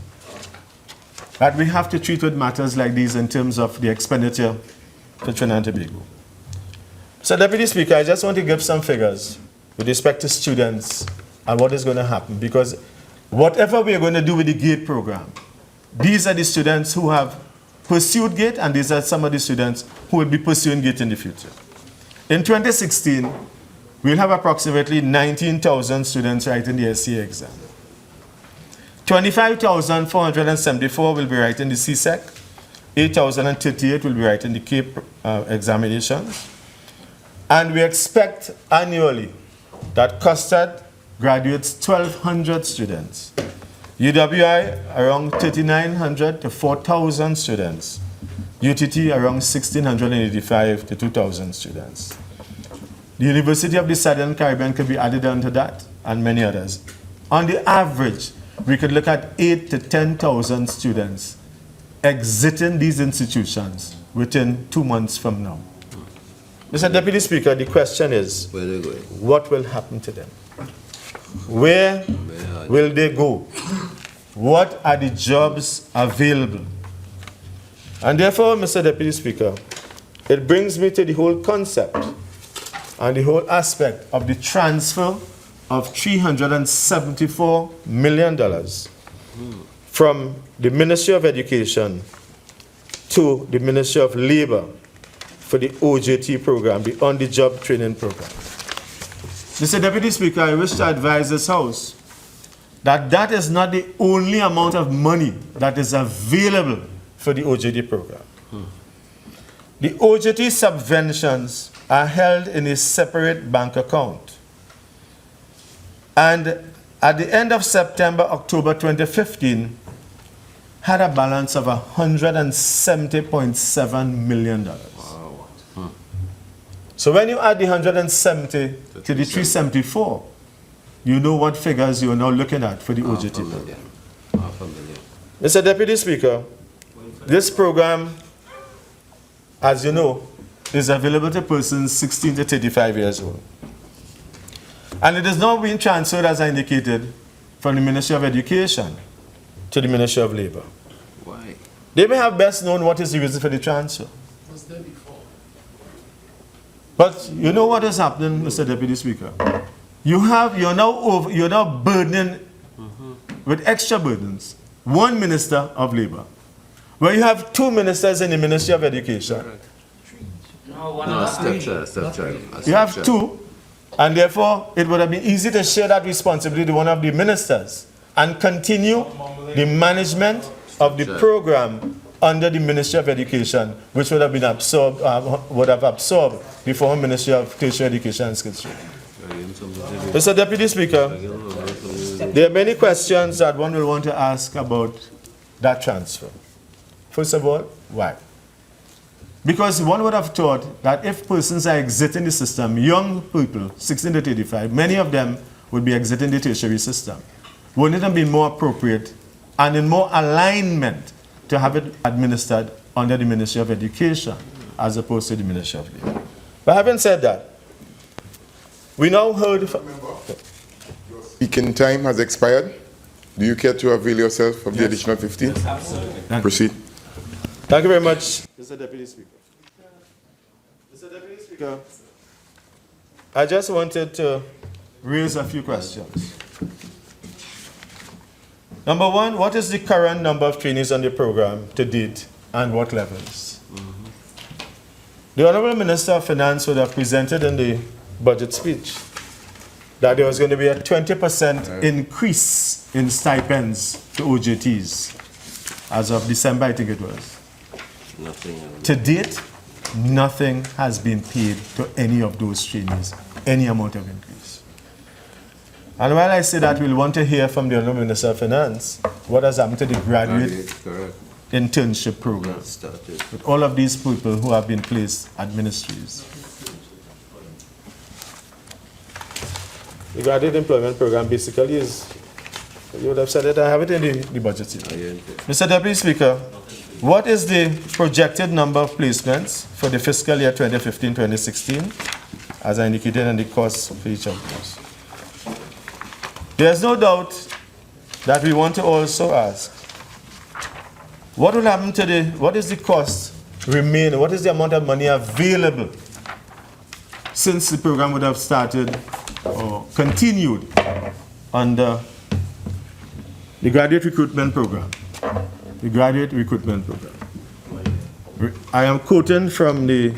that we have to treat with matters like these in terms of the expenditure for Trinidad and Tobago. So, Deputy Speaker, I just want to give some figures with respect to students and what is going to happen, because whatever we are going to do with the GATE program, these are the students who have pursued GATE, and these are some of the students who will be pursuing GATE in the future. In 2016, we'll have approximately 19,000 students writing the SCA exam. 25,474 will be writing the CSEC. 8,038 will be writing the CAPE examinations. And we expect annually that Custard graduates 1,200 students. UWI around 3,900 to 4,000 students. UTT around 1,685 to 2,000 students. The University of the Southern Caribbean could be added onto that, and many others. On the average, we could look at 8,000 to 10,000 students exiting these institutions within 2 months from now. Mr. Deputy Speaker, the question is, where they going? What will happen to them? Where will they go? What are the jobs available? And therefore, Mr. Deputy Speaker, it brings me to the whole concept and the whole aspect of the transfer of $374 million from the Ministry of Education to the Ministry of Labor for the OJT program, the on-the-job training program. Mr. Deputy Speaker, I wish to advise this House that that is not the only amount of money that is available for the OJT program. The OJT subventions are held in a separate bank account. And at the end of September, October 2015, had a balance of $170.7 million. So when you add the 170 to the 374, you know what figures you are now looking at for the OJT program. Mr. Deputy Speaker, this program, as you know, is available to persons 16 to 35 years old. And it is now being transferred, as I indicated, from the Ministry of Education to the Ministry of Labor. Why? They may have best known what is the reason for the transfer. Was there before? But you know what is happening, Mr. Deputy Speaker? You're now burdening with extra burdens one Minister of Labor, where you have two ministers in the Ministry of Education. No, stepchild. You have two, and therefore it would have been easy to share that responsibility to one of the ministers and continue the management of the program under the Ministry of Education, which would have been absorbed, the former Ministry of Tertiary Education and Skills Training. Mr. Deputy Speaker, there are many questions that one will want to ask about that transfer. First of all, why? Because one would have thought that if persons are exiting the system, young people, 16 to 35, many of them would be exiting the tertiary system. Wouldn't it have been more appropriate and in more alignment to have it administered under the Ministry of Education as opposed to the Ministry of Labor? But having said that, we now heard... Speaking time has expired. Do you care to avail yourself of the additional 15? Yes, absolutely. Proceed. Thank you very much, Mr. Deputy Speaker. Mr. Deputy Speaker, I just wanted to raise a few questions. Number one, what is the current number of trainees on the program to date and what levels? The Honorable Minister of Finance would have presented in the budget speech that there was going to be a 20% increase in stipends to OJTs as of December, I think it was. Nothing. To date, nothing has been paid to any of those trainees, any amount of increase. And while I say that, we'll want to hear from the Honorable Minister of Finance what has happened to the graduate internship program with all of these people who have been placed at ministries. The graduate employment program basically is, you would have said it, I have it in the budget. Mr. Deputy Speaker, what is the projected number of placements for the fiscal year 2015-2016, as I indicated in the cost for each of those? There's no doubt that we want to also ask, what will happen to what is the cost remaining, what is the amount of money available since the program would have started or continued under the graduate recruitment program? The graduate recruitment program. I am quoting from the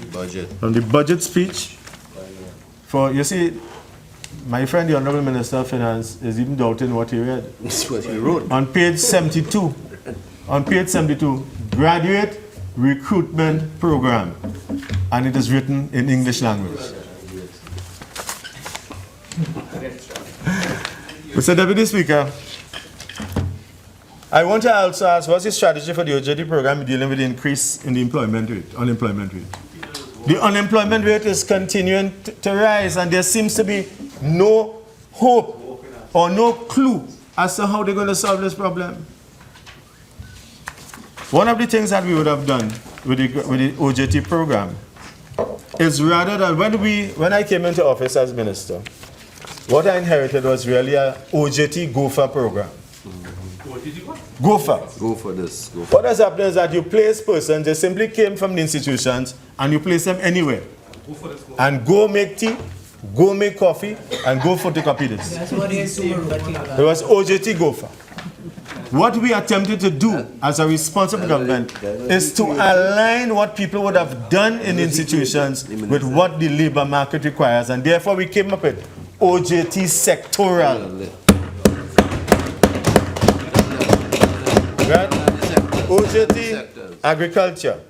budget speech. For you see, my friend, the Honorable Minister of Finance, is even doubting what he read. That's what he wrote. On page 72, graduate recruitment program, and it is written in English language. Mr. Deputy Speaker, I want to also ask, what's the strategy for the OJT program dealing with the increase in the unemployment rate? The unemployment rate is continuing to rise, and there seems to be no hope or no clue as to how they're going to solve this problem. One of the things that we would have done with the OJT program is rather than when I came into office as minister, what I inherited was really a OJT GOFA program. GOFA. Go for this. Go for what has happened is that you place persons, they simply came from the institutions, and you place them anywhere. And go make tea, go make coffee, and go photocopy this. That's what they do. It was OJT GOFA. what we attempted to do as a responsible government is to align what people would have done in institutions with what the labor market requires, and therefore we came up with OJT sectoral. Right? OJT agriculture,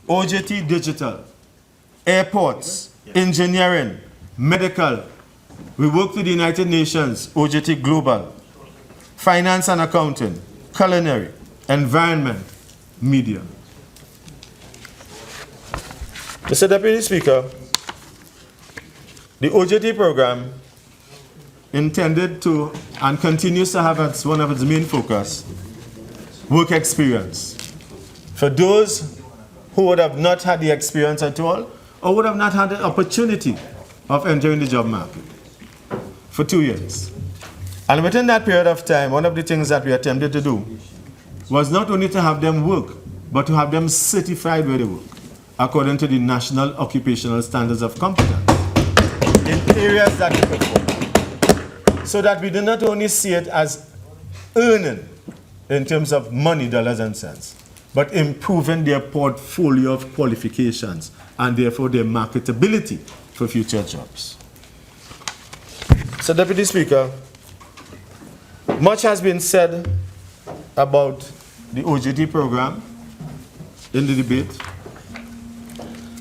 OJT digital, airports, engineering, medical. We work with the United Nations, OJT global, finance and accounting, culinary, environment, media. Mr. Deputy Speaker, the OJT program intended to and continues to have as one of its main focus work experience. For those who would have not had the experience at all or would have not had the opportunity of entering the job market for 2 years. And within that period of time, one of the things that we attempted to do was not only to have them work, but to have them certified where they work, according to the National Occupational Standards of Competence, in areas that they perform. So that we do not only see it as earning in terms of money, dollars and cents, but improving their portfolio of qualifications and therefore their marketability for future jobs. So, Deputy Speaker, much has been said about the OJT program in the debate,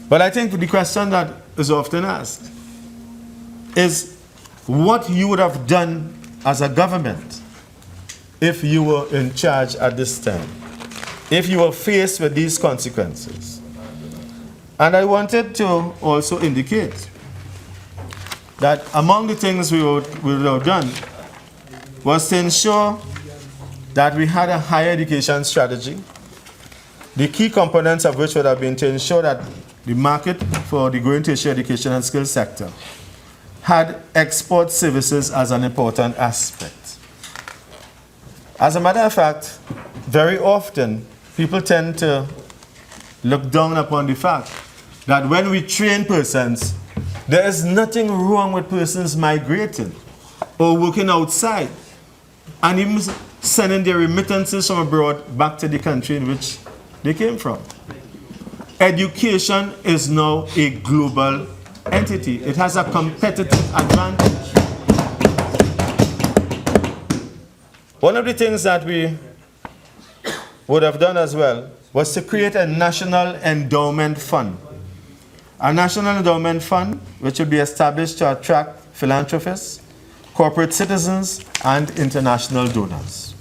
but I think the question that is often asked is what you would have done as a government if you were in charge at this time, if you were faced with these consequences. And I wanted to also indicate that among the things we would have done was to ensure that we had a higher education strategy, the key components of which would have been to ensure that the market for the growing tertiary education and skills sector had export services as an important aspect. As a matter of fact, very often people tend to look down upon the fact that when we train persons, there is nothing wrong with persons migrating or working outside and even sending their remittances from abroad back to the country in which they came from. Education is now a global entity. It has a competitive advantage. One of the things that we would have done as well was to create a national endowment fund. A national endowment fund which would be established to attract philanthropists, corporate citizens, and international donors.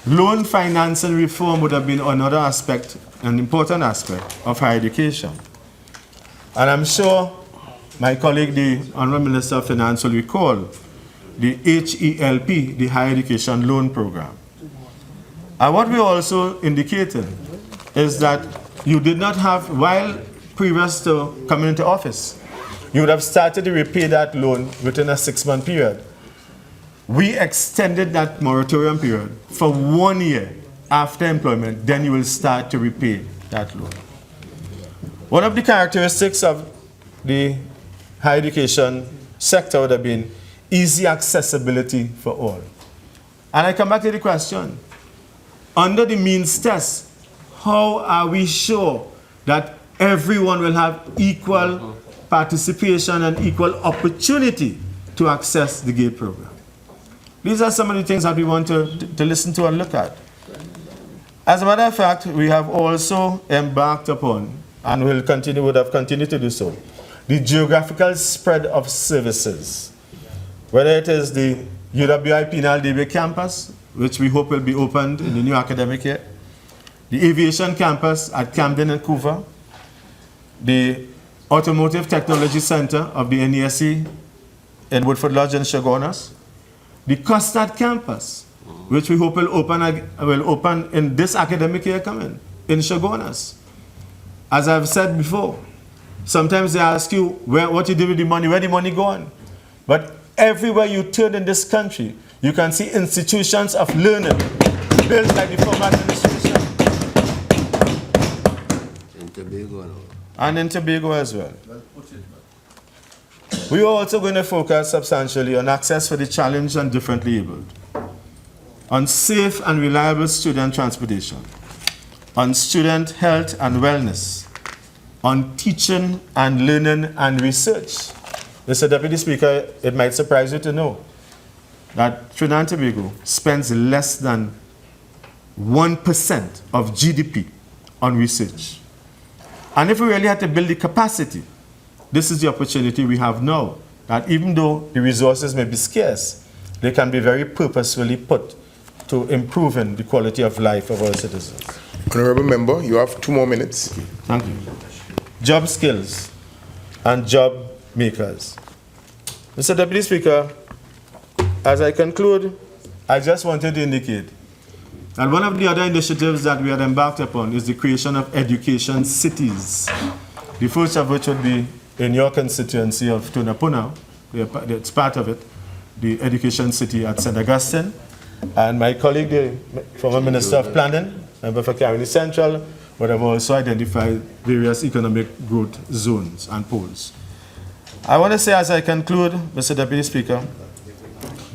Loan financing reform would have been another aspect, an important aspect of higher education. And I'm sure my colleague, the Honorable Minister of Finance, will recall the HELP, the Higher Education Loan Program. And what we also indicated is that you did not have, while previous to coming into office, you would have started to repay that loan within a 6-month period. We extended that moratorium period for 1 year after employment, then you will start to repay that loan. One of the characteristics of the higher education sector would have been easy accessibility for all. And I come back to the question, under the means test, how are we sure that everyone will have equal participation and equal opportunity to access the GATE program? These are some of the things that we want to listen to and look at. As a matter of fact, we have also embarked upon, and would have continued to do so, the geographical spread of services. Whether it is the UWI Penal DB campus, which we hope will be opened in the new academic year, the aviation campus at Camden and Couva, the Automotive Technology Center of the NESE in Woodford Lodge and Chaguanas, the Custard campus, which we hope will open in this academic year coming in Chaguanas. As I've said before, sometimes they ask you what you do with the money, where the money gone. But everywhere you turn in this country, you can see institutions of learning built by the former administration. And in Tobago as well. We are also going to focus substantially on access for the challenged and differently abled. on safe and reliable student transportation, on student health and wellness, on teaching and learning and research. Mr. Deputy Speaker, it might surprise you to know that Trinidad and Tobago spends less than 1% of GDP on research. And if we really had to build the capacity, this is the opportunity we have now, that even though the resources may be scarce, they can be very purposefully put to improving the quality of life of our citizens. Honourable Member, you have 2 more minutes. Thank you. Job skills and job makers. Mr. Deputy Speaker, as I conclude, I just wanted to indicate that one of the other initiatives that we had embarked upon is the creation of education cities. The first of which would be in your constituency of Tunapuna, it's part of it, the education city at St. Augustine. And my colleague, the former Minister of Planning, member for Caroni Central, would have also identified various economic growth zones and poles. I want to say as I conclude, Mr. Deputy Speaker,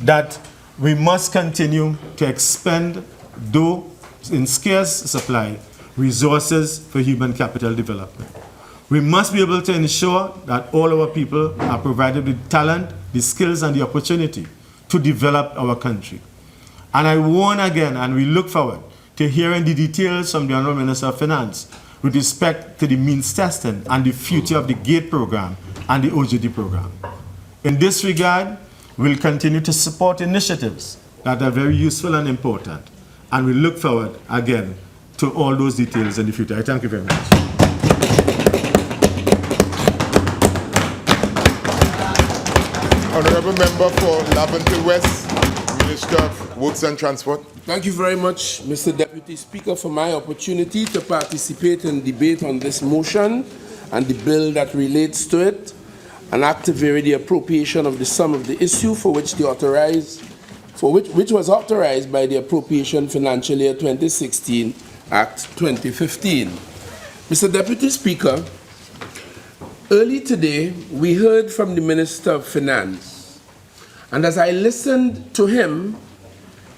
that we must continue to expend, though in scarce supply, resources for human capital development. We must be able to ensure that all our people are provided with talent, the skills and the opportunity to develop our country. And I warn again, and we look forward to hearing the details from the Honourable Minister of Finance with respect to the means testing and the future of the GATE program and the OGD program. In this regard, we'll continue to support initiatives that are very useful and important. And we look forward again to all those details in the future. I thank you very much. Honourable Member for Laventille West, Minister of Works and Transport. Thank you very much, Mr. Deputy Speaker, for my opportunity to participate in debate on this motion and the bill that relates to it, and activate the appropriation of the sum of the issue for which which was authorized by the Appropriation Financial Year 2016 Act 2015. Mr. Deputy Speaker, early today, we heard from the Minister of Finance, and as I listened to him,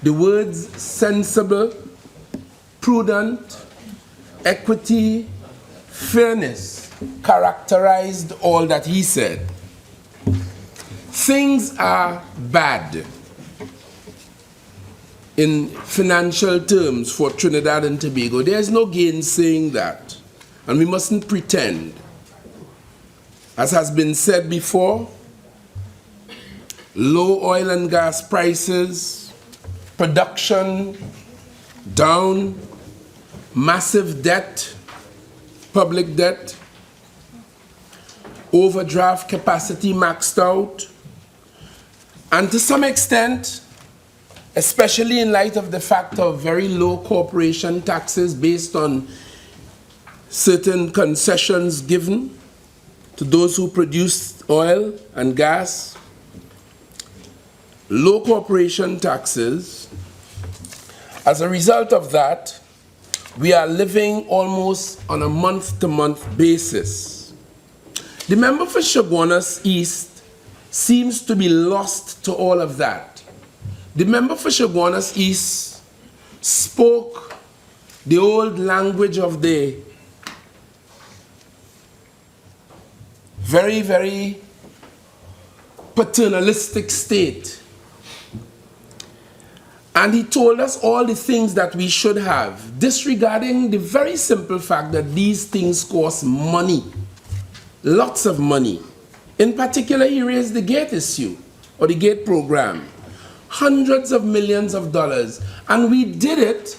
the words sensible, prudent, equity, fairness characterized all that he said. Things are bad in financial terms for Trinidad and Tobago. There's no gainsaying that, and we mustn't pretend. As has been said before, low oil and gas prices, production down, massive debt, public debt, overdraft capacity maxed out, and to some extent, especially in light of the fact of very low corporation taxes based on certain concessions given to those who produce oil and gas, low corporation taxes. As a result of that, we are living almost on a month-to-month basis. The member for Chaguanas East seems to be lost to all of that. The member for Chaguanas East spoke the old language of the very, very paternalistic state. And he told us all the things that we should have, disregarding the very simple fact that these things cost money, lots of money. In particular, he raised the GATE issue, or the GATE program, hundreds of millions of dollars. And we did it.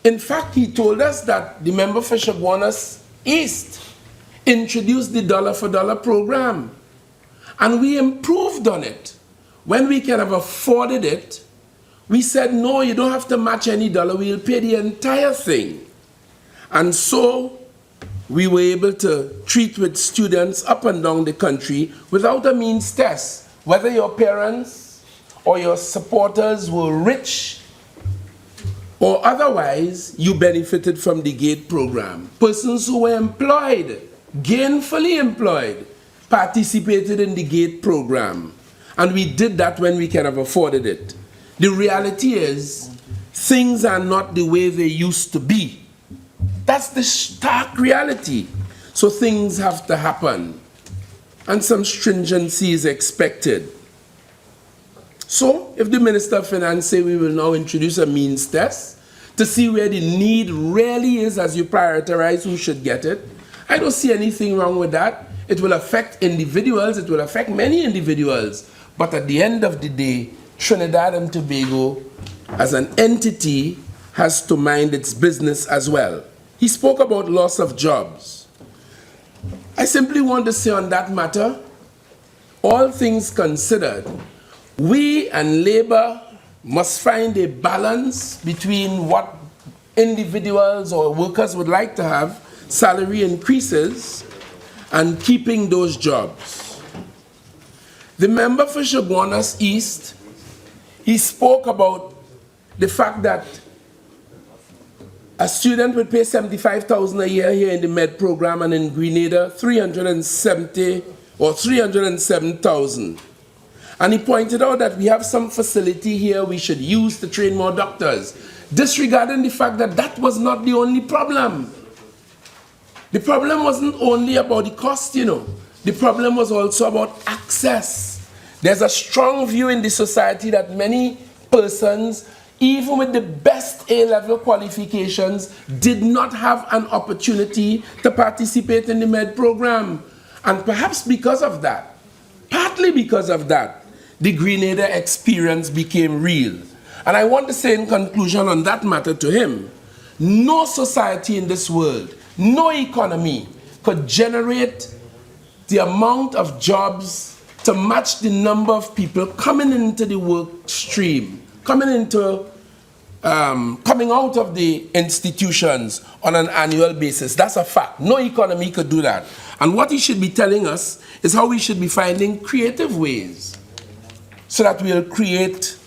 In fact, he told us that the member for Chaguanas East introduced the dollar-for-dollar program. And we improved on it. When we kind of afforded it, we said, no, you don't have to match any dollar, we'll pay the entire thing. And so we were able to treat with students up and down the country without a means test. Whether your parents or your supporters were rich or otherwise, you benefited from the GATE program. Persons who were employed, gainfully employed, participated in the GATE program. And we did that when we kind of afforded it. the reality is things are not the way they used to be. That's the stark reality. So things have to happen, and some stringency is expected. So if the Minister of Finance say we will now introduce a means test to see where the need really is as you prioritize who should get it, I don't see anything wrong with that. It will affect individuals, it will affect many individuals, but at the end of the day, Trinidad and Tobago as an entity has to mind its business as well. He spoke about loss of jobs. I simply want to say on that matter, all things considered, we and Labour must find a balance between what individuals or workers would like to have, salary increases, and keeping those jobs. The member for Chaguanas East, he spoke about the fact that a student would pay $75,000 a year here in the Med program, and in Grenada, $370,000 or $307,000. And he pointed out that we have some facility here we should use to train more doctors, disregarding the fact that that was not the only problem. The problem wasn't only about the cost, you know. The problem was also about access. There's a strong view in the society that many persons, even with the best A-level qualifications, did not have an opportunity to participate in the Med program. And perhaps because of that, partly because of that, the Grenada experience became real. And I want to say in conclusion on that matter to him, no society in this world, no economy could generate the amount of jobs to match the number of people coming into the work stream, coming out of the institutions on an annual basis. That's a fact. No economy could do that. And what he should be telling us is how we should be finding creative ways so that we'll create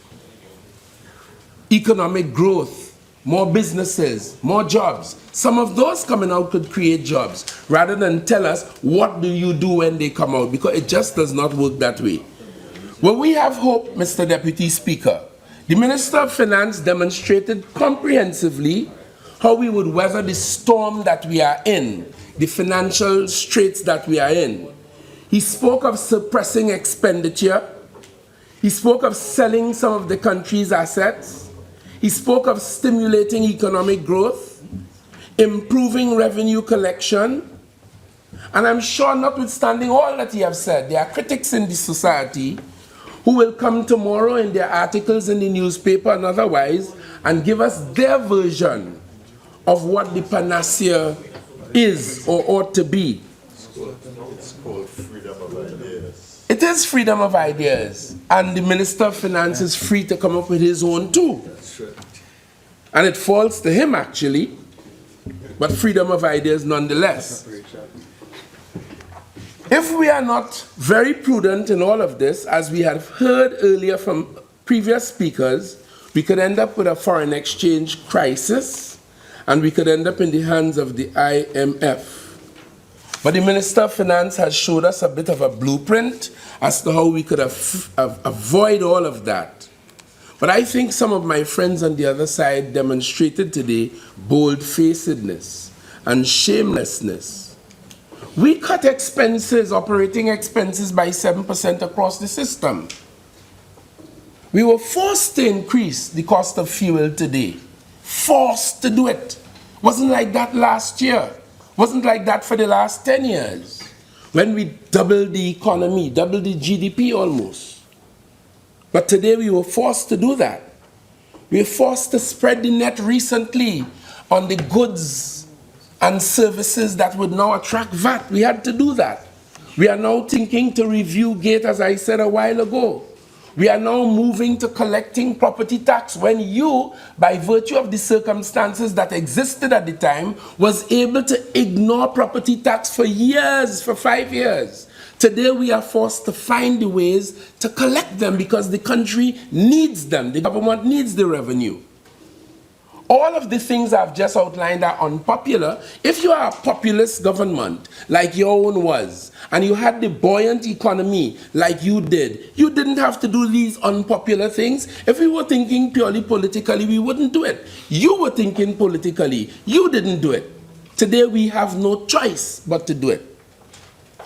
economic growth, more businesses, more jobs. Some of those coming out could create jobs rather than tell us what do you do when they come out, because it just does not work that way. Well, we have hope, Mr. Deputy Speaker. The Minister of Finance demonstrated comprehensively how we would weather the storm that we are in, the financial straits that we are in. He spoke of suppressing expenditure. He spoke of selling some of the country's assets. He spoke of stimulating economic growth, improving revenue collection. And I'm sure, notwithstanding all that he has said, there are critics in the society who will come tomorrow in their articles in the newspaper and otherwise and give us their version of what the panacea is or ought to be. It's called freedom of ideas. It is freedom of ideas, and the Minister of Finance is free to come up with his own too. That's right. And it falls to him actually, but freedom of ideas nonetheless. If we are not very prudent in all of this, as we have heard earlier from previous speakers, we could end up with a foreign exchange crisis, and we could end up in the hands of the IMF. But the Minister of Finance has showed us a bit of a blueprint as to how we could avoid all of that. But I think some of my friends on the other side demonstrated today bold-facedness and shamelessness. We cut expenses, operating expenses, by 7% across the system. We were forced to increase the cost of fuel today. Forced to do it. Wasn't like that last year. Wasn't like that for the last 10 years, when we doubled the economy, doubled the GDP almost. But today we were forced to do that. We were forced to spread the net recently on the goods and services that would now attract VAT. We had to do that. We are now thinking to review GATE, as I said a while ago. We are now moving to collecting property tax when you, by virtue of the circumstances that existed at the time, was able to ignore property tax for years, for 5 years. Today we are forced to find the ways to collect them because the country needs them. The government needs the revenue. All of the things I've just outlined are unpopular. If you are a populist government, like your own was, and you had the buoyant economy like you did, you didn't have to do these unpopular things. If we were thinking purely politically, we wouldn't do it. You were thinking politically. You didn't do it. Today, we have no choice but to do it.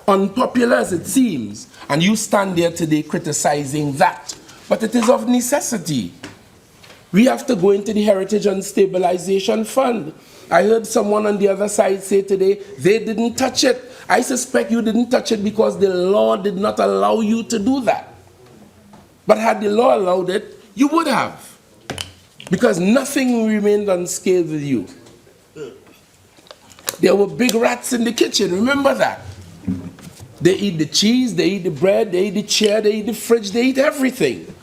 Unpopular as it seems, and you stand there today criticizing that, but it is of necessity. We have to go into the Heritage and Stabilization Fund. I heard someone on the other side say today, they didn't touch it. I suspect you didn't touch it because the law did not allow you to do that. But had the law allowed it, you would have. Because nothing remained unscathed with you. There were big rats in the kitchen, remember that? They eat the cheese, they eat the bread, they eat the chair, they eat the fridge, they eat everything.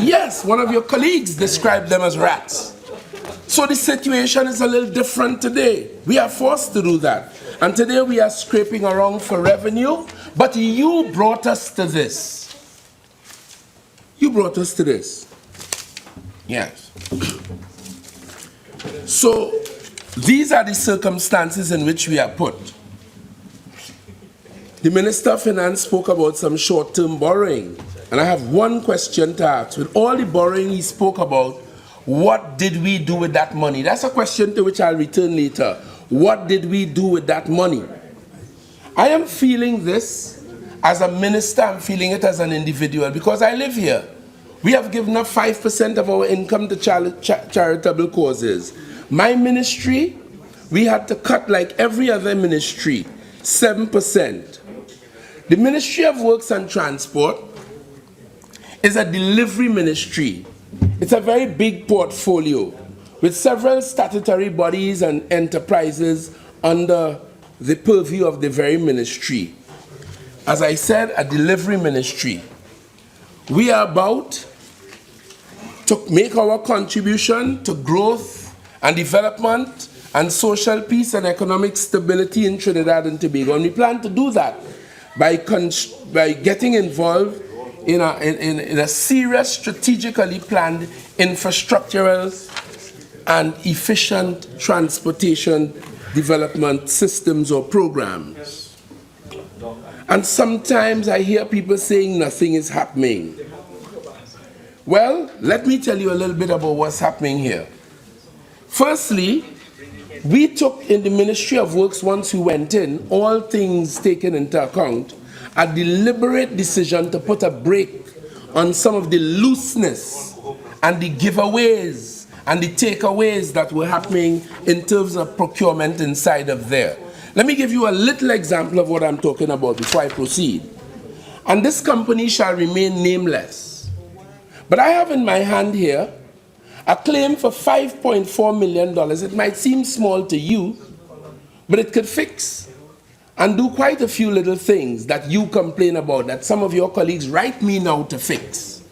Yes, one of your colleagues described them as rats. So the situation is a little different today. We are forced to do that. And today we are scraping around for revenue, but you brought us to this. You brought us to this. Yes. So these are the circumstances in which we are put. The Minister of Finance spoke about some short-term borrowing. And I have one question to ask. With all the borrowing he spoke about, what did we do with that money? That's a question to which I'll return later. What did we do with that money? I am feeling this as a minister, I'm feeling it as an individual because I live here. We have given up 5% of our income to charitable causes. My ministry, we had to cut like every other ministry, 7%. The Ministry of Works and Transport is a delivery ministry. It's a very big portfolio with several statutory bodies and enterprises under the purview of the very ministry. As I said, a delivery ministry. We are about to make our contribution to growth and development and social peace and economic stability in Trinidad and Tobago. And we plan to do that by getting involved in a serious, strategically planned infrastructural and efficient transportation development systems or programs. And sometimes I hear people saying nothing is happening. Well, let me tell you a little bit about what's happening here. Firstly, we took in the Ministry of Works, once we went in, all things taken into account, a deliberate decision to put a brake on some of the looseness and the giveaways and the takeaways that were happening in terms of procurement inside of there. Let me give you a little example of what I'm talking about before I proceed. And this company shall remain nameless. But I have in my hand here a claim for $5.4 million. It might seem small to you, but it could fix and do quite a few little things that you complain about, that some of your colleagues write me now to fix.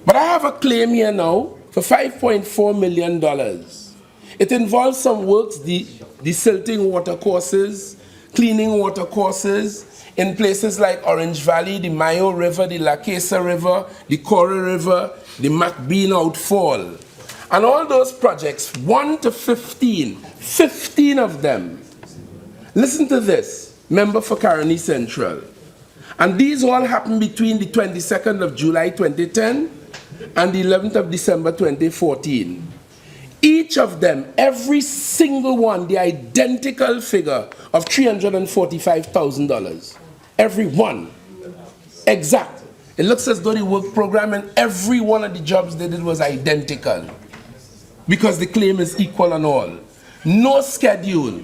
But I have a claim here now for $5.4 million. It involves some works, desilting water courses, cleaning water courses in places like Orange Valley, the Mayo River, the La Quesa River, the Cora River, the McBean Outfall. And all those projects, 1 to 15, 15 of them. Listen to this, member for Caroni Central. And these all happened between the 22nd of July 2010 and the 11th of December 2014. Each of them, every single one, the identical figure of $345,000. Every one. Exact. It looks as though the work program and every one of the jobs they did was identical, because the claim is equal on all. No schedule,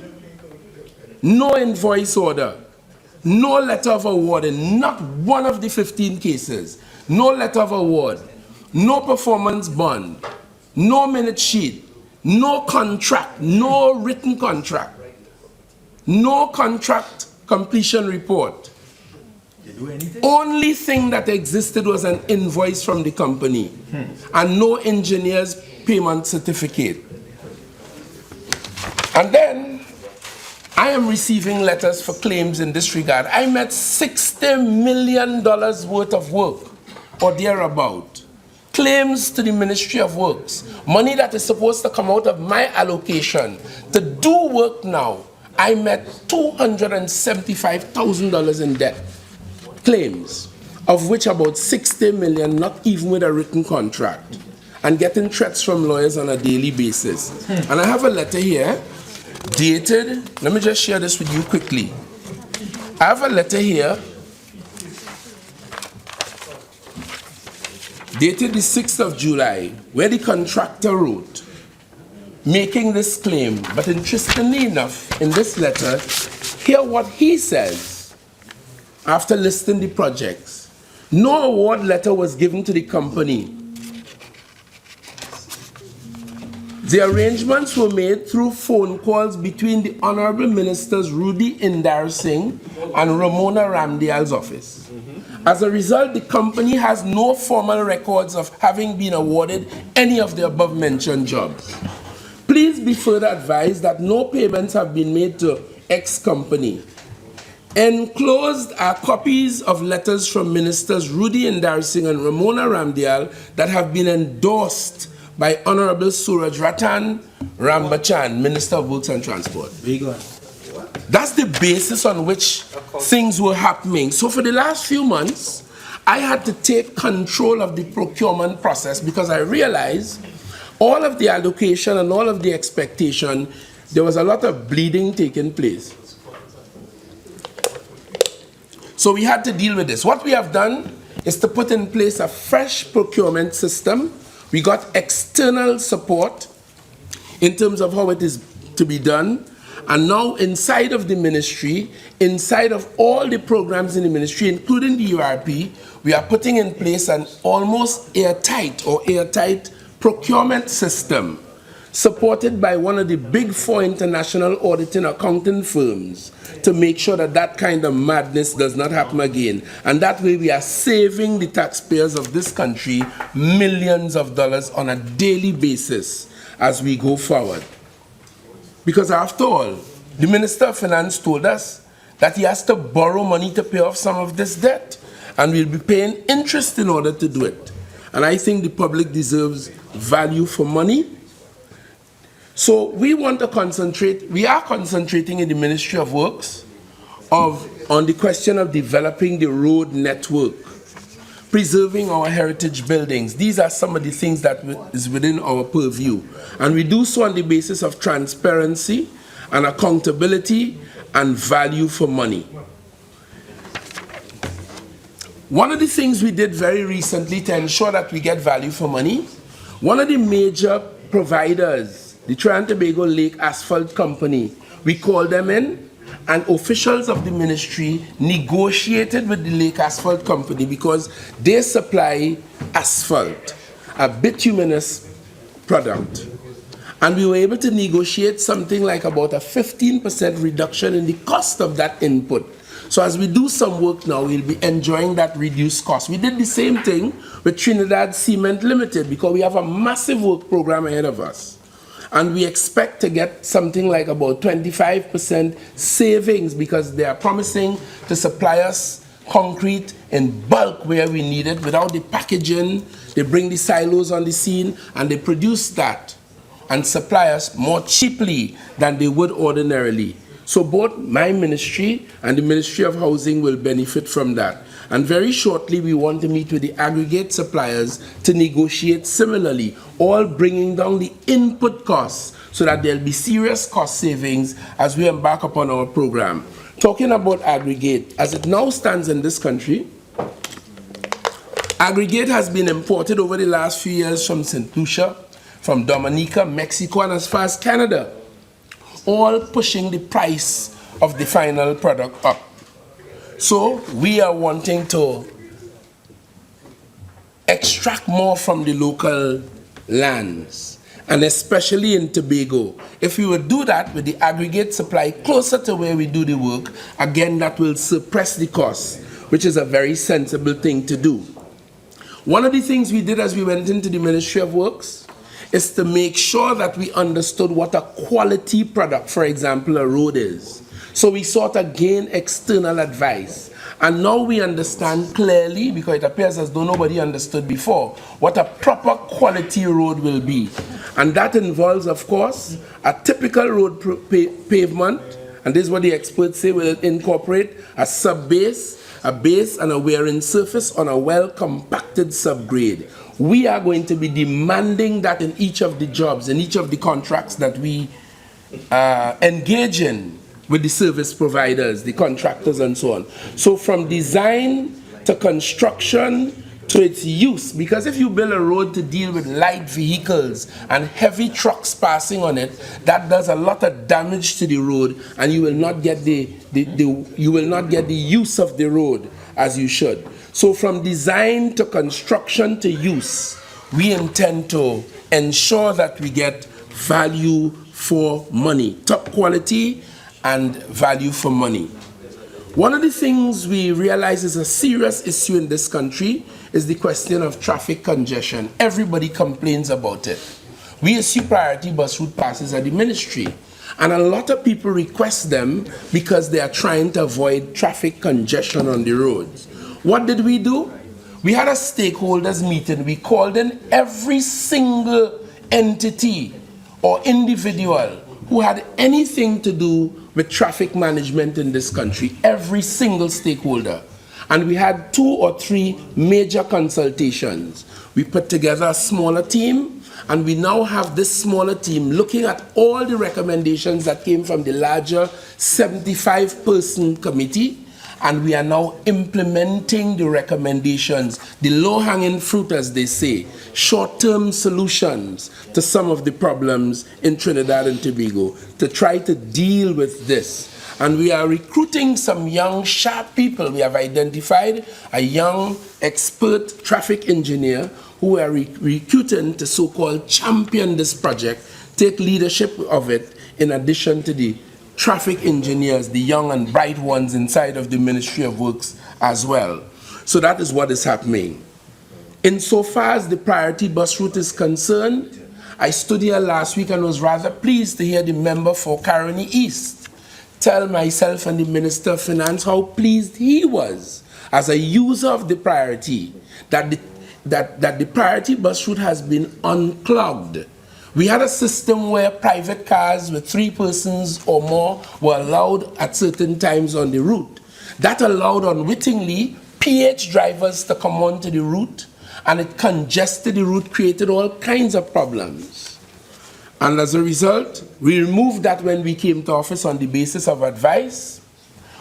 no invoice order, no letter of award in not one of the 15 cases, no letter of award, no performance bond, no minute sheet, no contract, no written contract, no contract completion report. Only thing that existed was an invoice from the company and no engineer's payment certificate. And then I am receiving letters for claims in this regard. I met $60 million worth of work or thereabout. claims to the Ministry of Works, money that is supposed to come out of my allocation to do work now. I met $275,000 in debt claims, of which about 60 million not even with a written contract, and getting threats from lawyers on a daily basis. And I have a letter here dated, let me just share this with you quickly. I have a letter here dated the 6th of July, where the contractor wrote, making this claim. But interestingly enough, in this letter, hear what he says after listing the projects. No award letter was given to the company. The arrangements were made through phone calls between the Honorable Ministers Rudy Indarsingh and Ramona Ramdial's office. As a result, the company has no formal records of having been awarded any of the above-mentioned jobs. Please be further advised that no payments have been made to X company. Enclosed are copies of letters from Ministers Rudy Indarsingh and Ramona Ramdial that have been endorsed by Honorable Surujrattan Rambachan, Minister of Works and Transport. That's the basis on which things were happening. So for the last few months, I had to take control of the procurement process because I realized all of the allocation and all of the expectation, there was a lot of bleeding taking place. So we had to deal with this. What we have done is to put in place a fresh procurement system. We got external support in terms of how it is to be done. And now inside of the ministry, inside of all the programs in the ministry, including the URP, we are putting in place an almost airtight procurement system supported by one of the big four international auditing accounting firms to make sure that that kind of madness does not happen again. And that way we are saving the taxpayers of this country millions of dollars on a daily basis as we go forward. Because after all, the Minister of Finance told us that he has to borrow money to pay off some of this debt, and we'll be paying interest in order to do it. And I think the public deserves value for money. So we want to concentrate, we are concentrating in the Ministry of Works on the question of developing the road network, preserving our heritage buildings. These are some of the things that is within our purview. And we do so on the basis of transparency and accountability and value for money. One of the things we did very recently to ensure that we get value for money, one of the major providers, the Trinidad and Tobago Lake Asphalt Company, we called them in, and officials of the ministry negotiated with the Lake Asphalt Company because they supply asphalt, a bituminous product. And we were able to negotiate something like about a 15% reduction in the cost of that input. So as we do some work now, we'll be enjoying that reduced cost. We did the same thing with Trinidad Cement Limited because we have a massive work program ahead of us. And we expect to get something like about 25% savings because they are promising to supply us concrete in bulk where we need it without the packaging. They bring the silos on the scene and they produce that and supply us more cheaply than they would ordinarily. So both my ministry and the Ministry of Housing will benefit from that. And very shortly, we want to meet with the aggregate suppliers to negotiate similarly, all bringing down the input costs so that there'll be serious cost savings as we embark upon our program. Talking about aggregate, as it now stands in this country, aggregate has been imported over the last few years from St. Lucia, from Dominica, Mexico, and as far as Canada, all pushing the price of the final product up. So we are wanting to extract more from the local lands, and especially in Tobago. If we would do that with the aggregate supply closer to where we do the work, again, that will suppress the cost, which is a very sensible thing to do. One of the things we did as we went into the Ministry of Works is to make sure that we understood what a quality product, for example, a road is. So we sought to gain external advice. And now we understand clearly, because it appears as though nobody understood before, what a proper quality road will be. And that involves, of course, a typical road pavement, and this is what the experts say will incorporate a sub-base, a base, and a wearing surface on a well-compacted subgrade. We are going to be demanding that in each of the jobs, in each of the contracts that we engage in with the service providers, the contractors, and so on. So from design to construction to its use, because if you build a road to deal with light vehicles and heavy trucks passing on it, that does a lot of damage to the road, and you will not get the use of the road as you should. So from design to construction to use, we intend to ensure that we get value for money, top quality and value for money. One of the things we realize is a serious issue in this country is the question of traffic congestion. Everybody complains about it. We issue priority bus route passes at the ministry, and a lot of people request them because they are trying to avoid traffic congestion on the roads. What did we do? We had a stakeholders meeting. We called in every single entity or individual who had anything to do with traffic management in this country, every single stakeholder. And we had 2 or 3 major consultations. We put together a smaller team, and we now have this smaller team looking at all the recommendations that came from the larger 75-person committee, and we are now implementing the recommendations, the low-hanging fruit, as they say, short-term solutions to some of the problems in Trinidad and Tobago to try to deal with this. And we are recruiting some young, sharp people. We have identified a young, expert traffic engineer who we are recruiting to so-called champion this project, take leadership of it, in addition to the traffic engineers, the young and bright ones inside of the Ministry of Works as well. So that is what is happening. Insofar as the priority bus route is concerned, I stood here last week and was rather pleased to hear the member for Caroni East tell myself and the Minister of Finance how pleased he was as a user of the priority, that the priority bus route has been unclogged. We had a system where private cars with 3 persons or more were allowed at certain times on the route. That allowed unwittingly PH drivers to come onto the route, and it congested the route, created all kinds of problems. And as a result, we removed that when we came to office on the basis of advice.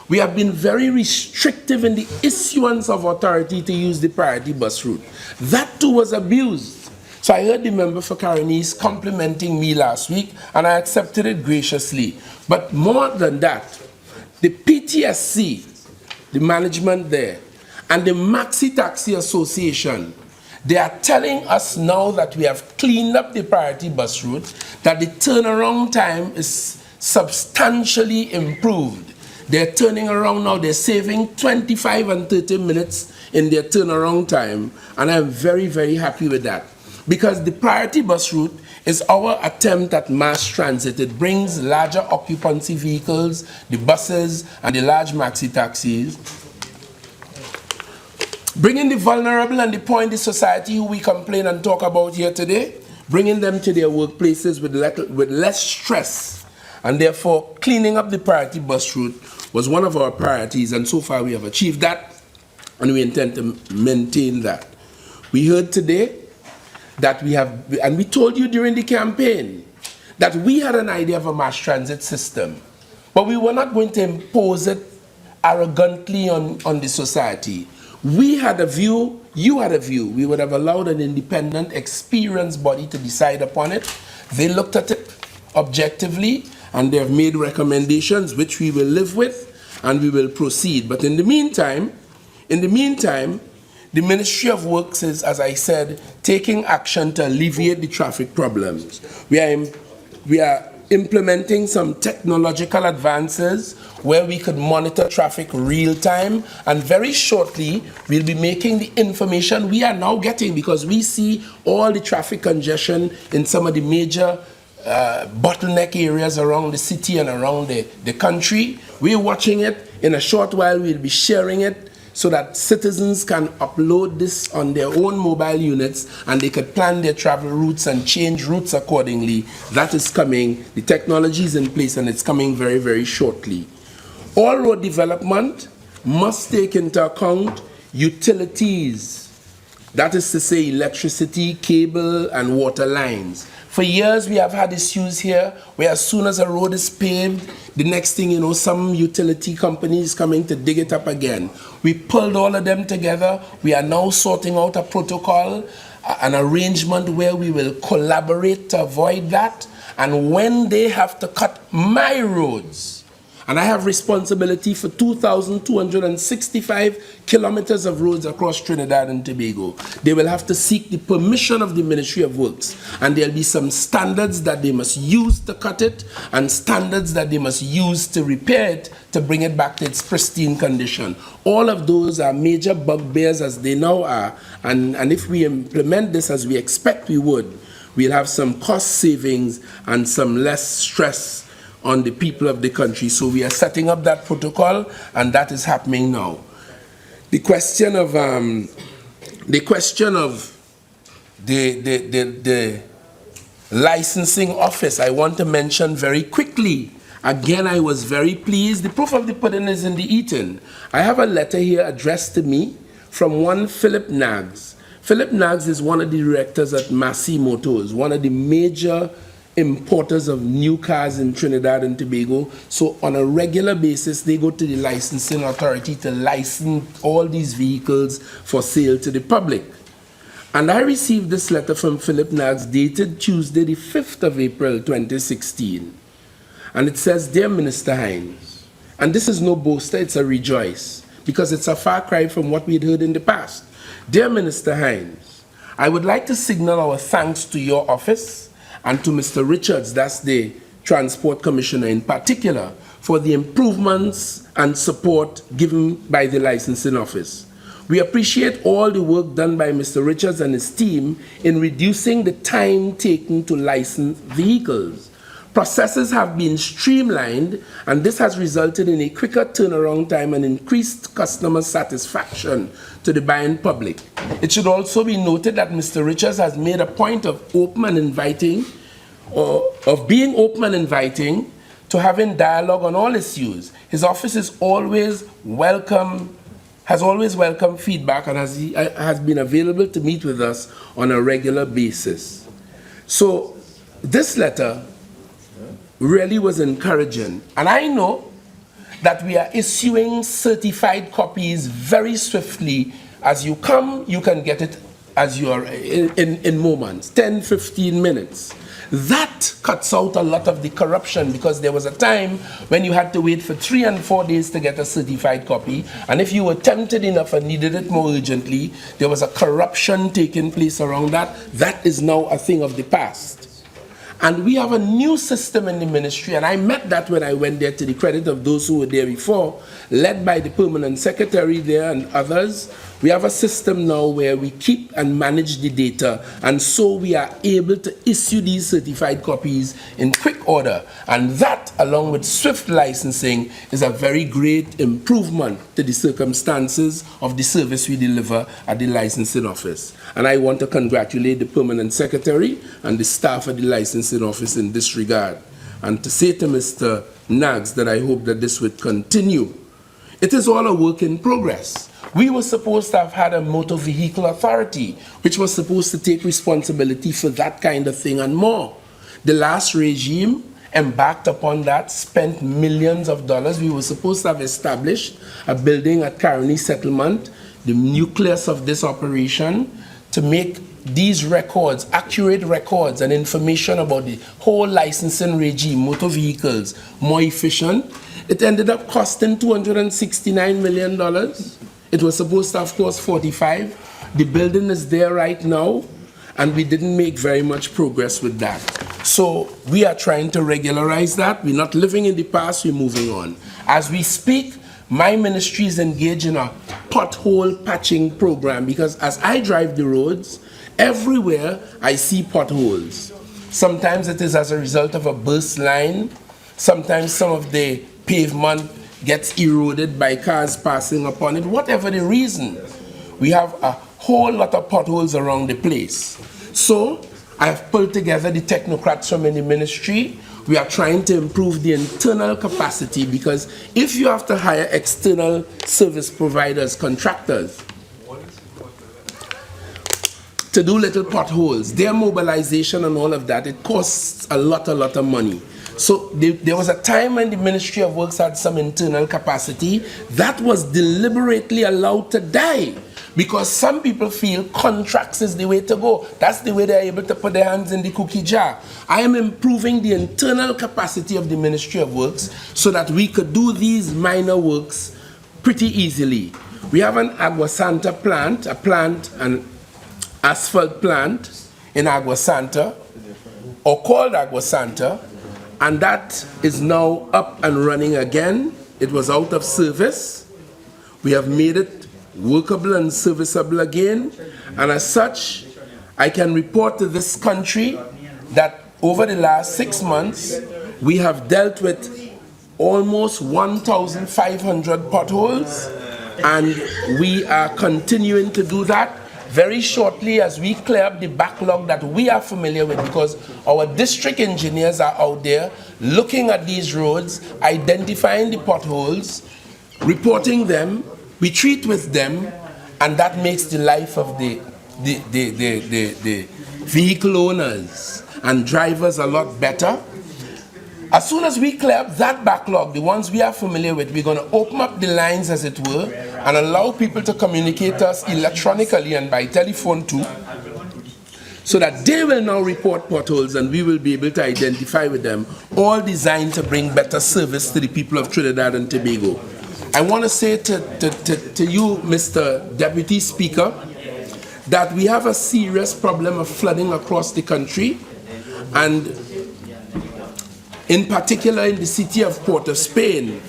We have been very restrictive in the issuance of authority to use the priority bus route. That too was abused. So I heard the member for Caronies complimenting me last week, and I accepted it graciously. But more than that, the PTSC, the management there, and the Maxi Taxi Association, they are telling us now that we have cleaned up the priority bus route, that the turnaround time is substantially improved. They're turning around now, they're saving 25 and 30 minutes in their turnaround time, and I'm very, very happy with that. Because the priority bus route is our attempt at mass transit. It brings larger occupancy vehicles, the buses, and the large maxi taxis, bringing the vulnerable and the poor in the society who we complain and talk about here today, bringing them to their workplaces with less stress. And therefore, cleaning up the priority bus route was one of our priorities, and so far we have achieved that, and we intend to maintain that. We heard today that we have, and we told you during the campaign, that we had an idea of a mass transit system, but we were not going to impose it arrogantly on the society. We had a view, you had a view. We would have allowed an independent, experienced body to decide upon it. They looked at it objectively, and they have made recommendations which we will live with, and we will proceed. But in the meantime, the Ministry of Works is, as I said, taking action to alleviate the traffic problems. We are implementing some technological advances where we could monitor traffic real time, and very shortly we'll be making the information we are now getting, because we see all the traffic congestion in some of the major bottleneck areas around the city and around the country. We're watching it. In a short while we'll be sharing it so that citizens can upload this on their own mobile units and they could plan their travel routes and change routes accordingly. That is coming. The technology is in place and it's coming very, very shortly. All road development must take into account utilities. That is to say electricity, cable, and water lines. For years, we have had issues here where as soon as a road is paved, the next thing you know, some utility company is coming to dig it up again. We pulled all of them together. We are now sorting out a protocol, an arrangement where we will collaborate to avoid that. And when they have to cut my roads, and I have responsibility for 2,265 kilometers of roads across Trinidad and Tobago, they will have to seek the permission of the Ministry of Works. And there'll be some standards that they must use to cut it and standards that they must use to repair it to bring it back to its pristine condition. All of those are major bugbears as they now are. And if we implement this as we expect we would, we'll have some cost savings and some less stress on the people of the country. So we are setting up that protocol, and that is happening now. The question of the licensing office, I want to mention very quickly. Again, I was very pleased. The proof of the pudding is in the eating. I have a letter here addressed to me from one Philip Naggs. Philip Naggs is one of the directors at Massey Motors, one of the major importers of new cars in Trinidad and Tobago. So on a regular basis, they go to the licensing authority to license all these vehicles for sale to the public. And I received this letter from Philip Naggs dated Tuesday, the 5th of April, 2016. And it says, "Dear Minister Hinds," and this is no boaster, it's a rejoice, because it's a far cry from what we'd heard in the past. "Dear Minister Hinds, I would like to signal our thanks to your office and to Mr. Richards, that's the Transport Commissioner in particular, for the improvements and support given by the licensing office. We appreciate all the work done by Mr. Richards and his team in reducing the time taken to license vehicles. Processes have been streamlined, and this has resulted in a quicker turnaround time and increased customer satisfaction to the buying public. It should also be noted that Mr. Richards has made a point of being open and inviting to having dialogue on all issues. His office is always has always welcomed feedback and has been available to meet with us on a regular basis." So this letter really was encouraging. And I know that we are issuing certified copies very swiftly. As you come, you can get it as you are in moments, 10, 15 minutes. That cuts out a lot of the corruption, because there was a time when you had to wait for 3 and 4 days to get a certified copy. And if you were tempted enough and needed it more urgently, there was a corruption taking place around that. That is now a thing of the past. And we have a new system in the ministry, and I met that when I went there, to the credit of those who were there before, led by the permanent secretary there and others. We have a system now where we keep and manage the data, and so we are able to issue these certified copies in quick order. And that, along with swift licensing, is a very great improvement to the circumstances of the service we deliver at the licensing office. And I want to congratulate the permanent secretary and the staff at the licensing office in this regard, and to say to Mr. Naggs that I hope that this would continue. It is all a work in progress. We were supposed to have had a motor vehicle authority, which was supposed to take responsibility for that kind of thing and more. The last regime embarked upon that, spent millions of dollars. We were supposed to have established a building at Caroni settlement, the nucleus of this operation, to make these records, accurate records and information about the whole licensing regime, motor vehicles, more efficient. It ended up costing $269 million. It was supposed to, of course, 45. The building is there right now, and we didn't make very much progress with that. So we are trying to regularize that. We're not living in the past, we're moving on. As we speak, my ministry is engaged in a pothole patching program, because as I drive the roads, everywhere I see potholes. Sometimes it is as a result of a burst line. Sometimes some of the pavement gets eroded by cars passing upon it, whatever the reason. We have a whole lot of potholes around the place. So I have pulled together the technocrats from in the ministry. We are trying to improve the internal capacity, because if you have to hire external service providers, contractors, to do little potholes, their mobilization and all of that, it costs a lot of money. So there was a time when the Ministry of Works had some internal capacity that was deliberately allowed to die, because some people feel contracts is the way to go. That's the way they're able to put their hands in the cookie jar. I am improving the internal capacity of the Ministry of Works so that we could do these minor works pretty easily. We have an Agua Santa plant, an asphalt plant in Agua Santa, or called Agua Santa, and that is now up and running again. It was out of service. We have made it workable and serviceable again, and as such, I can report to this country that over the last 6 months, we have dealt with almost 1,500 potholes, and we are continuing to do that very shortly as we clear up the backlog that we are familiar with, because our district engineers are out there looking at these roads, identifying the potholes, reporting them. We treat with them, and that makes the life of the vehicle owners and drivers a lot better. As soon as we clear up that backlog, the ones we are familiar with, we're going to open up the lines, as it were, and allow people to communicate us electronically and by telephone too, so that they will now report potholes and we will be able to identify with them, all designed to bring better service to the people of Trinidad and Tobago. I want to say to you, Mr. Deputy Speaker, that we have a serious problem of flooding across the country, and in particular in the city of Port of Spain.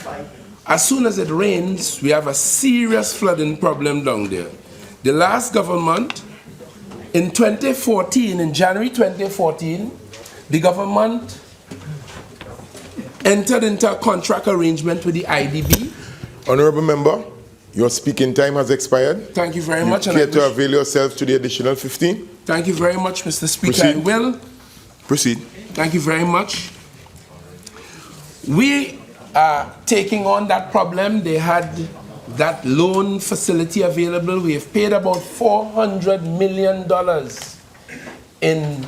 As soon as it rains, we have a serious flooding problem down there. The last government, in 2014, in January 2014, the government entered into a contract arrangement with the IDB. Honourable Member, your speaking time has expired. Thank you very much. You care to avail yourself to the additional 15? Thank you very much, Mr. Speaker. Proceed. I will. Proceed. Thank you very much. We are taking on that problem. They had that loan facility available. We have paid about $400 million in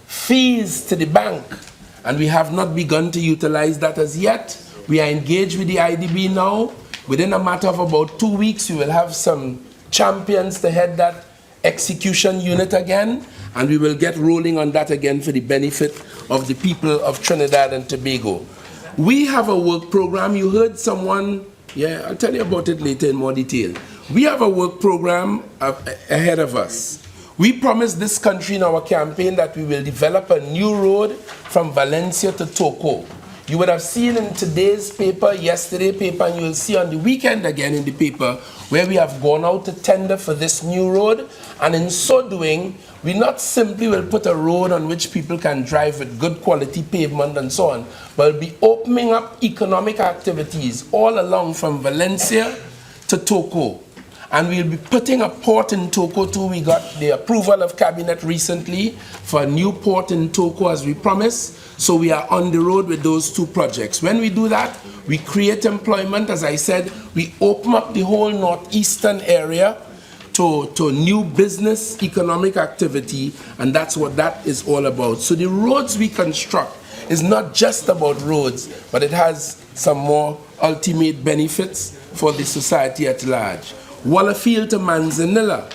fees to the bank, and we have not begun to utilize that as yet. We are engaged with the IDB now. Within a matter of about 2 weeks, we will have some champions to head that execution unit again, and we will get rolling on that again for the benefit of the people of Trinidad and Tobago. We have a work program. You heard someone, I'll tell you about it later in more detail. We have a work program ahead of us. We promised this country in our campaign that we will develop a new road from Valencia to Toco. You would have seen in today's paper, yesterday's paper, and you will see on the weekend again in the paper, where we have gone out to tender for this new road, and in so doing, we not simply will put a road on which people can drive with good quality pavement and so on, but we'll be opening up economic activities all along from Valencia to Toco. And we'll be putting a port in Toco too. We got the approval of Cabinet recently for a new port in Toco, as we promised. So we are on the road with those two projects. When we do that, we create employment. As I said, we open up the whole northeastern area to new business, economic activity, and that's what that is all about. So the roads we construct is not just about roads, but it has some more ultimate benefits for the society at large. Wallafield to Manzanilla.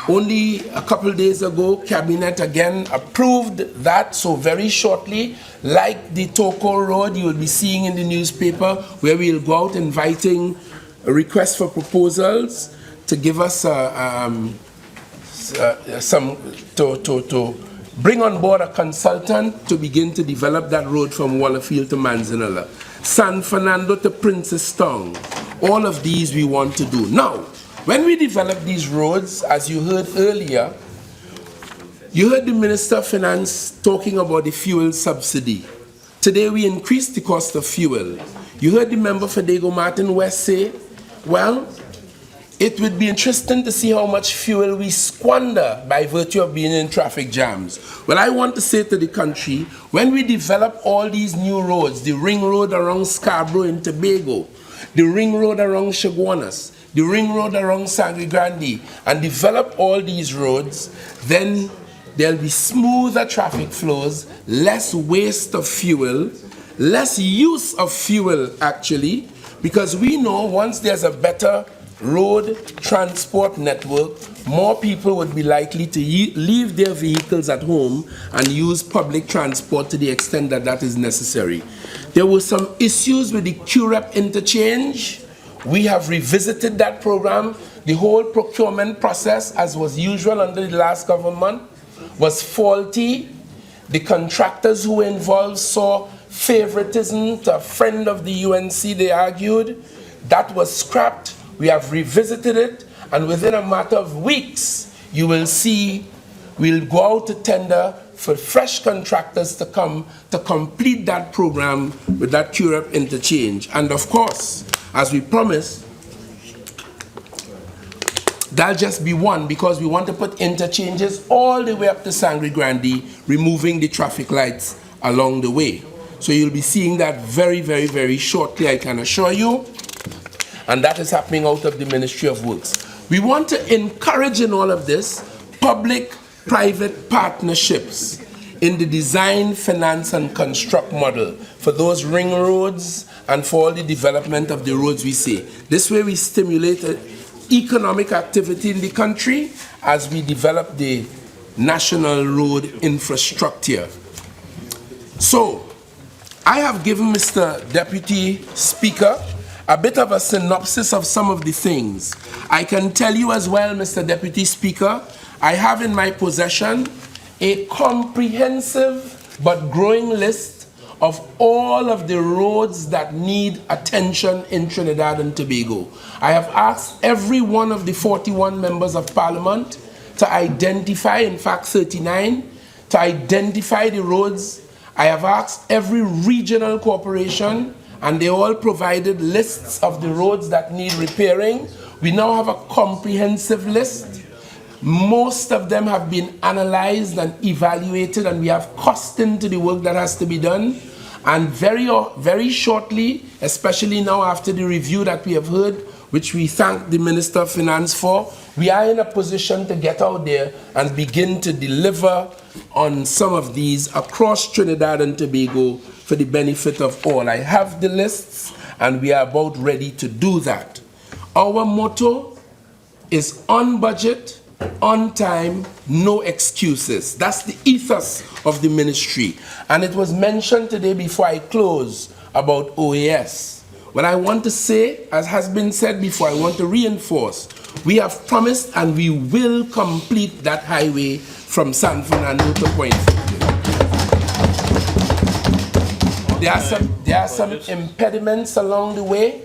Only a couple days ago, Cabinet again approved that, so very shortly, like the Toco Road, you will be seeing in the newspaper, where we'll go out inviting a request for proposals to give us to bring on board a consultant to begin to develop that road from Wallafield to Manzanilla. San Fernando to Princestown. All of these we want to do. Now, when we develop these roads, as you heard earlier, you heard the Minister of Finance talking about the fuel subsidy. Today we increased the cost of fuel. You heard the member for Dago Martin West say, well, it would be interesting to see how much fuel we squander by virtue of being in traffic jams. Well, I want to say to the country, when we develop all these new roads, the ring road around Scarborough in Tobago, the ring road around Chaguanas, the ring road around Sangre Grande, and develop all these roads, then there'll be smoother traffic flows, less waste of fuel, less use of fuel actually, because we know once there's a better road transport network, more people would be likely to leave their vehicles at home and use public transport to the extent that that is necessary. There were some issues with the QREP interchange. We have revisited that program. The whole procurement process, as was usual under the last government, was faulty. The contractors who were involved saw favoritism to a friend of the UNC, they argued. That was scrapped. We have revisited it, and within a matter of weeks, you will see we'll go out to tender for fresh contractors to come to complete that program with that QREP interchange. And of course, as we promised, that'll just be one, because we want to put interchanges all the way up to Sangre Grande, removing the traffic lights along the way. So you'll be seeing that very, very, very shortly, I can assure you. And that is happening out of the Ministry of Works. We want to encourage in all of this public-private partnerships in the design, finance, and construct model for those ring roads and for all the development of the roads we see. This way we stimulate economic activity in the country as we develop the national road infrastructure. So, I have given Mr. Deputy Speaker a bit of a synopsis of some of the things. I can tell you as well, Mr. Deputy Speaker, I have in my possession a comprehensive but growing list of all of the roads that need attention in Trinidad and Tobago. I have asked every one of the 41 members of Parliament to identify, in fact 39, to identify the roads. I have asked every regional corporation, and they all provided lists of the roads that need repairing. We now have a comprehensive list. Most of them have been analyzed and evaluated, and we have cost into the work that has to be done. And very shortly, especially now after the review that we have heard, which we thank the Minister of Finance for, we are in a position to get out there and begin to deliver on some of these across Trinidad and Tobago for the benefit of all. I have the lists, and we are about ready to do that. Our motto is on budget, on time, no excuses. That's the ethos of the ministry. And it was mentioned today before I close about OAS. What I want to say, as has been said before, I want to reinforce, we have promised and we will complete that highway from San Fernando to Point Fulton. There are some impediments along the way,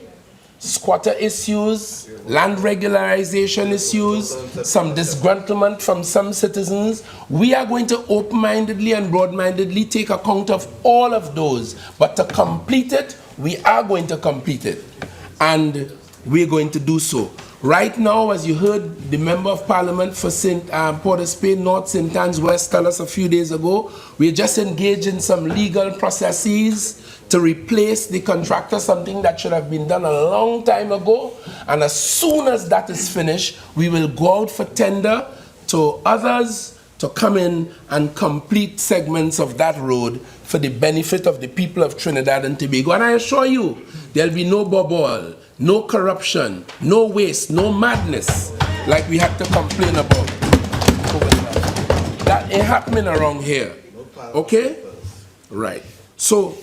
squatter issues, land regularization issues, some disgruntlement from some citizens. We are going to open-mindedly and broad-mindedly take account of all of those, but to complete it, we are going to complete it, and we're going to do so. Right now, as you heard the Member of Parliament for Port of Spain North, St. Anne's West tell us a few days ago, we're just engaged in some legal processes to replace the contractor, something that should have been done a long time ago. And as soon as that is finished, we will go out for tender to others to come in and complete segments of that road for the benefit of the people of Trinidad and Tobago. And I assure you, there'll be no bubble, no corruption, no waste, no madness like we had to complain about. That ain't happening around here. Okay? Right. So,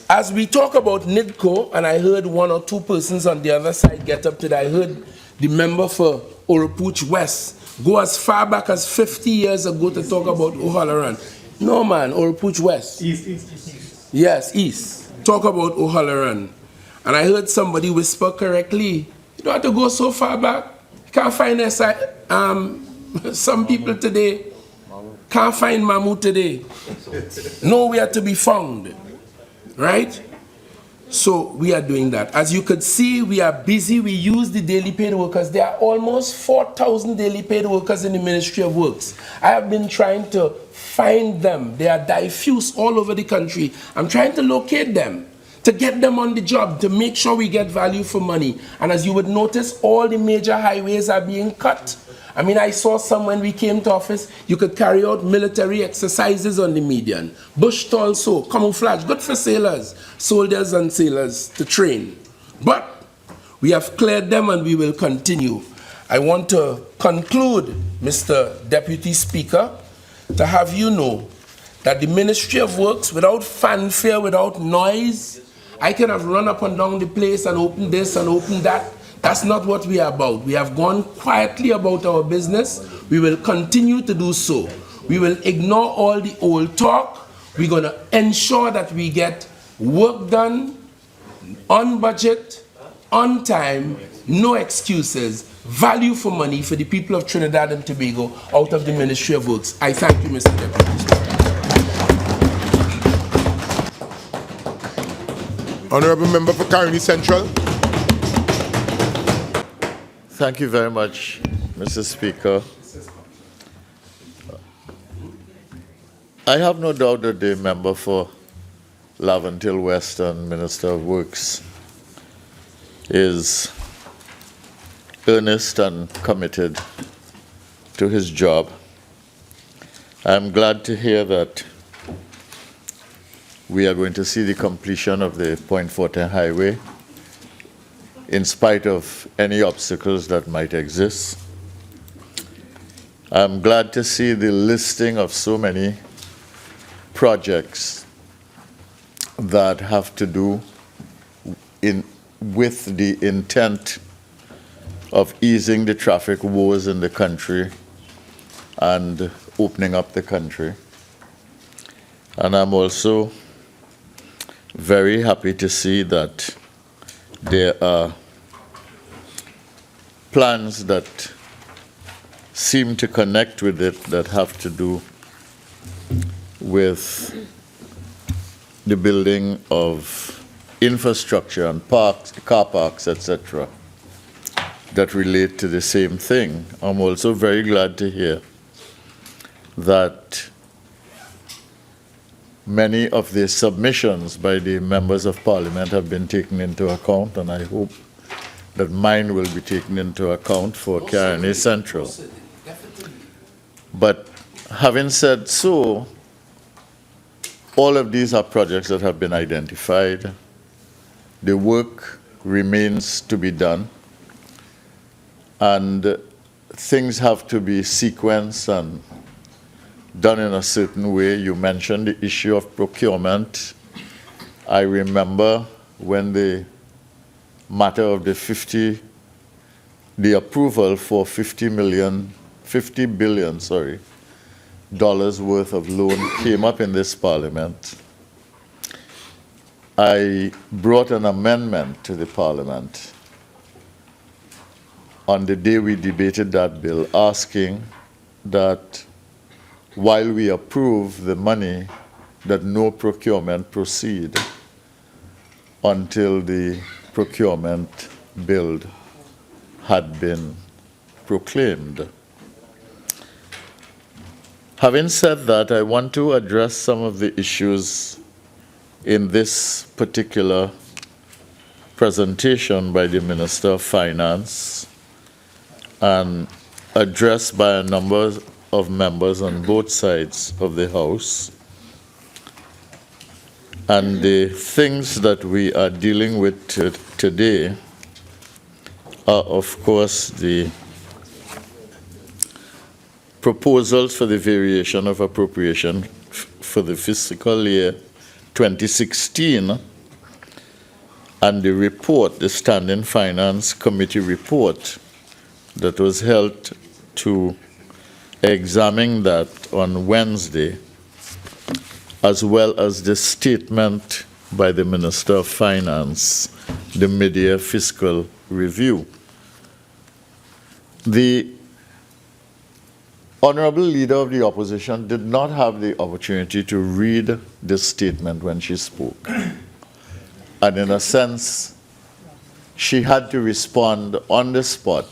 as we talk about NIDCO, and I heard one or two persons on the other side get up to that, I heard the member for Oropouche West go as far back as 50 years ago to talk about O'Halloran. No, man, Oropouche West. East. Yes, East. Talk about O'Halloran. And I heard somebody whisper correctly, you don't have to go so far back. You can't find some people today can't find Mamu today. Nowhere to be found. Right? So we are doing that. As you could see, we are busy. We use the daily paid workers. There are almost 4,000 daily paid workers in the Ministry of Works. I have been trying to find them. They are diffuse all over the country. I'm trying to locate them, to get them on the job, to make sure we get value for money. And as you would notice, all the major highways are being cut. I mean, I saw some when we came to office, you could carry out military exercises on the median. Bush also, camouflage, good for sailors, soldiers and sailors to train. But we have cleared them and we will continue. I want to conclude, Mr. Deputy Speaker, to have you know that the Ministry of Works, without fanfare, without noise, I can have run up and down the place and open this and open that. That's not what we are about. We have gone quietly about our business. We will continue to do so. We will ignore all the old talk. We're going to ensure that we get work done on budget, on time, no excuses, value for money for the people of Trinidad and Tobago out of the Ministry of Works. I thank you, Mr. Deputy Speaker. Honourable Member for Caroni Central. Thank you very much, Mr. Speaker. I have no doubt that the member for Laventille Western, Minister of Works, is earnest and committed to his job. I'm glad to hear that we are going to see the completion of the Point Fortin Highway in spite of any obstacles that might exist. I'm glad to see the listing of so many projects that have to do with the intent of easing the traffic woes in the country and opening up the country. And I'm also very happy to see that there are plans that seem to connect with it that have to do with the building of infrastructure and parks, car parks, etc., that relate to the same thing. I'm also very glad to hear that many of the submissions by the members of Parliament have been taken into account, and I hope that mine will be taken into account for Caroni Central. But having said so, all of these are projects that have been identified. The work remains to be done, and things have to be sequenced and done in a certain way. You mentioned the issue of procurement. I remember when the matter of the approval for $50 billion worth of loan came up in this Parliament. I brought an amendment to the Parliament on the day we debated that bill, asking that while we approve the money, that no procurement proceed until the procurement bill had been proclaimed. Having said that, I want to address some of the issues in this particular presentation by the Minister of Finance and addressed by a number of members on both sides of the House. And the things that we are dealing with today are, of course, the proposals for the variation of appropriation for the fiscal year 2016 and the report, the Standing Finance Committee report that was held to examine that on Wednesday, as well as the statement by the Minister of Finance, the mid-year fiscal review. The Honorable Leader of the Opposition did not have the opportunity to read this statement when she spoke. And in a sense, she had to respond on the spot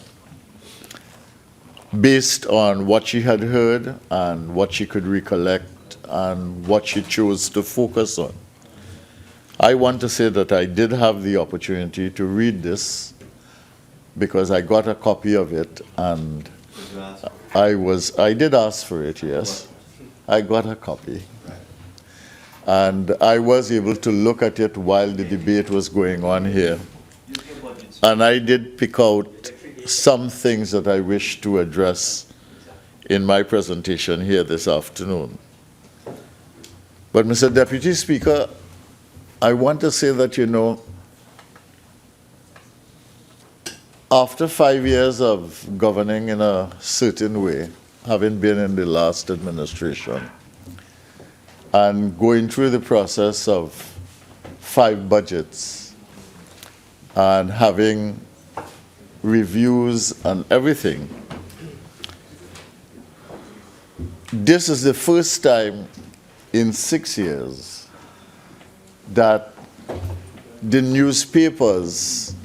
based on what she had heard and what she could recollect and what she chose to focus on. I want to say that I did have the opportunity to read this because I got a copy of it, and I did ask for it, yes. I got a copy. And I was able to look at it while the debate was going on here. And I did pick out some things that I wish to address in my presentation here this afternoon. But Mr. Deputy Speaker, I want to say that, you know, after 5 years of governing in a certain way, having been in the last administration, and going through the process of 5 budgets, and having reviews and everything, this is the first time in 6 years that the newspapers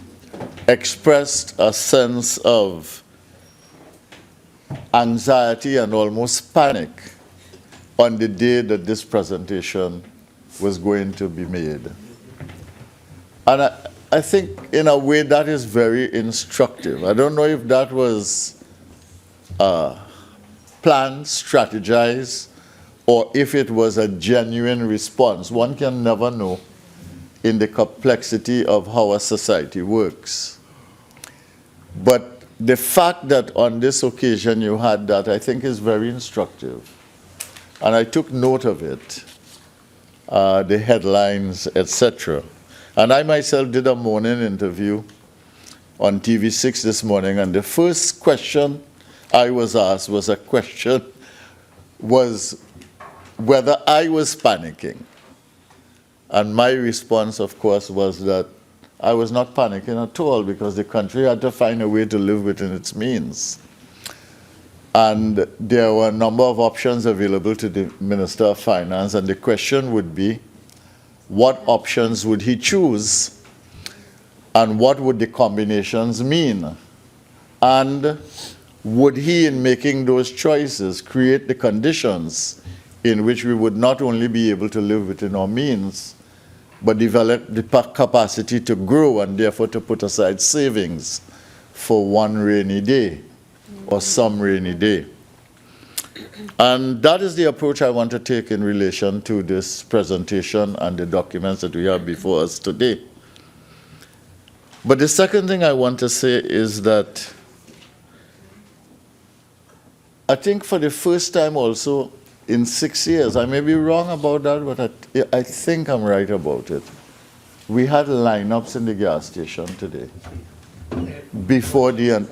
expressed a sense of anxiety and almost panic on the day that this presentation was going to be made. And I think, in a way, that is very instructive. I don't know if that was planned, strategized, or if it was a genuine response. One can never know in the complexity of how a society works. But the fact that on this occasion you had that, I think, is very instructive. And I took note of it, the headlines, etc. And I myself did a morning interview on TV6 this morning, and the first question I was asked was whether I was panicking. And my response, of course, was that I was not panicking at all, because the country had to find a way to live within its means. And there were a number of options available to the Minister of Finance, and the question would be, what options would he choose, and what would the combinations mean? And would he, in making those choices, create the conditions in which we would not only be able to live within our means, but develop the capacity to grow and therefore to put aside savings for one rainy day or some rainy day. And that is the approach I want to take in relation to this presentation and the documents that we have before us today. But the second thing I want to say is that I think for the first time also in 6 years, I may be wrong about that, but I think I'm right about it. We had lineups in the gas station today before the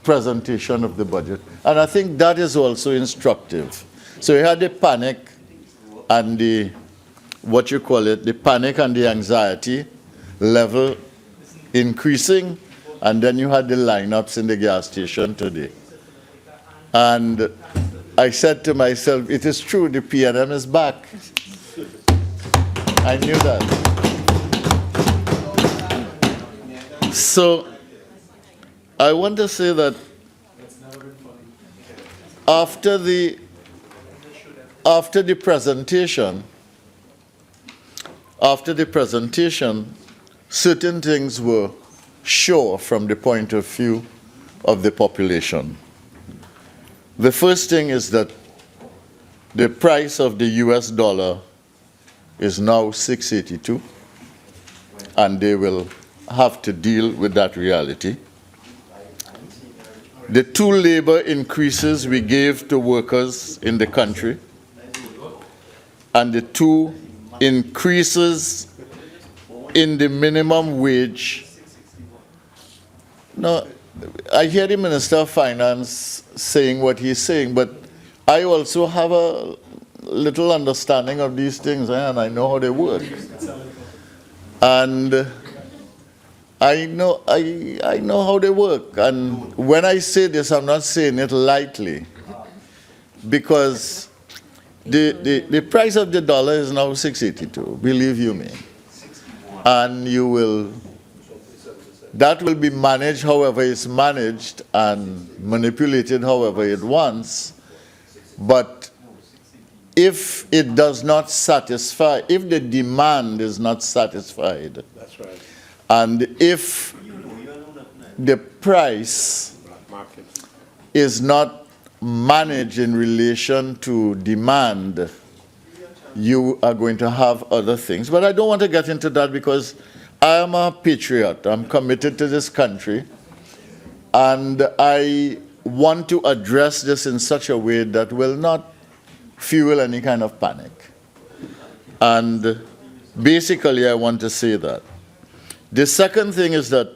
presentation of the budget. And I think that is also instructive. So you had the panic and the, what you call it, the panic and the anxiety level increasing, and then you had the lineups in the gas station today. And I said to myself, it is true, the PNM is back. I knew that. So I want to say that after the presentation, certain things were sure from the point of view of the population. The first thing is that the price of the US dollar is now 6.82, and they will have to deal with that reality. The 2 labor increases we gave to workers in the country, and the 2 increases in the minimum wage. Now, I hear the Minister of Finance saying what he's saying, but I also have a little understanding of these things, and I know how they work. And I know how they work. And when I say this, I'm not saying it lightly, because The price of the dollar is now 682, believe you me. And that will be managed however it's managed and manipulated however it wants. But if it does not satisfy, if the demand is not satisfied, That's right. and if the price is not managed in relation to demand, you are going to have other things. But I don't want to get into that because I am a patriot. I'm committed to this country. And I want to address this in such a way that will not fuel any kind of panic. And basically, I want to say that. The second thing is that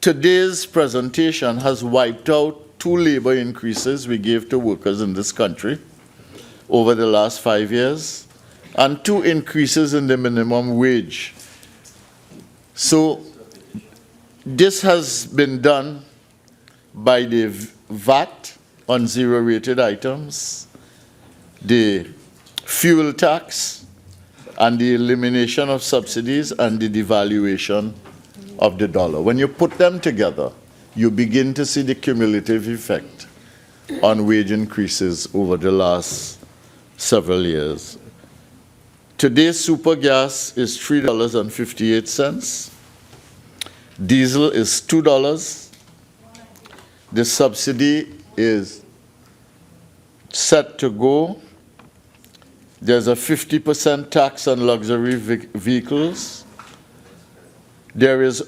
today's presentation has wiped out 2 labor increases we gave to workers in this country over the last 5 years, and 2 increases in the minimum wage. So this has been done by the VAT on zero-rated items, the fuel tax, and the elimination of subsidies and the devaluation of the dollar. When you put them together, you begin to see the cumulative effect on wage increases over the last several years. Today, super gas is $3.58. Diesel is $2. The subsidy is set to go. There's a 50% tax on luxury vehicles. There is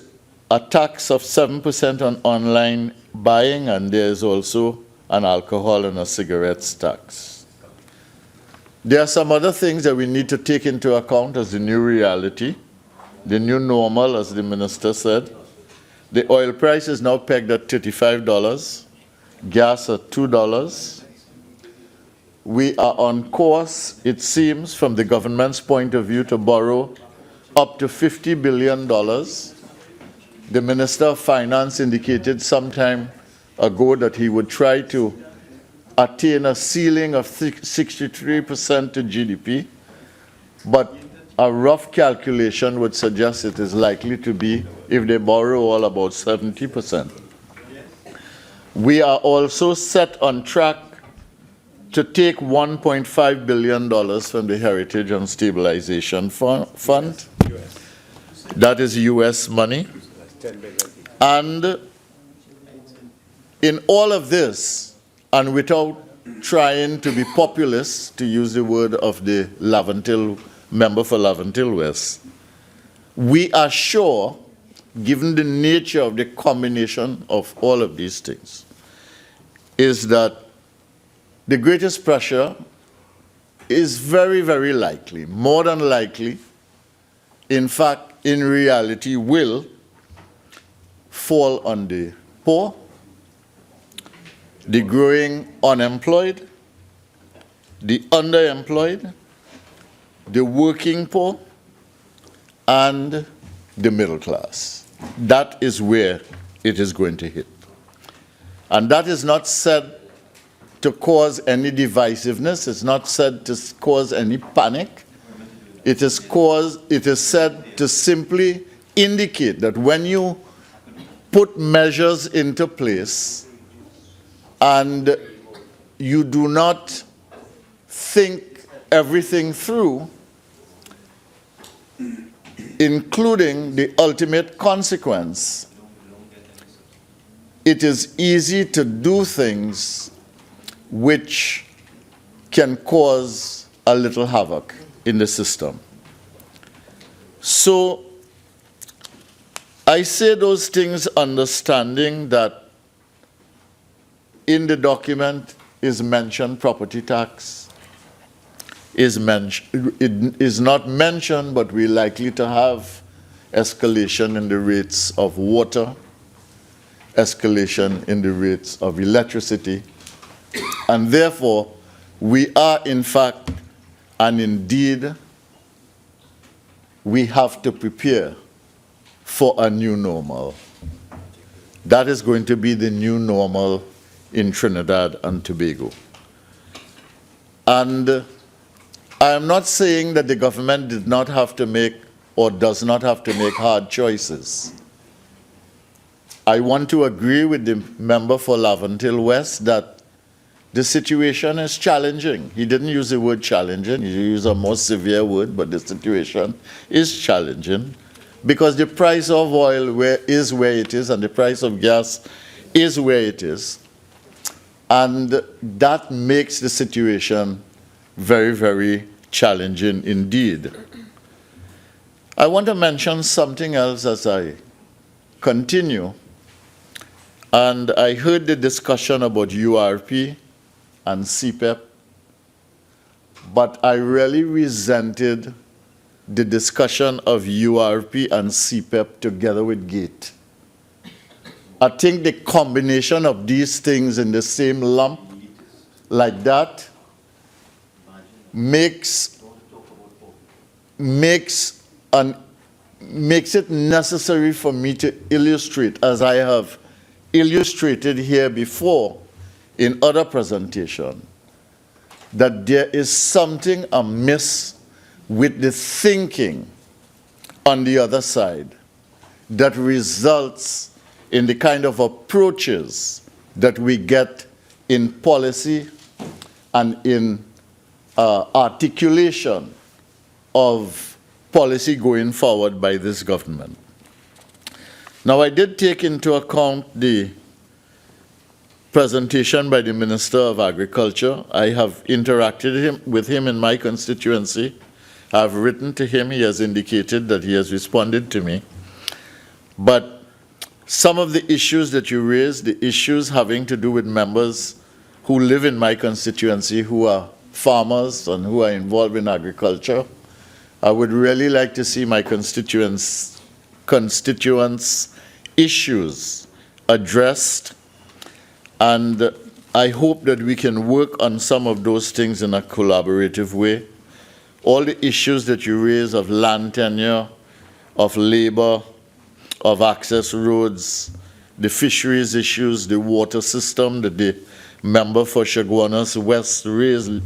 a tax of 7% on online buying, and there's also an alcohol and a cigarettes tax. There are some other things that we need to take into account as the new reality, the new normal, as the minister said. The oil price is now pegged at $35, gas at $2. We are on course, it seems, from the government's point of view, to borrow up to $50 billion. The Minister of Finance indicated some time ago that he would try to attain a ceiling of 63% to GDP, but a rough calculation would suggest it is likely to be, if they borrow all, about 70%. We are also set on track to take $1.5 billion from the Heritage and Stabilization Fund. That is US money. And in all of this, and without trying to be populist, to use the word of the Laventille member for Laventille West, we are sure, given the nature of the combination of all of these things, is that the greatest pressure is very, very likely, more than likely, in fact, in reality, will fall on the poor, the growing unemployed, the underemployed, the working poor, and the middle class. That is where it is going to hit. And that is not said to cause any divisiveness. It's not said to cause any panic. It is said to simply indicate that when you put measures into place and you do not think everything through, including the ultimate consequence, it is easy to do things which can cause a little havoc in the system. So I say those things understanding that in the document is mentioned property tax, it is not mentioned, but we're likely to have escalation in the rates of water, escalation in the rates of electricity, and therefore we are in fact, and indeed, we have to prepare for a new normal. That is going to be the new normal in Trinidad and Tobago. And I am not saying that the government did not have to make or does not have to make hard choices. I want to agree with the member for Laventille West that the situation is challenging. He didn't use the word challenging, he used a more severe word, but the situation is challenging because the price of oil is where it is and the price of gas is where it is. And that makes the situation very, very challenging indeed. I want to mention something else as I continue. And I heard the discussion about URP and CPEP, but I really resented the discussion of URP and CPEP together with GATE. I think the combination of these things in the same lump like that makes it necessary for me to illustrate, as I have illustrated here before in other presentation, that there is something amiss with the thinking on the other side that results in the kind of approaches that we get in policy and in articulation of policy going forward by this government. Now, I did take into account the presentation by the Minister of Agriculture. I have interacted with him in my constituency. I've written to him. He has indicated that he has responded to me. But some of the issues that you raised, the issues having to do with members who live in my constituency, who are farmers and who are involved in agriculture, I would really like to see my constituents' issues addressed, and I hope that we can work on some of those things in a collaborative way. All the issues that you raise of land tenure, of labor, of access roads, the fisheries issues, the water system that the member for Chaguanas West raised,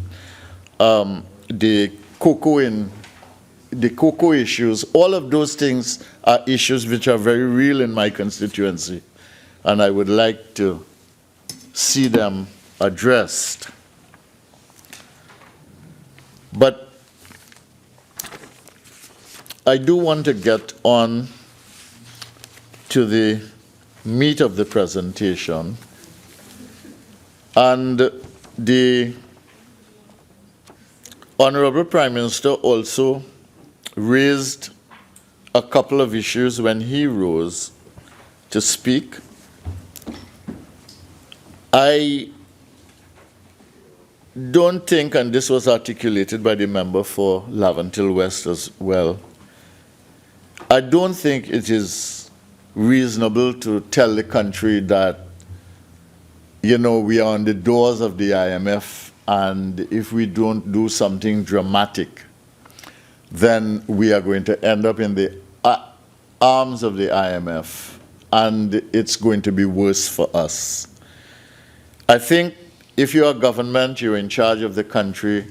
the cocoa issues, all of those things are issues which are very real in my constituency, and I would like to see them addressed. But I do want to get on to the meat of the presentation, and the Honorable Prime Minister also raised a couple of issues when he rose to speak. I don't think, and this was articulated by the member for Laventille West as well, I don't think it is reasonable to tell the country that, you know, we are on the doors of the IMF, and if we don't do something dramatic, then we are going to end up in the arms of the IMF, and it's going to be worse for us. I think if you're a government, you're in charge of the country,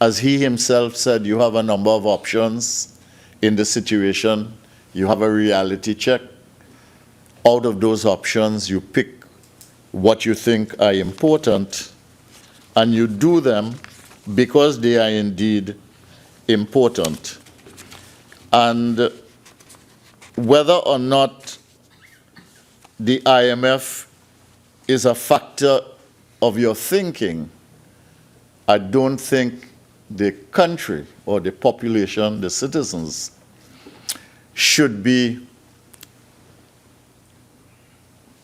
as he himself said, you have a number of options in the situation. You have a reality check. Out of those options, you pick what you think are important, and you do them because they are indeed important. And whether or not the IMF is a factor of your thinking, I don't think the country or the population, the citizens, should be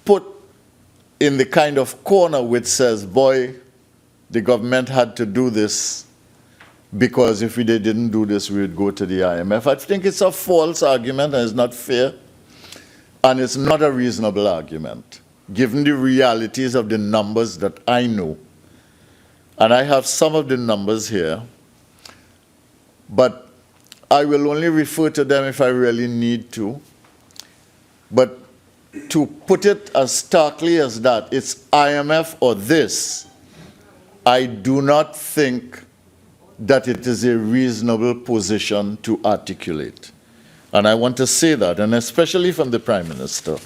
put in the kind of corner which says, boy, the government had to do this because if they didn't do this, we would go to the IMF. I think it's a false argument and it's not fair, and it's not a reasonable argument, given the realities of the numbers that I know. And I have some of the numbers here, but I will only refer to them if I really need to. But to put it as starkly as that, it's IMF or this, I do not think that it is a reasonable position to articulate. And I want to say that, and especially from the Prime Minister,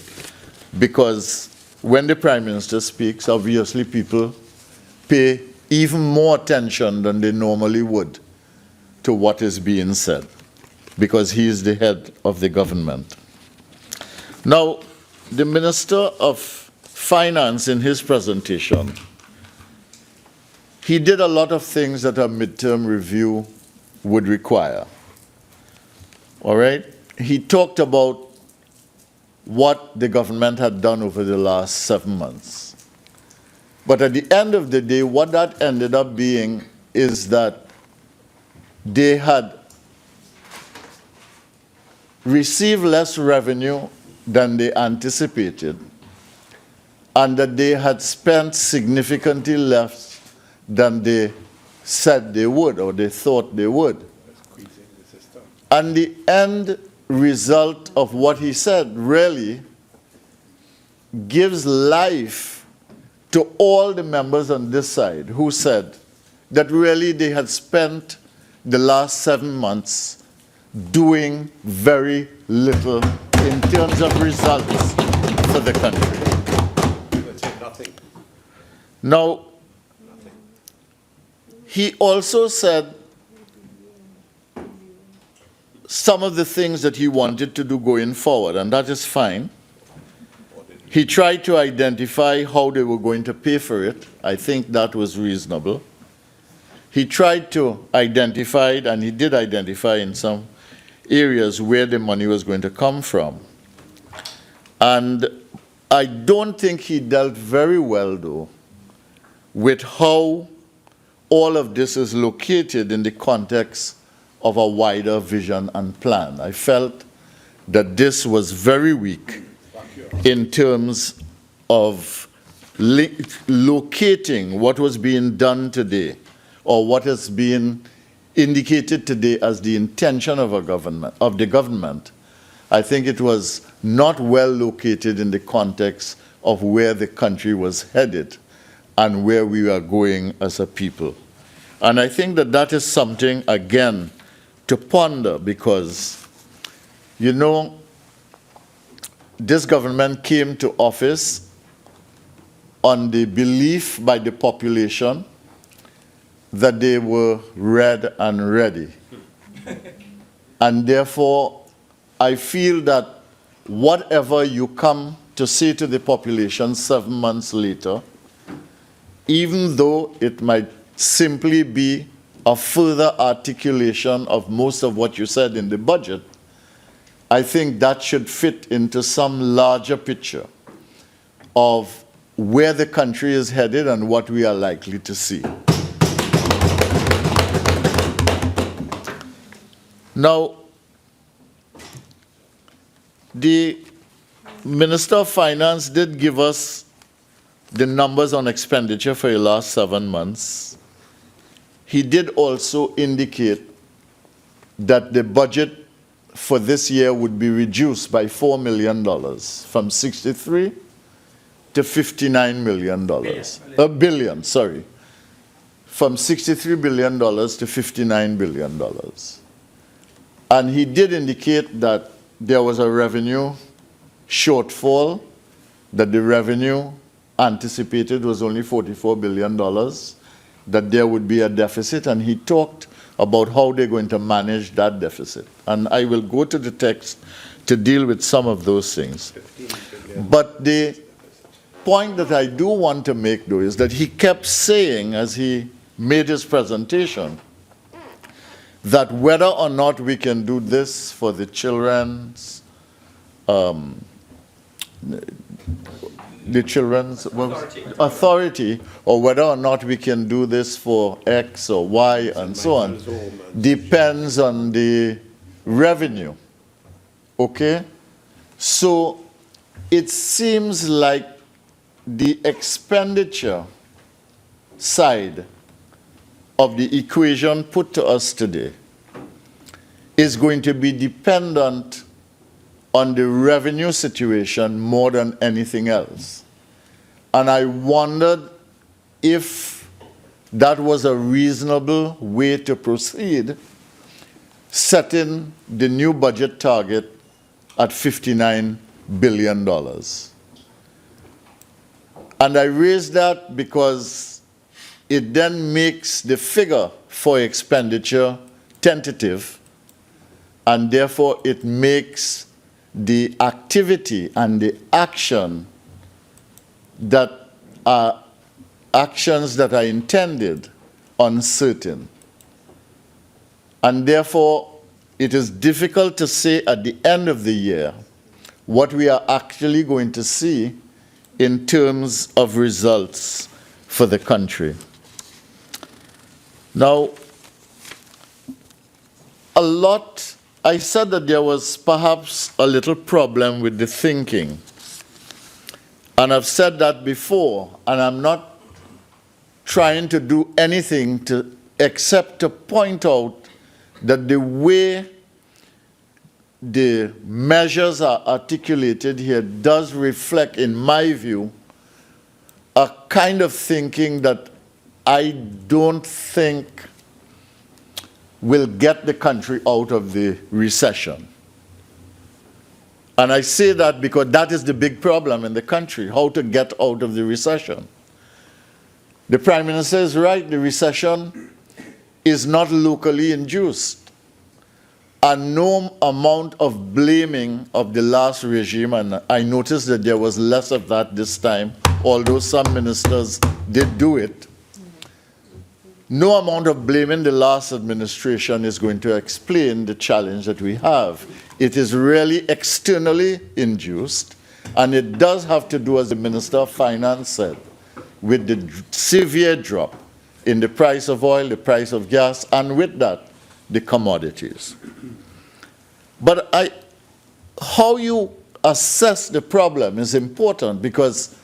because when the Prime Minister speaks, obviously people pay even more attention than they normally would to what is being said, because he is the head of the government. Now, the Minister of Finance in his presentation, he did a lot of things that a midterm review would require. All right? He talked about what the government had done over the last 7 months. But at the end of the day, what that ended up being is that they had received less revenue than they anticipated, and that they had spent significantly less than they said they would, or they thought they would. And the end result of what he said really gives life to all the members on this side who said that really they had spent the last 7 months doing very little in terms of results for the country. Nothing. Now, he also said some of the things that he wanted to do going forward, and that is fine. He tried to identify how they were going to pay for it. I think that was reasonable. He tried to identify, and he did identify in some areas where the money was going to come from. And I don't think he dealt very well, though, with how all of this is located in the context of a wider vision and plan. I felt that this was very weak in terms of locating what was being done today, or what has been indicated today as the intention of the government. I think it was not well located in the context of where the country was headed and where we are going as a people. And I think that that is something, again, to ponder, because, you know, this government came to office on the belief by the population that they were red and ready. And therefore, I feel that whatever you come to say to the population 7 months later, even though it might simply be a further articulation of most of what you said in the budget, I think that should fit into some larger picture of where the country is headed and what we are likely to see. Now, the Minister of Finance did give us the numbers on expenditure for the last 7 months. He did also indicate that the budget for this year would be reduced by $4 million, from 63 to $59 million. Billion, sorry. From $63 billion to $59 billion. And he did indicate that there was a revenue shortfall, that the revenue anticipated was only $44 billion, that there would be a deficit, and he talked about how they're going to manage that deficit. And I will go to the text to deal with some of those things. But the point that I do want to make, though, is that he kept saying, as he made his presentation, that whether or not we can do this for the children's authority, or whether or not we can do this for X or Y and so on, depends on the revenue. Okay? So it seems like the expenditure side of the equation put to us today is going to be dependent on the revenue situation more than anything else. And I wondered if that was a reasonable way to proceed, setting the new budget target at $59 billion. And I raise that because it then makes the figure for expenditure tentative, and therefore it makes the activity and the action that are actions that are intended uncertain. And therefore, it is difficult to say at the end of the year what we are actually going to see in terms of results for the country. Now, I said that there was perhaps a little problem with the thinking. And I've said that before, and I'm not trying to do anything except to point out that the way the measures are articulated here does reflect, in my view, a kind of thinking that I don't think will get the country out of the recession. And I say that because that is the big problem in the country, how to get out of the recession. The Prime Minister is right, the recession is not locally induced. And no amount of blaming of the last regime, and I noticed that there was less of that this time, although some ministers did do it. No amount of blaming the last administration is going to explain the challenge that we have. It is really externally induced, and it does have to do, as the Minister of Finance said, with the severe drop in the price of oil, the price of gas, and with that, the commodities. But how you assess the problem is important, because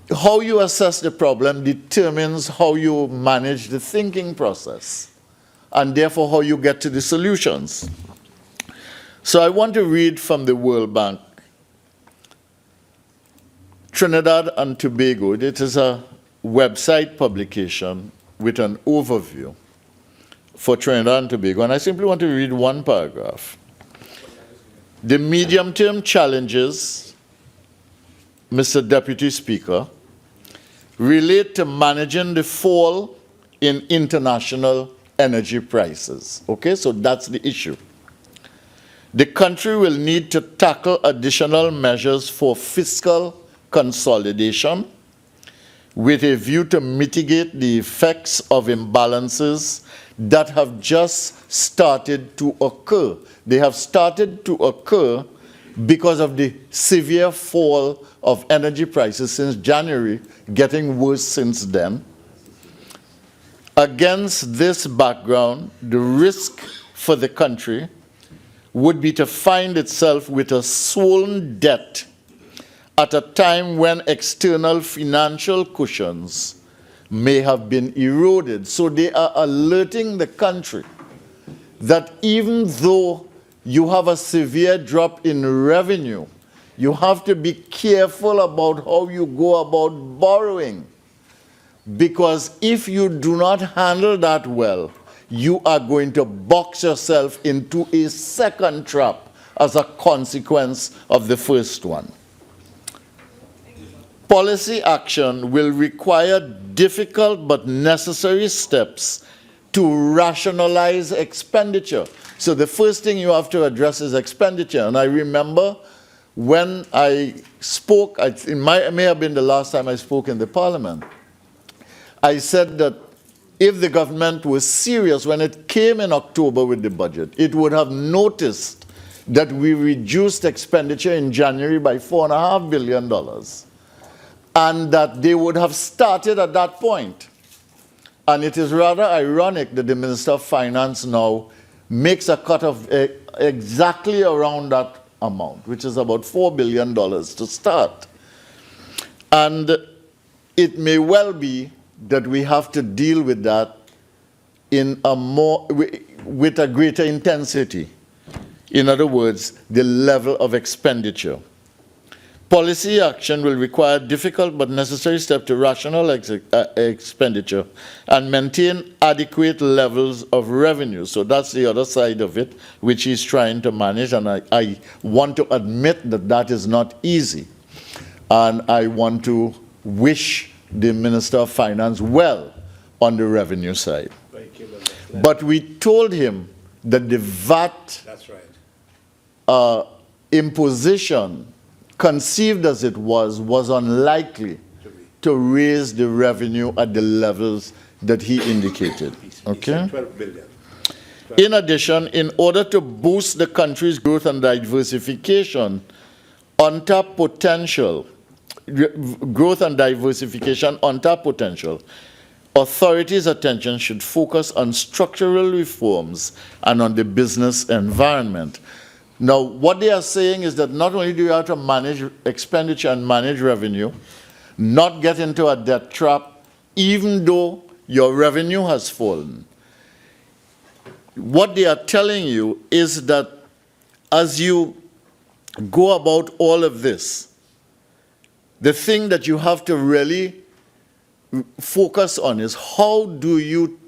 how you assess the problem determines how you manage the thinking process, and therefore how you get to the solutions. So I want to read from the World Bank. Trinidad and Tobago, it is a website publication with an overview for Trinidad and Tobago, and I simply want to read one paragraph. The medium-term challenges, Mr. Deputy Speaker, relate to managing the fall in international energy prices. Okay, so that's the issue. The country will need to tackle additional measures for fiscal consolidation with a view to mitigate the effects of imbalances that have just started to occur. They have started to occur because of the severe fall of energy prices since January, getting worse since then. Against this background, the risk for the country would be to find itself with a swollen debt at a time when external financial cushions may have been eroded. So they are alerting the country that even though you have a severe drop in revenue, you have to be careful about how you go about borrowing. Because if you do not handle that well, you are going to box yourself into a second trap as a consequence of the first one. Policy action will require difficult but necessary steps to rationalize expenditure. So the first thing you have to address is expenditure. And I remember when I spoke, it may have been the last time I spoke in the Parliament, I said that if the government was serious when it came in October with the budget, it would have noticed that we reduced expenditure in January by $4.5 billion, and that they would have started at that point. And it is rather ironic that the Minister of Finance now makes a cut of exactly around that amount, which is about $4 billion to start. And it may well be that we have to deal with that in with a greater intensity. In other words, the level of expenditure. Policy action will require difficult but necessary steps to rational expenditure and maintain adequate levels of revenue. So that's the other side of it, which he's trying to manage, and I want to admit that that is not easy. And I want to wish the Minister of Finance well on the revenue side. But we told him that the VAT imposition, conceived as it was unlikely to raise the revenue at the levels that he indicated. Okay? 12 billion. In addition, in order to boost the country's growth and diversification, untapped potential, authorities' attention should focus on structural reforms and on the business environment. Now, what they are saying is that not only do you have to manage expenditure and manage revenue, not get into a debt trap, even though your revenue has fallen. What they are telling you is that as you go about all of this, the thing that you have to really focus on is how do you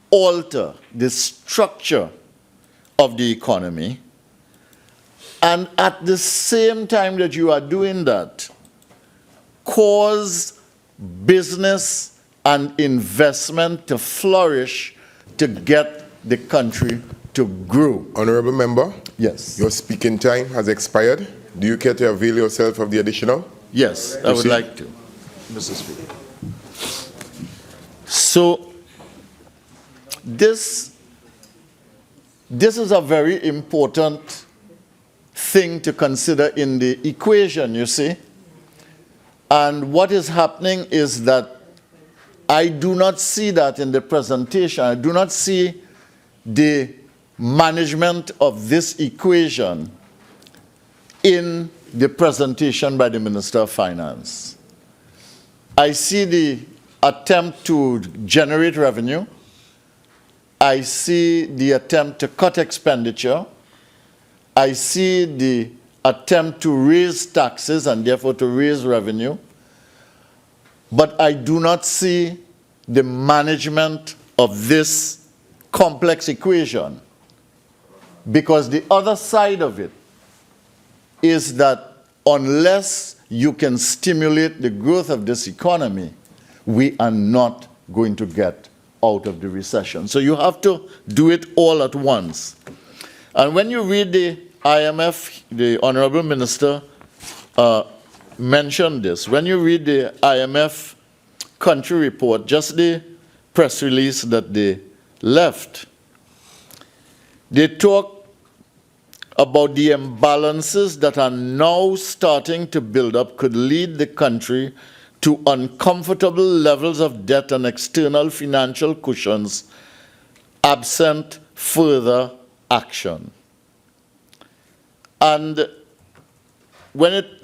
alter the structure of the economy, and at the same time that you are doing that, cause business and investment to flourish to get the country to grow. Honorable Member? Yes. Your speaking time has expired. Do you care to avail yourself of the additional? Yes, I would like to, Mr. Speaker. So, this is a very important thing to consider in the equation, you see. And what is happening is that I do not see that in the presentation. I do not see the management of this equation in the presentation by the Minister of Finance. I see the attempt to generate revenue. I see the attempt to cut expenditure. I see the attempt to raise taxes and therefore to raise revenue. But I do not see the management of this complex equation, because the other side of it is that unless you can stimulate the growth of this economy, we are not going to get out of the recession. So you have to do it all at once. And when you read the IMF, the Honorable Minister mentioned this. When you read the IMF country report, just the press release that they left, they talk about the imbalances that are now starting to build up could lead the country to uncomfortable levels of debt and external financial cushions absent further action. And when it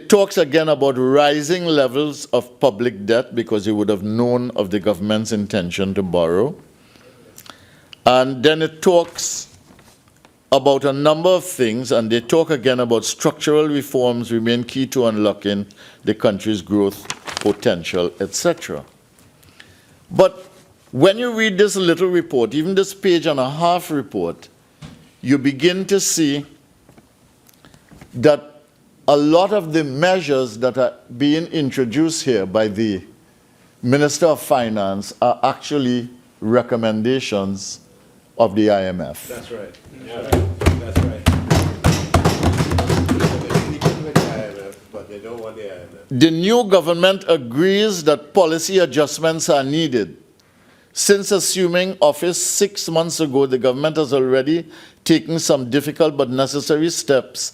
talks again about rising levels of public debt, because you would have known of the government's intention to borrow. And then it talks about a number of things, and they talk again about structural reforms remain key to unlocking the country's growth potential, etc. But when you read this little report, even this page and a half report, you begin to see that a lot of the measures that are being introduced here by the Minister of Finance are actually recommendations of the IMF. That's right. Yeah. That's right. But they don't want the IMF. The new government agrees that policy adjustments are needed. Since assuming office 6 months ago, the government has already taken some difficult but necessary steps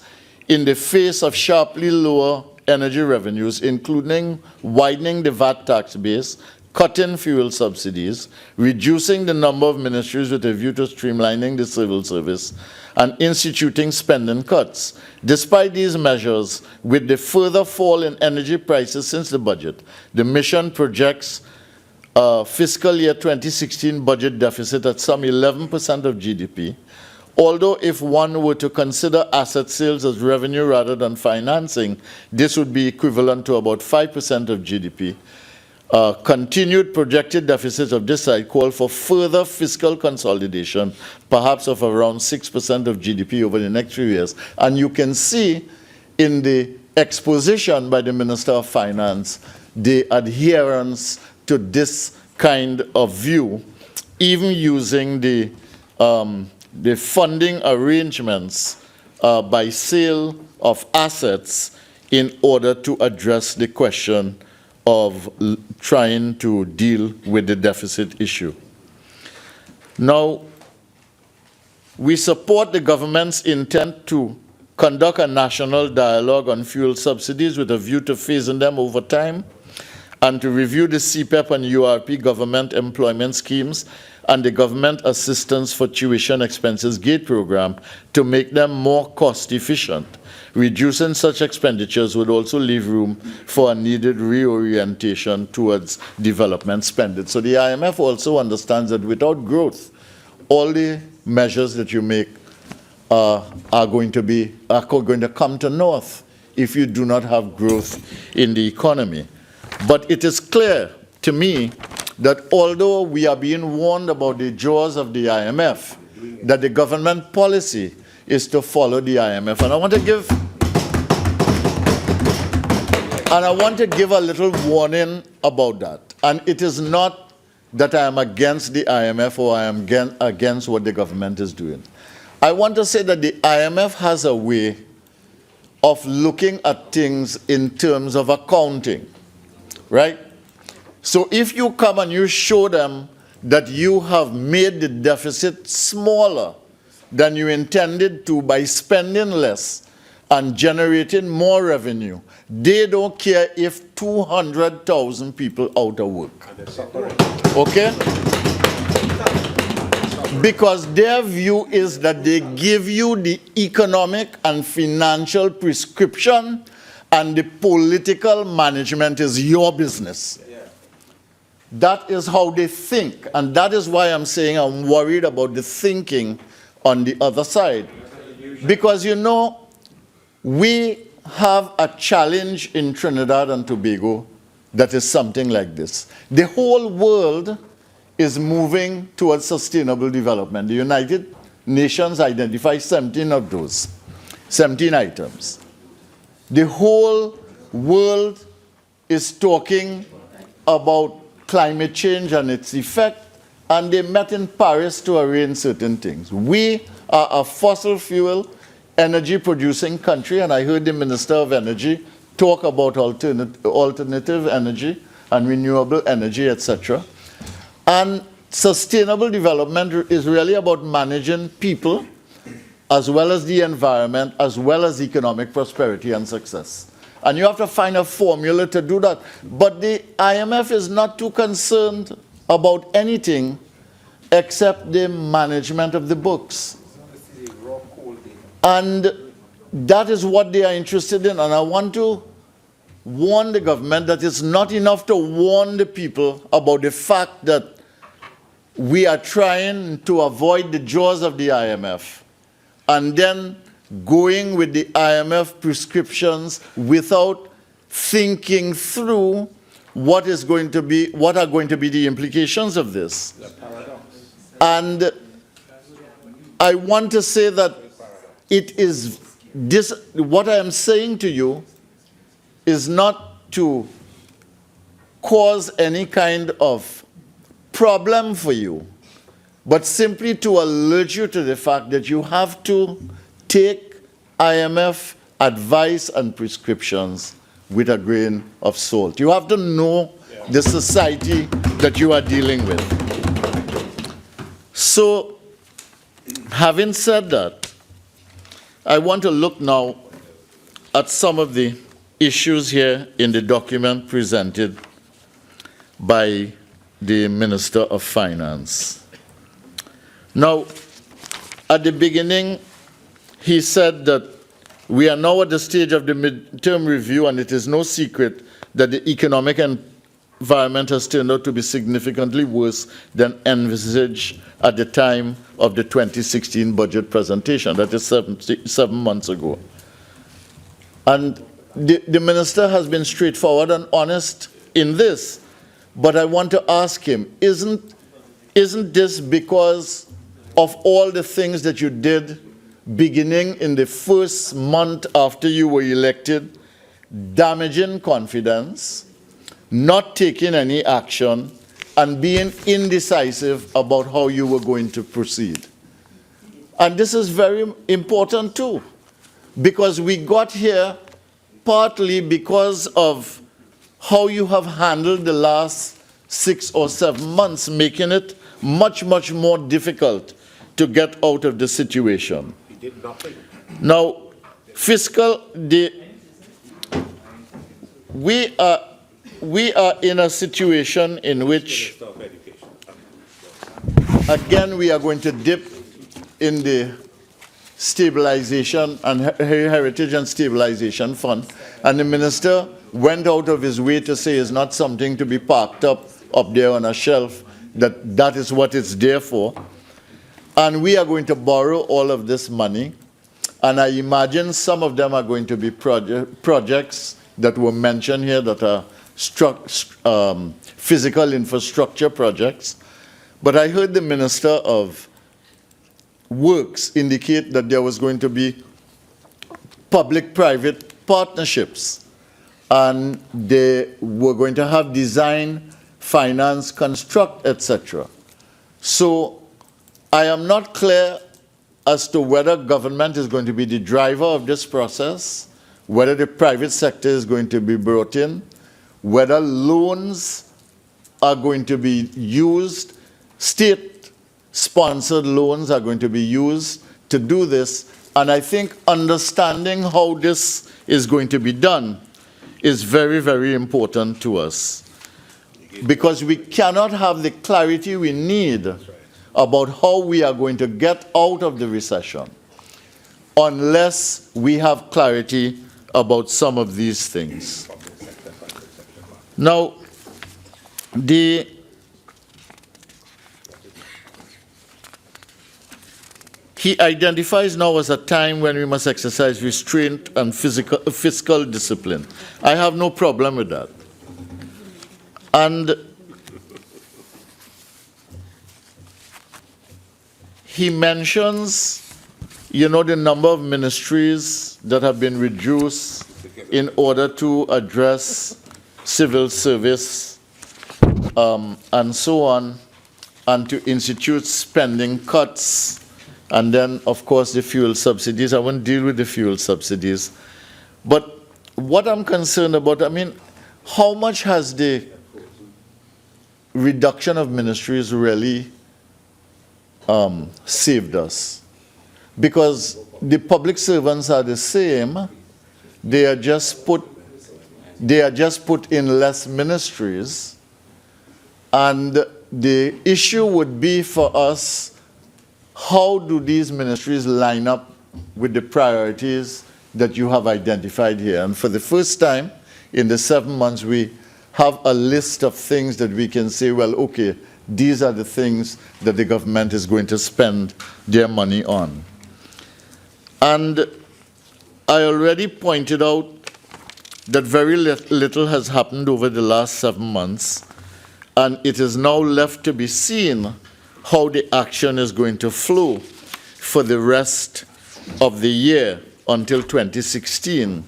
in the face of sharply lower energy revenues, including widening the VAT tax base, cutting fuel subsidies, reducing the number of ministries with a view to streamlining the civil service, and instituting spending cuts. Despite these measures, with the further fall in energy prices since the budget, the mission projects a fiscal year 2016 budget deficit at some 11% of GDP, Although if one were to consider asset sales as revenue rather than financing, this would be equivalent to about 5% of GDP. Continued projected deficits of this side call for further fiscal consolidation, perhaps of around 6% of GDP over the next few years. And you can see in the exposition by the Minister of Finance the adherence to this kind of view, even using the funding arrangements by sale of assets in order to address the question of trying to deal with the deficit issue. Now, we support the government's intent to conduct a national dialogue on fuel subsidies with a view to phasing them over time, and to review the CPEP and URP government employment schemes and the government assistance for tuition expenses gate program to make them more cost efficient. Reducing such expenditures would also leave room for a needed reorientation towards development spending. So the IMF also understands that without growth, all the measures that you make are going to come to naught if you do not have growth in the economy. But it is clear to me that although we are being warned about the jaws of the IMF, that the government policy is to follow the IMF. And I want to give a little warning about that. And it is not that I am against the IMF or I am against what the government is doing. I want to say that the IMF has a way of looking at things in terms of accounting, right? So if you come and you show them that you have made the deficit smaller than you intended to by spending less and generating more revenue, they don't care if 200,000 people out of work. Okay? Because their view is that they give you the economic and financial prescription and the political management is your business. That is how they think, and that is why I'm saying I'm worried about the thinking on the other side. Because, you know, we have a challenge in Trinidad and Tobago that is something like this. The whole world is moving towards sustainable development. The United Nations identified 17 of those, 17 items. The whole world is talking about climate change and its effect, and they met in Paris to arrange certain things. We are a fossil fuel energy producing country, and I heard the Minister of Energy talk about alternative energy and renewable energy, etc. And sustainable development is really about managing people as well as the environment, as well as economic prosperity and success. And you have to find a formula to do that. But the IMF is not too concerned about anything except the management of the books. And that is what they are interested in. And I want to warn the government that it's not enough to warn the people about the fact that we are trying to avoid the jaws of the IMF and then going with the IMF prescriptions without thinking through what are going to be the implications of this. And I want to say that it is this, what I am saying to you is not to cause any kind of problem for you, but simply to alert you to the fact that you have to take IMF advice and prescriptions with a grain of salt. You have to know the society that you are dealing with. So, having said that, I want to look now at some of the issues here in the document presented by the Minister of Finance. Now, at the beginning, he said that we are now at the stage of the midterm review, and it is no secret that the economic and environment has turned out to be significantly worse than envisaged at the time of the 2016 budget presentation. That is 7 months ago. And the minister has been straightforward and honest in this. But I want to ask him, isn't this because of all the things that you did beginning in the first month after you were elected, damaging confidence, not taking any action, and being indecisive about how you were going to proceed? And this is very important too, because we got here partly because of how you have handled the last 6 or 7 months, making it much, much more difficult to get out of the situation. He did nothing. Now, we are in a situation in which, again, we are going to dip in the stabilization and heritage and stabilization fund, and the minister went out of his way to say it's not something to be parked up there on a shelf, that is what it's there for. And we are going to borrow all of this money, and I imagine some of them are going to be projects that were mentioned here that are physical infrastructure projects. But I heard the Minister of Works indicate that there was going to be public-private partnerships, and they were going to have design, finance, construct, etc. So I am not clear as to whether government is going to be the driver of this process, whether the private sector is going to be brought in, whether loans are going to be used, state-sponsored loans are going to be used to do this. And I think understanding how this is going to be done is very, very important to us, because we cannot have the clarity we need about how we are going to get out of the recession unless we have clarity about some of these things. Now, he identifies now as a time when we must exercise restraint and fiscal discipline. I have no problem with that. And he mentions, the number of ministries that have been reduced in order to address civil service and so on, and to institute spending cuts, and then, of course, the fuel subsidies. I won't deal with the fuel subsidies. But what I'm concerned about, how much has the reduction of ministries really saved us? Because the public servants are the same. They are just put in less ministries. And the issue would be for us, how do these ministries line up with the priorities that you have identified here? And for the first time in the 7 months, we have a list of things that we can say, well, okay, these are the things that the government is going to spend their money on. And I already pointed out that very little has happened over the last 7 months, and it is now left to be seen how the action is going to flow for the rest of the year until 2016.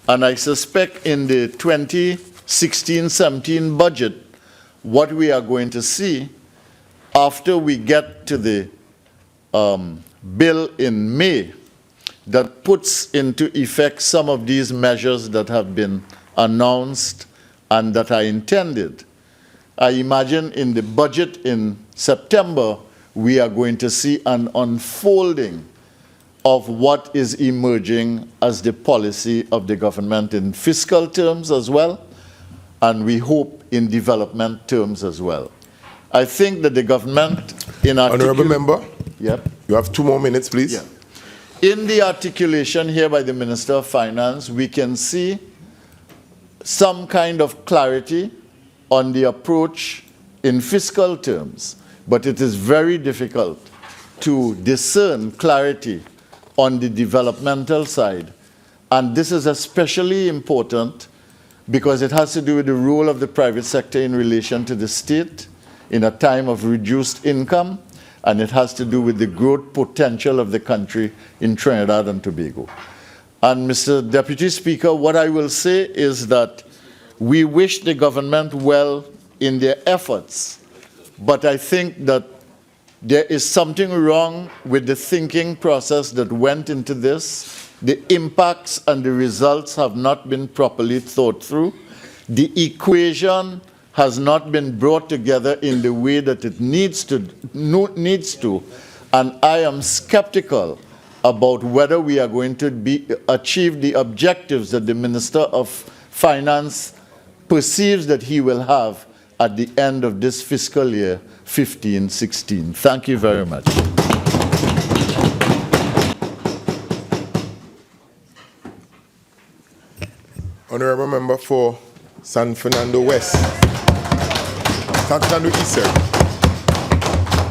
And I suspect in the 2016-17 budget, what we are going to see after we get to the bill in May that puts into effect some of these measures that have been announced and that are intended. I imagine in the budget in September, we are going to see an unfolding of what is emerging as the policy of the government in fiscal terms as well, and we hope in development terms as well. I think that the government in Honourable Member? Yep. You have 2 more minutes, please. Yeah. In the articulation here by the Minister of Finance, we can see some kind of clarity on the approach in fiscal terms, but it is very difficult to discern clarity on the developmental side. And this is especially important because it has to do with the role of the private sector in relation to the state in a time of reduced income, and it has to do with the growth potential of the country in Trinidad and Tobago. And Mr. Deputy Speaker, what I will say is that we wish the government well in their efforts, but I think that there is something wrong with the thinking process that went into this. The impacts and the results have not been properly thought through. The equation has not been brought together in the way that it needs to. And I am skeptical about whether we are going to achieve the objectives that the Minister of Finance perceives that he will have at the end of this fiscal year 15-16. Thank you very much. Honorable Member for San Fernando West. San Fernando East, sir.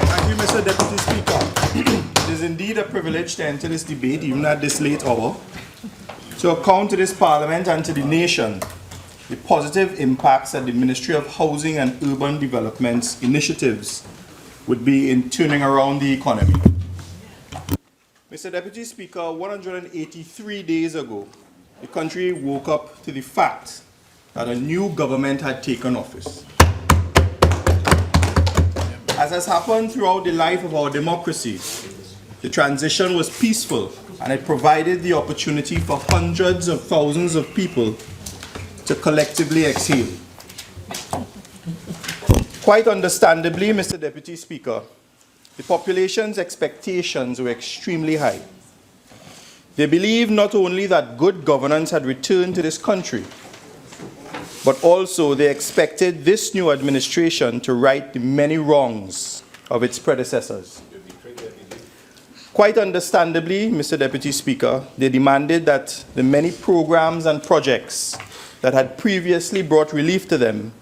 Thank you, Mr. Deputy Speaker. It is indeed a privilege to enter this debate, even at this late hour, to account to this Parliament and to the nation the positive impacts that the Ministry of Housing and Urban Development's initiatives would be in turning around the economy. Mr. Deputy Speaker, 183 days ago, the country woke up to the fact that a new government had taken office. As has happened throughout the life of our democracy, the transition was peaceful and it provided the opportunity for hundreds of thousands of people to collectively exhale. Quite understandably, Mr. Deputy Speaker, the population's expectations were extremely high. They believed not only that good governance had returned to this country, but also they expected this new administration to right the many wrongs of its predecessors. Quite understandably, Mr. Deputy Speaker, they demanded that the many programs and projects that had previously brought relief to them,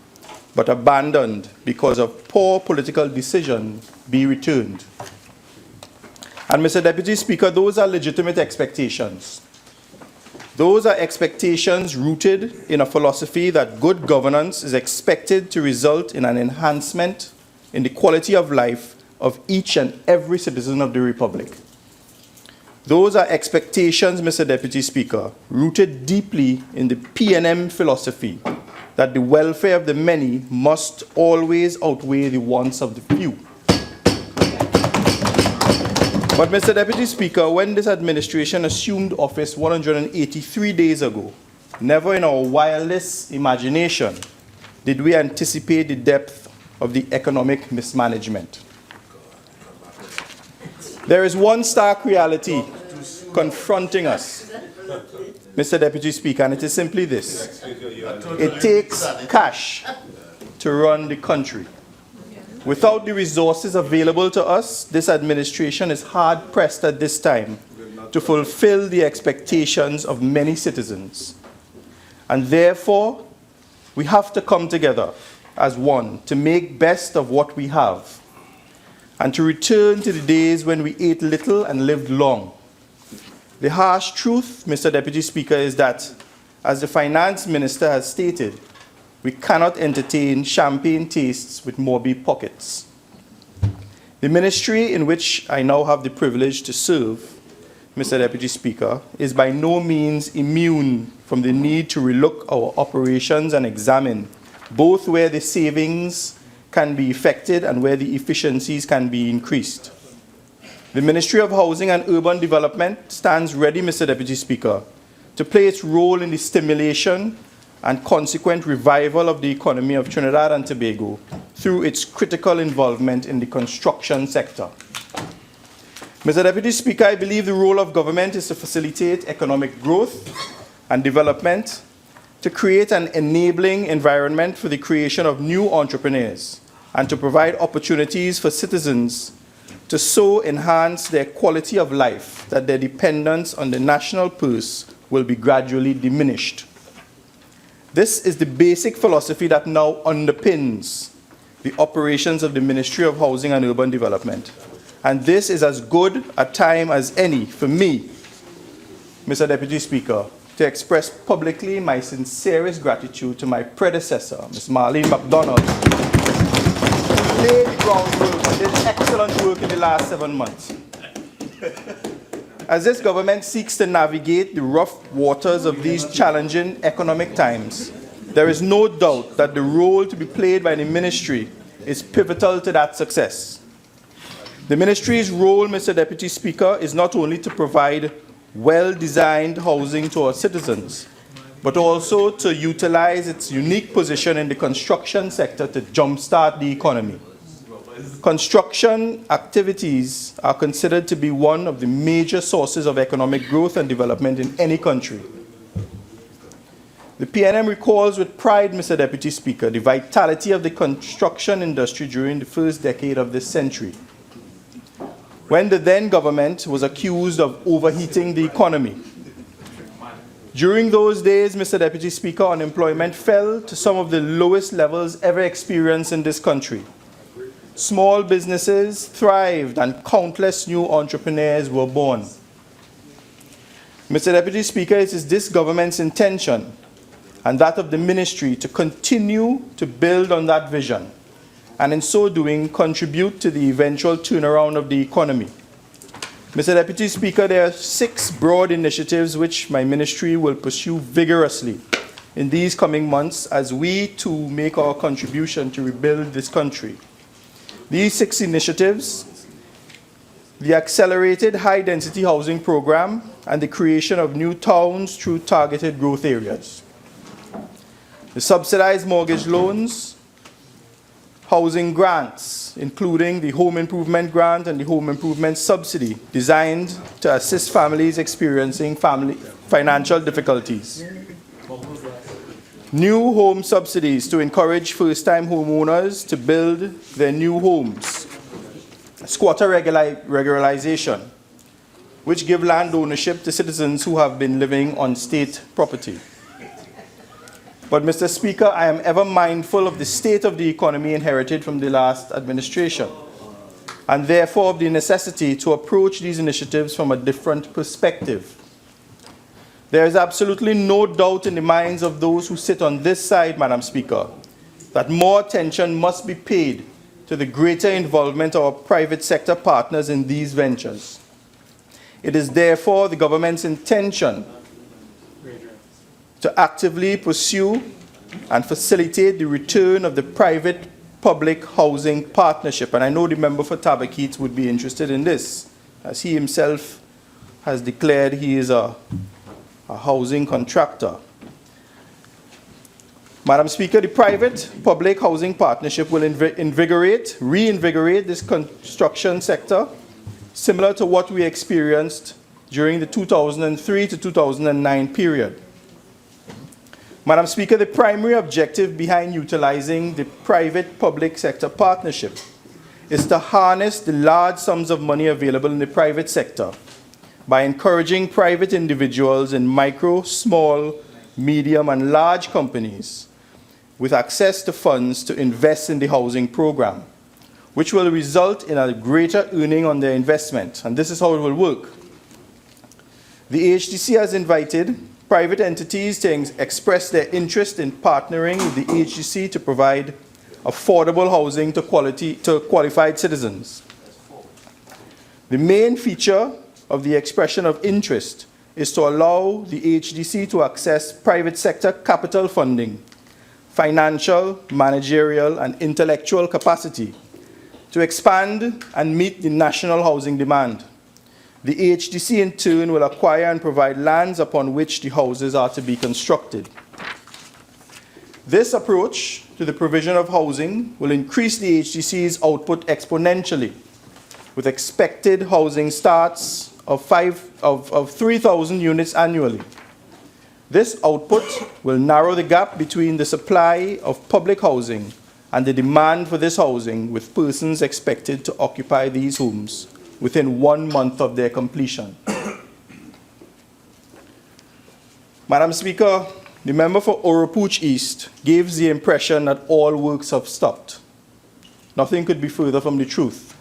but abandoned because of poor political decision, be returned. And Mr. Deputy Speaker, those are legitimate expectations. Those are expectations rooted in a philosophy that good governance is expected to result in an enhancement in the quality of life of each and every citizen of the Republic. Those are expectations, Mr. Deputy Speaker, rooted deeply in the PNM philosophy that the welfare of the many must always outweigh the wants of the few. But, Mr. Deputy Speaker, when this administration assumed office 183 days ago, never in our wildest imagination did we anticipate the depth of the economic mismanagement. There is one stark reality confronting us, Mr. Deputy Speaker, and it is simply this. It takes cash to run the country. Without the resources available to us, this administration is hard-pressed at this time to fulfill the expectations of many citizens. And therefore, we have to come together as one to make best of what we have and to return to the days when we ate little and lived long. The harsh truth, Mr. Deputy Speaker, is that, as the Finance Minister has stated, we cannot entertain champagne tastes with Moby pockets. The ministry in which I now have the privilege to serve, Mr. Deputy Speaker, is by no means immune from the need to relook our operations and examine both where the savings can be effected and where the efficiencies can be increased. The Ministry of Housing and Urban Development stands ready, Mr. Deputy Speaker, to play its role in the stimulation and consequent revival of the economy of Trinidad and Tobago through its critical involvement in the construction sector. Mr. Deputy Speaker, I believe the role of government is to facilitate economic growth and development, to create an enabling environment for the creation of new entrepreneurs, and to provide opportunities for citizens to so enhance their quality of life that their dependence on the national purse will be gradually diminished. This is the basic philosophy that now underpins the operations of the Ministry of Housing and Urban Development. And this is as good a time as any for me, Mr. Deputy Speaker, to express publicly my sincerest gratitude to my predecessor, Ms. Marlene MacDonald, who laid the groundwork and did excellent work in the last 7 months. As this government seeks to navigate the rough waters of these challenging economic times, there is no doubt that the role to be played by the ministry is pivotal to that success. The ministry's role, Mr. Deputy Speaker, is not only to provide well-designed housing to our citizens, but also to utilize its unique position in the construction sector to jumpstart the economy. Construction activities are considered to be one of the major sources of economic growth and development in any country. The PNM recalls with pride, Mr. Deputy Speaker, the vitality of the construction industry during the first decade of this century, when the then government was accused of overheating the economy. During those days, Mr. Deputy Speaker, unemployment fell to some of the lowest levels ever experienced in this country. Small businesses thrived and countless new entrepreneurs were born. Mr. Deputy Speaker, it is this government's intention and that of the ministry to continue to build on that vision, and in so doing contribute to the eventual turnaround of the economy. Mr. Deputy Speaker, there are 6 broad initiatives which my ministry will pursue vigorously in these coming months as we too make our contribution to rebuild this country. These 6 initiatives: the accelerated high-density housing program and the creation of new towns through targeted growth areas, the subsidized mortgage loans, housing grants, including the Home Improvement Grant and the Home Improvement Subsidy, designed to assist families experiencing financial difficulties. New home subsidies to encourage first-time homeowners to build their new homes. Squatter regularization, which give land ownership to citizens who have been living on state property. But, Mr. Speaker, I am ever mindful of the state of the economy inherited from the last administration, and therefore of the necessity to approach these initiatives from a different perspective. There is absolutely no doubt in the minds of those who sit on this side, Madam Speaker, that more attention must be paid to the greater involvement of our private sector partners in these ventures. It is therefore the government's intention to actively pursue and facilitate the return of the private-public housing partnership. And I know the member for Tabaquite would be interested in this, as he himself has declared he is a housing contractor. Madam Speaker, the private-public housing partnership will reinvigorate this construction sector, similar to what we experienced during the 2003 to 2009 period. Madam Speaker, the primary objective behind utilizing the private-public sector partnership is to harness the large sums of money available in the private sector by encouraging private individuals in micro, small, medium, and large companies with access to funds to invest in the housing program, which will result in a greater earning on their investment. And this is how it will work. The HDC has invited private entities to express their interest in partnering with the HDC to provide affordable housing to qualified citizens. The main feature of the expression of interest is to allow the HDC to access private sector capital funding, financial, managerial, and intellectual capacity to expand and meet the national housing demand. The HDC in turn will acquire and provide lands upon which the houses are to be constructed. This approach to the provision of housing will increase the HDC's output exponentially, with expected housing starts of 3,000 units annually. This output will narrow the gap between the supply of public housing and the demand for this housing, with persons expected to occupy these homes within 1 month of their completion. Madam Speaker, the member for Oropouche East gives the impression that all works have stopped. Nothing could be further from the truth.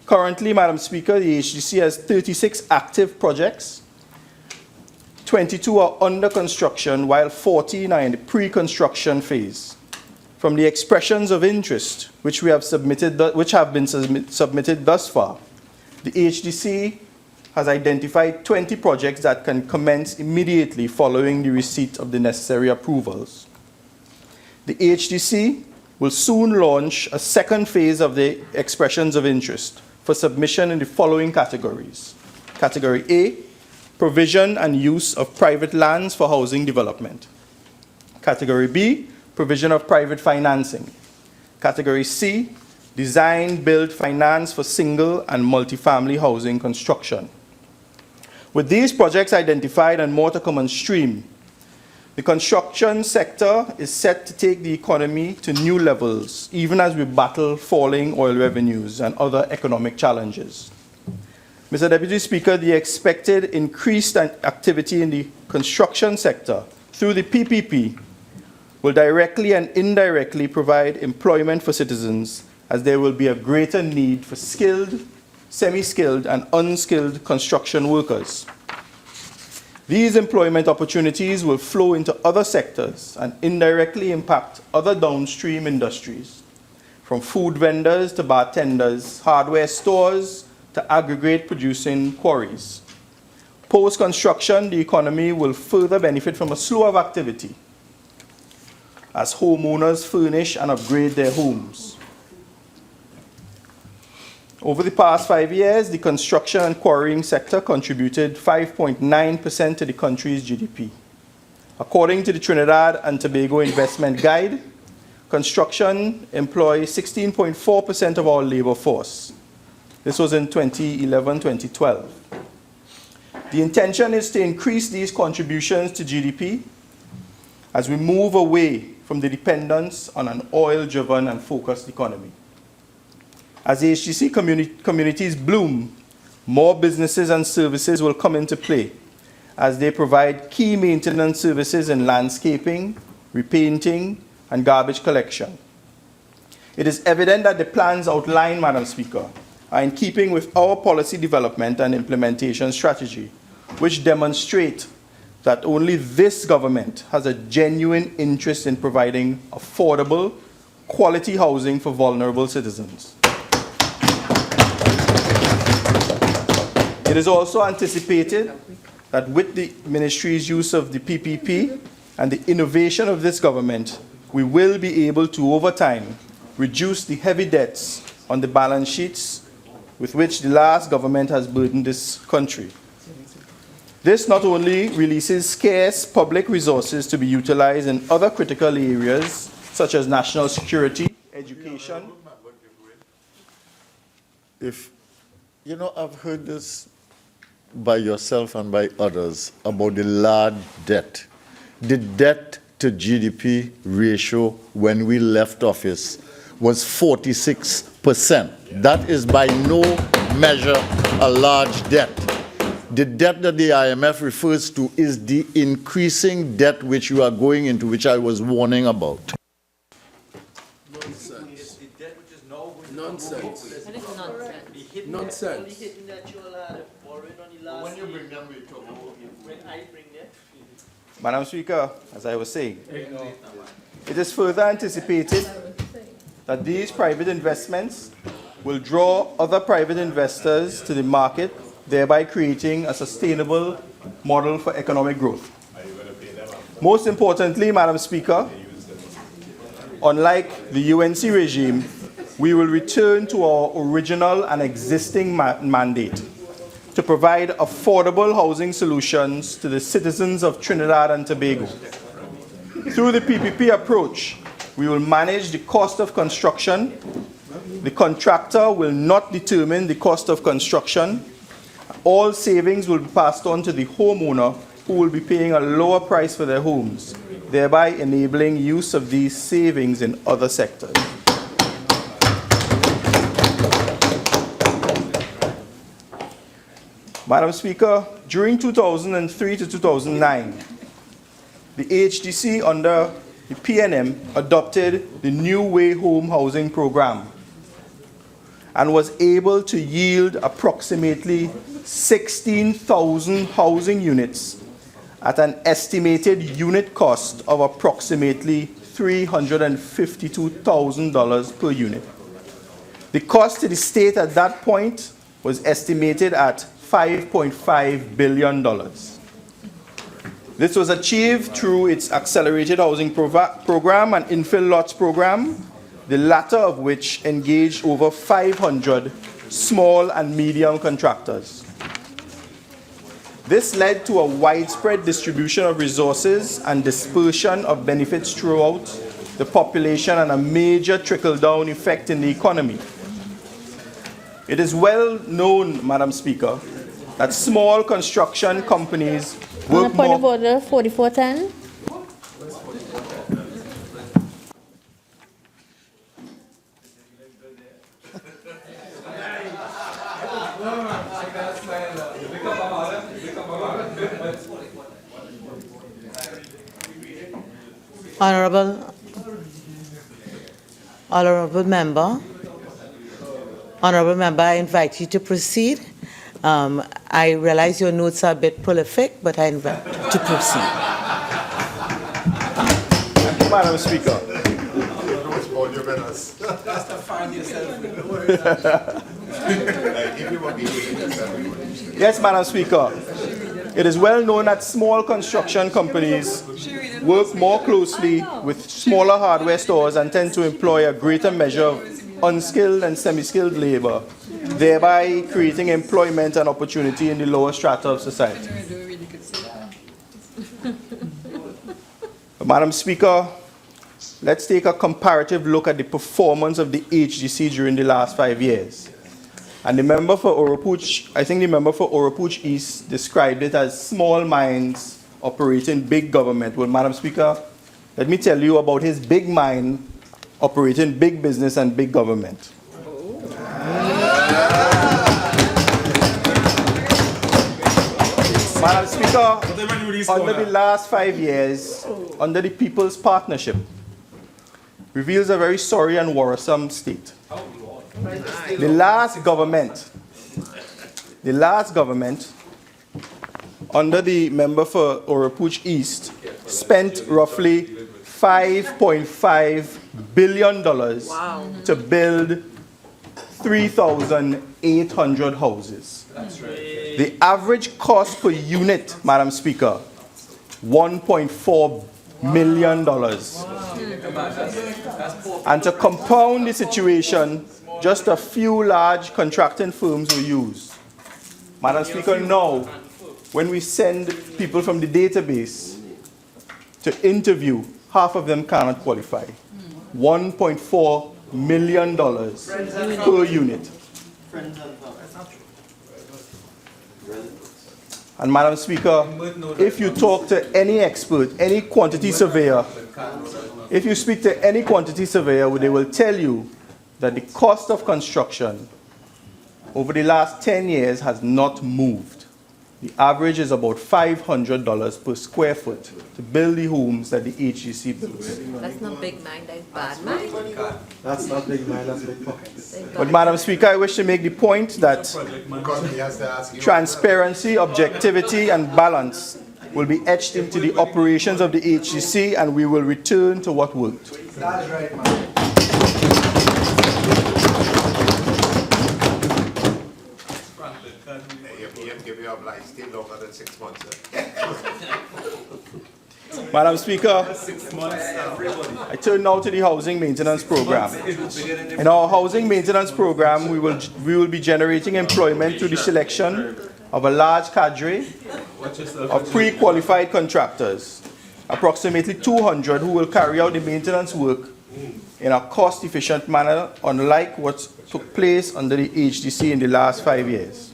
Currently, Madam Speaker, the HDC has 36 active projects. 22 are under construction, while 14 are in the pre-construction phase. From the expressions of interest which have been submitted thus far, the HDC has identified 20 projects that can commence immediately following the receipt of the necessary approvals. The HDC will soon launch a second phase of the expressions of interest for submission in the following categories. Category A, provision and use of private lands for housing development. Category B, provision of private financing. Category C, design, build, finance for single and multifamily housing construction. With these projects identified and more to come on stream, the construction sector is set to take the economy to new levels, even as we battle falling oil revenues and other economic challenges. Mr. Deputy Speaker, the expected increased activity in the construction sector through the PPP will directly and indirectly provide employment for citizens, as there will be a greater need for skilled, semi-skilled, and unskilled construction workers. These employment opportunities will flow into other sectors and indirectly impact other downstream industries, from food vendors to bartenders, hardware stores to aggregate producing quarries. Post-construction, the economy will further benefit from a slew of activity as homeowners furnish and upgrade their homes. Over the past 5 years, the construction and quarrying sector contributed 5.9% to the country's GDP. According to the Trinidad and Tobago Investment Guide, construction employs 16.4% of our labor force. This was in 2011-2012. The intention is to increase these contributions to GDP as we move away from the dependence on an oil-driven and focused economy. As HGC communities bloom, more businesses and services will come into play as they provide key maintenance services in landscaping, repainting, and garbage collection. It is evident that the plans outlined, Madam Speaker, are in keeping with our policy development and implementation strategy, which demonstrate that only this government has a genuine interest in providing affordable, quality housing for vulnerable citizens. It is also anticipated that with the ministry's use of the PPP and the innovation of this government, we will be able to, over time, reduce the heavy debts on the balance sheets with which the last government has burdened this country. This not only releases scarce public resources to be utilized in other critical areas, such as national security, education. You know, I've heard this by yourself and by others about the large debt. The debt to GDP ratio when we left office was 46%. That is by no measure a large debt. The debt that the IMF refers to is the increasing debt which you are going into, which I was warning about. Nonsense. Nonsense. Nonsense. When you bring them, we talk about when I bring them. Madam Speaker, as I was saying, it is further anticipated that these private investments will draw other private investors to the market, thereby creating a sustainable model for economic growth. Most importantly, Madam Speaker, unlike the UNC regime, we will return to our original and existing mandate to provide affordable housing solutions to the citizens of Trinidad and Tobago. Through the PPP approach, we will manage the cost of construction. The contractor will not determine the cost of construction. All savings will be passed on to the homeowner, who will be paying a lower price for their homes, thereby enabling use of these savings in other sectors. Madam Speaker, during 2003 to 2009, the HDC under the PNM adopted the New Way Home Housing Program and was able to yield approximately 16,000 housing units at an estimated unit cost of approximately $352,000 per unit. The cost to the state at that point was estimated at $5.5 billion. This was achieved through its accelerated housing program and infill lots program, the latter of which engaged over 500 small and medium contractors. This led to a widespread distribution of resources and dispersion of benefits throughout the population and a major trickle-down effect in the economy. It is well known, Madam Speaker, that small construction companies work point of order, 4410. Honorable member, I invite you to proceed. I realize your notes are a bit prolific, but I invite you to proceed. Thank you, Madam Speaker. Yes, Madam Speaker. It is well known that small construction companies work more closely with smaller hardware stores and tend to employ a greater measure of unskilled and semi-skilled labor, thereby creating employment and opportunity in the lower strata of society. Madam Speaker, let's take a comparative look at the performance of the HDC during the last 5 years. And the member for Oropouche, I think the member for Oropouche East described it as small minds operating big government. Well, Madam Speaker, let me tell you about his big mind operating big business and big government. Madam Speaker, under the last 5 years, under the People's Partnership, reveals a very sorry and worrisome state. The last government, under the member for Oropouche East, spent roughly $5.5 billion to build 3,800 houses. The average cost per unit, Madam Speaker, $1.4 million. And to compound the situation, just a few large contracting firms were used. Madam Speaker, now, when we send people from the database to interview, half of them cannot qualify. $1.4 million per unit. And Madam Speaker, if you talk to any expert, any quantity surveyor, if you speak to any quantity surveyor, they will tell you that the cost of construction over the last 10 years has not moved. The average is about $500 per square foot to build the homes that the HGC builds. That's not big mind, that's bad mind. That's not big mind, that's big pockets. But Madam Speaker, I wish to make the point that transparency, objectivity, and balance will be etched into the operations of the HGC, and we will return to what worked. That's right, man. Madam Speaker, I turn now to the housing maintenance program. In our housing maintenance program, we will be generating employment through the selection of a large cadre of pre-qualified contractors, approximately 200 who will carry out the maintenance work in a cost-efficient manner, unlike what took place under the HDC in the last 5 years.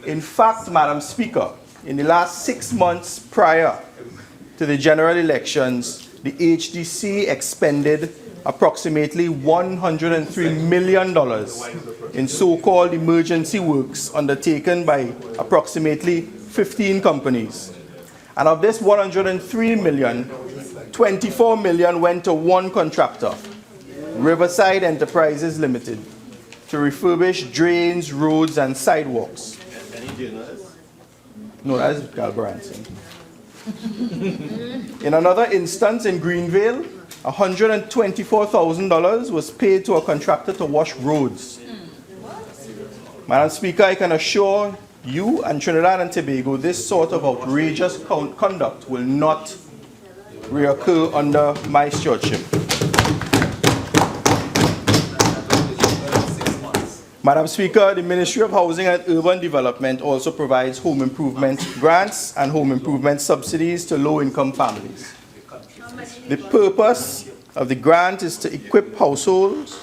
In fact, Madam Speaker, in the last 6 months prior to the general elections, the HDC expended approximately $103 million in so-called emergency works undertaken by approximately 15 companies. And of this 103 million, 24 million went to one contractor, Riverside Enterprises Limited, to refurbish drains, roads, and sidewalks. Any journalists? No, that is Galbraithson. In another instance in Greenvale, $124,000 was paid to a contractor to wash roads. Madam Speaker, I can assure you and Trinidad and Tobago this sort of outrageous conduct will not reoccur under my stewardship. Madam Speaker, the Ministry of Housing and Urban Development also provides home improvement grants and home improvement subsidies to low-income families. The purpose of the grant is to equip households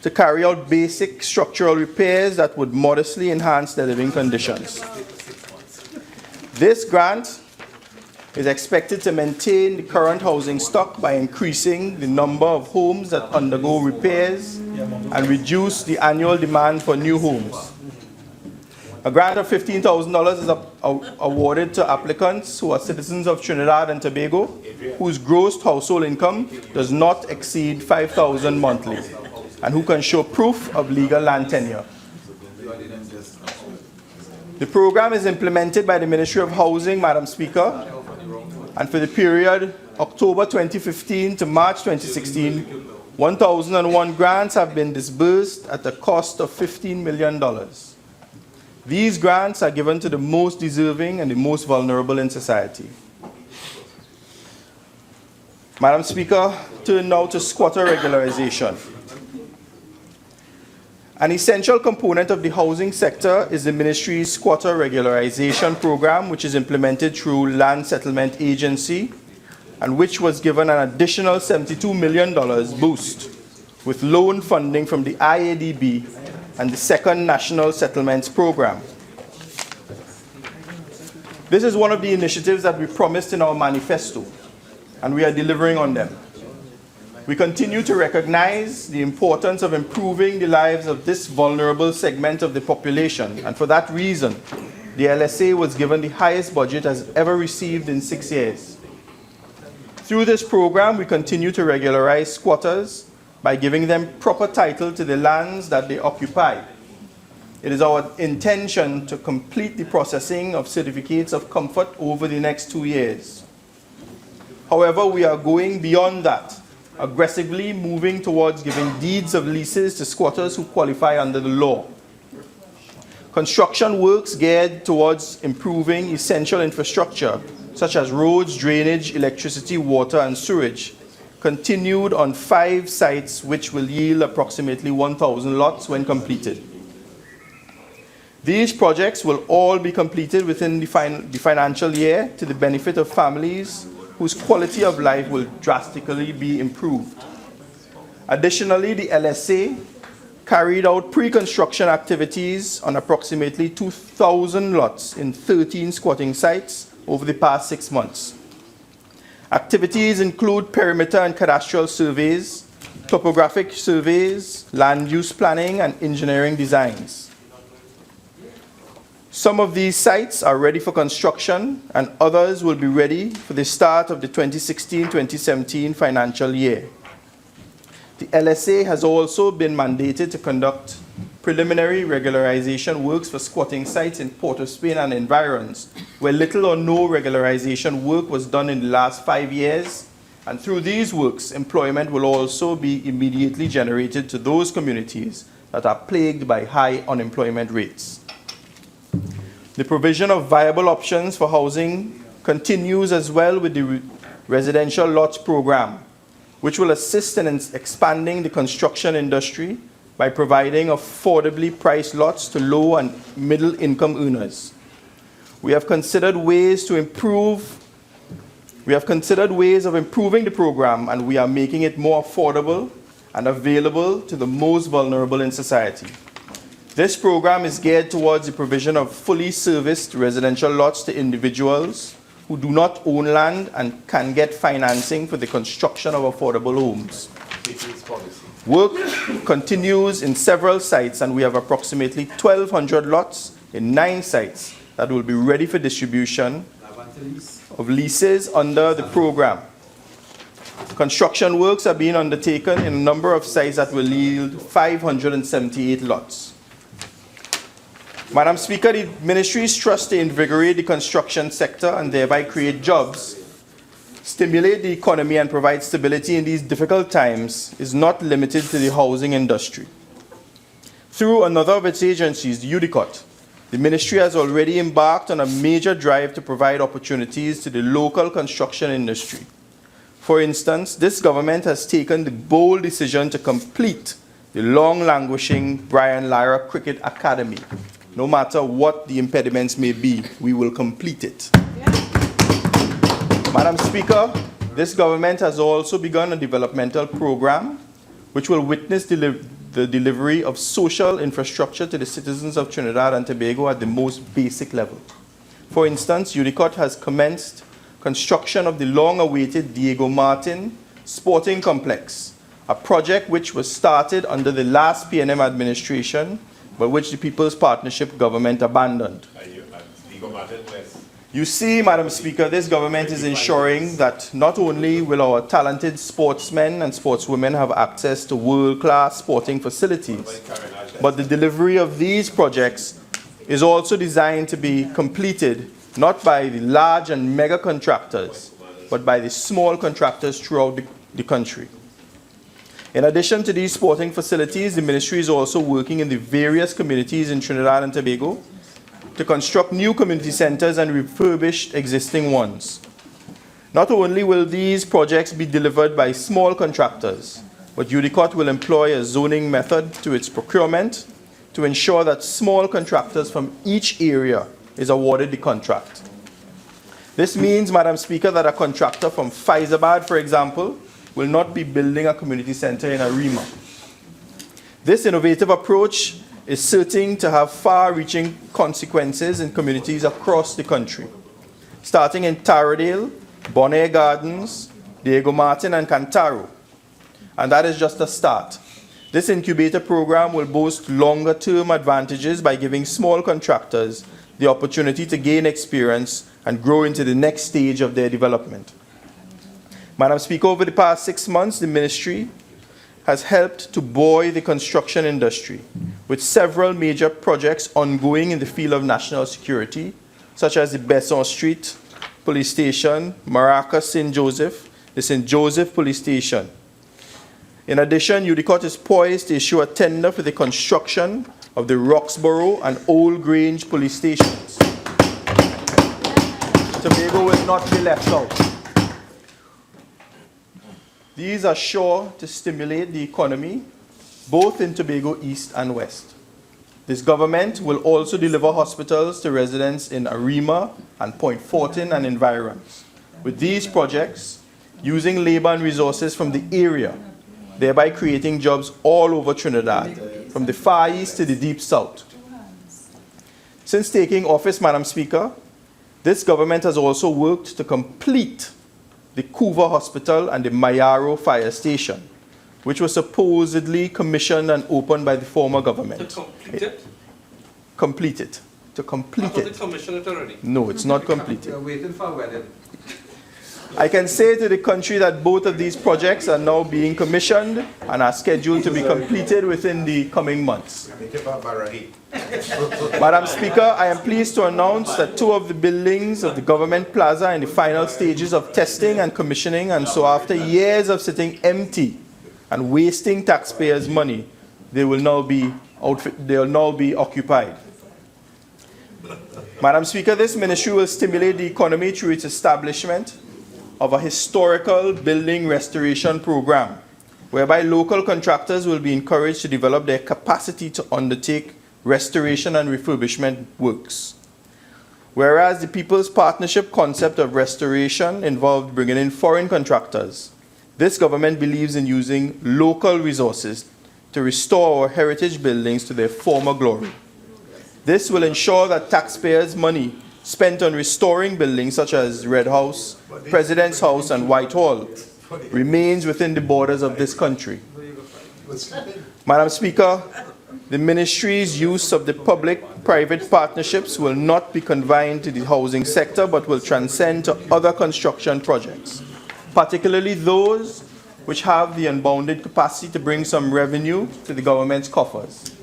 to carry out basic structural repairs that would modestly enhance their living conditions. This grant is expected to maintain the current housing stock by increasing the number of homes that undergo repairs and reduce the annual demand for new homes. A grant of $15,000 is awarded to applicants who are citizens of Trinidad and Tobago whose gross household income does not exceed $5,000 monthly and who can show proof of legal land tenure. The program is implemented by the Ministry of Housing, Madam Speaker, and for the period October 2015 to March 2016, 1,001 grants have been disbursed at a cost of $15 million. These grants are given to the most deserving and the most vulnerable in society. Madam Speaker, turn now to squatter regularization. An essential component of the housing sector is the Ministry's squatter regularization program, which is implemented through Land Settlement Agency and which was given an additional $72 million boost with loan funding from the IADB and the Second National Settlements Program. This is one of the initiatives that we promised in our manifesto, and we are delivering on them. We continue to recognize the importance of improving the lives of this vulnerable segment of the population, and for that reason, the LSA was given the highest budget it has ever received in 6 years. Through this program, we continue to regularize squatters by giving them proper title to the lands that they occupy. It is our intention to complete the processing of certificates of comfort over the next 2 years. However, we are going beyond that, aggressively moving towards giving deeds of leases to squatters who qualify under the law. Construction works geared towards improving essential infrastructure, such as roads, drainage, electricity, water, and sewage, continued on 5 sites which will yield approximately 1,000 lots when completed. These projects will all be completed within the financial year to the benefit of families whose quality of life will drastically be improved. Additionally, the LSA carried out pre-construction activities on approximately 2,000 lots in 13 squatting sites over the past 6 months. Activities include perimeter and cadastral surveys, topographic surveys, land use planning, and engineering designs. Some of these sites are ready for construction, and others will be ready for the start of the 2016-2017 financial year. The LSA has also been mandated to conduct preliminary regularization works for squatting sites in Port of Spain and environs, where little or no regularization work was done in the last 5 years, and through these works, employment will also be immediately generated to those communities that are plagued by high unemployment rates. The provision of viable options for housing continues as well with the residential lots program, which will assist in expanding the construction industry by providing affordably priced lots to low and middle income earners. We have considered ways of improving the program, and we are making it more affordable and available to the most vulnerable in society. This program is geared towards the provision of fully serviced residential lots to individuals who do not own land and can get financing for the construction of affordable homes. Work continues in several sites, and we have approximately 1,200 lots in 9 sites that will be ready for distribution of leases under the program. Construction works are being undertaken in a number of sites that will yield 578 lots. Madam Speaker, the Ministry's thrust to invigorate the construction sector and thereby create jobs, stimulate the economy and provide stability in these difficult times is not limited to the housing industry. Through another of its agencies, the UDICOT, the Ministry has already embarked on a major drive to provide opportunities to the local construction industry. For instance, this government has taken the bold decision to complete the long-languishing Brian Lara Cricket Academy. No matter what the impediments may be, we will complete it. Madam Speaker, this government has also begun a developmental program which will witness the delivery of social infrastructure to the citizens of Trinidad and Tobago at the most basic level. For instance, UDICOT has commenced construction of the long-awaited Diego Martin Sporting Complex, a project which was started under the last PNM administration, but which the People's Partnership government abandoned. You see, Madam Speaker, this government is ensuring that not only will our talented sportsmen and sportswomen have access to world-class sporting facilities, but the delivery of these projects is also designed to be completed not by the large and mega contractors, but by the small contractors throughout the country. In addition to these sporting facilities, the Ministry is also working in the various communities in Trinidad and Tobago to construct new community centers and refurbish existing ones. Not only will these projects be delivered by small contractors, but UDICOT will employ a zoning method to its procurement to ensure that small contractors from each area is awarded the contract. This means, Madam Speaker, that a contractor from Faizabad, for example, will not be building a community center in Arima. This innovative approach is certain to have far-reaching consequences in communities across the country, starting in Taradale, Bonaire Gardens, Diego Martin, and Cantaro. And that is just a start. This incubator program will boast longer-term advantages by giving small contractors the opportunity to gain experience and grow into the next stage of their development. Madam Speaker, over the past 6 months, the Ministry has helped to buoy the construction industry with several major projects ongoing in the field of national security, such as the Besson Street Police Station, Maracas St. Joseph, the St. Joseph Police Station. In addition, UDICOT is poised to issue a tender for the construction of the Roxborough and Old Grange police stations. Tobago will not be left out. These are sure to stimulate the economy, both in Tobago East and West. This government will also deliver hospitals to residents in Arima and Point Fortin and environs. With these projects, using labor and resources from the area, thereby creating jobs all over Trinidad, from the far east to the deep south. Since taking office, Madam Speaker, this government has also worked to complete the Couva Hospital and the Mayaro Fire Station, which was supposedly commissioned and opened by the former government. To complete it? Complete it. To complete Was it. it commissioned already? No, it's not completed. We're waiting for a wedding. I can say to the country that both of these projects are now being commissioned and are scheduled to be completed within the coming months. Madam Speaker, I am pleased to announce that 2 of the buildings of the government plaza are in the final stages of testing and commissioning, and so after years of sitting empty and wasting taxpayers' money, they will now be occupied. Madam Speaker, this ministry will stimulate the economy through its establishment of a historical building restoration program, whereby local contractors will be encouraged to develop their capacity to undertake restoration and refurbishment works. Whereas the People's Partnership concept of restoration involved bringing in foreign contractors, this government believes in using local resources to restore our heritage buildings to their former glory. This will ensure that taxpayers' money spent on restoring buildings such as Red House, President's House, and Whitehall remains within the borders of this country. Madam Speaker, the ministry's use of the public-private partnerships will not be confined to the housing sector but will transcend to other construction projects, particularly those which have the unbounded capacity to bring some revenue to the government's coffers.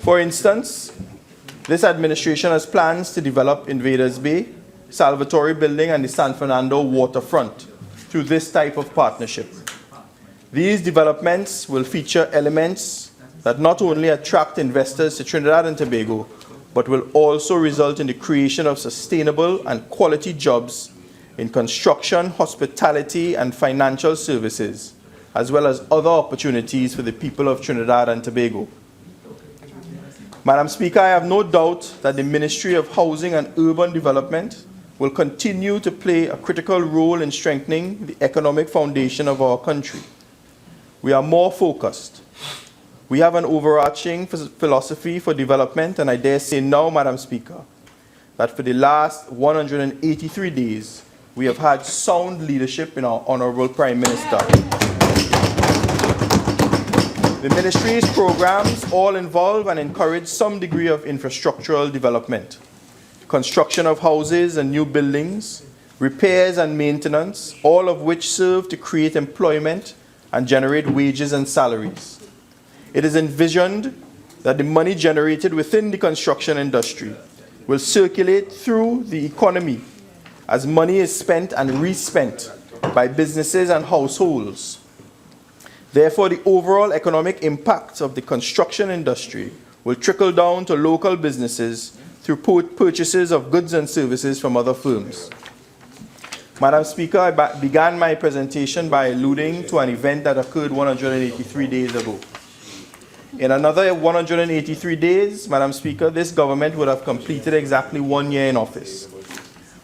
For instance, this administration has plans to develop Invaders Bay, Salvatore Building, and the San Fernando waterfront through this type of partnership. These developments will feature elements that not only attract investors to Trinidad and Tobago, but will also result in the creation of sustainable and quality jobs in construction, hospitality, and financial services, as well as other opportunities for the people of Trinidad and Tobago. Madam Speaker, I have no doubt that the Ministry of Housing and Urban Development will continue to play a critical role in strengthening the economic foundation of our country. We are more focused. We have an overarching philosophy for development, and I dare say now, Madam Speaker, that for the last 183 days, we have had sound leadership in our Honorable Prime Minister. The ministry's programs all involve and encourage some degree of infrastructural development. Construction of houses and new buildings, repairs and maintenance, all of which serve to create employment and generate wages and salaries. It is envisioned that the money generated within the construction industry will circulate through the economy as money is spent and respent by businesses and households. Therefore, the overall economic impact of the construction industry will trickle down to local businesses through purchases of goods and services from other firms. Madam Speaker, I began my presentation by alluding to an event that occurred 183 days ago. In another 183 days, Madam Speaker, this government would have completed exactly 1 year in office.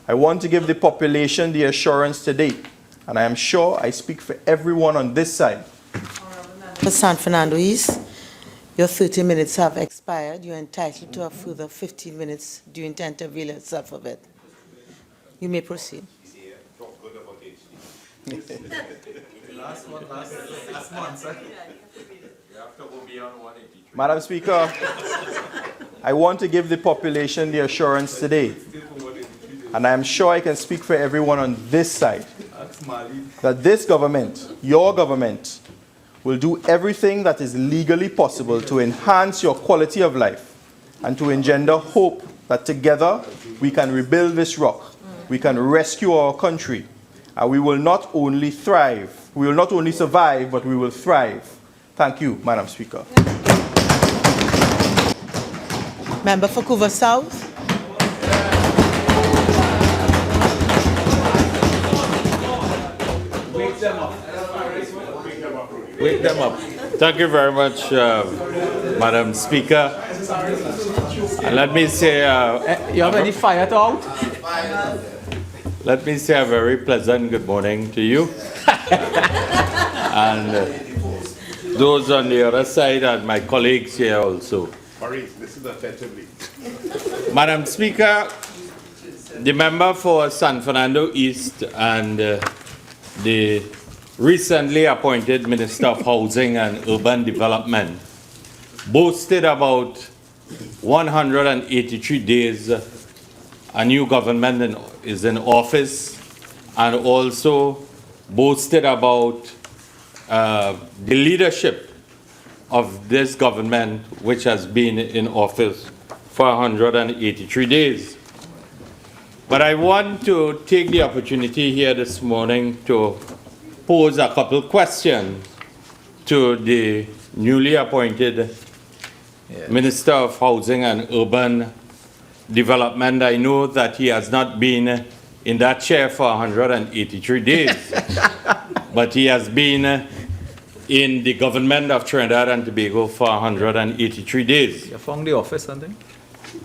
I want to give the population the assurance today, and I am sure I speak for everyone on this side. For San Fernando East, your 30 minutes have expired. You're entitled to a further 15 minutes. Do you intend to avail yourself of it? You may proceed. Last month, sir. You have to go beyond 183. Madam Speaker, I want to give the population the assurance today, and I am sure I can speak for everyone on this side, that this government, your government, will do everything that is legally possible to enhance your quality of life and to engender hope that together we can rebuild this rock, we can rescue our country, and we will not only thrive, we will not only survive, but we will thrive. Thank you, Madam Speaker. Member for Couva South. Wake them up. Thank you very much, Madam Speaker. And let me say... you have any fire to out? Let me say a very pleasant good morning to you. And those on the other side and my colleagues here also. Maurice, listen attentively. Madam Speaker, the member for San Fernando East and the recently appointed Minister of Housing and Urban Development boasted about 183 days a new government is in office, and also boasted about the leadership of this government, which has been in office for 183 days. But I want to take the opportunity here this morning to pose a couple questions to the newly appointed Minister of Housing and Urban Development. I know that he has not been in that chair for 183 days, but he has been in the government of Trinidad and Tobago for 183 days. You found the office, something?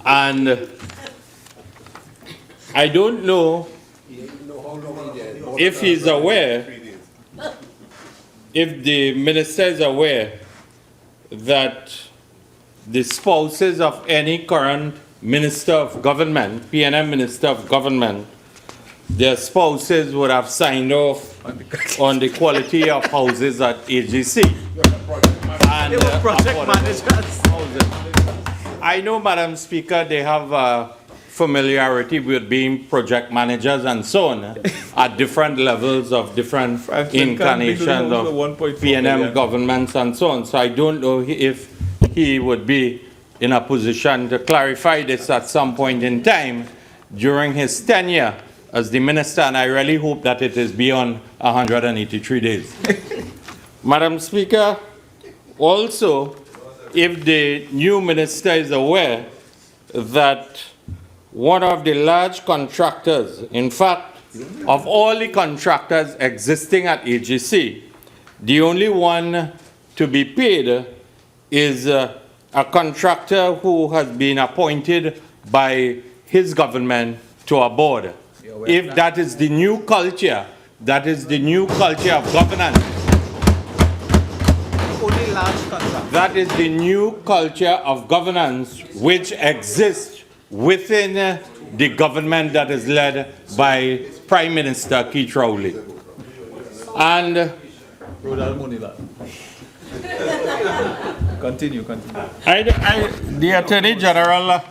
And I don't know if he's aware, if the minister is aware that the spouses of any current Minister of Government, PNM Minister of Government, their spouses would have signed off on the quality of houses at AGC. and They were project affordable housing. I know, Madam Speaker, they have familiarity with being project managers and so on at different levels of different incarnations of PNM governments and so on. So I don't know if he would be in a position to clarify this at some point in time during his tenure as the minister, and I really hope that it is beyond 183 days. Madam Speaker, also, if the new minister is aware that one of the large contractors, in fact, of all the contractors existing at AGC, the only one to be paid is a contractor who has been appointed by his government to a board. If that is the new culture, that is the new culture of governance. Only large contractors. That is the new culture of governance which exists within the government that is led by Prime Minister Keith Rowley. And Roodal Moonilal. Continue. The Attorney General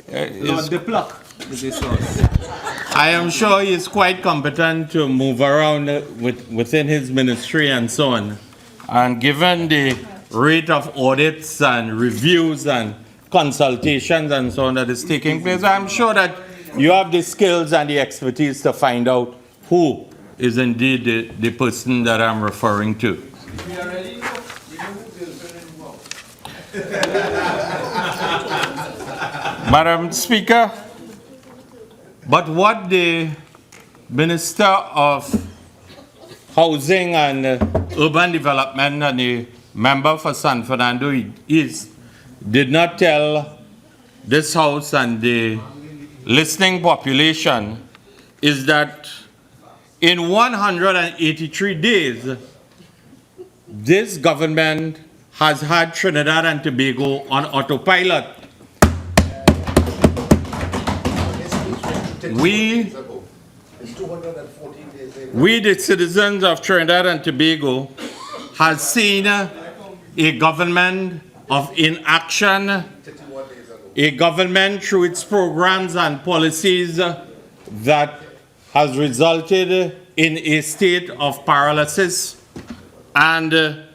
is the pluck is his source. I am sure he is quite competent to move around within his ministry and so on. And given the rate of audits and reviews and consultations and so on that is taking place, I'm sure that you have the skills and the expertise to find out who is indeed the person that I'm referring to. Madam Speaker, but what the Minister of Housing and Urban Development and the member for San Fernando East did not tell this House and the listening population is that in 183 days, this government has had Trinidad and Tobago on autopilot. We, the citizens of Trinidad and Tobago, have seen a government of inaction, a government through its programs and policies that has resulted in a state of paralysis, and a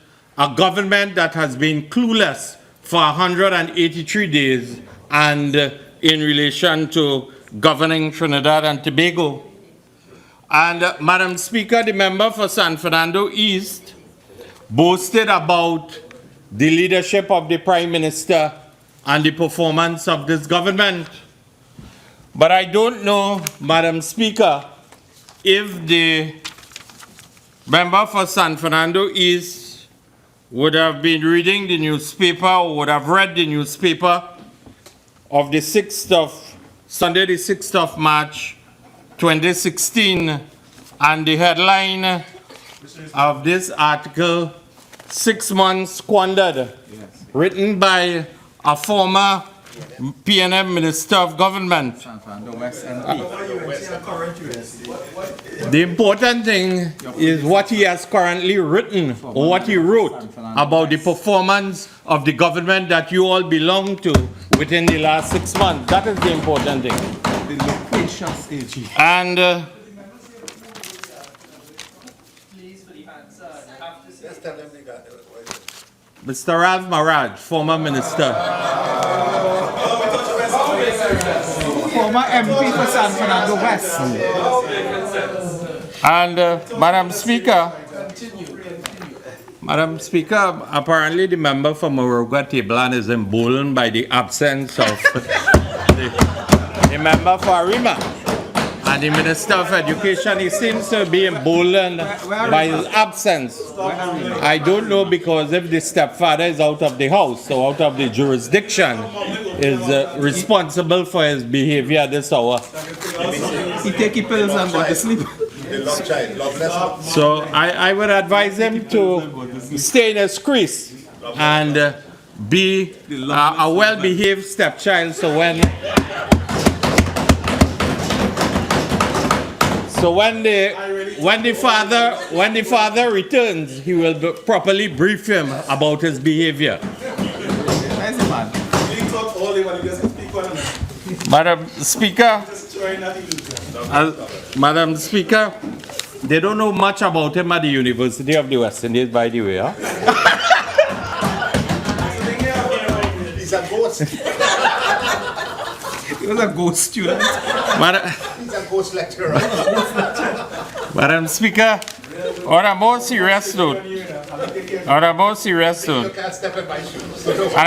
government that has been clueless for 183 days and in relation to governing Trinidad and Tobago. And Madam Speaker, the member for San Fernando East boasted about the leadership of the Prime Minister and the performance of this government. But I don't know, Madam Speaker, if the member for San Fernando East would have been reading the newspaper or would have read the newspaper of the Sunday the 6th of March 2016, and the headline of this article, 6 months squandered, written by a former PNM Minister of Government. The important thing is what he has currently written, or what he wrote about the performance of the government that you all belong to within the last 6 months. That is the important thing. The loquacious AG. And Mr. Ralph Maraj, former minister. Former MP for San Fernando West. And Madam Speaker, apparently the member for Moruga Tablan is emboldened by the absence of the member for Arima. And the Minister of Education, he seems to be emboldened by his absence. I don't know, because if the stepfather is out of the house, or out of the jurisdiction, is responsible for his behavior this hour. He take pills and go to sleep. So I would advise him to stay in his crease and be a well-behaved stepchild, so when the father returns, he will properly brief him about his behavior. Madam Speaker, Madam Speaker, they don't know much about him at the University of the West Indies, by the way. Huh? He's a ghost. He was a ghost student. He's a ghost lecturer. Madam Speaker, on a more serious note, and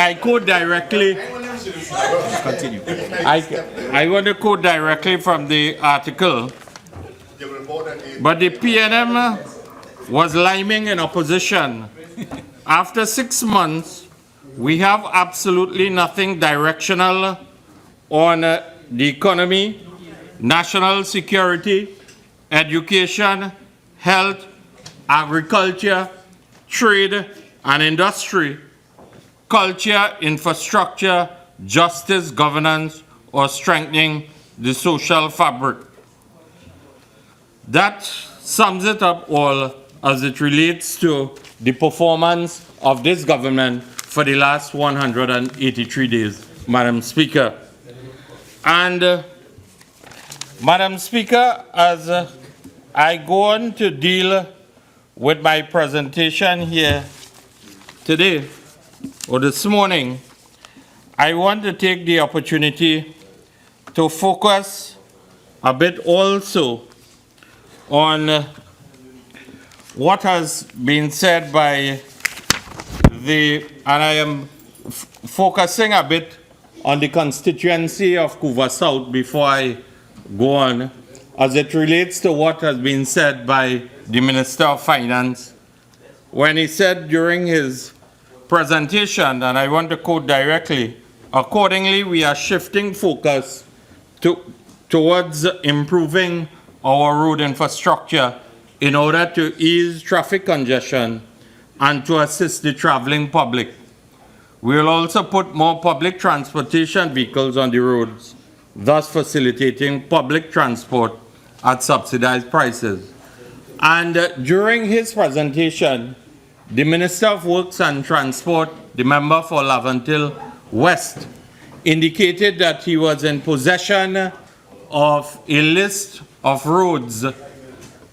I quote directly, Continue. I want to quote directly from the article, but the PNM was liming in opposition. After 6 months, we have absolutely nothing directional on the economy, national security, education, health, agriculture, trade and industry, culture, infrastructure, justice, governance, or strengthening the social fabric. That sums it up all as it relates to the performance of this government for the last 183 days, Madam Speaker. And Madam Speaker, as I go on to deal with my presentation here today, or this morning, I want to take the opportunity to focus a bit also on what has been said by and I am focusing a bit on the constituency of Couva South before I go on, as it relates to what has been said by the Minister of Finance, when he said during his presentation, and I want to quote directly, accordingly, we are shifting focus towards improving our road infrastructure in order to ease traffic congestion and to assist the traveling public. We will also put more public transportation vehicles on the roads, thus facilitating public transport at subsidized prices. And during his presentation, the Minister of Works and Transport, the member for Laventille West, indicated that he was in possession of a list of roads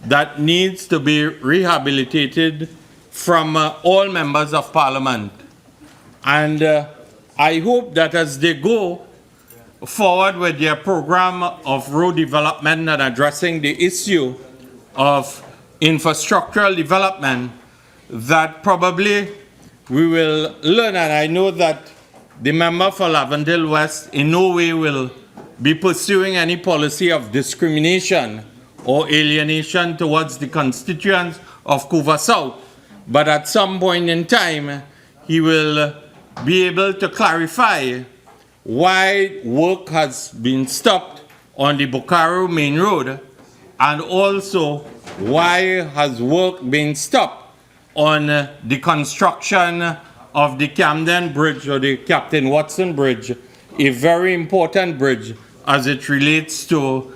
that needs to be rehabilitated from all members of Parliament. And I hope that as they go forward with their program of road development and addressing the issue of infrastructural development, that probably we will learn, and I know that the member for Laventille West in no way will be pursuing any policy of discrimination or alienation towards the constituents of Couva South, but at some point in time, he will be able to clarify why work has been stopped on the Bokaro Main Road, and also why has work been stopped on the construction of the Camden Bridge, or the Captain Watson Bridge, a very important bridge as it relates to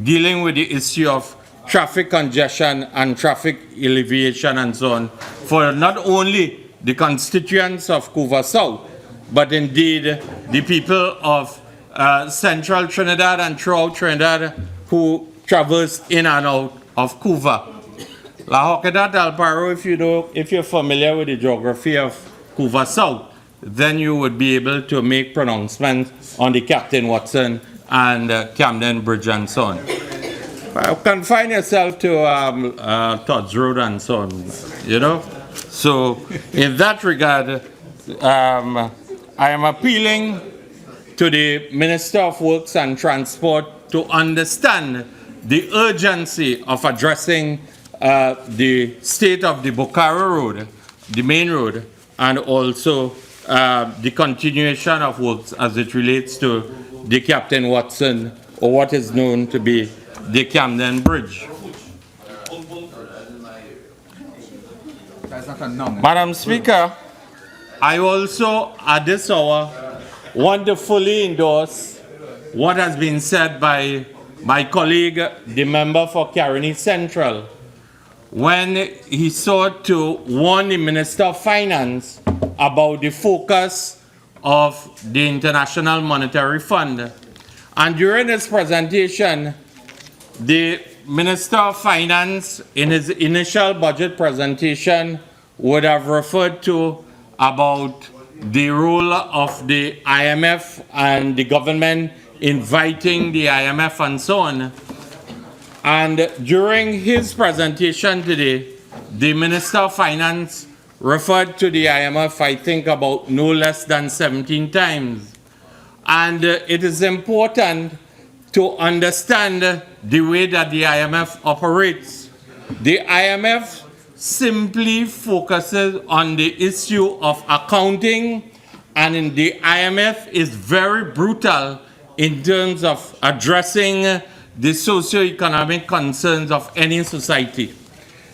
dealing with the issue of traffic congestion and traffic alleviation and so on, for not only the constituents of Couva South, but indeed the people of central Trinidad and throughout Trinidad who traverse in and out of Couva. La Hoquedat Alparo, if you're familiar with the geography of Couva South, then you would be able to make pronouncements on the Captain Watson and Camden Bridge and so on. Confine yourself to Todd's Road and so on, you know. So in that regard, I am appealing to the Minister of Works and Transport to understand the urgency of addressing the state of the Bokaro Road, the main road, and also the continuation of works as it relates to the Captain Watson, or what is known to be the Camden Bridge. Madam Speaker, I also, at this hour, want to fully endorse what has been said by my colleague, the member for Caroni Central, when he sought to warn the Minister of Finance about the focus of the International Monetary Fund. And during his presentation, the Minister of Finance, in his initial budget presentation, would have referred to about the role of the IMF and the government inviting the IMF and so on. And during his presentation today, the Minister of Finance referred to the IMF, I think, about no less than 17 times. And it is important to understand the way that the IMF operates. The IMF simply focuses on the issue of accounting, and the IMF is very brutal in terms of addressing the socio-economic concerns of any society.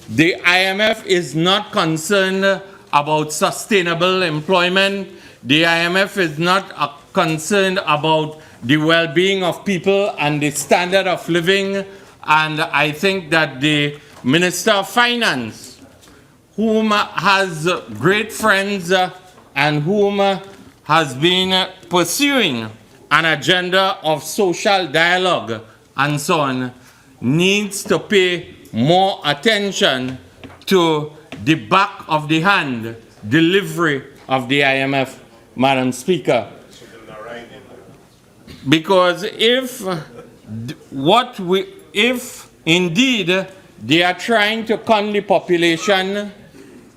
The IMF is not concerned about sustainable employment. The IMF is not concerned about the well-being of people and the standard of living. And I think that the Minister of Finance, whom has great friends and whom has been pursuing an agenda of social dialogue and so on, needs to pay more attention to the back of the hand delivery of the IMF, Madam Speaker. Because if indeed they are trying to con the population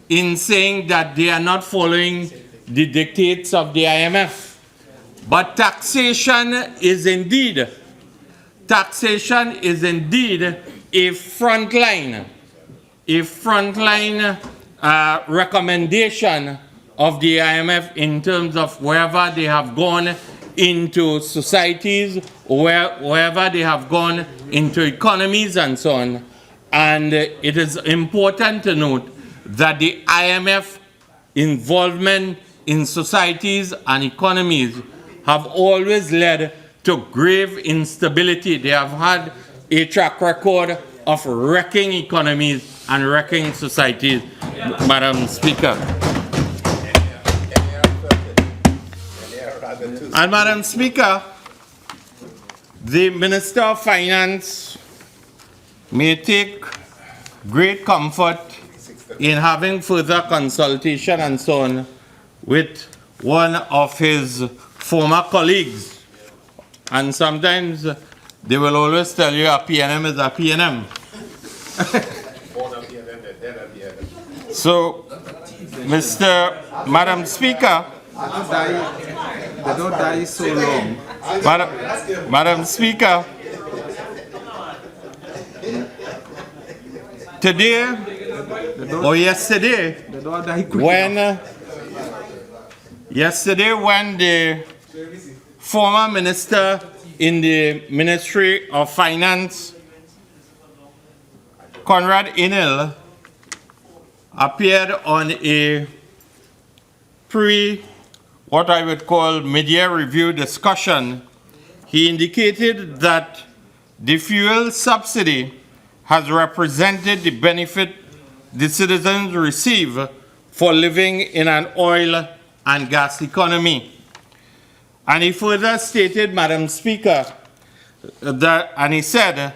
in saying that they are not following the dictates of the IMF, but taxation is indeed a frontline recommendation of the IMF in terms of wherever they have gone into societies, wherever they have gone into economies and so on. And it is important to note that the IMF involvement in societies and economies have always led to grave instability. They have had a track record of wrecking economies and wrecking societies, Madam Speaker. And Madam Speaker, the Minister of Finance may take great comfort in having further consultation and so on with one of his former colleagues. And sometimes they will always tell you a PNM is a PNM. So, Madam Speaker, they don't die so long. Madam Speaker, today or yesterday, when the former minister in the Ministry of Finance, Conrad Inil, appeared on a what I would call mid-year review discussion, he indicated that the fuel subsidy has represented the benefit the citizens receive for living in an oil and gas economy. And he further stated, Madam Speaker, and he said,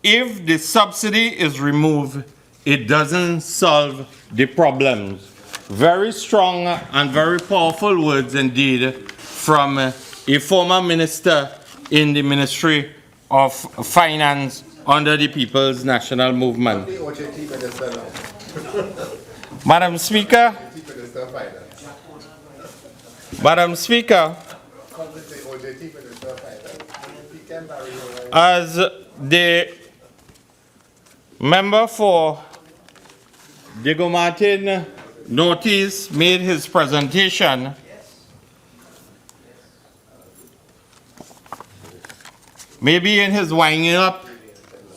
if the subsidy is removed, it doesn't solve the problems. Very strong and very powerful words indeed from a former minister in the Ministry of Finance under the People's National Movement. Madam Speaker, as the member for Diego Martin Notice made his presentation, maybe in his winding up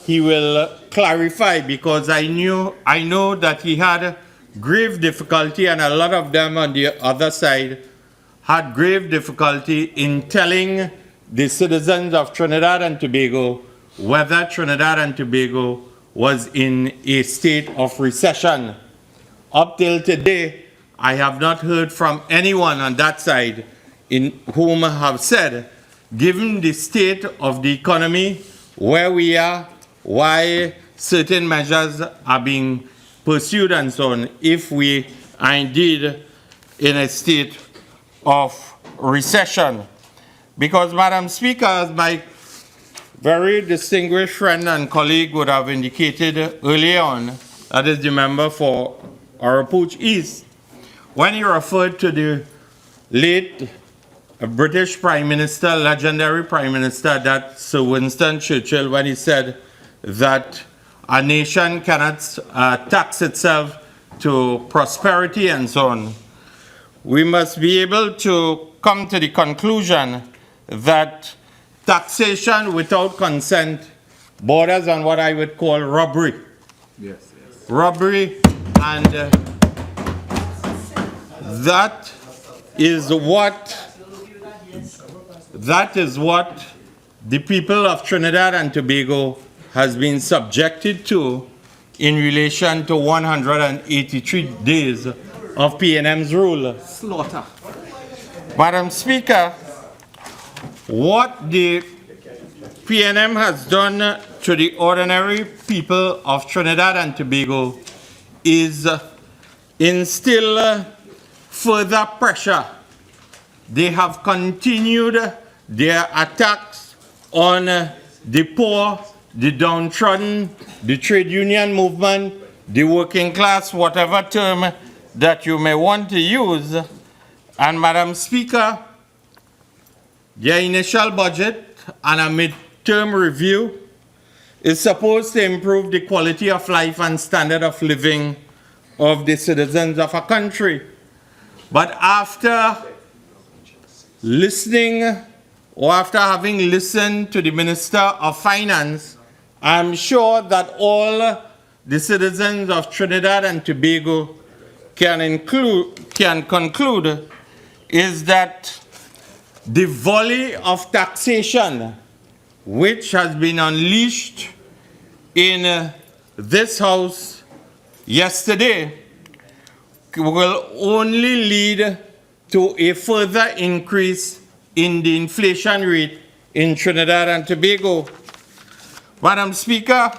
he will clarify, because I know that he had grave difficulty, and a lot of them on the other side had grave difficulty in telling the citizens of Trinidad and Tobago whether Trinidad and Tobago was in a state of recession. Up till today, I have not heard from anyone on that side in whom have said, given the state of the economy, where we are, why certain measures are being pursued and so on, if we are indeed in a state of recession. Because, Madam Speaker, as my very distinguished friend and colleague would have indicated earlier on, that is the member for Oropouche East, when he referred to the late British Prime Minister, legendary Prime Minister, that Sir Winston Churchill, when he said that a nation cannot tax itself to prosperity and so on, we must be able to come to the conclusion that taxation without consent borders on what I would call robbery. Yes. Robbery, and that is what the people of Trinidad and Tobago has been subjected to in relation to 183 days of PNM's rule. Slaughter. Madam Speaker, what the PNM has done to the ordinary people of Trinidad and Tobago is instill further pressure. They have continued their attacks on the poor, the downtrodden, the trade union movement, the working class, whatever term that you may want to use. And Madam Speaker, their initial budget and a midterm review is supposed to improve the quality of life and standard of living of the citizens of a country. But after listening, or after having listened to the Minister of Finance, I'm sure that all the citizens of Trinidad and Tobago can conclude is that the volley of taxation which has been unleashed in this House yesterday will only lead to a further increase in the inflation rate in Trinidad and Tobago. Madam Speaker,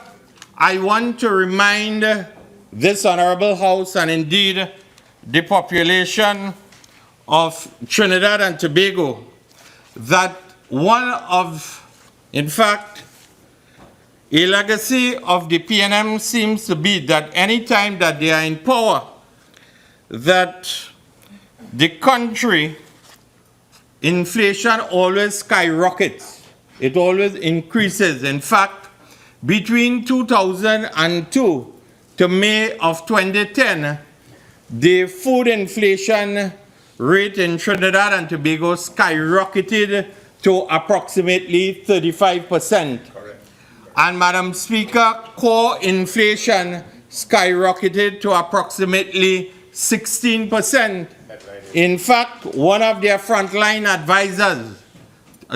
I want to remind this Honorable House and indeed the population of Trinidad and Tobago that in fact, a legacy of the PNM seems to be that any time that they are in power, that the country inflation always skyrockets. It always increases. In fact, between 2002 to May of 2010, the food inflation rate in Trinidad and Tobago skyrocketed to approximately 35%. And Madam Speaker, core inflation skyrocketed to approximately 16%. In fact, one of their frontline advisors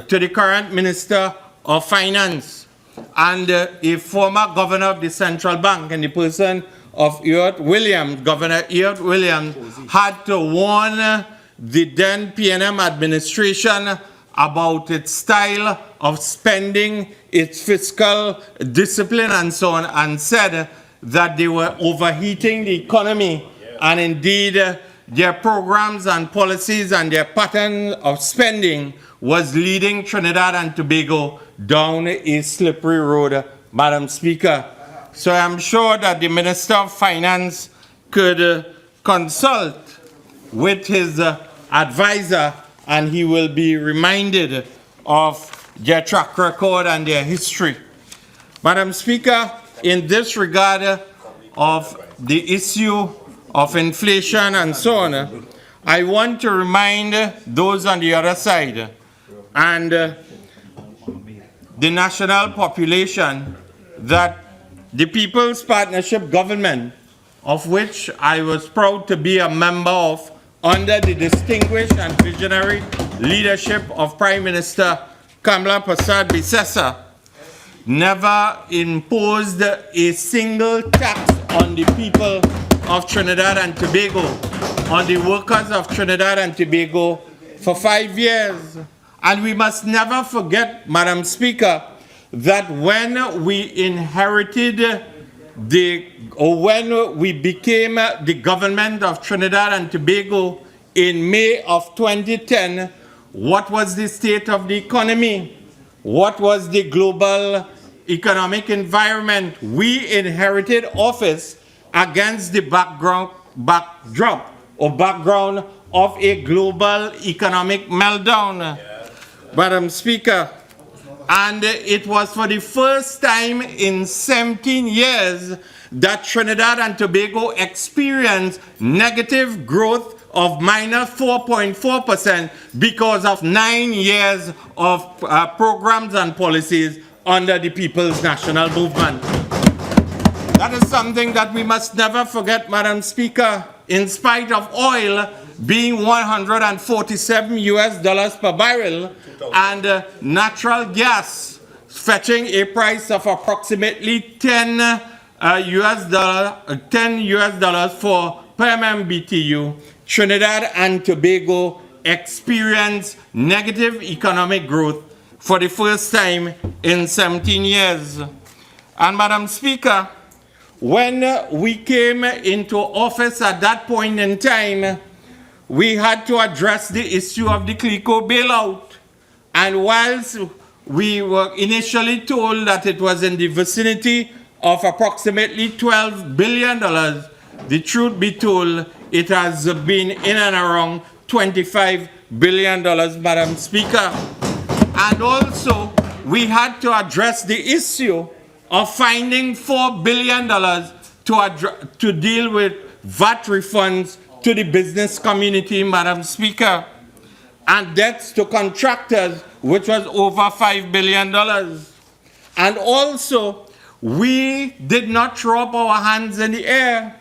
to the current Minister of Finance and a former governor of the central bank in the person of Governor Ewart Williams, had to warn the then PNM administration about its style of spending, its fiscal discipline and so on, and said that they were overheating the economy. And indeed, their programs and policies and their pattern of spending was leading Trinidad and Tobago down a slippery road, Madam Speaker. So I'm sure that the Minister of Finance could consult with his advisor, and he will be reminded of their track record and their history. Madam Speaker, in this regard of the issue of inflation and so on, I want to remind those on the other side and the national population that the People's Partnership Government, of which I was proud to be a member of under the distinguished and visionary leadership of Prime Minister Kamla Persad-Bissessar, never imposed a single tax on the people of Trinidad and Tobago, on the workers of Trinidad and Tobago for 5 years. And we must never forget, Madam Speaker, that when we inherited when we became the government of Trinidad and Tobago in May of 2010, what was the state of the economy? What was the global economic environment? We inherited office against the background of a global economic meltdown, Madam Speaker. And it was for the first time in 17 years that Trinidad and Tobago experienced negative growth of minus 4.4% because of 9 years of programs and policies under the People's National Movement. That is something that we must never forget, Madam Speaker. In spite of oil being $147 per barrel and natural gas fetching a price of approximately $10 for per MMBTU, Trinidad and Tobago experienced negative economic growth for the first time in 17 years. And Madam Speaker, when we came into office at that point in time, we had to address the issue of the CLICO bailout. And whilst we were initially told that it was in the vicinity of approximately $12 billion, the truth be told, it has been in and around $25 billion, Madam Speaker. And also, we had to address the issue of finding $4 billion to deal with VAT refunds to the business community, Madam Speaker, and debts to contractors, which was over $5 billion. And also, we did not throw up our hands in the air.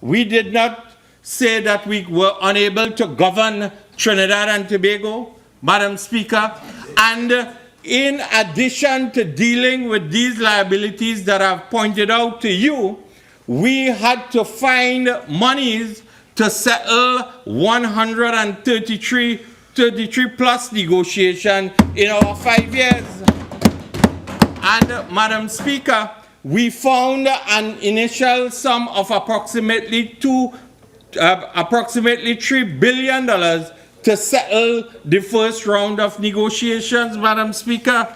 We did not say that we were unable to govern Trinidad and Tobago, Madam Speaker. And in addition to dealing with these liabilities that I've pointed out to you, we had to find monies to settle 133 plus negotiation in our 5 years. And Madam Speaker, we found an initial sum of approximately $3 billion to settle the first round of negotiations, Madam Speaker,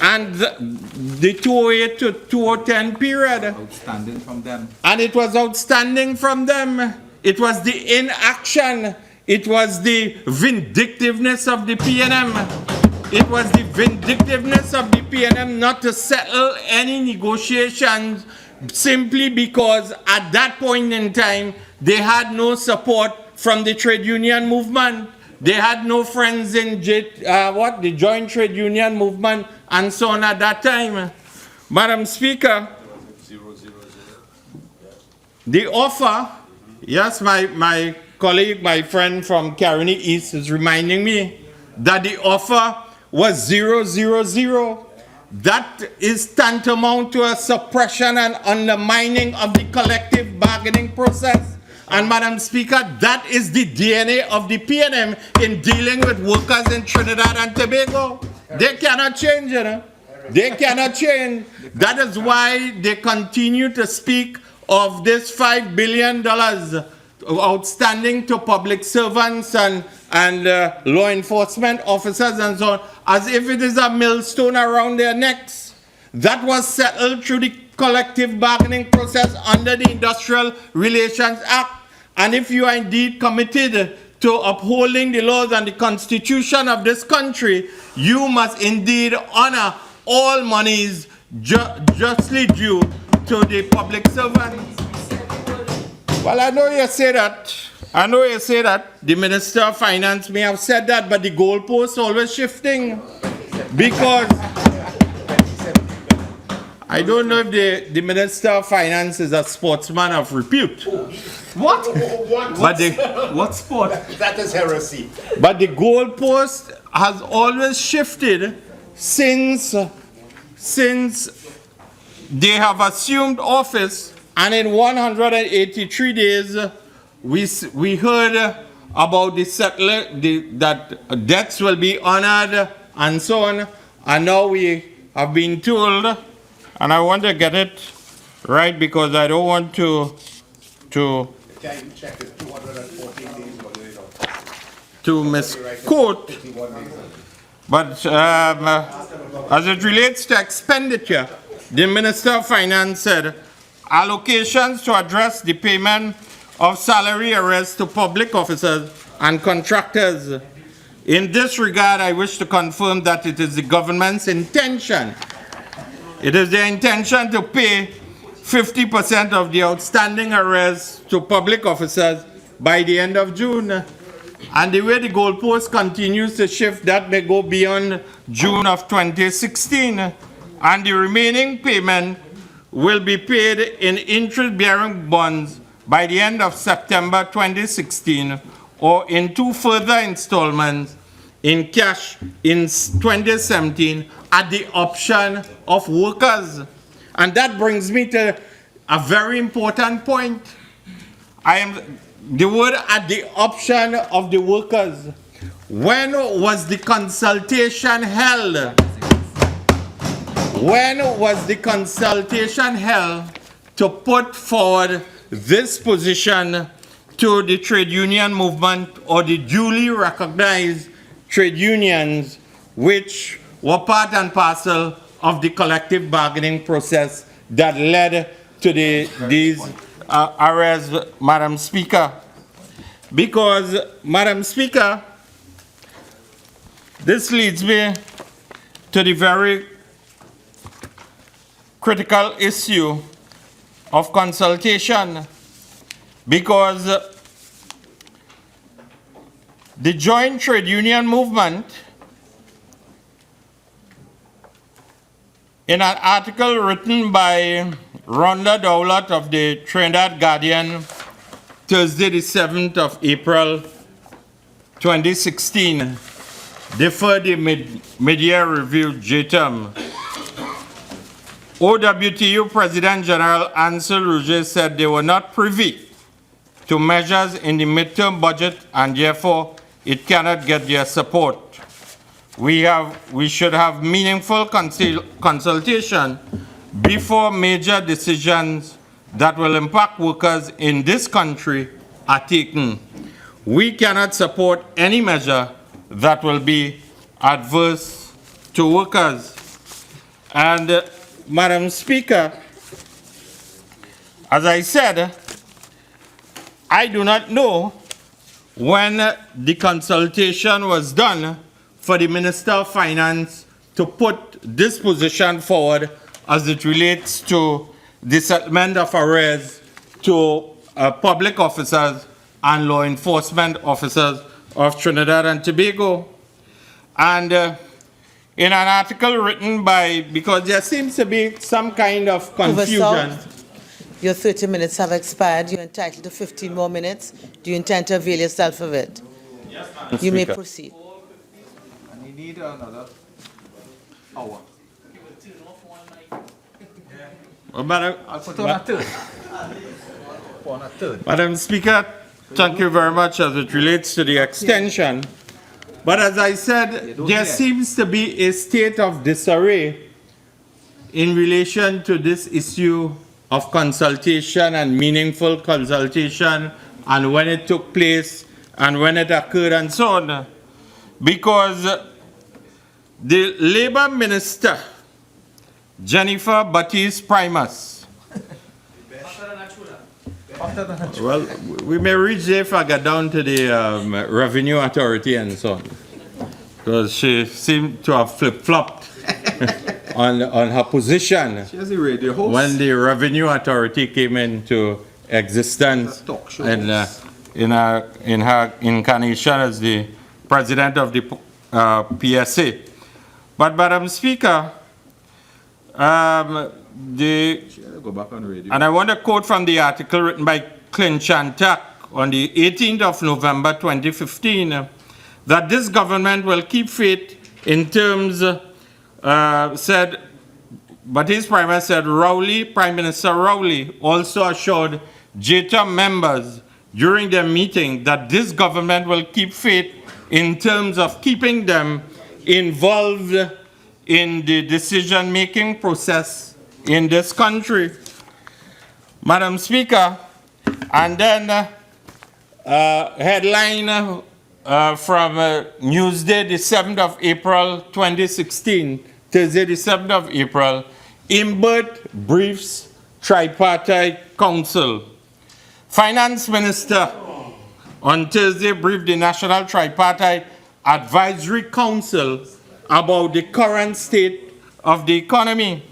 and the 2008 to 2010 period. Outstanding from them. And it was outstanding from them. It was the inaction. It was the vindictiveness of the PNM. It was the vindictiveness of the PNM not to settle any negotiations simply because at that point in time, they had no support from the trade union movement. They had no friends in the Joint Trade Union movement and so on at that time. Madam Speaker, the offer, yes, my colleague, my friend from Caroni East is reminding me that the offer was 000. That is tantamount to a suppression and undermining of the collective bargaining process. And Madam Speaker, that is the DNA of the PNM in dealing with workers in Trinidad and Tobago. They cannot change it. They cannot change. That is why they continue to speak of this $5 billion outstanding to public servants and law enforcement officers and so on, as if it is a millstone around their necks. That was settled through the collective bargaining process under the Industrial Relations Act. And if you are indeed committed to upholding the laws and the Constitution of this country, you must indeed honor all monies justly due to the public servants. Well, I know you say that. I know you say that. The Minister of Finance may have said that, but the goalposts always shifting. Because I don't know if the Minister of Finance is a sportsman of repute. What? What sport? That is heresy. But the goalpost has always shifted since since they have assumed office, and in 183 days, we heard about that debts will be honored and so on, and now we have been told, and I want to get it right because I don't want to misquote, but as it relates to expenditure, the Minister of Finance said, allocations to address the payment of salary arrears to public officers and contractors. In this regard, I wish to confirm that it is the government's intention. It is their intention to pay 50% of the outstanding arrears to public officers by the end of June. And the way the goalpost continues to shift, that may go beyond June of 2016. And the remaining payment will be paid in interest-bearing bonds by the end of September 2016, or in 2 further installments in cash in 2017 at the option of workers. And that brings me to a very important point. The word at the option of the workers. When was the consultation held? When was the consultation held to put forward this position to the trade union movement or the duly recognized trade unions which were part and parcel of the collective bargaining process that led to these arrests, Madam Speaker? Because, Madam Speaker, this leads me to the very critical issue of consultation, because the joint trade union movement, in an article written by Randall of the Trinidad Guardian, Thursday the 7th of April 2016, deferred the mid-year review JTERM. OWTU President General Surujrattan said they were not privy to measures in the midterm budget and therefore it cannot get their support. We should have meaningful consultation before major decisions that will impact workers in this country are taken. We cannot support any measure that will be adverse to workers. And Madam Speaker, as I said, I do not know when the consultation was done for the Minister of Finance to put this position forward as it relates to the settlement of arrears to public officers and law enforcement officers of Trinidad and Tobago. And in an article written by, because there seems to be some kind of confusion. Your 30 minutes have expired. You're entitled to 15 more minutes. Do you intend to avail yourself of it? Yes, you may proceed. And you need another hour. I'll put on a third. Madam Speaker, thank you very much as it relates to the extension. But as I said, there seems to be a state of disarray in relation to this issue of consultation and meaningful consultation and when it took place and when it occurred and so on. Because the Labour Minister, Jennifer Baptiste Primus. Well, we may reach there if I get down to the Revenue Authority and so on. Because she seemed to have flip-flopped on her position She has a radio host. when the Revenue Authority came into existence in her incarnation as the President of the PSA. But, Madam Speaker, and I want to quote from the article written by Clint Chantak on the 18th of November 2015, that this government will keep faith in terms, said but his Prime Minister Rowley, Prime Minister Rowley, also assured JTAM members during their meeting that this government will keep faith in terms of keeping them involved in the decision-making process in this country. Madam Speaker, and then headline from Newsday, the 7th of April, 2016, Thursday, the 7th of April, Imbert briefs tripartite council. Finance Minister on Thursday briefed the National Tripartite Advisory Council about the current state of the economy.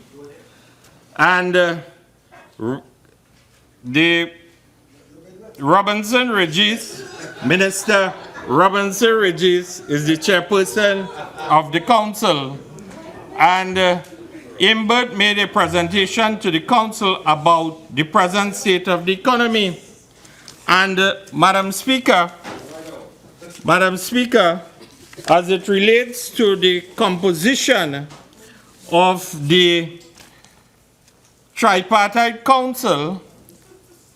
And the Robinson Regis, Minister Robinson Regis is the chairperson of the council. And Imbert made a presentation to the council about the present state of the economy. And Madam Speaker, as it relates to the composition of the tripartite council,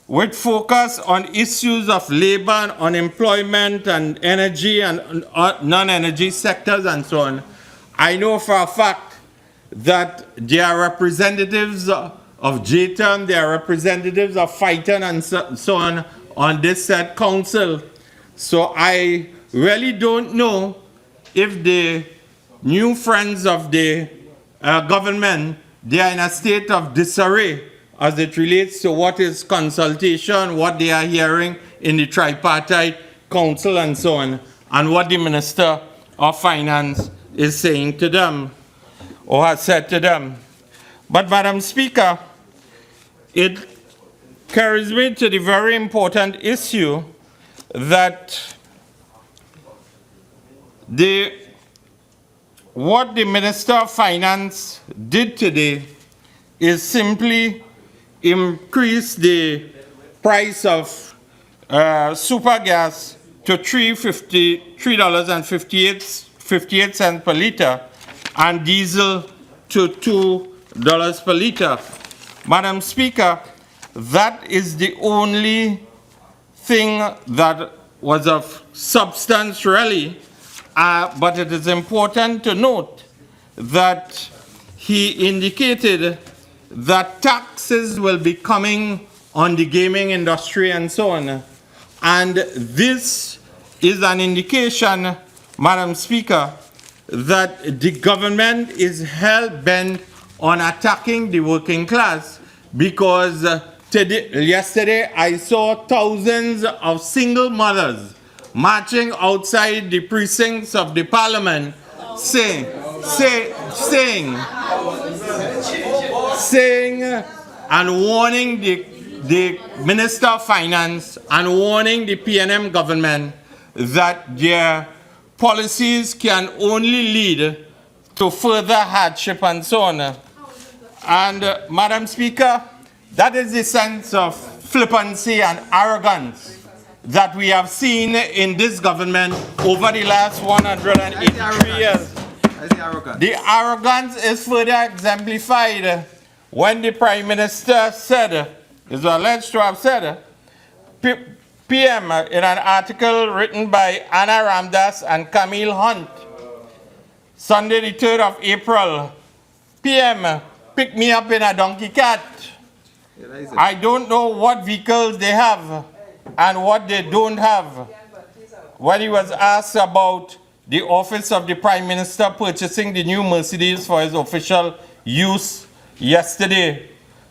with focus on issues of labor and unemployment and energy and non-energy sectors and so on, I know for a fact that there are representatives of JTAM, there are representatives of FITAN and so on this said council. So I really don't know if the new friends of the government, they are in a state of disarray as it relates to what is consultation, what they are hearing in the tripartite council and so on, and what the Minister of Finance is saying to them, or has said to them. But Madam Speaker, it carries me to the very important issue that what the Minister of Finance did today is simply increase the price of super gas to $3.58 per liter and diesel to $2 per liter. Madam Speaker, that is the only thing that was of substance really, but it is important to note that he indicated that taxes will be coming on the gaming industry and so on. And this is an indication, Madam Speaker, that the government is hell-bent on attacking the working class, because yesterday I saw thousands of single mothers marching outside the precincts of the parliament saying and warning the Minister of Finance and warning the PNM government that their policies can only lead to further hardship and so on. And Madam Speaker, that is the sense of flippancy and arrogance that we have seen in this government over the last 183 years. The arrogance is further exemplified when the Prime Minister said, is alleged to have said, PM in an article written by Anna Ramdas and Camille Hunt, Sunday the 3rd of April, PM, pick me up in a donkey cat. I don't know what vehicles they have and what they don't have. When he was asked about the office of the Prime Minister purchasing the new Mercedes for his official use yesterday,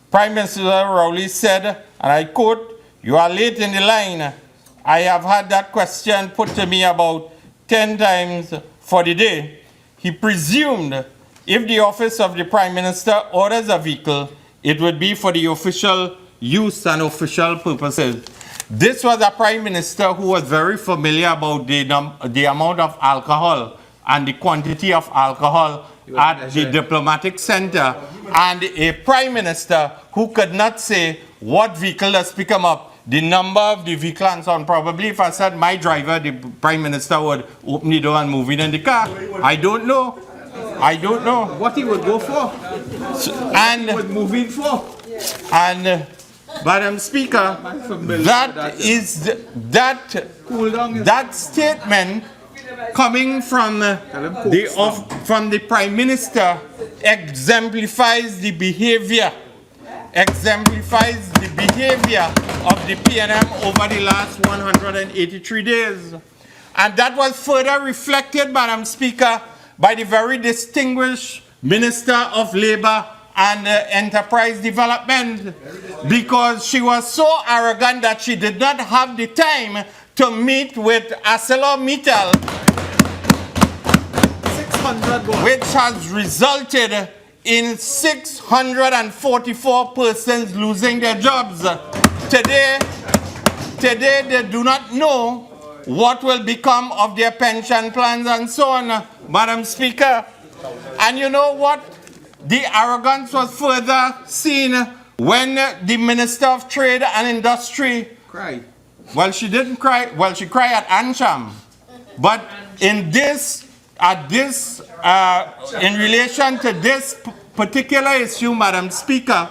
Prime Minister Rowley said, and I quote, "You are late in the line. I have had that question put to me about 10 times for the day." He presumed if the office of the Prime Minister orders a vehicle, it would be for the official use and official purposes. This was a Prime Minister who was very familiar about the amount of alcohol and the quantity of alcohol at the diplomatic center, and a Prime Minister who could not say what vehicle does pick him up, the number of the vehicle and so on. Probably if I said my driver, the Prime Minister would open the door and move in the car. I don't know. I don't know. What he would go for? And he would move in for? And Madam Speaker, that statement coming from the Prime Minister exemplifies the behavior of the PNM over the last 183 days. And that was further reflected, Madam Speaker, by the very distinguished Minister of Labour and Enterprise Development, because she was so arrogant that she did not have the time to meet with ArcelorMittal, which has resulted in 644 persons losing their jobs. Today they do not know what will become of their pension plans and so on, Madam Speaker. And you know what? The arrogance was further seen when the Minister of Trade and Industry cried. Well, she didn't cry. Well, she cried at Ansham. But in relation to this particular issue, Madam Speaker,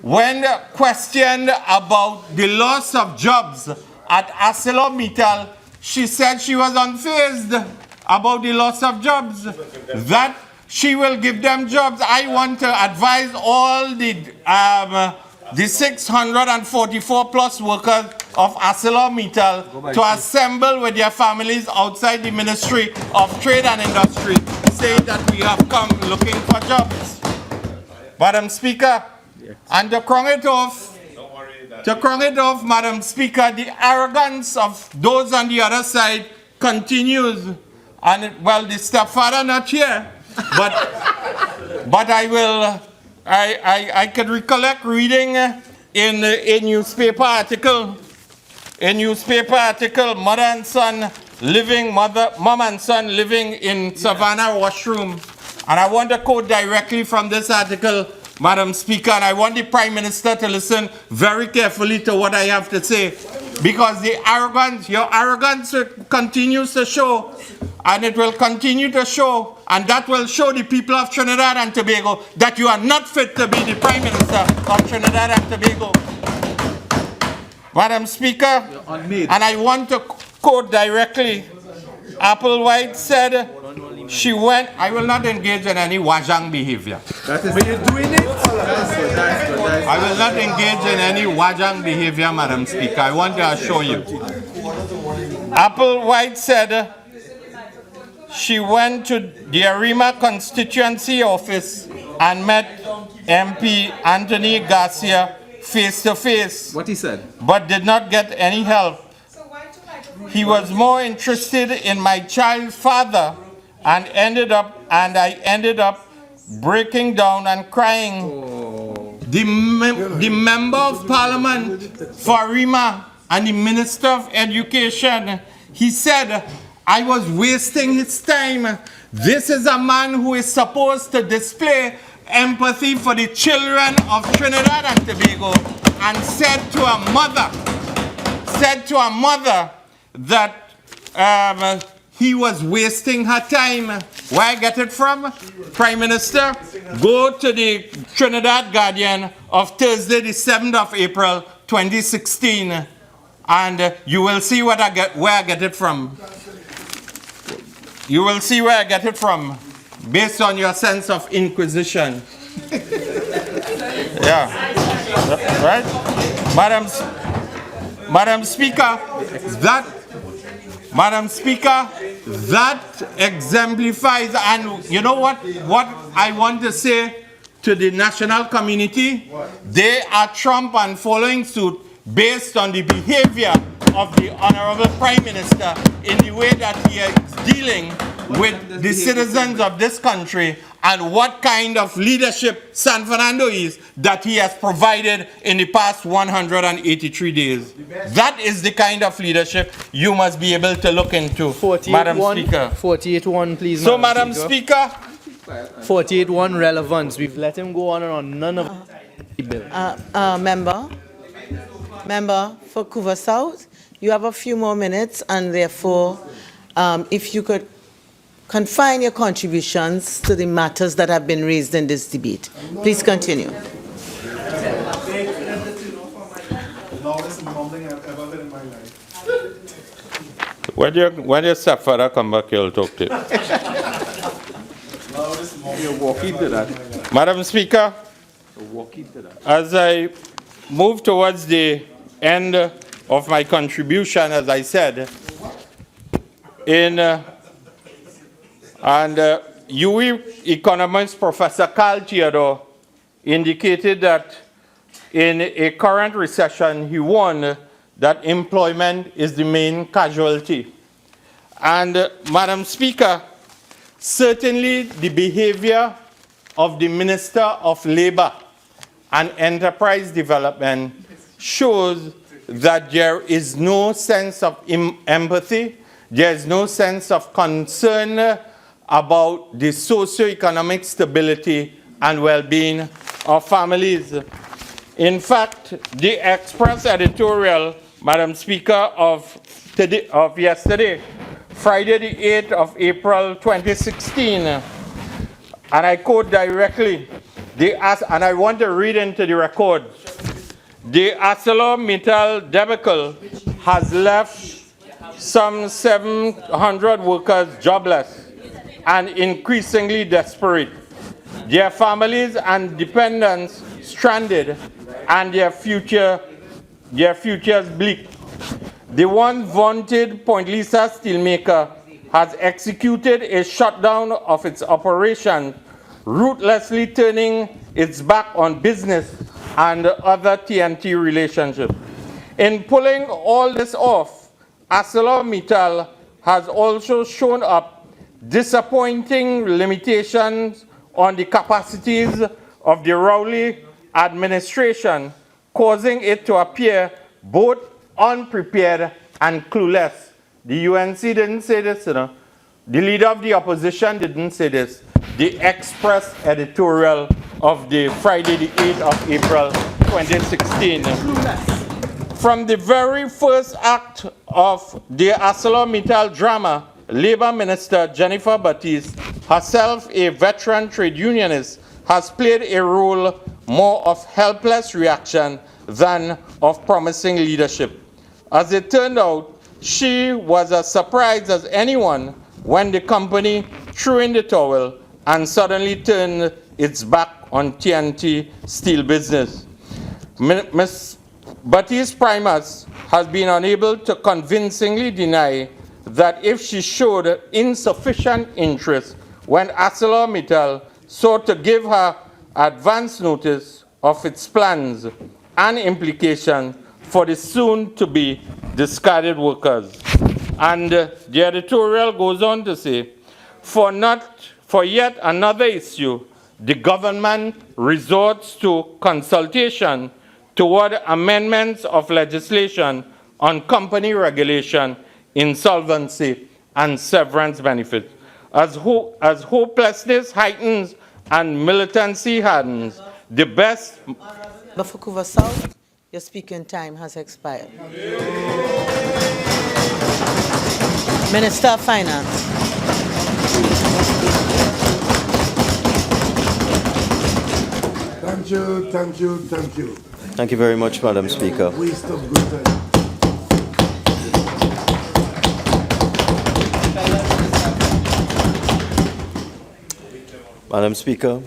when questioned about the loss of jobs at ArcelorMittal, she said she was unfazed about the loss of jobs, that she will give them jobs. I want to advise all the 644 plus workers of ArcelorMittal to assemble with their families outside the Ministry of Trade and Industry, saying that we have come looking for jobs. Madam Speaker, and to crown it off, Madam Speaker, the arrogance of those on the other side continues. And well, the stepfather not here, but I could recollect reading in a newspaper article, mom and son living in Savannah washroom. And I want to quote directly from this article, Madam Speaker, and I want the Prime Minister to listen very carefully to what I have to say, because your arrogance continues to show, and it will continue to show, and that will show the people of Trinidad and Tobago that you are not fit to be the Prime Minister of Trinidad and Tobago. Madam Speaker, and I want to quote directly, Applewhite said, she went, I will not engage in any wajang behavior. But you're doing it? I will not engage in any wajang behavior, Madam Speaker. I want to assure you. Applewhite said she went to the Arima constituency office and met MP Anthony Garcia face to face. What he said? But did not get any help. He was more interested in my child's father, and I ended up breaking down and crying. Oh. The member of parliament for Arima and the Minister of Education, he said, I was wasting his time. This is a man who is supposed to display empathy for the children of Trinidad and Tobago, and said to a mother that he was wasting her time. Where I get it from? Prime Minister, go to the Trinidad Guardian of Thursday, the 7th of April, 2016, and you will see where I get it from. You will see where I get it from, based on your sense of inquisition. Yeah. Right? Madam Speaker, that exemplifies, and you know what I want to say to the national community? They are Trump and following suit based on the behavior of the Honorable Prime Minister in the way that he is dealing with the citizens of this country, and what kind of leadership San Fernando is that he has provided in the past 183 days. That is the kind of leadership you must be able to look into, Madam Speaker. 48-1, please, so, Madam Speaker. 48-1 relevance. We've let him go on and on. None of the bill. Member for Couva South, you have a few more minutes, and therefore, if you could confine your contributions to the matters that have been raised in this debate. Please continue. When your stepfather come back, you'll talk to him. Madam Speaker, as I move towards the end of my contribution, as I said, UE economist Professor Carl Theodore indicated that in a current recession, he warned that employment is the main casualty. And Madam Speaker, certainly the behavior of the Minister of Labour and Enterprise Development shows that there is no sense of empathy, there is no sense of concern about the socio-economic stability and well-being of families. In fact, the Express editorial, Madam Speaker, of yesterday, Friday the 8th of April 2016, and I quote directly, and I want to read into the record, the ArcelorMittal debacle has left some 700 workers jobless and increasingly desperate, their families and dependents stranded, and their futures bleak. The once vaunted Point Lisa steelmaker has executed a shutdown of its operation, ruthlessly turning its back on business and other TNT relationships. In pulling all this off, ArcelorMittal has also shown up disappointing limitations on the capacities of the Rowley administration, causing it to appear both unprepared and clueless. The UNC didn't say this, you know. The leader of the opposition didn't say this. The Express editorial of the Friday the 8th of April 2016. From the very first act of the ArcelorMittal drama, Labour Minister Jennifer Batiste, herself a veteran trade unionist, has played a role more of helpless reaction than of promising leadership. As it turned out, she was as surprised as anyone when the company threw in the towel and suddenly turned its back on TNT steel business. Ms. Batiste Primus has been unable to convincingly deny that if she showed insufficient interest when ArcelorMittal sought to give her advance notice of its plans and implications for the soon-to-be discarded workers. And the editorial goes on to say, for yet another issue, the government resorts to consultation toward amendments of legislation on company regulation, insolvency, and severance benefits. As hopelessness heightens and militancy hardens, the best... Bafukuva South, your speaking time has expired. Minister of Finance. Thank you, thank you, thank you. Thank you very much, Madam Speaker. Waste of good time. Madam Speaker,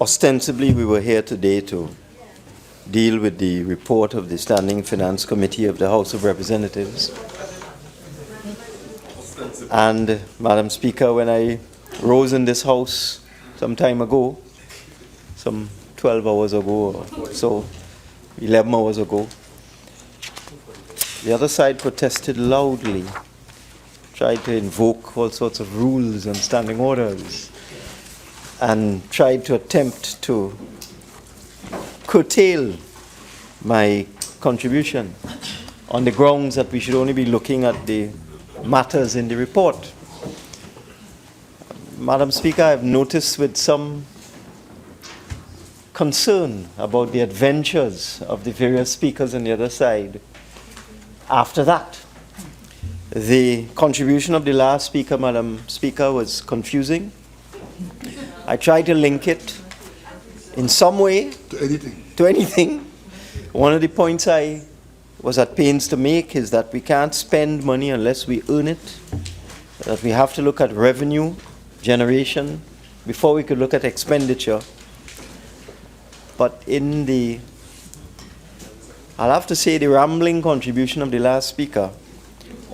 ostensibly we were here today to deal with the report of the Standing Finance Committee of the House of Representatives. And Madam Speaker, when I rose in this House some time ago, some 12 hours ago or so, 11 hours ago, the other side protested loudly, tried to invoke all sorts of rules and standing orders, and tried to attempt to curtail my contribution on the grounds that we should only be looking at the matters in the report. Madam Speaker, I've noticed with some concern about the adventures of the various speakers on the other side after that. The contribution of the last speaker, Madam Speaker, was confusing. I tried to link it in some way to anything. One of the points I was at pains to make is that we can't spend money unless we earn it, that we have to look at revenue generation before we could look at expenditure. But in the, I'll have to say, the rambling contribution of the last speaker,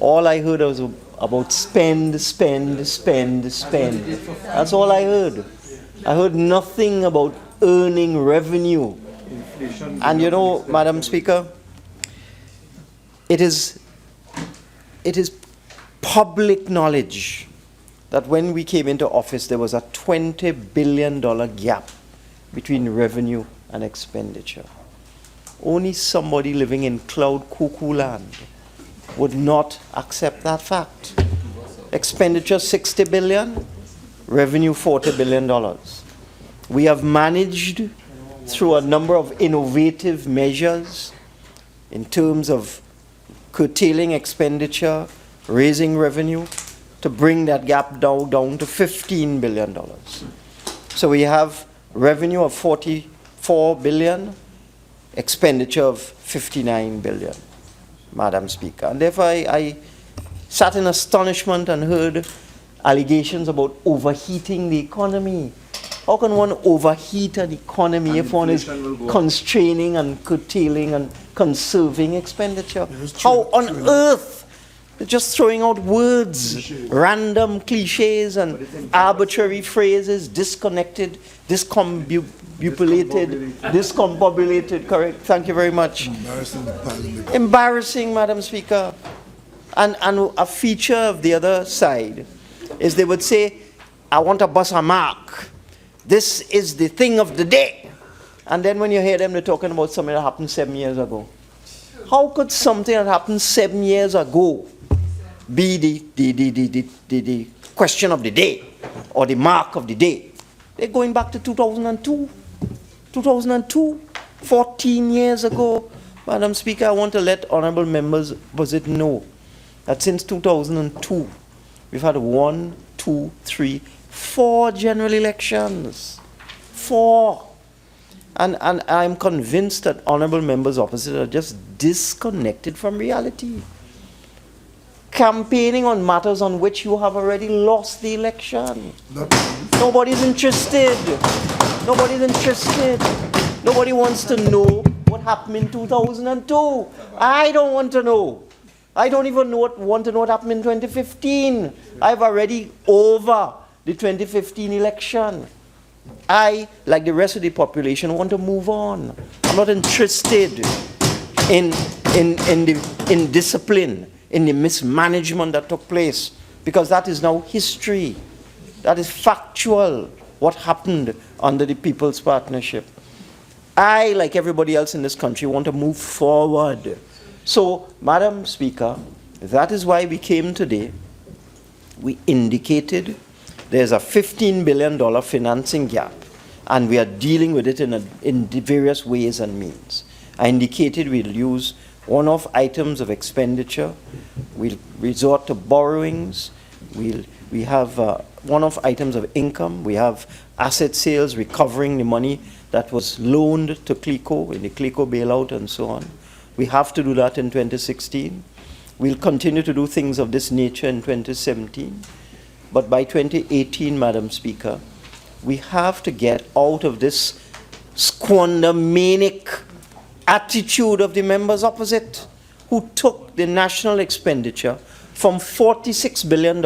all I heard was about spend, spend, spend, spend. That's all I heard. I heard nothing about earning revenue. And you know, Madam Speaker, it is public knowledge that when we came into office, there was a $20 billion gap between revenue and expenditure. Only somebody living in cloud cuckoo land would not accept that fact. Expenditure $60 billion, revenue $40 billion. We have managed through a number of innovative measures in terms of curtailing expenditure, raising revenue, to bring that gap down to $15 billion. So we have revenue of $44 billion, expenditure of $59 billion, Madam Speaker. And therefore I sat in astonishment and heard allegations about overheating the economy. How can one overheat an economy if one is constraining and curtailing and conserving expenditure? How on earth? Just throwing out words, random cliches and arbitrary phrases, disconnected, discombobulated, correct? Thank you very much. Embarrassing, Madam Speaker. And a feature of the other side is they would say, I want to bust a mark. This is the thing of the day. And then when you hear them, they're talking about something that happened 7 years ago. How could something that happened 7 years ago be the question of the day or the mark of the day? They're going back to 2002. 2002, 14 years ago. Madam Speaker, I want to let honorable members know that since 2002, we've had 1, 2, 3, 4 general elections. 4. And I'm convinced that honorable members opposite are just disconnected from reality. Campaigning on matters on which you have already lost the election. Nobody's interested. Nobody's interested. Nobody wants to know what happened in 2002. I don't want to know. I don't even want to know what happened in 2015. I've already over the 2015 election. I, like the rest of the population, want to move on. I'm not interested in discipline, in the mismanagement that took place, because that is now history. That is factual, what happened under the People's Partnership. I, like everybody else in this country, want to move forward. So, Madam Speaker, that is why we came today. We indicated there's a $15 billion financing gap, and we are dealing with it in various ways and means. I indicated we'll use one-off items of expenditure, we'll resort to borrowings, we have one-off items of income, we have asset sales recovering the money that was loaned to CLECO in the CLECO bailout and so on. We have to do that in 2016. We'll continue to do things of this nature in 2017. But by 2018, Madam Speaker, we have to get out of this squandermanic attitude of the members opposite, who took the national expenditure from $46 billion.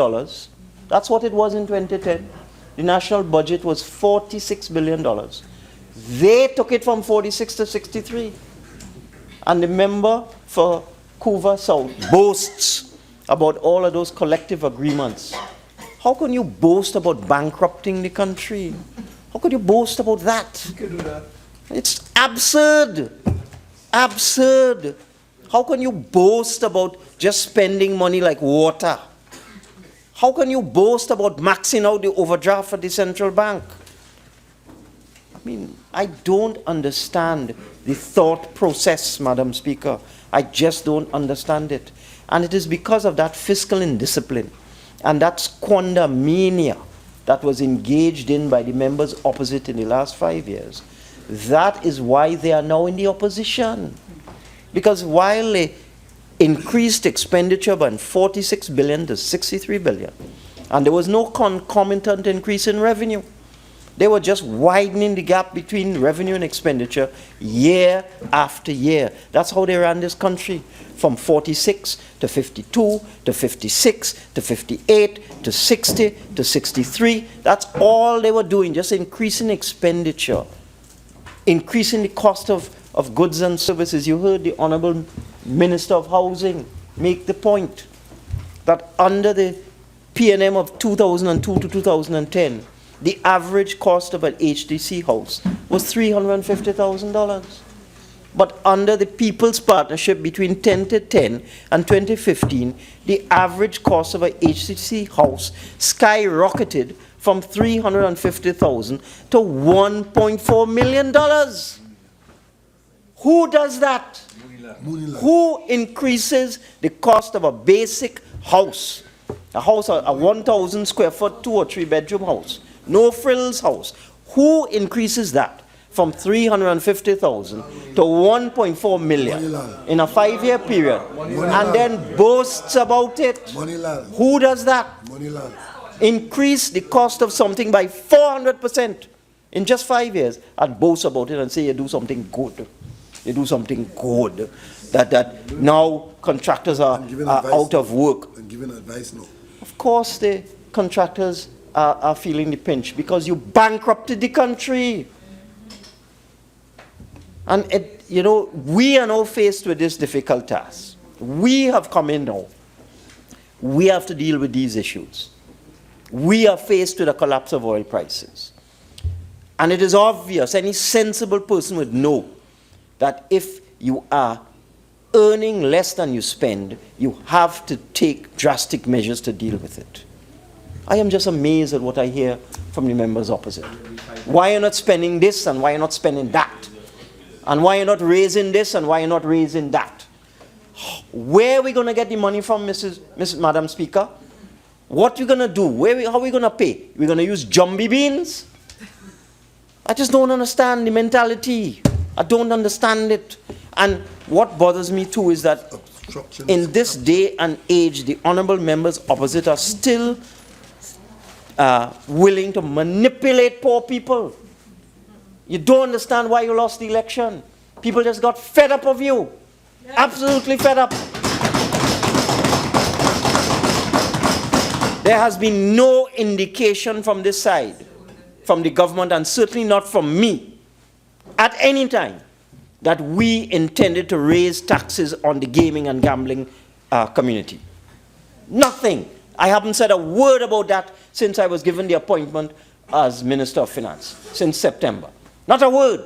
That's what it was in 2010. The national budget was $46 billion. They took it from 46 to 63. And the member for Couva South boasts about all of those collective agreements. How can you boast about bankrupting the country? How could you boast about that? You can do that. It's absurd. Absurd. How can you boast about just spending money like water? How can you boast about maxing out the overdraft for the central bank? mean, I don't understand the thought process, Madam Speaker. I just don't understand it. And it is because of that fiscal indiscipline and that squander mania that was engaged in by the members opposite in the last 5 years. That is why they are now in the opposition. Because while they increased expenditure by 46 billion to 63 billion, and there was no concomitant increase in revenue, they were just widening the gap between revenue and expenditure year after year. That's how they ran this country, from 46 to 52 to 56 to 58 to 60 to 63. That's all they were doing, just increasing expenditure, increasing the cost of goods and services. You heard the Honorable Minister of Housing make the point that under the PNM of 2002 to 2010, the average cost of an HDC house was $350,000. But under the People's Partnership between 2010 and 2015, the average cost of an HDC house skyrocketed from $350,000 to $1.4 million. Who does that? Moonilal. Who increases the cost of a basic house? A house, a 1,000 square foot, 2 or 3 bedroom house. No frills house. Who increases that from 350,000 to 1.4 million in a 5-year period and then boasts about it? Who does that? Increase the cost of something by 400% in just 5 years and boast about it and say you do something good. You do something good. That now contractors are out of work. I'm giving advice now. Of course the contractors are feeling the pinch because you bankrupted the country. And, you know, we are now faced with this difficult task. We have come in now. We have to deal with these issues. We are faced with a collapse of oil prices. And it is obvious, any sensible person would know that if you are earning less than you spend, you have to take drastic measures to deal with it. I am just amazed at what I hear from the members opposite. Why are you not spending this and why are you not spending that? And why are you not raising this and why are you not raising that? Where are we going to get the money from, Madam Speaker? What are we going to do? How are we going to pay? We're going to use jumby beans? I just don't understand the mentality. I don't understand it. And what bothers me too is that in this day and age, the honorable members opposite are still willing to manipulate poor people. You don't understand why you lost the election. People just got fed up of you. Absolutely fed up. There has been no indication from this side, from the government, and certainly not from me, at any time, that we intended to raise taxes on the gaming and gambling community. Nothing. I haven't said a word about that since I was given the appointment as Minister of Finance, since September. Not a word.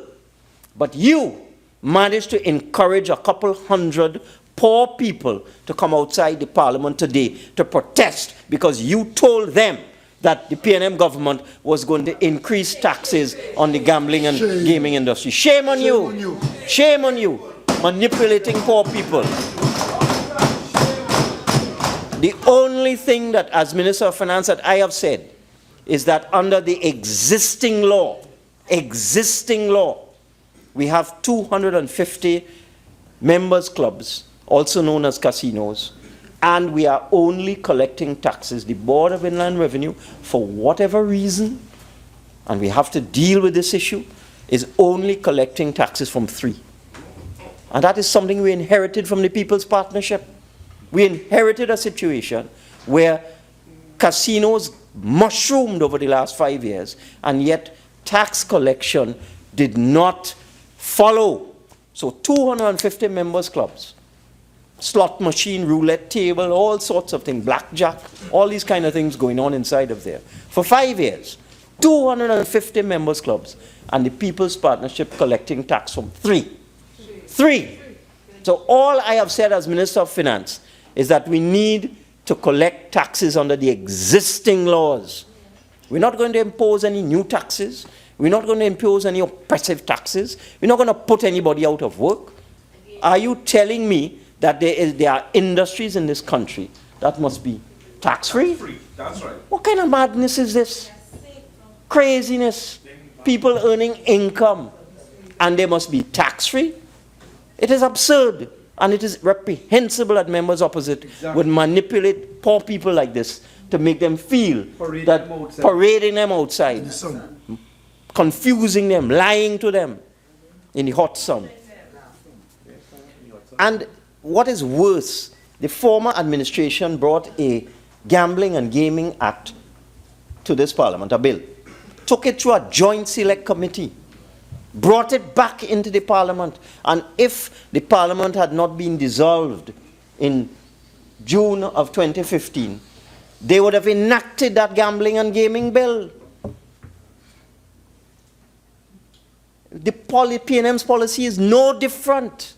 But you managed to encourage a couple hundred poor people to come outside the parliament today to protest because you told them that the PNM government was going to increase taxes on the gambling and gaming industry. Shame on you. Shame on you. Manipulating poor people. The only thing that, as Minister of Finance, that I have said is that under the existing law, we have 250 members clubs, also known as casinos, and we are only collecting taxes. The Board of Inland Revenue, for whatever reason, and we have to deal with this issue, is only collecting taxes from 3. And that is something we inherited from the People's Partnership. We inherited a situation where casinos mushroomed over the last 5 years, and yet tax collection did not follow. So 250 members clubs, slot machine, roulette table, all sorts of things, blackjack, all these kind of things going on inside of there. For 5 years, 250 members clubs, and the People's Partnership collecting tax from 3. 3. So all I have said as Minister of Finance is that we need to collect taxes under the existing laws. We're not going to impose any new taxes. We're not going to impose any oppressive taxes. We're not going to put anybody out of work. Are you telling me that there are industries in this country that must be tax-free? That's right. What kind of madness is this? Craziness. People earning income and they must be tax-free? It is absurd, and it is reprehensible that members opposite would manipulate poor people like this to make them feel parading them outside, confusing them, lying to them in the hot sun. And what is worse, the former administration brought a Gambling and Gaming Act to this parliament, a bill, took it through a joint select committee, brought it back into the parliament, and if the parliament had not been dissolved in June of 2015, they would have enacted that gambling and gaming bill. The PNM's policy is no different.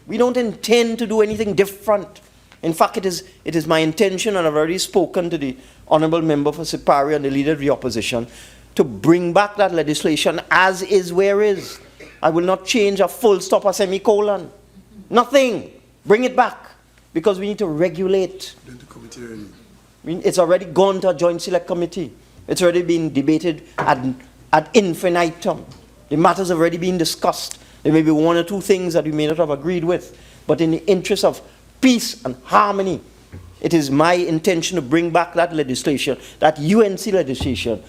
We don't intend to do anything different. In fact, it is my intention, and I've already spoken to the Honourable Member for Siparia and the Leader of the Opposition, to bring back that legislation as is where is. I will not change a full stop or semicolon. Nothing. Bring it back. Because we need to regulate. It's already gone to a joint select committee. It's already been debated ad infinitum. The matters have already been discussed. There may be one or two things that we may not have agreed with. But in the interest of peace and harmony, it is my intention to bring back that legislation, that UNC legislation,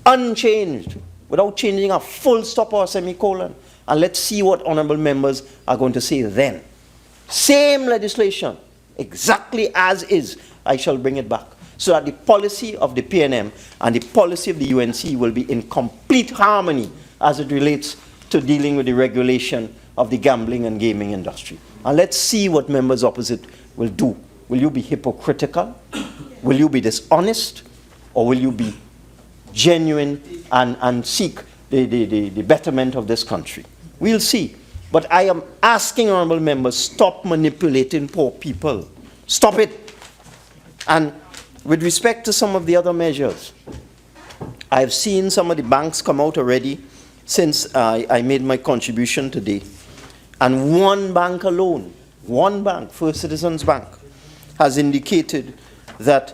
unchanged, without changing a full stop or a semicolon. And let's see what honourable members are going to say then. Same legislation, exactly as is, I shall bring it back, so that the policy of the PNM and the policy of the UNC will be in complete harmony as it relates to dealing with the regulation of the gambling and gaming industry. And let's see what members opposite will do. Will you be hypocritical? Will you be dishonest? Or will you be genuine and seek the betterment of this country? We'll see. But I am asking honourable members, stop manipulating poor people. Stop it. And with respect to some of the other measures, I've seen some of the banks come out already since I made my contribution today. And one bank alone, one bank, First Citizens Bank, has indicated that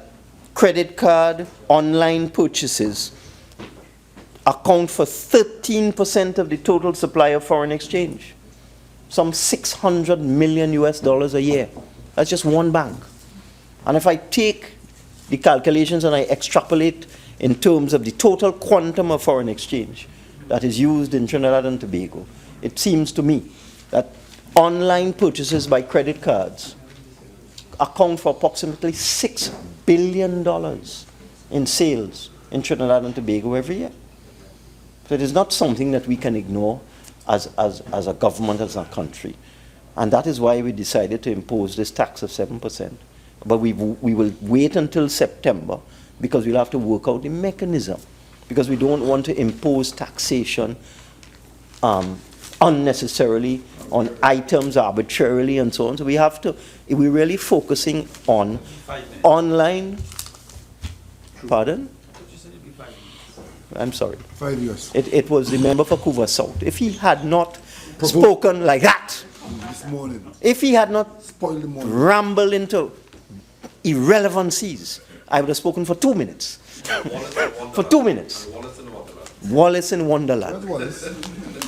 credit card online purchases account for 13% of the total supply of foreign exchange. Some $600 million a year. That's just one bank. And if I take the calculations and I extrapolate in terms of the total quantum of foreign exchange that is used in Trinidad and Tobago, it seems to me that online purchases by credit cards account for approximately $6 billion in sales in Trinidad and Tobago every year. So it is not something that we can ignore as a government, as a country. And that is why we decided to impose this tax of 7%. But we will wait until September because we'll have to work out the mechanism. Because we don't want to impose taxation unnecessarily on items arbitrarily and so on. So we have to, we're really focusing on online. Pardon? I'm sorry. 5 years. It was the member for Couva South. If he had not spoken like that, This morning. if he had not rambled into irrelevancies, I would have spoken for 2 minutes. For 2 minutes. Wallace in Wonderland.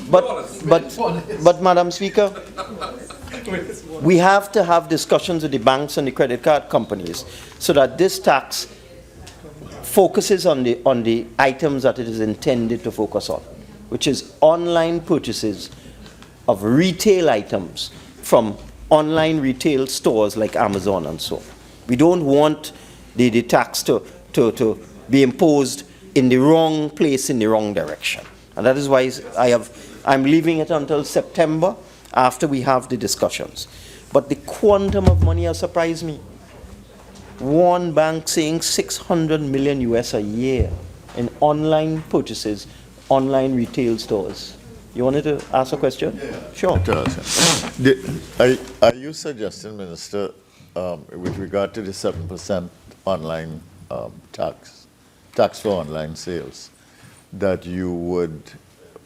But Madam Speaker, we have to have discussions with the banks and the credit card companies so that this tax focuses on the items that it is intended to focus on, which is online purchases of retail items from online retail stores like Amazon and so on. We don't want the tax to be imposed in the wrong place, in the wrong direction. And that is why I'm leaving it until September after we have the discussions. But the quantum of money has surprised me. One bank saying $600 million a year in online purchases, online retail stores. You wanted to ask a question? Yeah. Sure. Are you suggesting, Minister, with regard to the 7% online tax for online sales, that you would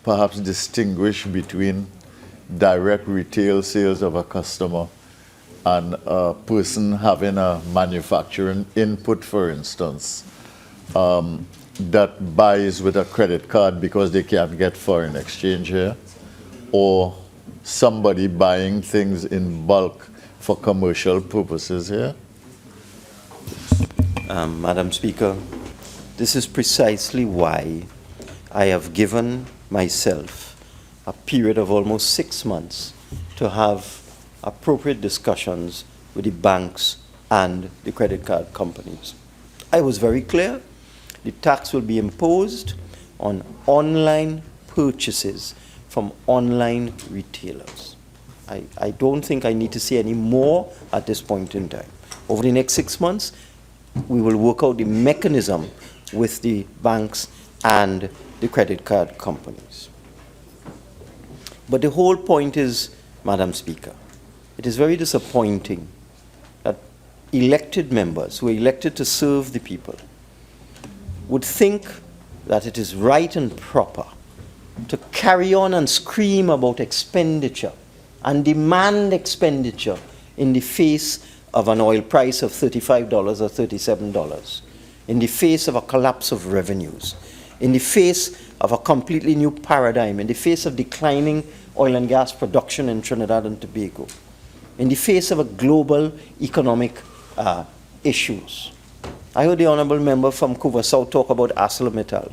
perhaps distinguish between direct retail sales of a customer and a person having a manufacturing input, for instance, that buys with a credit card because they can't get foreign exchange here, or somebody buying things in bulk for commercial purposes here? Madam Speaker, this is precisely why I have given myself a period of almost 6 months to have appropriate discussions with the banks and the credit card companies. I was very clear. The tax will be imposed on online purchases from online retailers. I don't think I need to say any more at this point in time. Over the next 6 months, we will work out the mechanism with the banks and the credit card companies. But the whole point is, Madam Speaker, it is very disappointing that elected members who are elected to serve the people would think that it is right and proper to carry on and scream about expenditure and demand expenditure in the face of an oil price of $35 or $37, in the face of a collapse of revenues, in the face of a completely new paradigm, in the face of declining oil and gas production in Trinidad and Tobago, in the face of a global economic issues. I heard the Honourable Member from Cuba South talk about ArcelorMittal.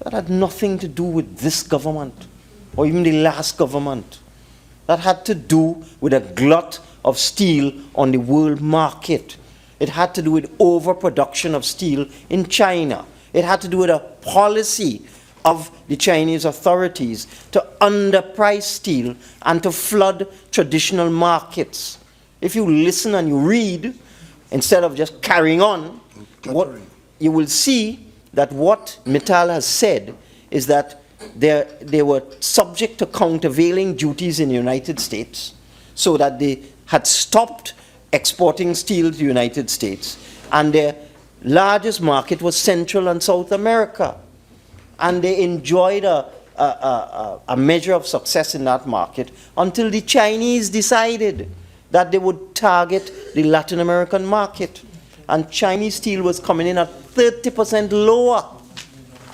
That had nothing to do with this government, or even the last government. That had to do with a glut of steel on the world market. It had to do with overproduction of steel in China. It had to do with a policy of the Chinese authorities to underprice steel and to flood traditional markets. If you listen and you read, instead of just carrying on, what you will see that what Mittal has said is that they were subject to countervailing duties in the United States, so that they had stopped exporting steel to the United States, and their largest market was Central and South America. And they enjoyed a measure of success in that market until the Chinese decided that they would target the Latin American market. And Chinese steel was coming in at 30% lower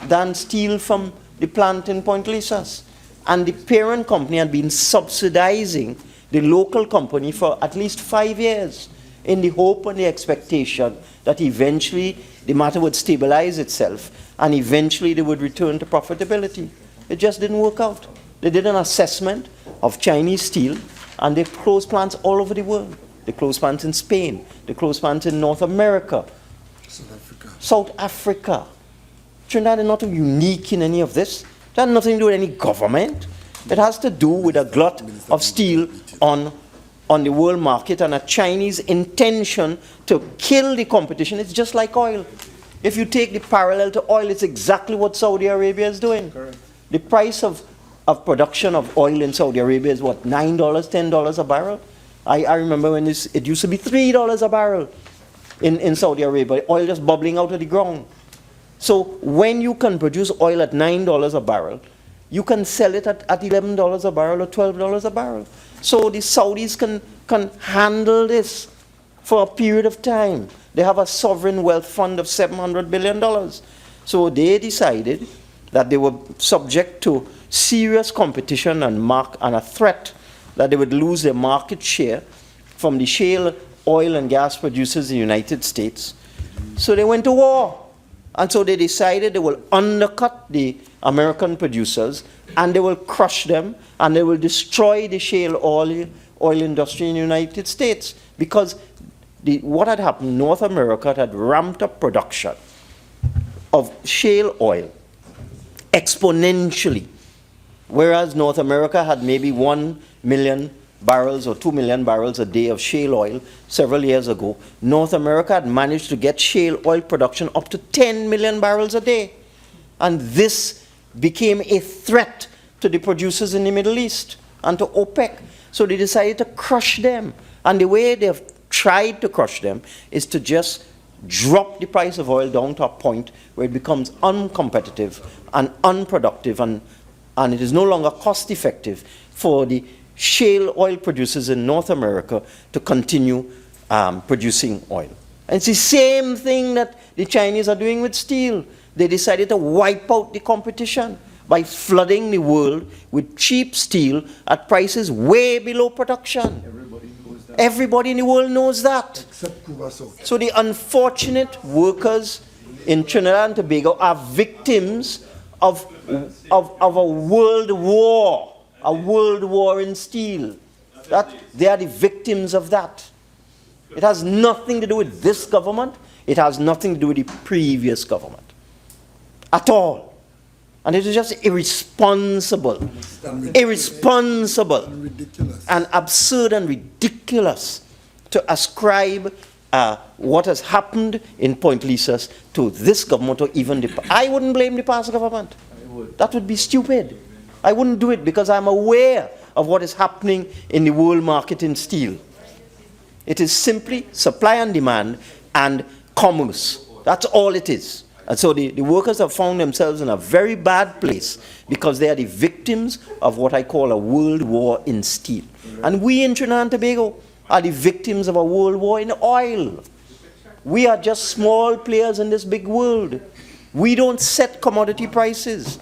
than steel from the plant in Point Lisas. And the parent company had been subsidizing the local company for at least 5 years in the hope and the expectation that eventually the matter would stabilize itself and eventually they would return to profitability. It just didn't work out. They did an assessment of Chinese steel and they closed plants all over the world. They closed plants in Spain. They closed plants in North America. South Africa. Trinidad is not unique in any of this. It has nothing to do with any government. It has to do with a glut of steel on the world market and a Chinese intention to kill the competition. It's just like oil. If you take the parallel to oil, it's exactly what Saudi Arabia is doing. Correct. The price of production of oil in Saudi Arabia is what, $9, $10 a barrel? I remember when it used to be $3 a barrel in Saudi Arabia, oil just bubbling out of the ground. So when you can produce oil at $9 a barrel, you can sell it at $11 a barrel or $12 a barrel. So the Saudis can handle this for a period of time. They have a sovereign wealth fund of $700 billion. So they decided that they were subject to serious competition and a threat that they would lose their market share from the shale oil and gas producers in the United States. So they went to war. And so they decided they will undercut the American producers and they will crush them and they will destroy the shale oil industry in the United States. Because what had happened, North America had ramped up production of shale oil exponentially. Whereas North America had maybe 1 million barrels or 2 million barrels a day of shale oil several years ago, North America had managed to get shale oil production up to 10 million barrels a day. And this became a threat to the producers in the Middle East and to OPEC. So they decided to crush them. And the way they have tried to crush them is to just drop the price of oil down to a point where it becomes uncompetitive and unproductive, and it is no longer cost effective for the shale oil producers in North America to continue producing oil. And it's the same thing that the Chinese are doing with steel. They decided to wipe out the competition by flooding the world with cheap steel at prices way below production. Everybody in the world knows that. So the unfortunate workers in Trinidad and Tobago are victims of a world war in steel. That they are the victims of that. It has nothing to do with this government. It has nothing to do with the previous government at all. And it is just irresponsible, and absurd and ridiculous to ascribe what has happened in Point Lisas to this government or even the... I wouldn't blame the past government. That would be stupid. I wouldn't do it because I'm aware of what is happening in the world market in steel. It is simply supply and demand and commerce. That's all it is. And so the workers have found themselves in a very bad place because they are the victims of what I call a world war in steel. And we in Trinidad and Tobago are the victims of a world war in oil. We are just small players in this big world. We don't set commodity prices.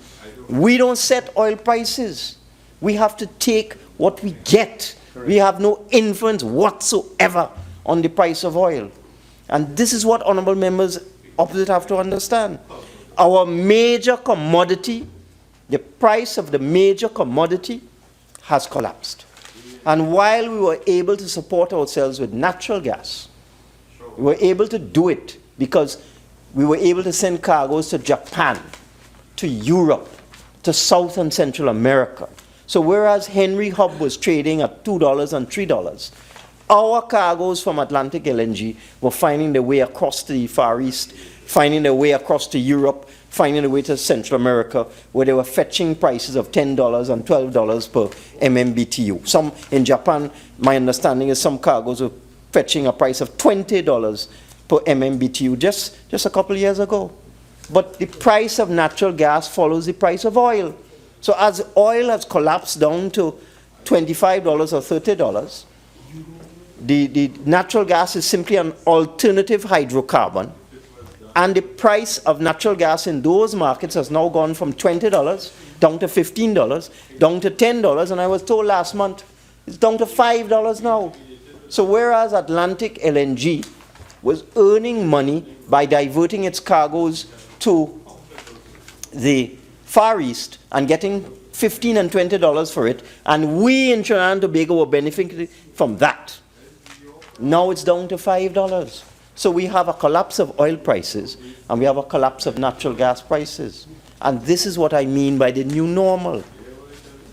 We don't set oil prices. We have to take what we get. We have no influence whatsoever on the price of oil. And this is what honorable members opposite have to understand. Our major commodity, the price of the major commodity has collapsed. And while we were able to support ourselves with natural gas, we were able to do it because we were able to send cargoes to Japan, to Europe, to South and Central America. So whereas Henry Hub was trading at $2 and $3, our cargoes from Atlantic LNG were finding their way across to the Far East, finding their way across to Europe, finding their way to Central America, where they were fetching prices of $10 and $12 per MMBTU. Some in Japan, my understanding is some cargoes were fetching a price of $20 per MMBTU just a couple of years ago. But the price of natural gas follows the price of oil. So as oil has collapsed down to $25 or $30, the natural gas is simply an alternative hydrocarbon, and the price of natural gas in those markets has now gone from $20 down to $15, down to $10, and I was told last month it's down to $5 now. So whereas Atlantic LNG was earning money by diverting its cargoes to the Far East and getting $15 and $20 for it, and we in Trinidad and Tobago were benefiting from that. Now it's down to $5. So we have a collapse of oil prices and we have a collapse of natural gas prices. And this is what I mean by the new normal.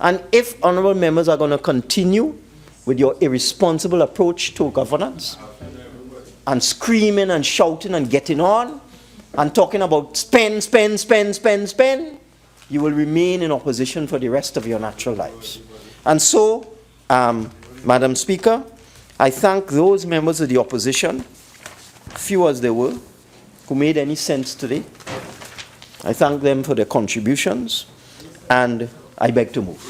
And if honorable members are going to continue with your irresponsible approach to governance and screaming and shouting and getting on and talking about spend, spend, spend, spend, spend, you will remain in opposition for the rest of your natural lives. And so, Madam Speaker, I thank those members of the opposition, few as they were, who made any sense today. I thank them for their contributions, and I beg to move.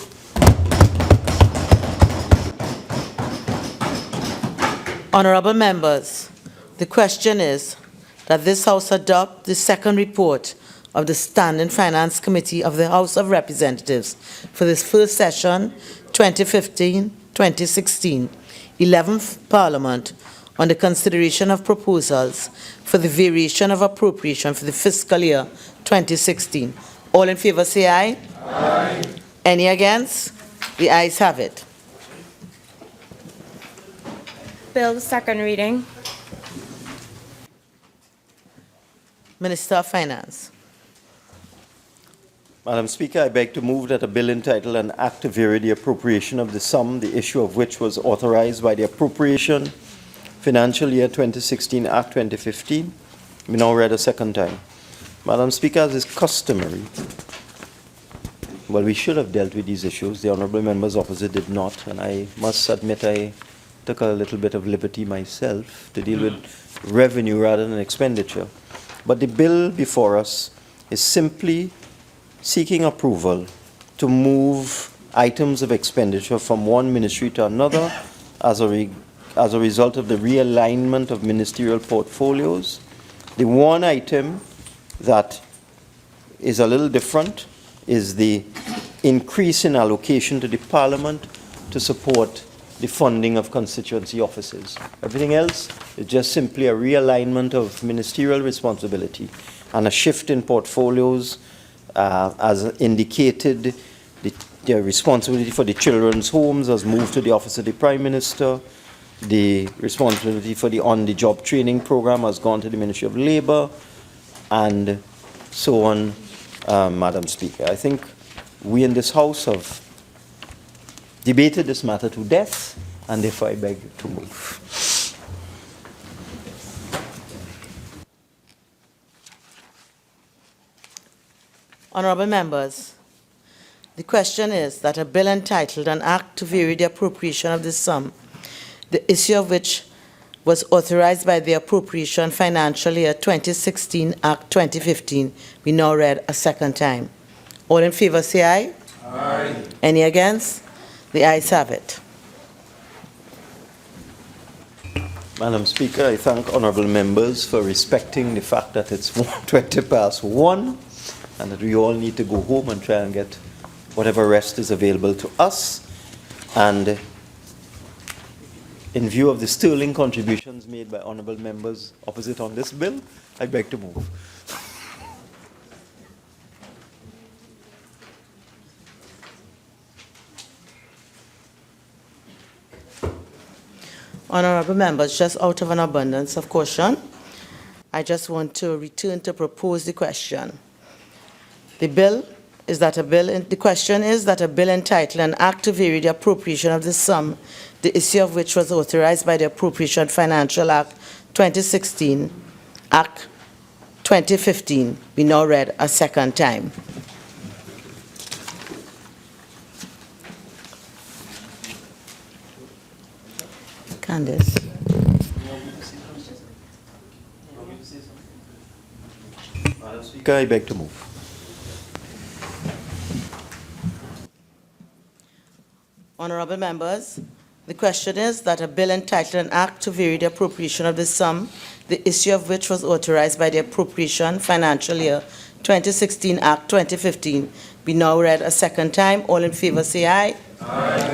Honorable members, the question is that this House adopt the second report of the Standing Finance Committee of the House of Representatives for this first session, 2015-2016, 11th Parliament, on the consideration of proposals for the variation of appropriation for the fiscal year 2016. All in favor say aye. Aye. Any against? The ayes have it. Bill, second reading. Minister of Finance. Madam Speaker, I beg to move that a bill entitled An Act to Vary the Appropriation of the Sum, the issue of which was authorized by the Appropriation Financial Year 2016 Act 2015, be now read a second time. Madam Speaker, as is customary, well, we should have dealt with these issues. The honourable members opposite did not, and I must admit I took a little bit of liberty myself to deal with revenue rather than expenditure. But the bill before us is simply seeking approval to move items of expenditure from one ministry to another as a result of the realignment of ministerial portfolios. The one item that is a little different is the increase in allocation to the Parliament to support the funding of constituency offices. Everything else is just simply a realignment of ministerial responsibility and a shift in portfolios as indicated. The responsibility for the children's homes has moved to the Office of the Prime Minister. The responsibility for the on-the-job training program has gone to the Ministry of Labour, and so on, Madam Speaker. I think we in this House have debated this matter to death, and therefore I beg to move. Honourable members, the question is that a bill entitled An Act to Vary the Appropriation of this Sum, the issue of which was authorized by the Appropriation Financial Year 2016 Act 2015, be now read a second time. All in favour say aye. Aye. Any against? The ayes have it. Madam Speaker, I thank honourable members for respecting the fact that it's 20 past 1 and that we all need to go home and try and get whatever rest is available to us. And in view of the sterling contributions made by honourable members opposite on this bill, I beg to move. Honourable members, just out of an abundance of caution, I just want to return to propose the question. The question is that a bill entitled An Act to Vary the Appropriation of the Sum, the issue of which was authorized by the Appropriation Financial Act 2016, Act 2015, be now read a second time. Candice. Madam Speaker, I beg to move. Honourable members, the question is that a bill entitled An Act to Vary the Appropriation of the Sum, the issue of which was authorized by the Appropriation Financial Year 2016 Act 2015, be now read a second time. All in favour say aye. Aye.